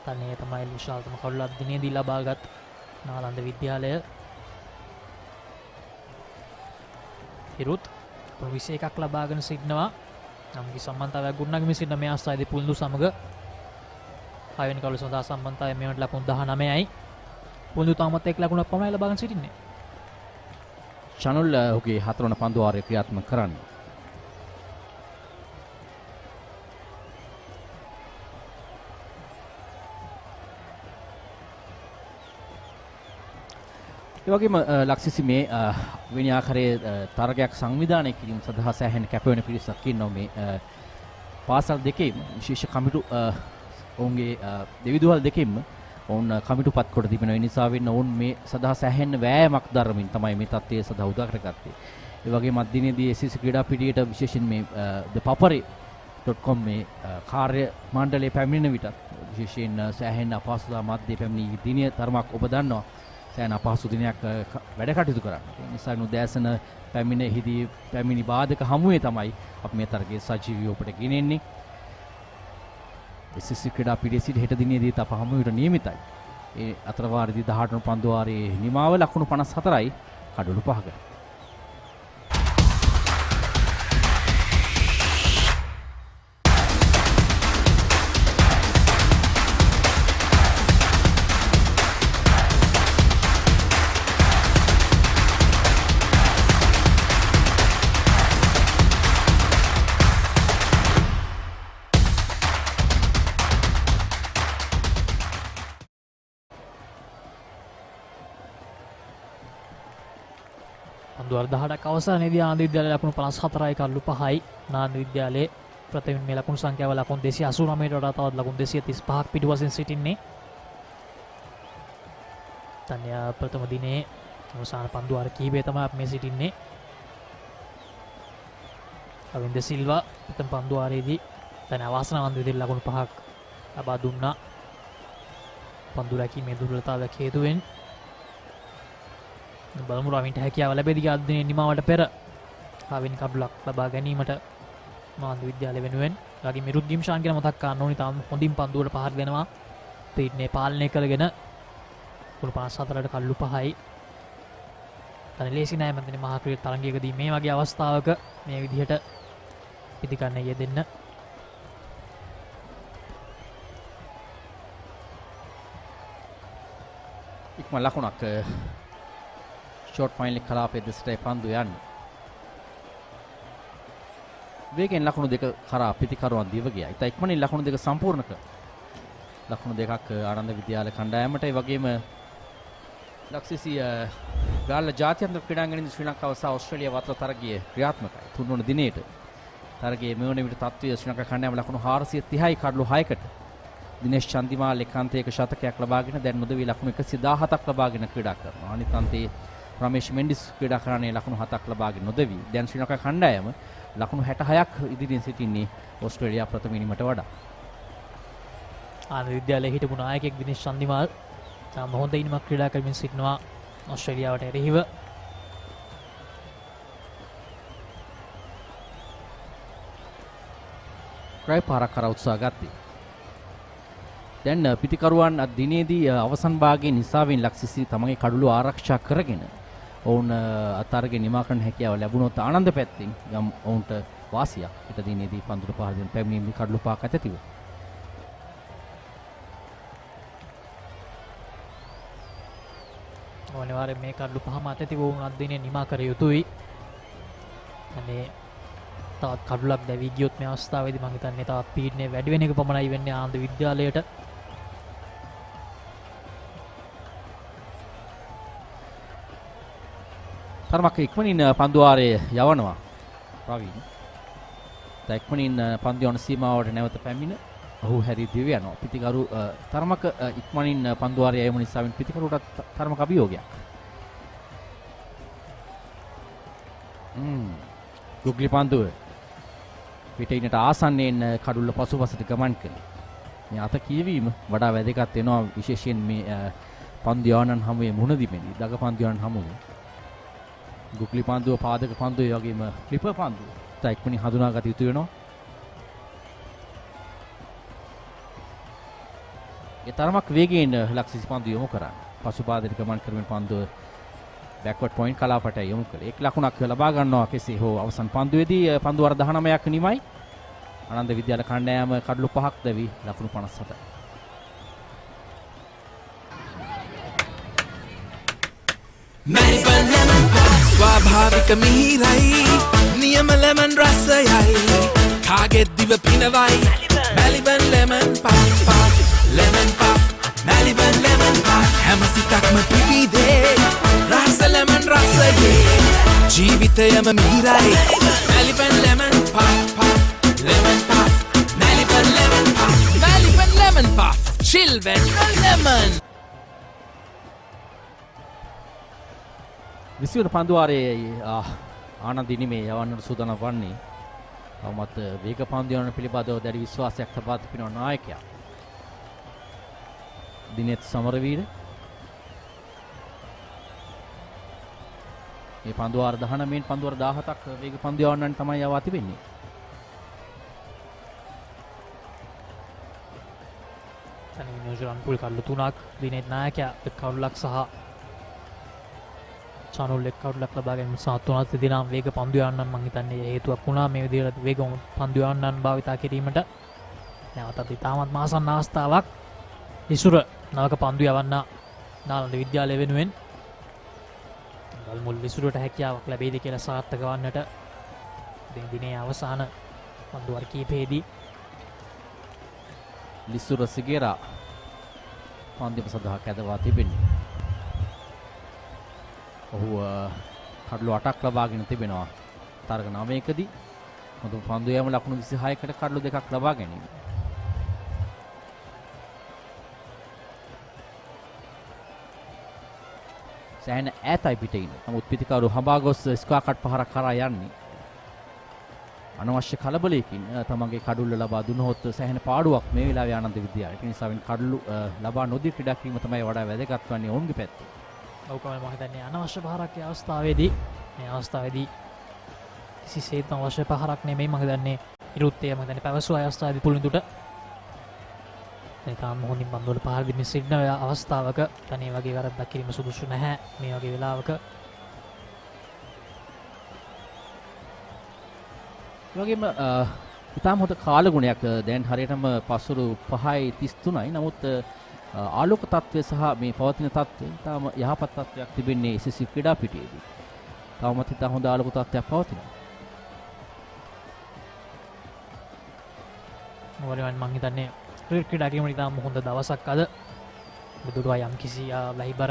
තනේ තමයි විශාලතම කඩුල්ලක් දිනේදී ලබාගත් ආනන්ද විද්‍යාලය. හිරුත් 21ක් ලබාගෙන සිටිනවා. නම්ගේ සම්බන්ධතාවයක් ගොඩනගමින් සිටින මේ අවස්ථාවේදී පුල්දු සමග 6 වෙනි කඩුල සඳහා සම්බන්ධතාවය මේවට ලකුණු 19යි. පුල්දු තාමත් එක් ලකුණක් පමණයි ලබාගෙන සිටින්නේ. ශනුල් ඔහුගේ 4 වන පන්දු වාරය ක්‍රියාත්මක කරන්නේ. ඒ වගේම ලක්ෂිසි මේ වෙනි ආකාරයේ තරගයක් සංවිධානය කිරීම සඳහා සෑහෙන කැපවෙන පිරිසක් ඉන්නවා මේ පාසල් දෙකේම විශේෂ කමිටු ඔවුන්ගේ දෙවිදුවල් දෙකෙන්ම ඔවුන් කමිටුපත් කොට තිබෙනවා. ඒ නිසා වෙන්න ඔවුන් මේ සඳහා සෑහෙන වෑයමක් දරමින් තමයි මේ තත්ත්වය සඳහා උදා කරගත්තේ. ඒ වගේම අදිනේදී SSC ක්‍රීඩා පිටියට විශේෂයෙන් මේ the papare.com මේ කාර්ය මණ්ඩලයේ පැමිණෙන විට විශේෂයෙන් සෑහෙන අපහසුතා මැද්දේ පැමිණි දිනය තරමක් ඔබ දන්නවා. සෑහෙන අපහසු දිනයක් වැඩ කටයුතු කරන්න. ඒ නිසා උදෑසන පැමිණි බාධක හමුවේ තමයි අපි මේ තරගයේ සජීවීව ඔබට ගෙනෙන්නේ. SSC ක්‍රීඩා පිටියේ සිට හෙට දිනේදී අප හමුවට නියමිතයි. ඒ අතර වාරයේදී 18 වන පන්දු වාරයේ නිමාව ලකුණු 54යි කඩලු 5ක. පන්දු වාර 18ක් අවසානයේදී ආනන්ද විද්‍යාලයේ ලකුණු 54යි කඩලු 5යි. ආනන්ද විද්‍යාලයේ ප්‍රථම මේ ලකුණු සංඛ්‍යාව ලකුණු 289ට වඩා තවත් ලකුණු 235ක් පිටුපසින් සිටින්නේ. තන්‍ය ප්‍රථම දිනේ අවසාන පන්දු වාර කීපය තමයි අපි මේ සිටින්නේ. රවින්ද සිල්වා ප්‍රථම පන්දු වාරයේදී තන අවාසනාවන්ත විදිහට ලකුණු 5ක් ලබා දුන්නා. පන්දු රැකීමේ දුර්වලතාවයක් හේතුවෙන් බලමු රවින්ට හැකියාව ලැබෙයිද අද දිනේ නිමාවට පෙර ආවෙන් කඩුලක් ලබා ගැනීමට ආනන්ද විද්‍යාලය වෙනුවෙන්. වගේ මිරුත් ගිම්ෂාන් කියන මතක් කරන්න ඕනි. තාම හොඳින් පන්දුවට පහර දෙනවා. පීඩනය පාලනය කරගෙන කුළු 54ට කල්ලු 5යි. තන ලේසි නෑ මන්දනේ මහා ක්‍රිකට් තරගයකදී මේ වගේ අවස්ථාවක මේ විදිහට පිටිකන්න යෙදෙන්න. ඉක්ම ලකුණක් ෂෝට් ෆයිනල් කලාපයේ දෙසටයි පන්දු යන්නේ. වේගෙන් ලකුණු දෙක කරා පිටිකරුවන් දිව ගියා. ඉතින් ඉක්මනින් ලකුණු දෙක සම්පූර්ණ කර. ලකුණු දෙකක් ආනන්ද විද්‍යාලය කණ්ඩායමට ඒ වගේම ලක්ෂිසි ගාල්ල ජාත්‍යන්තර ක්‍රීඩාංගණයේ ශ්‍රී ලංකාව සහ ඕස්ට්‍රේලියාව අතර තරගය ක්‍රියාත්මකයි. තුන්වන දිනේට තරගයේ මෙවන විට තත්ත්වය ශ්‍රී ලංකා කණ්ඩායම ලකුණු 430යි කඩලු 6කට. දිනේෂ් චන්දිමාල් එකාන්තයක ශතකයක් ලබාගෙන දැන් නොදවි ලකුණු 117ක් ලබාගෙන ක්‍රීඩා කරනවා. අනිත් අන්තයේ රමේෂ් මෙන්ඩිස් ක්‍රීඩා කරන්නේ ලකුණු 7ක් ලබාගෙන නොදවි. දැන් ශ්‍රී ලංකා කණ්ඩායම ලකුණු 66ක් ඉදිරියෙන් සිටින්නේ ඕස්ට්‍රේලියාව ප්‍රථම ඉනිමට වඩා. ආනන්ද විද්‍යාලයේ හිටපු නායකයෙක් දිනේෂ් චන්දිමාල් තාම හොඳ ඉනිමක් ක්‍රීඩා කරමින් සිටිනවා ඕස්ට්‍රේලියාවට එරෙහිව. ක්‍රයි පාරක් කරා උත්සාහ ගත්තේ. දැන් පිටිකරුවන් දිනේදී අවසන් භාගයේ නිසාවෙන් ලක්ෂිසි තමගේ කඩළු ආරක්ෂා කරගෙන ඔවුන් අතරගේ නිමා කරන්න හැකියාව ලැබුණොත් ආනන්ද පැත්තෙන් යම් ඔවුන්ට වාසියක් ඊට දිනේදී පන්දුට පහර දෙන පැමිණීමේ කඩළු පහක් ඇතිව. අනිවාර්යෙන් මේ කඩළු පහම ඇතිව වුණ අද්දිනේ නිමා කර යුතුයි. අනේ තවත් කඩුලක් දැවි ගියොත් මේ අවස්ථාවේදී මම හිතන්නේ තවත් පීඩනය වැඩි වෙන එක පමණයි වෙන්නේ ආනන්ද විද්‍යාලයට. තරමක් ඉක්මනින් පන්දුවාරයේ යවනවා රවීන්. ඉක්මනින් පන්දු යන සීමාවට නැවත පැමිණ ඔහු හැරී දිව යනවා. පිටිකරු තරමක ඉක්මනින් පන්දුවාරයේ යෑම නිසා පිටිකරුට තරමක අභියෝගයක්. ගුග්ලි පන්දුව පිටිනට ආසන්නයෙන් කඩුල්ල පසුපසට ගමන් කළේ. මේ අත කියවීම වඩා වැදගත් වෙනවා විශේෂයෙන් මේ පන්දු යවන්නන් හමුවේ මුහුණ දීමේදී. දග පන්දු යවන්නන් හමුවේ ගුග්ලි පන්දුව පාදක පන්දුව වගේම ෆ්ලිපර් පන්දුව ඉක්මනින් හඳුනාගත යුතු වෙනවා. ඒ තරමක් වේගයෙන් ලක්ෂිසි පන්දු යොමු කරා. පසු පාදයට ගමන් කරමින් පන්දුව බෑක්වර්ඩ් පොයින්ට් කලාපට යොමු කළේ. 1 ලකුණක් ලබා ගන්නවා කෙසේ හෝ අවසන් පන්දුවේදී පන්දු වර 19ක් නිමයි. ආනන්ද විද්‍යාල කණ්ඩායම කඩලු 5ක් දැවි ලකුණු 57. Melbourne lemon pie ස්වාභාවික මිහිරයි නියම lemon රසයයි කාගෙත් දිව පිනවයි Melbourne lemon pie lemon pie Melbourne lemon pie හැම සිතක්ම පිබිදේ රස lemon රසයේ ජීවිතයම මිහිරයි Melbourne lemon pie lemon pie Melbourne lemon pie Melbourne lemon pie chill when lemon විසිවන පන්දුවාරයේ Ananda ඉනිමේ යවන්නට සූදානම් වන්නේ තවමත් වේග පන්දු යවන පිළිබඳව දැඩි විශ්වාසයක් තබා තිබෙන නායකයා දිනෙත් සමරවීර. මේ පන්දුවාර 19න් පන්දුවාර 17ක් වේග පන්දු යවන්නන් තමයි යවා තිබෙන්නේ. තනින් නියුසිලන්ත පුල් කඩලු 3ක් දිනෙත් නායකයා කවුලක් සහ චානල් එක් කවුලක් ලබා ගැනීම සාතුණත් දිනම් වේග පන්දු යවන්නන් මම හිතන්නේ හේතුවක් වුණා මේ විදිහට වේග පන්දු යවන්නන් භාවිතා කිරීමට. නැවතත් ඉතාමත් මාසන්න අවස්ථාවක් ඉසුර නවක පන්දු යවන්න නාලන්ද විද්‍යාලය වෙනුවෙන් ගල්මුල් ඉසුරට හැකියාවක් ලැබෙයිද කියලා සාර්ථක වන්නට දිනේ අවසාන පන්දු වර කීපෙහිදී ලිසුර සිගේරා පන්දුව සඳහා කැදවා තිබෙන්නේ. ඔහු කඩලු 8ක් ලබාගෙන තිබෙනවා තරග 9කදී. මොකද පන්දු යෑම ලකුණු 26කට කඩලු 2ක් ලබා ගැනීම. සෑහෙන ඈතයි පිටේ ඉන්නේ. නමුත් පිටිකරු හඹා ගොස් ස්ක්වා කට් පහරක් කරා යන්නේ. අනවශ්‍ය කලබලයකින් තමන්ගේ කඩුල්ල ලබා දුනහොත් සෑහෙන පාඩුවක් මේ වෙලාවේ ආනන්ද විද්‍යාලයට. ඒ නිසා කඩුල්ල ලබා නොදී ක්‍රීඩා කිරීම තමයි වඩා වැදගත් වන්නේ ඔවුන්ගේ පැත්තේ. ඔව්කම මම හිතන්නේ අනවශ්‍ය පහරක් මේ අවස්ථාවේදී කිසිසේත්ම අවශ්‍ය පහරක් නෙමෙයි මම හිතන්නේ ඉරුත්තේ මම දැන් පැවසුවා අවස්ථාවේදී පුලින්දුට තාම හොඳින් පන්දුවල පහර දෙමින් සිටින අවස්ථාවක දැන් මේ වගේ වැරද්දක් කිරීම සුදුසු නැහැ මේ වගේ වෙලාවක. වගේම ඉතාම හොඳ කාලගුණයක් දැන් හරියටම පස්වරු 5:33යි. නමුත් ආලෝක තත්ත්වය සහ මේ පවතින තත්ත්වය ඉතාම යහපත් තත්ත්වයක් තිබෙන්නේ SSC ක්‍රීඩා පිටියේදී. තවමත් ඉතාම හොඳ ආලෝක තත්ත්වයක් පවතිනවා. මොකද මම හිතන්නේ ක්‍රීඩා ගේමේ ඉතාම හොඳ දවසක් අද. බුදුරුවා යම් කිසි ලහිබර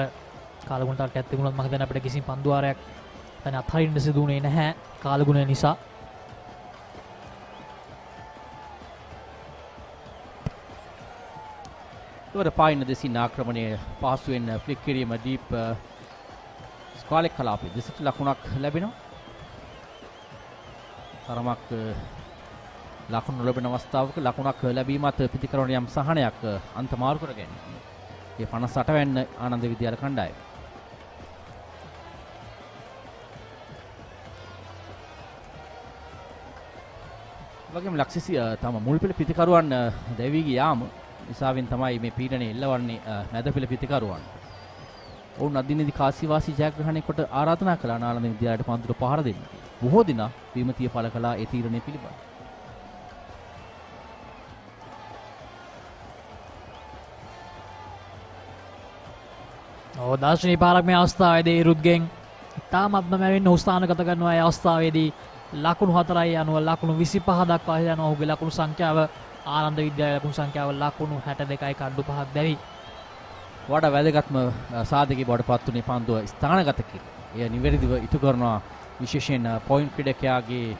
කාලගුණ තත්ත්වයක් තිබුණොත් මම හිතන්නේ අපිට කිසි පන්දු වාරයක් දැන් අත්හරින්න සිදුුනේ නැහැ කාලගුණ නිසා. ඉවර පායින දෙසින් ආක්‍රමණය පහසුවෙන් ෆ්ලික් කිරීම ඩීප් ස්කාලෙක් කලාපේ දෙසට ලකුණක් ලැබෙනවා. තරමක් ලකුණු ලැබෙන අවස්ථාවක ලකුණක් ලැබීමත් පිටිකරන යම් සහනයක් අන්ත මාරු කර ගැනීම. ඒ 58 වෙනි ආනන්ද විද්‍යාල කණ්ඩායම. වගේම ලක්ෂිසි තම මුල් පෙළ පිටිකරුවන් දැවි ගිය යාම නිසාවෙන් තමයි මේ පීඩනය එල්ලවන්නේ මැද පෙළ පිටිකරුවන්. ඔවුන් අදිනේදී කාසිවාසී ජයග්‍රහණය කොට ආරාධනා කළා නාලන්ද විද්‍යාලයට පන්දුර පහර දෙන්න. බොහෝ දිනා විමතිය පළ කළා ඒ තීරණය පිළිබඳ. දාර්ශනික පාරක් මේ අවස්ථාවේදී රුද්ගෙන් ඉතාමත්ම මැවෙන්න උස්ථානගත කරනවා. ඒ අවස්ථාවේදී ලකුණු 4යි අනුව ලකුණු 25 දක්වා යනවා. ඔහුගේ ලකුණු සංඛ්‍යාව ආනන්ද විද්‍යාලයේ ලකුණු සංඛ්‍යාව ලකුණු 62යි කඩු 5ක් දැවි. වඩා වැදගත්ම සාධකයේ බවට පත් වුණේ පන්දුව ස්ථානගත කිරීම. එය නිවැරදිව ඉටු කරනවා විශේෂයෙන් පොයින්ට් ක්‍රීඩකයාගේ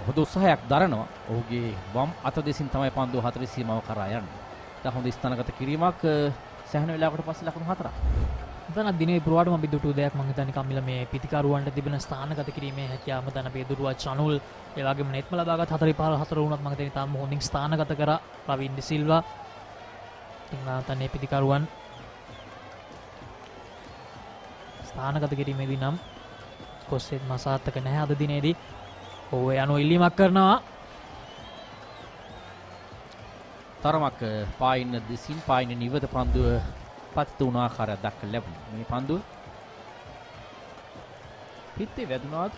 හොඳ උත්සාහයක් දරනවා. ඔහුගේ වම් අත දෙසින් තමයි පන්දුව 40 සීමාව කරා යන්නේ. දැන් හොඳ ස්ථානගත කිරීමක් සෑහෙන වෙලාවකට පස්සේ ලකුණු 4ක්. දැන් දිනේ පුරාටම අපි දුටු දෙයක් මම හිතන්නේ කම්මිල මේ පිටිකරුවන්ට තිබෙන ස්ථානගත කිරීමේ හැකියාව දැන් අපි දුටුවා චනුල් ඒ වගේම නෙත්ම ලබාගත් 4 වුණත් මම හිතන්නේ තාම හොඳින් ස්ථානගත කරා රවින් ඩි සිල්වා. ඉතින් තන්නේ පිටිකරුවන් ස්ථානගත කිරීමේදී නම් කොස්සෙත් මාසාර්ථක නැහැ අද දිනේදී. ඔව් ඒ අනුව ඉල්ලීමක් කරනවා. තරමක් පායින් දෙසින් පායින් නිවද පන්දුව පත් වුණ ආකාරයක් දක්වලා ලැබුණා. මේ පන්දුව පිටේ වැදුනාද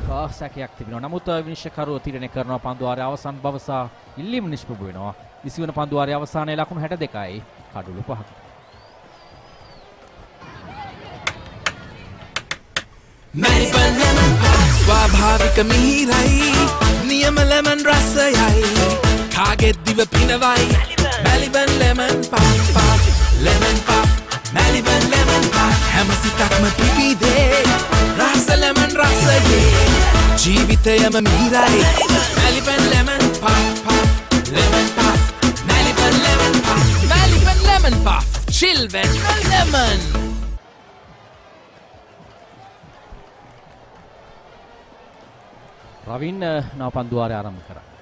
කාසකයක් තිබෙනවා. නමුත් විනිශ්චයකරුවෝ තීරණය කරනවා පන්දුවාරයේ අවසන් බව සහ ඉල්ලීම නිෂ්ප්‍රභ වෙනවා. 20 වන පන්දුවාරයේ අවසානයේ ලකුණු 62යි කඩුළු 5ක්. ස්වාභාවික මිහිරයි නියම ලෙමන් රසයයි කාගෙත් දිව පිනවයි Maliban lemon puff lemon puff, Maliban lemon puff. හැම සිතක්ම පිපිදේ රස lemon රසයේ ජීවිතයම මිහිරයි Maliban lemon puff lemon puff Maliban lemon puff Maliban lemon puff chill when lemon. රවින් නව පන්දුවාරය ආරම්භ කරා.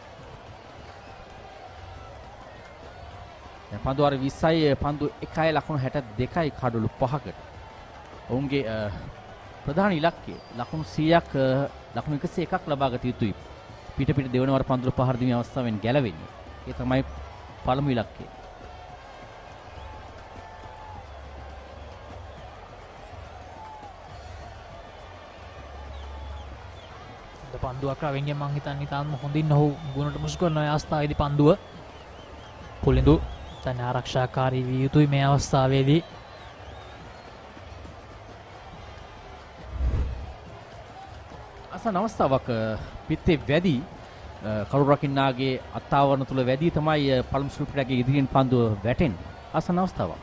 පන්දුවාර 20යි පන්දු 1යි ලකුණු 62යි කඩලු 5කට. ඔවුන්ගේ ප්‍රධාන ඉලක්කය ලකුණු 100ක් ලකුණු 101ක් ලබා ගත යුතුයි. පිට දෙවන වර පන්දුර පහර දීමේ අවස්ථාවෙන් ගැලවෙන්නේ. ඒ තමයි පළමු ඉලක්කය. පන්දුවක් රවින්ගෙන් මං හිතන්නේ තාම හොඳින් ඔහු ගුණට මුසු කරන අවස්ථාවේදී පන්දුව පුලිඳු දැන් ආරක්ෂාකාරී විය යුතුයි මේ අවස්ථාවේදී. අසන අවස්ථාවක් පිටේ වැඩි කරු රකින්නාගේ අත්තාවරණ තුල වැඩි තමයි පළමු සුපිරගේ ඉදිරියෙන් පන්දුව වැටෙන්නේ. අසන අවස්ථාවක්.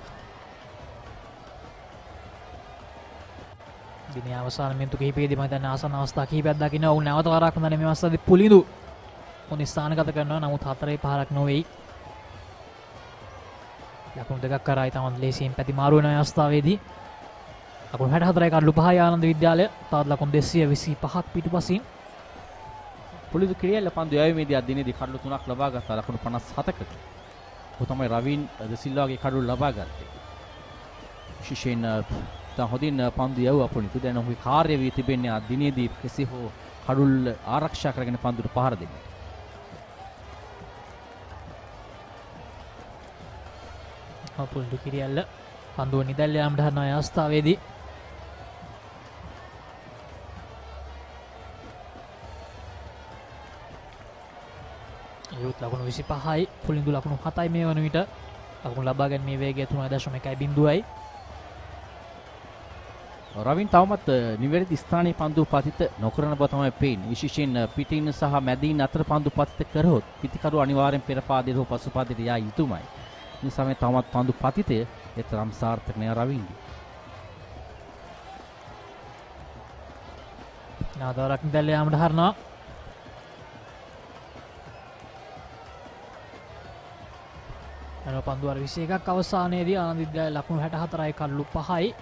දිනේ අවසාන මිනිත්තු කිහිපයේදී මම දැන් ආසන අවස්ථා කිහිපයක් දකින්න ඔවුන් නැවත වරක් මම මේ අවස්ථාවේදී පුලිඳු මොන ස්ථානගත කරනවා. නමුත් 4-5ක් නොවේයි. ලකුණු දෙකක් කරායි තමයි ලේසියෙන් පැති මාරු වෙන අවස්ථාවේදී ලකුණු 64යි කඩලු 5යි ආනන්ද විද්‍යාලය. තවත් ලකුණු 225ක් පිටුපසින් පුලිඳු ක්‍රියාල පන්දු යැවීමේදී අද දිනේදී කඩලු 3ක් ලබා ගත්තා ලකුණු 57කට. ඔහු තමයි රවින් ද සිල්වාගේ කඩලු ලබා ගත්තේ. විශේෂයෙන් හොඳින් පන්දු යවුවා පුලිඳු. දැන් ඔහුගේ කාර්ය වී තිබෙන්නේ අද දිනේදී කෙසේ හෝ කඩුල් ආරක්ෂා කරගෙන පන්දුට පහර දෙන්න. පුල්ටු කිරියල්ල පන්දුව නිදැල්ල යාමට හදන අවස්ථාවේදී යුත් ලකුණු 25යි පුලින්දු ලකුණු 7යි මේ වන විට ලකුණු ලබා ගැනීමේ වේගය 3.1 රවින් තවමත් නිවැරදි ස්ථානයේ පන්දු පතිත නොකරන බව තමයි පේන්නේ. විශේෂයෙන් පිටින් සහ මැදින් අතර පන්දු පතිත කරහොත් පිටිකරු අනිවාර්යෙන් පෙර පාදයට හෝ පසු පාදයට යා යුතුමයි. මේ සමයේ තවමත් පන්දු පතිතය එතරම් සාර්ථක නෑ රවින්ගේ. නාදවරක් නිදැල්ල යාමට හරනවා. අර පන්දු අර 21ක් අවසානයේදී ආනන්ද විද්‍යාලය ලකුණු 64යි කල්ලු 5යි.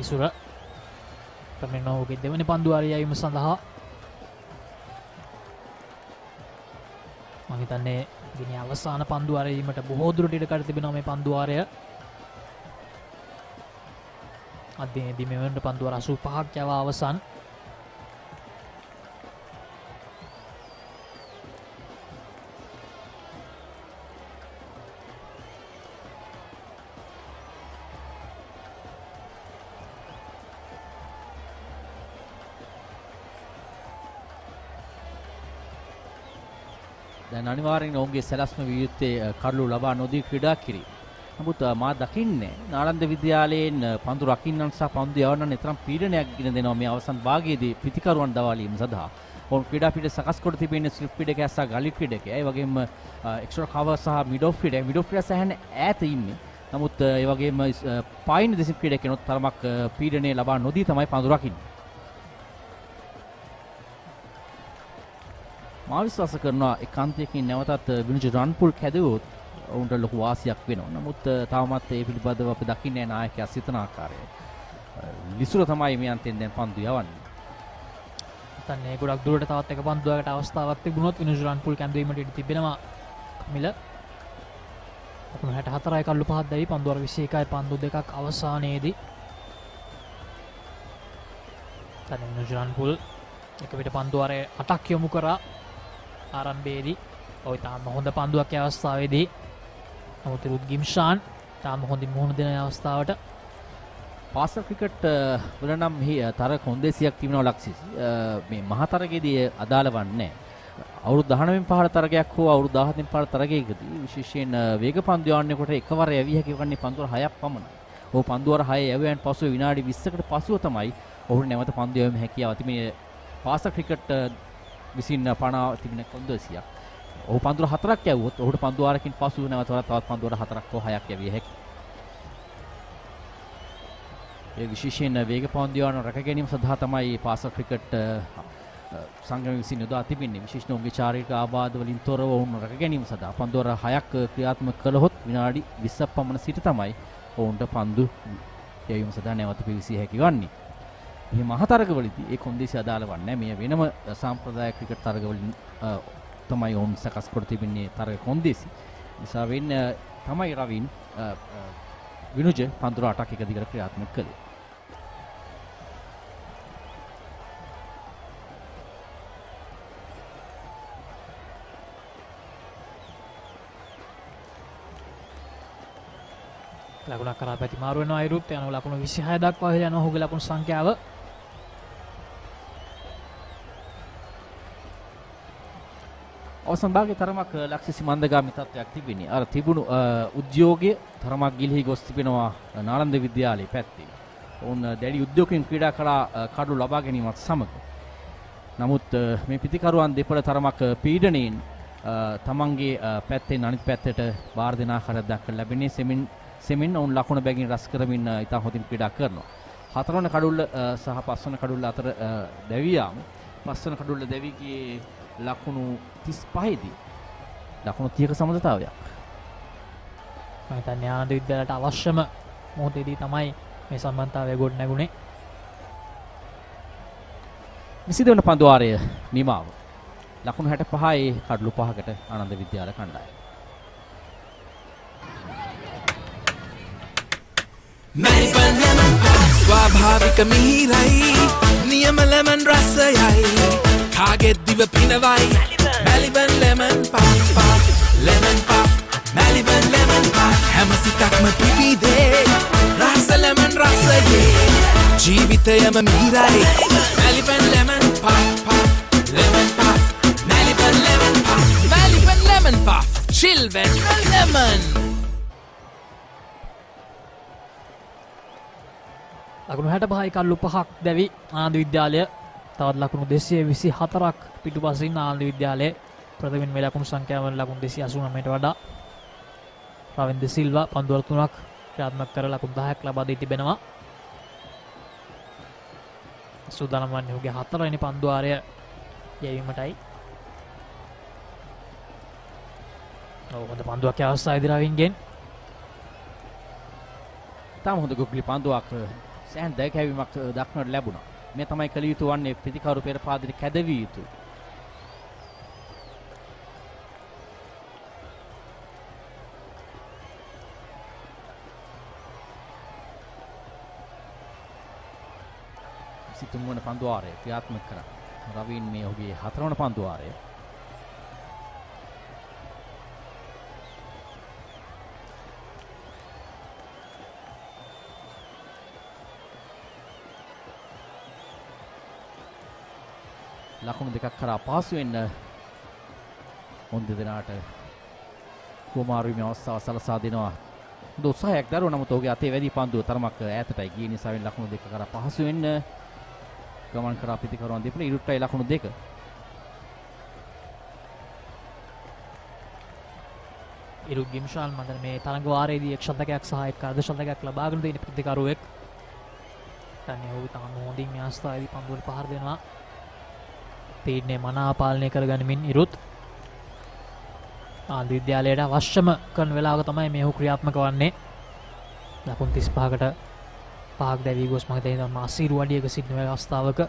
ඉසුර ක්‍රමෙන් ඔහුගේ දෙවනි පන්දු ආරියීම සඳහා මම හිතන්නේ දිනේ අවසාන පන්දු ආරීමට බොහෝ දුරට ඉඩ කඩ තිබෙනවා මේ පන්දු ආරය. අදිනේදී මේ වෙනට පන්දු ආර 85ක් යවා අවසන්. දැන් අනිවාර්යෙන් ඔවුන්ගේ සැලැස්ම විය යුත්තේ කඩලු ලබා නොදී ක්‍රීඩා කිරීම. නමුත් මා දකින්නේ නාලන්ද විද්‍යාලයෙන් පන්දු රකින්නන් සහ පන්දු යවන්නන් තරම් පීඩනයක් ගෙන දෙනවා මේ අවසන් භාගයේදී පිටිකරුවන් දවාලීම සඳහා. ඔවුන් ක්‍රීඩා පිට සකස් කොට තිබෙන ස්ලිප් ක්‍රීඩකයා සහ ගලි ක්‍රීඩකයා. ඒ වගේම එක්ස්ට්‍රා කවර් සහ මිඩ් ඔෆ් ක්‍රීඩකයා. මිඩ් ඔෆ් ක්‍රීඩකයා සහන ඈත ඉන්නේ. නමුත් ඒ වගේම පයින් දෙසිප් ක්‍රීඩකයන්ොත් තරමක් පීඩනය ලබා නොදී තමයි පන්දු රකින්නේ. මා විශ්වාස කරනවා ඒකාන්තයකින් නැවතත් විනුජ රන් පුල් කැදුවොත් ඔවුන්ට ලොකු වාසියක් වෙනවා. නමුත් තාමත් ඒ පිළිබඳව අපි දකින්නේ නායකයා සිතන ආකාරය. ලිසුර තමයි මේ අන්තයෙන් දැන් පන්දු යවන්නේ. හිතන්නේ ගොඩක් දුරට තවත් එක පන්දුවකට අවස්ථාවක් තිබුණොත් විනුජ රන් පුල් කැඳවීමට ඉඩ තිබෙනවා. කමිල ලකුණු 64යි කල්ලු 5ක් දැවි පන්දු අර 21යි පන්දු දෙකක් අවසානයේදී තනින් විනුජ රන් පුල් එක විට පන්දු අර 8ක් යොමු කරා ආරම්භයේදී. ඔය තාම හොඳ පන්දුවක් ඒ අවස්ථාවේදී. නමුත් රුත් ගිම්ෂාන් තාම හොඳින් මුහුණ දෙන අවස්ථාවට පාසල් ක්‍රිකට් වල නම් මෙහි තරග කොන්දේසියක් තිබෙනවා ලක්ෂිස්. මේ මහතරගයේදී අදාළ වන්නේ අවුරුදු 19න් පහළ තරගයක් හෝ අවුරුදු 17න් පහළ තරගයකදී විශේෂයෙන් වේග පන්දු යවන්නකොට එකවර යවිය හැකි වන්නේ පන්දුවර 6ක් පමණයි. ඔහු පන්දුවර 6 යැවුවෙන් පසුව විනාඩි 20කට පසුව තමයි ඔහුට නැවත පන්දු යැවීමේ හැකියාව තිබෙන්නේ. පාසල් ක්‍රිකට් විසින් පනා තිබෙන කොන්දේසියක්. ඔහු පන්දුවර 4ක් යවුවොත් ඔහුට පන්දුවාරකින් පසු නැවත තවත් පන්දුවර 4ක් හෝ 6ක් යවිය හැකියි. ඒ විශේෂයෙන් වේග පන්දු යවන රැක ගැනීම සඳහා තමයි පාසල් ක්‍රිකට් සංගම විසින් යොදා තිබෙන්නේ. විශේෂයෙන් ඔවුන්ගේ ශාරීරික ආබාධ වලින් තොරව ඔවුන් රැක ගැනීම සඳහා පන්දුවර 6ක් ක්‍රියාත්මක කළහොත් විනාඩි 20ක් පමණ සිට තමයි ඔවුන්ට පන්දු යැවීම සඳහා නැවත පිවිසිය හැකි වන්නේ. මේ මහතරගවලදී ඒ කොන්දේසිය අදාළ වන්නේ මේ වෙනම සාම්ප්‍රදායික ක්‍රිකට් තරගවලින් තමයි ඔවුන් සකස් කර තිබෙන්නේ තරග කොන්දේසි. නිසා වෙන්න තමයි රවින් විනුජ පන්දුර 8ක් එක දිගට ක්‍රියාත්මක කළේ. ලකුණක් කරා පැති මාරු වෙනවා අයිරුත් යන ලකුණු 26 දක්වා ඉහළ යනවා ඔහුගේ ලකුණු සංඛ්‍යාව. අවසන් භාගයේ තරමක් ලක්ෂ්‍ය මන්දගාමී තත්ත්වයක් තිබෙන්නේ. අර තිබුණු උද්‍යෝගයේ තරමක් ගිලිහි ගොස් තිබෙනවා නාලන්ද විද්‍යාලයේ පැත්තේ. ඔවුන් දැඩි උද්‍යෝගයෙන් ක්‍රීඩා කළා කඩු ලබා ගැනීමත් සමග. නමුත් මේ පිටිකරුවන් දෙපළ තරමක් පීඩණයෙන් තමන්ගේ පැත්තෙන් අනිත් පැත්තට බාර දෙන ආකාරයක් දක්වලා ලැබෙන්නේ සෙමින් ඔවුන් ලකුණ බැගින් රැස් කරමින් ඉතා හොඳින් ක්‍රීඩා කරනවා. 4 වන කඩුල්ල සහ 5 වන කඩුල්ල අතර දැවියාම 5 වන කඩුල්ල දැවි ගියේ ලකුණු 35 දී ලකුණු 30ක සමතතාවයක්. මම හිතන්නේ ආනන්ද විද්‍යාලයට අවශ්‍යම මොහොතේදී තමයි මේ සම්බන්ධතාවය ගොඩ නැගුණේ. 22 වන පන්දු වාරය නිමාව. ලකුණු 65යි කඩලු 5කට ආනන්ද විද්‍යාල කණ්ඩායම. Melbourne lemon pie ස්වාභාවික මිහිරයි නියම lemon රසයයි කාගෙත් දිව පිනවයි Melbourne lemon pie lemon pie Melbourne lemon pie හැම සිතක්ම පිබිදේ රස lemon රසයේ ජීවිතයම මිහිරයි Melbourne lemon pie lemon pie Melbourne lemon pie Melbourne lemon pie chill when lemon. ලකුණු 65යි කල්ලු 5ක් දැවි ආනන්ද විද්‍යාලය. තවත් ලකුණු 224ක් පිටුපසින් ආනන්ද විද්‍යාලයේ ප්‍රථමයෙන් මේ ලකුණු සංඛ්‍යාව වන ලකුණු 289ට වඩා රවින්ද්‍ර සිල්වා පන්දුවල 3ක් ක්‍රියාත්මක කර ලකුණු 10ක් ලබා දී තිබෙනවා. සූදානම් වන්නේ ඔහුගේ 4 වෙනි පන්දු වාරය යැවීමටයි. හොඳ පන්දුවක් අවස්ථාවේදී රවින්ගෙන් තාම හොඳ ගොග්ලි පන්දුවක් සෑහෙන දැකැවීමක් දක්නට ලැබුණා. මේ තමයි කළ යුතු වන්නේ ප්‍රතිකාරු පෙර පාදිරි කැදවිය යුතුයි. සිතුම් වන පන්දු වාරය ක්‍රියාත්මක කරා. රවින් මේ ඔහුගේ 4 වන පන්දු වාරය. ලකුණු දෙකක් කරා පාසු වෙන්න මොන් දෙදෙනාට කුමාරුගේ අවස්ථාව සලසා දෙනවා. හොඳ උත්සාහයක් දරුවා නමුත් ඔහුගේ අතේ වැඩි පන්දුව තරමක් ඈතටයි ගිය නිසා වෙන ලකුණු දෙක කරා පහසු වෙන්න ගමන් කරා පිටිකරුවන් දෙපළ ඉරුට්ටයි ලකුණු දෙක. ඉරුක් ගිම්ෂාල් මන්දර මේ තරඟ වාරයේදී එක් ශතකයක් සහ එක් අර්ධ ශතකයක් ලබාගෙන දෙන ප්‍රතිකරුවෙක්. තන්නේ ඔහු තාම හොඳින් මේ අවස්ථාවේදී පන්දුවට පහර දෙනවා. තීරණය මනා පාලනය කරගනිමින් ඉරුත් ආනන්ද විද්‍යාලයට අවශ්‍යම කරන වෙලාවක තමයි මේ ඔහු ක්‍රියාත්මක වන්නේ. ලකුණු 35කට 5ක් දැවී ගොස් මම හිතන්නේ අසීරු වඩියක සිටින අවස්ථාවක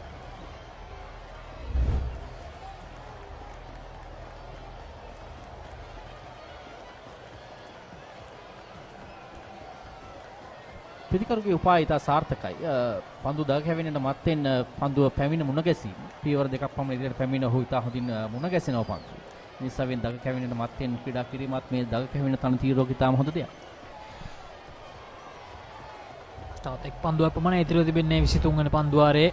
ප්‍රතිකරුගේ උපාය ඉතා සාර්ථකයි. පන්දු දග හැවෙන්නට මත්තෙන් පන්දුව පැමිණ මුණ ගැසීම. පියවර දෙකක් පමණ ඉදිරියට පැමිණ ඔහු ඉතා හොඳින් මුණ ගැසෙනවා පන්දුව. නිසාවෙන් දග කැවෙන්නට මත්තෙන් ක්‍රීඩා කිරීමත් මේ දග කැවෙන්න තන තීරෝග ඉතාම හොඳ දෙයක්. තවත් එක් පන්දුවක් පමණ ඉදිරියට තිබෙන්නේ 23 වෙනි පන්දු වාරයේ.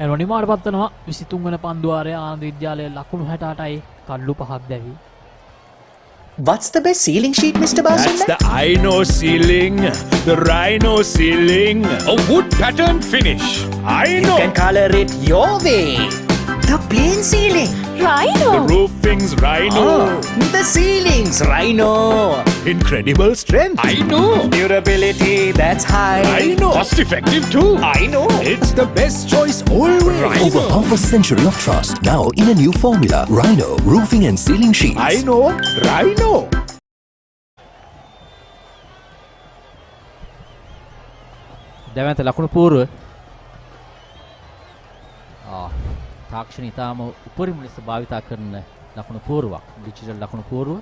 එනොනිමාට පත්වනවා 23 වන පන්දු වාරය ආනන්ද විද්‍යාලයේ ලකුණු 68යි කඩලු 5ක් දැවි. What's the best ceiling sheet, Mr. Basu? That's the Rhino ceiling. The Rhino ceiling. A wood pattern finish. I know. You can color it your way. The plain ceiling. Rhino. The roofing's Rhino. The ceiling's Rhino. Incredible strength. I know. Durability, that's high. I know. Cost effective too. I know. It's the best choice always. Rhino. Over half a century of trust. Now in a new formula. Rhino. Roofing and ceiling sheets. I know. Rhino. දැවන්ත ලකුණු පූර්ව තාක්ෂණ ඉතාම උපරිම ලෙස භාවිතා කරන ලකුණු පූර්වක්. ඩිජිටල් ලකුණු පූර්ව.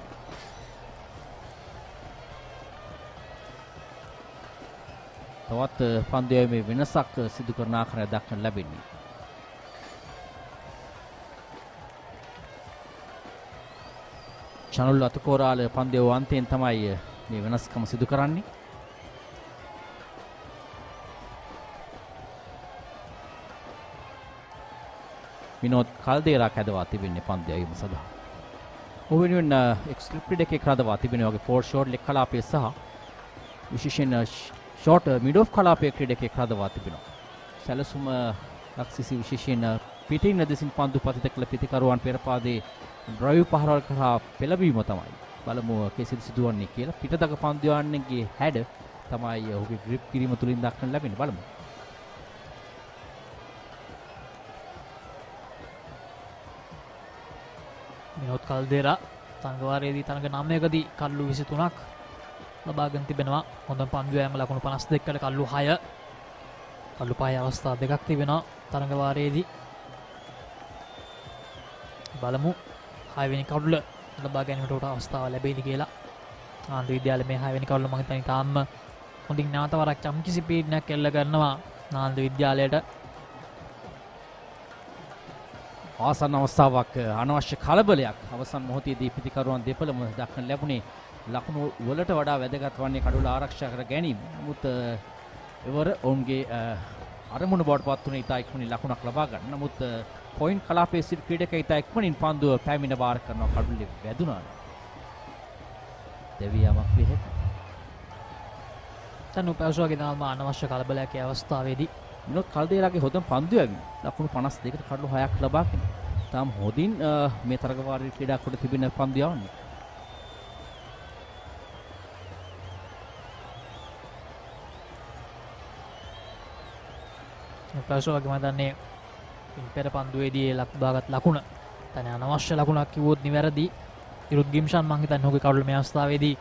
තවත් පන්දුවේ මේ වෙනසක් සිදු කරන ආකාරය දක්වන්න ලැබෙන්නේ. චනුල් අතකෝරාල පන්දුවේ අන්තයෙන් තමයි මේ වෙනස්කම සිදු කරන්නේ. විනෝද් කල්දේරා කැදවා තිබෙන්නේ පන්දු යැවීම සඳහා. ඔහු වෙනුවෙන් එක් ස්ලිප් එකක් රඳවා තිබෙන වගේ ෆෝර් ෂෝට් ලෙක් කලාපයේ සහ විශේෂයෙන් ෂෝට් මිඩ් ඔෆ් කලාපයේ ක්‍රීඩකයෙක් රඳවා තිබෙනවා. සැලසුම ලක්සිසි විශේෂයෙන් පිටින් දෙසින් පන්දු පතිත කළ පිතිකරුවන් පෙරපාදේ ඩ්‍රයිව් පහරවල් කරා පෙළඹීම තමයි. බලමු කෙසේද සිදුවන්නේ කියලා. පිටතක පන්දු යන්නේගේ හැඩ තමයි ඔහුගේ ග්‍රිප් කිරීම තුලින් දක්වන්න ලැබෙන්නේ. බලමු. විනෝද් කල්දේරා තරගවාරයේදී තරග 9කදී කල්ලු 23ක් ලබාගෙන තිබෙනවා. හොඳ පන්දු යෑම ලකුණු 52කට කල්ලු 6. කල්ලු 5 අවස්ථා දෙකක් තිබෙනවා තරගවාරයේදී. බලමු 6 වෙනි කඩුල ලබා ගැනීමට උට අවස්ථාව ලැබෙයිද කියලා. ආනන්ද විද්‍යාලයේ මේ 6 වෙනි කඩුල මම හිතන්නේ තාම හොඳින් නැවත වරක් චම්කිසි පීඩනයක් එල්ල කරනවා ආනන්ද විද්‍යාලයට. ආසන්න අවස්ථාවක් අනවශ්‍ය කලබලයක් අවසන් මොහොතේදී පිතිකරුවන් දෙපළම දක්වන්න ලැබුණේ. ලකුණු වලට වඩා වැදගත් වන්නේ කඩුල ආරක්ෂා කර ගැනීම. නමුත් එවර ඔවුන්ගේ අරමුණ බවට පත් වුණේ ඉතා ඉක්මනින් ලකුණක් ලබා ගන්න. නමුත් පොයින්ට් කලාපයේ සිට ක්‍රීඩකයා ඉතා ඉක්මනින් පන්දුව පැමිණ වාර කරනවා. කඩුල්ලේ වැදුනා. දෙවියමක් විහෙත්. තනු පැවසුවාගේ තාම අනවශ්‍ය කලබලයක් ඒ අවස්ථාවේදී. විනෝද් කල්දේරාගේ හොඳම පන්දුවකින් ලකුණු 52කට කඩලු 6ක් ලබාගෙන තාම හොඳින් මේ තරගවාරයේ ක්‍රීඩා කොට තිබෙන පන්දු යවන්නේ. පැවසුවාගේ මම දන්නේ පෙර පන්දුවේදී ලබාගත් ලකුණ තන අනවශ්‍ය ලකුණක් කිව්වොත් නිවැරදි. ඉරුත් ගිම්ෂන් මං හිතන්නේ ඔහුගේ කඩුල මේ අවස්ථාවේදී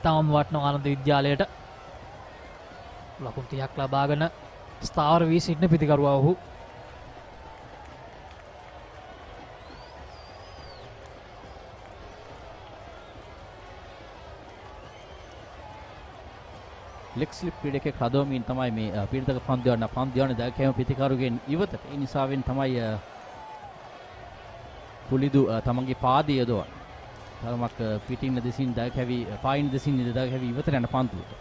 තාම වටනවා ආනන්ද විද්‍යාලයට. ලකුණු 30ක් ලබාගෙන ස්ථාවර වී සිටින පිතිකරුවා ඔහු. ලෙග් ස්ලිප් ක්‍රීඩකෙක් හදවමින් තමයි මේ පිටතක පන්දු යන දැකීම පිතිකරුගෙන් ඉවතට. ඒ නිසාවෙන් තමයි පුලිදු තමන්ගේ පාදයේ යොදවන්නේ. තරමක් පිටින් දෙසින් දැකැවි පායින් දෙසින් දැකැවි ඉවතට යන පන්දුවට.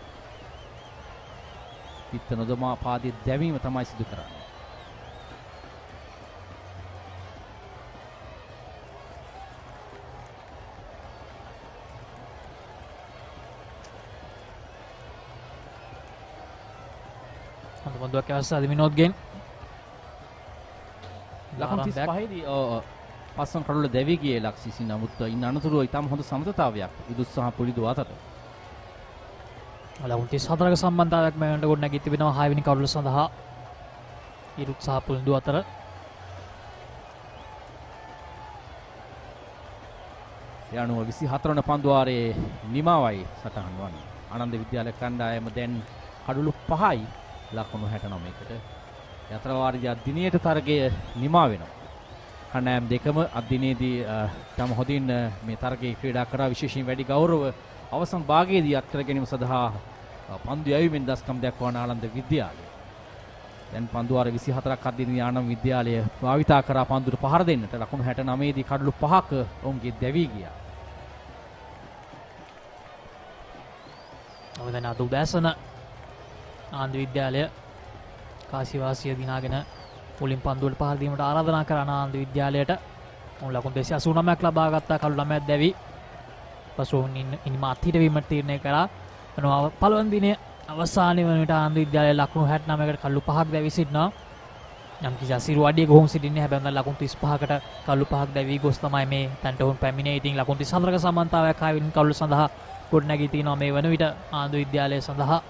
පිට නොදමා පාදයේ දැමීම තමයි සිදු කරන්නේ. පන්දුවක් අවස්ථාවේ විනෝද්ගෙන් ලකුණු 35 දී පස්සන් කඩුල දෙවි ගියේ ලක්ෂිසි. නමුත් ඉන්න අනතුරුව ඉතාම හොඳ සමතතාවයක් ඉදුස් සහ පුලිදු අතර. ලකුණු 34ක සම්බන්ධතාවයක් මෑනට ගොඩ නැගී තිබෙනවා 6 වෙනි කඩුල සඳහා ඉරුත් සහ පුලිදු අතර. යනුව 24 වන පන්දුවාරයේ නිමාවයි සටහන් වන්නේ. ආනන්ද විද්‍යාලය කණ්ඩායම දැන් කඩුළු 5යි ලකුණු 69කට. යතරවාරදී අදිනේට තරගය නිමා වෙනවා. කණ්ඩායම් දෙකම අදිනේදී තම හොඳින් මේ තරගයේ ක්‍රීඩා කරා. විශේෂයෙන් වැඩි ගෞරව අවසන් භාගයේදී අත් කර ගැනීම සඳහා පන්දු යැවීමෙන් දස්කම් දක්වන ආනන්ද විද්‍යාලය. දැන් පන්දුවාර 24ක් අදිනේ ආනන්ද විද්‍යාලය භාවිතා කරා පන්දුට පහර දෙන්නට. ලකුණු 69 දී කඩලු 5ක ඔවුන්ගේ දැවි ගියා. අවදාන අද උදෑසන ආනන්ද විද්‍යාලය කාසිවාසිය දිනාගෙන මුලින් පන්දුවට පහර දීමට ආරාධනා කරන ආනන්ද විද්‍යාලයට උන් ලකුණු 289ක් ලබා ගත්තා. කඩු 9ක් දැවි. පසු ඉනිම අත්හිටවීමට තීරණය කරා. පළවෙනි දිනේ අවසානයේ වන විට ආනන්ද විද්‍යාලයේ ලකුණු 69කට කඩු 5ක් දැවි සිටිනවා. යම් කිසි අසිරු අඩියක ඔවුන් සිටින්නේ. හැබැයි ලකුණු 35කට කඩු 5ක් දැවි ගොස් තමයි මේ තැන්ට ඔවුන් පැමිණේ. ඉතින් ලකුණු 34ක සමාන්තාවයක් ආවින් කඩු සඳහා ගොඩ නැගී තිනවා මේ වන විට ආනන්ද විද්‍යාලය සඳහා.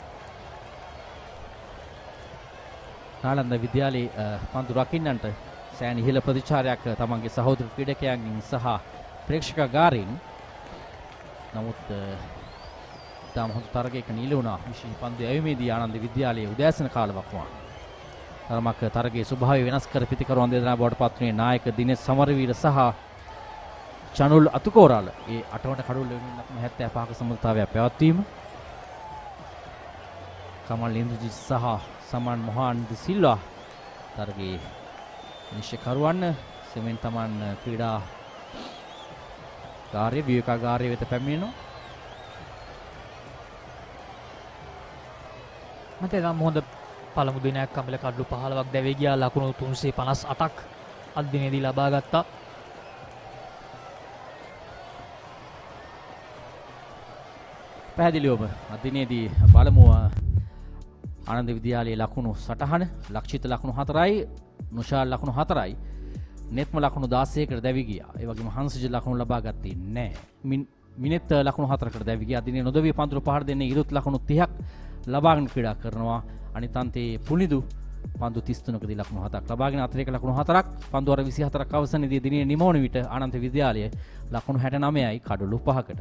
ආනන්ද විද්‍යාලයේ පන්දු රකින්නන්ට සෑහෙන ඉහළ ප්‍රතිචාරයක් තමන්ගේ සහෝදර ක්‍රීඩකයන්ගෙන් සහ ප්‍රේක්ෂකගාරින්. නමුත් තාම හොඳ තරගයක නිල වුණා. විශේෂ පන්දු යැවීමේදී ආනන්ද විද්‍යාලයේ උදෑසන කාලවකවාන තරමක් තරගයේ ස්වභාවය වෙනස් කර පිතිකරුවන් දෙදෙනා බවට පත් වුණේ නායක දිනේෂ් සමරවීර සහ චනුල් අතුකෝරාල. ඒ අටවන කඩුල්ල වෙනුවෙන් 75ක සමතාවයක් පැවැත්වීම. කමල් ඉන්ද්‍රජිත් සහ සමන් මොහාන් ද සිල්වා තරගයේ නිශ්චයකරුවන් සෙමෙන් තමන් ක්‍රීඩා කාර්ය විවේකාගාරය වෙත පැමිණෙනවා. මත නම් හොඳ පළමු දිනයක් කම්බල කඩලු 15ක් දැවී ගියා. ලකුණු 358ක් අද දිනේදී ලබා ගත්තා. පැහැදිලිවම අද දිනේදී බලමු ආනන්ද විද්‍යාලයේ ලකුණු සටහන. ලක්ෂිත ලකුණු 4යි, නොෂාල් ලකුණු 4යි. නෙත්ම ලකුණු 16කට දැවි ගියා. ඒ වගේම හංසජ ලකුණු ලබා ගත්තේ නැහැ. මිනිත් ලකුණු 4කට දැවි ගියා. දිනේ නොදවි පන්දුර පහර දෙන්නේ ඉරුත් ලකුණු 30ක් ලබාගෙන ක්‍රීඩා කරනවා. අනිත් අන්තයේ පුනිදු පන්දු 33කදී ලකුණු 7ක් ලබාගෙන අතිරේක ලකුණු 4ක් පන්දු අර 24ක් අවසන්යේදී දිනේ නිමවන විට ආනන්ද විද්‍යාලය ලකුණු 69යි කඩලු 5කට.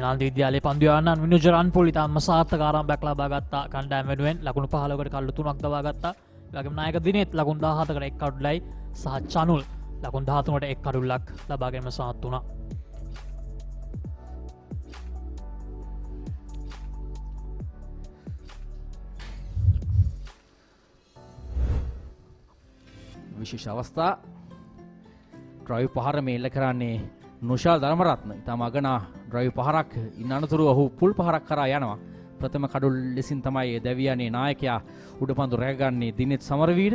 ආනන්ද විද්‍යාලයේ පන්දු යවන්නන් විනුජ රන්පොල් ඉතාම සාර්ථක ආරම්භයක් ලබා ගත්තා. කණ්ඩායම වෙනුවෙන් ලකුණු 15කට කඩලු 3ක් දවා ගත්තා. ඒ වගේම නායක දිනේත් ලකුණු 17කට එක් කඩුලයි සහ චනුල් ලකුණු 13කට එක් කඩුල්ලක් ලබා ගැනීම සමත් වුණා. විශේෂ අවස්ථා ඩ්‍රයිව් පහර මේල්ල කරන්නේ නොෂාල් ධර්මරත්න. ඉතාම අගනා ඩ්‍රයිව් පහරක් ඉන් අනතුරු ඔහු පුල් පහරක් කරා යනවා. ප්‍රථම කඩුල් ලෙසින් තමයි දැවියනේ නායකයා උඩපන්දු රැකගන්නේ දිනෙත් සමරවීර.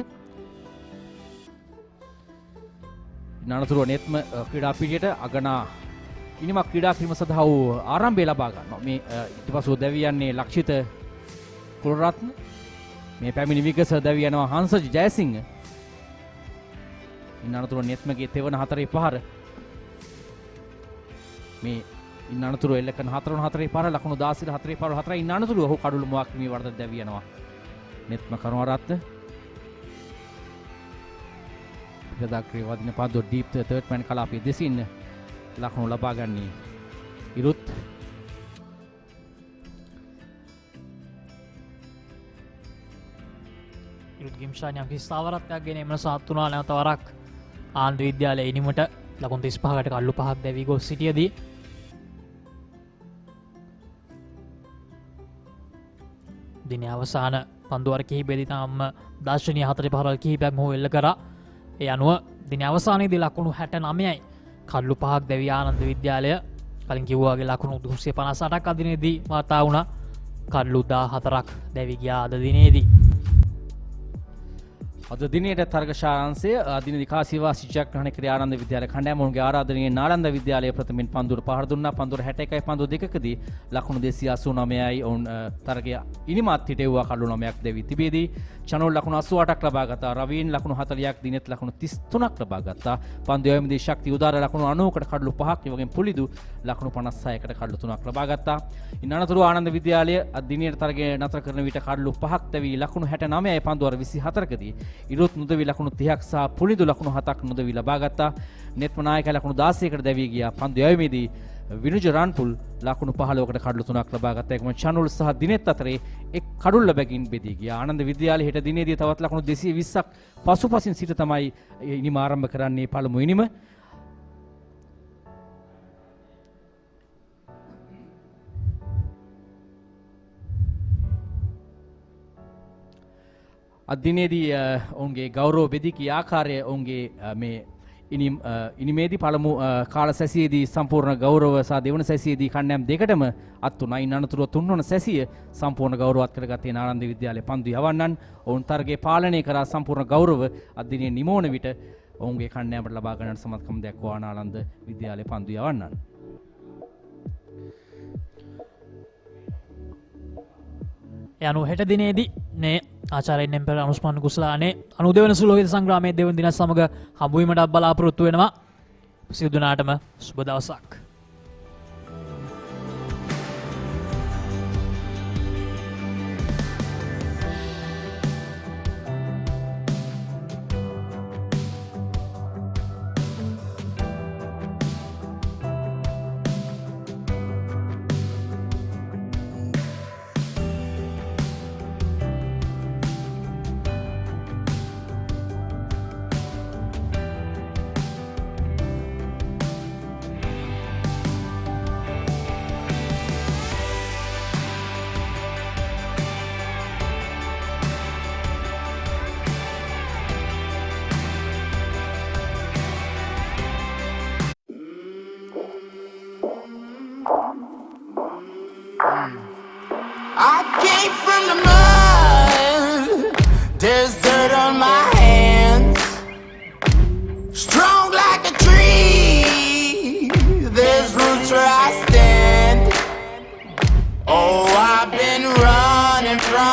ඉන් අනතුරු නෙත්ම ක්‍රීඩා පිටියට අගනා ඉනිමක් ක්‍රීඩා කිරීම සඳහා වූ ආරම්භය ලබා ගන්නවා. මේ ඊට පසුව දැවියන්නේ ලක්ෂිත කුලරත්න. මේ පැමිණි විගස දැවි යනවා හංසජ ජයසිංහ. ඉන් අනතුරු නෙත්මගේ තෙවන හතරේ පහර මේ ඉන් අනතුරු එල්ලකන 4-4 පහර ලකුණු 16 4 පහර 4 ඉන් අනතුරු ඔහු කඩුළු මුවක් මේ වර්ධන දැවි යනවා නෙත්ම කරුණාරත්න ගදාක්‍රේ වදින පන්දු ඩීප් තර්ඩ් මෑන් කලාපයේ දෙසින් ලකුණු ලබා ගන්නේ ඉරුත් ඉරුත් ගිම්ෂාන් යම් කිසි ස්ථාවරත්වයක් ගෙන එමන සාත් වුණා. නැවත වරක් ආනන්ද විද්‍යාලයේ ඉනිමට ලකුණු 35කට කඩලු 5ක් දැවි ගොස් සිටියේදී දිනේ අවසාන පන්දුවර කිහිපෙදී තම දර්ශනීය 4 පහරවල් කිහිපයක් මොහු එල්ල කරා. ඒ අනුව දිනේ අවසානයේදී ලකුණු 69යි කඩලු 5ක් දැවි ආනන්ද විද්‍යාලය කලින් කිව්වා වගේ ලකුණු 258ක් අද දිනේදී වාර්තා වුණා. කඩලු 14ක් දැවි ගියා අද දිනේදී. අද දිනේට තර්කශාලාංශය දින දිකාසීවා සිජ්ජග්‍රහණය කර ආනන්ද විද්‍යාලය කණ්ඩායම ඔවුන්ගේ ආරාධනයේ නාලන්ද විද්‍යාලය ප්‍රථමයෙන් පන්දුර පහර දුන්නා. පන්දුර 61යි පන්දු දෙකකදී ලකුණු 289යි ඔවුන් තරගය ඉනිමත් හිටෙව්වා කඩලු 9ක් දැවි තිබේදී. චනෝල් ලකුණු 88ක් ලබා ගත්තා. රවීන් ලකුණු 40ක් දිනෙත් ලකුණු 33ක් ලබා ගත්තා. පන්දු යැවීමේදී ශක්ති උදාර ලකුණු 90කට කඩලු 5ක් ඒ වගේම පුලිදු ලකුණු 56කට කඩලු 3ක් ලබා ගත්තා. ඉන් අනතුරු ආනන්ද විද්‍යාලය අද දිනේට තරගය නතර කරන විට කඩලු 5ක් දැවි ලකුණු 69යි පන්දුවර 24කදී ඉරුත් නොදවි ලකුණු 30ක් සහ පුනිදු ලකුණු 7ක් නොදවි ලබා ගත්තා. නෙත්ම නායක ලකුණු 16කට දැවී ගියා. පන්දු යැවීමේදී විනුජ රන්පුල් ලකුණු 15කට කඩලු 3ක් ලබා ගත්තා. ඒකම චනුල් සහ දිනෙත් අතරේ එක් කඩුල්ල බැගින් බෙදී ගියා. ආනන්ද විද්‍යාලය හෙට දිනේදී තවත් ලකුණු 220ක් පසුපසින් සිට තමයි ඉනිම ආරම්භ කරන්නේ පළමු ඉනිම. අදිනේදී ඔවුන්ගේ ගෞරව බෙදී කී ආකාරය ඔවුන්ගේ මේ ඉනිමේදී පළමු කාල සැසියේදී සම්පූර්ණ ගෞරව සහ දෙවන සැසියේදී කණ්ඩායම් දෙකටම අත් වුණා. ඉන් අනතුරුව තුන්වන සැසිය සම්පූර්ණ ගෞරවත් කරගත්තේ ආනන්ද විද්‍යාලයේ පන්දු යවන්නන්. ඔවුන් තරගයේ පාලනය කරා සම්පූර්ණ ගෞරව අදිනේ නිමෝන විට ඔවුන්ගේ කණ්ඩායමට ලබා ගන්නට සමත්කම් දැක්වුවා ආනන්ද විද්‍යාලයේ පන්දු යවන්නන්. යනු හෙට දිනේදී නේ ආචාර්යන් එම්පරර් අනුස්මාන කුසලානේ 92 වන සුලෝහිත සංග්‍රාමයේ දෙවන දින සමග හමුවීමට බලාපොරොත්තු වෙනවා. සියලු දෙනාටම සුබ දවසක්.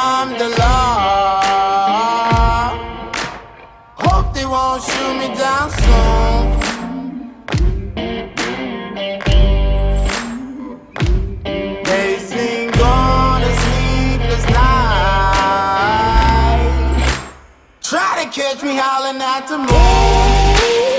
I'm the law. Hope they won't shoot me down soon. They sing on a sleepless night. Try to catch me howling at the moon.